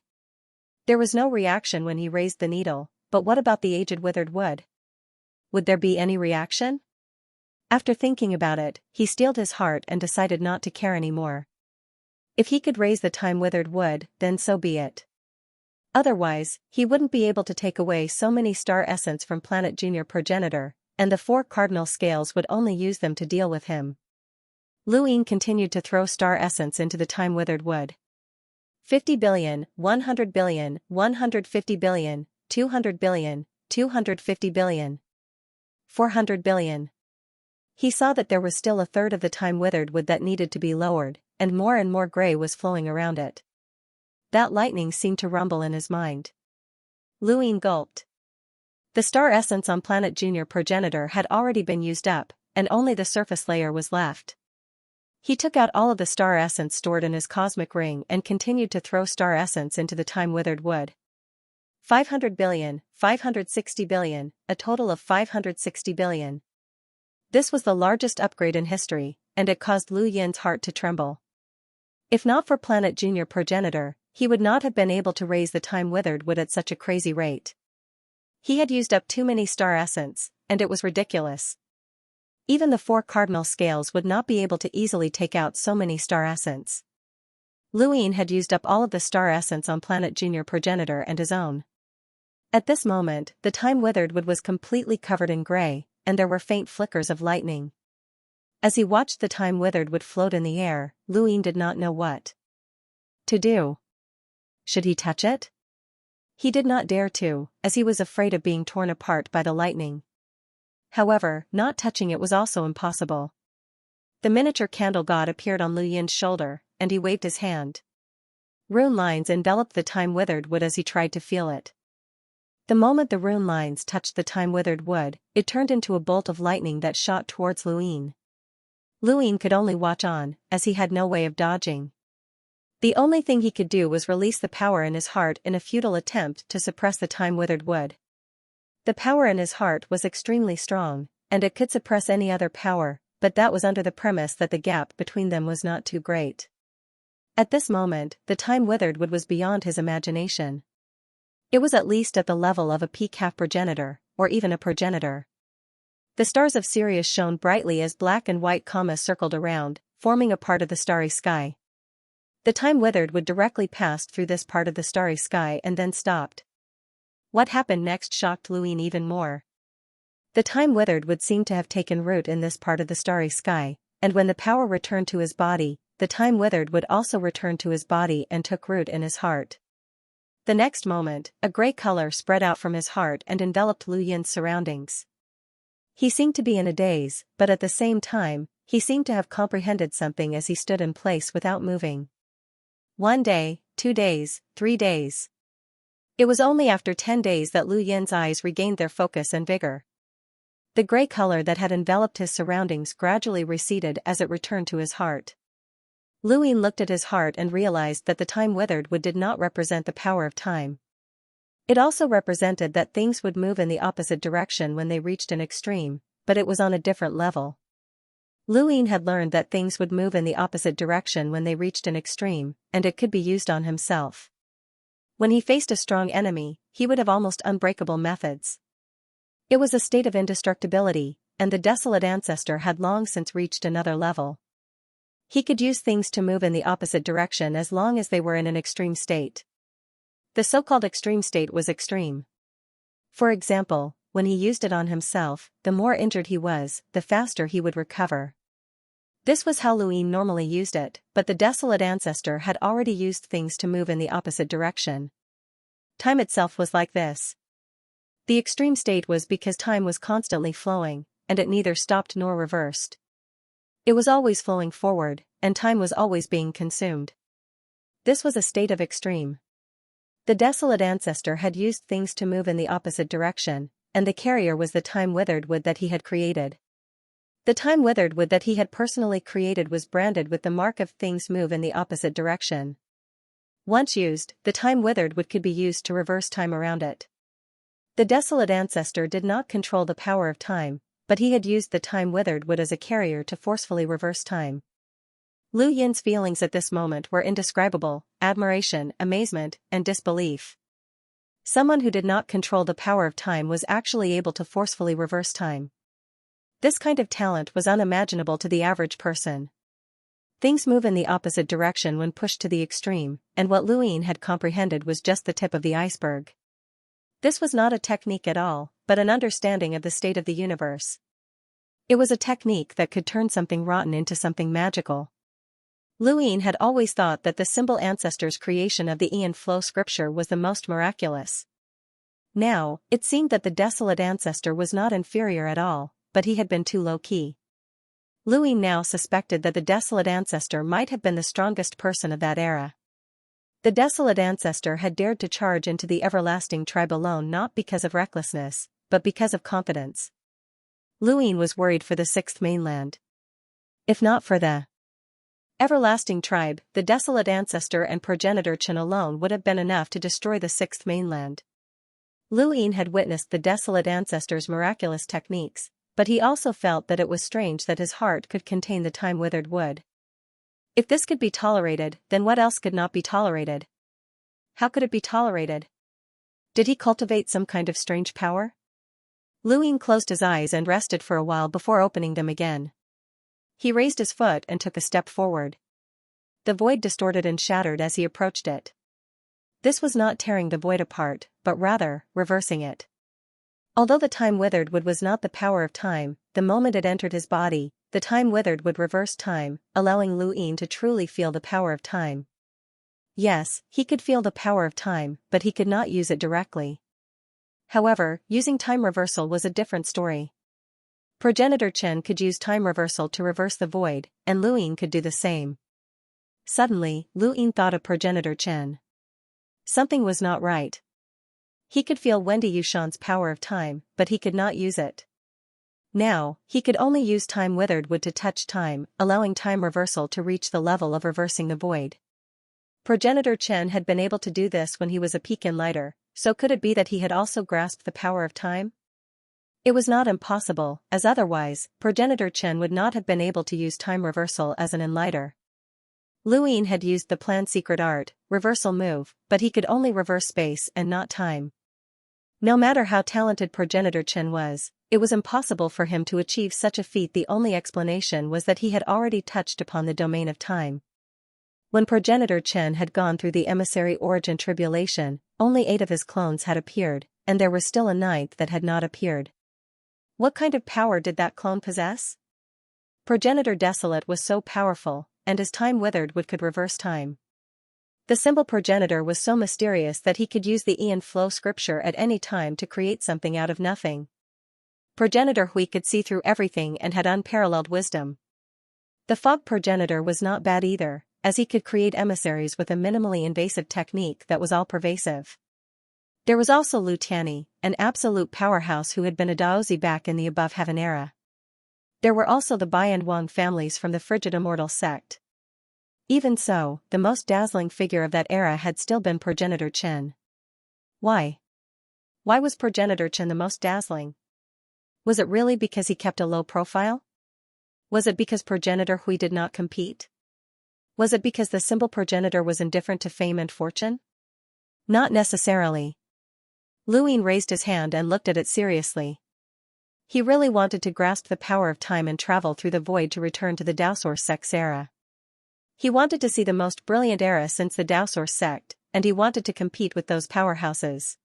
There was no reaction when he raised the needle, but what about the aged withered wood? Would there be any reaction? After thinking about it, he steeled his heart and decided not to care anymore. If he could raise the time-withered wood, then so be it. Otherwise, he wouldn't be able to take away so many star essence from planet Junior Progenitor, and the 4 cardinal scales would only use them to deal with him. Lu Yin continued to throw star essence into the time-withered wood. 50 billion, 100 billion, 150 billion, 200 billion, 250 billion. 400 billion. He saw that there was still a third of the time-withered wood that needed to be lowered, and more gray was flowing around it. That lightning seemed to rumble in his mind. Lu Yin gulped. The star essence on planet Junior Progenitor had already been used up, and only the surface layer was left. He took out all of the star essence stored in his cosmic ring and continued to throw star essence into the time-withered wood. 500 billion, 560 billion, a total of 560 billion. This was the largest upgrade in history, and it caused Lu Yin's heart to tremble. If not for planet Junior Progenitor, he would not have been able to raise the time-withered wood at such a crazy rate. He had used up too many star essence, and it was ridiculous. Even the 4 cardinal scales would not be able to easily take out so many star essence. Lu Yin had used up all of the star essence on planet Junior Progenitor and his own. At this moment, the time-withered wood was completely covered in gray, and there were faint flickers of lightning. As he watched the time-withered wood float in the air, Luin did not know what to do. Should he touch it? He did not dare to, as he was afraid of being torn apart by the lightning. However, not touching it was also impossible. The miniature candle god appeared on Lu Yin's shoulder, and he waved his hand. Rune lines enveloped the time-withered wood as he tried to feel it. The moment the rune lines touched the time-withered wood, it turned into a bolt of lightning that shot towards Lu Yin. Lu Yin could only watch on, as he had no way of dodging. The only thing he could do was release the power in his heart in a futile attempt to suppress the time-withered wood. The power in his heart was extremely strong, and it could suppress any other power, but that was under the premise that the gap between them was not too great. At this moment, the time-withered wood was beyond his imagination. It was at least at the level of a peacock progenitor, or even a progenitor. The stars of Sirius shone brightly as black and white commas circled around, forming a part of the starry sky. The time-withered wood directly passed through this part of the starry sky and then stopped. What happened next shocked Lu Yin even more. The time-withered wood seemed to have taken root in this part of the starry sky, and when the power returned to his body, the time-withered would also return to his body and took root in his heart. The next moment, a gray color spread out from his heart and enveloped Lu Yin's surroundings. He seemed to be in a daze, but at the same time, he seemed to have comprehended something as he stood in place without moving. 1 day, 2 days, 3 days. It was only after 10 days that Lu Yin's eyes regained their focus and vigor. The gray color that had enveloped his surroundings gradually receded as it returned to his heart. Lu Yin looked at his heart and realized that the time-withered wood did not represent the power of time. It also represented that things would move in the opposite direction when they reached an extreme, but it was on a different level. Lu Yin had learned that things would move in the opposite direction when they reached an extreme, and it could be used on himself. When he faced a strong enemy, he would have almost unbreakable methods. It was a state of indestructibility, and the desolate ancestor had long since reached another level. He could use things to move in the opposite direction as long as they were in an extreme state. The so-called extreme state was extreme. For example, when he used it on himself, the more injured he was, the faster he would recover. This was how Lu Yin normally used it, but the desolate ancestor had already used things to move in the opposite direction. Time itself was like this. The extreme state was because time was constantly flowing, and it neither stopped nor reversed. It was always flowing forward, and time was always being consumed. This was a state of extreme. The desolate ancestor had used things to move in the opposite direction, and the carrier was the time-withered wood that he had created. The time-withered wood that he had personally created was branded with the mark of things move in the opposite direction. Once used, the time-withered wood could be used to reverse time around it. The desolate ancestor did not control the power of time, but he had used the time-withered wood as a carrier to forcefully reverse time. Lu Yin's feelings at this moment were indescribable: admiration, amazement, and disbelief. Someone who did not control the power of time was actually able to forcefully reverse time. This kind of talent was unimaginable to the average person. Things move in the opposite direction when pushed to the extreme, and what Lu Yin had comprehended was just the tip of the iceberg. This was not a technique at all, but an understanding of the state of the universe. It was a technique that could turn something rotten into something magical. Lu Yin had always thought that the symbol ancestor's creation of the Aeon Flow scripture was the most miraculous. Now, it seemed that the desolate ancestor was not inferior at all, but he had been too low-key. Lu Yin now suspected that the desolate ancestor might have been the strongest person of that era. The desolate ancestor had dared to charge into the everlasting tribe alone not because of recklessness, but because of confidence. Lu Yin was worried for the sixth mainland. If not for the everlasting tribe, the desolate ancestor and progenitor Chen alone would have been enough to destroy the sixth mainland. Lu Yin had witnessed the desolate ancestor's miraculous techniques, but he also felt that it was strange that his heart could contain the time-withered wood. If this could be tolerated, then what else could not be tolerated? How could it be tolerated? Did he cultivate some kind of strange power? Lu Yin closed his eyes and rested for a while before opening them again. He raised his foot and took a step forward. The void distorted and shattered as he approached it. This was not tearing the void apart, but rather, reversing it. Although the time-withered wood was not the power of time, the moment it entered his body, the time-withered would reverse time, allowing Lu Yin to truly feel the power of time. Yes, he could feel the power of time, but he could not use it directly. However, using time reversal was a different story. Progenitor Chen could use time reversal to reverse the void, and Lu Yin could do the same. Suddenly, Lu Yin thought of Progenitor Chen. Something was not right. He could feel Wendy Yushan's power of time, but he could not use it. Now, he could only use time-withered wood to touch time, allowing time reversal to reach the level of reversing the void. Progenitor Chen had been able to do this when he was a Pekin lighter, so could it be that he had also grasped the power of time? It was not impossible, as otherwise, Progenitor Chen would not have been able to use time reversal as an enlighter. Lu Yin had used the planned secret art, reversal move, but he could only reverse space and not time. No matter how talented Progenitor Chen was, it was impossible for him to achieve such a feat. The only explanation was that he had already touched upon the domain of time. When Progenitor Chen had gone through the emissary origin tribulation, only 8 of his clones had appeared, and there was still a 9th that had not appeared. What kind of power did that clone possess? Progenitor Desolate was so powerful, and his time-withered wood could reverse time. The symbol progenitor was so mysterious that he could use the Ian flow scripture at any time to create something out of nothing. Progenitor Hui could see through everything and had unparalleled wisdom. The fog progenitor was not bad either, as he could create emissaries with a minimally invasive technique that was all-pervasive. There was also Lu Tianyi, an absolute powerhouse who had been a Daozi back in the Above Heaven era. There were also the Bai and Wang families from the Frigid Immortal sect. Even so, the most dazzling figure of that era had still been Progenitor Chen. Why? Why was Progenitor Chen the most dazzling? Was it really because he kept a low profile? Was it because Progenitor Hui did not compete? Was it because the simple progenitor was indifferent to fame and fortune? Not necessarily. Lu Yin raised his hand and looked at it seriously. He really wanted to grasp the power of time and travel through the void to return to the Daosource sect's era. He wanted to see the most brilliant era since the Daosource sect, and he wanted to compete with those powerhouses.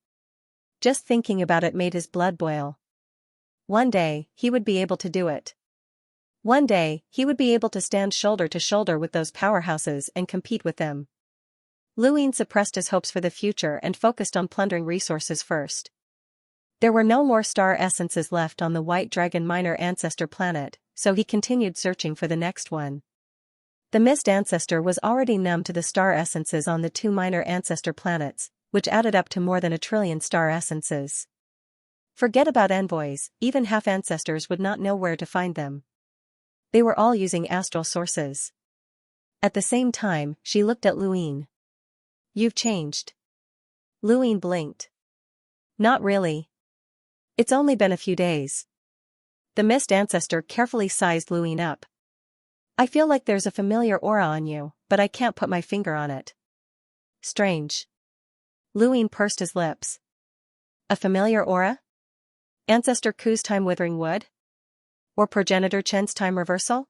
Just thinking about it made his blood boil. One day, he would be able to do it. One day, he would be able to stand shoulder to shoulder with those powerhouses and compete with them. Lu Yin suppressed his hopes for the future and focused on plundering resources first. There were no more star essences left on the White Dragon Minor Ancestor planet, so he continued searching for the next one. The Mist Ancestor was already numb to the star essences on the 2 minor ancestor planets, which added up to more than 1 trillion star essences. Forget about envoys, even half-ancestors would not know where to find them. They were all using astral sources. At the same time, she looked at Lu Yin. "You've changed." Lu Yin blinked. "Not really. It's only been a few days." The Mist Ancestor carefully sized Lu Yin up. "I feel like there's a familiar aura on you, but I can't put my finger on it." "Strange." Lu Yin pursed his lips. "A familiar aura? Ancestor Ku's time-withering wood? Or Progenitor Chen's time reversal?"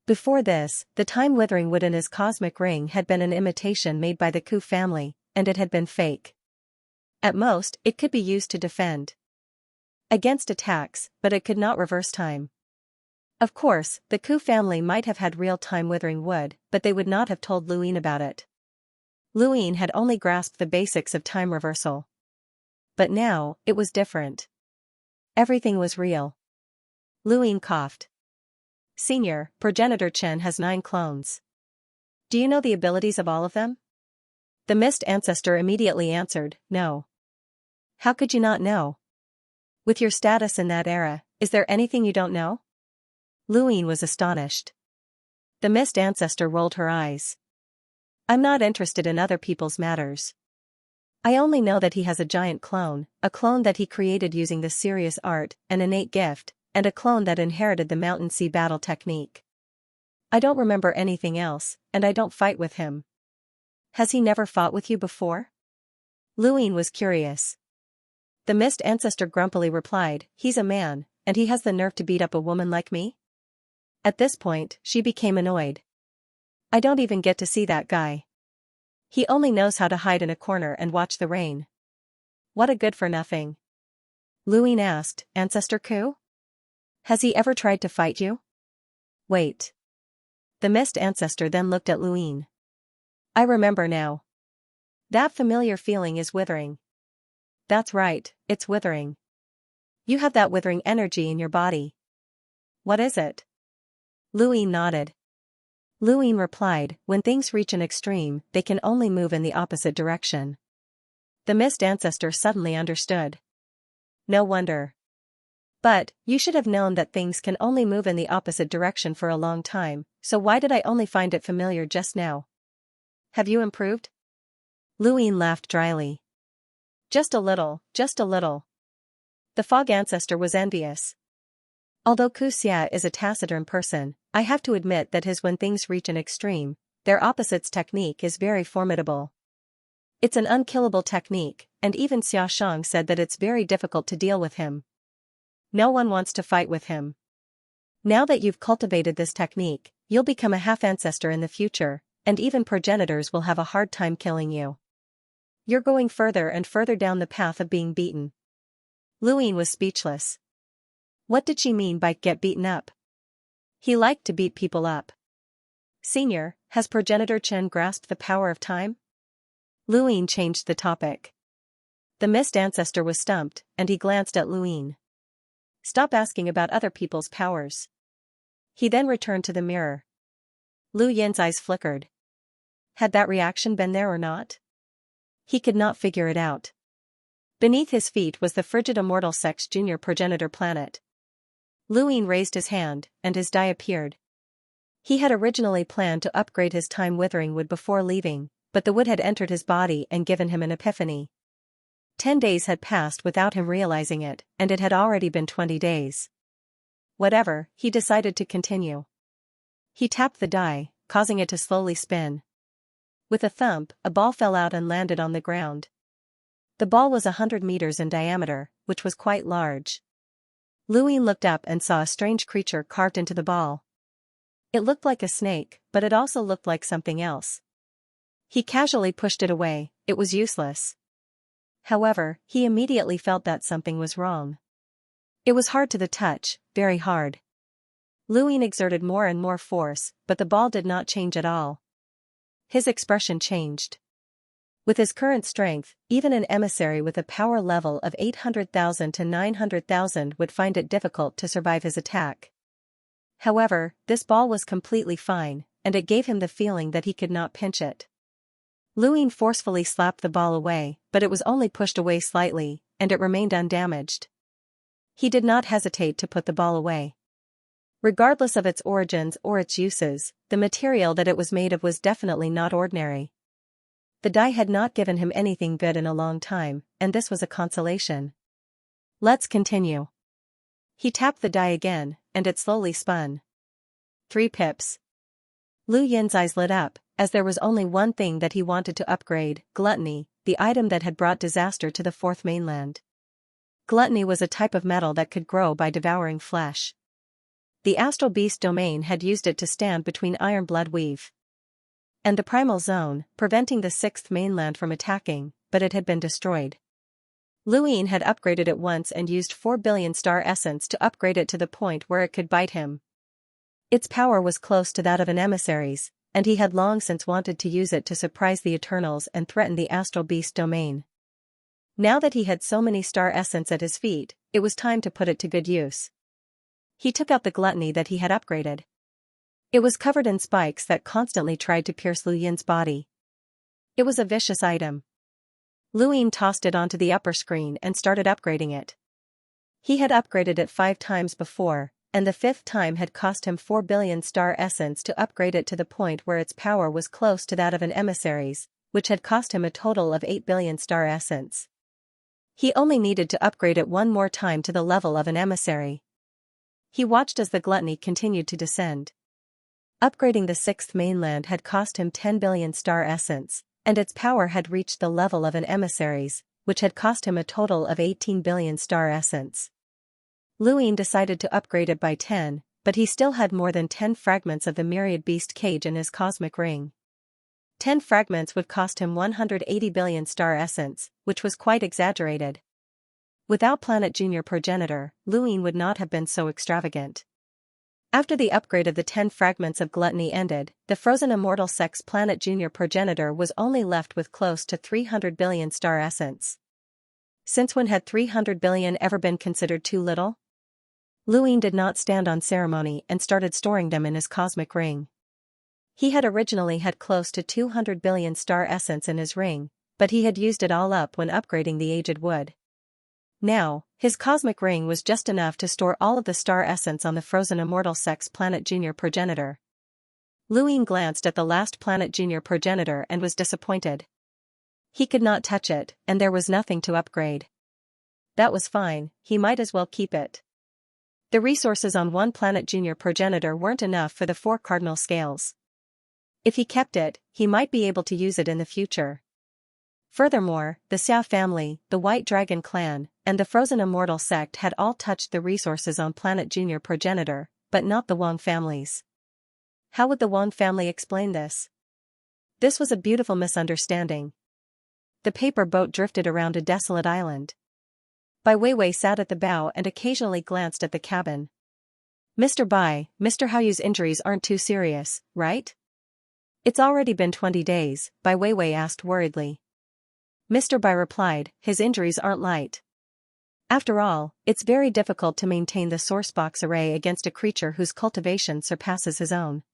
Before this, the time-withering wood in his cosmic ring had been an imitation made by the Ku family, and it had been fake. At most, it could be used to defend against attacks, but it could not reverse time. Of course, the Ku family might have had real time-withering wood, but they would not have told Lu Yin about it. Lu Yin had only grasped the basics of time reversal. But now, it was different. Everything was real. Lu Yin coughed. "Senior, Progenitor Chen has 9 clones. Do you know the abilities of all of them?" The Mist Ancestor immediately answered, "No." "How could you not know? With your status in that era, is there anything you don't know?" Lu Yin was astonished. The Mist Ancestor rolled her eyes. "I'm not interested in other people's matters. I only know that he has a giant clone, a clone that he created using the serious art, an innate gift, and a clone that inherited the Mountain Sea battle technique. I don't remember anything else, and I don't fight with him." "Has he never fought with you before?" Lu Yin was curious. The Mist Ancestor grumpily replied, "He's a man, and he has the nerve to beat up a woman like me?" At this point, she became annoyed. "I don't even get to see that guy. He only knows how to hide in a corner and watch the rain." What a good-for-nothing. Luin asked, Ancestor Ku? Has he ever tried to fight you? Wait. The mist ancestor then looked at Luin. I remember now. That familiar feeling is withering. That's right, it's withering. You have that withering energy in your body. What is it? Luin nodded. Luin replied, when things reach an extreme, they can only move in the opposite direction. The mist ancestor suddenly understood. No wonder. But, you should have known that things can only move in the opposite direction for a long time, so why did I only find it familiar just now? Have you improved? Luin laughed dryly. Just a little, just a little. The fog ancestor was envious. Although Xianxia is a taciturn person, I have to admit that his when things reach an extreme, their opposites technique is very formidable. It's an unkillable technique, and even Xiaoshang said that it's very difficult to deal with him. No one wants to fight with him. Now that you've cultivated this technique, you'll become a half-ancestor in the future, and even progenitors will have a hard time killing you. You're going further and further down the path of being beaten. Luin was speechless. What did she mean by get beaten up? He liked to beat people up. Senior, has progenitor Chen grasped the power of time? Luin changed the topic. The mist ancestor was stumped, and he glanced at Luin. Stop asking about other people's powers. He then returned to the mirror. Lu Yin's eyes flickered. Had that reaction been there or not? He could not figure it out. Beneath his feet was the frigid immortal sex junior progenitor planet. Luin raised his hand, and his die appeared. He had originally planned to upgrade his time withering wood before leaving, but the wood had entered his body and given him an epiphany. 10 days had passed without him realizing it, and it had already been 20 days. Whatever, he decided to continue. He tapped the die, causing it to slowly spin. With a thump, a ball fell out and landed on the ground. The ball was 100 meters in diameter, which was quite large. Luin looked up and saw a strange creature carved into the ball. It looked like a snake, but it also looked like something else. He casually pushed it away, it was useless. However, he immediately felt that something was wrong. It was hard to the touch, very hard. Luin exerted more and more force, but the ball did not change at all. His expression changed. With his current strength, even an emissary with a power level of 800,000 to 900,000 would find it difficult to survive his attack. However, this ball was completely fine, and it gave him the feeling that he could not pinch it. Luin forcefully slapped the ball away, but it was only pushed away slightly, and it remained undamaged. He did not hesitate to put the ball away. Regardless of its origins or its uses, the material that it was made of was definitely not ordinary. The die had not given him anything good in a long time, and this was a consolation. Let's continue. He tapped the die again, and it slowly spun. 3 pips. Lu Yin's eyes lit up, as there was only one thing that he wanted to upgrade, gluttony, the item that had brought disaster to the fourth mainland. Gluttony was a type of metal that could grow by devouring flesh. The astral beast domain had used it to stand between Iron Blood Weave and the primal zone, preventing the sixth mainland from attacking, but it had been destroyed. Luin had upgraded it once and used 4 billion star essence to upgrade it to the point where it could bite him. Its power was close to that of an emissary's, and he had long since wanted to use it to surprise the Eternals and threaten the astral beast domain. Now that he had so many star essence at his feet, it was time to put it to good use. He took out the gluttony that he had upgraded. It was covered in spikes that constantly tried to pierce Lu Yin's body. It was a vicious item. Luin tossed it onto the upper screen and started upgrading it. He had upgraded it 5 times before, and the 5th time had cost him 4 billion star essence to upgrade it to the point where its power was close to that of an emissary's, which had cost him a total of 8 billion star essence. He only needed to upgrade it one more time to the level of an emissary. He watched as the gluttony continued to descend. Upgrading the 6th mainland had cost him 10 billion star essence, and its power had reached the level of an emissary's, which had cost him a total of 18 billion star essence. Luin decided to upgrade it by 10, but he still had more than 10 fragments of the myriad beast cage in his cosmic ring. 10 fragments would cost him 180 billion star essence, which was quite exaggerated. Without Planet Junior progenitor, Luin would not have been so extravagant. After the upgrade of the 10 fragments of gluttony ended, the frozen immortal sex Planet Junior progenitor was only left with close to 300 billion star essence. Since when had 300 billion ever been considered too little? Luin did not stand on ceremony and started storing them in his cosmic ring. He had originally had close to 200 billion star essence in his ring, but he had used it all up when upgrading the aged wood. Now, his cosmic ring was just enough to store all of the star essence on the frozen immortal sex Planet Junior progenitor. Luin glanced at the last Planet Junior progenitor and was disappointed. He could not touch it, and there was nothing to upgrade. That was fine, he might as well keep it. The resources on one Planet Junior progenitor weren't enough for the 4 cardinal scales. If he kept it, he might be able to use it in the future. Furthermore, the Xia family, the White Dragon clan, and the Frozen Immortal sect had all touched the resources on Planet Junior progenitor, but not the Wang families. How would the Wang family explain this? This was a beautiful misunderstanding. The paper boat drifted around a desolate island. Bai Weiwei sat at the bow and occasionally glanced at the cabin. Mr. Bai, Mr. Haoyu's injuries aren't too serious, right? It's already been 20 days, Bai Weiwei asked worriedly. Mr. Bai replied, his injuries aren't light. After all, it's very difficult to maintain the source box array against a creature whose cultivation surpasses his own.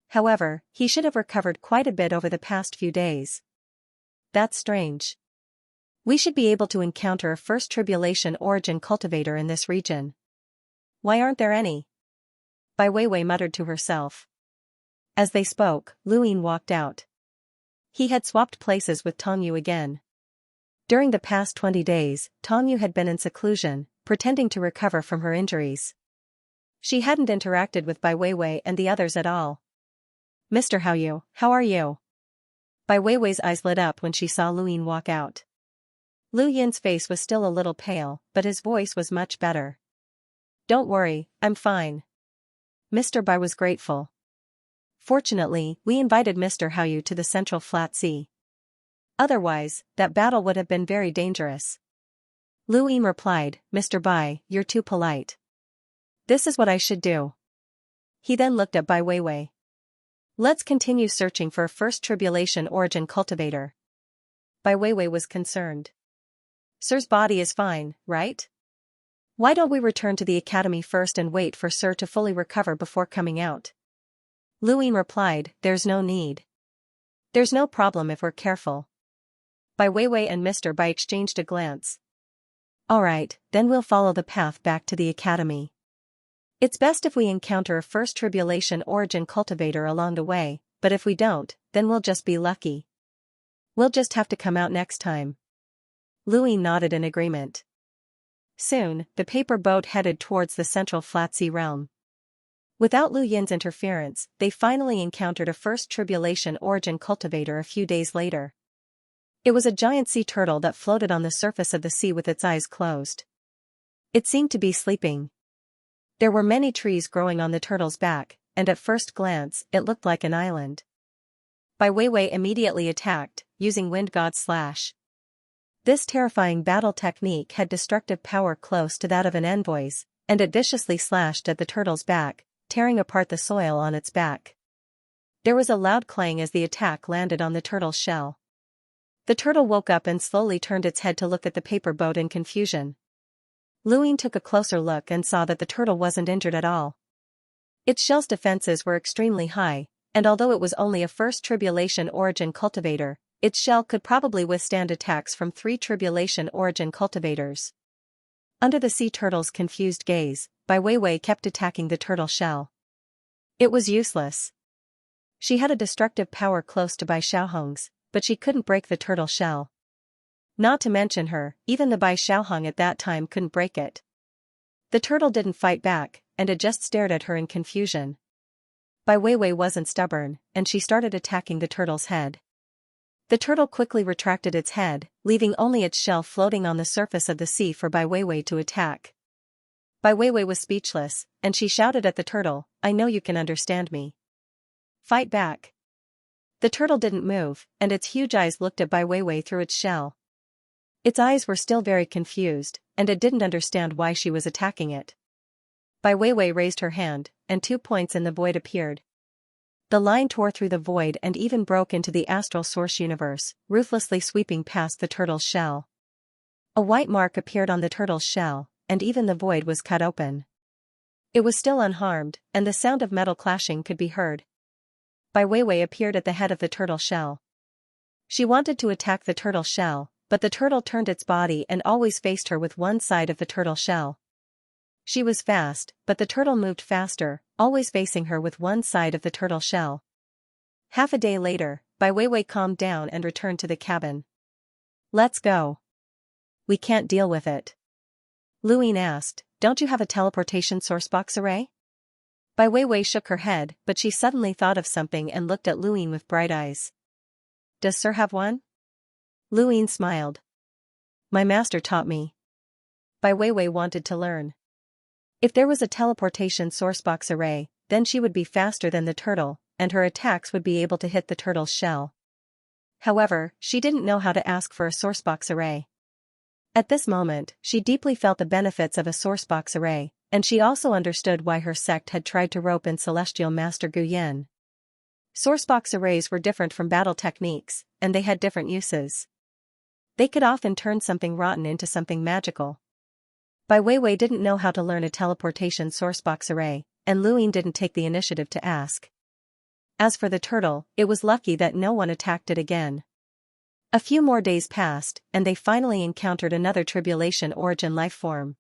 However, he should have recovered quite a bit over the past few days. That's strange. We should be able to encounter a first tribulation origin cultivator in this region. Why aren't there any? Bai Weiwei muttered to herself. As they spoke, Luin walked out. He had swapped places with Tongyu again. During the past 20 days, Tongyu had been in seclusion, pretending to recover from her injuries. She hadn't interacted with Bai Weiwei and the others at all. Mr. Haoyu, how are you? Bai Weiwei's eyes lit up when she saw Luin walk out. Lu Yin's face was still a little pale, but his voice was much better. Don't worry, I'm fine. Mr. Bai was grateful. Fortunately, we invited Mr. Haoyu to the Central Flat Sea. Otherwise, that battle would have been very dangerous. Lu Yin replied, Mr. Bai, you're too polite. This is what I should do. He then looked at Bai Weiwei. Let's continue searching for a first tribulation origin cultivator. Bai Weiwei was concerned. Sir's body is fine, right? Why don't we return to the academy first and wait for Sir to fully recover before coming out? Lu Yin replied, there's no need. There's no problem if we're careful. Bai Weiwei and Mr. Bai exchanged a glance. Alright, then we'll follow the path back to the academy. It's best if we encounter a first tribulation origin cultivator along the way, but if we don't, then we'll just be lucky. We'll just have to come out next time. Lu Yin nodded in agreement. Soon, the paper boat headed towards the Central Flat Sea realm. Without Lu Yin's interference, they finally encountered a first tribulation origin cultivator a few days later. It was a giant sea turtle that floated on the surface of the sea with its eyes closed. It seemed to be sleeping. There were many trees growing on the turtle's back, and at first glance, it looked like an island. Bai Weiwei immediately attacked, using Wind God's Slash. This terrifying battle technique had destructive power close to that of an envoy's, and it viciously slashed at the turtle's back, tearing apart the soil on its back. There was a loud clang as the attack landed on the turtle's shell. The turtle woke up and slowly turned its head to look at the paper boat in confusion. Lu Yin took a closer look and saw that the turtle wasn't injured at all. Its shell's defenses were extremely high, and although it was only a first tribulation origin cultivator, its shell could probably withstand attacks from 3 tribulation origin cultivators. Under the sea turtle's confused gaze, Bai Weiwei kept attacking the turtle shell. It was useless. She had a destructive power close to Bai Xiaohong's, but she couldn't break the turtle shell. Not to mention her, even the Bai Xiaohong at that time couldn't break it. The turtle didn't fight back, and it just stared at her in confusion. Bai Weiwei wasn't stubborn, and she started attacking the turtle's head. The turtle quickly retracted its head, leaving only its shell floating on the surface of the sea for Bai Weiwei to attack. Bai Weiwei was speechless, and she shouted at the turtle, I know you can understand me. Fight back. The turtle didn't move, and its huge eyes looked at Bai Weiwei through its shell. Its eyes were still very confused, and it didn't understand why she was attacking it. Bai Weiwei raised her hand, and 2 points in the void appeared. The line tore through the void and even broke into the astral source universe, ruthlessly sweeping past the turtle's shell. A white mark appeared on the turtle's shell, and even the void was cut open. It was still unharmed, and the sound of metal clashing could be heard. Bai Weiwei appeared at the head of the turtle shell. She wanted to attack the turtle shell, but the turtle turned its body and always faced her with one side of the turtle shell. She was fast, but the turtle moved faster, always facing her with one side of the turtle shell. Half a day later, Bai Weiwei calmed down and returned to the cabin. "Let's go. We can't deal with it." Luin asked, "Don't you have a teleportation sourcebox array?" Bai Weiwei shook her head, but she suddenly thought of something and looked at Luin with bright eyes. "Does Sir have one?" Luin smiled. "My master taught me." Bai Weiwei wanted to learn. If there was a teleportation sourcebox array, then she would be faster than the turtle, and her attacks would be able to hit the turtle's shell. However, she didn't know how to ask for a sourcebox array. At this moment, she deeply felt the benefits of a sourcebox array, and she also understood why her sect had tried to rope in Celestial Master Gu Yan. Sourcebox arrays were different from battle techniques, and they had different uses. They could often turn something rotten into something magical. Bai Weiwei didn't know how to learn a teleportation sourcebox array, and Luin didn't take the initiative to ask. As for the turtle, it was lucky that no one attacked it again. A few more days passed, and they finally encountered another tribulation origin life form.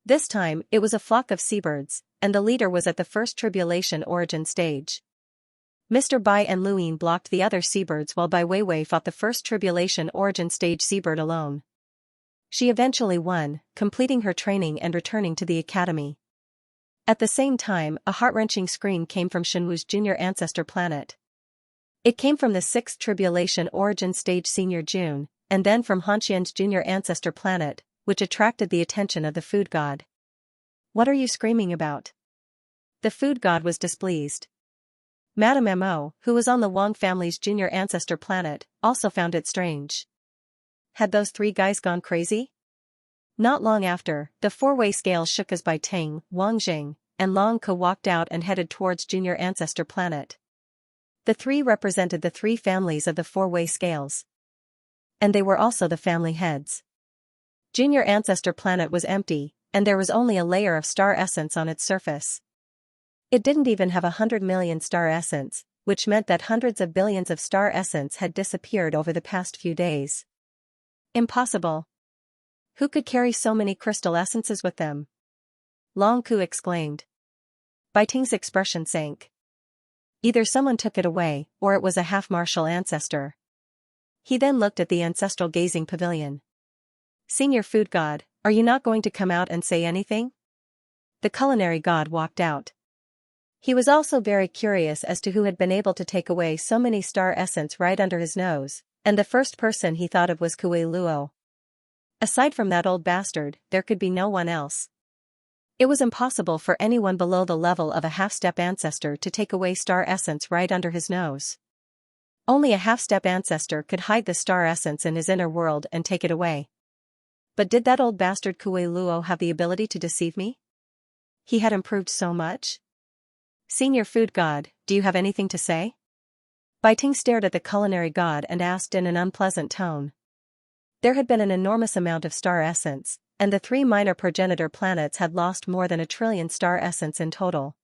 This time, it was a flock of seabirds, and the leader was at the first tribulation origin stage. Mr. Bai and Luin blocked the other seabirds while Bai Weiwei fought the first tribulation origin stage seabird alone. She eventually won, completing her training and returning to the academy. At the same time, a heart-wrenching scream came from Shenwu's junior ancestor planet. It came from the 6th Tribulation Origin Stage Senior June, and then from Hanxian's junior ancestor planet, which attracted the attention of the food god. "What are you screaming about?" The food god was displeased. Madame Mo, who was on the Wang family's junior ancestor planet, also found it strange. Had those 3 guys gone crazy? Not long after, the 4-way scale shook as Bai Ting, Wang Jing, and Long Ke walked out and headed towards junior ancestor planet. The 3 represented the 3 families of the 4-way scales. And they were also the family heads. Junior ancestor planet was empty, and there was only a layer of star essence on its surface. It didn't even have 100 million star essence, which meant that hundreds of billions of star essence had disappeared over the past few days. Impossible. Who could carry so many crystal essences with them? Long Ku exclaimed. Bai Ting's expression sank. Either someone took it away, or it was a half-martial ancestor. He then looked at the ancestral gazing pavilion. "Senior food god, are you not going to come out and say anything?" The culinary god walked out. He was also very curious as to who had been able to take away so many star essence right under his nose, and the first person he thought of was Kuei Luo. Aside from that old bastard, there could be no one else. It was impossible for anyone below the level of a half-step ancestor to take away star essence right under his nose. Only a half-step ancestor could hide the star essence in his inner world and take it away. But did that old bastard Kuei Luo have the ability to deceive me? He had improved so much. "Senior food god, do you have anything to say?" Bai Ting stared at the culinary god and asked in an unpleasant tone. There had been an enormous amount of star essence, and the 3 minor progenitor planets had lost more than 1 trillion star essence in total.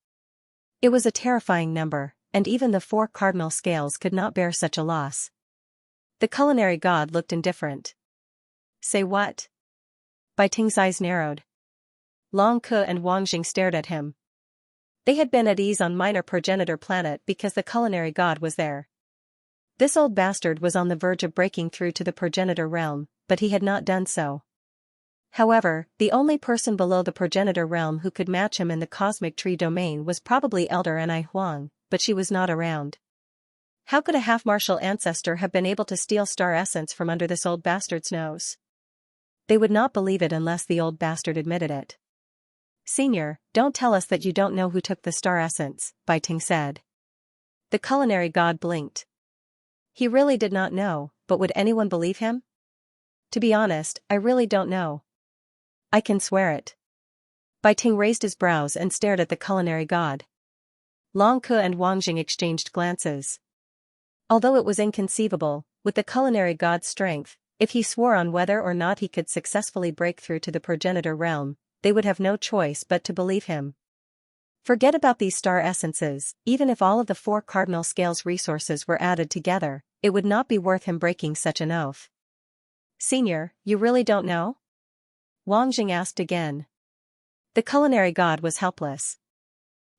It was a terrifying number, and even the 4 cardinal scales could not bear such a loss. The culinary god looked indifferent. "Say what?" Bai Ting's eyes narrowed. Long Ke and Wang Jing stared at him. They had been at ease on minor progenitor planet because the culinary god was there. This old bastard was on the verge of breaking through to the progenitor realm, but he had not done so. However, the only person below the progenitor realm who could match him in the cosmic tree domain was probably Elder Anai Huang, but she was not around. How could a half-martial ancestor have been able to steal star essence from under this old bastard's nose? They would not believe it unless the old bastard admitted it. "Senior, don't tell us that you don't know who took the star essence," Bai Ting said. The culinary god blinked. He really did not know, but would anyone believe him? To be honest, I really don't know. I can swear it. Bai Ting raised his brows and stared at the culinary god. Long Ke and Wang Jing exchanged glances. Although it was inconceivable, with the culinary god's strength, if he swore on whether or not he could successfully break through to the progenitor realm, they would have no choice but to believe him. Forget about these star essences, even if all of the 4 cardinal scales resources were added together, it would not be worth him breaking such an oath. Senior, you really don't know? Wang Jing asked again. The culinary god was helpless.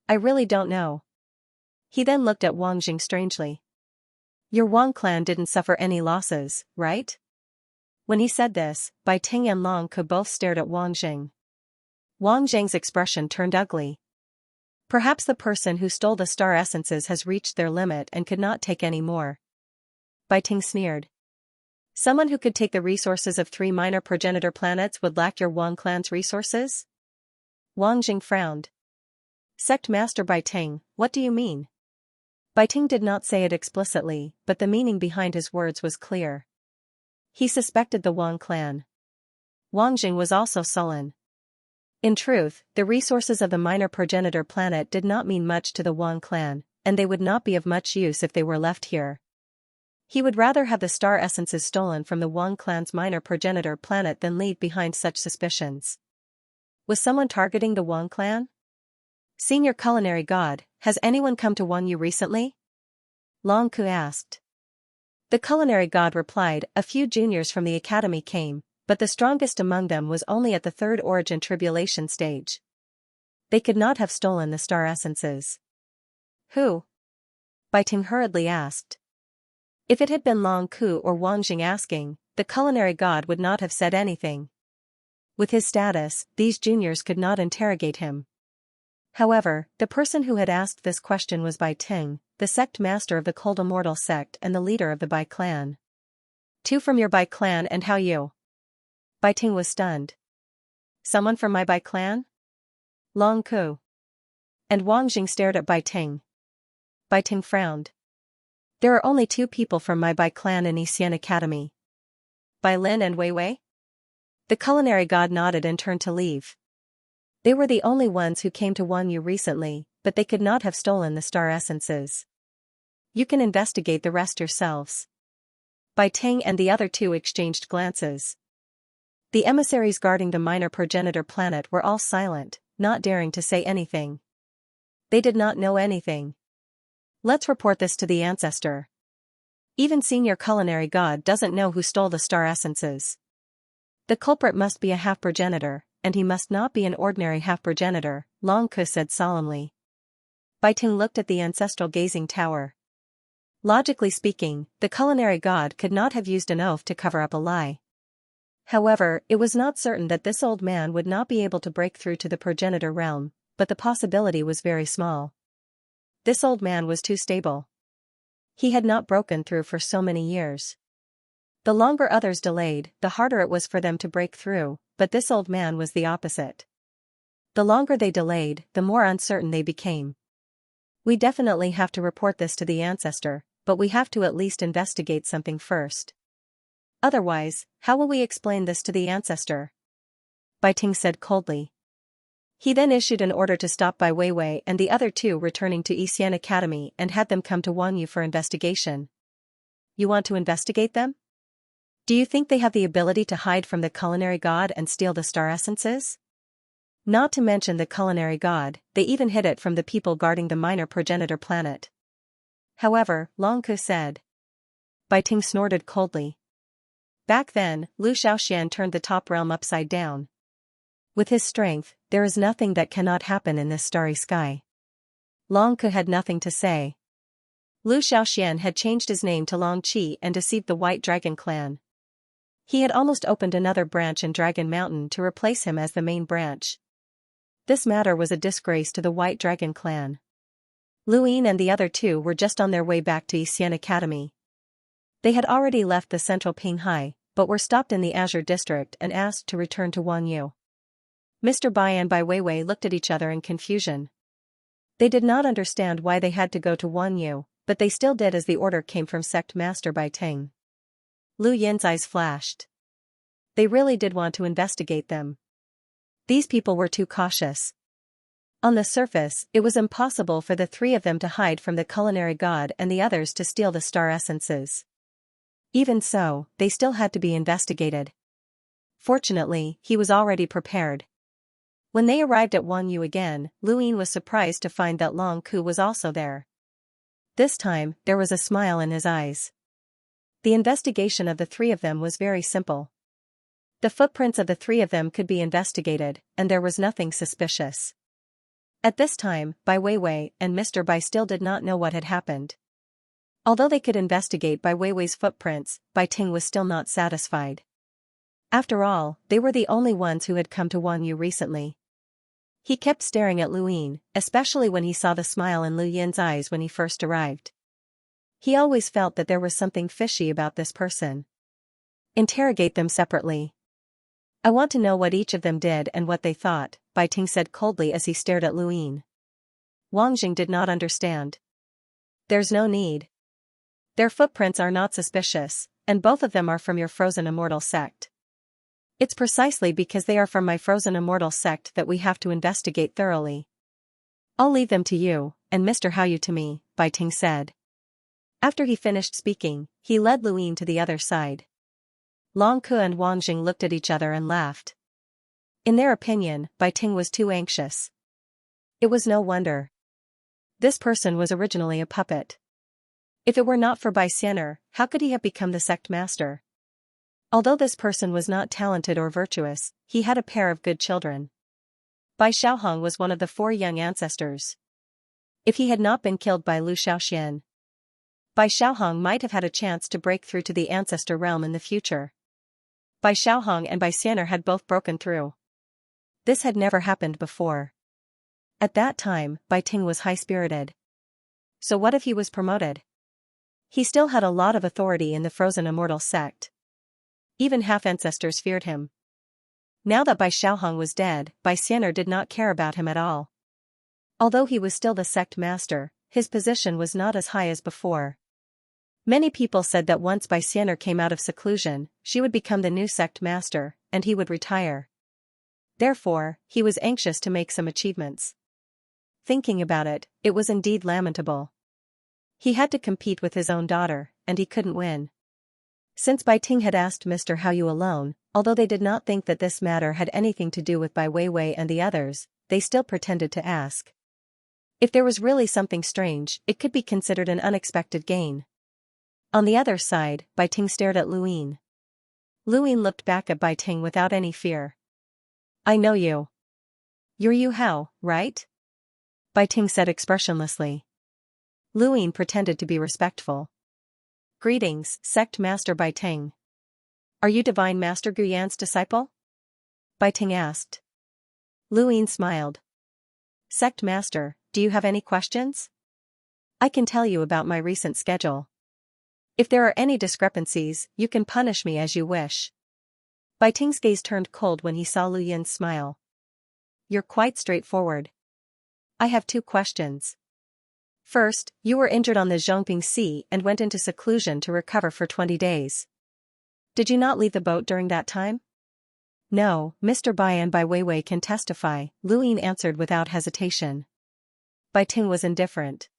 I really don't know. He then looked at Wang Jing strangely. Your Wang clan didn't suffer any losses, right? When he said this, Bai Ting and Long Ke both stared at Wang Jing. Wang Jing's expression turned ugly. Perhaps the person who stole the star essences has reached their limit and could not take any more. Bai Ting sneered. Someone who could take the resources of 3 minor progenitor planets would lack your Wang clan's resources? Wang Jing frowned. Sect Master Bai Ting, what do you mean? Bai Ting did not say it explicitly, but the meaning behind his words was clear. He suspected the Wang clan. Wang Jing was also sullen. In truth, the resources of the minor progenitor planet did not mean much to the Wang clan, and they would not be of much use if they were left here. He would rather have the star essences stolen from the Wang clan's minor progenitor planet than leave behind such suspicions. Was someone targeting the Wang clan? Senior culinary god, has anyone come to warn you recently? Long Ke asked. The culinary god replied, a few juniors from the academy came, but the strongest among them was only at the 3rd origin tribulation stage. They could not have stolen the star essences. Who? Bai Ting hurriedly asked. If it had been Long Ke or Wang Jing asking, the culinary god would not have said anything. With his status, these juniors could not interrogate him. However, the person who had asked this question was Bai Ting, the sect master of the Cold Immortal sect and the leader of the Bai clan. 2 from your Bai clan, and how you? Bai Ting was stunned. Someone from my Bai clan? Long Ke and Wang Jing stared at Bai Ting. Bai Ting frowned. There are only 2 people from my Bai clan in Xianxia Academy. Bai Lin and Wei Wei? The culinary god nodded and turned to leave. They were the only ones who came to warn you recently, but they could not have stolen the star essences. You can investigate the rest yourselves. Bai Ting and the other 2 exchanged glances. The emissaries guarding the minor progenitor planet were all silent, not daring to say anything. They did not know anything. Let's report this to the ancestor. Even senior culinary god doesn't know who stole the star essences. The culprit must be a half-progenitor, and he must not be an ordinary half-progenitor, Long Ke said solemnly. Bai Ting looked at the ancestral gazing tower. Logically speaking, the culinary god could not have used an oath to cover up a lie. However, it was not certain that this old man would not be able to break through to the progenitor realm, but the possibility was very small. This old man was too stable. He had not broken through for so many years. The longer others delayed, the harder it was for them to break through, but this old man was the opposite. The longer they delayed, the more uncertain they became. We definitely have to report this to the ancestor, but we have to at least investigate something first. Otherwise, how will we explain this to the ancestor? Bai Ting said coldly. He then issued an order to stop Bai Weiwei and the other 2 returning to Xianxia Academy and had them come to Wanyu for investigation. You want to investigate them? Do you think they have the ability to hide from the culinary god and steal the star essences? Not to mention the culinary god, they even hid it from the people guarding the minor progenitor planet. However, Long Ke said. Bai Ting snorted coldly. Back then, Lu Xiaoxian turned the top realm upside down. With his strength, there is nothing that cannot happen in this starry sky. Long Ke had nothing to say. Lu Xiaoxian had changed his name to Long Qi and deceived the White Dragon clan. He had almost opened another branch in Dragon Mountain to replace him as the main branch. This matter was a disgrace to the White Dragon clan. Lu Yin and the other 2 were just on their way back to Xianxia Academy. They had already left the central Pinghai, but were stopped in the Azure district and asked to return to Wanyu. Mr. Bai and Bai Weiwei looked at each other in confusion. They did not understand why they had to go to Wanyu, but they still did as the order came from Sect Master Bai Ting. Lu Yin's eyes flashed. They really did want to investigate them. These people were too cautious. On the surface, it was impossible for the three of them to hide from the culinary god and the others to steal the star essences. Even so, they still had to be investigated. Fortunately, he was already prepared. When they arrived at Wang Yu again, Lu Yin was surprised to find that Long Ku was also there. This time, there was a smile in his eyes. The investigation of the three of them was very simple. The footprints of the three of them could be investigated, and there was nothing suspicious. At this time, Bai Weiwei and Mr. Bai still did not know what had happened. Although they could investigate Bai Weiwei's footprints, Bai Ting was still not satisfied. After all, they were the only ones who had come to Wang Yu recently. He kept staring at Lu Yin, especially when he saw the smile in Lu Yin's eyes when he first arrived. He always felt that there was something fishy about this person. Interrogate them separately. I want to know what each of them did and what they thought, Bai Ting said coldly as he stared at Lu Yin. Wang Jing did not understand. There's no need. Their footprints are not suspicious, and both of them are from your frozen immortal sect. It's precisely because they are from my frozen immortal sect that we have to investigate thoroughly. I'll leave them to you, and Mr. Hao Yu to me, Bai Ting said. After he finished speaking, he led Lu Yin to the other side. Long Ke and Wang Jing looked at each other and laughed. In their opinion, Bai Ting was too anxious. It was no wonder. This person was originally a puppet. If it were not for Bai Xian'er, how could he have become the sect master? Although this person was not talented or virtuous, he had a pair of good children. Bai Xiaohong was one of the 4 young ancestors. If he had not been killed by Lu Shaoxian, Bai Xiaohong might have had a chance to break through to the ancestor realm in the future. Bai Xiaohong and Bai Xian'er had both broken through. This had never happened before. At that time, Bai Ting was high-spirited. So what if he was promoted? He still had a lot of authority in the frozen immortal sect. Even half-ancestors feared him. Now that Bai Xiaohong was dead, Bai Xian'er did not care about him at all. Although he was still the sect master, his position was not as high as before. Many people said that once Bai Xian'er came out of seclusion, she would become the new sect master, and he would retire. Therefore, he was anxious to make some achievements. Thinking about it, it was indeed lamentable. He had to compete with his own daughter, and he couldn't win. Since Bai Ting had asked Mr. Hao Yu alone, although they did not think that this matter had anything to do with Bai Weiwei and the others, they still pretended to ask. If there was really something strange, it could be considered an unexpected gain. On the other side, Bai Ting stared at Lu Yin. Lu Yin looked back at Bai Ting without any fear. I know you. You're Yu Hao, right? Bai Ting said expressionlessly. Lu Yin pretended to be respectful. Greetings, Sect Master Bai Ting. Are you Divine Master Gu Yan's disciple? Bai Ting asked. Lu Yin smiled. Sect Master, do you have any questions? I can tell you about my recent schedule. If there are any discrepancies, you can punish me as you wish. Bai Ting's gaze turned cold when he saw Lu Yin's smile. You're quite straightforward. I have 2 questions. First, you were injured on the Zhongping Sea and went into seclusion to recover for 20 days. Did you not leave the boat during that time? No, Mr. Bai and Bai Weiwei can testify, Lu Yin answered without hesitation. Bai Ting was indifferent.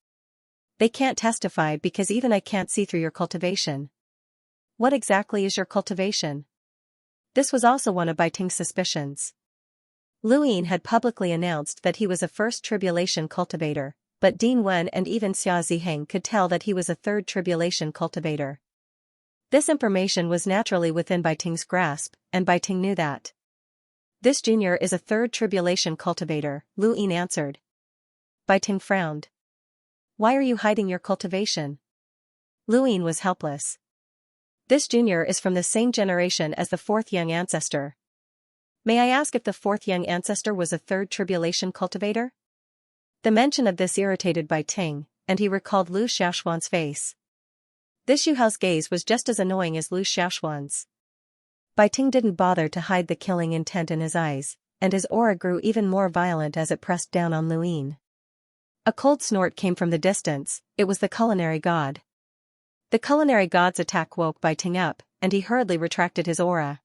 They can't testify because even I can't see through your cultivation. What exactly is your cultivation? This was also one of Bai Ting's suspicions. Lu Yin had publicly announced that he was a first tribulation cultivator, but Ding Wen and even Xia Ziheng could tell that he was a third tribulation cultivator. This information was naturally within Bai Ting's grasp, and Bai Ting knew that. This junior is a third tribulation cultivator, Lu Yin answered. Bai Ting frowned. Why are you hiding your cultivation? Lu Yin was helpless. This junior is from the same generation as the 4th young ancestor. May I ask if the 4th young ancestor was a third tribulation cultivator? The mention of this irritated Bai Ting, and he recalled Lu Xiaoxuan's face. This Yu Hao's gaze was just as annoying as Lu Xiaoxuan's. Bai Ting didn't bother to hide the killing intent in his eyes, and his aura grew even more violent as it pressed down on Lu Yin. A cold snort came from the distance. It was the culinary god. The culinary god's attack woke Bai Ting up, and he hurriedly retracted his aura.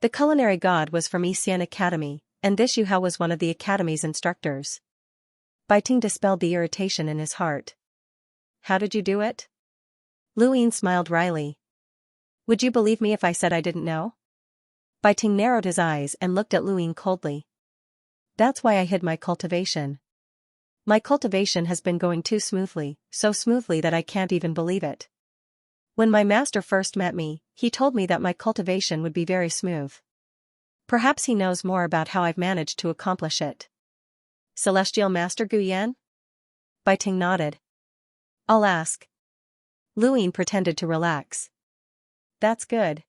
The culinary god was from Xian Academy, and this Yu Hao was one of the academy's instructors. Bai Ting dispelled the irritation in his heart. How did you do it? Lu Yin smiled wryly. Would you believe me if I said I didn't know? Bai Ting narrowed his eyes and looked at Lu Yin coldly. That's why I hid my cultivation. My cultivation has been going too smoothly, so smoothly that I can't even believe it. When my master first met me, he told me that my cultivation would be very smooth. Perhaps he knows more about how I've managed to accomplish it. Celestial Master Gu Yan? Bai Ting nodded. I'll ask. Lu Yin pretended to relax. That's good.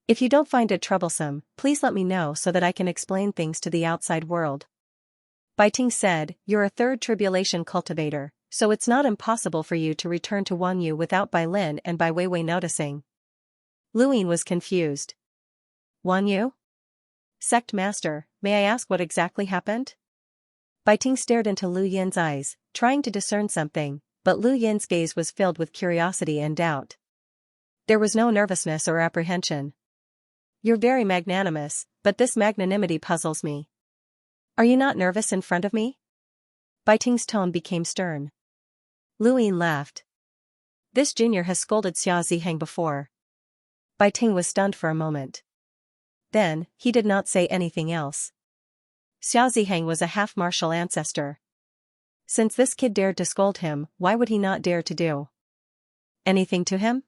If you don't find it troublesome, please let me know so that I can explain things to the outside world. Bai Ting said, you're a third tribulation cultivator, so it's not impossible for you to return to Wang Yu without Bai Lin and Bai Weiwei noticing. Lu Yin was confused. Wang Yu? Sect Master, may I ask what exactly happened? Bai Ting stared into Lu Yin's eyes, trying to discern something, but Lu Yin's gaze was filled with curiosity and doubt. There was no nervousness or apprehension. You're very magnanimous, but this magnanimity puzzles me. Are you not nervous in front of me? Bai Ting's tone became stern. Lu Yin laughed. This junior has scolded Xia Ziheng before. Bai Ting was stunned for a moment. Then, he did not say anything else. Xia Ziheng was a half-martial ancestor. Since this kid dared to scold him, why would he not dare to do anything to him?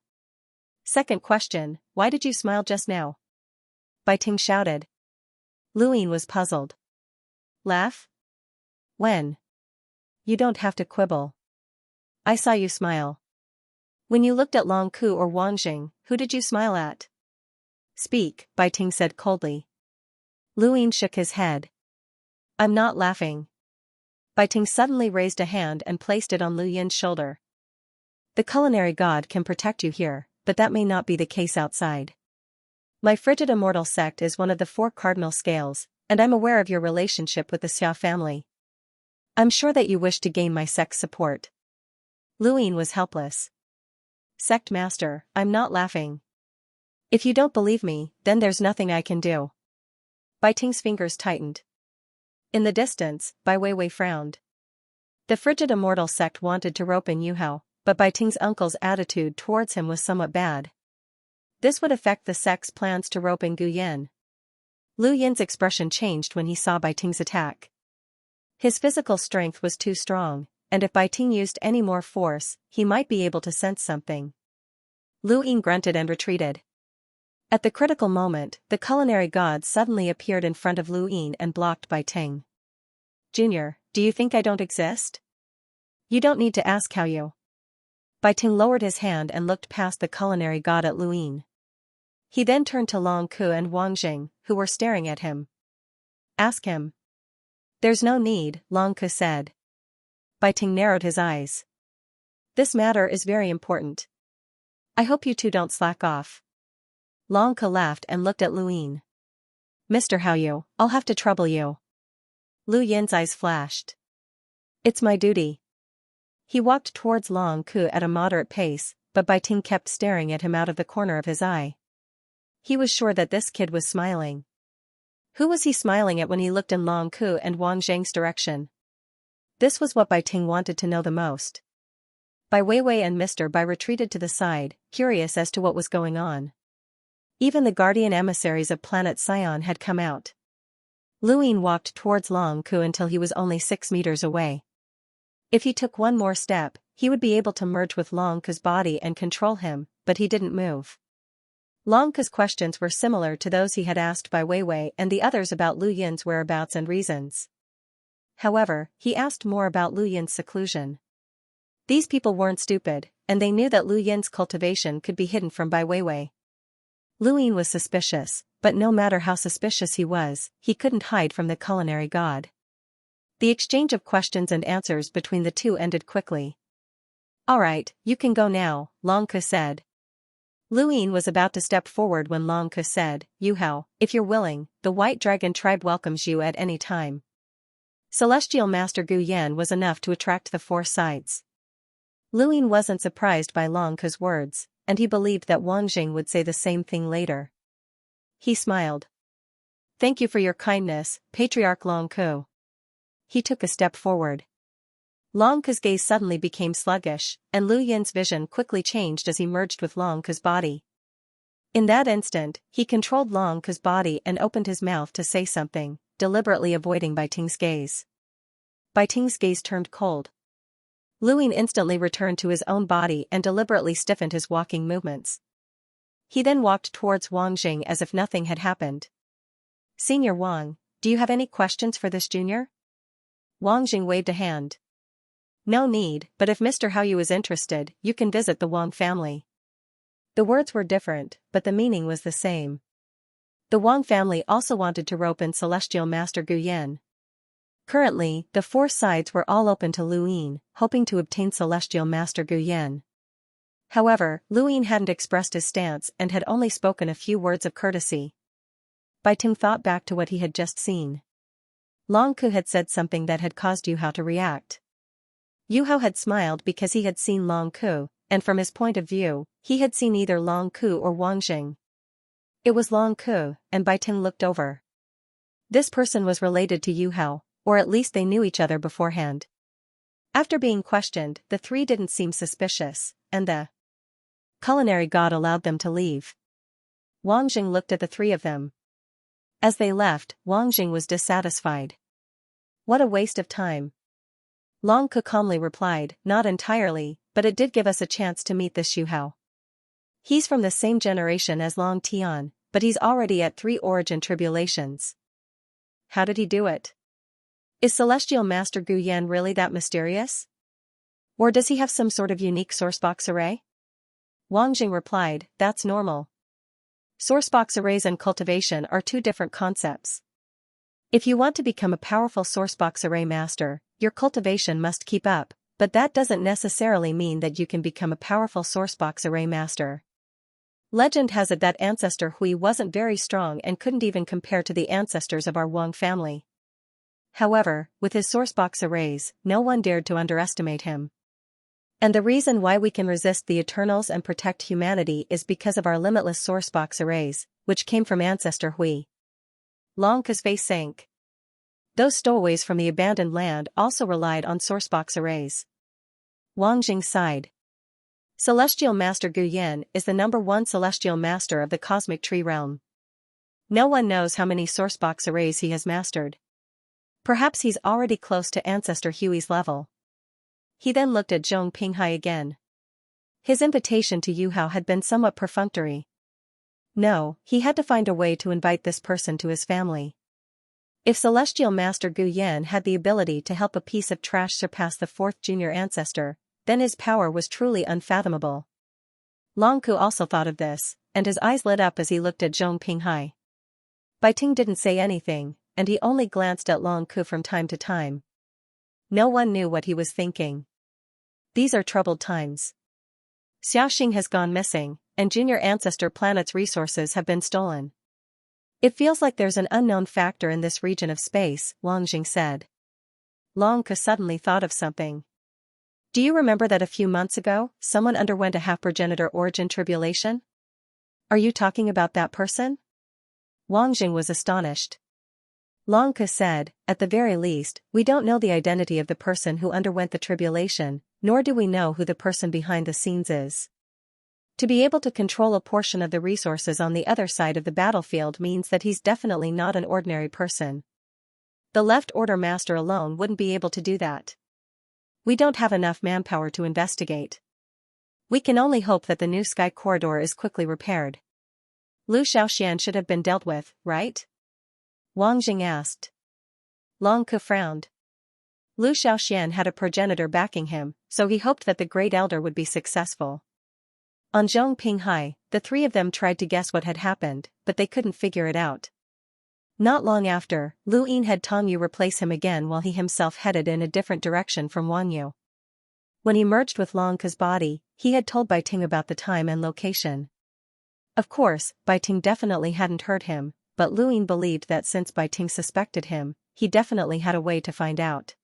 Second question, why did you smile just now? Bai Ting shouted. Lu Yin was puzzled. Laugh? When? You don't have to quibble. I saw you smile. When you looked at Long Ku or Wang Jing, who did you smile at? Speak, Bai Ting said coldly. Lu Yin shook his head. I'm not laughing. Bai Ting suddenly raised a hand and placed it on Lu Yin's shoulder. The culinary god can protect you here, but that may not be the case outside. My frigid immortal sect is one of the 4 cardinal scales, and I'm aware of your relationship with the Xia family. I'm sure that you wish to gain my sect's support. Lu Yin was helpless. Sect Master, I'm not laughing. If you don't believe me, then there's nothing I can do. Bai Ting's fingers tightened. In the distance, Bai Weiwei frowned. The frigid immortal sect wanted to rope in Yu Hao, but Bai Ting's uncle's attitude towards him was somewhat bad. This would affect the sect's plans to rope in Gu Yan. Lu Yin's expression changed when he saw Bai Ting's attack. His physical strength was too strong, and if Bai Ting used any more force, he might be able to sense something. Lu Yin grunted and retreated. At the critical moment, the culinary god suddenly appeared in front of Lu Yin and blocked Bai Ting. Junior, do you think I don't exist? You don't need to ask how you. Bai Ting lowered his hand and looked past the culinary god at Lu Yin. He then turned to Long Ku and Wang Jing, who were staring at him. Ask him. There's no need, Long Ku said. Bai Ting narrowed his eyes. This matter is very important. I hope you two don't slack off. Long Ku laughed and looked at Lu Yin. Mr. Hao Yu, I'll have to trouble you. Lu Yin's eyes flashed. It's my duty. He walked towards Long Ku at a moderate pace, but Bai Ting kept staring at him out of the corner of his eye. He was sure that this kid was smiling. Who was he smiling at when he looked in Long Ku and Wang Zhang's direction? This was what Bai Ting wanted to know the most. Bai Weiwei and Mr. Bai retreated to the side, curious as to what was going on. Even the guardian emissaries of planet Xion had come out. Lu Yin walked towards Long Ku until he was only 6 meters away. If he took one more step, he would be able to merge with Long Ku's body and control him, but he didn't move. Long Ku's questions were similar to those he had asked Bai Weiwei and the others about Lu Yin's whereabouts and reasons. However, he asked more about Lu Yin's seclusion. These people weren't stupid, and they knew that Lu Yin's cultivation could be hidden from Bai Weiwei. Lu Yin was suspicious, but no matter how suspicious he couldn't hide from the culinary god. The exchange of questions and answers between the two ended quickly. All right, you can go now, Long Ku said. Lu Yin was about to step forward when Long Ku said, Yu Hao, if you're willing, the White Dragon tribe welcomes you at any time. Celestial Master Gu Yan was enough to attract the four sides. Lu Ying wasn't surprised by Long Ke's words, and he believed that Wang Jing would say the same thing later. He smiled. Thank you for your kindness, Patriarch Long Ke. He took a step forward. Long Ke's gaze suddenly became sluggish, and Lu Yin's vision quickly changed as he merged with Long Ke's body. In that instant, he controlled Long Ke's body and opened his mouth to say something, deliberately avoiding Bai Ting's gaze. Bai Ting's gaze turned cold. Lu Yin instantly returned to his own body and deliberately stiffened his walking movements. He then walked towards Wang Jing as if nothing had happened. Senior Wang, do you have any questions for this junior? Wang Jing waved a hand. No need, but if Mr. Haoyu is interested, you can visit the Wang family. The words were different, but the meaning was the same. The Wang family also wanted to rope in Celestial Master Gu Yan. Currently, the four sides were all open to Lu Yin, hoping to obtain Celestial Master Gu Yan. However, Lu Yin hadn't expressed his stance and had only spoken a few words of courtesy. Bai Ting thought back to what he had just seen. Long Ke had said something that had caused Yu Hao to react. Yu Hao had smiled because he had seen Long Ke, and from his point of view, he had seen either Long Ke or Wang Jing. It was Long Ke, and Bai Ting looked over. This person was related to Yu Hao, or at least they knew each other beforehand. After being questioned, the three didn't seem suspicious, and the culinary god allowed them to leave. Wang Jing looked at the three of them. As they left, Wang Jing was dissatisfied. What a waste of time. Long Ke calmly replied, not entirely, but it did give us a chance to meet this Yu Hao. He's from the same generation as Long Tian, but he's already at 3 origin tribulations. How did he do it? Is Celestial Master Gu Yan really that mysterious? Or does he have some sort of unique sourcebox array? Wang Jing replied, that's normal. Sourcebox arrays and cultivation are 2 different concepts. If you want to become a powerful sourcebox array master, your cultivation must keep up, but that doesn't necessarily mean that you can become a powerful sourcebox array master. Legend has it that ancestor Hui wasn't very strong and couldn't even compare to the ancestors of our Wang family. However, with his sourcebox arrays, no one dared to underestimate him. And the reason why we can resist the Eternals and protect humanity is because of our limitless sourcebox arrays, which came from ancestor Hui. Long Ke's face sank. Those stowaways from the abandoned land also relied on sourcebox arrays. Wang Jing sighed. Celestial Master Gu Yan is the #1 celestial master of the cosmic tree realm. No one knows how many sourcebox arrays he has mastered. Perhaps he's already close to ancestor Hui's level. He then looked at Zhong Pinghai again. His invitation to Yu Hao had been somewhat perfunctory. No, he had to find a way to invite this person to his family. If Celestial Master Gu Yan had the ability to help a piece of trash surpass the 4th junior ancestor, then his power was truly unfathomable. Long Ke also thought of this, and his eyes lit up as he looked at Zhong Pinghai. Bai Ting didn't say anything, and he only glanced at Long Ke from time to time. No one knew what he was thinking. These are troubled times. Xiaoxing has gone missing, and junior ancestor planet's resources have been stolen. It feels like there's an unknown factor in this region of space, Wang Jing said. Long Ke suddenly thought of something. Do you remember that a few months ago, someone underwent a half-progenitor origin tribulation? Are you talking about that person? Wang Jing was astonished. Long Ke said, at the very least, we don't know the identity of the person who underwent the tribulation, nor do we know who the person behind the scenes is. To be able to control a portion of the resources on the other side of the battlefield means that he's definitely not an ordinary person. The Left Order Master alone wouldn't be able to do that. We don't have enough manpower to investigate. We can only hope that the new sky corridor is quickly repaired. Lu Xiaoxian should have been dealt with, right? Wang Jing asked. Long Ke frowned. Lu Xiaoxian had a progenitor backing him, so he hoped that the Great Elder would be successful. On Zhong Pinghai, the 3 of them tried to guess what had happened, but they couldn't figure it out. Not long after, Lu Yin had Tong Yu replace him again while he himself headed in a different direction from Wang Yu. When he merged with Long Ke's body, he had told Bai Ting about the time and location. Of course, Bai Ting definitely hadn't heard him, but Luin believed that since Bai Ting suspected him, he definitely had a way to find out.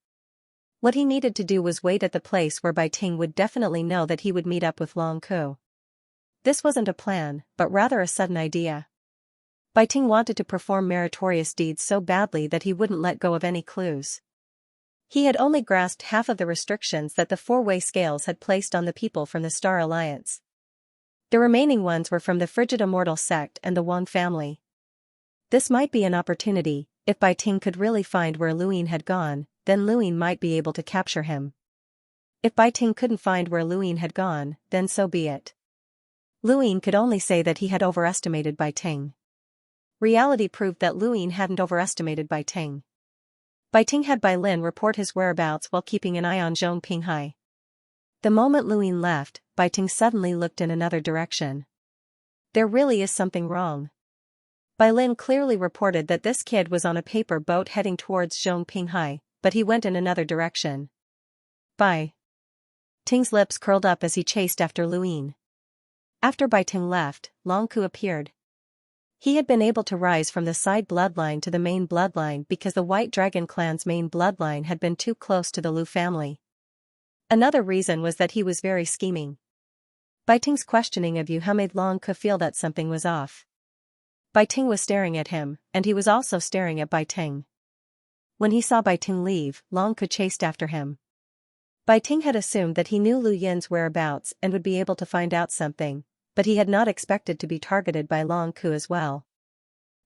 What he needed to do was wait at the place where Bai Ting would definitely know that he would meet up with Long Ku. This wasn't a plan, but rather a sudden idea. Bai Ting wanted to perform meritorious deeds so badly that he wouldn't let go of any clues. He had only grasped half of the restrictions that the four-way scales had placed on the people from the Star Alliance. The remaining ones were from the Frigid Immortal sect and the Wang family. This might be an opportunity. If Bai Ting could really find where Luin had gone, then Luin might be able to capture him. If Bai Ting couldn't find where Luin had gone, then so be it. Luin could only say that he had overestimated Bai Ting. Reality proved that Luin hadn't overestimated Bai Ting. Bai Ting had Bai Lin report his whereabouts while keeping an eye on Zhong Pinghai. The moment Luin left, Bai Ting suddenly looked in another direction. There really is something wrong. Bai Lin clearly reported that this kid was on a paper boat heading towards Zhong Pinghai, but he went in another direction. Bai Ting's lips curled up as he chased after Luin. After Bai Ting left, Long Ku appeared. He had been able to rise from the side bloodline to the main bloodline because the White Dragon clan's main bloodline had been too close to the Lu family. Another reason was that he was very scheming. Bai Ting's questioning of Yu made Long Ku feel that something was off. Bai Ting was staring at him, and he was also staring at Bai Ting. When he saw Bai Ting leave, Long Ku chased after him. Bai Ting had assumed that he knew Lu Yin's whereabouts and would be able to find out something, but he had not expected to be targeted by Long Ku as well.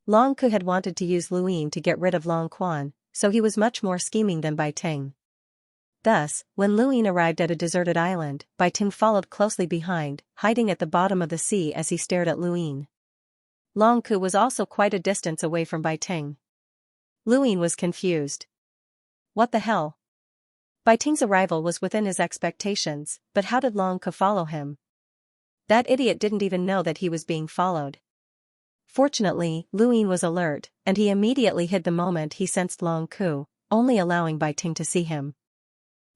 Long Ku had wanted to use Luin to get rid of Long Quan, so he was much more scheming than Bai Ting. Thus, when Luin arrived at a deserted island, Bai Ting followed closely behind, hiding at the bottom of the sea as he stared at Luin. Long Ku was also quite a distance away from Bai Ting. Luin was confused. What the hell? Bai Ting's arrival was within his expectations, but how did Long Ku follow him? That idiot didn't even know that he was being followed. Fortunately, Luin was alert, and he immediately hid the moment he sensed Long Ku, only allowing Bai Ting to see him.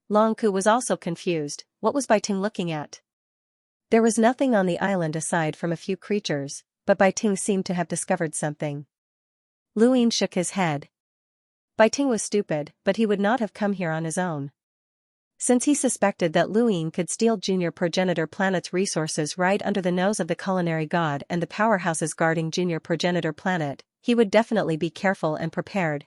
Long Ku was also confused. What was Bai Ting looking at? There was nothing on the island aside from a few creatures, but Bai Ting seemed to have discovered something. Luin shook his head. Bai Ting was stupid, but he would not have come here on his own. Since he suspected that Luin could steal Junior Progenitor Planet's resources right under the nose of the culinary god and the powerhouses guarding Junior Progenitor Planet, he would definitely be careful and prepared.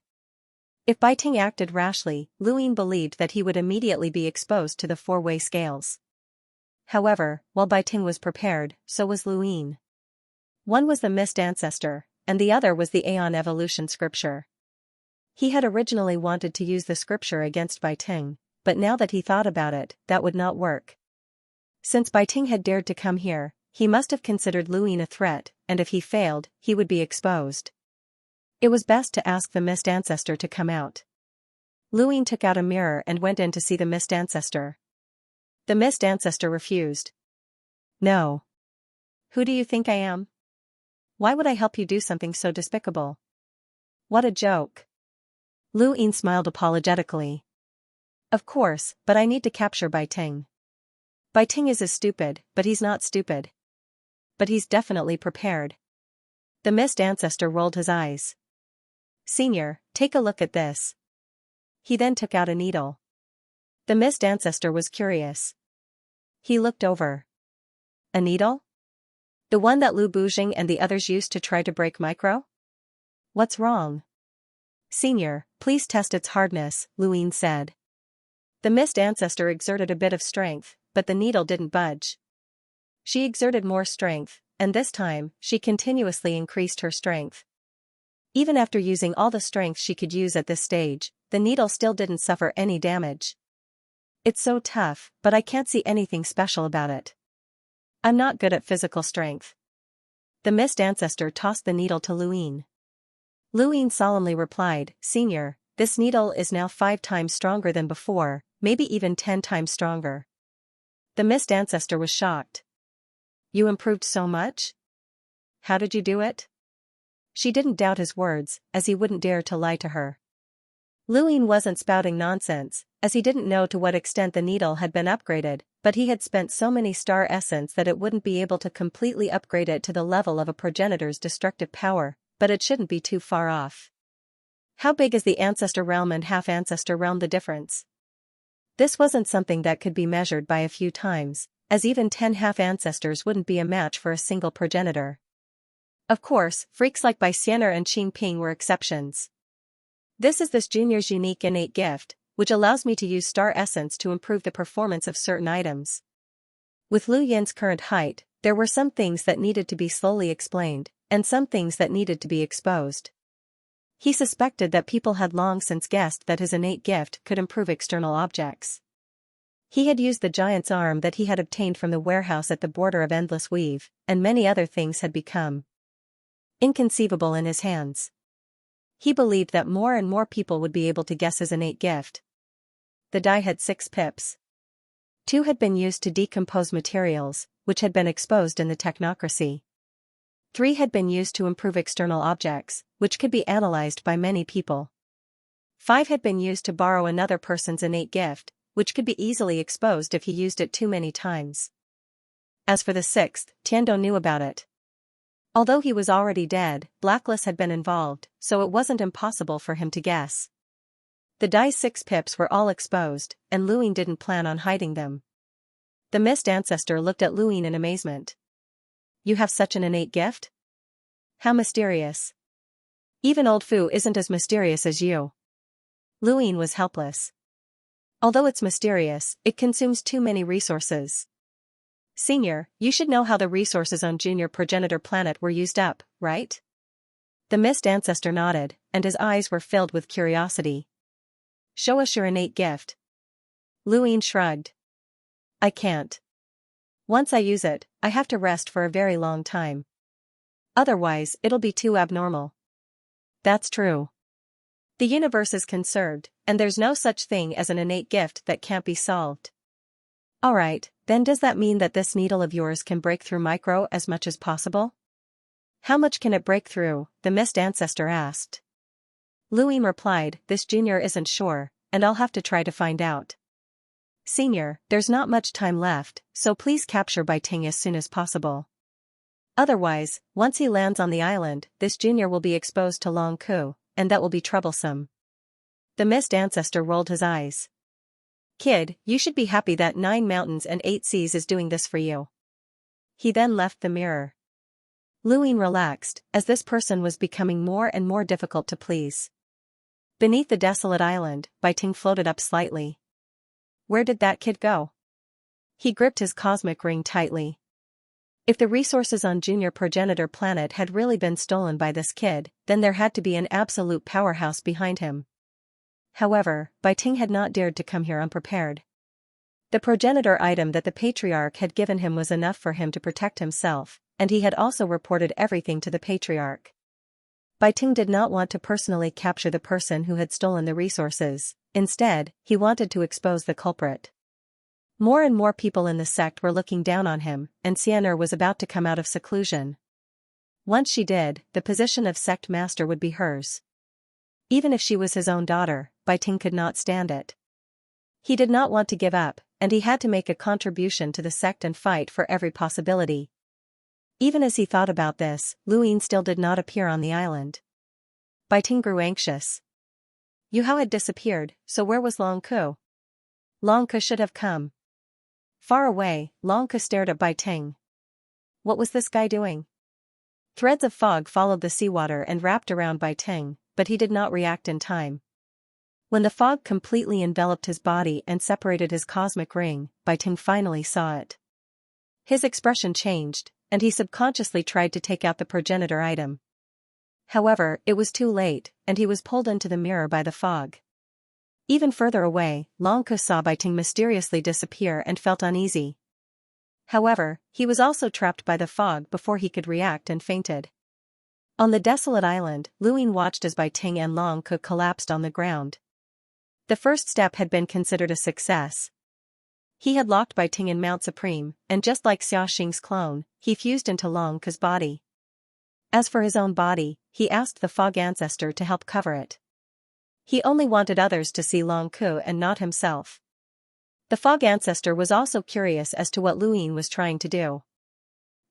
If Bai Ting acted rashly, Luin believed that he would immediately be exposed to the four-way scales. However, while Bai Ting was prepared, so was Luin. One was the Mist Ancestor, and the other was the Aeon Evolution Scripture. He had originally wanted to use the scripture against Bai Ting, but now that he thought about it, that would not work. Since Bai Ting had dared to come here, he must have considered Luin a threat, and if he failed, he would be exposed. It was best to ask the Mist Ancestor to come out. Luin took out a mirror and went in to see the Mist Ancestor. The Mist Ancestor refused. No. Who do you think I am? Why would I help you do something so despicable? What a joke. Luin smiled apologetically. Of course, but I need to capture Bai Ting. Bai Ting is stupid, but he's not stupid. But he's definitely prepared. The Mist Ancestor rolled his eyes. Senior, take a look at this. He then took out a needle. The Mist Ancestor was curious. He looked over. A needle? The one that Lu Bujing and the others used to try to break Micro? What's wrong? Senior, please test its hardness, Luin said. The Mist Ancestor exerted a bit of strength, but the needle didn't budge. She exerted more strength, and this time, she continuously increased her strength. Even after using all the strength she could use at this stage, the needle still didn't suffer any damage. It's so tough, but I can't see anything special about it. I'm not good at physical strength. The Mist Ancestor tossed the needle to Luin. Luin solemnly replied, Senior, this needle is now 5 times stronger than before, maybe even 10 times stronger. The Mist Ancestor was shocked. You improved so much? How did you do it? She didn't doubt his words, as he wouldn't dare to lie to her. Luin wasn't spouting nonsense, as he didn't know to what extent the needle had been upgraded, but he had spent so many star essence that it wouldn't be able to completely upgrade it to the level of a progenitor's destructive power, but it shouldn't be too far off. How big is the ancestor realm and half-ancestor realm the difference? This wasn't something that could be measured by a few times, as even 10 half-ancestors wouldn't be a match for a single progenitor. Of course, freaks like Bai Xian'er and Qing Ping were exceptions. This is this junior's unique innate gift, which allows me to use star essence to improve the performance of certain items. With Lu Yin's current height, there were some things that needed to be slowly explained, and some things that needed to be exposed. He suspected that people had long since guessed that his innate gift could improve external objects. He had used the giant's arm that he had obtained from the warehouse at the border of Endless Weave, and many other things had become inconceivable in his hands. He believed that more and more people would be able to guess his innate gift. The die had 6 pips. 2 had been used to decompose materials, which had been exposed in the technocracy. 3 had been used to improve external objects, which could be analyzed by many people. 5 had been used to borrow another person's innate gift, which could be easily exposed if he used it too many times. As for the 6th, Tiandou knew about it. Although he was already dead, Blacklist had been involved, so it wasn't impossible for him to guess. The die's 6 pips were all exposed, and Luin didn't plan on hiding them. The mist ancestor looked at Luin in amazement. You have such an innate gift? How mysterious. Even old Fu isn't as mysterious as you. Luin was helpless. Although it's mysterious, it consumes too many resources. Senior, you should know how the resources on Junior Progenitor Planet were used up, right? The mist ancestor nodded, and his eyes were filled with curiosity. Show us your innate gift. Luin shrugged. I can't. Once I use it, I have to rest for a very long time. Otherwise, it'll be too abnormal. That's true. The universe is conserved, and there's no such thing as an innate gift that can't be solved. Alright, then does that mean that this needle of yours can break through micro as much as possible? How much can it break through? The mist ancestor asked. Luin replied, this junior isn't sure, and I'll have to try to find out. Senior, there's not much time left, so please capture Bai Ting as soon as possible. Otherwise, once he lands on the island, this junior will be exposed to Long Ku, and that will be troublesome. The mist ancestor rolled his eyes. Kid, you should be happy that 9 mountains and 8 seas is doing this for you. He then left the mirror. Luin relaxed, as this person was becoming more and more difficult to please. Beneath the desolate island, Bai Ting floated up slightly. Where did that kid go? He gripped his cosmic ring tightly. If the resources on Junior Progenitor Planet had really been stolen by this kid, then there had to be an absolute powerhouse behind him. However, Bai Ting had not dared to come here unprepared. The progenitor item that the Patriarch had given him was enough for him to protect himself, and he had also reported everything to the Patriarch. Bai Ting did not want to personally capture the person who had stolen the resources. Instead, he wanted to expose the culprit. More and more people in the sect were looking down on him, and Xian'er was about to come out of seclusion. Once she did, the position of sect master would be hers. Even if she was his own daughter, Bai Ting could not stand it. He did not want to give up, and he had to make a contribution to the sect and fight for every possibility. Even as he thought about this, Luin still did not appear on the island. Bai Ting grew anxious. Yu Hao had disappeared, so where was Long Ku? Long Ku should have come. Far away, Long Ku stared at Bai Ting. What was this guy doing? Threads of fog followed the seawater and wrapped around Bai Ting, but he did not react in time. When the fog completely enveloped his body and separated his cosmic ring, Bai Ting finally saw it. His expression changed, and he subconsciously tried to take out the progenitor item. However, it was too late, and he was pulled into the mirror by the fog. Even further away, Long Ku saw Bai Ting mysteriously disappear and felt uneasy. However, he was also trapped by the fog before he could react and fainted. On the desolate island, Luin watched as Bai Ting and Long Ku collapsed on the ground. The first step had been considered a success. He had locked Bai Ting in Mount Supreme, and just like Xia Xing's clone, he fused into Long Ku's body. As for his own body, he asked the fog ancestor to help cover it. He only wanted others to see Long Ku and not himself. The fog ancestor was also curious as to what Luin was trying to do.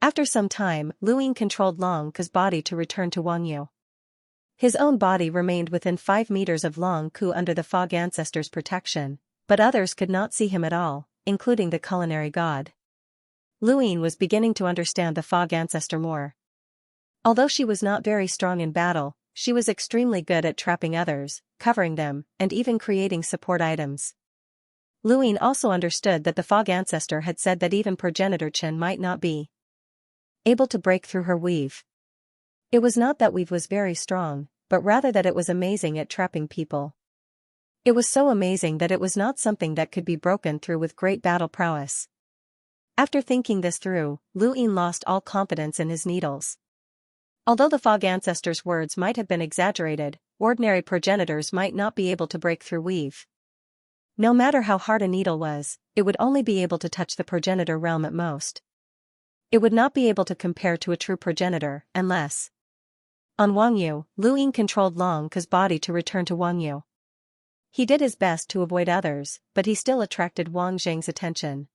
After some time, Luin controlled Long Ku's body to return to Wang Yu. His own body remained within 5 meters of Long Ku under the fog ancestor's protection, but others could not see him at all, including the culinary god. Luyin was beginning to understand the fog ancestor more. Although she was not very strong in battle, she was extremely good at trapping others, covering them, and even creating support items. Luyin also understood that the fog ancestor had said that even progenitor Chen might not be able to break through her weave. It was not that weave was very strong, but rather that it was amazing at trapping people. It was so amazing that it was not something that could be broken through with great battle prowess. After thinking this through, Luyin lost all confidence in his needles. Although the fog ancestor's words might have been exaggerated, ordinary progenitors might not be able to break through weave. No matter how hard a needle was, it would only be able to touch the progenitor realm at most. It would not be able to compare to a true progenitor, unless. On Wang Yu, Luyin controlled Long Ku's body to return to Wang Yu. He did his best to avoid others, but he still attracted Wang Jing's attention.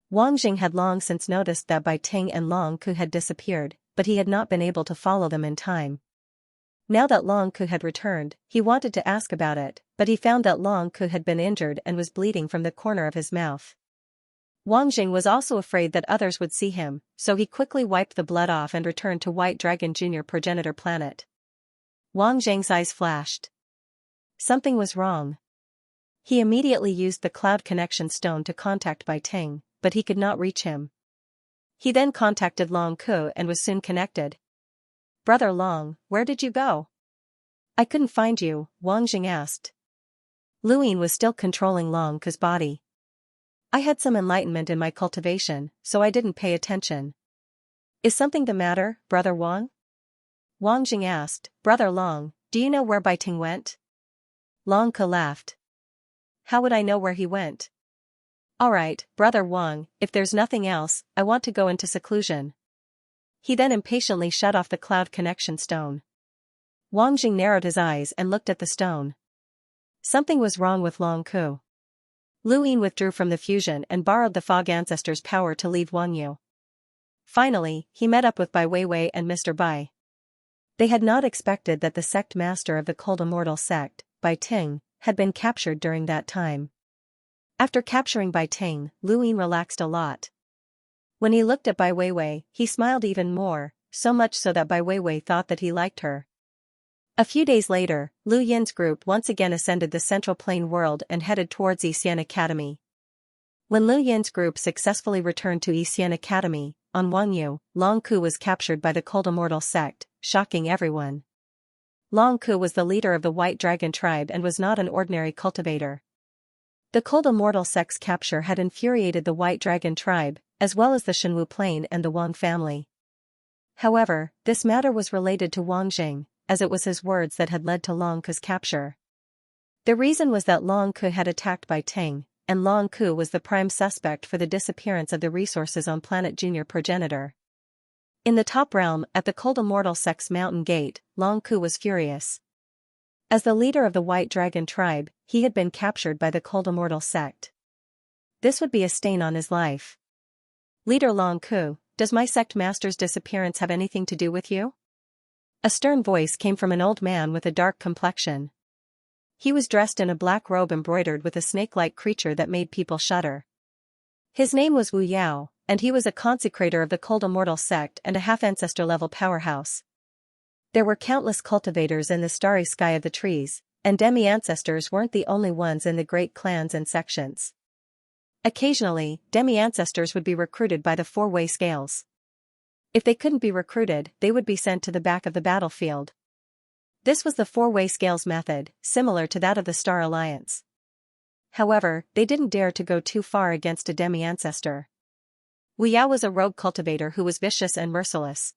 Wang Jing had long since noticed that Bai Ting and Long Ku had disappeared, but he had not been able to follow them in time. Now that Long Ku had returned, he wanted to ask about it, but he found that Long Ku had been injured and was bleeding from the corner of his mouth. Wang Jing was also afraid that others would see him, so he quickly wiped the blood off and returned to White Dragon Jr. progenitor planet. Wang Jing's eyes flashed. Something was wrong. He immediately used the cloud connection stone to contact Bai Ting, but he could not reach him. He then contacted Long Ku and was soon connected. "Brother Long, where did you go?" "I couldn't find you," Wang Jing asked. Luyin was still controlling Long Ku's body. "I had some enlightenment in my cultivation, so I didn't pay attention." "Is something the matter, Brother Wang?" Wang Jing asked. "Brother Long, do you know where Bai Ting went?" Long Ku laughed. "How would I know where he went?" "Alright, Brother Wang, if there's nothing else, I want to go into seclusion." He then impatiently shut off the cloud connection stone. Wang Jing narrowed his eyes and looked at the stone. Something was wrong with Long Ku. Luyin withdrew from the fusion and borrowed the fog ancestor's power to leave Wang Yu. Finally, he met up with Bai Weiwei and Mr. Bai. They had not expected that the sect master of the Cold Immortal sect, Bai Ting, had been captured during that time. After capturing Bai Ting, Luyin relaxed a lot. When he looked at Bai Weiwei, he smiled even more, so much so that Bai Weiwei thought that he liked her. A few days later, Lu Yin's group once again ascended the Central Plain world and headed towards Xian Academy. When Lu Yin's group successfully returned to Xian Academy, on Wang Yu, Long Ku was captured by the Cold Immortal sect, shocking everyone. Long Ku was the leader of the White Dragon tribe and was not an ordinary cultivator. The Cold Immortal sect's capture had infuriated the White Dragon tribe, as well as the Shenwu Plain and the Wang family. However, this matter was related to Wang Jing, as it was his words that had led to Long Ku's capture. The reason was that Long Ku had attacked Bai Ting, and Long Ku was the prime suspect for the disappearance of the resources on planet Junior Progenitor. In the top realm, at the Cold Immortal sect's mountain gate, Long Ku was furious. As the leader of the White Dragon tribe, he had been captured by the Cold Immortal sect. This would be a stain on his life. "Leader Long Ku, does my sect master's disappearance have anything to do with you?" A stern voice came from an old man with a dark complexion. He was dressed in a black robe embroidered with a snake-like creature that made people shudder. His name was Wu Yao, and he was a consecrator of the Cold Immortal sect and a half-ancestor-level powerhouse. There were countless cultivators in the starry sky of the trees, and demi-ancestors weren't the only ones in the great clans and sections. Occasionally, demi-ancestors would be recruited by the four-way scales. If they couldn't be recruited, they would be sent to the back of the battlefield. This was the four-way scales method, similar to that of the Star Alliance. However, they didn't dare to go too far against a demi-ancestor. Wu Yao was a rogue cultivator who was vicious and merciless.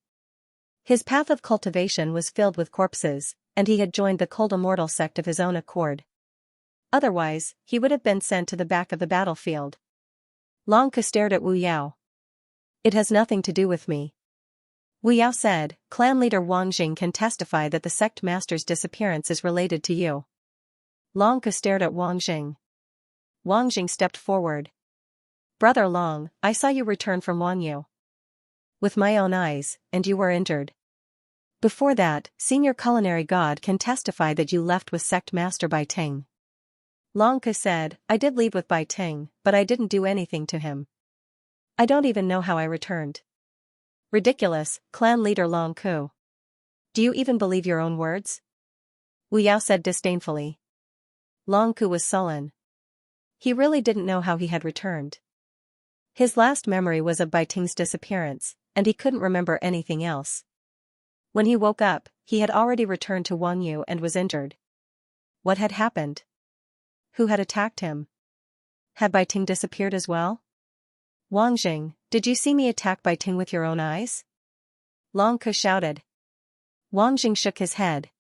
His path of cultivation was filled with corpses, and he had joined the Cold Immortal sect of his own accord. Otherwise, he would have been sent to the back of the battlefield. Long Ku stared at Wu Yao. "It has nothing to do with me." Wu Yao said, "Clan leader Wang Jing can testify that the sect master's disappearance is related to you." Long Ku stared at Wang Jing. Wang Jing stepped forward. "Brother Long, I saw you return from Wang Yu with my own eyes, and you were injured." Before that, Senior Culinary God can testify that you left with Sect Master Bai Ting. Long Ke said, I did leave with Bai Ting, but I didn't do anything to him. I don't even know how I returned. Ridiculous, clan leader Long Ke. Do you even believe your own words? Wu Yao said disdainfully. Long Ke was sullen. He really didn't know how he had returned. His last memory was of Bai Ting's disappearance, and he couldn't remember anything else. When he woke up, he had already returned to Wang Yu and was injured. What had happened? Who had attacked him? Had Bai Ting disappeared as well? Wang Jing, did you see me attack Bai Ting with your own eyes? Long Ke shouted. Wang Jing shook his head.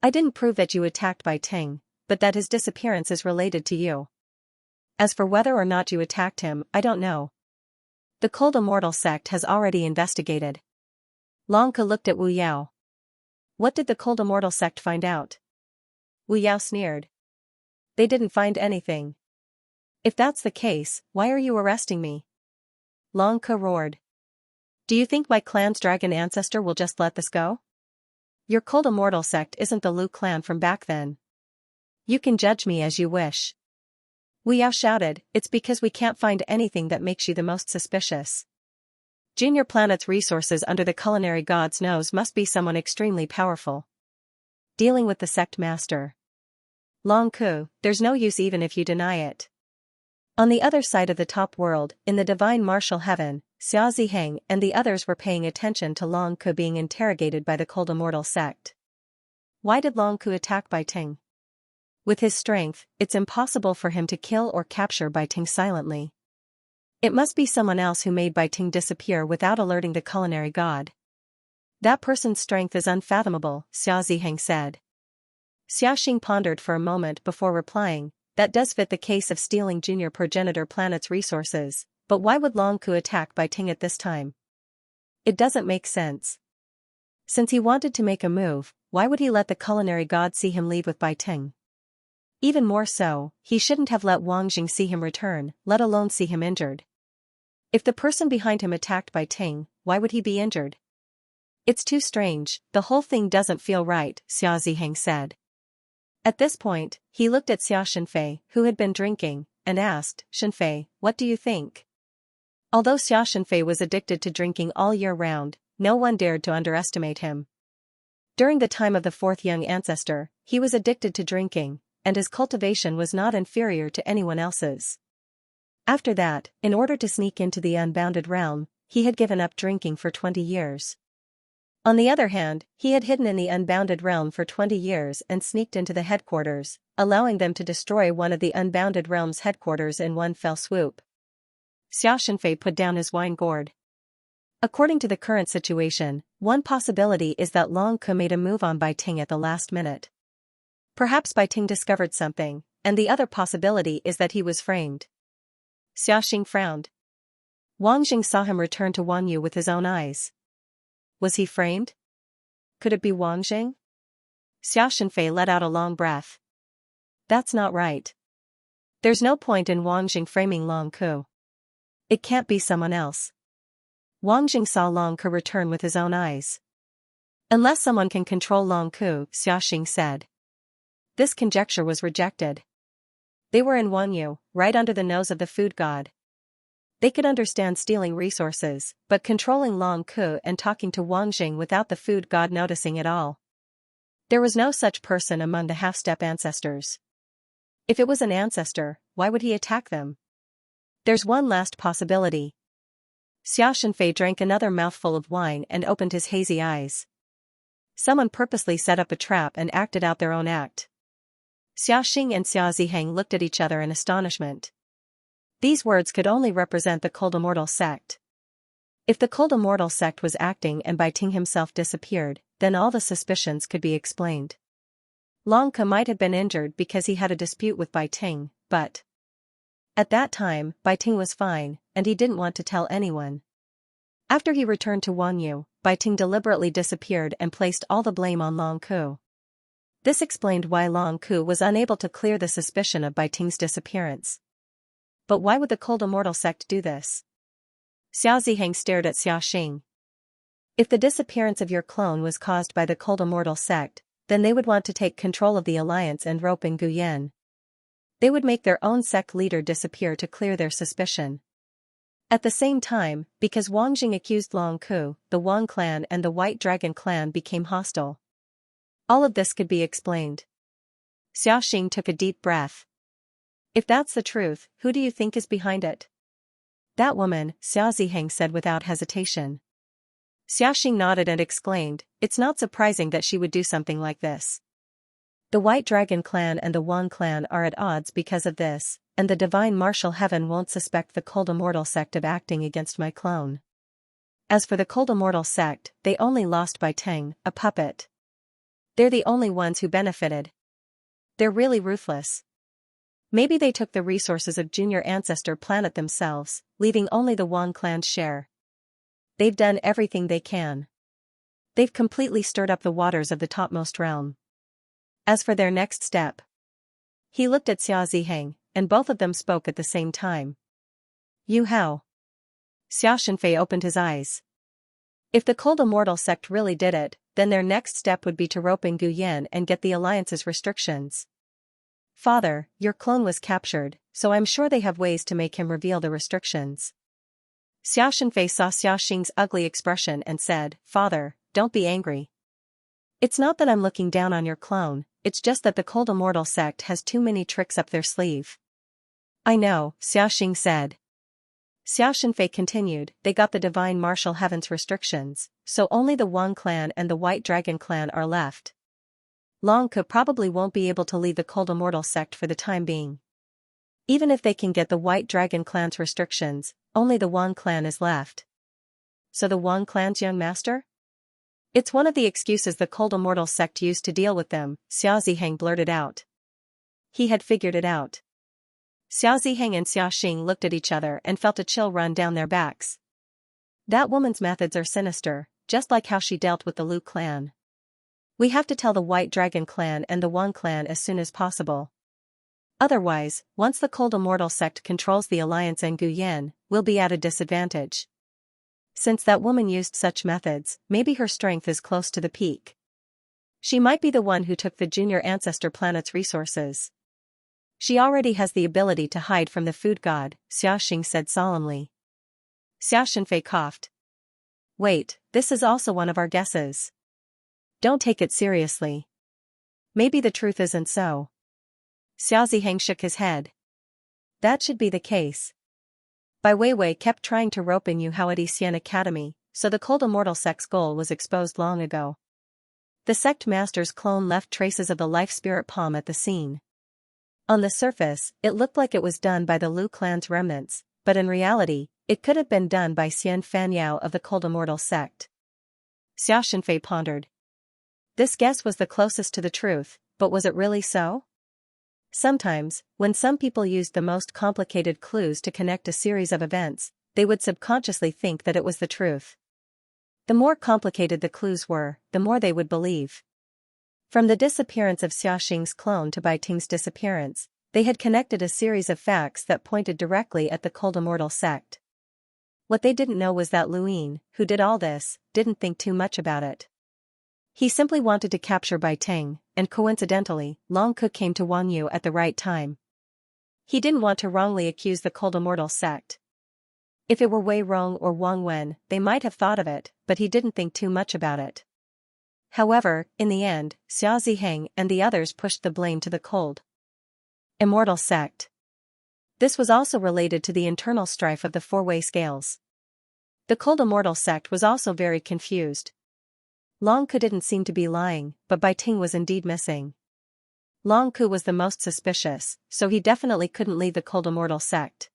I didn't prove that you attacked Bai Ting, but that his disappearance is related to you. As for whether or not you attacked him, I don't know. The Cold Immortal sect has already investigated. Long Ke looked at Wu Yao. What did the Cold Immortal sect find out? Wu Yao sneered. They didn't find anything. If that's the case, why are you arresting me? Long Ke roared. Do you think my clan's dragon ancestor will just let this go? Your Cold Immortal sect isn't the Lu clan from back then. You can judge me as you wish. Wu Yao shouted, it's because we can't find anything that makes you the most suspicious. Junior Planet's resources under the culinary god's nose must be someone extremely powerful. Dealing with the sect master. Long Ke, there's no use even if you deny it. On the other side of the top world, in the divine martial heaven, Xia Ziheng and the others were paying attention to Long Ke being interrogated by the Cold Immortal sect. Why did Long Ke attack Bai Ting? With his strength, it's impossible for him to kill or capture Bai Ting silently. It must be someone else who made Bai Ting disappear without alerting the culinary god. That person's strength is unfathomable, Xia Ziheng said. Xia Xing pondered for a moment before replying, that does fit the case of stealing Junior Progenitor Planet's resources, but why would Long Ke attack Bai Ting at this time? It doesn't make sense. Since he wanted to make a move, why would he let the culinary god see him leave with Bai Ting? Even more so, he shouldn't have let Wang Jing see him return, let alone see him injured. If the person behind him attacked Bai Ting, why would he be injured? It's too strange, the whole thing doesn't feel right, Xia Ziheng said. At this point, he looked at Xia Shenfei, who had been drinking, and asked, Shenfei, what do you think? Although Xia Shenfei was addicted to drinking all year round, no one dared to underestimate him. During the time of the fourth young ancestor, he was addicted to drinking, and his cultivation was not inferior to anyone else's. After that, in order to sneak into the unbounded realm, he had given up drinking for 20 years. On the other hand, he had hidden in the unbounded realm for 20 years and sneaked into the headquarters, allowing them to destroy one of the unbounded realm's headquarters in one fell swoop. Xia Shenfei put down his wine gourd. According to the current situation, one possibility is that Long Ke made a move on Bai Ting at the last minute. Perhaps Bai Ting discovered something, and the other possibility is that he was framed. Xia Xing frowned. Wang Jing saw him return to Wang Yu with his own eyes. Was he framed? Could it be Wang Jing? Xia Shenfei let out a long breath. That's not right. There's no point in Wang Jing framing Long Ke. It can't be someone else. Wang Jing saw Long Ke return with his own eyes. Unless someone can control Long Ke, Xia Xing said. This conjecture was rejected. They were in Wang Yu, right under the nose of the food god. They could understand stealing resources, but controlling Long Ke and talking to Wang Jing without the food god noticing at all. There was no such person among the half-step ancestors. If it was an ancestor, why would he attack them? There's one last possibility. Xia Shenfei drank another mouthful of wine and opened his hazy eyes. Someone purposely set up a trap and acted out their own act. Xia Xing and Xia Ziheng looked at each other in astonishment. These words could only represent the Cold Immortal sect. If the Cold Immortal sect was acting and Bai Ting himself disappeared, then all the suspicions could be explained. Long Ke might have been injured because he had a dispute with Bai Ting, but at that time, Bai Ting was fine, and he didn't want to tell anyone. After he returned to Wang Yu, Bai Ting deliberately disappeared and placed all the blame on Long Ke. This explained why Long Ke was unable to clear the suspicion of Bai Ting's disappearance. But why would the Cold Immortal sect do this? Xia Ziheng stared at Xia Xing. If the disappearance of your clone was caused by the Cold Immortal sect, then they would want to take control of the alliance and rope in Guyen. They would make their own sect leader disappear to clear their suspicion. At the same time, because Wang Jing accused Long Ku, the Wang clan and the White Dragon clan became hostile. All of this could be explained. Xiaxing took a deep breath. If that's the truth, who do you think is behind it? That woman, Xia Ziheng said without hesitation. Xiaxing nodded and exclaimed, it's not surprising that she would do something like this. The White Dragon clan and the Wang clan are at odds because of this, and the Divine Martial Heaven won't suspect the Cold Immortal sect of acting against my clone. As for the Cold Immortal sect, they only lost by Teng, a puppet. They're the only ones who benefited. They're really ruthless. Maybe they took the resources of Junior Ancestor Planet themselves, leaving only the Wang clan's share. They've done everything they can. They've completely stirred up the waters of the topmost realm. As for their next step, he looked at Xia Ziheng, and both of them spoke at the same time. You how? Xia Shenfei opened his eyes. If the Cold Immortal sect really did it, then their next step would be to rope in Guyen and get the alliance's restrictions. Father, your clone was captured, so I'm sure they have ways to make him reveal the restrictions. Xia Shenfei saw Xiaxing's ugly expression and said, Father, don't be angry. It's not that I'm looking down on your clone, it's just that the Cold Immortal sect has too many tricks up their sleeve. I know, Xiaxing said. Xia Shenfei continued, they got the Divine Martial Heaven's restrictions, so only the Wang clan and the White Dragon clan are left. Long Ke probably won't be able to lead the Cold Immortal sect for the time being. Even if they can get the White Dragon clan's restrictions, only the Wang clan is left. So the Wang clan's young master? It's one of the excuses the Cold Immortal sect used to deal with them, Xia Ziheng blurted out. He had figured it out. Xia Ziheng and Xiaxing looked at each other and felt a chill run down their backs. That woman's methods are sinister, just like how she dealt with the Lu clan. We have to tell the White Dragon clan and the Wang clan as soon as possible. Otherwise, once the Cold Immortal sect controls the alliance and Guyen, we'll be at a disadvantage. Since that woman used such methods, maybe her strength is close to the peak. She might be the one who took the Junior Ancestor Planet's resources. She already has the ability to hide from the food god, Xiaxing said solemnly. Xia Shenfei coughed. Wait, this is also one of our guesses. Don't take it seriously. Maybe the truth isn't so. Xia Ziheng shook his head. That should be the case. Bai Weiwei kept trying to rope in Yuhao at Xian Academy, so the Cold Immortal sect's goal was exposed long ago. The sect master's clone left traces of the life spirit palm at the scene. On the surface, it looked like it was done by the Lu clan's remnants, but in reality, it could have been done by Xian Fanyao of the Cold Immortal sect. Xia Shenfei pondered. This guess was the closest to the truth, but was it really so? Sometimes, when some people used the most complicated clues to connect a series of events, they would subconsciously think that it was the truth. The more complicated the clues were, the more they would believe. From the disappearance of Xiaxing's clone to Bai Ting's disappearance, they had connected a series of facts that pointed directly at the Cold Immortal sect. What they didn't know was that Luin, who did all this, didn't think too much about it. He simply wanted to capture Bai Ting, and coincidentally, Long Ke came to Wang Yu at the right time. He didn't want to wrongly accuse the Cold Immortal sect. If it were Wei Rong or Wang Wen, they might have thought of it, but he didn't think too much about it. However, in the end, Xia Ziheng and the others pushed the blame to the Cold Immortal sect. This was also related to the internal strife of the four-way scales. The Cold Immortal sect was also very confused. Long Ke didn't seem to be lying, but Bai Ting was indeed missing. Long Ke was the most suspicious, so he definitely couldn't lead the Cold Immortal sect.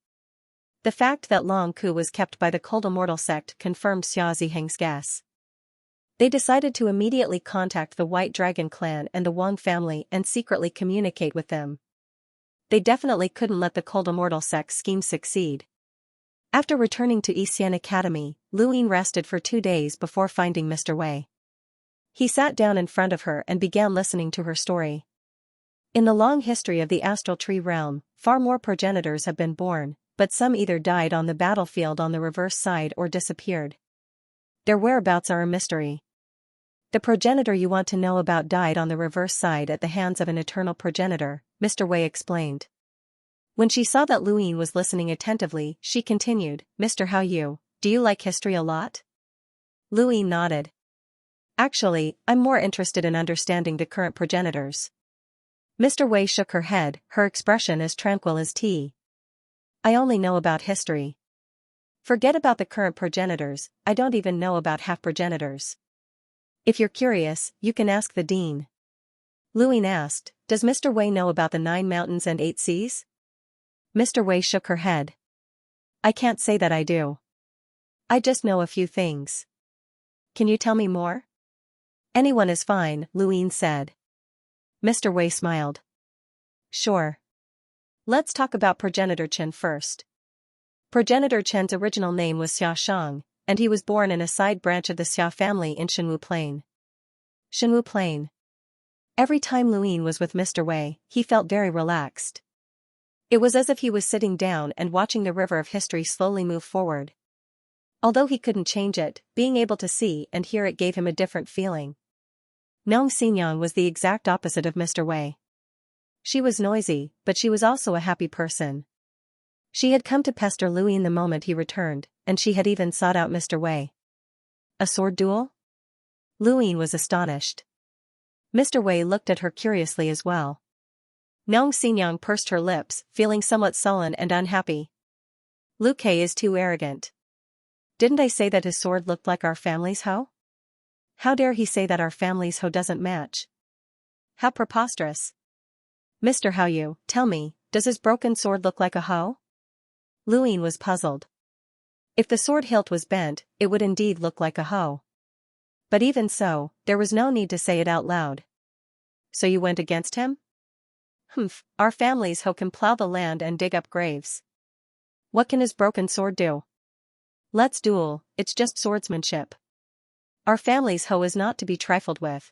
The fact that Long Ke was kept by the Cold Immortal sect confirmed Xia Ziheng's guess. They decided to immediately contact the White Dragon clan and the Wang family and secretly communicate with them. They definitely couldn't let the Cold Immortal sect's scheme succeed. After returning to Xian Academy, Luin rested for 2 days before finding Mr. Wei. He sat down in front of her and began listening to her story. In the long history of the Astral Tree realm, far more progenitors have been born, but some either died on the battlefield on the reverse side or disappeared. Their whereabouts are a mystery. The progenitor you want to know about died on the reverse side at the hands of an eternal progenitor, Mr. Wei explained. When she saw that Luin was listening attentively, she continued, Mr. Hao Yu, do you like history a lot? Luin nodded. Actually, I'm more interested in understanding the current progenitors. Mr. Wei shook her head, her expression as tranquil as tea. I only know about history. Forget about the current progenitors, I don't even know about half-progenitors. If you're curious, you can ask the dean. Luin asked, does Mr. Wei know about the 9 mountains and 8 seas? Mr. Wei shook her head. I can't say that I do. I just know a few things. Can you tell me more? Anyone is fine, Luin said. Mr. Wei smiled. Sure. Let's talk about progenitor Chen first. Progenitor Chen's original name was Xiaoshang, and he was born in a side branch of the Xia family in Shenwu Plain. Shenwu Plain. Every time Luin was with Mr. Wei, he felt very relaxed. It was as if he was sitting down and watching the river of history slowly move forward. Although he couldn't change it, being able to see and hear it gave him a different feeling. Nong Xinyang was the exact opposite of Mr. Wei. She was noisy, but she was also a happy person. She had come to pester Luin the moment he returned, and she had even sought out Mr. Wei. A sword duel? Luin was astonished. Mr. Wei looked at her curiously as well. Nong Xinyang pursed her lips, feeling somewhat sullen and unhappy. Lu Kei is too arrogant. Didn't I say that his sword looked like our family's hoe? How dare he say that our family's hoe doesn't match? How preposterous. Mr. Hao Yu, tell me, does his broken sword look like a hoe? Luin was puzzled. If the sword hilt was bent, it would indeed look like a hoe. But even so, there was no need to say it out loud. So you went against him? Humph, our family's hoe can plow the land and dig up graves. What can his broken sword do? Let's duel, it's just swordsmanship. Our family's hoe is not to be trifled with.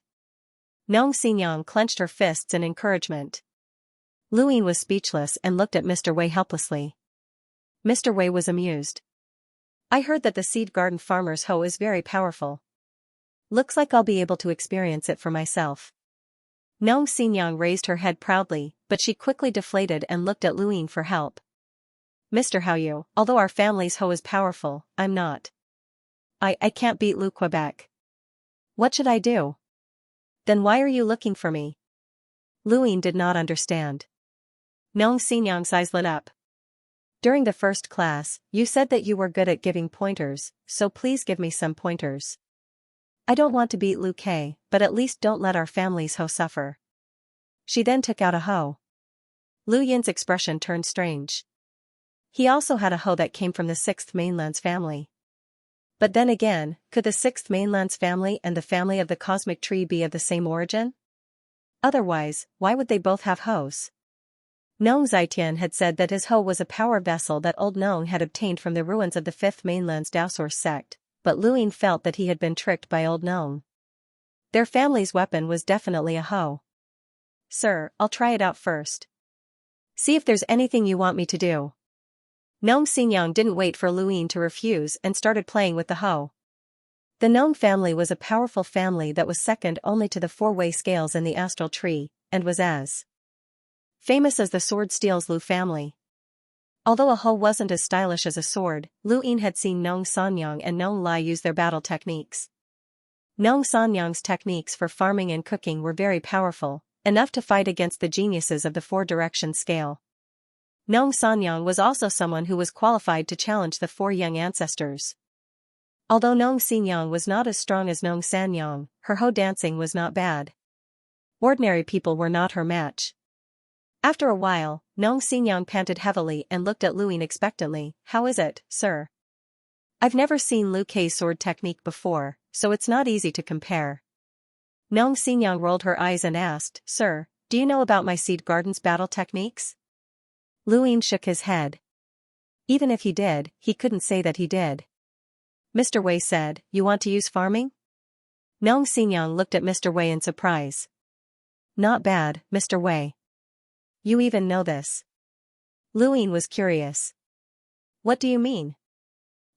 Nong Xinyang clenched her fists in encouragement. Luin was speechless and looked at Mr. Wei helplessly. Mr. Wei was amused. I heard that the seed garden farmer's hoe is very powerful. Looks like I'll be able to experience it for myself. Nong Xinyang raised her head proudly, but she quickly deflated and looked at Luin for help. Mr. Hao Yu, although our family's hoe is powerful, I'm not. I can't beat Lu Quebec. What should I do? Then why are you looking for me? Luin did not understand. Nong Xinyang's eyes lit up. During the first class, you said that you were good at giving pointers, so please give me some pointers. I don't want to beat Lu Kei, but at least don't let our family's hoe suffer. She then took out a hoe. Lu Yin's expression turned strange. He also had a hoe that came from the 6th Mainland's family. But then again, could the 6th Mainland's family and the family of the Cosmic Tree be of the same origin? Otherwise, why would they both have hoes? Nong Zhaitian had said that his hoe was a power vessel that Old Nong had obtained from the ruins of the 5th Mainland's Daosource sect, but Luin felt that he had been tricked by Old Nong. Their family's weapon was definitely a hoe. Sir, I'll try it out first. See if there's anything you want me to do. Nong Xinyang didn't wait for Luin to refuse and started playing with the hoe. The Nong family was a powerful family that was second only to the 4-way scales in the astral tree, and was as famous as the Sword Steel's Lu family. Although a hoe wasn't as stylish as a sword, Luin had seen Nong Sanyang and Nong Lai use their battle techniques. Nong Sanyang's techniques for farming and cooking were very powerful, enough to fight against the geniuses of the 4-direction scale. Nong Sanyang was also someone who was qualified to challenge the 4 young ancestors. Although Nong Xinyang was not as strong as Nong Sanyang, her hoe dancing was not bad. Ordinary people were not her match. After a while, Nong Xinyang panted heavily and looked at Luin expectantly. How is it, sir? I've never seen Lu Kei's sword technique before, so it's not easy to compare. Nong Xinyang rolled her eyes and asked, Sir, do you know about my seed garden's battle techniques? Luin shook his head. Even if he did, he couldn't say that he did. Mr. Wei said, You want to use farming? Nong Xinyang looked at Mr. Wei in surprise. Not bad, Mr. Wei. You even know this. Luin was curious. What do you mean?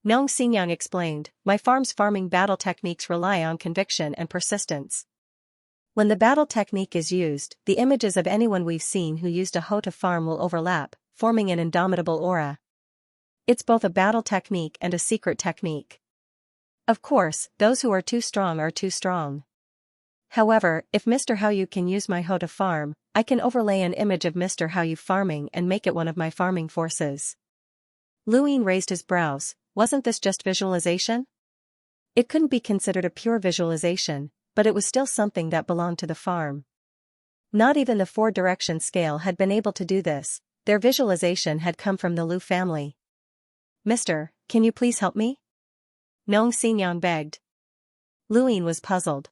Nong Xinyang explained, my farm's farming battle techniques rely on conviction and persistence. When the battle technique is used, the images of anyone we've seen who used a hoe to farm will overlap, forming an indomitable aura. It's both a battle technique and a secret technique. Of course, those who are too strong are too strong. However, if Mr. Haoyu can use my hoe to farm, I can overlay an image of Mr. Haoyu farming and make it one of my farming forces. Luin raised his brows. Wasn't this just visualization? It couldn't be considered a pure visualization, but it was still something that belonged to the farm. Not even the four-direction scale had been able to do this. Their visualization had come from the Lu family. Mister, can you please help me? Nong Xinyang begged. Luin was puzzled.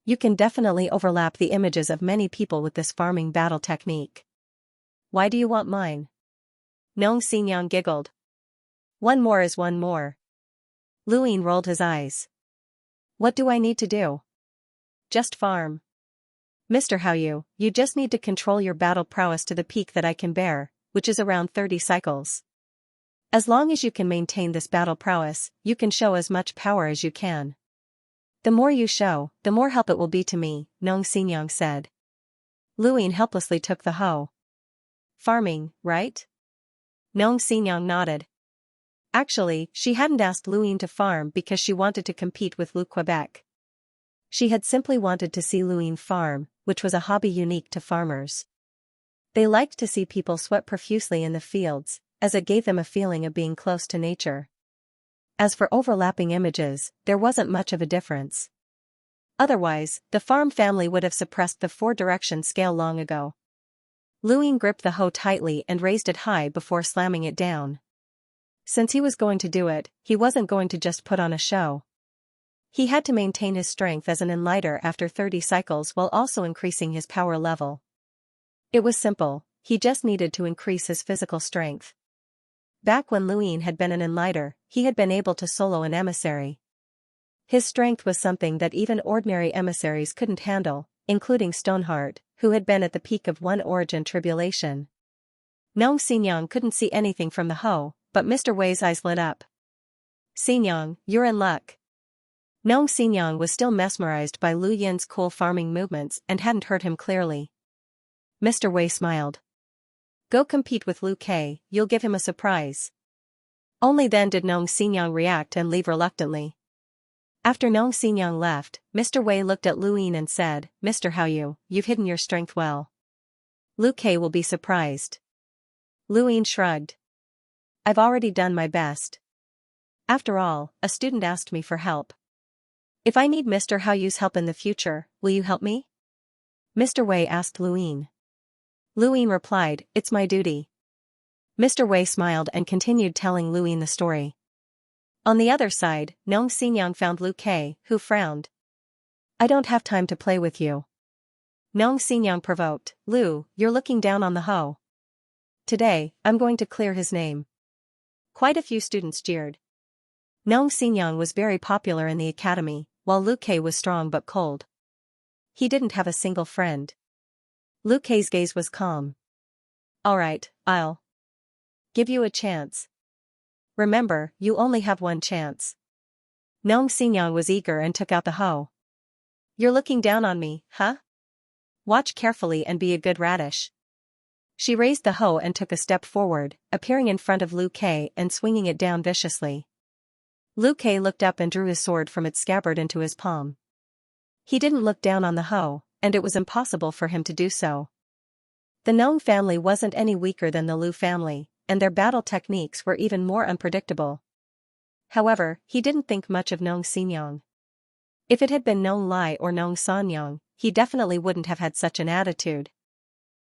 You can definitely overlap the images of many people with this farming battle technique. Why do you want mine? Nong Xinyang giggled. One more is one more. Luin rolled his eyes. What do I need to do? Just farm. Mr. Haoyu, you just need to control your battle prowess to the peak that I can bear, which is around 30 cycles. As long as you can maintain this battle prowess, you can show as much power as you can. The more you show, the more help it will be to me, Nong Xinyang said. Luin helplessly took the hoe. Farming, right? Nong Xinyang nodded. Actually, she hadn't asked Luin to farm because she wanted to compete with Lu Quebec. She had simply wanted to see Luin farm, which was a hobby unique to farmers. They liked to see people sweat profusely in the fields, as it gave them a feeling of being close to nature. As for overlapping images, there wasn't much of a difference. Otherwise, the farm family would have suppressed the four-direction scale long ago. Luin gripped the hoe tightly and raised it high before slamming it down. Since he was going to do it, he wasn't going to just put on a show. He had to maintain his strength as an enlighter after 30 cycles while also increasing his power level. It was simple, he just needed to increase his physical strength. Back when Luin had been an enlighter, he had been able to solo an emissary. His strength was something that even ordinary emissaries couldn't handle, including Stoneheart, who had been at the peak of One Origin tribulation. Nong Xinyang couldn't see anything from the hoe, but Mr. Wei's eyes lit up. Xinyang, you're in luck. Nong Xinyang was still mesmerized by Lu Yin's cool farming movements and hadn't heard him clearly. Mr. Wei smiled. Go compete with Lu Ke, you'll give him a surprise. Only then did Nong Xinyang react and leave reluctantly. After Nong Xinyang left, Mr. Wei looked at Luin and said, Mr. Haoyu, you've hidden your strength well. Lu Ke will be surprised. Luin shrugged. I've already done my best. After all, a student asked me for help. If I need Mr. Haoyu's help in the future, will you help me? Mr. Wei asked Luin. Luin replied, it's my duty. Mr. Wei smiled and continued telling Luin the story. On the other side, Nong Xinyang found Lu Ke, who frowned. I don't have time to play with you. Nong Xinyang provoked, Lu, you're looking down on the hoe. Today, I'm going to clear his name. Quite a few students jeered. Nong Xinyang was very popular in the academy, while Lu Ke was strong but cold. He didn't have a single friend. Lu Ke's gaze was calm. Alright, I'll give you a chance. Remember, you only have one chance. Nong Xinyang was eager and took out the hoe. You're looking down on me, huh? Watch carefully and be a good radish. She raised the hoe and took a step forward, appearing in front of Lu Ke and swinging it down viciously. Lu Ke looked up and drew his sword from its scabbard into his palm. He didn't look down on the hoe, and it was impossible for him to do so. The Nong family wasn't any weaker than the Lu family, and their battle techniques were even more unpredictable. However, he didn't think much of Nong Xinyang. If it had been Nong Lai or Nong Sanyang, he definitely wouldn't have had such an attitude.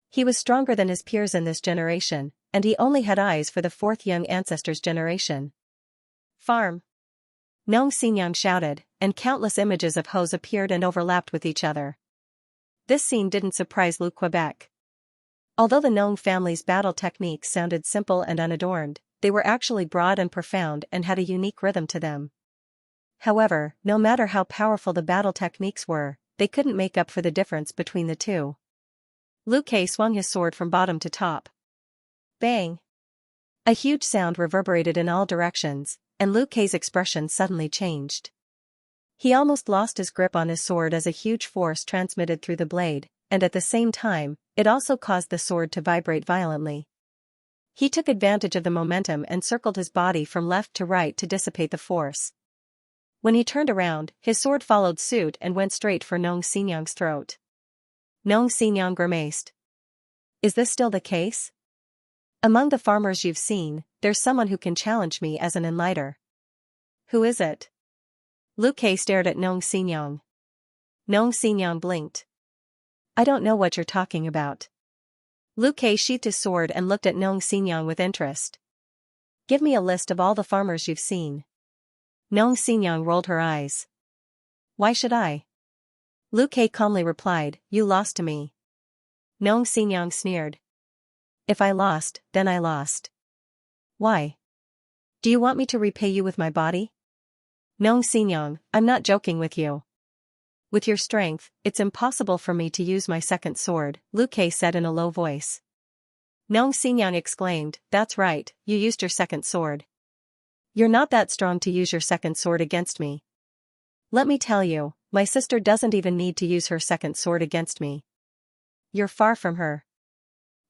He was stronger than his peers in this generation, and he only had eyes for the fourth young ancestors generation. Farm! Nong Xinyang shouted, and countless images of hoes appeared and overlapped with each other. This scene didn't surprise Lu Quebec. Although the Nong family's battle techniques sounded simple and unadorned, they were actually broad and profound and had a unique rhythm to them. However, no matter how powerful the battle techniques were, they couldn't make up for the difference between the two. Lu Ke swung his sword from bottom to top. Bang! A huge sound reverberated in all directions, and Lu Kei's expression suddenly changed. He almost lost his grip on his sword as a huge force transmitted through the blade, and at the same time, it also caused the sword to vibrate violently. He took advantage of the momentum and circled his body from left to right to dissipate the force. When he turned around, his sword followed suit and went straight for Nong Xinyang's throat. Nong Xinyang grimaced. Is this still the case? Among the farmers you've seen, there's someone who can challenge me as an enlighter. Who is it? Lu Kei stared at Nong Xinyang. Nong Xinyang blinked. I don't know what you're talking about. Lu Kei sheathed his sword and looked at Nong Xinyang with interest. Give me a list of all the farmers you've seen. Nong Xinyang rolled her eyes. Why should I? Lu Kei calmly replied, you lost to me. Nong Xinyang sneered. If I lost, then I lost. Why? Do you want me to repay you with my body? Nong Xinyang, I'm not joking with you. With your strength, it's impossible for me to use my second sword, Lu Kei said in a low voice. Nong Xinyang exclaimed, that's right, you used your second sword. You're not that strong to use your second sword against me. Let me tell you, my sister doesn't even need to use her second sword against me. You're far from her.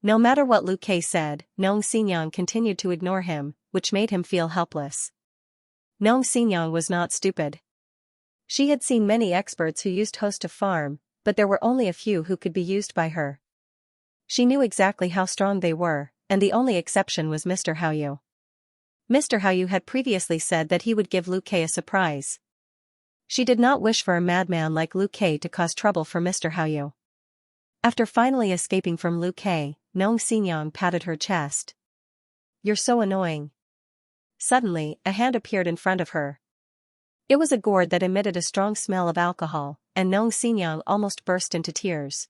No matter what Lu Kei said, Nong Xinyang continued to ignore him, which made him feel helpless. Nong Xinyang was not stupid. She had seen many experts who used host to farm, but there were only a few who could be used by her. She knew exactly how strong they were, and the only exception was Mr. Haoyu. Mr. Haoyu had previously said that he would give Lu Kei a surprise. She did not wish for a madman like Lu Kei to cause trouble for Mr. Haoyu. After finally escaping from Lu Kei, Nong Xinyang patted her chest. You're so annoying. Suddenly, a hand appeared in front of her. It was a gourd that emitted a strong smell of alcohol, and Nong Xinyang almost burst into tears.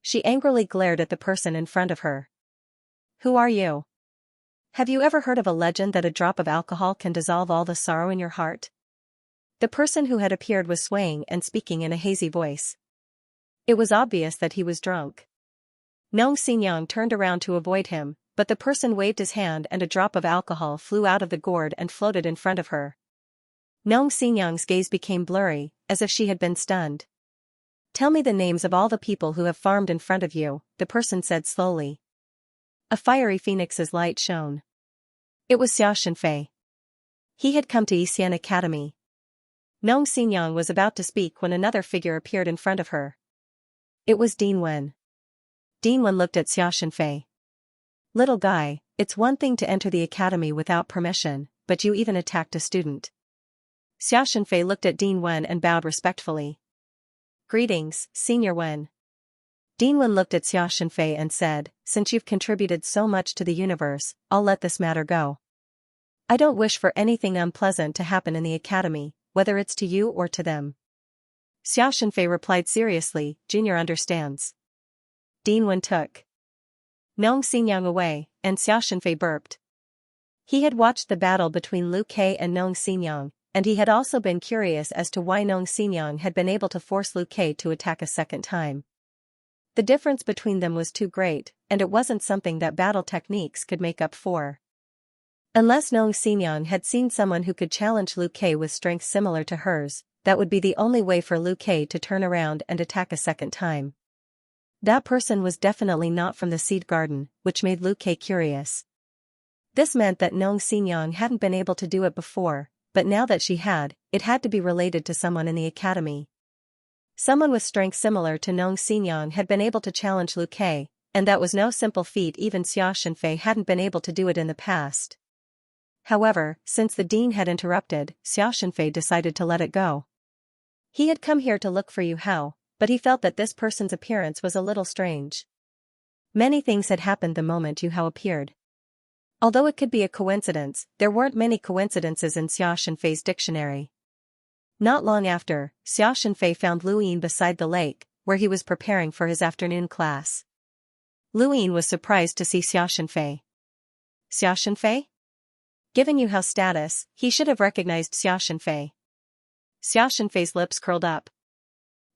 She angrily glared at the person in front of her. Who are you? Have you ever heard of a legend that a drop of alcohol can dissolve all the sorrow in your heart? The person who had appeared was swaying and speaking in a hazy voice. It was obvious that he was drunk. Nong Xinyang turned around to avoid him, but the person waved his hand and a drop of alcohol flew out of the gourd and floated in front of her. Nong Xinyang's gaze became blurry, as if she had been stunned. Tell me the names of all the people who have farmed in front of you, the person said slowly. A fiery phoenix's light shone. It was Xianxia. He had come to Yixian Academy. Nong Xinyang was about to speak when another figure appeared in front of her. It was Dean Wen. Dean Wen looked at Xianxia. Little guy, it's one thing to enter the academy without permission, but you even attacked a student. Xianxia looked at Dean Wen and bowed respectfully. Greetings, Senior Wen. Dean Wen looked at Xianxia and said, since you've contributed so much to the universe, I'll let this matter go. I don't wish for anything unpleasant to happen in the academy, whether it's to you or to them. Xianxia replied seriously, Junior understands. Dean Wen took Nong Xinyang away, and Xianxia burped. He had watched the battle between Lu Kei and Nong Xinyang, and he had also been curious as to why Nong Xinyang had been able to force Lu Kei to attack a second time. The difference between them was too great, and it wasn't something that battle techniques could make up for. Unless Nong Xinyang had seen someone who could challenge Lu Kei with strength similar to hers, that would be the only way for Lu Kei to turn around and attack a second time. That person was definitely not from the seed garden, which made Lu Kei curious. This meant that Nong Xinyang hadn't been able to do it before, but now that she had, it had to be related to someone in the academy. Someone with strength similar to Nong Xinyang had been able to challenge Lu Kei, and that was no simple feat. Even Xianxia hadn't been able to do it in the past. However, since the dean had interrupted, Xianxia decided to let it go. He had come here to look for Yu Hao, but he felt that this person's appearance was a little strange. Many things had happened the moment Yu Hao appeared. Although it could be a coincidence, there weren't many coincidences in Xianxia's dictionary. Not long after, Xianxia found Lu Yin beside the lake, where he was preparing for his afternoon class. Lu Yin was surprised to see Xianxia. Xianxia? Given Yu Hao's status, he should have recognized Xianxia. Xianxia's lips curled up.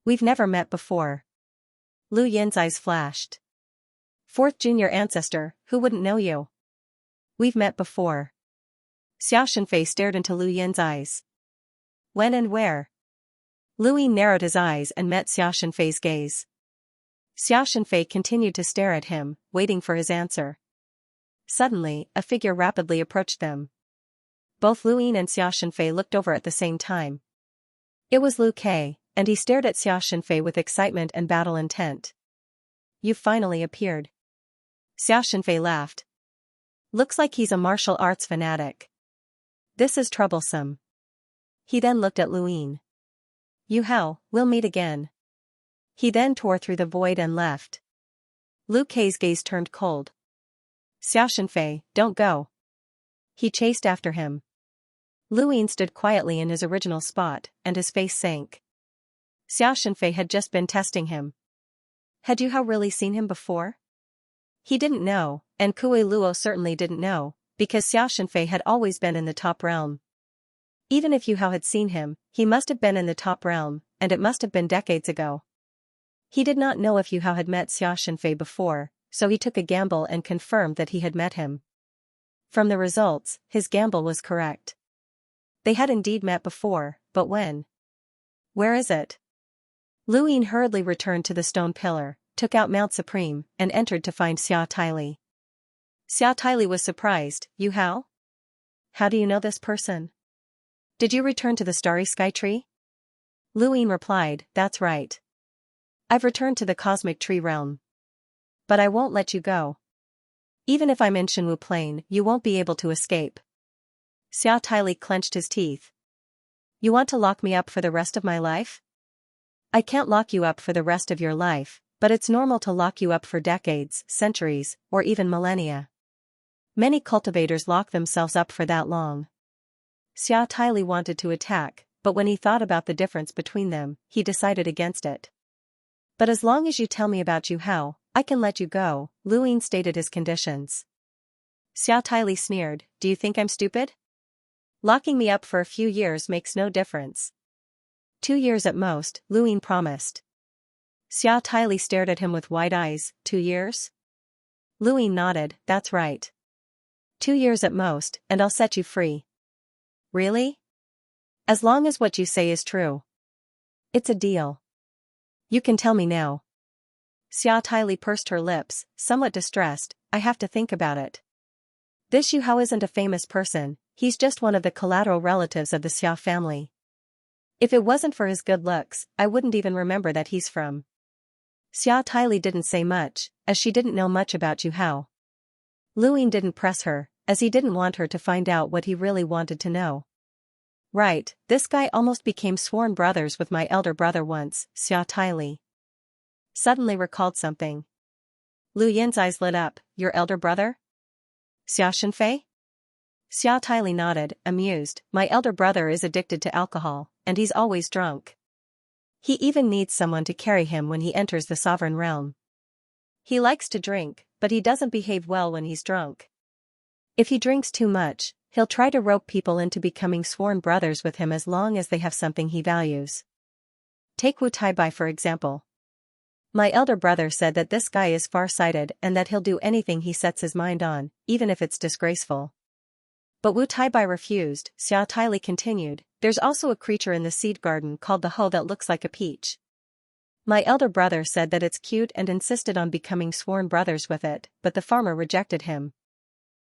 We've never met before. Lu Yin's eyes flashed. Fourth junior ancestor, who wouldn't know you? We've met before. Xianxia stared into Lu Yin's eyes. When and where? Lu Yin narrowed his eyes and met Xianxia's gaze. Xianxia continued to stare at him, waiting for his answer. Suddenly, a figure rapidly approached them. Both Lu Yin and Xianxia looked over at the same time. It was Lu Kai, and he stared at Xianxia with excitement and battle intent. You finally appeared. Xianxia laughed. Looks like he's a martial arts fanatic. This is troublesome. He then looked at Lu Yin. Yu Hao, we'll meet again. He then tore through the void and left. Lu Kai's gaze turned cold. Xianxia, don't go. He chased after him. Lu Yin stood quietly in his original spot, and his face sank. Xianxia had just been testing him. Had Yu Hao really seen him before? He didn't know, and Kui Luo certainly didn't know, because Xianxia had always been in the top realm. Even if Yu Hao had seen him, he must have been in the top realm, and it must have been decades ago. He did not know if Yu Hao had met Xianxia before, so he took a gamble and confirmed that he had met him. From the results, his gamble was correct. They had indeed met before, but when? Where is it? Lu Yin hurriedly returned to the stone pillar, took out Mount Supreme, and entered to find Xia Taili. Xia Taili was surprised. Yu Hao? How do you know this person? Did you return to the starry sky tree? Lu Yin replied, that's right. I've returned to the cosmic tree realm. But I won't let you go. Even if I'm in Shenwu Plain, you won't be able to escape. Xia Taili clenched his teeth. You want to lock me up for the rest of my life? I can't lock you up for the rest of your life, but it's normal to lock you up for decades, centuries, or even millennia. Many cultivators lock themselves up for that long. Xia Taili wanted to attack, but when he thought about the difference between them, he decided against it. But as long as you tell me about Yu Hao, I can let you go, Lu Yin stated his conditions. Xia Taili sneered, do you think I'm stupid? Locking me up for a few years makes no difference. 2 years at most, Lu Yin promised. Xia Taili stared at him with wide eyes, 2 years? Lu Yin nodded, that's right. 2 years at most, and I'll set you free. Really? As long as what you say is true. It's a deal. You can tell me now. Xia Taili pursed her lips, somewhat distressed, I have to think about it. This Yu Hao isn't a famous person, he's just one of the collateral relatives of the Xia family. If it wasn't for his good looks, I wouldn't even remember that he's from. Xia Taili didn't say much, as she didn't know much about Yu Hao. Lu Yin didn't press her, as he didn't want her to find out what he really wanted to know. Right, this guy almost became sworn brothers with my elder brother once, Xia Taili suddenly recalled something. Lu Yin's eyes lit up, your elder brother? Xianxia? Xia Taili nodded, amused, my elder brother is addicted to alcohol, and he's always drunk. He even needs someone to carry him when he enters the sovereign realm. He likes to drink, but he doesn't behave well when he's drunk. If he drinks too much, he'll try to rope people into becoming sworn brothers with him as long as they have something he values. Take Wu Taibai for example. My elder brother said that this guy is far-sighted and that he'll do anything he sets his mind on, even if it's disgraceful. But Wu Taibai refused, Xia Taili continued, there's also a creature in the seed garden called the hoe that looks like a peach. My elder brother said that it's cute and insisted on becoming sworn brothers with it, but the farmer rejected him.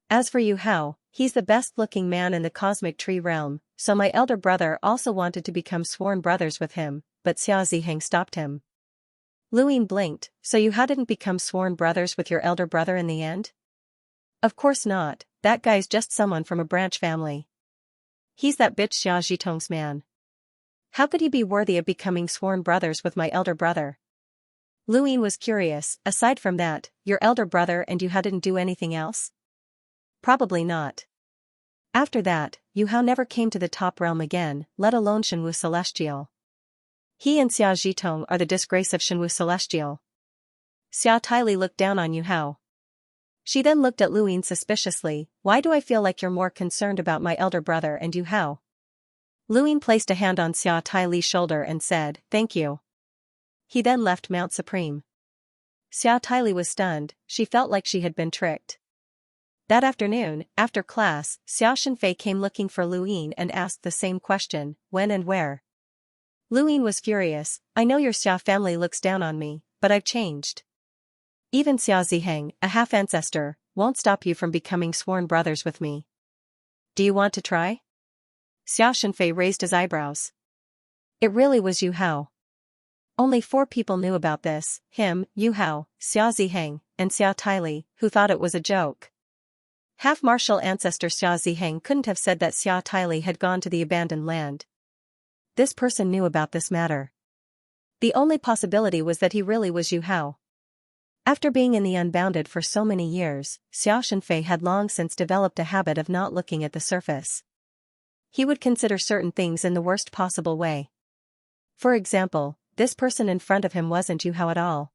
As for Yu Hao, he's the best-looking man in the cosmic tree realm, so my elder brother also wanted to become sworn brothers with him, but Xia Ziheng stopped him. Lu Yin blinked, so Yu Hao didn't become sworn brothers with your elder brother in the end? Of course not, that guy's just someone from a branch family. He's that bitch Xia Zhitong's man. How could he be worthy of becoming sworn brothers with my elder brother? Lu Yin was curious, aside from that, your elder brother and Yu Hao didn't do anything else? Probably not. After that, Yu Hao never came to the top realm again, let alone Shenwu Celestial. He and Xia Zhitong are the disgrace of Shenwu Celestial. Xia Taili looked down on Yu Hao. She then looked at Lu Yin suspiciously, why do I feel like you're more concerned about my elder brother and Yu Hao? Lu Yin placed a hand on Xia Taili's shoulder and said, thank you. He then left Mount Supreme. Xia Taili was stunned, she felt like she had been tricked. That afternoon, after class, Xianxia came looking for Luyin and asked the same question, when and where. Luyin was furious. I know your Xia family looks down on me, but I've changed. Even Xiaoziheng, a half-ancestor, won't stop you from becoming sworn brothers with me. Do you want to try? Xiaoxinfei raised his eyebrows. It really was Yu Hao. Only 4 people knew about this, him, Yu Hao, Xia Ziheng, and Xia Taili, who thought it was a joke. Half-martial ancestor Xia Ziheng couldn't have said that Xia Taili had gone to the abandoned land. This person knew about this matter. The only possibility was that he really was Yu Hao. After being in the Unbounded for so many years, Xiaoxinfei had long since developed a habit of not looking at the surface. He would consider certain things in the worst possible way. For example, this person in front of him wasn't Yu Hao at all.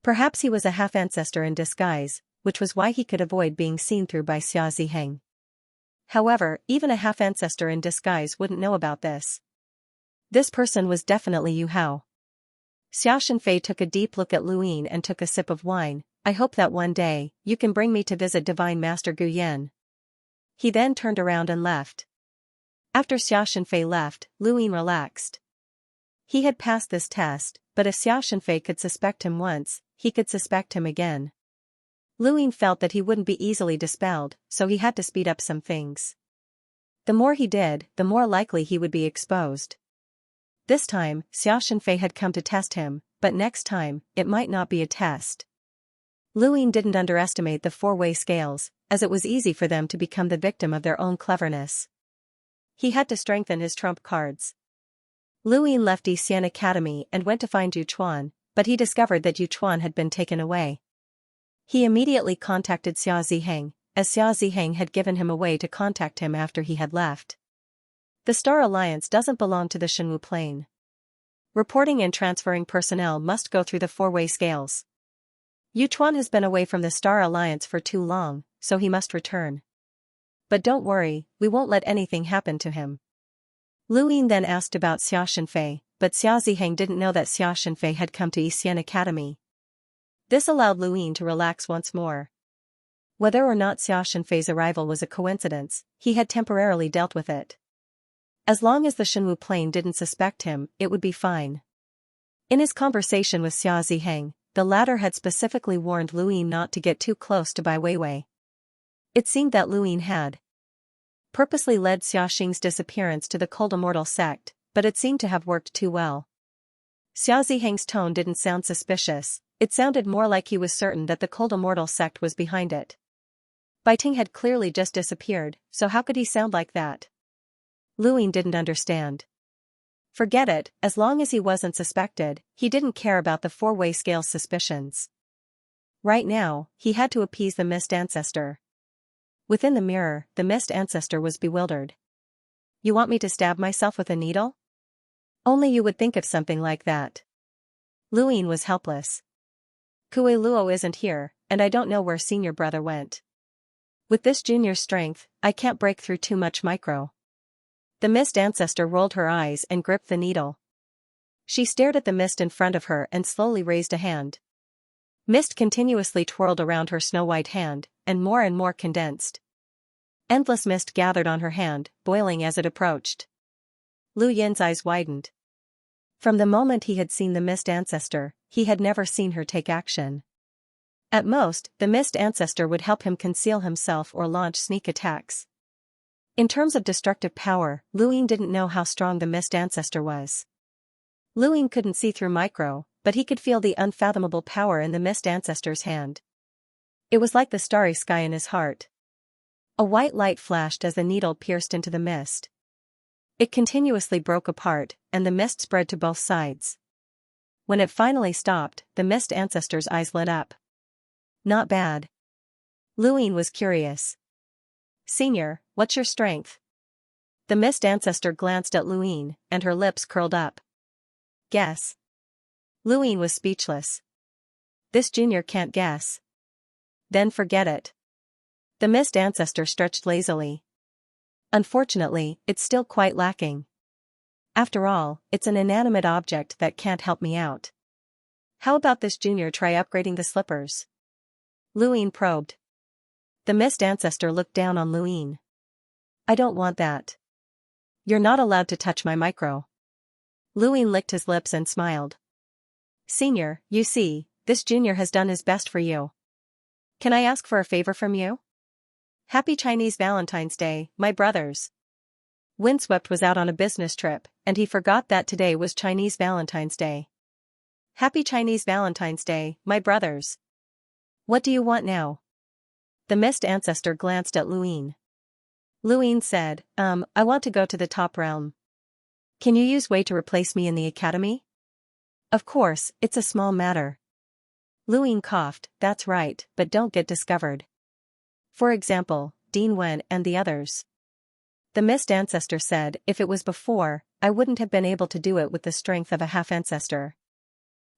Perhaps he was a half-ancestor in disguise, which was why he could avoid being seen through by Xia Ziheng. However, even a half-ancestor in disguise wouldn't know about this. This person was definitely Yu Hao. Xiaoxinfei took a deep look at Luyin and took a sip of wine. I hope that one day, you can bring me to visit Divine Master Gu Yan. He then turned around and left. After Xiaoxinfei left, Luyin relaxed. He had passed this test, but if Xiaoxinfei could suspect him once, he could suspect him again. Luyin felt that he wouldn't be easily dispelled, so he had to speed up some things. The more he did, the more likely he would be exposed. This time, Xiaoxinfei had come to test him, but next time, it might not be a test. Luyin didn't underestimate the 4-way scales, as it was easy for them to become the victim of their own cleverness. He had to strengthen his trump cards. Luyin left Yixian Academy and went to find Yu Chuan, but he discovered that Yu Chuan had been taken away. He immediately contacted Xia Ziheng, as Xia Ziheng had given him a way to contact him after he had left. The Star Alliance doesn't belong to the Shenwu Plain. Reporting and transferring personnel must go through the 4-way scales. Yu Chuan has been away from the Star Alliance for too long, so he must return. But don't worry, we won't let anything happen to him. Luyin then asked about Xiaoxinfei, but Xia Ziheng didn't know that Xiaoxinfei had come to Yixian Academy. This allowed Luyin to relax once more. Whether or not Xiaoxinfei's arrival was a coincidence, he had temporarily dealt with it. As long as the Shenwu Plain didn't suspect him, it would be fine. In his conversation with Xia Ziheng, the latter had specifically warned Luyin not to get too close to Bai Weiwei. It seemed that Luyin had purposely led Xia Xing's disappearance to the Cold Immortal sect, but it seemed to have worked too well. Xia Ziheng's tone didn't sound suspicious, it sounded more like he was certain that the Cold Immortal sect was behind it. Bai Ting had clearly just disappeared, so how could he sound like that? Luyin didn't understand. Forget it, as long as he wasn't suspected, he didn't care about the 4-way scale's suspicions. Right now, he had to appease the Mist Ancestor. Within the mirror, the Mist Ancestor was bewildered. You want me to stab myself with a needle? Only you would think of something like that. Luyin was helpless. Kue Luo isn't here, and I don't know where senior brother went. With this junior's strength, I can't break through too much micro. The Mist Ancestor rolled her eyes and gripped the needle. She stared at the mist in front of her and slowly raised a hand. Mist continuously twirled around her snow-white hand, and more condensed. Endless mist gathered on her hand, boiling as it approached. Lu Yin's eyes widened. From the moment he had seen the Mist Ancestor, he had never seen her take action. At most, the Mist Ancestor would help him conceal himself or launch sneak attacks. In terms of destructive power, Luyin didn't know how strong the Mist Ancestor was. Luyin couldn't see through micro, but he could feel the unfathomable power in the Mist Ancestor's hand. It was like the starry sky in his heart. A white light flashed as the needle pierced into the mist. It continuously broke apart, and the mist spread to both sides. When it finally stopped, the Mist Ancestor's eyes lit up. Not bad. Luyin was curious. Senior, what's your strength? The Mist Ancestor glanced at Luyin, and her lips curled up. Guess. Luyin was speechless. This junior can't guess. Then forget it. The Mist Ancestor stretched lazily. Unfortunately, it's still quite lacking. After all, it's an inanimate object that can't help me out. How about this junior try upgrading the slippers? Luyin probed. The mist ancestor looked down on Luin. I don't want that. You're not allowed to touch my micro. Luin licked his lips and smiled. Senior, you see, this junior has done his best for you. Can I ask for a favor from you? Happy Chinese Valentine's Day, my brothers. Windswept was out on a business trip, and he forgot that today was Chinese Valentine's Day. Happy Chinese Valentine's Day, my brothers. What do you want now? The mist ancestor glanced at Luin. Luin said, I want to go to the top realm. Can you use Wei to replace me in the academy? Of course, it's a small matter. Luin coughed, that's right, but don't get discovered. For example, Dean Wen and the others. The mist ancestor said, if it was before, I wouldn't have been able to do it with the strength of a half-ancestor.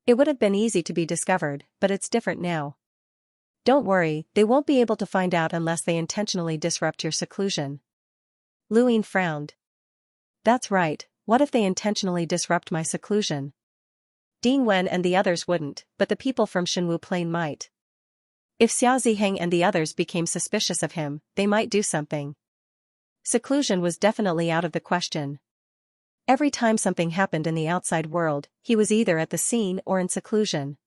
It would have been easy to be discovered, but it's different now. Don't worry, they won't be able to find out unless they intentionally disrupt your seclusion. Luin frowned. That's right, what if they intentionally disrupt my seclusion? Dean Wen and the others wouldn't, but the people from Shenwu Plain might. If Xiao Ziheng and the others became suspicious of him, they might do something. Seclusion was definitely out of the question. Every time something happened in the outside world, he was either at the scene or in seclusion.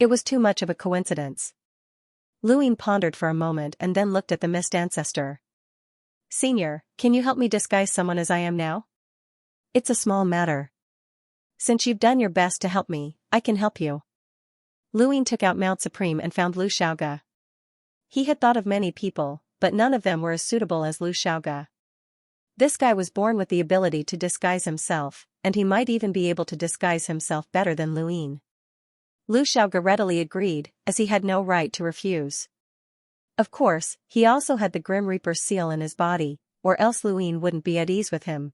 It was too much of a coincidence. Luin pondered for a moment and then looked at the mist ancestor. Senior, can you help me disguise someone as I am now? It's a small matter. Since you've done your best to help me, I can help you. Luin took out Mount Supreme and found Lu Xiaoge. He had thought of many people, but none of them were as suitable as Lu Xiaoge. This guy was born with the ability to disguise himself, and he might even be able to disguise himself better than Luin. Lu Xiaoge readily agreed, as he had no right to refuse. Of course, he also had the Grim Reaper's seal in his body, or else Luin wouldn't be at ease with him.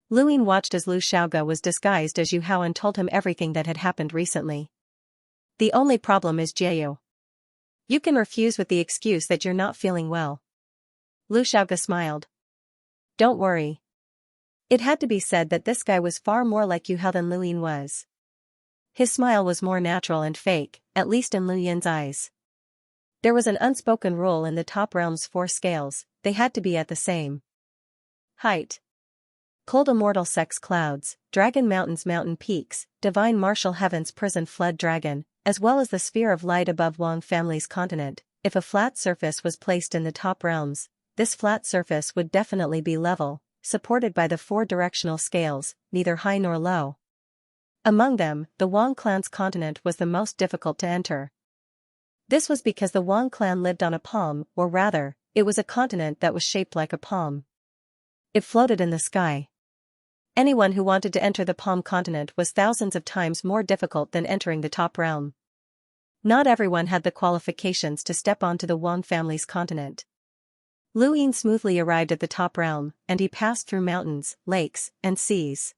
Luin watched as Lu Xiaoge was disguised as Yu Hao and told him everything that had happened recently. The only problem is Jiayu. You can refuse with the excuse that you're not feeling well. Lu Xiaoge smiled. Don't worry. It had to be said that this guy was far more like Yu Hao than Luin was. His smile was more natural and fake, at least in Lu Yin's eyes. There was an unspoken rule in the top realm's 4 scales, they had to be at the same height. Cold immortal sex clouds, dragon mountains mountain peaks, divine martial heavens prison flood dragon, as well as the sphere of light above Wang family's continent. If a flat surface was placed in the top realms, this flat surface would definitely be level, supported by the 4 directional scales, neither high nor low. Among them, the Wang clan's continent was the most difficult to enter. This was because the Wang clan lived on a palm, or rather, it was a continent that was shaped like a palm. It floated in the sky. Anyone who wanted to enter the palm continent was thousands of times more difficult than entering the top realm. Not everyone had the qualifications to step onto the Wang family's continent. Luin smoothly arrived at the top realm, and he passed through mountains, lakes, and seas.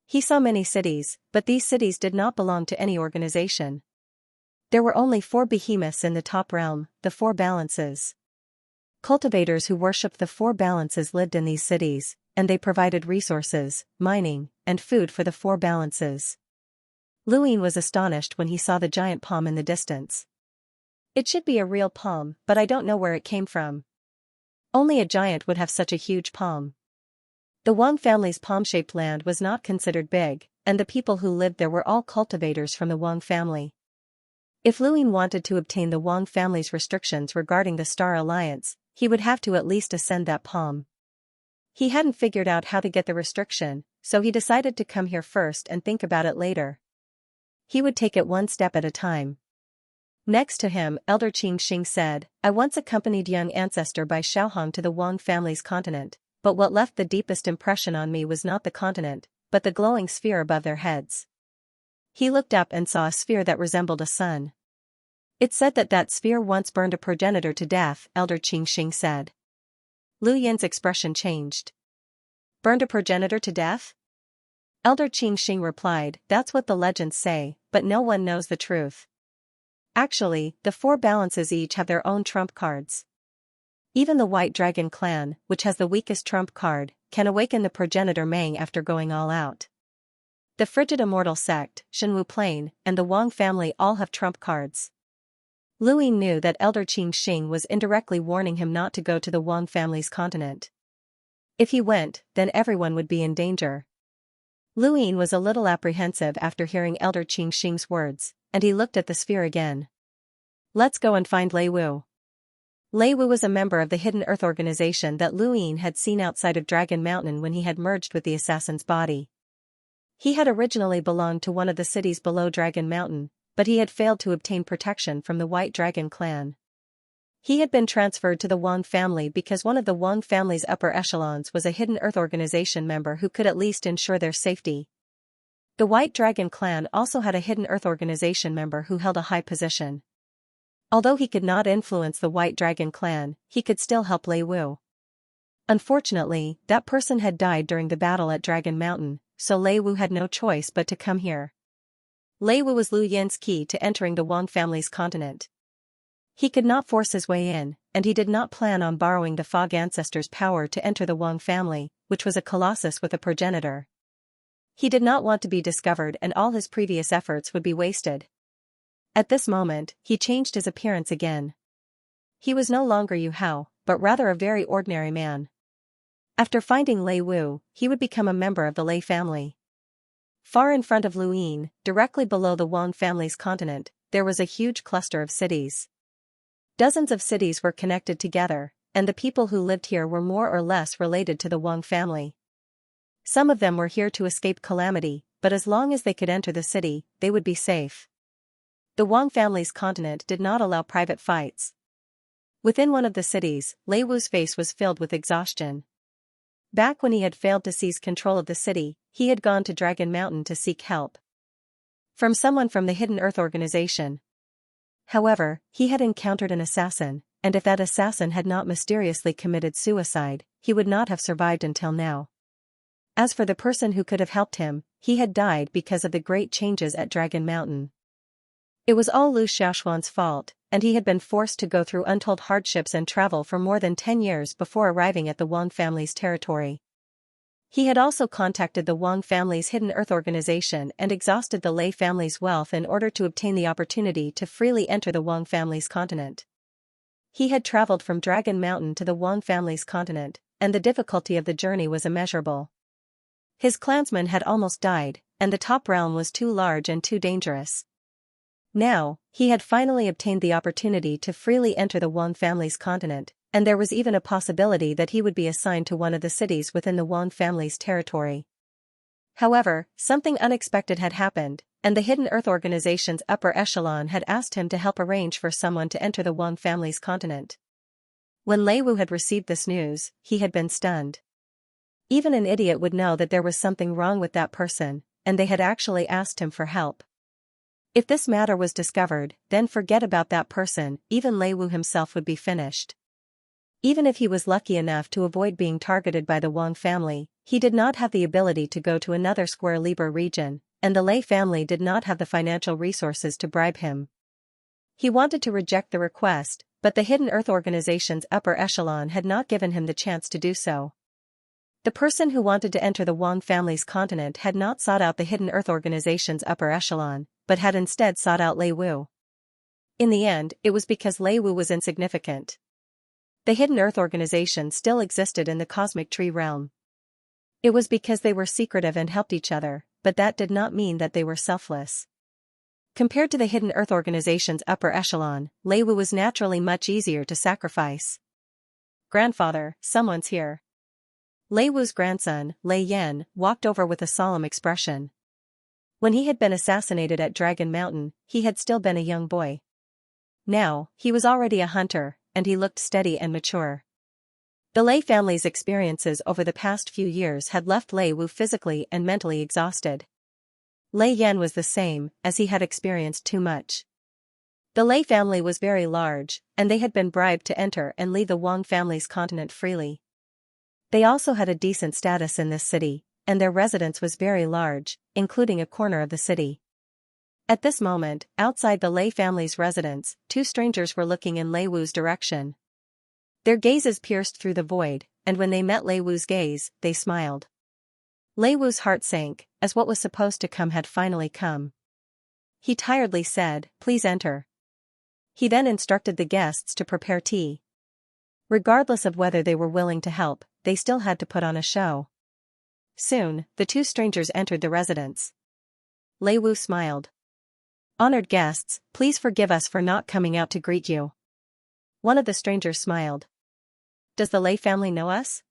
He saw many cities, but these cities did not belong to any organization. There were only 4 behemoths in the top realm, the 4 balances. Cultivators who worshipped the 4 balances lived in these cities, and they provided resources, mining, and food for the 4 balances. Luin was astonished when he saw the giant palm in the distance. It should be a real palm, but I don't know where it came from. Only a giant would have such a huge palm. The Wang family's palm-shaped land was not considered big, and the people who lived there were all cultivators from the Wang family. If Luin wanted to obtain the Wang family's restrictions regarding the Star Alliance, he would have to at least ascend that palm. He hadn't figured out how to get the restriction, so he decided to come here first and think about it later. He would take it one step at a time. Next to him, Elder Xianxia said, I once accompanied young ancestor by Xiaohong to the Wang family's continent, but what left the deepest impression on me was not the continent, but the glowing sphere above their heads. He looked up and saw a sphere that resembled a sun. It said that sphere once burned a progenitor to death, Elder Xianxia said. Lu Yin's expression changed. Burned a progenitor to death? Elder Xianxia replied, that's what the legends say, but no one knows the truth. Actually, the 4 balances each have their own trump cards. Even the White Dragon clan, which has the weakest trump card, can awaken the progenitor Meng after going all out. The frigid immortal sect, Shenwu Plain, and the Wang family all have trump cards. Lu Ying knew that Elder Xianxia was indirectly warning him not to go to the Wang family's continent. If he went, then everyone would be in danger. Lu Ying was a little apprehensive after hearing Elder Xianxia's words, and he looked at the sphere again. Let's go and find Lei Wu. Lei Wu was a member of the Hidden Earth organization that Lu Ying had seen outside of Dragon Mountain when he had merged with the assassin's body. He had originally belonged to one of the cities below Dragon Mountain, but he had failed to obtain protection from the White Dragon clan. He had been transferred to the Wang family because one of the Wang family's upper echelons was a Hidden Earth organization member who could at least ensure their safety. The White Dragon clan also had a Hidden Earth organization member who held a high position. Although he could not influence the White Dragon clan, he could still help Lei Wu. Unfortunately, that person had died during the battle at Dragon Mountain, so Lei Wu had no choice but to come here. Lei Wu was Lu Yan's key to entering the Wang family's continent. He could not force his way in, and he did not plan on borrowing the Fog ancestor's power to enter the Wang family, which was a colossus with a progenitor. He did not want to be discovered and all his previous efforts would be wasted. At this moment, he changed his appearance again. He was no longer Yu Hao, but rather a very ordinary man. After finding Lei Wu, he would become a member of the Lei family. Far in front of Lu Ying, directly below the Wang family's continent, there was a huge cluster of cities. Dozens of cities were connected together, and the people who lived here were more or less related to the Wang family. Some of them were here to escape calamity, but as long as they could enter the city, they would be safe. The Wang family's continent did not allow private fights. Within one of the cities, Lei Wu's face was filled with exhaustion. Back when he had failed to seize control of the city, he had gone to Dragon Mountain to seek help from someone from the Hidden Earth organization. However, he had encountered an assassin, and if that assassin had not mysteriously committed suicide, he would not have survived until now. As for the person who could have helped him, he had died because of the great changes at Dragon Mountain. It was all Lu Xiaoshuan's fault, and he had been forced to go through untold hardships and travel for more than 10 years before arriving at the Wang family's territory. He had also contacted the Wang family's Hidden Earth organization and exhausted the Lei family's wealth in order to obtain the opportunity to freely enter the Wang family's continent. He had traveled from Dragon Mountain to the Wang family's continent, and the difficulty of the journey was immeasurable. His clansmen had almost died, and the top realm was too large and too dangerous. Now, he had finally obtained the opportunity to freely enter the Wang family's continent, and there was even a possibility that he would be assigned to one of the cities within the Wang family's territory. However, something unexpected had happened, and the Hidden Earth organization's upper echelon had asked him to help arrange for someone to enter the Wang family's continent. When Lei Wu had received this news, he had been stunned. Even an idiot would know that there was something wrong with that person, and they had actually asked him for help. If this matter was discovered, then forget about that person, even Lei Wu himself would be finished. Even if he was lucky enough to avoid being targeted by the Wang family, he did not have the ability to go to another Square Libre region, and the Lei family did not have the financial resources to bribe him. He wanted to reject the request, but the Hidden Earth organization's upper echelon had not given him the chance to do so. The person who wanted to enter the Wang family's continent had not sought out the Hidden Earth organization's upper echelon, but had instead sought out Lei Wu. In the end, it was because Lei Wu was insignificant. The Hidden Earth organization still existed in the Cosmic Tree realm. It was because they were secretive and helped each other, but that did not mean that they were selfless. Compared to the Hidden Earth organization's upper echelon, Lei Wu was naturally much easier to sacrifice. "Grandfather, someone's here." Lei Wu's grandson, Lei Yan, walked over with a solemn expression. When he had been assassinated at Dragon Mountain, he had still been a young boy. Now, he was already a hunter, and he looked steady and mature. The Lei family's experiences over the past few years had left Lei Wu physically and mentally exhausted. Lei Yan was the same, as he had experienced too much. The Lei family was very large, and they had been bribed to enter and leave the Wang family's continent freely. They also had a decent status in this city, and their residence was very large, including a corner of the city. At this moment, outside the Lei family's residence, two strangers were looking in Lei Wu's direction. Their gazes pierced through the void, and when they met Lei Wu's gaze, they smiled. Lei Wu's heart sank, as what was supposed to come had finally come. He tiredly said, "Please enter." He then instructed the guests to prepare tea. Regardless of whether they were willing to help, they still had to put on a show. Soon, the two strangers entered the residence. Lei Wu smiled. "Honored guests, please forgive us for not coming out to greet you." One of the strangers smiled. "Does the Lei family know us?"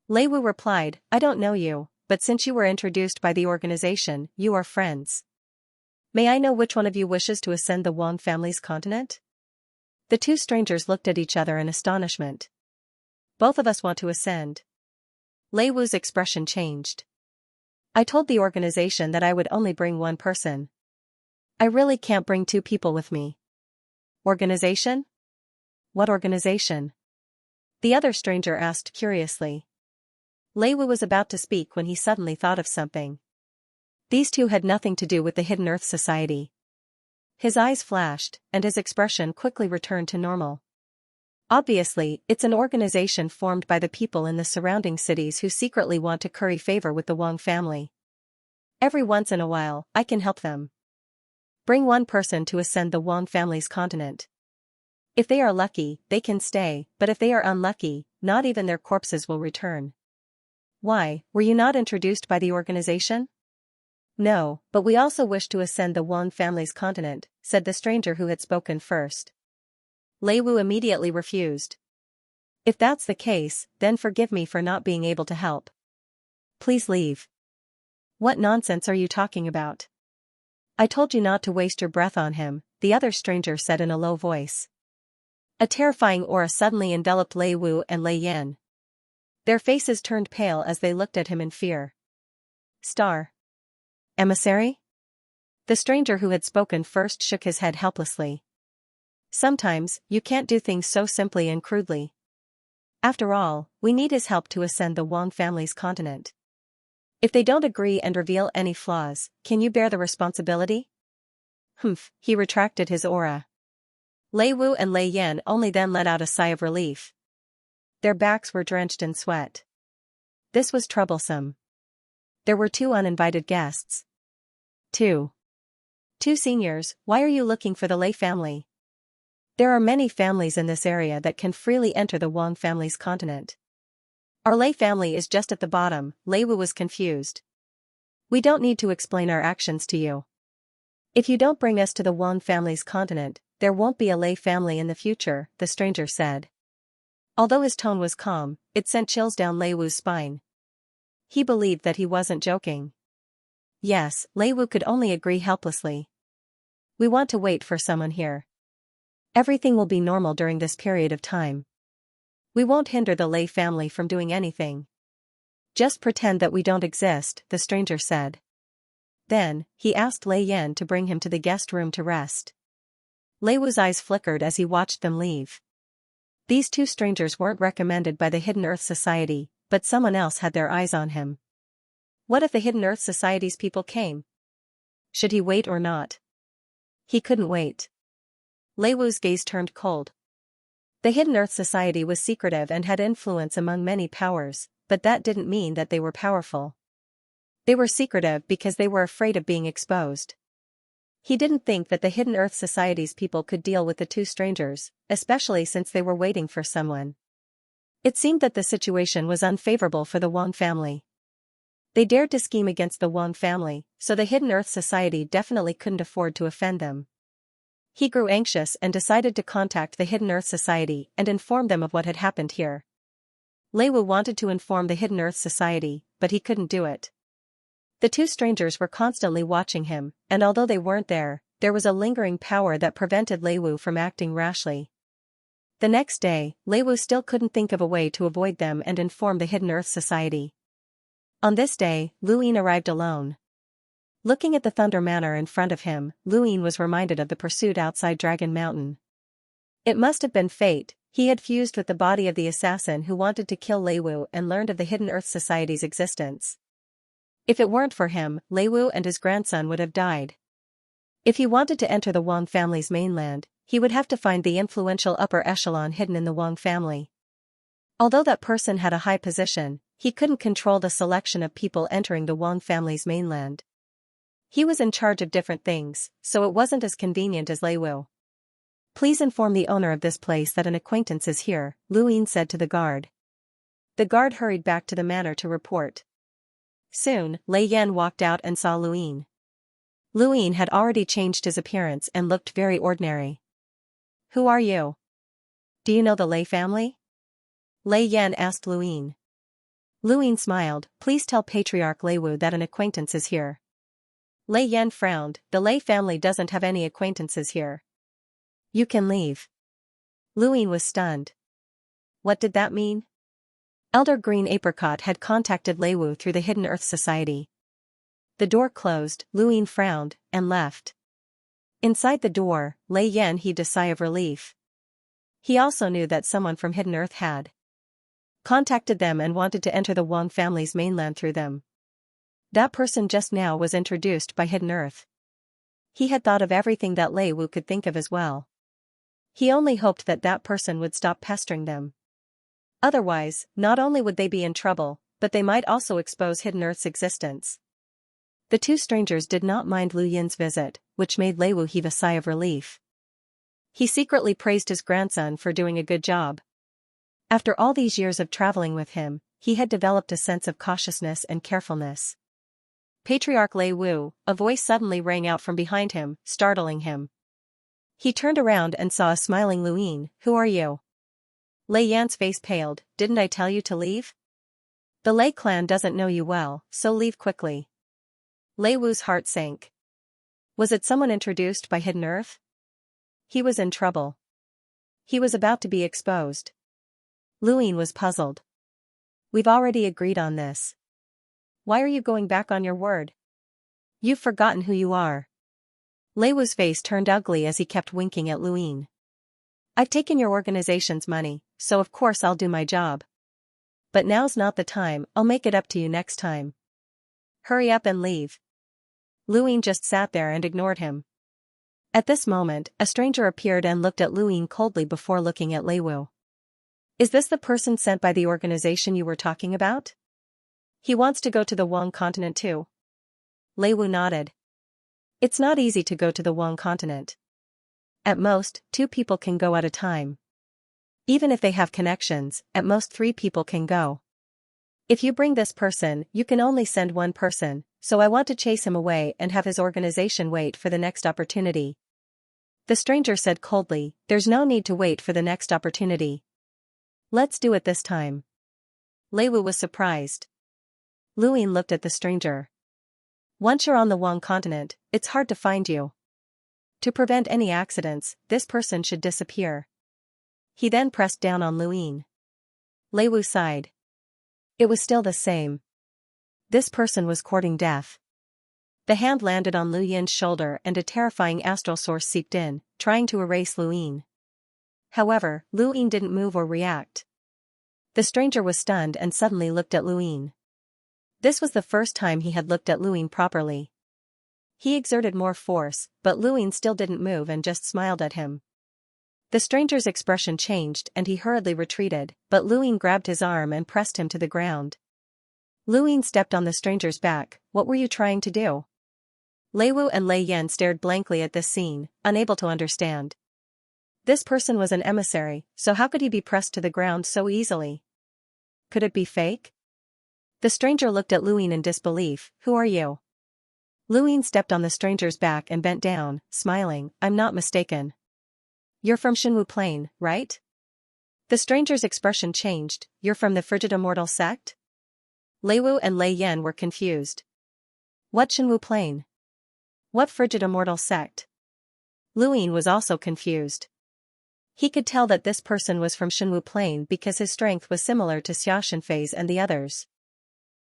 Lei Wu replied, "I don't know you, but since you were introduced by the organization, you are friends. May I know which one of you wishes to ascend the Wang family's continent?" The two strangers looked at each other in astonishment. "Both of us want to ascend." Lei Wu's expression changed. "I told the organization that I would only bring one person. I really can't bring two people with me." "Organization? What organization?" the other stranger asked curiously. Lei Wu was about to speak when he suddenly thought of something. These two had nothing to do with the Hidden Earth Society. His eyes flashed, and his expression quickly returned to normal. Obviously, it's an organization formed by the people in the surrounding cities who secretly want to curry favor with the Wang family. Every once in a while, I can help them. Bring one person to ascend the Wang family's continent. If they are lucky, they can stay, but if they are unlucky, not even their corpses will return. Why, were you not introduced by the organization? No, but we also wish to ascend the Wang family's continent, said the stranger who had spoken first. Lei Wu immediately refused. If that's the case, then forgive me for not being able to help. Please leave. What nonsense are you talking about? I told you not to waste your breath on him, the other stranger said in a low voice. A terrifying aura suddenly enveloped Lei Wu and Lei Yan. Their faces turned pale as they looked at him in fear. Star. Emissary? The stranger who had spoken first shook his head helplessly. Sometimes, you can't do things so simply and crudely. After all, we need his help to ascend the Wang family's continent. If they don't agree and reveal any flaws, can you bear the responsibility? Humph, he retracted his aura. Lei Wu and Lei Yan only then let out a sigh of relief. Their backs were drenched in sweat. This was troublesome. There were two uninvited guests. Two seniors, why are you looking for the Lei family? There are many families in this area that can freely enter the Wang family's continent. Our Lei family is just at the bottom, Lei Wu was confused. We don't need to explain our actions to you. If you don't bring us to the Wang family's continent, there won't be a Lei family in the future, the stranger said. Although his tone was calm, it sent chills down Lei Wu's spine. He believed that he wasn't joking. Yes, Lei Wu could only agree helplessly. We want to wait for someone here. Everything will be normal during this period of time. We won't hinder the Lei family from doing anything. Just pretend that we don't exist, the stranger said. Then, he asked Lei Yan to bring him to the guest room to rest. Lei Wu's eyes flickered as he watched them leave. These two strangers weren't recommended by the Hidden Earth Society, but someone else had their eyes on him. What if the Hidden Earth Society's people came? Should he wait or not? He couldn't wait. Lei Wu's gaze turned cold. The Hidden Earth Society was secretive and had influence among many powers, but that didn't mean that they were powerful. They were secretive because they were afraid of being exposed. He didn't think that the Hidden Earth Society's people could deal with the two strangers, especially since they were waiting for someone. It seemed that the situation was unfavorable for the Wang family. They dared to scheme against the Wang family, so the Hidden Earth Society definitely couldn't afford to offend them. He grew anxious and decided to contact the Hidden Earth Society and inform them of what had happened here. Lei Wu wanted to inform the Hidden Earth Society, but he couldn't do it. The two strangers were constantly watching him, and although they weren't there was a lingering power that prevented Lei Wu from acting rashly. The next day, Lei Wu still couldn't think of a way to avoid them and inform the Hidden Earth Society. On this day, Lu Yin arrived alone. Looking at the Thunder Manor in front of him, Lu Yin was reminded of the pursuit outside Dragon Mountain. It must have been fate. He had fused with the body of the assassin who wanted to kill Lei Wu and learned of the Hidden Earth Society's existence. If it weren't for him, Lei Wu and his grandson would have died. If he wanted to enter the Wang family's mainland, he would have to find the influential upper echelon hidden in the Wang family. Although that person had a high position, he couldn't control the selection of people entering the Wang family's mainland. He was in charge of different things, so it wasn't as convenient as Lei Wu. Please inform the owner of this place that an acquaintance is here, Lu Yin said to the guard. The guard hurried back to the manor to report. Soon, Lei Yan walked out and saw Lu Yin. Lu Yin had already changed his appearance and looked very ordinary. Who are you? Do you know the Lei family? Lei Yan asked Lu Yin. Lu Yin smiled. Please tell Patriarch Lei Wu that an acquaintance is here. Lei Yan frowned. The Lei family doesn't have any acquaintances here. You can leave. Lu Yin was stunned. What did that mean? Elder Green Apricot had contacted Lei Wu through the Hidden Earth Society. The door closed, Lu Yin frowned, and left. Inside the door, Lei Yan heaved a sigh of relief. He also knew that someone from Hidden Earth had contacted them and wanted to enter the Wang family's mainland through them. That person just now was introduced by Hidden Earth. He had thought of everything that Lei Wu could think of as well. He only hoped that that person would stop pestering them. Otherwise, not only would they be in trouble, but they might also expose Hidden Earth's existence. The two strangers did not mind Lu Yin's visit, which made Lei Wu heave a sigh of relief. He secretly praised his grandson for doing a good job. After all these years of traveling with him, he had developed a sense of cautiousness and carefulness. Patriarch Lei Wu, a voice suddenly rang out from behind him, startling him. He turned around and saw a smiling Lu Yin. Who are you? Lei Yan's face paled. Didn't I tell you to leave? The Lei clan doesn't know you well, so leave quickly. Lei Wu's heart sank. Was it someone introduced by Hidden Earth? He was in trouble. He was about to be exposed. Lu Yin was puzzled. We've already agreed on this. Why are you going back on your word? You've forgotten who you are. Lei Wu's face turned ugly as he kept winking at Lu Yin. I've taken your organization's money, so of course I'll do my job. But now's not the time, I'll make it up to you next time. Hurry up and leave. Lu Yin just sat there and ignored him. At this moment, a stranger appeared and looked at Lu Yin coldly before looking at Lei Wu. Is this the person sent by the organization you were talking about? He wants to go to the Wang continent too. Lei Wu nodded. It's not easy to go to the Wang continent. At most, 2 people can go at a time. Even if they have connections, at most 3 people can go. If you bring this person, you can only send 1 person, so I want to chase him away and have his organization wait for the next opportunity. The stranger said coldly, there's no need to wait for the next opportunity. Let's do it this time. Lei Wu was surprised. Lu Yin looked at the stranger. Once you're on the Wang continent, it's hard to find you. To prevent any accidents, this person should disappear. He then pressed down on Lu Yin. Lei Wu sighed. It was still the same. This person was courting death. The hand landed on Lu Yin's shoulder and a terrifying astral source seeped in, trying to erase Lu Yin. However, Lu Yin didn't move or react. The stranger was stunned and suddenly looked at Lu Yin. This was the first time he had looked at Lu Yin properly. He exerted more force, but Lu Yin still didn't move and just smiled at him. The stranger's expression changed and he hurriedly retreated, but Lu Yin grabbed his arm and pressed him to the ground. Lu Yin stepped on the stranger's back. What were you trying to do? Lei Wu and Lei Yan stared blankly at this scene, unable to understand. This person was an emissary, so how could he be pressed to the ground so easily? Could it be fake? The stranger looked at Lu Yin in disbelief. Who are you? Lu Yin stepped on the stranger's back and bent down, smiling. I'm not mistaken. You're from Xinwu Plain, right? The stranger's expression changed. You're from the Frigid Immortal sect? Lei Wu and Lei Yan were confused. What Xinwu Plain? What Frigid Immortal sect? Lu Yin was also confused. He could tell that this person was from Xinwu Plain because his strength was similar to Xianxia and the others.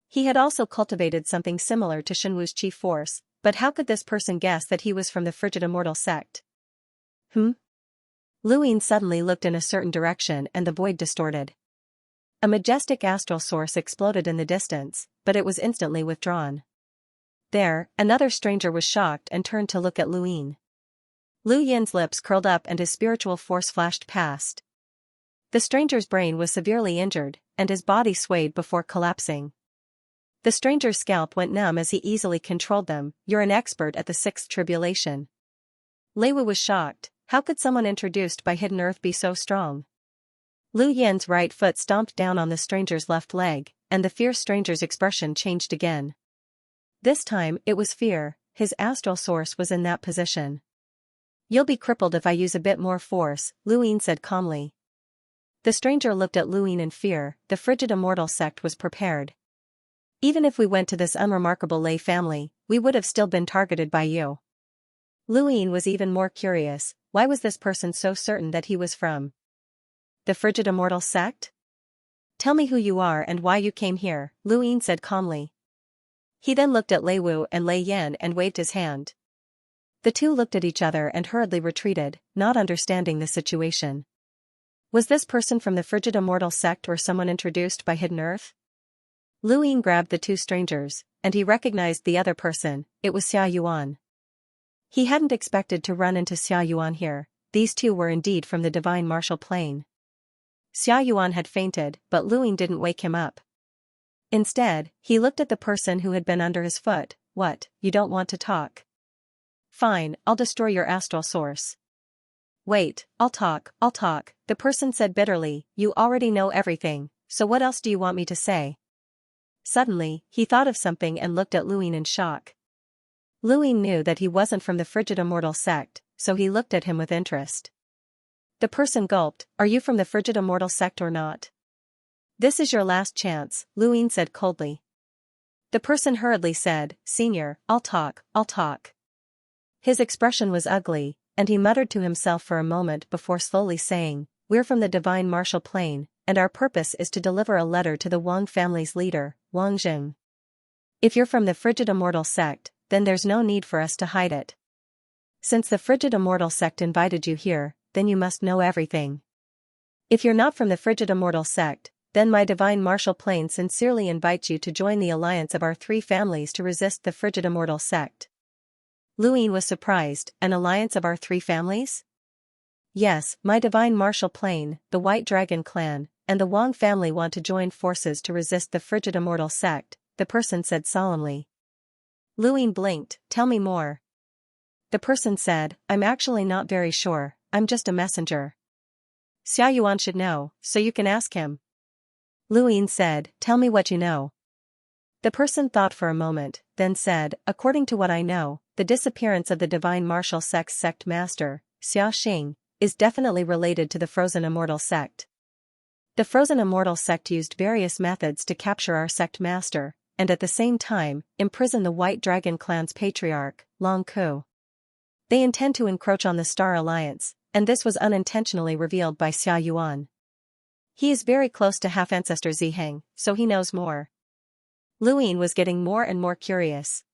He had also cultivated something similar to Xinwu's chief force, but how could this person guess that he was from the Frigid Immortal sect? Lu Yin suddenly looked in a certain direction and the void distorted. A majestic astral source exploded in the distance, but it was instantly withdrawn. There, another stranger was shocked and turned to look at Lu Yin. Lu Yin's lips curled up and his spiritual force flashed past. The stranger's brain was severely injured, and his body swayed before collapsing. The stranger's scalp went numb as he easily controlled them. You're an expert at the 6th tribulation. Lei Wu was shocked. How could someone introduced by Hidden Earth be so strong? Lu Yan's right foot stomped down on the stranger's left leg, and the fierce stranger's expression changed again. This time, it was fear. His astral source was in that position. You'll be crippled if I use a bit more force, Lu Yan said calmly. The stranger looked at Lu Yan in fear. The frigid immortal sect was prepared. Even if we went to this unremarkable lay family, we would have still been targeted by you. Lu Yan was even more curious. Why was this person so certain that he was from the frigid immortal sect? Tell me who you are and why you came here, Lu Yan said calmly. He then looked at Lei Wu and Lei Yan and waved his hand. The two looked at each other and hurriedly retreated, not understanding the situation. Was this person from the frigid immortal sect or someone introduced by Hidden Earth? Lu Yan grabbed the two strangers, and he recognized the other person. It was Xia Yuan. He hadn't expected to run into Xia Yuan here. These two were indeed from the divine martial plane. Xia Yuan had fainted, but Lu Yan didn't wake him up. Instead, he looked at the person who had been under his foot. What, you don't want to talk? Fine, I'll destroy your astral source. Wait, I'll talk, the person said bitterly. You already know everything, so what else do you want me to say? Suddenly, he thought of something and looked at Lu Yan in shock. Lu Yan knew that he wasn't from the frigid immortal sect, so he looked at him with interest. The person gulped. Are you from the frigid immortal sect or not? This is your last chance, Lu Yan said coldly. The person hurriedly said, Senior, I'll talk. His expression was ugly, and he muttered to himself for a moment before slowly saying, We're from the divine martial plane, and our purpose is to deliver a letter to the Wang family's leader, Wang Jing. If you're from the frigid immortal sect, then there's no need for us to hide it. Since the frigid immortal sect invited you here, then you must know everything. If you're not from the frigid immortal sect, then my divine martial plane sincerely invites you to join the alliance of our three families to resist the frigid immortal sect. Lu Yan was surprised. An alliance of our three families? Yes, my divine martial plane, the White Dragon clan, and the Wang family want to join forces to resist the frigid immortal sect, the person said solemnly. Lu Yan blinked. Tell me more. The person said, I'm actually not very sure, I'm just a messenger. Xia Yuan should know, so you can ask him. Lu Yan said, Tell me what you know. The person thought for a moment, then said, According to what I know, the disappearance of the divine martial sect's sect master, Xianxia, is definitely related to the frozen immortal sect. The frozen immortal sect used various methods to capture our sect master, and at the same time, imprison the White Dragon clan's patriarch, Long Ku. They intend to encroach on the Star Alliance, and this was unintentionally revealed by Xia Yuan. He is very close to half-ancestor Ziheng, so he knows more. Lu Yan was getting more and more curious.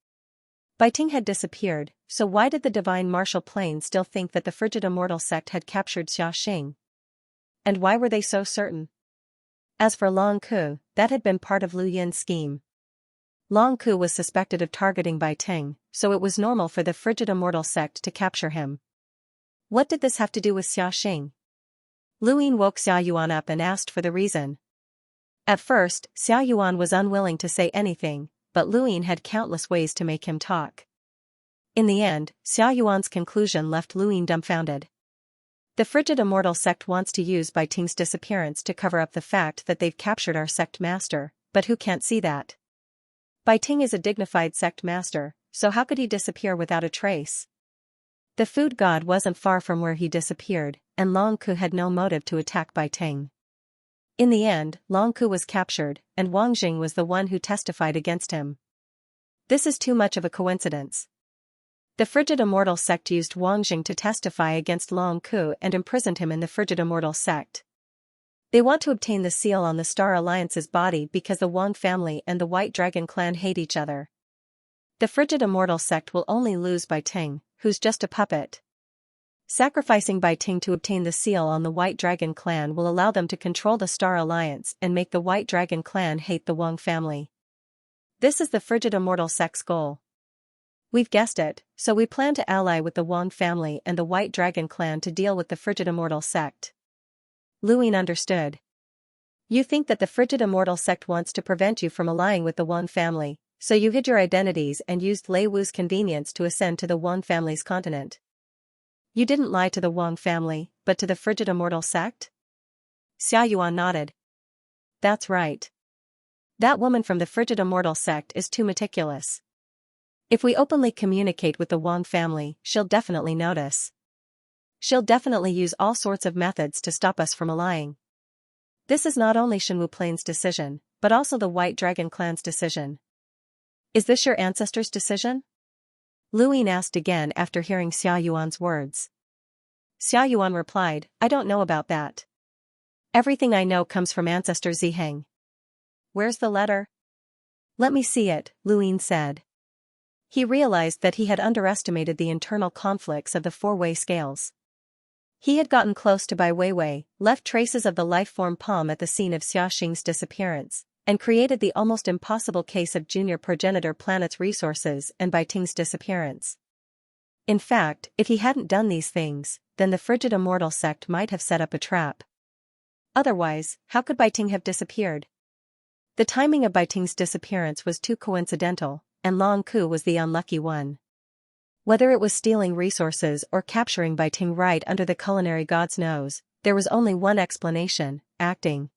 Bai Ting had disappeared, so why did the divine martial plane still think that the frigid immortal sect had captured Xianxia? And why were they so certain? As for Long Ku, that had been part of Lu Yan's scheme. Long Ku was suspected of targeting Bai Ting, so it was normal for the frigid immortal sect to capture him. What did this have to do with Xianxia? Lu Yan woke Xia Yuan up and asked for the reason. At first, Xia Yuan was unwilling to say anything, but Lu Yan had countless ways to make him talk. In the end, Xia Yuan's conclusion left Lu Yan dumbfounded. The frigid immortal sect wants to use Bai Ting's disappearance to cover up the fact that they've captured our sect master, but who can't see that? Bai Ting is a dignified sect master, so how could he disappear without a trace? The food god wasn't far from where he disappeared, and Long Ku had no motive to attack Bai Ting. In the end, Long Ku was captured, and Wang Jing was the one who testified against him. This is too much of a coincidence. The frigid immortal sect used Wang Jing to testify against Long Ku and imprisoned him in the frigid immortal sect. They want to obtain the seal on the Star Alliance's body because the Wang family and the White Dragon clan hate each other. The frigid immortal sect will only lose Bai Ting, who's just a puppet. Sacrificing Bai Ting to obtain the seal on the White Dragon clan will allow them to control the Star Alliance and make the White Dragon clan hate the Wang family. This is the frigid immortal sect's goal. We've guessed it, so we plan to ally with the Wang family and the White Dragon clan to deal with the frigid immortal sect. Lu Yan understood. You think that the frigid immortal sect wants to prevent you from allying with the Wang family, so you hid your identities and used Lei Wu's convenience to ascend to the Wang family's continent. You didn't lie to the Wang family, but to the frigid immortal sect? Xia Yuan nodded. That's right. That woman from the frigid immortal sect is too meticulous. If we openly communicate with the Wang family, she'll definitely notice. She'll definitely use all sorts of methods to stop us from allying. This is not only Shenwu Plain's decision, but also the White Dragon clan's decision. Is this your ancestors' decision? Lu Yin asked again after hearing Xia Yuan's words. Xia Yuan replied, I don't know about that. Everything I know comes from Ancestor Ziheng. Where's the letter? Let me see it, Lu Yin said. He realized that he had underestimated the internal conflicts of the four-way scales. He had gotten close to Bai Weiwei, left traces of the life-form palm at the scene of Xiaxing's disappearance, and created the almost impossible case of Junior Progenitor Planet's resources and Bai Ting's disappearance. In fact, if he hadn't done these things, then the frigid immortal sect might have set up a trap. Otherwise, how could Bai Ting have disappeared? The timing of Bai Ting's disappearance was too coincidental, and Long Ku was the unlucky one. Whether it was stealing resources or capturing Bai Ting right under the culinary god's nose, there was only one explanation: acting.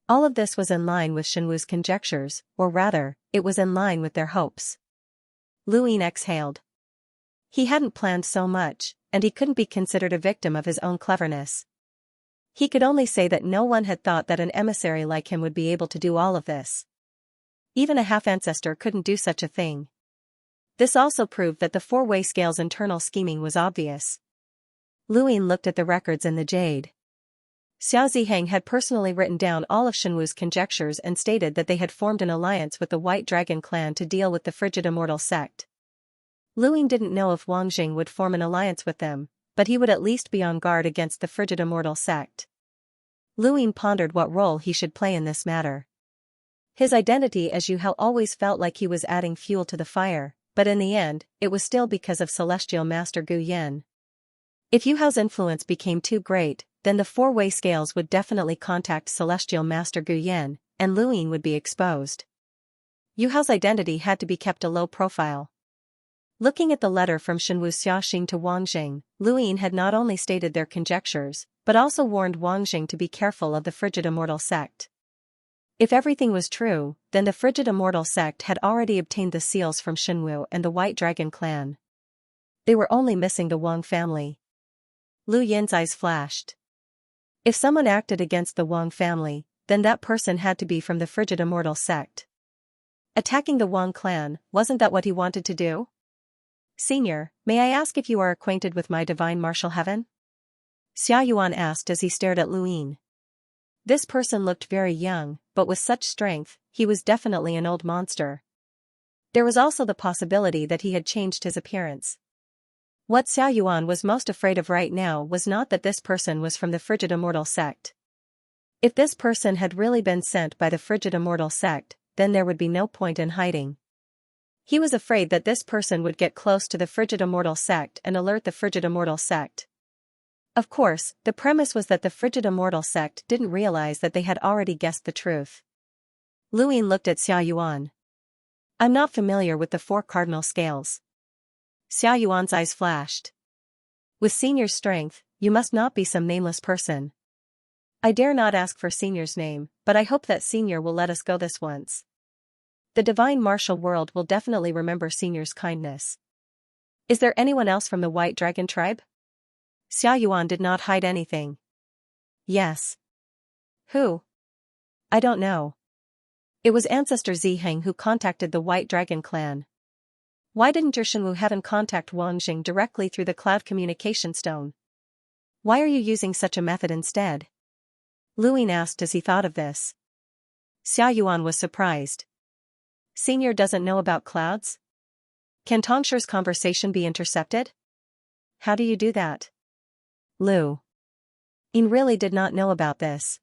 All of this was in line with Shenwu's conjectures, or rather, it was in line with their hopes. Lu Yin exhaled. He hadn't planned so much, and he couldn't be considered a victim of his own cleverness. He could only say that no one had thought that an emissary like him would be able to do all of this. Even a half-ancestor couldn't do such a thing. This also proved that the four-way scale's internal scheming was obvious. Lu Yin looked at the records in the jade. Xiao Ziheng had personally written down all of Shenwu's conjectures and stated that they had formed an alliance with the White Dragon clan to deal with the frigid immortal sect. Lu Yin didn't know if Wang Jing would form an alliance with them, but he would at least be on guard against the frigid immortal sect. Lu Yin pondered what role he should play in this matter. His identity as Yu Hao always felt like he was adding fuel to the fire, but in the end, it was still because of Celestial Master Gu Yan. If Yu Hao's influence became too great, then the four-way scales would definitely contact Celestial Master Gu Yan, and Lu Yin would be exposed. Yu Hao's identity had to be kept a low profile. Looking at the letter from Shenwu Xiaxing to Wang Jing, Lu Yin had not only stated their conjectures, but also warned Wang Jing to be careful of the frigid immortal sect. If everything was true, then the frigid immortal sect had already obtained the seals from Shenwu and the White Dragon clan. They were only missing the Wang family. Lu Yin's eyes flashed. If someone acted against the Wang family, then that person had to be from the frigid immortal sect. Attacking the Wang clan, wasn't that what he wanted to do? Senior, may I ask if you are acquainted with my divine martial heaven? Xia Yuan asked as he stared at Lu Yin. This person looked very young, but with such strength, he was definitely an old monster. There was also the possibility that he had changed his appearance. What Xia Yuan was most afraid of right now was not that this person was from the frigid immortal sect. If this person had really been sent by the frigid immortal sect, then there would be no point in hiding. He was afraid that this person would get close to the frigid immortal sect and alert the frigid immortal sect. Of course, the premise was that the frigid immortal sect didn't realize that they had already guessed the truth. Lu Yin looked at Xia Yuan. I'm not familiar with the four cardinal scales. Xia Yuan's eyes flashed. With Senior's strength, you must not be some nameless person. I dare not ask for Senior's name, but I hope that Senior will let us go this once. The divine martial world will definitely remember Senior's kindness. Is there anyone else from the White Dragon tribe? Xia Yuan did not hide anything. Yes. Who? I don't know. It was Ancestor Ziheng who contacted the White Dragon clan. Why didn't your Shenwu heaven contact Wang Jing directly through the cloud communication stone? Why are you using such a method instead? Lu Yin asked as he thought of this. Xia Yuan was surprised. Senior doesn't know about clouds? Can Tongshi's conversation be intercepted? How do you do that? Lu Yin really did not know about this.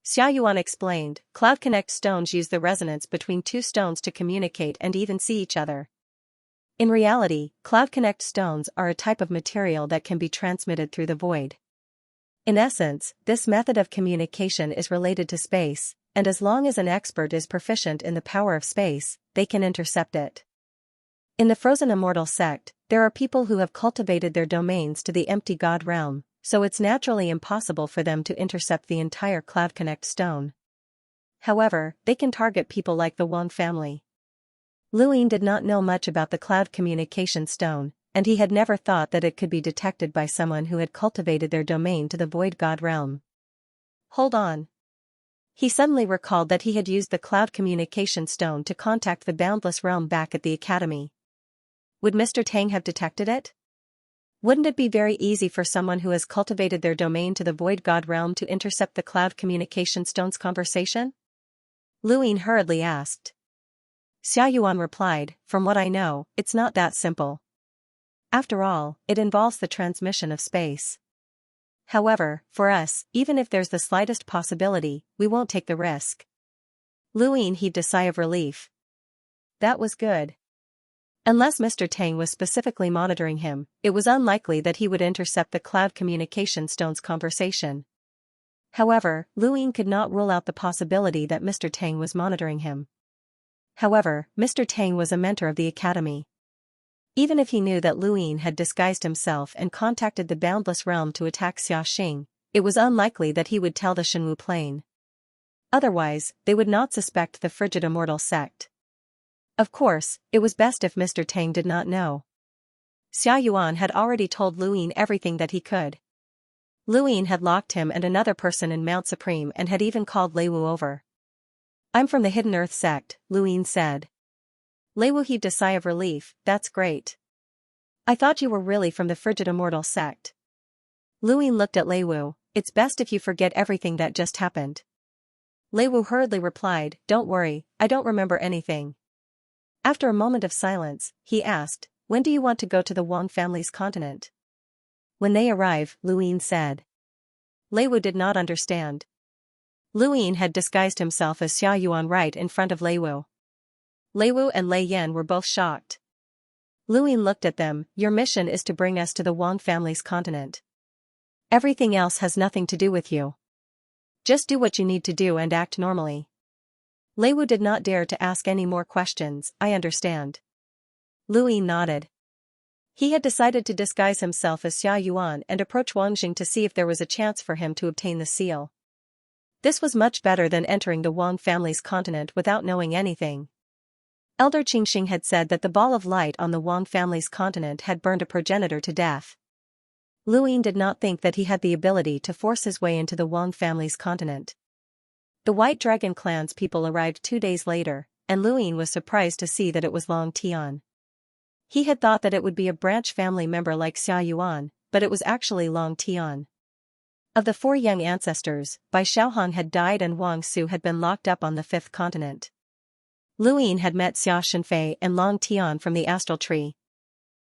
Xia Yuan explained, Cloud Connect stones use the resonance between two stones to communicate and even see each other. In reality, Cloud Connect stones are a type of material that can be transmitted through the void. In essence, this method of communication is related to space, and as long as an expert is proficient in the power of space, they can intercept it. In the frozen immortal sect, there are people who have cultivated their domains to the empty god realm, so it's naturally impossible for them to intercept the entire Cloud Connect stone. However, they can target people like the Wang family. Luin did not know much about the Cloud Communication Stone, and he had never thought that it could be detected by someone who had cultivated their domain to the Void God realm. Hold on. He suddenly recalled that he had used the Cloud Communication Stone to contact the Boundless Realm back at the Academy. Would Mr. Tang have detected it? Wouldn't it be very easy for someone who has cultivated their domain to the Void God realm to intercept the Cloud Communication Stone's conversation? Luin hurriedly asked. Xiaoyuan replied, from what I know, it's not that simple. After all, it involves the transmission of space. However, for us, even if there's the slightest possibility, we won't take the risk. Luin heaved a sigh of relief. That was good. Unless Mr. Tang was specifically monitoring him, it was unlikely that he would intercept the Cloud Communication Stone's conversation. However, Luin could not rule out the possibility that Mr. Tang was monitoring him. However, Mr. Tang was a mentor of the Academy. Even if he knew that Luin had disguised himself and contacted the Boundless Realm to attack Xiaxing, it was unlikely that he would tell the Shenwu Plain. Otherwise, they would not suspect the frigid immortal sect. Of course, it was best if Mr. Tang did not know. Xiaoyuan had already told Luin everything that he could. Luin had locked him and another person in Mount Supreme and had even called Lei Wu over. I'm from the Hidden Earth sect, Luin said. Lei Wu heaved a sigh of relief, that's great. I thought you were really from the frigid immortal sect. Luin looked at Lei Wu, it's best if you forget everything that just happened. Lei Wu hurriedly replied, don't worry, I don't remember anything. After a moment of silence, he asked, when do you want to go to the Wang family's continent? When they arrive, Luin said. Lei Wu did not understand. Luin had disguised himself as Xiaoyuan right in front of Lei Wu. Lei Wu and Lei Yan were both shocked. Luin looked at them, your mission is to bring us to the Wang family's continent. Everything else has nothing to do with you. Just do what you need to do and act normally. Lei Wu did not dare to ask any more questions, I understand. Luin nodded. He had decided to disguise himself as Xiaoyuan and approach Wangjing to see if there was a chance for him to obtain the seal. This was much better than entering the Wang family's continent without knowing anything. Elder Qingxing had said that the ball of light on the Wang family's continent had burned a progenitor to death. Luin did not think that he had the ability to force his way into the Wang family's continent. The White Dragon clan's people arrived 2 days later, and Luin was surprised to see that it was Long Tian. He had thought that it would be a branch family member like Xiaoyuan, but it was actually Long Tian. Of the 4 young ancestors, Bai Xiaohong had died and Wang Su had been locked up on the 5th continent. Luin had met Xia Shenfei and Long Tian from the astral tree.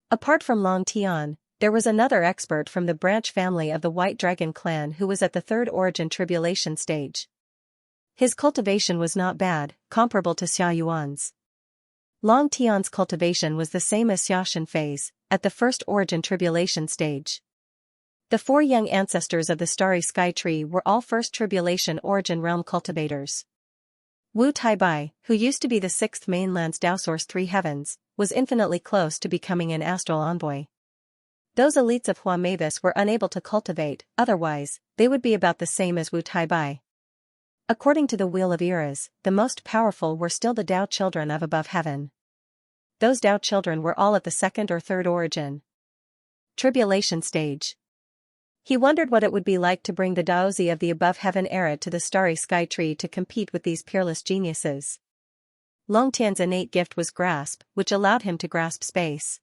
Apart from Long Tian, there was another expert from the branch family of the White Dragon clan who was at the 3rd origin tribulation stage. His cultivation was not bad, comparable to Xiaoyuan's. Long Tian's cultivation was the same as Xia Shenfei's, at the 1st origin tribulation stage. The 4 young ancestors of the Starry Sky Tree were all 1st tribulation origin realm cultivators. Wu Taibai, who used to be the 6th mainland's Dao Source 3 Heavens, was infinitely close to becoming an astral envoy. Those elites of Hua Mavis were unable to cultivate, otherwise, they would be about the same as Wu Taibai. According to the Wheel of Eras, the most powerful were still the Dao children of above heaven. Those Dao children were all at the 2nd or 3rd origin tribulation stage. He wondered what it would be like to bring the Daozi of the above heaven era to the Starry Sky Tree to compete with these peerless geniuses. Long Tian's innate gift was grasp, which allowed him to grasp space.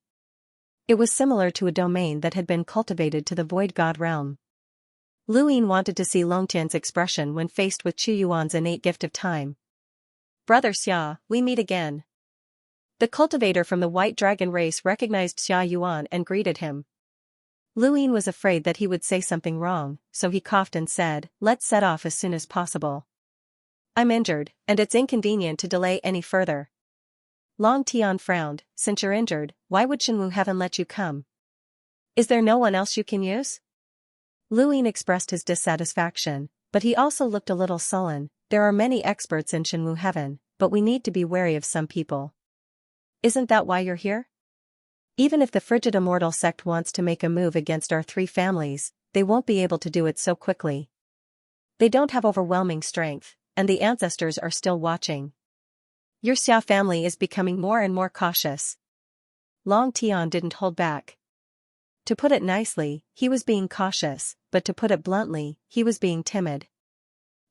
It was similar to a domain that had been cultivated to the Void God realm. Luin wanted to see Long Tian's expression when faced with Chu Yuan's innate gift of time. Brother Xia, we meet again. The cultivator from the White Dragon race recognized Xiaoyuan and greeted him. Luin was afraid that he would say something wrong, so he coughed and said, let's set off as soon as possible. I'm injured, and it's inconvenient to delay any further. Long Tian frowned, since you're injured, why would Shenwu Heaven let you come? Is there no one else you can use? Luin expressed his dissatisfaction, but he also looked a little sullen. There are many experts in Shenwu Heaven, but we need to be wary of some people. Isn't that why you're here? Even if the frigid immortal sect wants to make a move against our three families, they won't be able to do it so quickly. They don't have overwhelming strength, and the ancestors are still watching. Your Xia family is becoming more and more cautious. Long Tian didn't hold back. To put it nicely, he was being cautious, but to put it bluntly, he was being timid.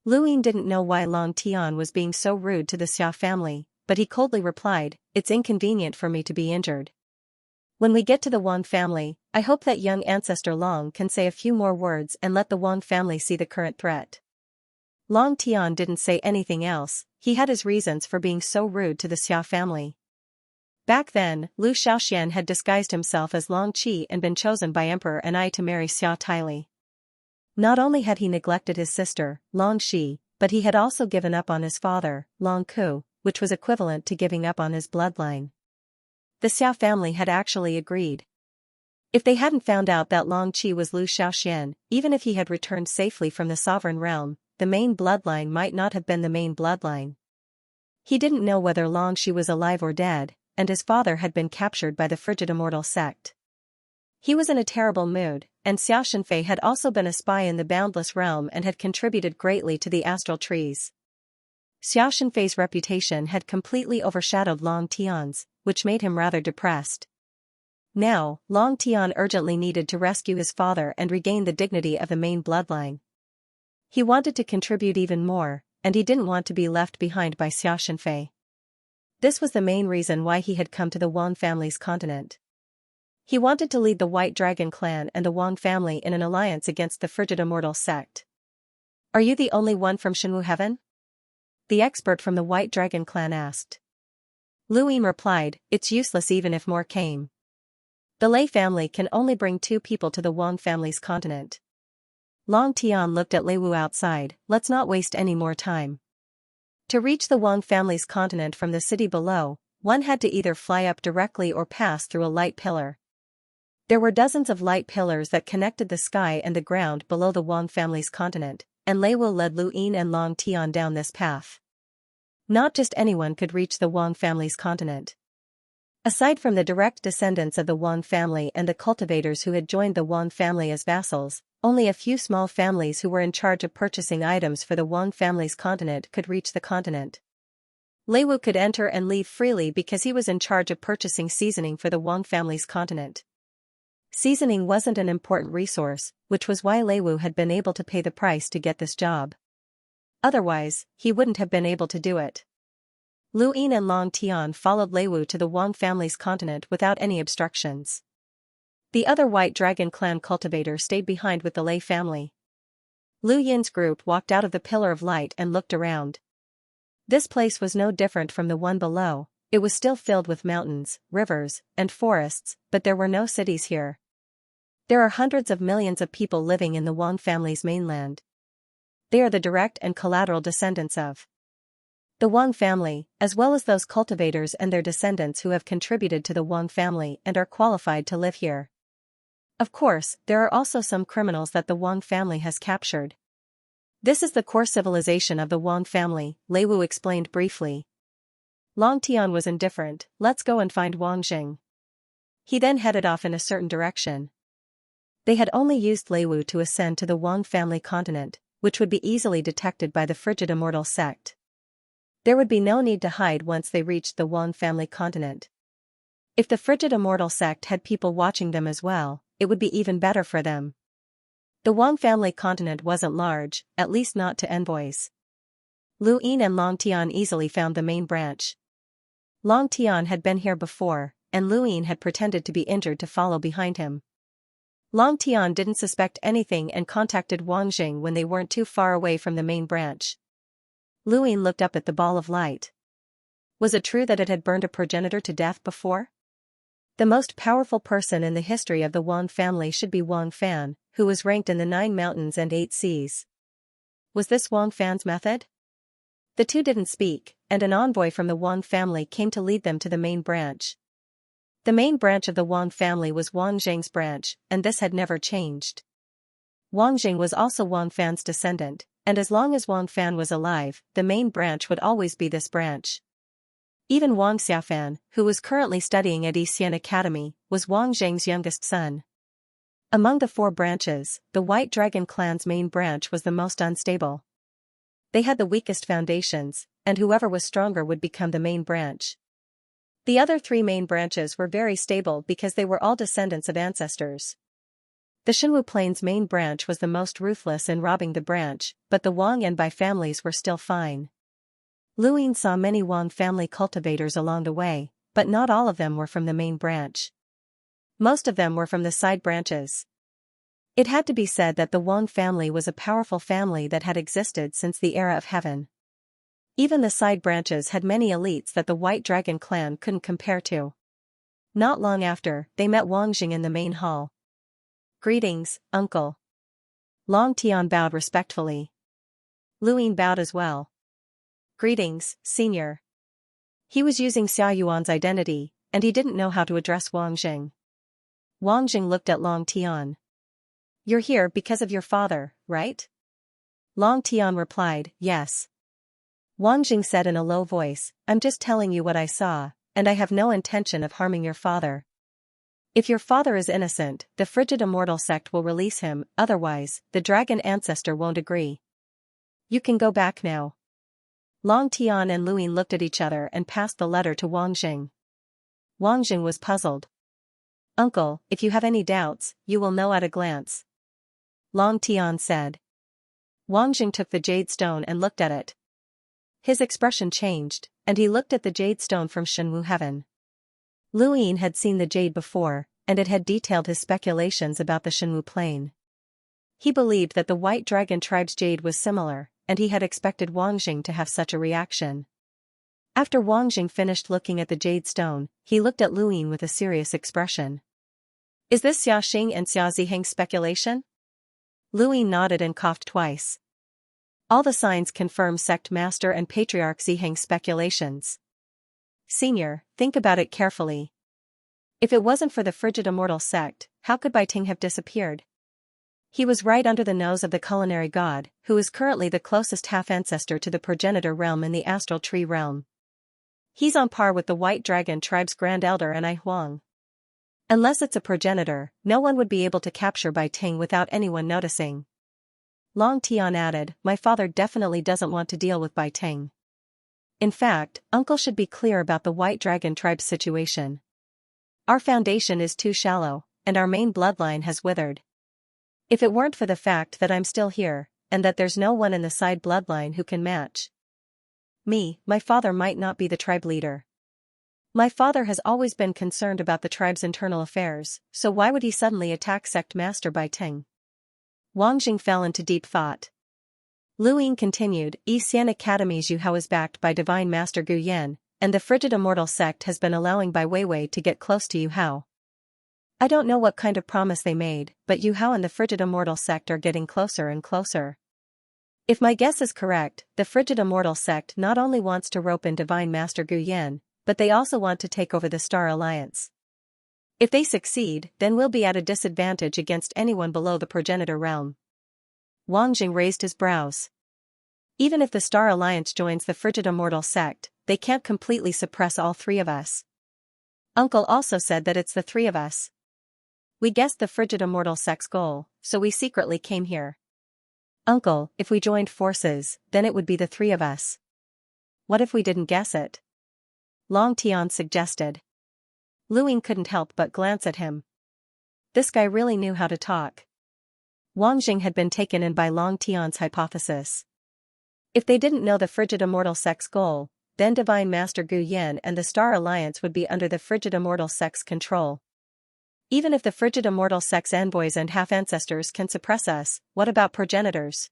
Lu Yin didn't know why Long Tian was being so rude to the Xia family, but he coldly replied, "It's inconvenient for me to be injured. When we get to the Wang family, I hope that young ancestor Long can say a few more words and let the Wang family see the current threat." Long Tian didn't say anything else. He had his reasons for being so rude to the Xia family. Back then, Lu Xiaoxian had disguised himself as Long Qi and been chosen by Emperor Anai to marry Xia Taili. Not only had he neglected his sister, Long Shi, but he had also given up on his father, Long Ku, which was equivalent to giving up on his bloodline. The Xia family had actually agreed. If they hadn't found out that Long Qi was Lu Xiaoxian, even if he had returned safely from the sovereign realm, the main bloodline might not have been the main bloodline. He didn't know whether Long Shi was alive or dead, and his father had been captured by the frigid immortal sect. He was in a terrible mood, and Xiao Shenfei had also been a spy in the boundless realm and had contributed greatly to the astral trees. Xiao Shenfei's reputation had completely overshadowed Long Tian's, which made him rather depressed. Now, Long Tian urgently needed to rescue his father and regain the dignity of the main bloodline. He wanted to contribute even more, and he didn't want to be left behind by Xiao Shenfei. This was the main reason why he had come to the Wang family's continent. He wanted to lead the White Dragon clan and the Wang family in an alliance against the frigid immortal sect. "Are you the only one from Shenwu Heaven?" the expert from the White Dragon clan asked. Lu Yin replied, "It's useless even if more came. The Lei family can only bring 2 people to the Wang family's continent." Long Tian looked at Lei Wu outside. "Let's not waste any more time." To reach the Wang family's continent from the city below, one had to either fly up directly or pass through a light pillar. There were dozens of light pillars that connected the sky and the ground below the Wang family's continent, and Lei Wu led Lu Yin and Long Tian down this path. Not just anyone could reach the Wang family's continent. Aside from the direct descendants of the Wang family and the cultivators who had joined the Wang family as vassals, only a few small families who were in charge of purchasing items for the Wang family's continent could reach the continent. Lei Wu could enter and leave freely because he was in charge of purchasing seasoning for the Wang family's continent. Seasoning wasn't an important resource, which was why Lei Wu had been able to pay the price to get this job. Otherwise, he wouldn't have been able to do it. Lu Yin and Long Tian followed Lei Wu to the Wang family's continent without any obstructions. The other White Dragon clan cultivator stayed behind with the Lei family. Lu Yin's group walked out of the pillar of light and looked around. This place was no different from the one below. It was still filled with mountains, rivers, and forests, but there were no cities here. There are hundreds of millions of people living in the Wang family's mainland. They are the direct and collateral descendants of the Wang family, as well as those cultivators and their descendants who have contributed to the Wang family and are qualified to live here. Of course, there are also some criminals that the Wang family has captured. This is the core civilization of the Wang family, Lei Wu explained briefly. Long Tian was indifferent. "Let's go and find Wang Jing." He then headed off in a certain direction. They had only used Lei Wu to ascend to the Wang family continent, which would be easily detected by the frigid immortal sect. There would be no need to hide once they reached the Wang family continent. If the frigid immortal sect had people watching them as well, it would be even better for them. The Wang family continent wasn't large, at least not to envoys. Lu Yin and Long Tian easily found the main branch. Long Tian had been here before, and Lu Yin had pretended to be injured to follow behind him. Long Tian didn't suspect anything and contacted Wang Jing when they weren't too far away from the main branch. Lu Yin looked up at the ball of light. Was it true that it had burned a progenitor to death before? The most powerful person in the history of the Wang family should be Wang Fan, who was ranked in the 9 mountains and 8 seas. Was this Wang Fan's method? The two didn't speak, and an envoy from the Wang family came to lead them to the main branch. The main branch of the Wang family was Wang Jing's branch, and this had never changed. Wang Jing was also Wang Fan's descendant, and as long as Wang Fan was alive, the main branch would always be this branch. Even Wang Xiaofan, who was currently studying at Xian Academy, was Wang Zheng's youngest son. Among the four branches, the White Dragon clan's main branch was the most unstable. They had the weakest foundations, and whoever was stronger would become the main branch. The other three main branches were very stable because they were all descendants of ancestors. The Shenwu Plain's main branch was the most ruthless in robbing the branch, but the Wang and Bai families were still fine. Luyin saw many Wang family cultivators along the way, but not all of them were from the main branch. Most of them were from the side branches. It had to be said that the Wang family was a powerful family that had existed since the era of heaven. Even the side branches had many elites that the White Dragon clan couldn't compare to. Not long after, they met Wang Jing in the main hall. "Greetings, uncle." Long Tian bowed respectfully. Luyin bowed as well. "Greetings, senior." He was using Xia Yuan's identity, and he didn't know how to address Wang Jing. Wang Jing looked at Long Tian. "You're here because of your father, right?" Long Tian replied, "Yes." Wang Jing said in a low voice, "I'm just telling you what I saw, and I have no intention of harming your father. If your father is innocent, the frigid immortal sect will release him, otherwise, the dragon ancestor won't agree. You can go back now." Long Tian and Luyin looked at each other and passed the letter to Wang Jing. Wang Jing was puzzled. "Uncle, if you have any doubts, you will know at a glance," Long Tian said. Wang Jing took the jade stone and looked at it. His expression changed, and he looked at the jade stone from Shenwu Heaven. Luyin had seen the jade before, and it had detailed his speculations about the Shenwu Plain. He believed that the White Dragon tribe's jade was similar, and he had expected Wang Jing to have such a reaction. After Wang Jing finished looking at the jade stone, he looked at Luyin with a serious expression. "Is this Xia Xing and Xia Ziheng's speculation?" Luyin nodded and coughed twice. "All the signs confirm sect master and patriarch Ziheng's speculations. Senior, think about it carefully. If it wasn't for the frigid immortal sect, how could Bai Ting have disappeared? He was right under the nose of the culinary god, who is currently the closest half-ancestor to the progenitor realm in the astral tree realm. He's on par with the White Dragon tribe's Grand Elder and I Huang. Unless it's a progenitor, no one would be able to capture Bai Ting without anyone noticing." Long Tian added, "My father definitely doesn't want to deal with Bai Ting. In fact, uncle should be clear about the White Dragon tribe's situation. Our foundation is too shallow, and our main bloodline has withered. If it weren't for the fact that I'm still here, and that there's no one in the side bloodline who can match me, my father might not be the tribe leader. My father has always been concerned about the tribe's internal affairs, so why would he suddenly attack sect master Bai Ting?" Wang Jing fell into deep thought. Luyin continued, "Xian Academy's Yuhao is backed by Divine Master Gu Yan, and the frigid immortal sect has been allowing Bai Weiwei to get close to Yuhao. I don't know what kind of promise they made, but Yuhao and the frigid immortal sect are getting closer and closer. If my guess is correct, the frigid immortal sect not only wants to rope in Divine Master Gu Yan, but they also want to take over the Star Alliance. If they succeed, then we'll be at a disadvantage against anyone below the progenitor realm." Wang Jing raised his brows. "Even if the Star Alliance joins the frigid immortal sect, they can't completely suppress all three of us. Uncle also said that it's the three of us. We guessed the frigid immortal sect's goal, so we secretly came here. Uncle, if we joined forces, then it would be the three of us. What if we didn't guess it?" Long Tian suggested. Luyin couldn't help but glance at him. This guy really knew how to talk. Wang Jing had been taken in by Long Tian's hypothesis. If they didn't know the frigid immortal sect's goal, then Divine Master Gu Yan and the Star Alliance would be under the frigid immortal sect's control. Even if the frigid immortal sect's envoys and half-ancestors can suppress us, what about progenitors?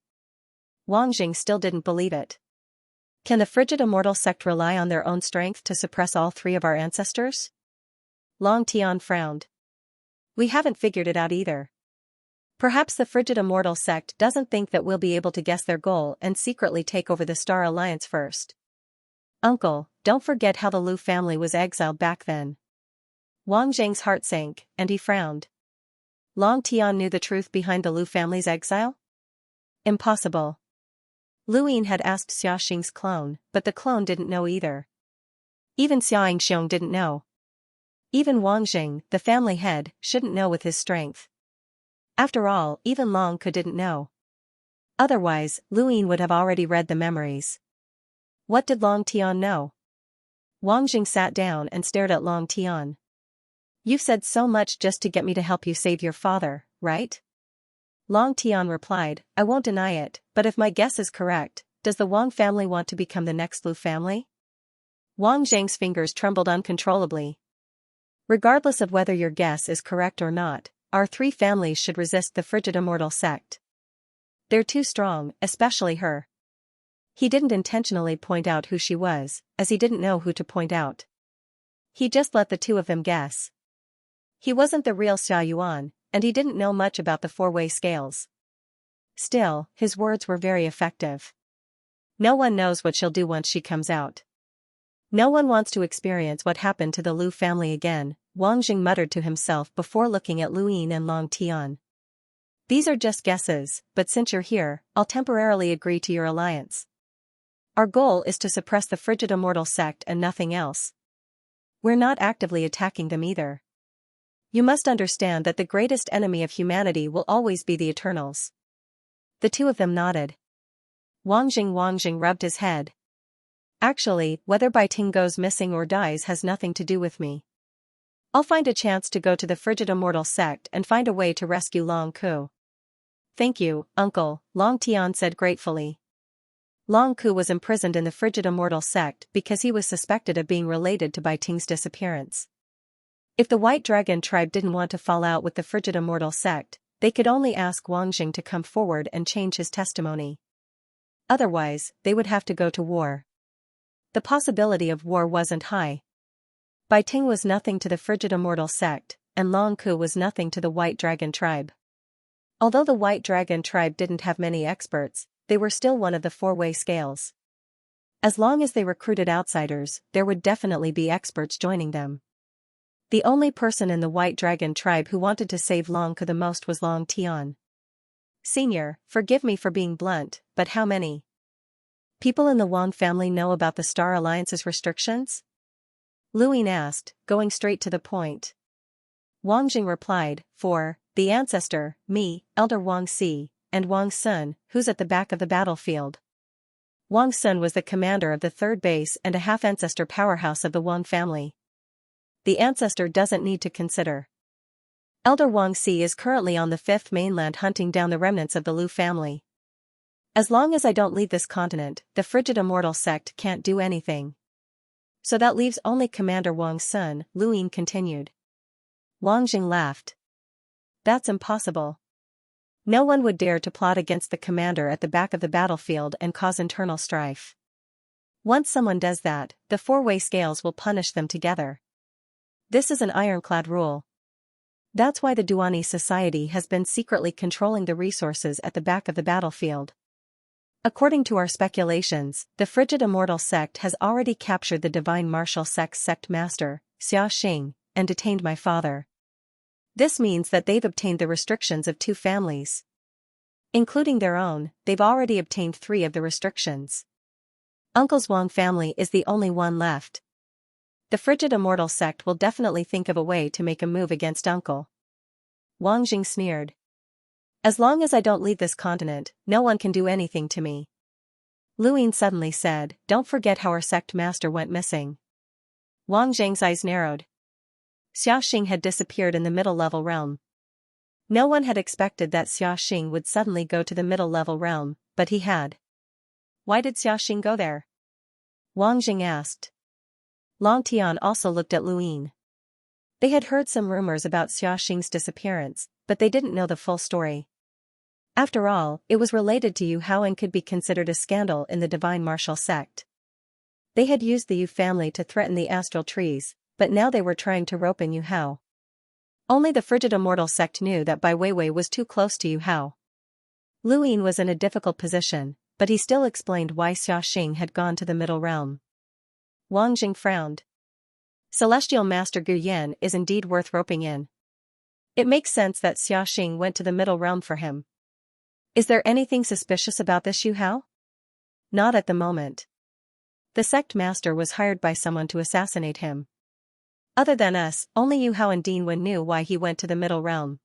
Wang Jing still didn't believe it. Can the frigid immortal sect rely on their own strength to suppress all three of our ancestors? Long Tian frowned. We haven't figured it out either. Perhaps the frigid immortal sect doesn't think that we'll be able to guess their goal and secretly take over the Star Alliance first. Uncle, don't forget how the Lu family was exiled back then. Wang Jing's heart sank, and he frowned. Long Tian knew the truth behind the Lu family's exile? Impossible. Luyin had asked Xia Xing's clone, but the clone didn't know either. Even Xianxia didn't know. Even Wang Jing, the family head, shouldn't know with his strength. After all, even Long Ke didn't know. Otherwise, Luyin would have already read the memories. What did Long Tian know? Wang Jing sat down and stared at Long Tian. You've said so much just to get me to help you save your father, right? Long Tian replied, I won't deny it, but if my guess is correct, does the Wang family want to become the next Lu family? Wang Jing's fingers trembled uncontrollably. Regardless of whether your guess is correct or not, our three families should resist the frigid immortal sect. They're too strong, especially her. He didn't intentionally point out who she was, as he didn't know who to point out. He just let the two of them guess. He wasn't the real Xia Yuan, and he didn't know much about the four-way scales. Still, his words were very effective. No one knows what she'll do once she comes out. No one wants to experience what happened to the Lu family again, Wang Jing muttered to himself before looking at Luyin and Long Tian. These are just guesses, but since you're here, I'll temporarily agree to your alliance. Our goal is to suppress the frigid immortal sect and nothing else. We're not actively attacking them either. You must understand that the greatest enemy of humanity will always be the Eternals. The two of them nodded. Wang Jing rubbed his head. Actually, whether Bai Ting goes missing or dies has nothing to do with me. I'll find a chance to go to the frigid immortal sect and find a way to rescue Long Ke. Thank you, uncle, Long Tian said gratefully. Long Ke was imprisoned in the frigid immortal sect because he was suspected of being related to Bai Ting's disappearance. If the White Dragon tribe didn't want to fall out with the frigid immortal sect, they could only ask Wang Jing to come forward and change his testimony. Otherwise, they would have to go to war. The possibility of war wasn't high. Bai Ting was nothing to the frigid immortal sect, and Long Ke was nothing to the White Dragon tribe. Although the White Dragon tribe didn't have many experts, they were still one of the four-way scales. As long as they recruited outsiders, there would definitely be experts joining them. The only person in the White Dragon tribe who wanted to save Long Ke the most was Long Tian. Senior, forgive me for being blunt, but how many people in the Wang family know about the Star Alliance's restrictions? Luyin asked, going straight to the point. Wang Jing replied, 4, the ancestor, me, Elder Wang Si, and Wang Sun, who's at the back of the battlefield. Wang Sun was the commander of the third base and a half-ancestor powerhouse of the Wang family. The ancestor doesn't need to consider. Elder Wang Si is currently on the fifth mainland hunting down the remnants of the Lu family. As long as I don't leave this continent, the frigid immortal sect can't do anything. So that leaves only Commander Wang Sun, Luyin continued. Wang Jing laughed. That's impossible. No one would dare to plot against the commander at the back of the battlefield and cause internal strife. Once someone does that, the four-way scales will punish them together. This is an ironclad rule. That's why the Duani Society has been secretly controlling the resources at the back of the battlefield. According to our speculations, the frigid immortal sect has already captured the divine martial sect's sect master, Xianxia, and detained my father. This means that they've obtained the restrictions of 2 families. Including their own, they've already obtained 3 of the restrictions. Uncle's Wang family is the only one left. The frigid immortal sect will definitely think of a way to make a move against Uncle. Wang Jing sneered. As long as I don't leave this continent, no one can do anything to me. Luyin suddenly said, don't forget how our sect master went missing. Wang Jing's eyes narrowed. Xiaxing had disappeared in the middle-level realm. No one had expected that Xiaxing would suddenly go to the middle-level realm, but he had. Why did Xiaxing go there? Wang Jing asked. Long Tian also looked at Luyin. They had heard some rumors about Xiaxing's disappearance, but they didn't know the full story. After all, it was related to Yu Hao and could be considered a scandal in the divine martial sect. They had used the Yu family to threaten the astral trees, but now they were trying to rope in Yu Hao. Only the frigid immortal sect knew that Bai Weiwei was too close to Yu Hao. Luyin was in a difficult position, but he still explained why Xiaxing had gone to the middle realm. Wang Jing frowned. Celestial Master Gu Yan is indeed worth roping in. It makes sense that Xiaxing went to the middle realm for him. Is there anything suspicious about this Yu Hao? Not at the moment. The sect master was hired by someone to assassinate him. Other than us, only Yu Hao and Dean Wen knew why he went to the Middle Realm.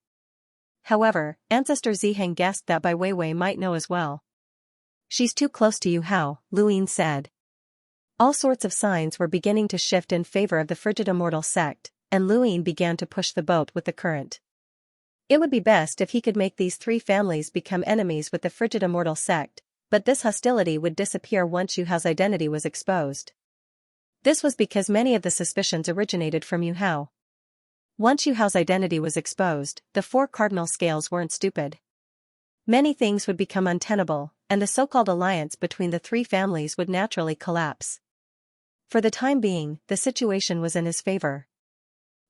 However, Ancestor Ziheng guessed that Bai Weiwei might know as well. She's too close to Yu Hao, Lu Yin said. All sorts of signs were beginning to shift in favor of the frigid immortal sect, and Lu Yin began to push the boat with the current. It would be best if he could make these three families become enemies with the frigid immortal sect, but this hostility would disappear once Yu Hao's identity was exposed. This was because many of the suspicions originated from Yu Hao. Once Yu Hao's identity was exposed, the four cardinal scales weren't stupid. Many things would become untenable, and the so-called alliance between the three families would naturally collapse. For the time being, the situation was in his favor.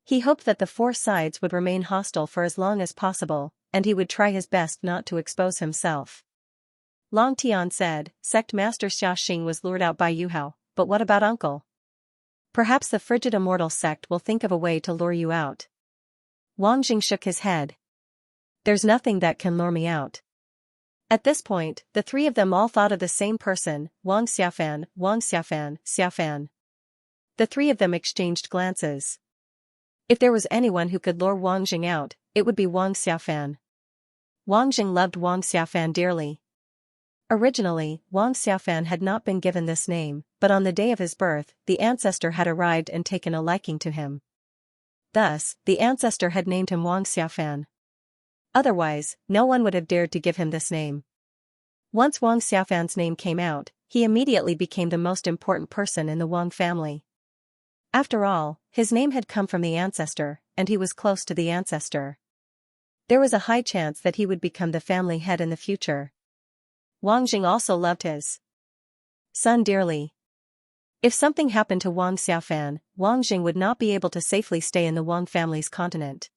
He hoped that the four sides would remain hostile for as long as possible, and he would try his best not to expose himself. Long Tian said, Sect Master Xiaxing was lured out by Yu Hao, but what about Uncle? Perhaps the frigid immortal sect will think of a way to lure you out. Wang Jing shook his head. There's nothing that can lure me out. At this point, the three of them all thought of the same person, Wang Xiaofan, Wang Xiaofan, Xiaofan. The three of them exchanged glances. If there was anyone who could lure Wang Jing out, it would be Wang Xiaofan. Wang Jing loved Wang Xiaofan dearly. Originally, Wang Xiaofan had not been given this name, but on the day of his birth, the ancestor had arrived and taken a liking to him. Thus, the ancestor had named him Wang Xiaofan. Otherwise, no one would have dared to give him this name. Once Wang Xiaofan's name came out, he immediately became the most important person in the Wang family. After all, his name had come from the ancestor, and he was close to the ancestor. There was a high chance that he would become the family head in the future. Wang Jing also loved his son dearly. If something happened to Wang Xiaofan, Wang Jing would not be able to safely stay in the Wang family's continent.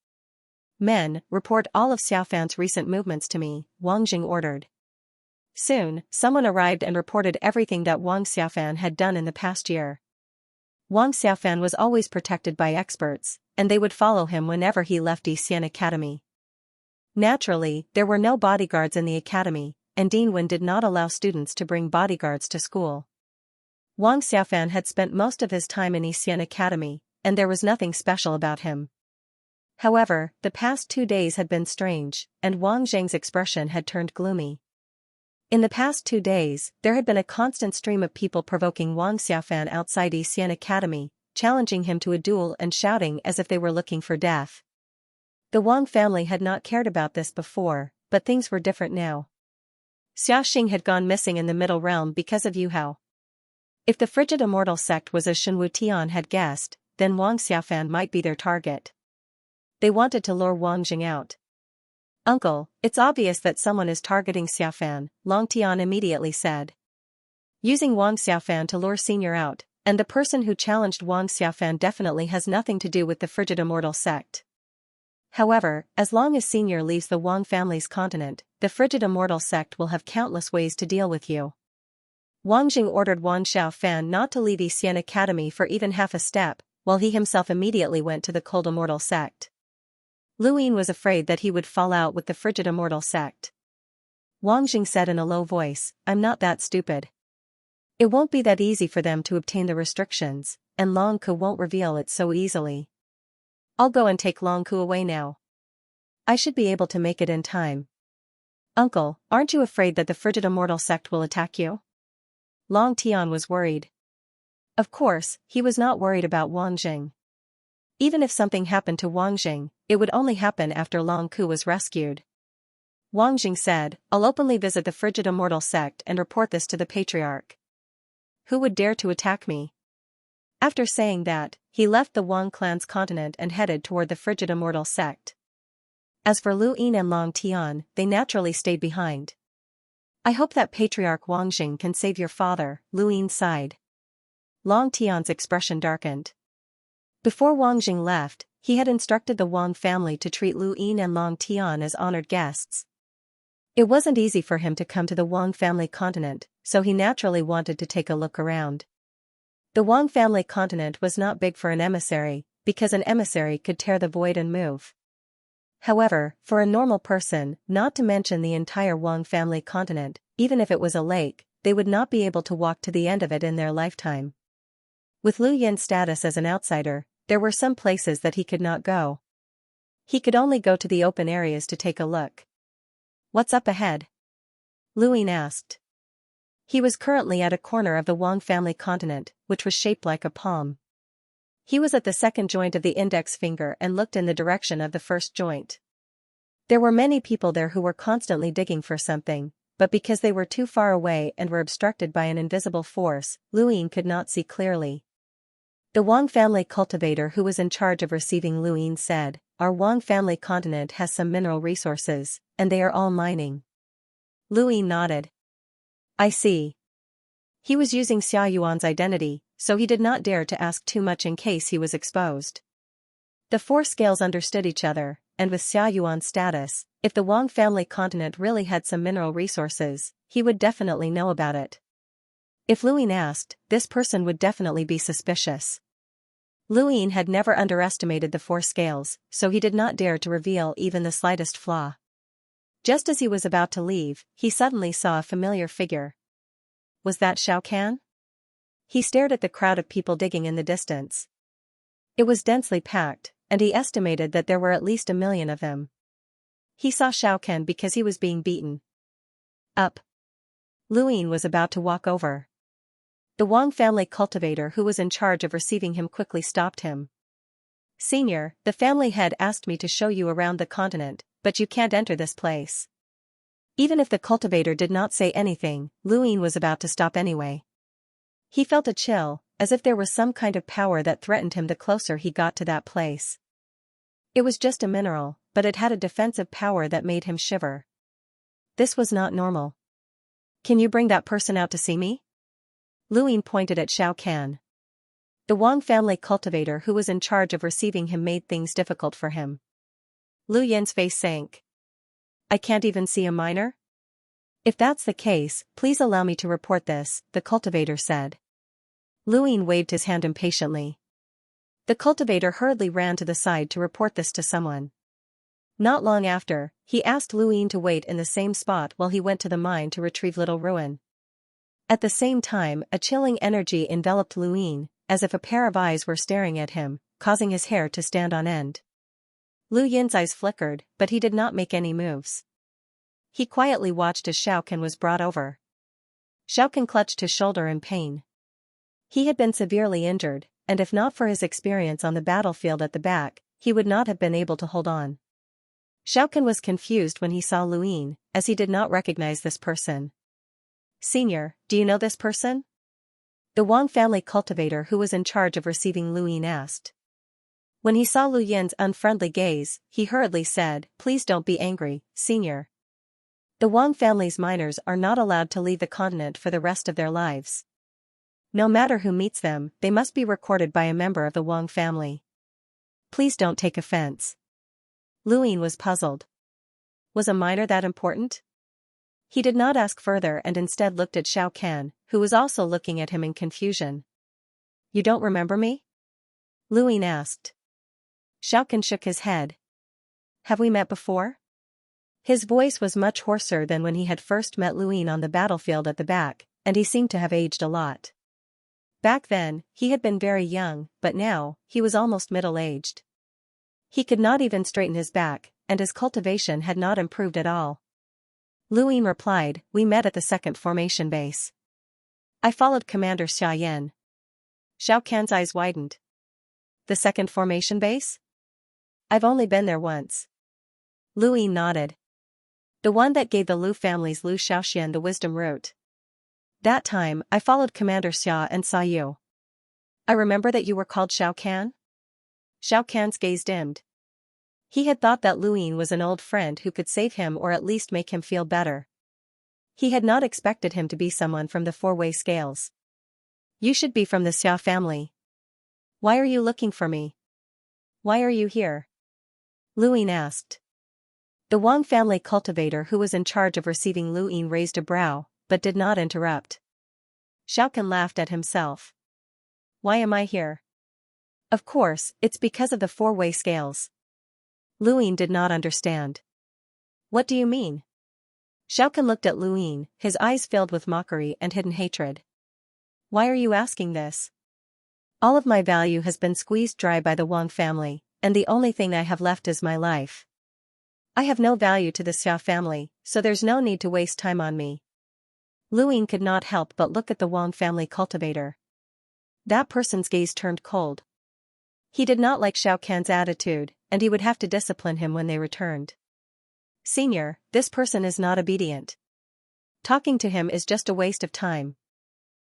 Men, report all of Xiaofan's recent movements to me, Wang Jing ordered. Soon, someone arrived and reported everything that Wang Xiaofan had done in the past year. Wang Xiaofan was always protected by experts, and they would follow him whenever he left Xian Academy. Naturally, there were no bodyguards in the academy, and Dean Wen did not allow students to bring bodyguards to school. Wang Xiaofan had spent most of his time in Xian Academy, and there was nothing special about him. However, the past 2 days had been strange, and Wang Jing's expression had turned gloomy. In the past 2 days, there had been a constant stream of people provoking Wang Xiaofan outside Xian Academy, challenging him to a duel and shouting as if they were looking for death. The Wang family had not cared about this before, but things were different now. Xiaxing had gone missing in the Middle Realm because of Yu Hao. If the frigid immortal sect was as Shenwu Tian had guessed, then Wang Xiaofan might be their target. They wanted to lure Wang Jing out. Uncle, it's obvious that someone is targeting Xiaofan, Long Tian immediately said. Using Wang Xiaofan to lure Senior out, and the person who challenged Wang Xiaofan definitely has nothing to do with the frigid immortal sect. However, as long as Senior leaves the Wang family's continent, the frigid immortal sect will have countless ways to deal with you. Wang Jing ordered Wang Xiaofan not to leave Xian Academy for even half a step, while he himself immediately went to the cold immortal sect. Lu Yin was afraid that he would fall out with the frigid immortal sect. Wang Jing said in a low voice, I'm not that stupid. It won't be that easy for them to obtain the restrictions, and Long Ku won't reveal it so easily. I'll go and take Long Ku away now. I should be able to make it in time. Uncle, aren't you afraid that the frigid immortal sect will attack you? Long Tian was worried. Of course, he was not worried about Wang Jing. Even if something happened to Wang Jing, it would only happen after Long Ku was rescued. Wang Jing said, I'll openly visit the frigid immortal sect and report this to the patriarch. Who would dare to attack me? After saying that, he left the Wang clan's continent and headed toward the frigid immortal sect. As for Lu Yin and Long Tian, they naturally stayed behind. I hope that Patriarch Wang Jing can save your father, Lu Yin sighed. Long Tian's expression darkened. Before Wang Jing left, he had instructed the Wang family to treat Lu Yin and Long Tian as honored guests. It wasn't easy for him to come to the Wang family continent, so he naturally wanted to take a look around. The Wang family continent was not big for an emissary, because an emissary could tear the void and move. However, for a normal person, not to mention the entire Wang family continent, even if it was a lake, they would not be able to walk to the end of it in their lifetime. With Lu Yin's status as an outsider, there were some places that he could not go. He could only go to the open areas to take a look. What's up ahead? Lu Yin asked. He was currently at a corner of the Wang family continent, which was shaped like a palm. He was at the second joint of the index finger and looked in the direction of the first joint. There were many people there who were constantly digging for something, but because they were too far away and were obstructed by an invisible force, Lu Yin could not see clearly. The Wang family cultivator who was in charge of receiving Lu Yin said, "Our Wang family continent has some mineral resources, and they are all mining." Lu Yin nodded. I see. He was using Xia Yuan's identity, so he did not dare to ask too much in case he was exposed. The four scales understood each other, and with Xia Yuan's status, if the Wang family continent really had some mineral resources, he would definitely know about it. If Lu Yin asked, this person would definitely be suspicious. Lu Yin had never underestimated the four scales, so he did not dare to reveal even the slightest flaw. Just as he was about to leave, he suddenly saw a familiar figure. Was that Xiaocan? He stared at the crowd of people digging in the distance. It was densely packed, and he estimated that there were at least 1 million of them. He saw Xiaocan because he was being beaten up. Lu Yin was about to walk over. The Wang family cultivator who was in charge of receiving him quickly stopped him. Senior, the family head asked me to show you around the continent, but you can't enter this place. Even if the cultivator did not say anything, Lu Yin was about to stop anyway. He felt a chill, as if there was some kind of power that threatened him the closer he got to that place. It was just a mineral, but it had a defensive power that made him shiver. This was not normal. Can you bring that person out to see me? Lu Yin pointed at Xiaocan. The Wang family cultivator who was in charge of receiving him made things difficult for him. Lu Yin's face sank. I can't even see a miner? If that's the case, please allow me to report this, the cultivator said. Lu Yin waved his hand impatiently. The cultivator hurriedly ran to the side to report this to someone. Not long after, he asked Lu Yin to wait in the same spot while he went to the mine to retrieve Little Ruin. At the same time, a chilling energy enveloped Lu Yin, as if a pair of eyes were staring at him, causing his hair to stand on end. Lu Yin's eyes flickered, but he did not make any moves. He quietly watched as Xiaocan was brought over. Xiaocan clutched his shoulder in pain. He had been severely injured, and if not for his experience on the battlefield at the back, he would not have been able to hold on. Xiaocan was confused when he saw Lu Yin, as he did not recognize this person. Senior, do you know this person? The Wang family cultivator who was in charge of receiving Lu Yin asked. When he saw Lu Yin's unfriendly gaze, he hurriedly said, Please don't be angry, Senior. The Wang family's miners are not allowed to leave the continent for the rest of their lives. No matter who meets them, they must be recorded by a member of the Wang family. Please don't take offense. Lu Yin was puzzled. Was a miner that important? He did not ask further and instead looked at Xiaocan, who was also looking at him in confusion. You don't remember me? Lu Yin asked. Xiaocan shook his head. Have we met before? His voice was much hoarser than when he had first met Lu Yin on the battlefield at the back, and he seemed to have aged a lot. Back then, he had been very young, but now, he was almost middle-aged. He could not even straighten his back, and his cultivation had not improved at all. Lu Yin replied, We met at the second formation base. I followed Commander Xia Yan. Xiaocan's eyes widened. The second formation base? I've only been there once. Lu Yin nodded. The one that gave the Lu family's Lu Xiaoxian the wisdom root. That time, I followed Commander Xia and saw you. I remember that you were called Xiaocan? Xiaocan's gaze dimmed. He had thought that Lu Yin was an old friend who could save him or at least make him feel better. He had not expected him to be someone from the four-way scales. You should be from the Xia family. Why are you looking for me? Why are you here? Lu Yin asked. The Wang family cultivator who was in charge of receiving Lu Yin raised a brow, but did not interrupt. Xiaocan laughed at himself. Why am I here? Of course, it's because of the four-way scales. Lu Yin did not understand. What do you mean? Xiaokan looked at Luyin, his eyes filled with mockery and hidden hatred. Why are you asking this? All of my value has been squeezed dry by the Wang family, and the only thing I have left is my life. I have no value to the Xia family, so there's no need to waste time on me. Luyin could not help but look at the Wang family cultivator. That person's gaze turned cold. He did not like Xiaokan's attitude, and he would have to discipline him when they returned. Senior, this person is not obedient. Talking to him is just a waste of time.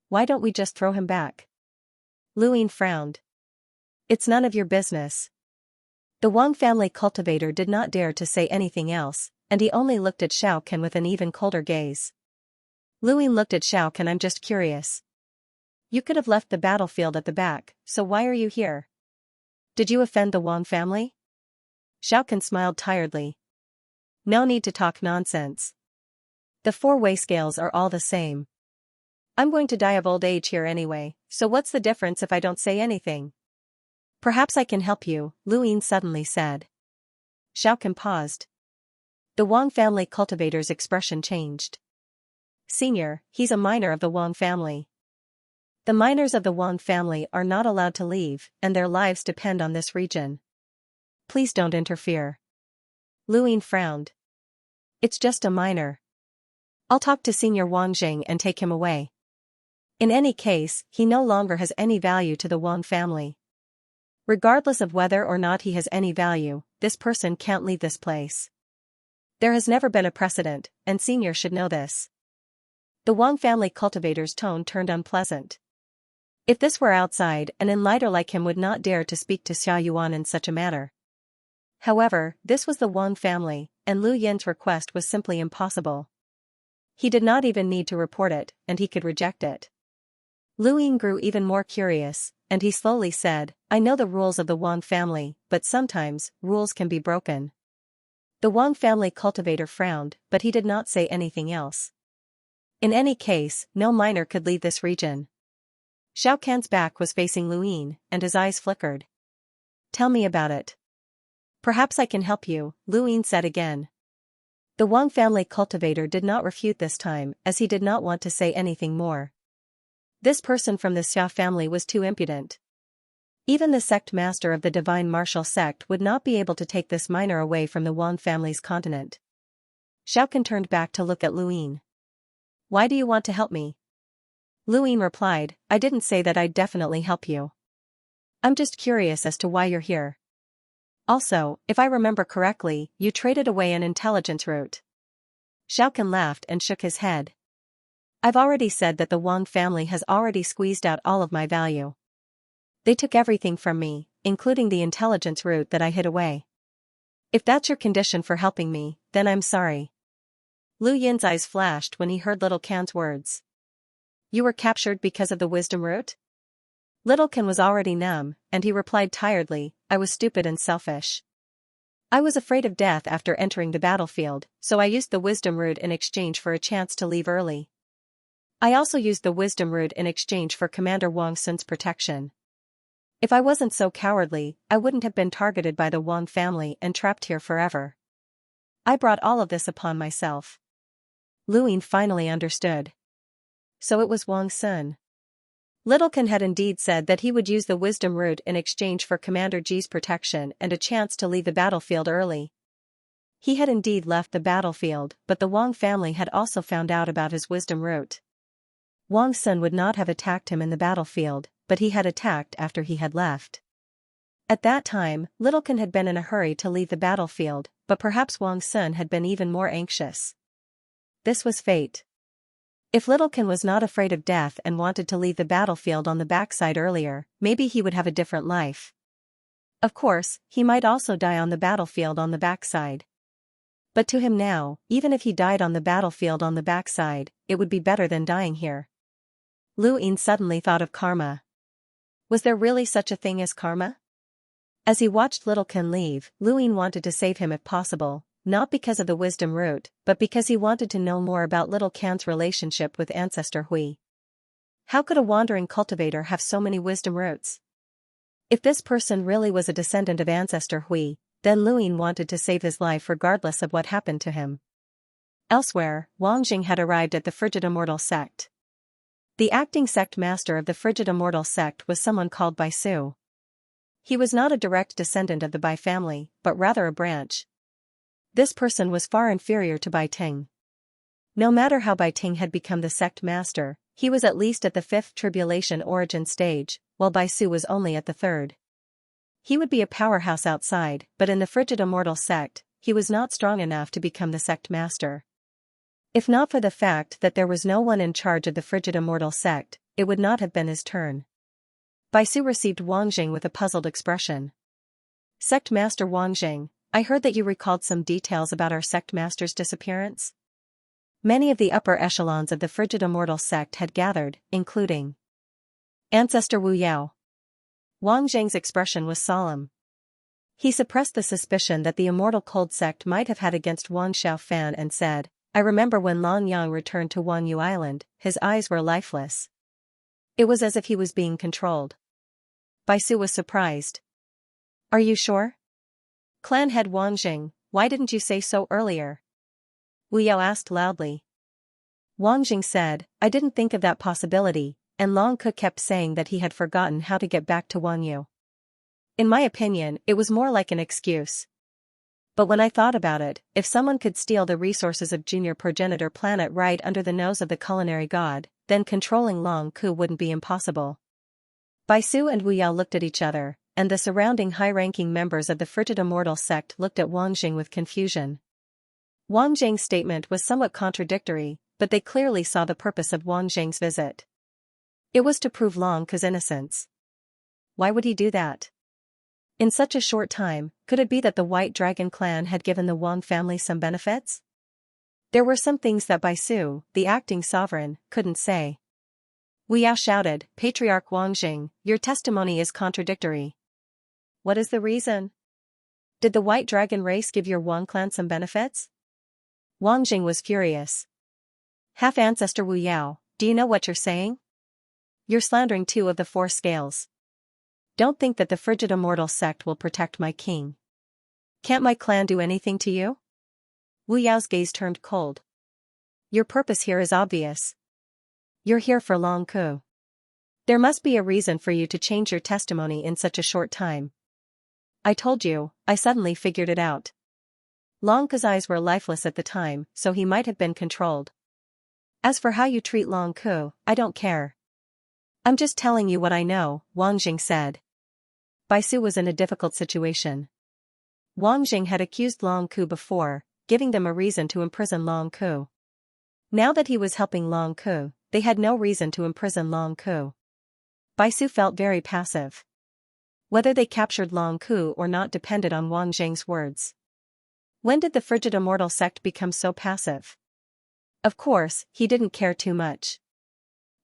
Why don't we just throw him back? Luyin frowned. It's none of your business. The Wang family cultivator did not dare to say anything else, and he only looked at Xiaokan with an even colder gaze. Luyin looked at Xiaokan. I'm just curious. You could have left the battlefield at the back, so why are you here? Did you offend the Wang family? Xiaokan smiled tiredly. No need to talk nonsense. The four-way scales are all the same. I'm going to die of old age here anyway, so what's the difference if I don't say anything? Perhaps I can help you, Luyin suddenly said. Xiaokan paused. The Wang family cultivator's expression changed. Senior, he's a minor of the Wang family. The minors of the Wang family are not allowed to leave, and their lives depend on this region. Please don't interfere. Luyin frowned. It's just a minor. I'll talk to Senior Wang Jing and take him away. In any case, he no longer has any value to the Wang family. Regardless of whether or not he has any value, this person can't leave this place. There has never been a precedent, and Senior should know this. The Wang family cultivator's tone turned unpleasant. If this were outside, an enlighter like him would not dare to speak to Xia Yuan in such a manner. However, this was the Wang family, and Lu Yin's request was simply impossible. He did not even need to report it, and he could reject it. Lu Yin grew even more curious, and he slowly said, I know the rules of the Wang family, but sometimes, rules can be broken. The Wang family cultivator frowned, but he did not say anything else. In any case, no minor could leave this region. Xiaokan's back was facing Lu Yin, and his eyes flickered. Tell me about it. Perhaps I can help you, Lu Yin said again. The Wang family cultivator did not refute this time, as he did not want to say anything more. This person from the Xia family was too impudent. Even the sect master of the divine martial sect would not be able to take this minor away from the Wang family's continent. Xiaokan turned back to look at Lu Yin. Why do you want to help me? Lu Yin replied, I didn't say that I'd definitely help you. I'm just curious as to why you're here. Also, if I remember correctly, you traded away an intelligence root. Xiaokan laughed and shook his head. I've already said that the Wang family has already squeezed out all of my value. They took everything from me, including the intelligence root that I hid away. If that's your condition for helping me, then I'm sorry. Lu Yin's eyes flashed when he heard Little Kan's words. You were captured because of the wisdom root? Little Kan was already numb, and he replied tiredly, I was stupid and selfish. I was afraid of death after entering the battlefield, so I used the wisdom root in exchange for a chance to leave early. I also used the wisdom root in exchange for Commander Wang Sun's protection. If I wasn't so cowardly, I wouldn't have been targeted by the Wang family and trapped here forever. I brought all of this upon myself. Lu Yin finally understood. So it was Wang Sun. Little Kan had indeed said that he would use the wisdom root in exchange for Commander Ji's protection and a chance to leave the battlefield early. He had indeed left the battlefield, but the Wang family had also found out about his wisdom root. Wang Sun would not have attacked him in the battlefield, but he had attacked after he had left. At that time, Little Kan had been in a hurry to leave the battlefield, but perhaps Wang Sun had been even more anxious. This was fate. If Little Kan was not afraid of death and wanted to leave the battlefield on the backside earlier, maybe he would have a different life. Of course, he might also die on the battlefield on the backside. But to him now, even if he died on the battlefield on the backside, it would be better than dying here. Lu Yin suddenly thought of karma. Was there really such a thing as karma? As he watched Little Kan leave, Lu Yin wanted to save him if possible, not because of the wisdom root, but because he wanted to know more about Little Kan's relationship with Ancestor Hui. How could a wandering cultivator have so many wisdom roots? If this person really was a descendant of Ancestor Hui, then Lu Yin wanted to save his life regardless of what happened to him. Elsewhere, Wang Jing had arrived at the Frigid Immortal sect. The acting sect master of the Frigid Immortal sect was someone called Bai Su. He was not a direct descendant of the Bai family, but rather a branch. This person was far inferior to Bai Ting. No matter how Bai Ting had become the sect master, he was at least at the 5th tribulation origin stage, while Bai Su was only at the 3rd. He would be a powerhouse outside, but in the Frigid Immortal sect, he was not strong enough to become the sect master. If not for the fact that there was no one in charge of the Frigid Immortal sect, it would not have been his turn. Bai Su received Wang Jing with a puzzled expression. Sect Master Wang Jing, I heard that you recalled some details about our sect master's disappearance. Many of the upper echelons of the Frigid Immortal sect had gathered, including Ancestor Wu Yao. Wang Jing's expression was solemn. He suppressed the suspicion that the Immortal Cold sect might have had against Wang Xiaofan and said, I remember when Lan Yang returned to Wanyu Island, his eyes were lifeless. It was as if he was being controlled. Bai Su was surprised. Are you sure? Clan head Wang Jing, why didn't you say so earlier? Wu Yao asked loudly. Wang Jing said, I didn't think of that possibility, and Long Ke kept saying that he had forgotten how to get back to Wanyu. In my opinion, it was more like an excuse. But when I thought about it, if someone could steal the resources of Junior Progenitor Planet right under the nose of the culinary god, then controlling Long Ke wouldn't be impossible. Bai Su and Wu Yao looked at each other, and the surrounding high-ranking members of the Frigid Immortal sect looked at Wang Jing with confusion. Wang Jing's statement was somewhat contradictory, but they clearly saw the purpose of Wang Jing's visit. It was to prove Long Ke's innocence. Why would he do that? In such a short time, could it be that the White Dragon clan had given the Wang family some benefits? There were some things that Bai Su, the acting sovereign, couldn't say. Wu Yao shouted, Patriarch Wang Jing, your testimony is contradictory. What is the reason? Did the White Dragon race give your Wang clan some benefits? Wang Jing was furious. Half-ancestor Wu Yao, do you know what you're saying? You're slandering 2 of the 4 scales. Don't think that the Frigid Immortal sect will protect my king. Can't my clan do anything to you? Wu Yao's gaze turned cold. Your purpose here is obvious. You're here for Long Ke. There must be a reason for you to change your testimony in such a short time. I told you, I suddenly figured it out. Long Ke's eyes were lifeless at the time, so he might have been controlled. As for how you treat Long Ke, I don't care. I'm just telling you what I know, Wang Jing said. Bai Su was in a difficult situation. Wang Jing had accused Long Ke before, giving them a reason to imprison Long Ke. Now that he was helping Long Ke, they had no reason to imprison Long Ke. Bai Su felt very passive. Whether they captured Long Ke or not depended on Wang Jing's words. When did the Frigid Immortal sect become so passive? Of course, he didn't care too much.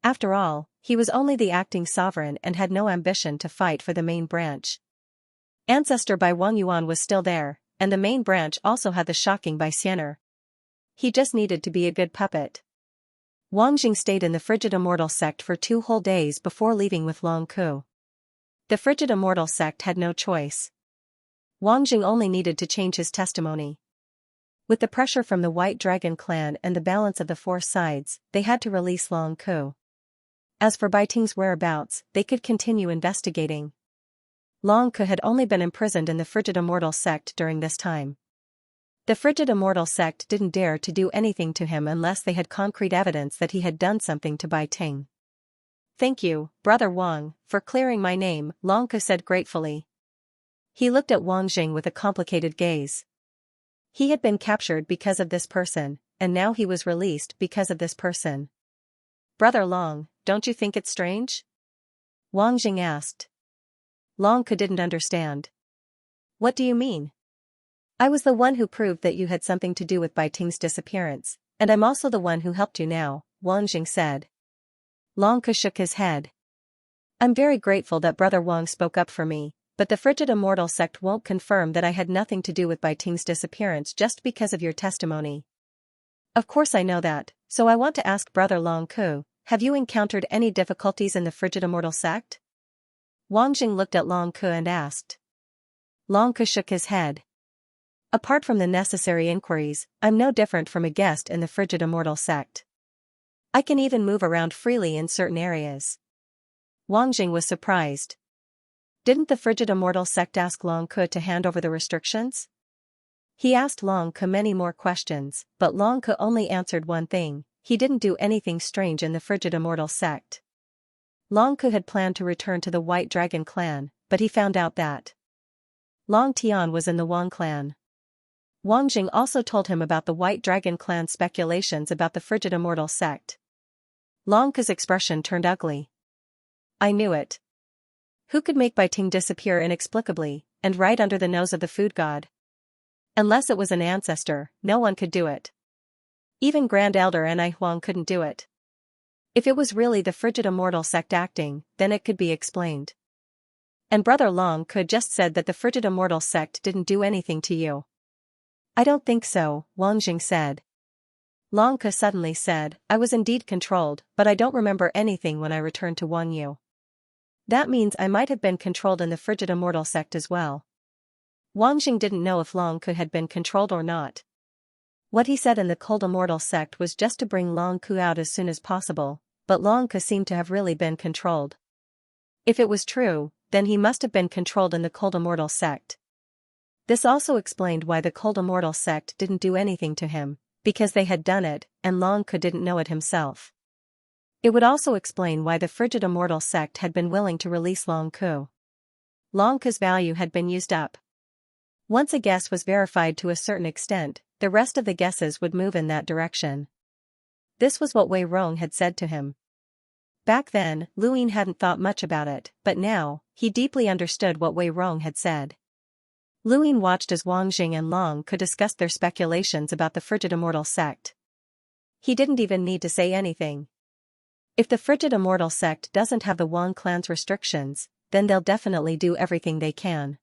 After all, he was only the acting sovereign and had no ambition to fight for the main branch. Ancestor Bai Wang Yuan was still there, and the main branch also had the shocking Bai Xianer. He just needed to be a good puppet. Wang Jing stayed in the Frigid Immortal sect for 2 whole days before leaving with Long Ke. The Frigid Immortal sect had no choice. Wang Jing only needed to change his testimony. With the pressure from the White Dragon clan and the balance of the 4 sides, they had to release Long Ke. As for Bai Ting's whereabouts, they could continue investigating. Long Ke had only been imprisoned in the Frigid Immortal sect during this time. The Frigid Immortal sect didn't dare to do anything to him unless they had concrete evidence that he had done something to Bai Ting. Thank you, Brother Wang, for clearing my name, Long Ke said gratefully. He looked at Wang Jing with a complicated gaze. He had been captured because of this person, and now he was released because of this person. Brother Long, don't you think it's strange? Wang Jing asked. Long Ke didn't understand. What do you mean? I was the one who proved that you had something to do with Bai Ting's disappearance, and I'm also the one who helped you now, Wang Jing said. Long Ke shook his head. I'm very grateful that Brother Wang spoke up for me, but the Frigid Immortal sect won't confirm that I had nothing to do with Bai Ting's disappearance just because of your testimony. Of course I know that, so I want to ask Brother Long Ke, have you encountered any difficulties in the Frigid Immortal sect? Wang Jing looked at Long Ke and asked. Long Ke shook his head. Apart from the necessary inquiries, I'm no different from a guest in the frigid immortal sect. I can even move around freely in certain areas. Wang Jing was surprised. Didn't the frigid immortal sect ask Long Ke to hand over the restrictions? He asked Long Ke many more questions, but Long Ke only answered one thing: he didn't do anything strange in the frigid immortal sect. Long Ke had planned to return to the White Dragon clan, but he found out that Long Tian was in the Wang clan. Wang Jing also told him about the White Dragon clan's speculations about the frigid immortal sect. Long Ke's expression turned ugly. I knew it. Who could make Bai Ting disappear inexplicably, and right under the nose of the food god? Unless it was an ancestor, no one could do it. Even Grand Elder Anai Huang couldn't do it. If it was really the frigid immortal sect acting, then it could be explained. And Brother Long Ke just said that the frigid immortal sect didn't do anything to you. I don't think so, Wang Jing said. Long Ke suddenly said, I was indeed controlled, but I don't remember anything when I returned to Wang Yu. That means I might have been controlled in the frigid immortal sect as well. Wang Jing didn't know if Long Ke had been controlled or not. What he said in the cold immortal sect was just to bring Long Ke out as soon as possible, but Long Ke seemed to have really been controlled. If it was true, then he must have been controlled in the cold immortal sect. This also explained why the cold immortal sect didn't do anything to him, because they had done it, and Long Ke didn't know it himself. It would also explain why the frigid immortal sect had been willing to release Long Ke. Long Ke's value had been used up. Once a guess was verified to a certain extent, the rest of the guesses would move in that direction. This was what Wei Rong had said to him. Back then, Lu Yin hadn't thought much about it, but now, he deeply understood what Wei Rong had said. Lu Yin watched as Wang Jing and Long Ke discussed their speculations about the frigid immortal sect. He didn't even need to say anything. If the frigid immortal sect doesn't have the Wang clan's restrictions, then they'll definitely do everything they can.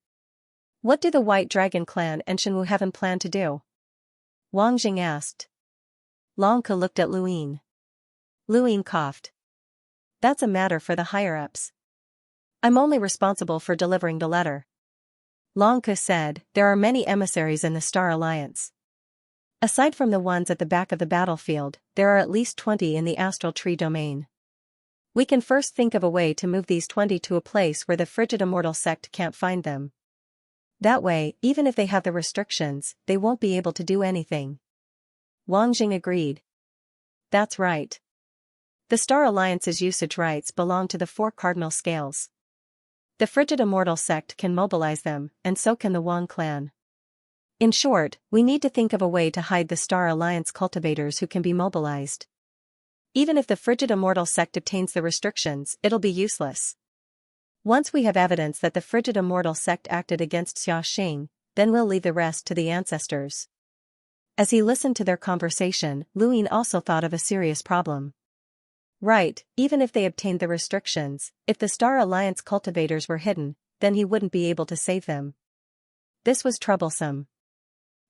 What do the White Dragon clan and Shenwu have in plan to do? Wang Jing asked. Long Ke looked at Lu Yin. Lu Yin coughed. That's a matter for the higher-ups. I'm only responsible for delivering the letter. Long Ke said, there are many emissaries in the Star Alliance. Aside from the ones at the back of the battlefield, there are at least 20 in the Astral Tree domain. We can first think of a way to move these 20 to a place where the frigid immortal sect can't find them. That way, even if they have the restrictions, they won't be able to do anything. Wang Jing agreed. That's right. The Star Alliance's usage rights belong to the 4 cardinal scales. The frigid immortal sect can mobilize them, and so can the Wang clan. In short, we need to think of a way to hide the Star Alliance cultivators who can be mobilized. Even if the frigid immortal sect obtains the restrictions, it'll be useless. Once we have evidence that the frigid immortal sect acted against Xiaxing, then we'll leave the rest to the ancestors. As he listened to their conversation, Lu Yin also thought of a serious problem. Right, even if they obtained the restrictions, if the Star Alliance cultivators were hidden, then he wouldn't be able to save them. This was troublesome.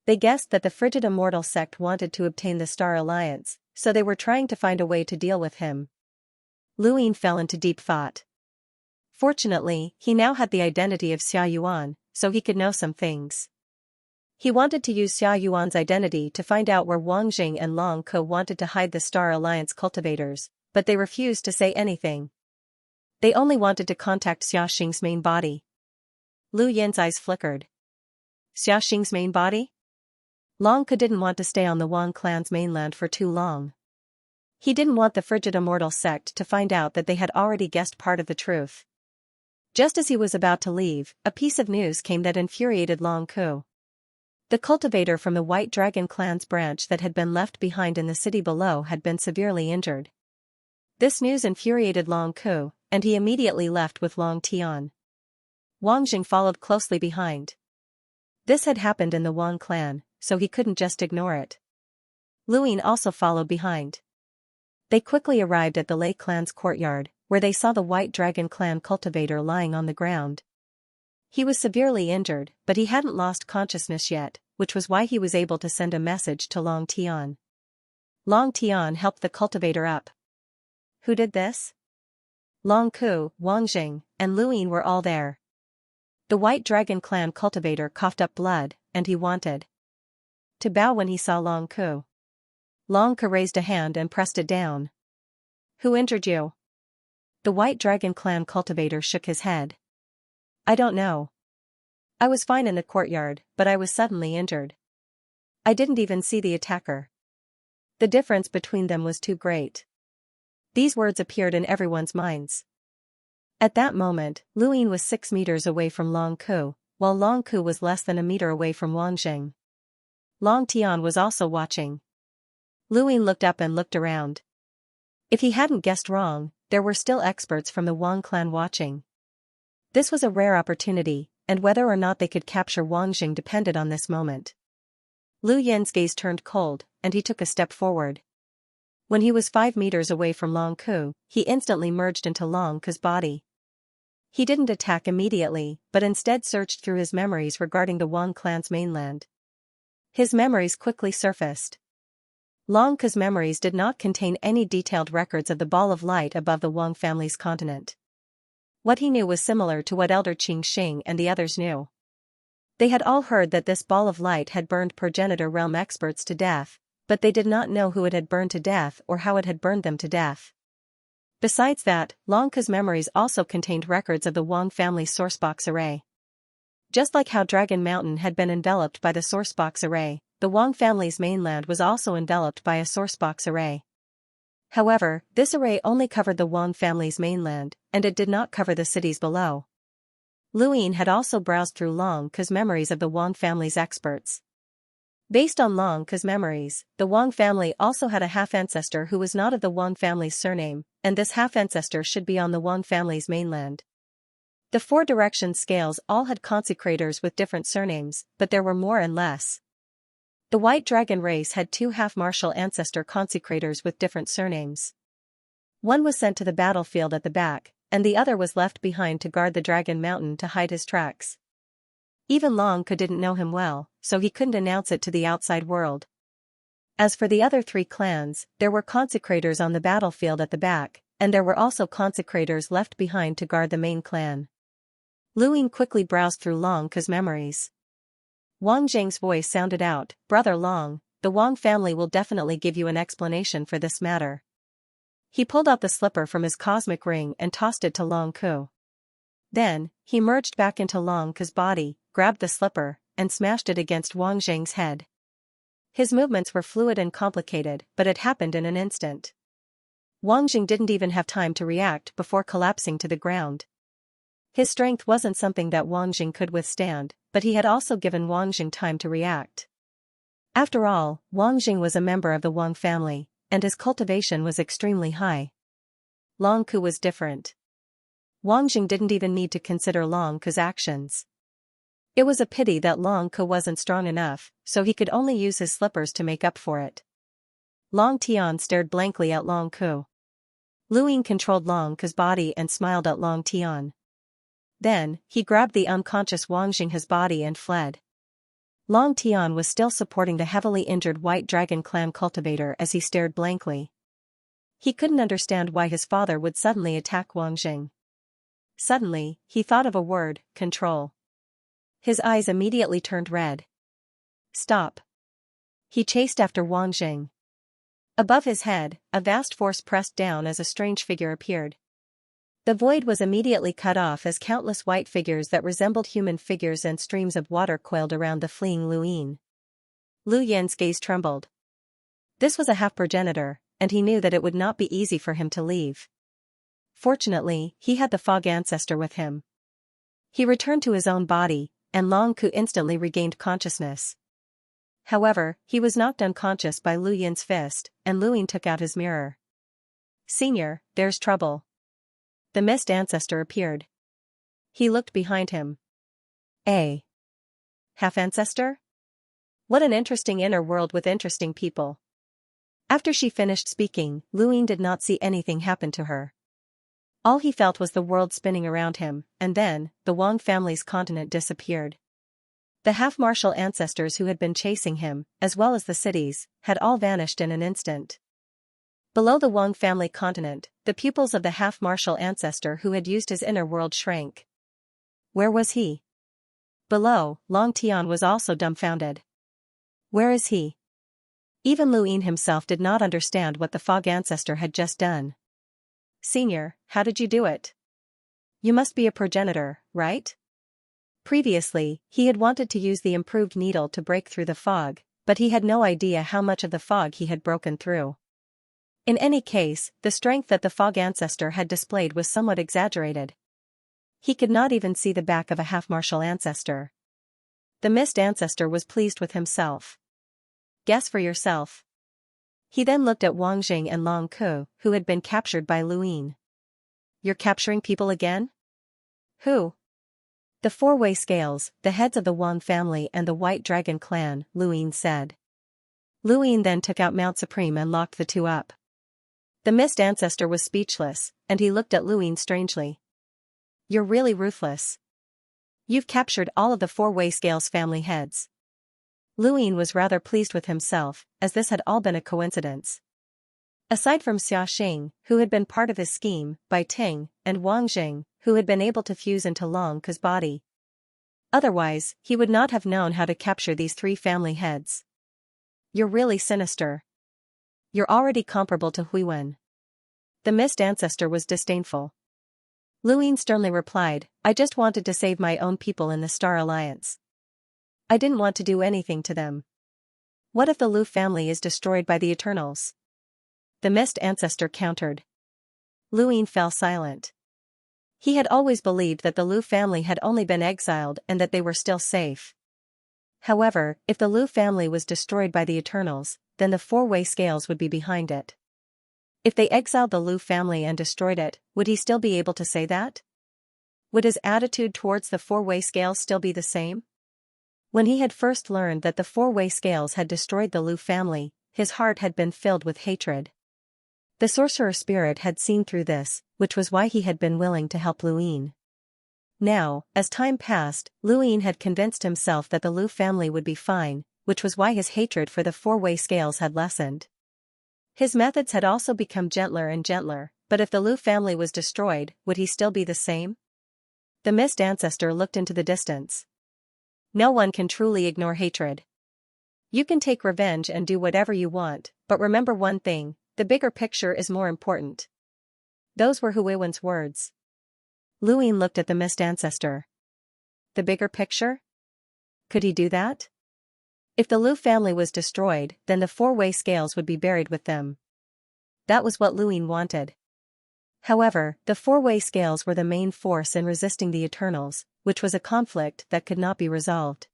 They guessed that the frigid immortal sect wanted to obtain the Star Alliance, so they were trying to find a way to deal with him. Lu Yin fell into deep thought. Fortunately, he now had the identity of Xia Yuan, so he could know some things. He wanted to use Xia Yuan's identity to find out where Wang Jing and Long Ke wanted to hide the Star Alliance cultivators, but they refused to say anything. They only wanted to contact Xiaxing's main body. Lu Yin's eyes flickered. Xiaxing's main body? Long Ke didn't want to stay on the Wang clan's mainland for too long. He didn't want the frigid immortal sect to find out that they had already guessed part of the truth. Just as he was about to leave, a piece of news came that infuriated Long Ke. The cultivator from the White Dragon clan's branch that had been left behind in the city below had been severely injured. This news infuriated Long Ke, and he immediately left with Long Tian. Wang Jing followed closely behind. This had happened in the Wang clan, so he couldn't just ignore it. Lu Yin also followed behind. They quickly arrived at the Lei clan's courtyard, where they saw the White Dragon clan cultivator lying on the ground. He was severely injured, but he hadn't lost consciousness yet, which was why he was able to send a message to Long Tian. Long Tian helped the cultivator up. Who did this? Long Ke, Wang Jing, and Lu Yin were all there. The White Dragon clan cultivator coughed up blood, and he wanted to bow when he saw Long Ku. Long Ku raised a hand and pressed it down. "Who injured you?" The White Dragon Clan cultivator shook his head. "I don't know. I was fine in the courtyard, but I was suddenly injured. I didn't even see the attacker. The difference between them was too great." These words appeared in everyone's minds. At that moment, Lu Yin was 6 meters away from Long Ku, while Long Ku was less than a meter away from Wang Jing. Long Tian was also watching. Lu Yin looked up and looked around. If he hadn't guessed wrong, there were still experts from the Wang clan watching. This was a rare opportunity, and whether or not they could capture Wang Jing depended on this moment. Lu Yin's gaze turned cold, and he took a step forward. When he was 5 meters away from Long Ku, he instantly merged into Long Ku's body. He didn't attack immediately, but instead searched through his memories regarding the Wang clan's mainland. His memories quickly surfaced. Long Ku's memories did not contain any detailed records of the ball of light above the Wang family's continent. What he knew was similar to what Elder Xing and the others knew. They had all heard that this ball of light had burned progenitor realm experts to death, but they did not know who it had burned to death or how it had burned them to death. Besides that, Long Ku's memories also contained records of the Wang family's sourcebox array. Just like how Dragon Mountain had been enveloped by the sourcebox array, the Wang family's mainland was also enveloped by a sourcebox array. However, this array only covered the Wang family's mainland, and it did not cover the cities below. Lu Yin had also browsed through Long Ku's memories of the Wang family's experts. Based on Long Ku's memories, the Wang family also had a half-ancestor who was not of the Wang family's surname, and this half-ancestor should be on the Wang family's mainland. The 4 direction scales all had consecrators with different surnames, but there were more and less. The White Dragon race had 2 half-martial ancestor consecrators with different surnames. One was sent to the battlefield at the back, and the other was left behind to guard the Dragon Mountain to hide his tracks. Even Long Ku didn't know him well, so he couldn't announce it to the outside world. As for the other 3 clans, there were consecrators on the battlefield at the back, and there were also consecrators left behind to guard the main clan. Lu Yin quickly browsed through Long Ku's memories. Wang Jing's voice sounded out, "Brother Long, the Wang family will definitely give you an explanation for this matter." He pulled out the slipper from his cosmic ring and tossed it to Long Ku. Then, he merged back into Long Ku's body, grabbed the slipper, and smashed it against Wang Jing's head. His movements were fluid and complicated, but it happened in an instant. Wang Jing didn't even have time to react before collapsing to the ground. His strength wasn't something that Wang Jing could withstand, but he had also given Wang Jing time to react. After all, Wang Jing was a member of the Wang family, and his cultivation was extremely high. Long Ku was different. Wang Jing didn't even need to consider Long Ku's actions. It was a pity that Long Ku wasn't strong enough, so he could only use his slippers to make up for it. Long Tian stared blankly at Long Ku. Lu Yin controlled Long Ku's body and smiled at Long Tian. Then, he grabbed the unconscious Wang Jing his body and fled. Long Tian was still supporting the heavily injured White Dragon Clan cultivator as he stared blankly. He couldn't understand why his father would suddenly attack Wang Jing. Suddenly, he thought of a word, control. His eyes immediately turned red. Stop. He chased after Wang Jing. Above his head, a vast force pressed down as a strange figure appeared. The void was immediately cut off as countless white figures that resembled human figures and streams of water coiled around the fleeing Lu Yin. Lu Yin's gaze trembled. This was a half-progenitor, and he knew that it would not be easy for him to leave. Fortunately, he had the fog ancestor with him. He returned to his own body, and Long Ku instantly regained consciousness. However, he was knocked unconscious by Lu Yin's fist, and Lu Yin took out his mirror. "Senior, there's trouble." The mist ancestor appeared. He looked behind him. A half-ancestor? What an interesting inner world with interesting people. After she finished speaking, Lu Yin did not see anything happen to her. All he felt was the world spinning around him, and then, the Wang family's continent disappeared. The half-martial ancestors who had been chasing him, as well as the cities, had all vanished in an instant. Below the Wang family continent, the pupils of the half-martial ancestor who had used his inner world shrank. Where was he? Below, Long Tian was also dumbfounded. Where is he? Even Luin himself did not understand what the fog ancestor had just done. Senior, how did you do it? You must be a progenitor, right? Previously, he had wanted to use the improved needle to break through the fog, but he had no idea how much of the fog he had broken through. In any case, the strength that the fog ancestor had displayed was somewhat exaggerated. He could not even see the back of a half-martial ancestor. The mist ancestor was pleased with himself. Guess for yourself. He then looked at Wang Jing and Long Ke, who had been captured by Luin. You're capturing people again? Who? The four-way scales, the heads of the Wang family and the White Dragon clan, Luin said. Luin then took out Mount Supreme and locked the two up. The mist ancestor was speechless, and he looked at Luin strangely. You're really ruthless. You've captured all of the four-way scales family heads. Luin was rather pleased with himself, as this had all been a coincidence. Aside from Xiaxia, who had been part of his scheme, Bai Ting, and Wang Jing, who had been able to fuse into Long Ke's body. Otherwise, he would not have known how to capture these three family heads. You're really sinister. You're already comparable to Huiwen. The mist ancestor was disdainful. Luin sternly replied, I just wanted to save my own people in the Star Alliance. I didn't want to do anything to them. What if the Lu family is destroyed by the Eternals? The mist ancestor countered. Luin fell silent. He had always believed that the Lu family had only been exiled and that they were still safe. However, if the Lu family was destroyed by the Eternals, then the four-way scales would be behind it. If they exiled the Lu family and destroyed it, would he still be able to say that? Would his attitude towards the four-way scales still be the same? When he had first learned that the four-way scales had destroyed the Lu family, his heart had been filled with hatred. The sorcerer spirit had seen through this, which was why he had been willing to help Luin. Now, as time passed, Luin had convinced himself that the Lu family would be fine, which was why his hatred for the four-way scales had lessened. His methods had also become gentler and gentler, but if the Lu family was destroyed, would he still be the same? The mist ancestor looked into the distance. No one can truly ignore hatred. You can take revenge and do whatever you want, but remember one thing, the bigger picture is more important. Those were Huiwen's words. Luin looked at the mist ancestor. The bigger picture? Could he do that? If the Lu family was destroyed, then the four-way scales would be buried with them. That was what Luin wanted. However, the four-way scales were the main force in resisting the Eternals, which was a conflict that could not be resolved.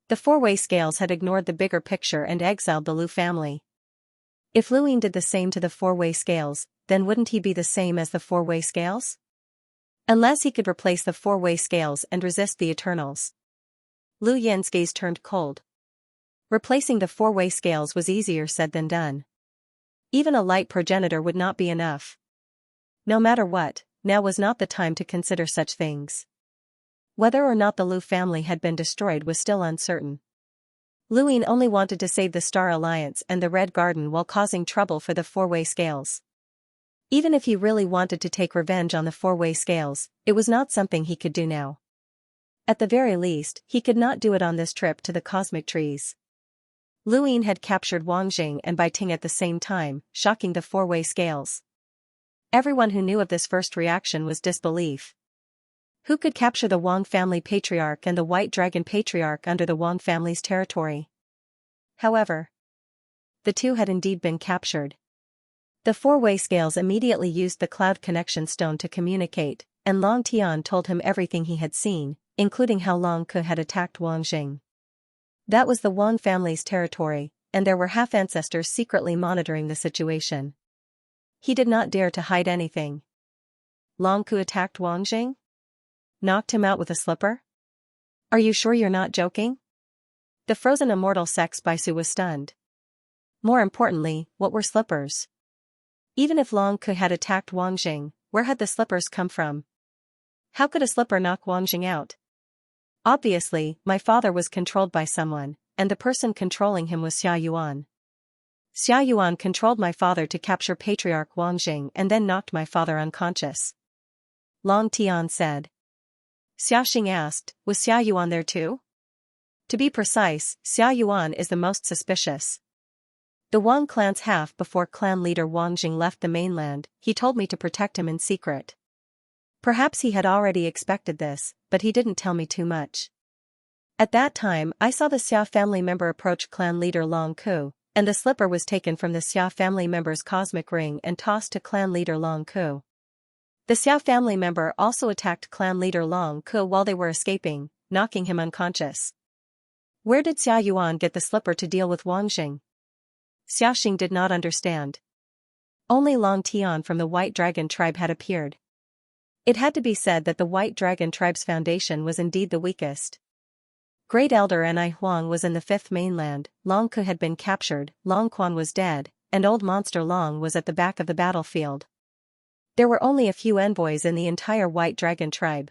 The four-way scales had ignored the bigger picture and exiled the Lu family. If Luin did the same to the four-way scales, then wouldn't he be the same as the four-way scales? Unless he could replace the four-way scales and resist the Eternals. Lu Yin's gaze turned cold. Replacing the four-way scales was easier said than done. Even a light progenitor would not be enough. No matter what, now was not the time to consider such things. Whether or not the Lu family had been destroyed was still uncertain. Luin only wanted to save the Star Alliance and the Red Garden while causing trouble for the four-way scales. Even if he really wanted to take revenge on the four-way scales, it was not something he could do now. At the very least, he could not do it on this trip to the cosmic trees. Luin had captured Wang Jing and Bai Ting at the same time, shocking the four-way scales. Everyone who knew of this first reaction was disbelief. Who could capture the Wang family patriarch and the White Dragon patriarch under the Wang family's territory? However, the two had indeed been captured. The four-way scales immediately used the cloud connection stone to communicate, and Long Tian told him everything he had seen, including how Long Ke had attacked Wang Jing. That was the Wang family's territory, and there were half-ancestors secretly monitoring the situation. He did not dare to hide anything. Long Ke attacked Wang Jing? Knocked him out with a slipper? Are you sure you're not joking? The frozen immortal Sex Baisu was stunned. More importantly, what were slippers? Even if Long Ke had attacked Wang Jing, where had the slippers come from? How could a slipper knock Wang Jing out? Obviously, my father was controlled by someone, and the person controlling him was Xia Yuan. Xia Yuan controlled my father to capture Patriarch Wang Jing and then knocked my father unconscious. Long Tian said. Xiaxia asked, was Xia Yuan there too? To be precise, Xia Yuan is the most suspicious. The Wang clan's half before clan leader Wang Jing left the mainland, he told me to protect him in secret. Perhaps he had already expected this, but he didn't tell me too much. At that time I saw the Xia family member approach clan leader Long Ku, and the slipper was taken from the Xia family member's cosmic ring and tossed to clan leader Long Ku. The Xia family member also attacked clan leader Long Ku while they were escaping, knocking him unconscious. Where did Xia Yuan get the slipper to deal with Wang Jing? Xiaxing did not understand. Only Long Tian from the White Dragon tribe had appeared. It had to be said that the White Dragon tribe's foundation was indeed the weakest. Great Elder Anai Huang was in the fifth mainland, Long Ku had been captured, Long Quan was dead, and Old Monster Long was at the back of the battlefield. There were only a few envoys in the entire White Dragon tribe.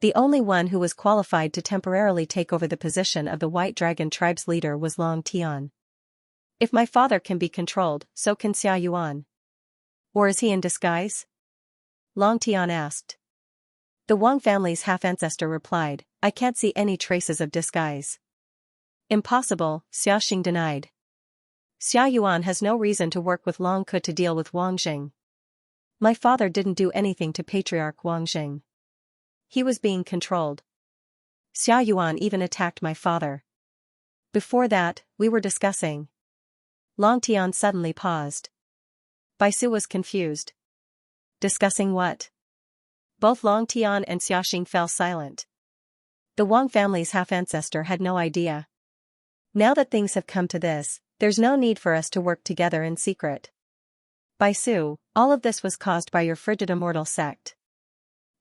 The only one who was qualified to temporarily take over the position of the White Dragon tribe's leader was Long Tian. If my father can be controlled, so can Xia Yuan. Or is he in disguise? Long Tian asked. The Wang family's half-ancestor replied, I can't see any traces of disguise. Impossible, Xiaxing denied. Xia Yuan has no reason to work with Long Ku to deal with Wang Jing. My father didn't do anything to Patriarch Wang Jing. He was being controlled. Xia Yuan even attacked my father. Before that, we were discussing. Long Tian suddenly paused. Baisu was confused. Discussing what? Both Long Tian and Xiaxing fell silent. The Wang family's half-ancestor had no idea. Now that things have come to this, there's no need for us to work together in secret. Baisu, all of this was caused by your frigid immortal sect.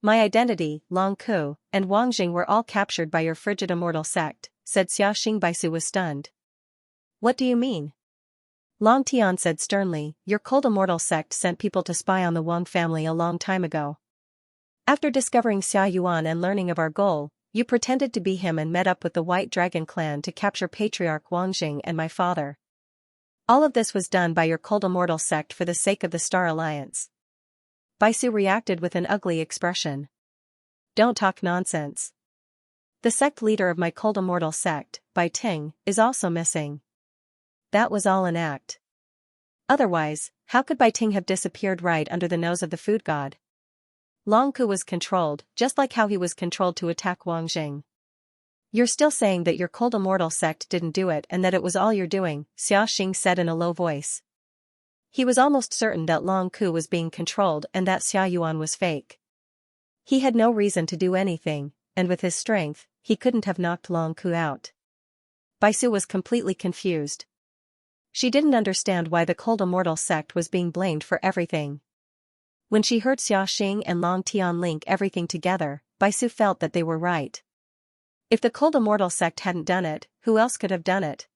My identity, Long Ku, and Wang Jing were all captured by your frigid immortal sect, said Xiaxing. Baisu was stunned. What do you mean? Long Tian said sternly, your cold immortal sect sent people to spy on the Wang family a long time ago. After discovering Xia Yuan and learning of our goal, you pretended to be him and met up with the White Dragon clan to capture Patriarch Wang Jing and my father. All of this was done by your cold immortal sect for the sake of the Star Alliance. Baisu reacted with an ugly expression. Don't talk nonsense. The sect leader of my cold immortal sect, Bai Ting, is also missing. That was all an act. Otherwise, how could Bai Ting have disappeared right under the nose of the food god? Long Ku was controlled, just like how he was controlled to attack Wang Jing. You're still saying that your cold immortal sect didn't do it and that it was all you're doing, Xiaxing said in a low voice. He was almost certain that Long Ku was being controlled and that Xia Yuan was fake. He had no reason to do anything, and with his strength, he couldn't have knocked Long Ku out. Baisu was completely confused. She didn't understand why the cold immortal sect was being blamed for everything. When she heard Xiaxing and Long Tian link everything together, Baisu felt that they were right. If the cold immortal sect hadn't done it, who else could have done it?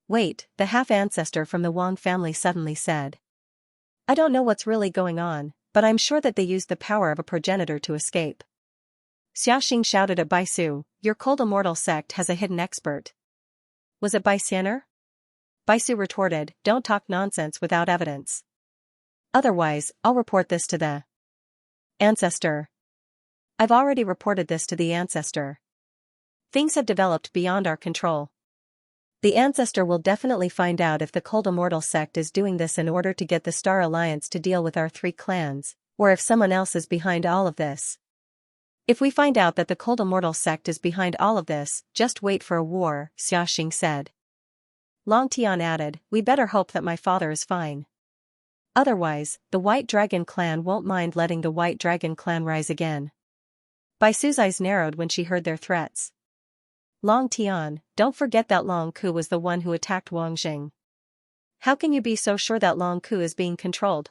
Wait, the half-ancestor from the Wang family suddenly said. I don't know what's really going on, but I'm sure that they used the power of a progenitor to escape. Xiaxing shouted at Baisu, your cold immortal sect has a hidden expert. Was it Bai Xianer? Baisu retorted, don't talk nonsense without evidence. Otherwise, I'll report this to the ancestor. I've already reported this to the ancestor. Things have developed beyond our control. The ancestor will definitely find out if the cold immortal sect is doing this in order to get the Star Alliance to deal with our three clans, or if someone else is behind all of this. If we find out that the cold immortal sect is behind all of this, just wait for a war, Xiaxing said. Long Tian added, we better hope that my father is fine. Otherwise, the White Dragon clan won't mind letting the White Dragon clan rise again. Baisu's eyes narrowed when she heard their threats. Long Tian, don't forget that Long Ku was the one who attacked Wang Jing. How can you be so sure that Long Ku is being controlled?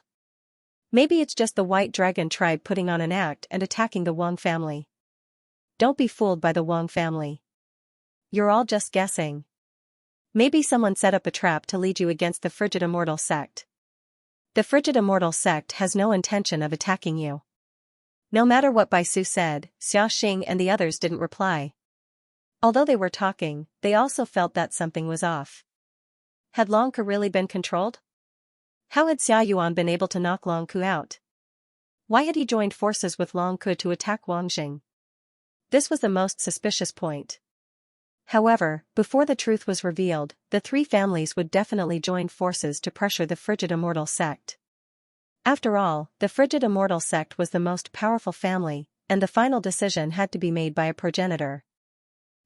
Maybe it's just the White Dragon tribe putting on an act and attacking the Wang family. Don't be fooled by the Wang family. You're all just guessing. Maybe someone set up a trap to lead you against the Frigid Immortal sect. The Frigid Immortal sect has no intention of attacking you. No matter what Baisu said, Xiaxing and the others didn't reply. Although they were talking, they also felt that something was off. Had Long Ku really been controlled? How had Xia Yuan been able to knock Long Ku out? Why had he joined forces with Long Ku to attack Wang Jing? This was the most suspicious point. However, before the truth was revealed, the three families would definitely join forces to pressure the frigid immortal sect. After all, the frigid immortal sect was the most powerful family, and the final decision had to be made by a progenitor.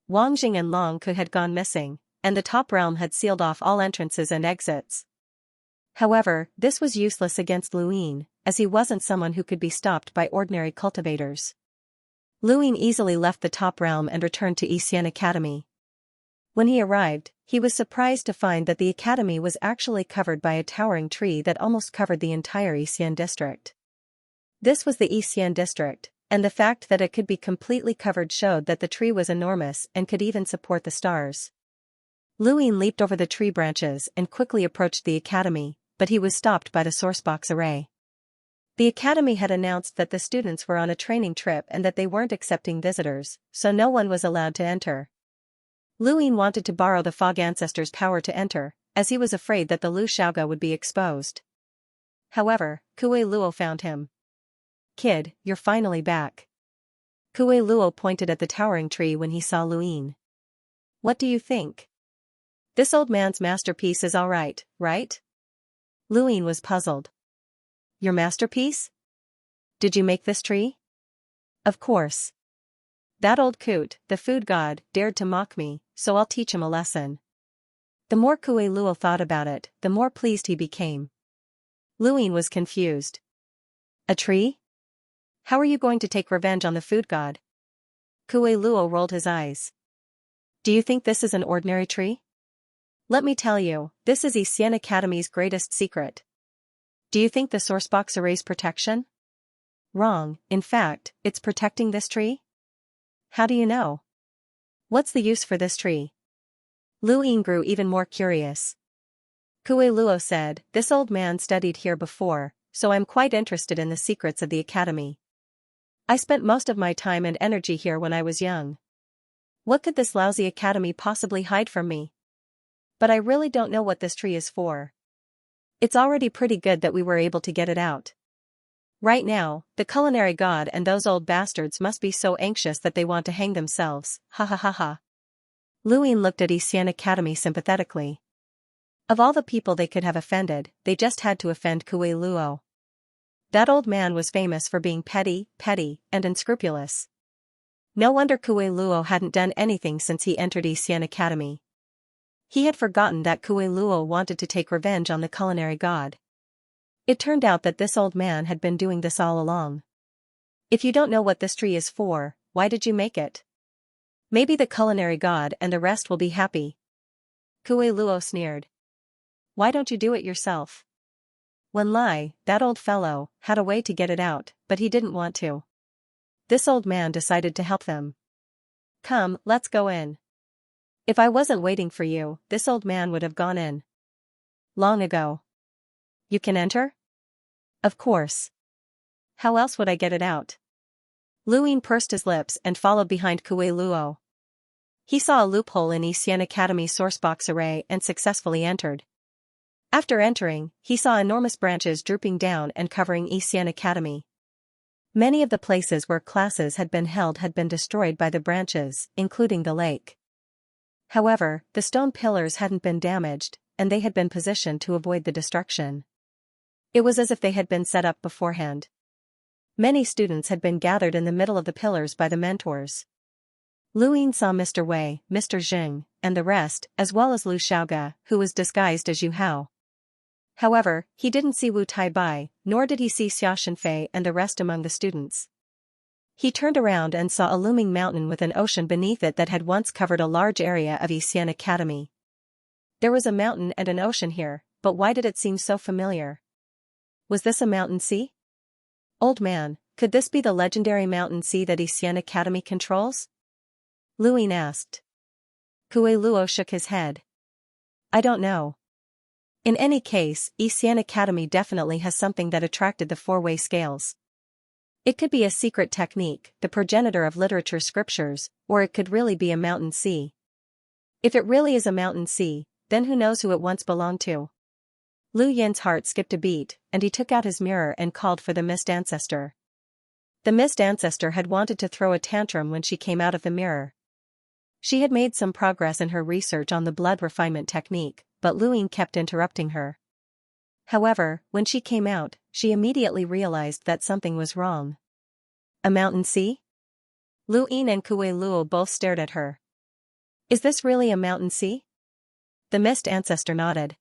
Wang Jing and Long Ke had gone missing, and the top realm had sealed off all entrances and exits. However, this was useless against Luin, as he wasn't someone who could be stopped by ordinary cultivators. Luin easily left the top realm and returned to Xian Academy. When he arrived, he was surprised to find that the academy was actually covered by a towering tree that almost covered the entire Xian district. This was the Xian district, and the fact that it could be completely covered showed that the tree was enormous and could even support the stars. Luin leaped over the tree branches and quickly approached the academy, but he was stopped by the sourcebox array. The academy had announced that the students were on a training trip and that they weren't accepting visitors, so no one was allowed to enter. Luin wanted to borrow the Fog Ancestor's power to enter, as he was afraid that the Lu Xiaoge would be exposed. However, Kue Luo found him. "Kid, you're finally back." Kue Luo pointed at the towering tree when he saw Luin. "What do you think? This old man's masterpiece is alright, right?" Luin was puzzled. "Your masterpiece? Did you make this tree?" "Of course. That old coot, the food god, dared to mock me, so I'll teach him a lesson." The more Kue Luo thought about it, the more pleased he became. Luin was confused. "A tree? How are you going to take revenge on the food god?" Kue Luo rolled his eyes. "Do you think this is an ordinary tree? Let me tell you, this is Xian Academy's greatest secret. Do you think the sourcebox array's protection? Wrong, in fact, it's protecting this tree? How do you know? What's the use for this tree?" Luin grew even more curious. Kue Luo said, "This old man studied here before, so I'm quite interested in the secrets of the academy. I spent most of my time and energy here when I was young. What could this lousy academy possibly hide from me? But I really don't know what this tree is for. It's already pretty good that we were able to get it out. Right now, the culinary god and those old bastards must be so anxious that they want to hang themselves, ha ha ha ha." Luin looked at Xian Academy sympathetically. Of all the people they could have offended, they just had to offend Kue Luo. That old man was famous for being petty, and unscrupulous. No wonder Kue Luo hadn't done anything since he entered Xian Academy. He had forgotten that Kue Luo wanted to take revenge on the culinary god. It turned out that this old man had been doing this all along. "If you don't know what this tree is for, why did you make it? Maybe the culinary god and the rest will be happy." Kue Luo sneered. "Why don't you do it yourself?" When Lai, that old fellow, had a way to get it out, but he didn't want to. This old man decided to help them. "Come, let's go in. If I wasn't waiting for you, this old man would have gone in long ago." "You can enter?" "Of course. How else would I get it out?" Luin pursed his lips and followed behind Kue Luo. He saw a loophole in Xian Academy's sourcebox array and successfully entered. After entering, he saw enormous branches drooping down and covering Xian Academy. Many of the places where classes had been held had been destroyed by the branches, including the lake. However, the stone pillars hadn't been damaged, and they had been positioned to avoid the destruction. It was as if they had been set up beforehand. Many students had been gathered in the middle of the pillars by the mentors. Luin saw Mr. Wei, Mr. Jing, and the rest, as well as Lu Xiaoge, who was disguised as Yu Hao. However, he didn't see Wu Taibai, nor did he see Xia Shenfei and the rest among the students. He turned around and saw a looming mountain with an ocean beneath it that had once covered a large area of Xian Academy. There was a mountain and an ocean here, but why did it seem so familiar? Was this a mountain sea? "Old man, could this be the legendary mountain sea that Xian Academy controls?" Luin asked. Kue Luo shook his head. "I don't know. In any case, Xian Academy definitely has something that attracted the four-way scales. It could be a secret technique, the progenitor of literature scriptures, or it could really be a mountain sea. If it really is a mountain sea, then who knows who it once belonged to?" Lu Yin's heart skipped a beat, and he took out his mirror and called for the Mist Ancestor. The Mist Ancestor had wanted to throw a tantrum when she came out of the mirror. She had made some progress in her research on the blood refinement technique, but Luin kept interrupting her. However, when she came out, she immediately realized that something was wrong. A mountain sea? Luin and Kue Luo both stared at her. Is this really a mountain sea? The mist ancestor nodded.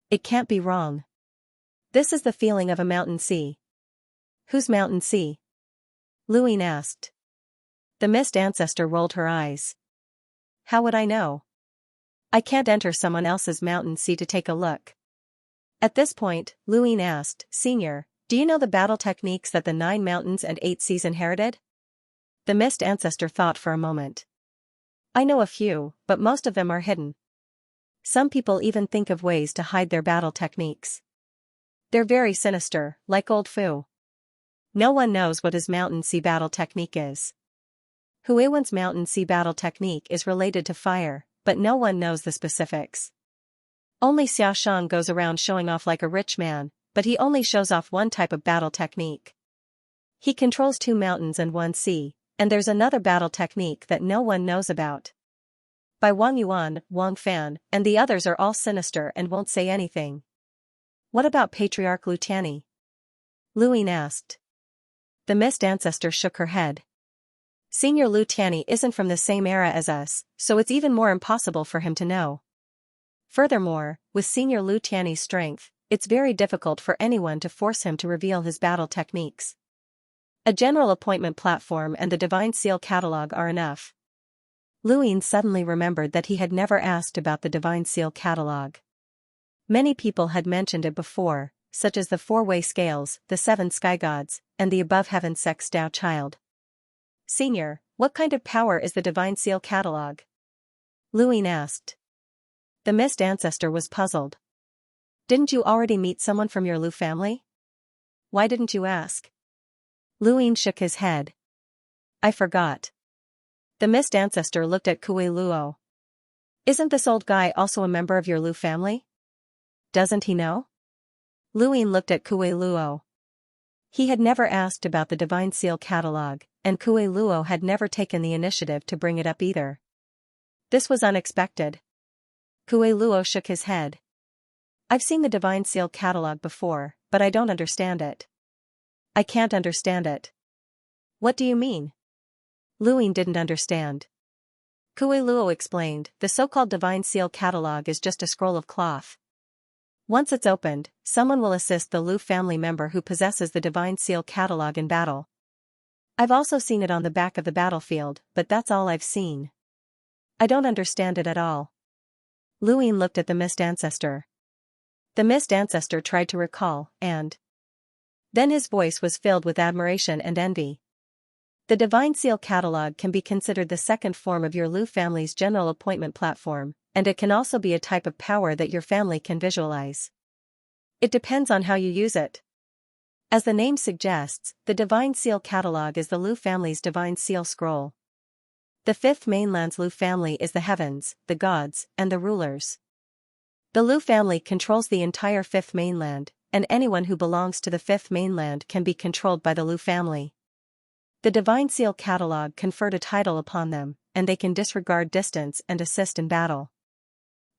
It can't be wrong. This is the feeling of a mountain sea. Whose mountain sea? Luin asked. The mist ancestor rolled her eyes. How would I know? I can't enter someone else's mountain sea to take a look. At this point, Luin asked, Senior, do you know the battle techniques that the 9 mountains and 8 seas inherited? The mist ancestor thought for a moment. I know a few, but most of them are hidden. Some people even think of ways to hide their battle techniques. They're very sinister, like Old Fu. No one knows what his mountain sea battle technique is. Huiwen's mountain sea battle technique is related to fire, but no one knows the specifics. Only Xiaoshang goes around showing off like a rich man, but he only shows off one type of battle technique. He controls 2 mountains and 1 sea, and there's another battle technique that no one knows about. By Wang Yuan, Wang Fan, and the others are all sinister and won't say anything. What about Patriarch Lu Tianyi? Luin asked. The mist ancestor shook her head. Senior Lu Tianyi isn't from the same era as us, so it's even more impossible for him to know. Furthermore, with Senior Lu Tianyi's strength, it's very difficult for anyone to force him to reveal his battle techniques. A general appointment platform and the Divine Seal catalog are enough. Luin suddenly remembered that he had never asked about the Divine Seal catalog. Many people had mentioned it before, such as the 4-way scales, the 7 sky gods, and the above heaven sex Tao child. Senior, what kind of power is the Divine Seal catalog? Luin asked. The mist ancestor was puzzled. Didn't you already meet someone from your Lu family? Why didn't you ask? Luin shook his head. I forgot. The mist ancestor looked at Kue Luo. Isn't this old guy also a member of your Lu family? Doesn't he know? Luin looked at Kue Luo. He had never asked about the Divine Seal catalog, and Kue Luo had never taken the initiative to bring it up either. This was unexpected. Kue Luo shook his head. I've seen the Divine Seal catalog before, but I don't understand it. I can't understand it. What do you mean? Luin didn't understand. Kue Luo explained, the so-called Divine Seal catalog is just a scroll of cloth. Once it's opened, someone will assist the Lu family member who possesses the Divine Seal catalog in battle. I've also seen it on the back of the battlefield, but that's all I've seen. I don't understand it at all. Luin looked at the mist ancestor. The mist ancestor tried to recall, and then his voice was filled with admiration and envy. The Divine Seal catalog can be considered the second form of your Lu family's general appointment platform, and it can also be a type of power that your family can visualize. It depends on how you use it. As the name suggests, the Divine Seal catalog is the Lu family's Divine Seal scroll. The 5th mainland's Lu family is the heavens, the gods, and the rulers. The Lu family controls the entire 5th mainland, and anyone who belongs to the 5th mainland can be controlled by the Lu family. The Divine Seal catalog conferred a title upon them, and they can disregard distance and assist in battle.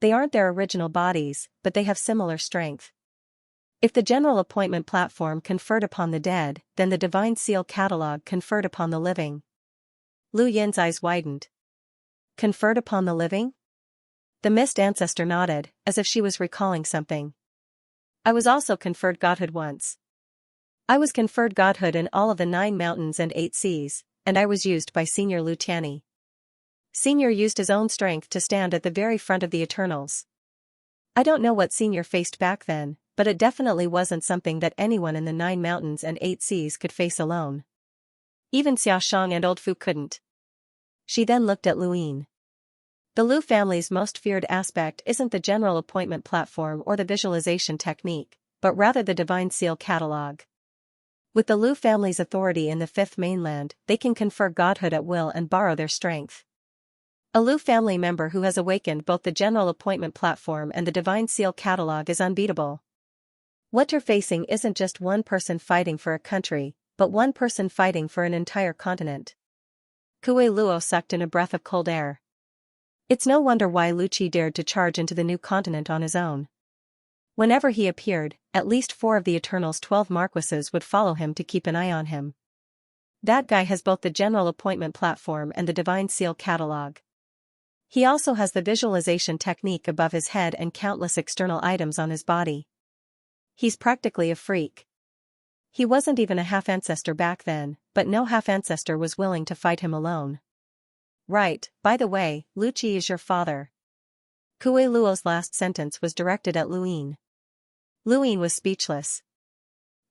They aren't their original bodies, but they have similar strength. If the general appointment platform conferred upon the dead, then the Divine Seal catalog conferred upon the living. Lu Yin's eyes widened. Conferred upon the living? The mist ancestor nodded, as if she was recalling something. I was also conferred godhood once. I was conferred godhood in all of the 9 mountains and 8 seas, and I was used by Senior Lu Tianyi. Senior used his own strength to stand at the very front of the Eternals. I don't know what Senior faced back then, but it definitely wasn't something that anyone in the 9 mountains and 8 seas could face alone. Even Xiaoshang and Old Fu couldn't. She then looked at Luin. The Lu family's most feared aspect isn't the general appointment platform or the visualization technique, but rather the Divine Seal catalog. With the Lu family's authority in the 5th mainland, they can confer godhood at will and borrow their strength. A Lu family member who has awakened both the general appointment platform and the Divine Seal catalog is unbeatable. What you're facing isn't just one person fighting for a country, but one person fighting for an entire continent. Kue Luo sucked in a breath of cold air. It's no wonder why Lu Qi dared to charge into the new continent on his own. Whenever he appeared, at least 4 of the Eternal's 12 Marquises would follow him to keep an eye on him. That guy has both the General Appointment Platform and the Divine Seal Catalog. He also has the visualization technique above his head and countless external items on his body. He's practically a freak. He wasn't even a half-ancestor back then, but no half-ancestor was willing to fight him alone. Right, by the way, Lu Qi is your father. Kue Luo's last sentence was directed at Luyin. Luyin was speechless.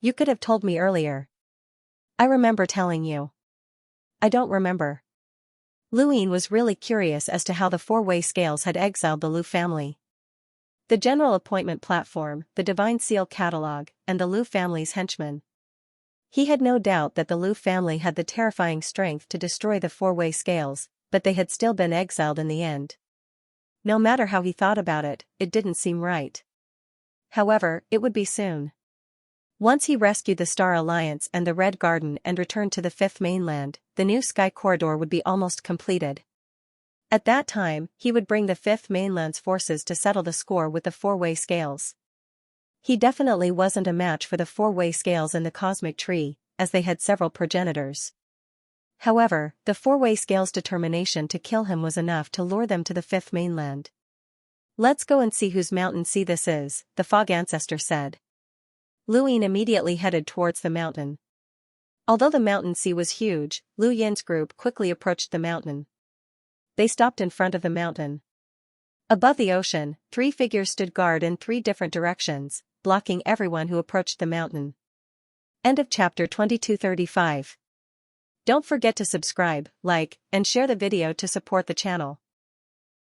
You could have told me earlier. I remember telling you. I don't remember. Luyin was really curious as to how the 4-way scales had exiled the Lu family. The General Appointment Platform, the Divine Seal Catalog, and the Lu family's henchmen. He had no doubt that the Lu family had the terrifying strength to destroy the 4-way scales, but they had still been exiled in the end. No matter how he thought about it, it didn't seem right. However, it would be soon. Once he rescued the Star Alliance and the Red Garden and returned to the 5th mainland, the new Sky Corridor would be almost completed. At that time, he would bring the 5th mainland's forces to settle the score with the 4-way scales. He definitely wasn't a match for the 4-way scales in the Cosmic Tree, as they had several progenitors. However, the 4-way scales' determination to kill him was enough to lure them to the 5th mainland. Let's go and see whose mountain sea this is, the Fog Ancestor said. Luyin immediately headed towards the mountain. Although the mountain sea was huge, Lu Yin's group quickly approached the mountain. They stopped in front of the mountain. Above the ocean, 3 figures stood guard in 3 different directions, blocking everyone who approached the mountain. End of chapter 2235. Don't forget to subscribe, like, and share the video to support the channel.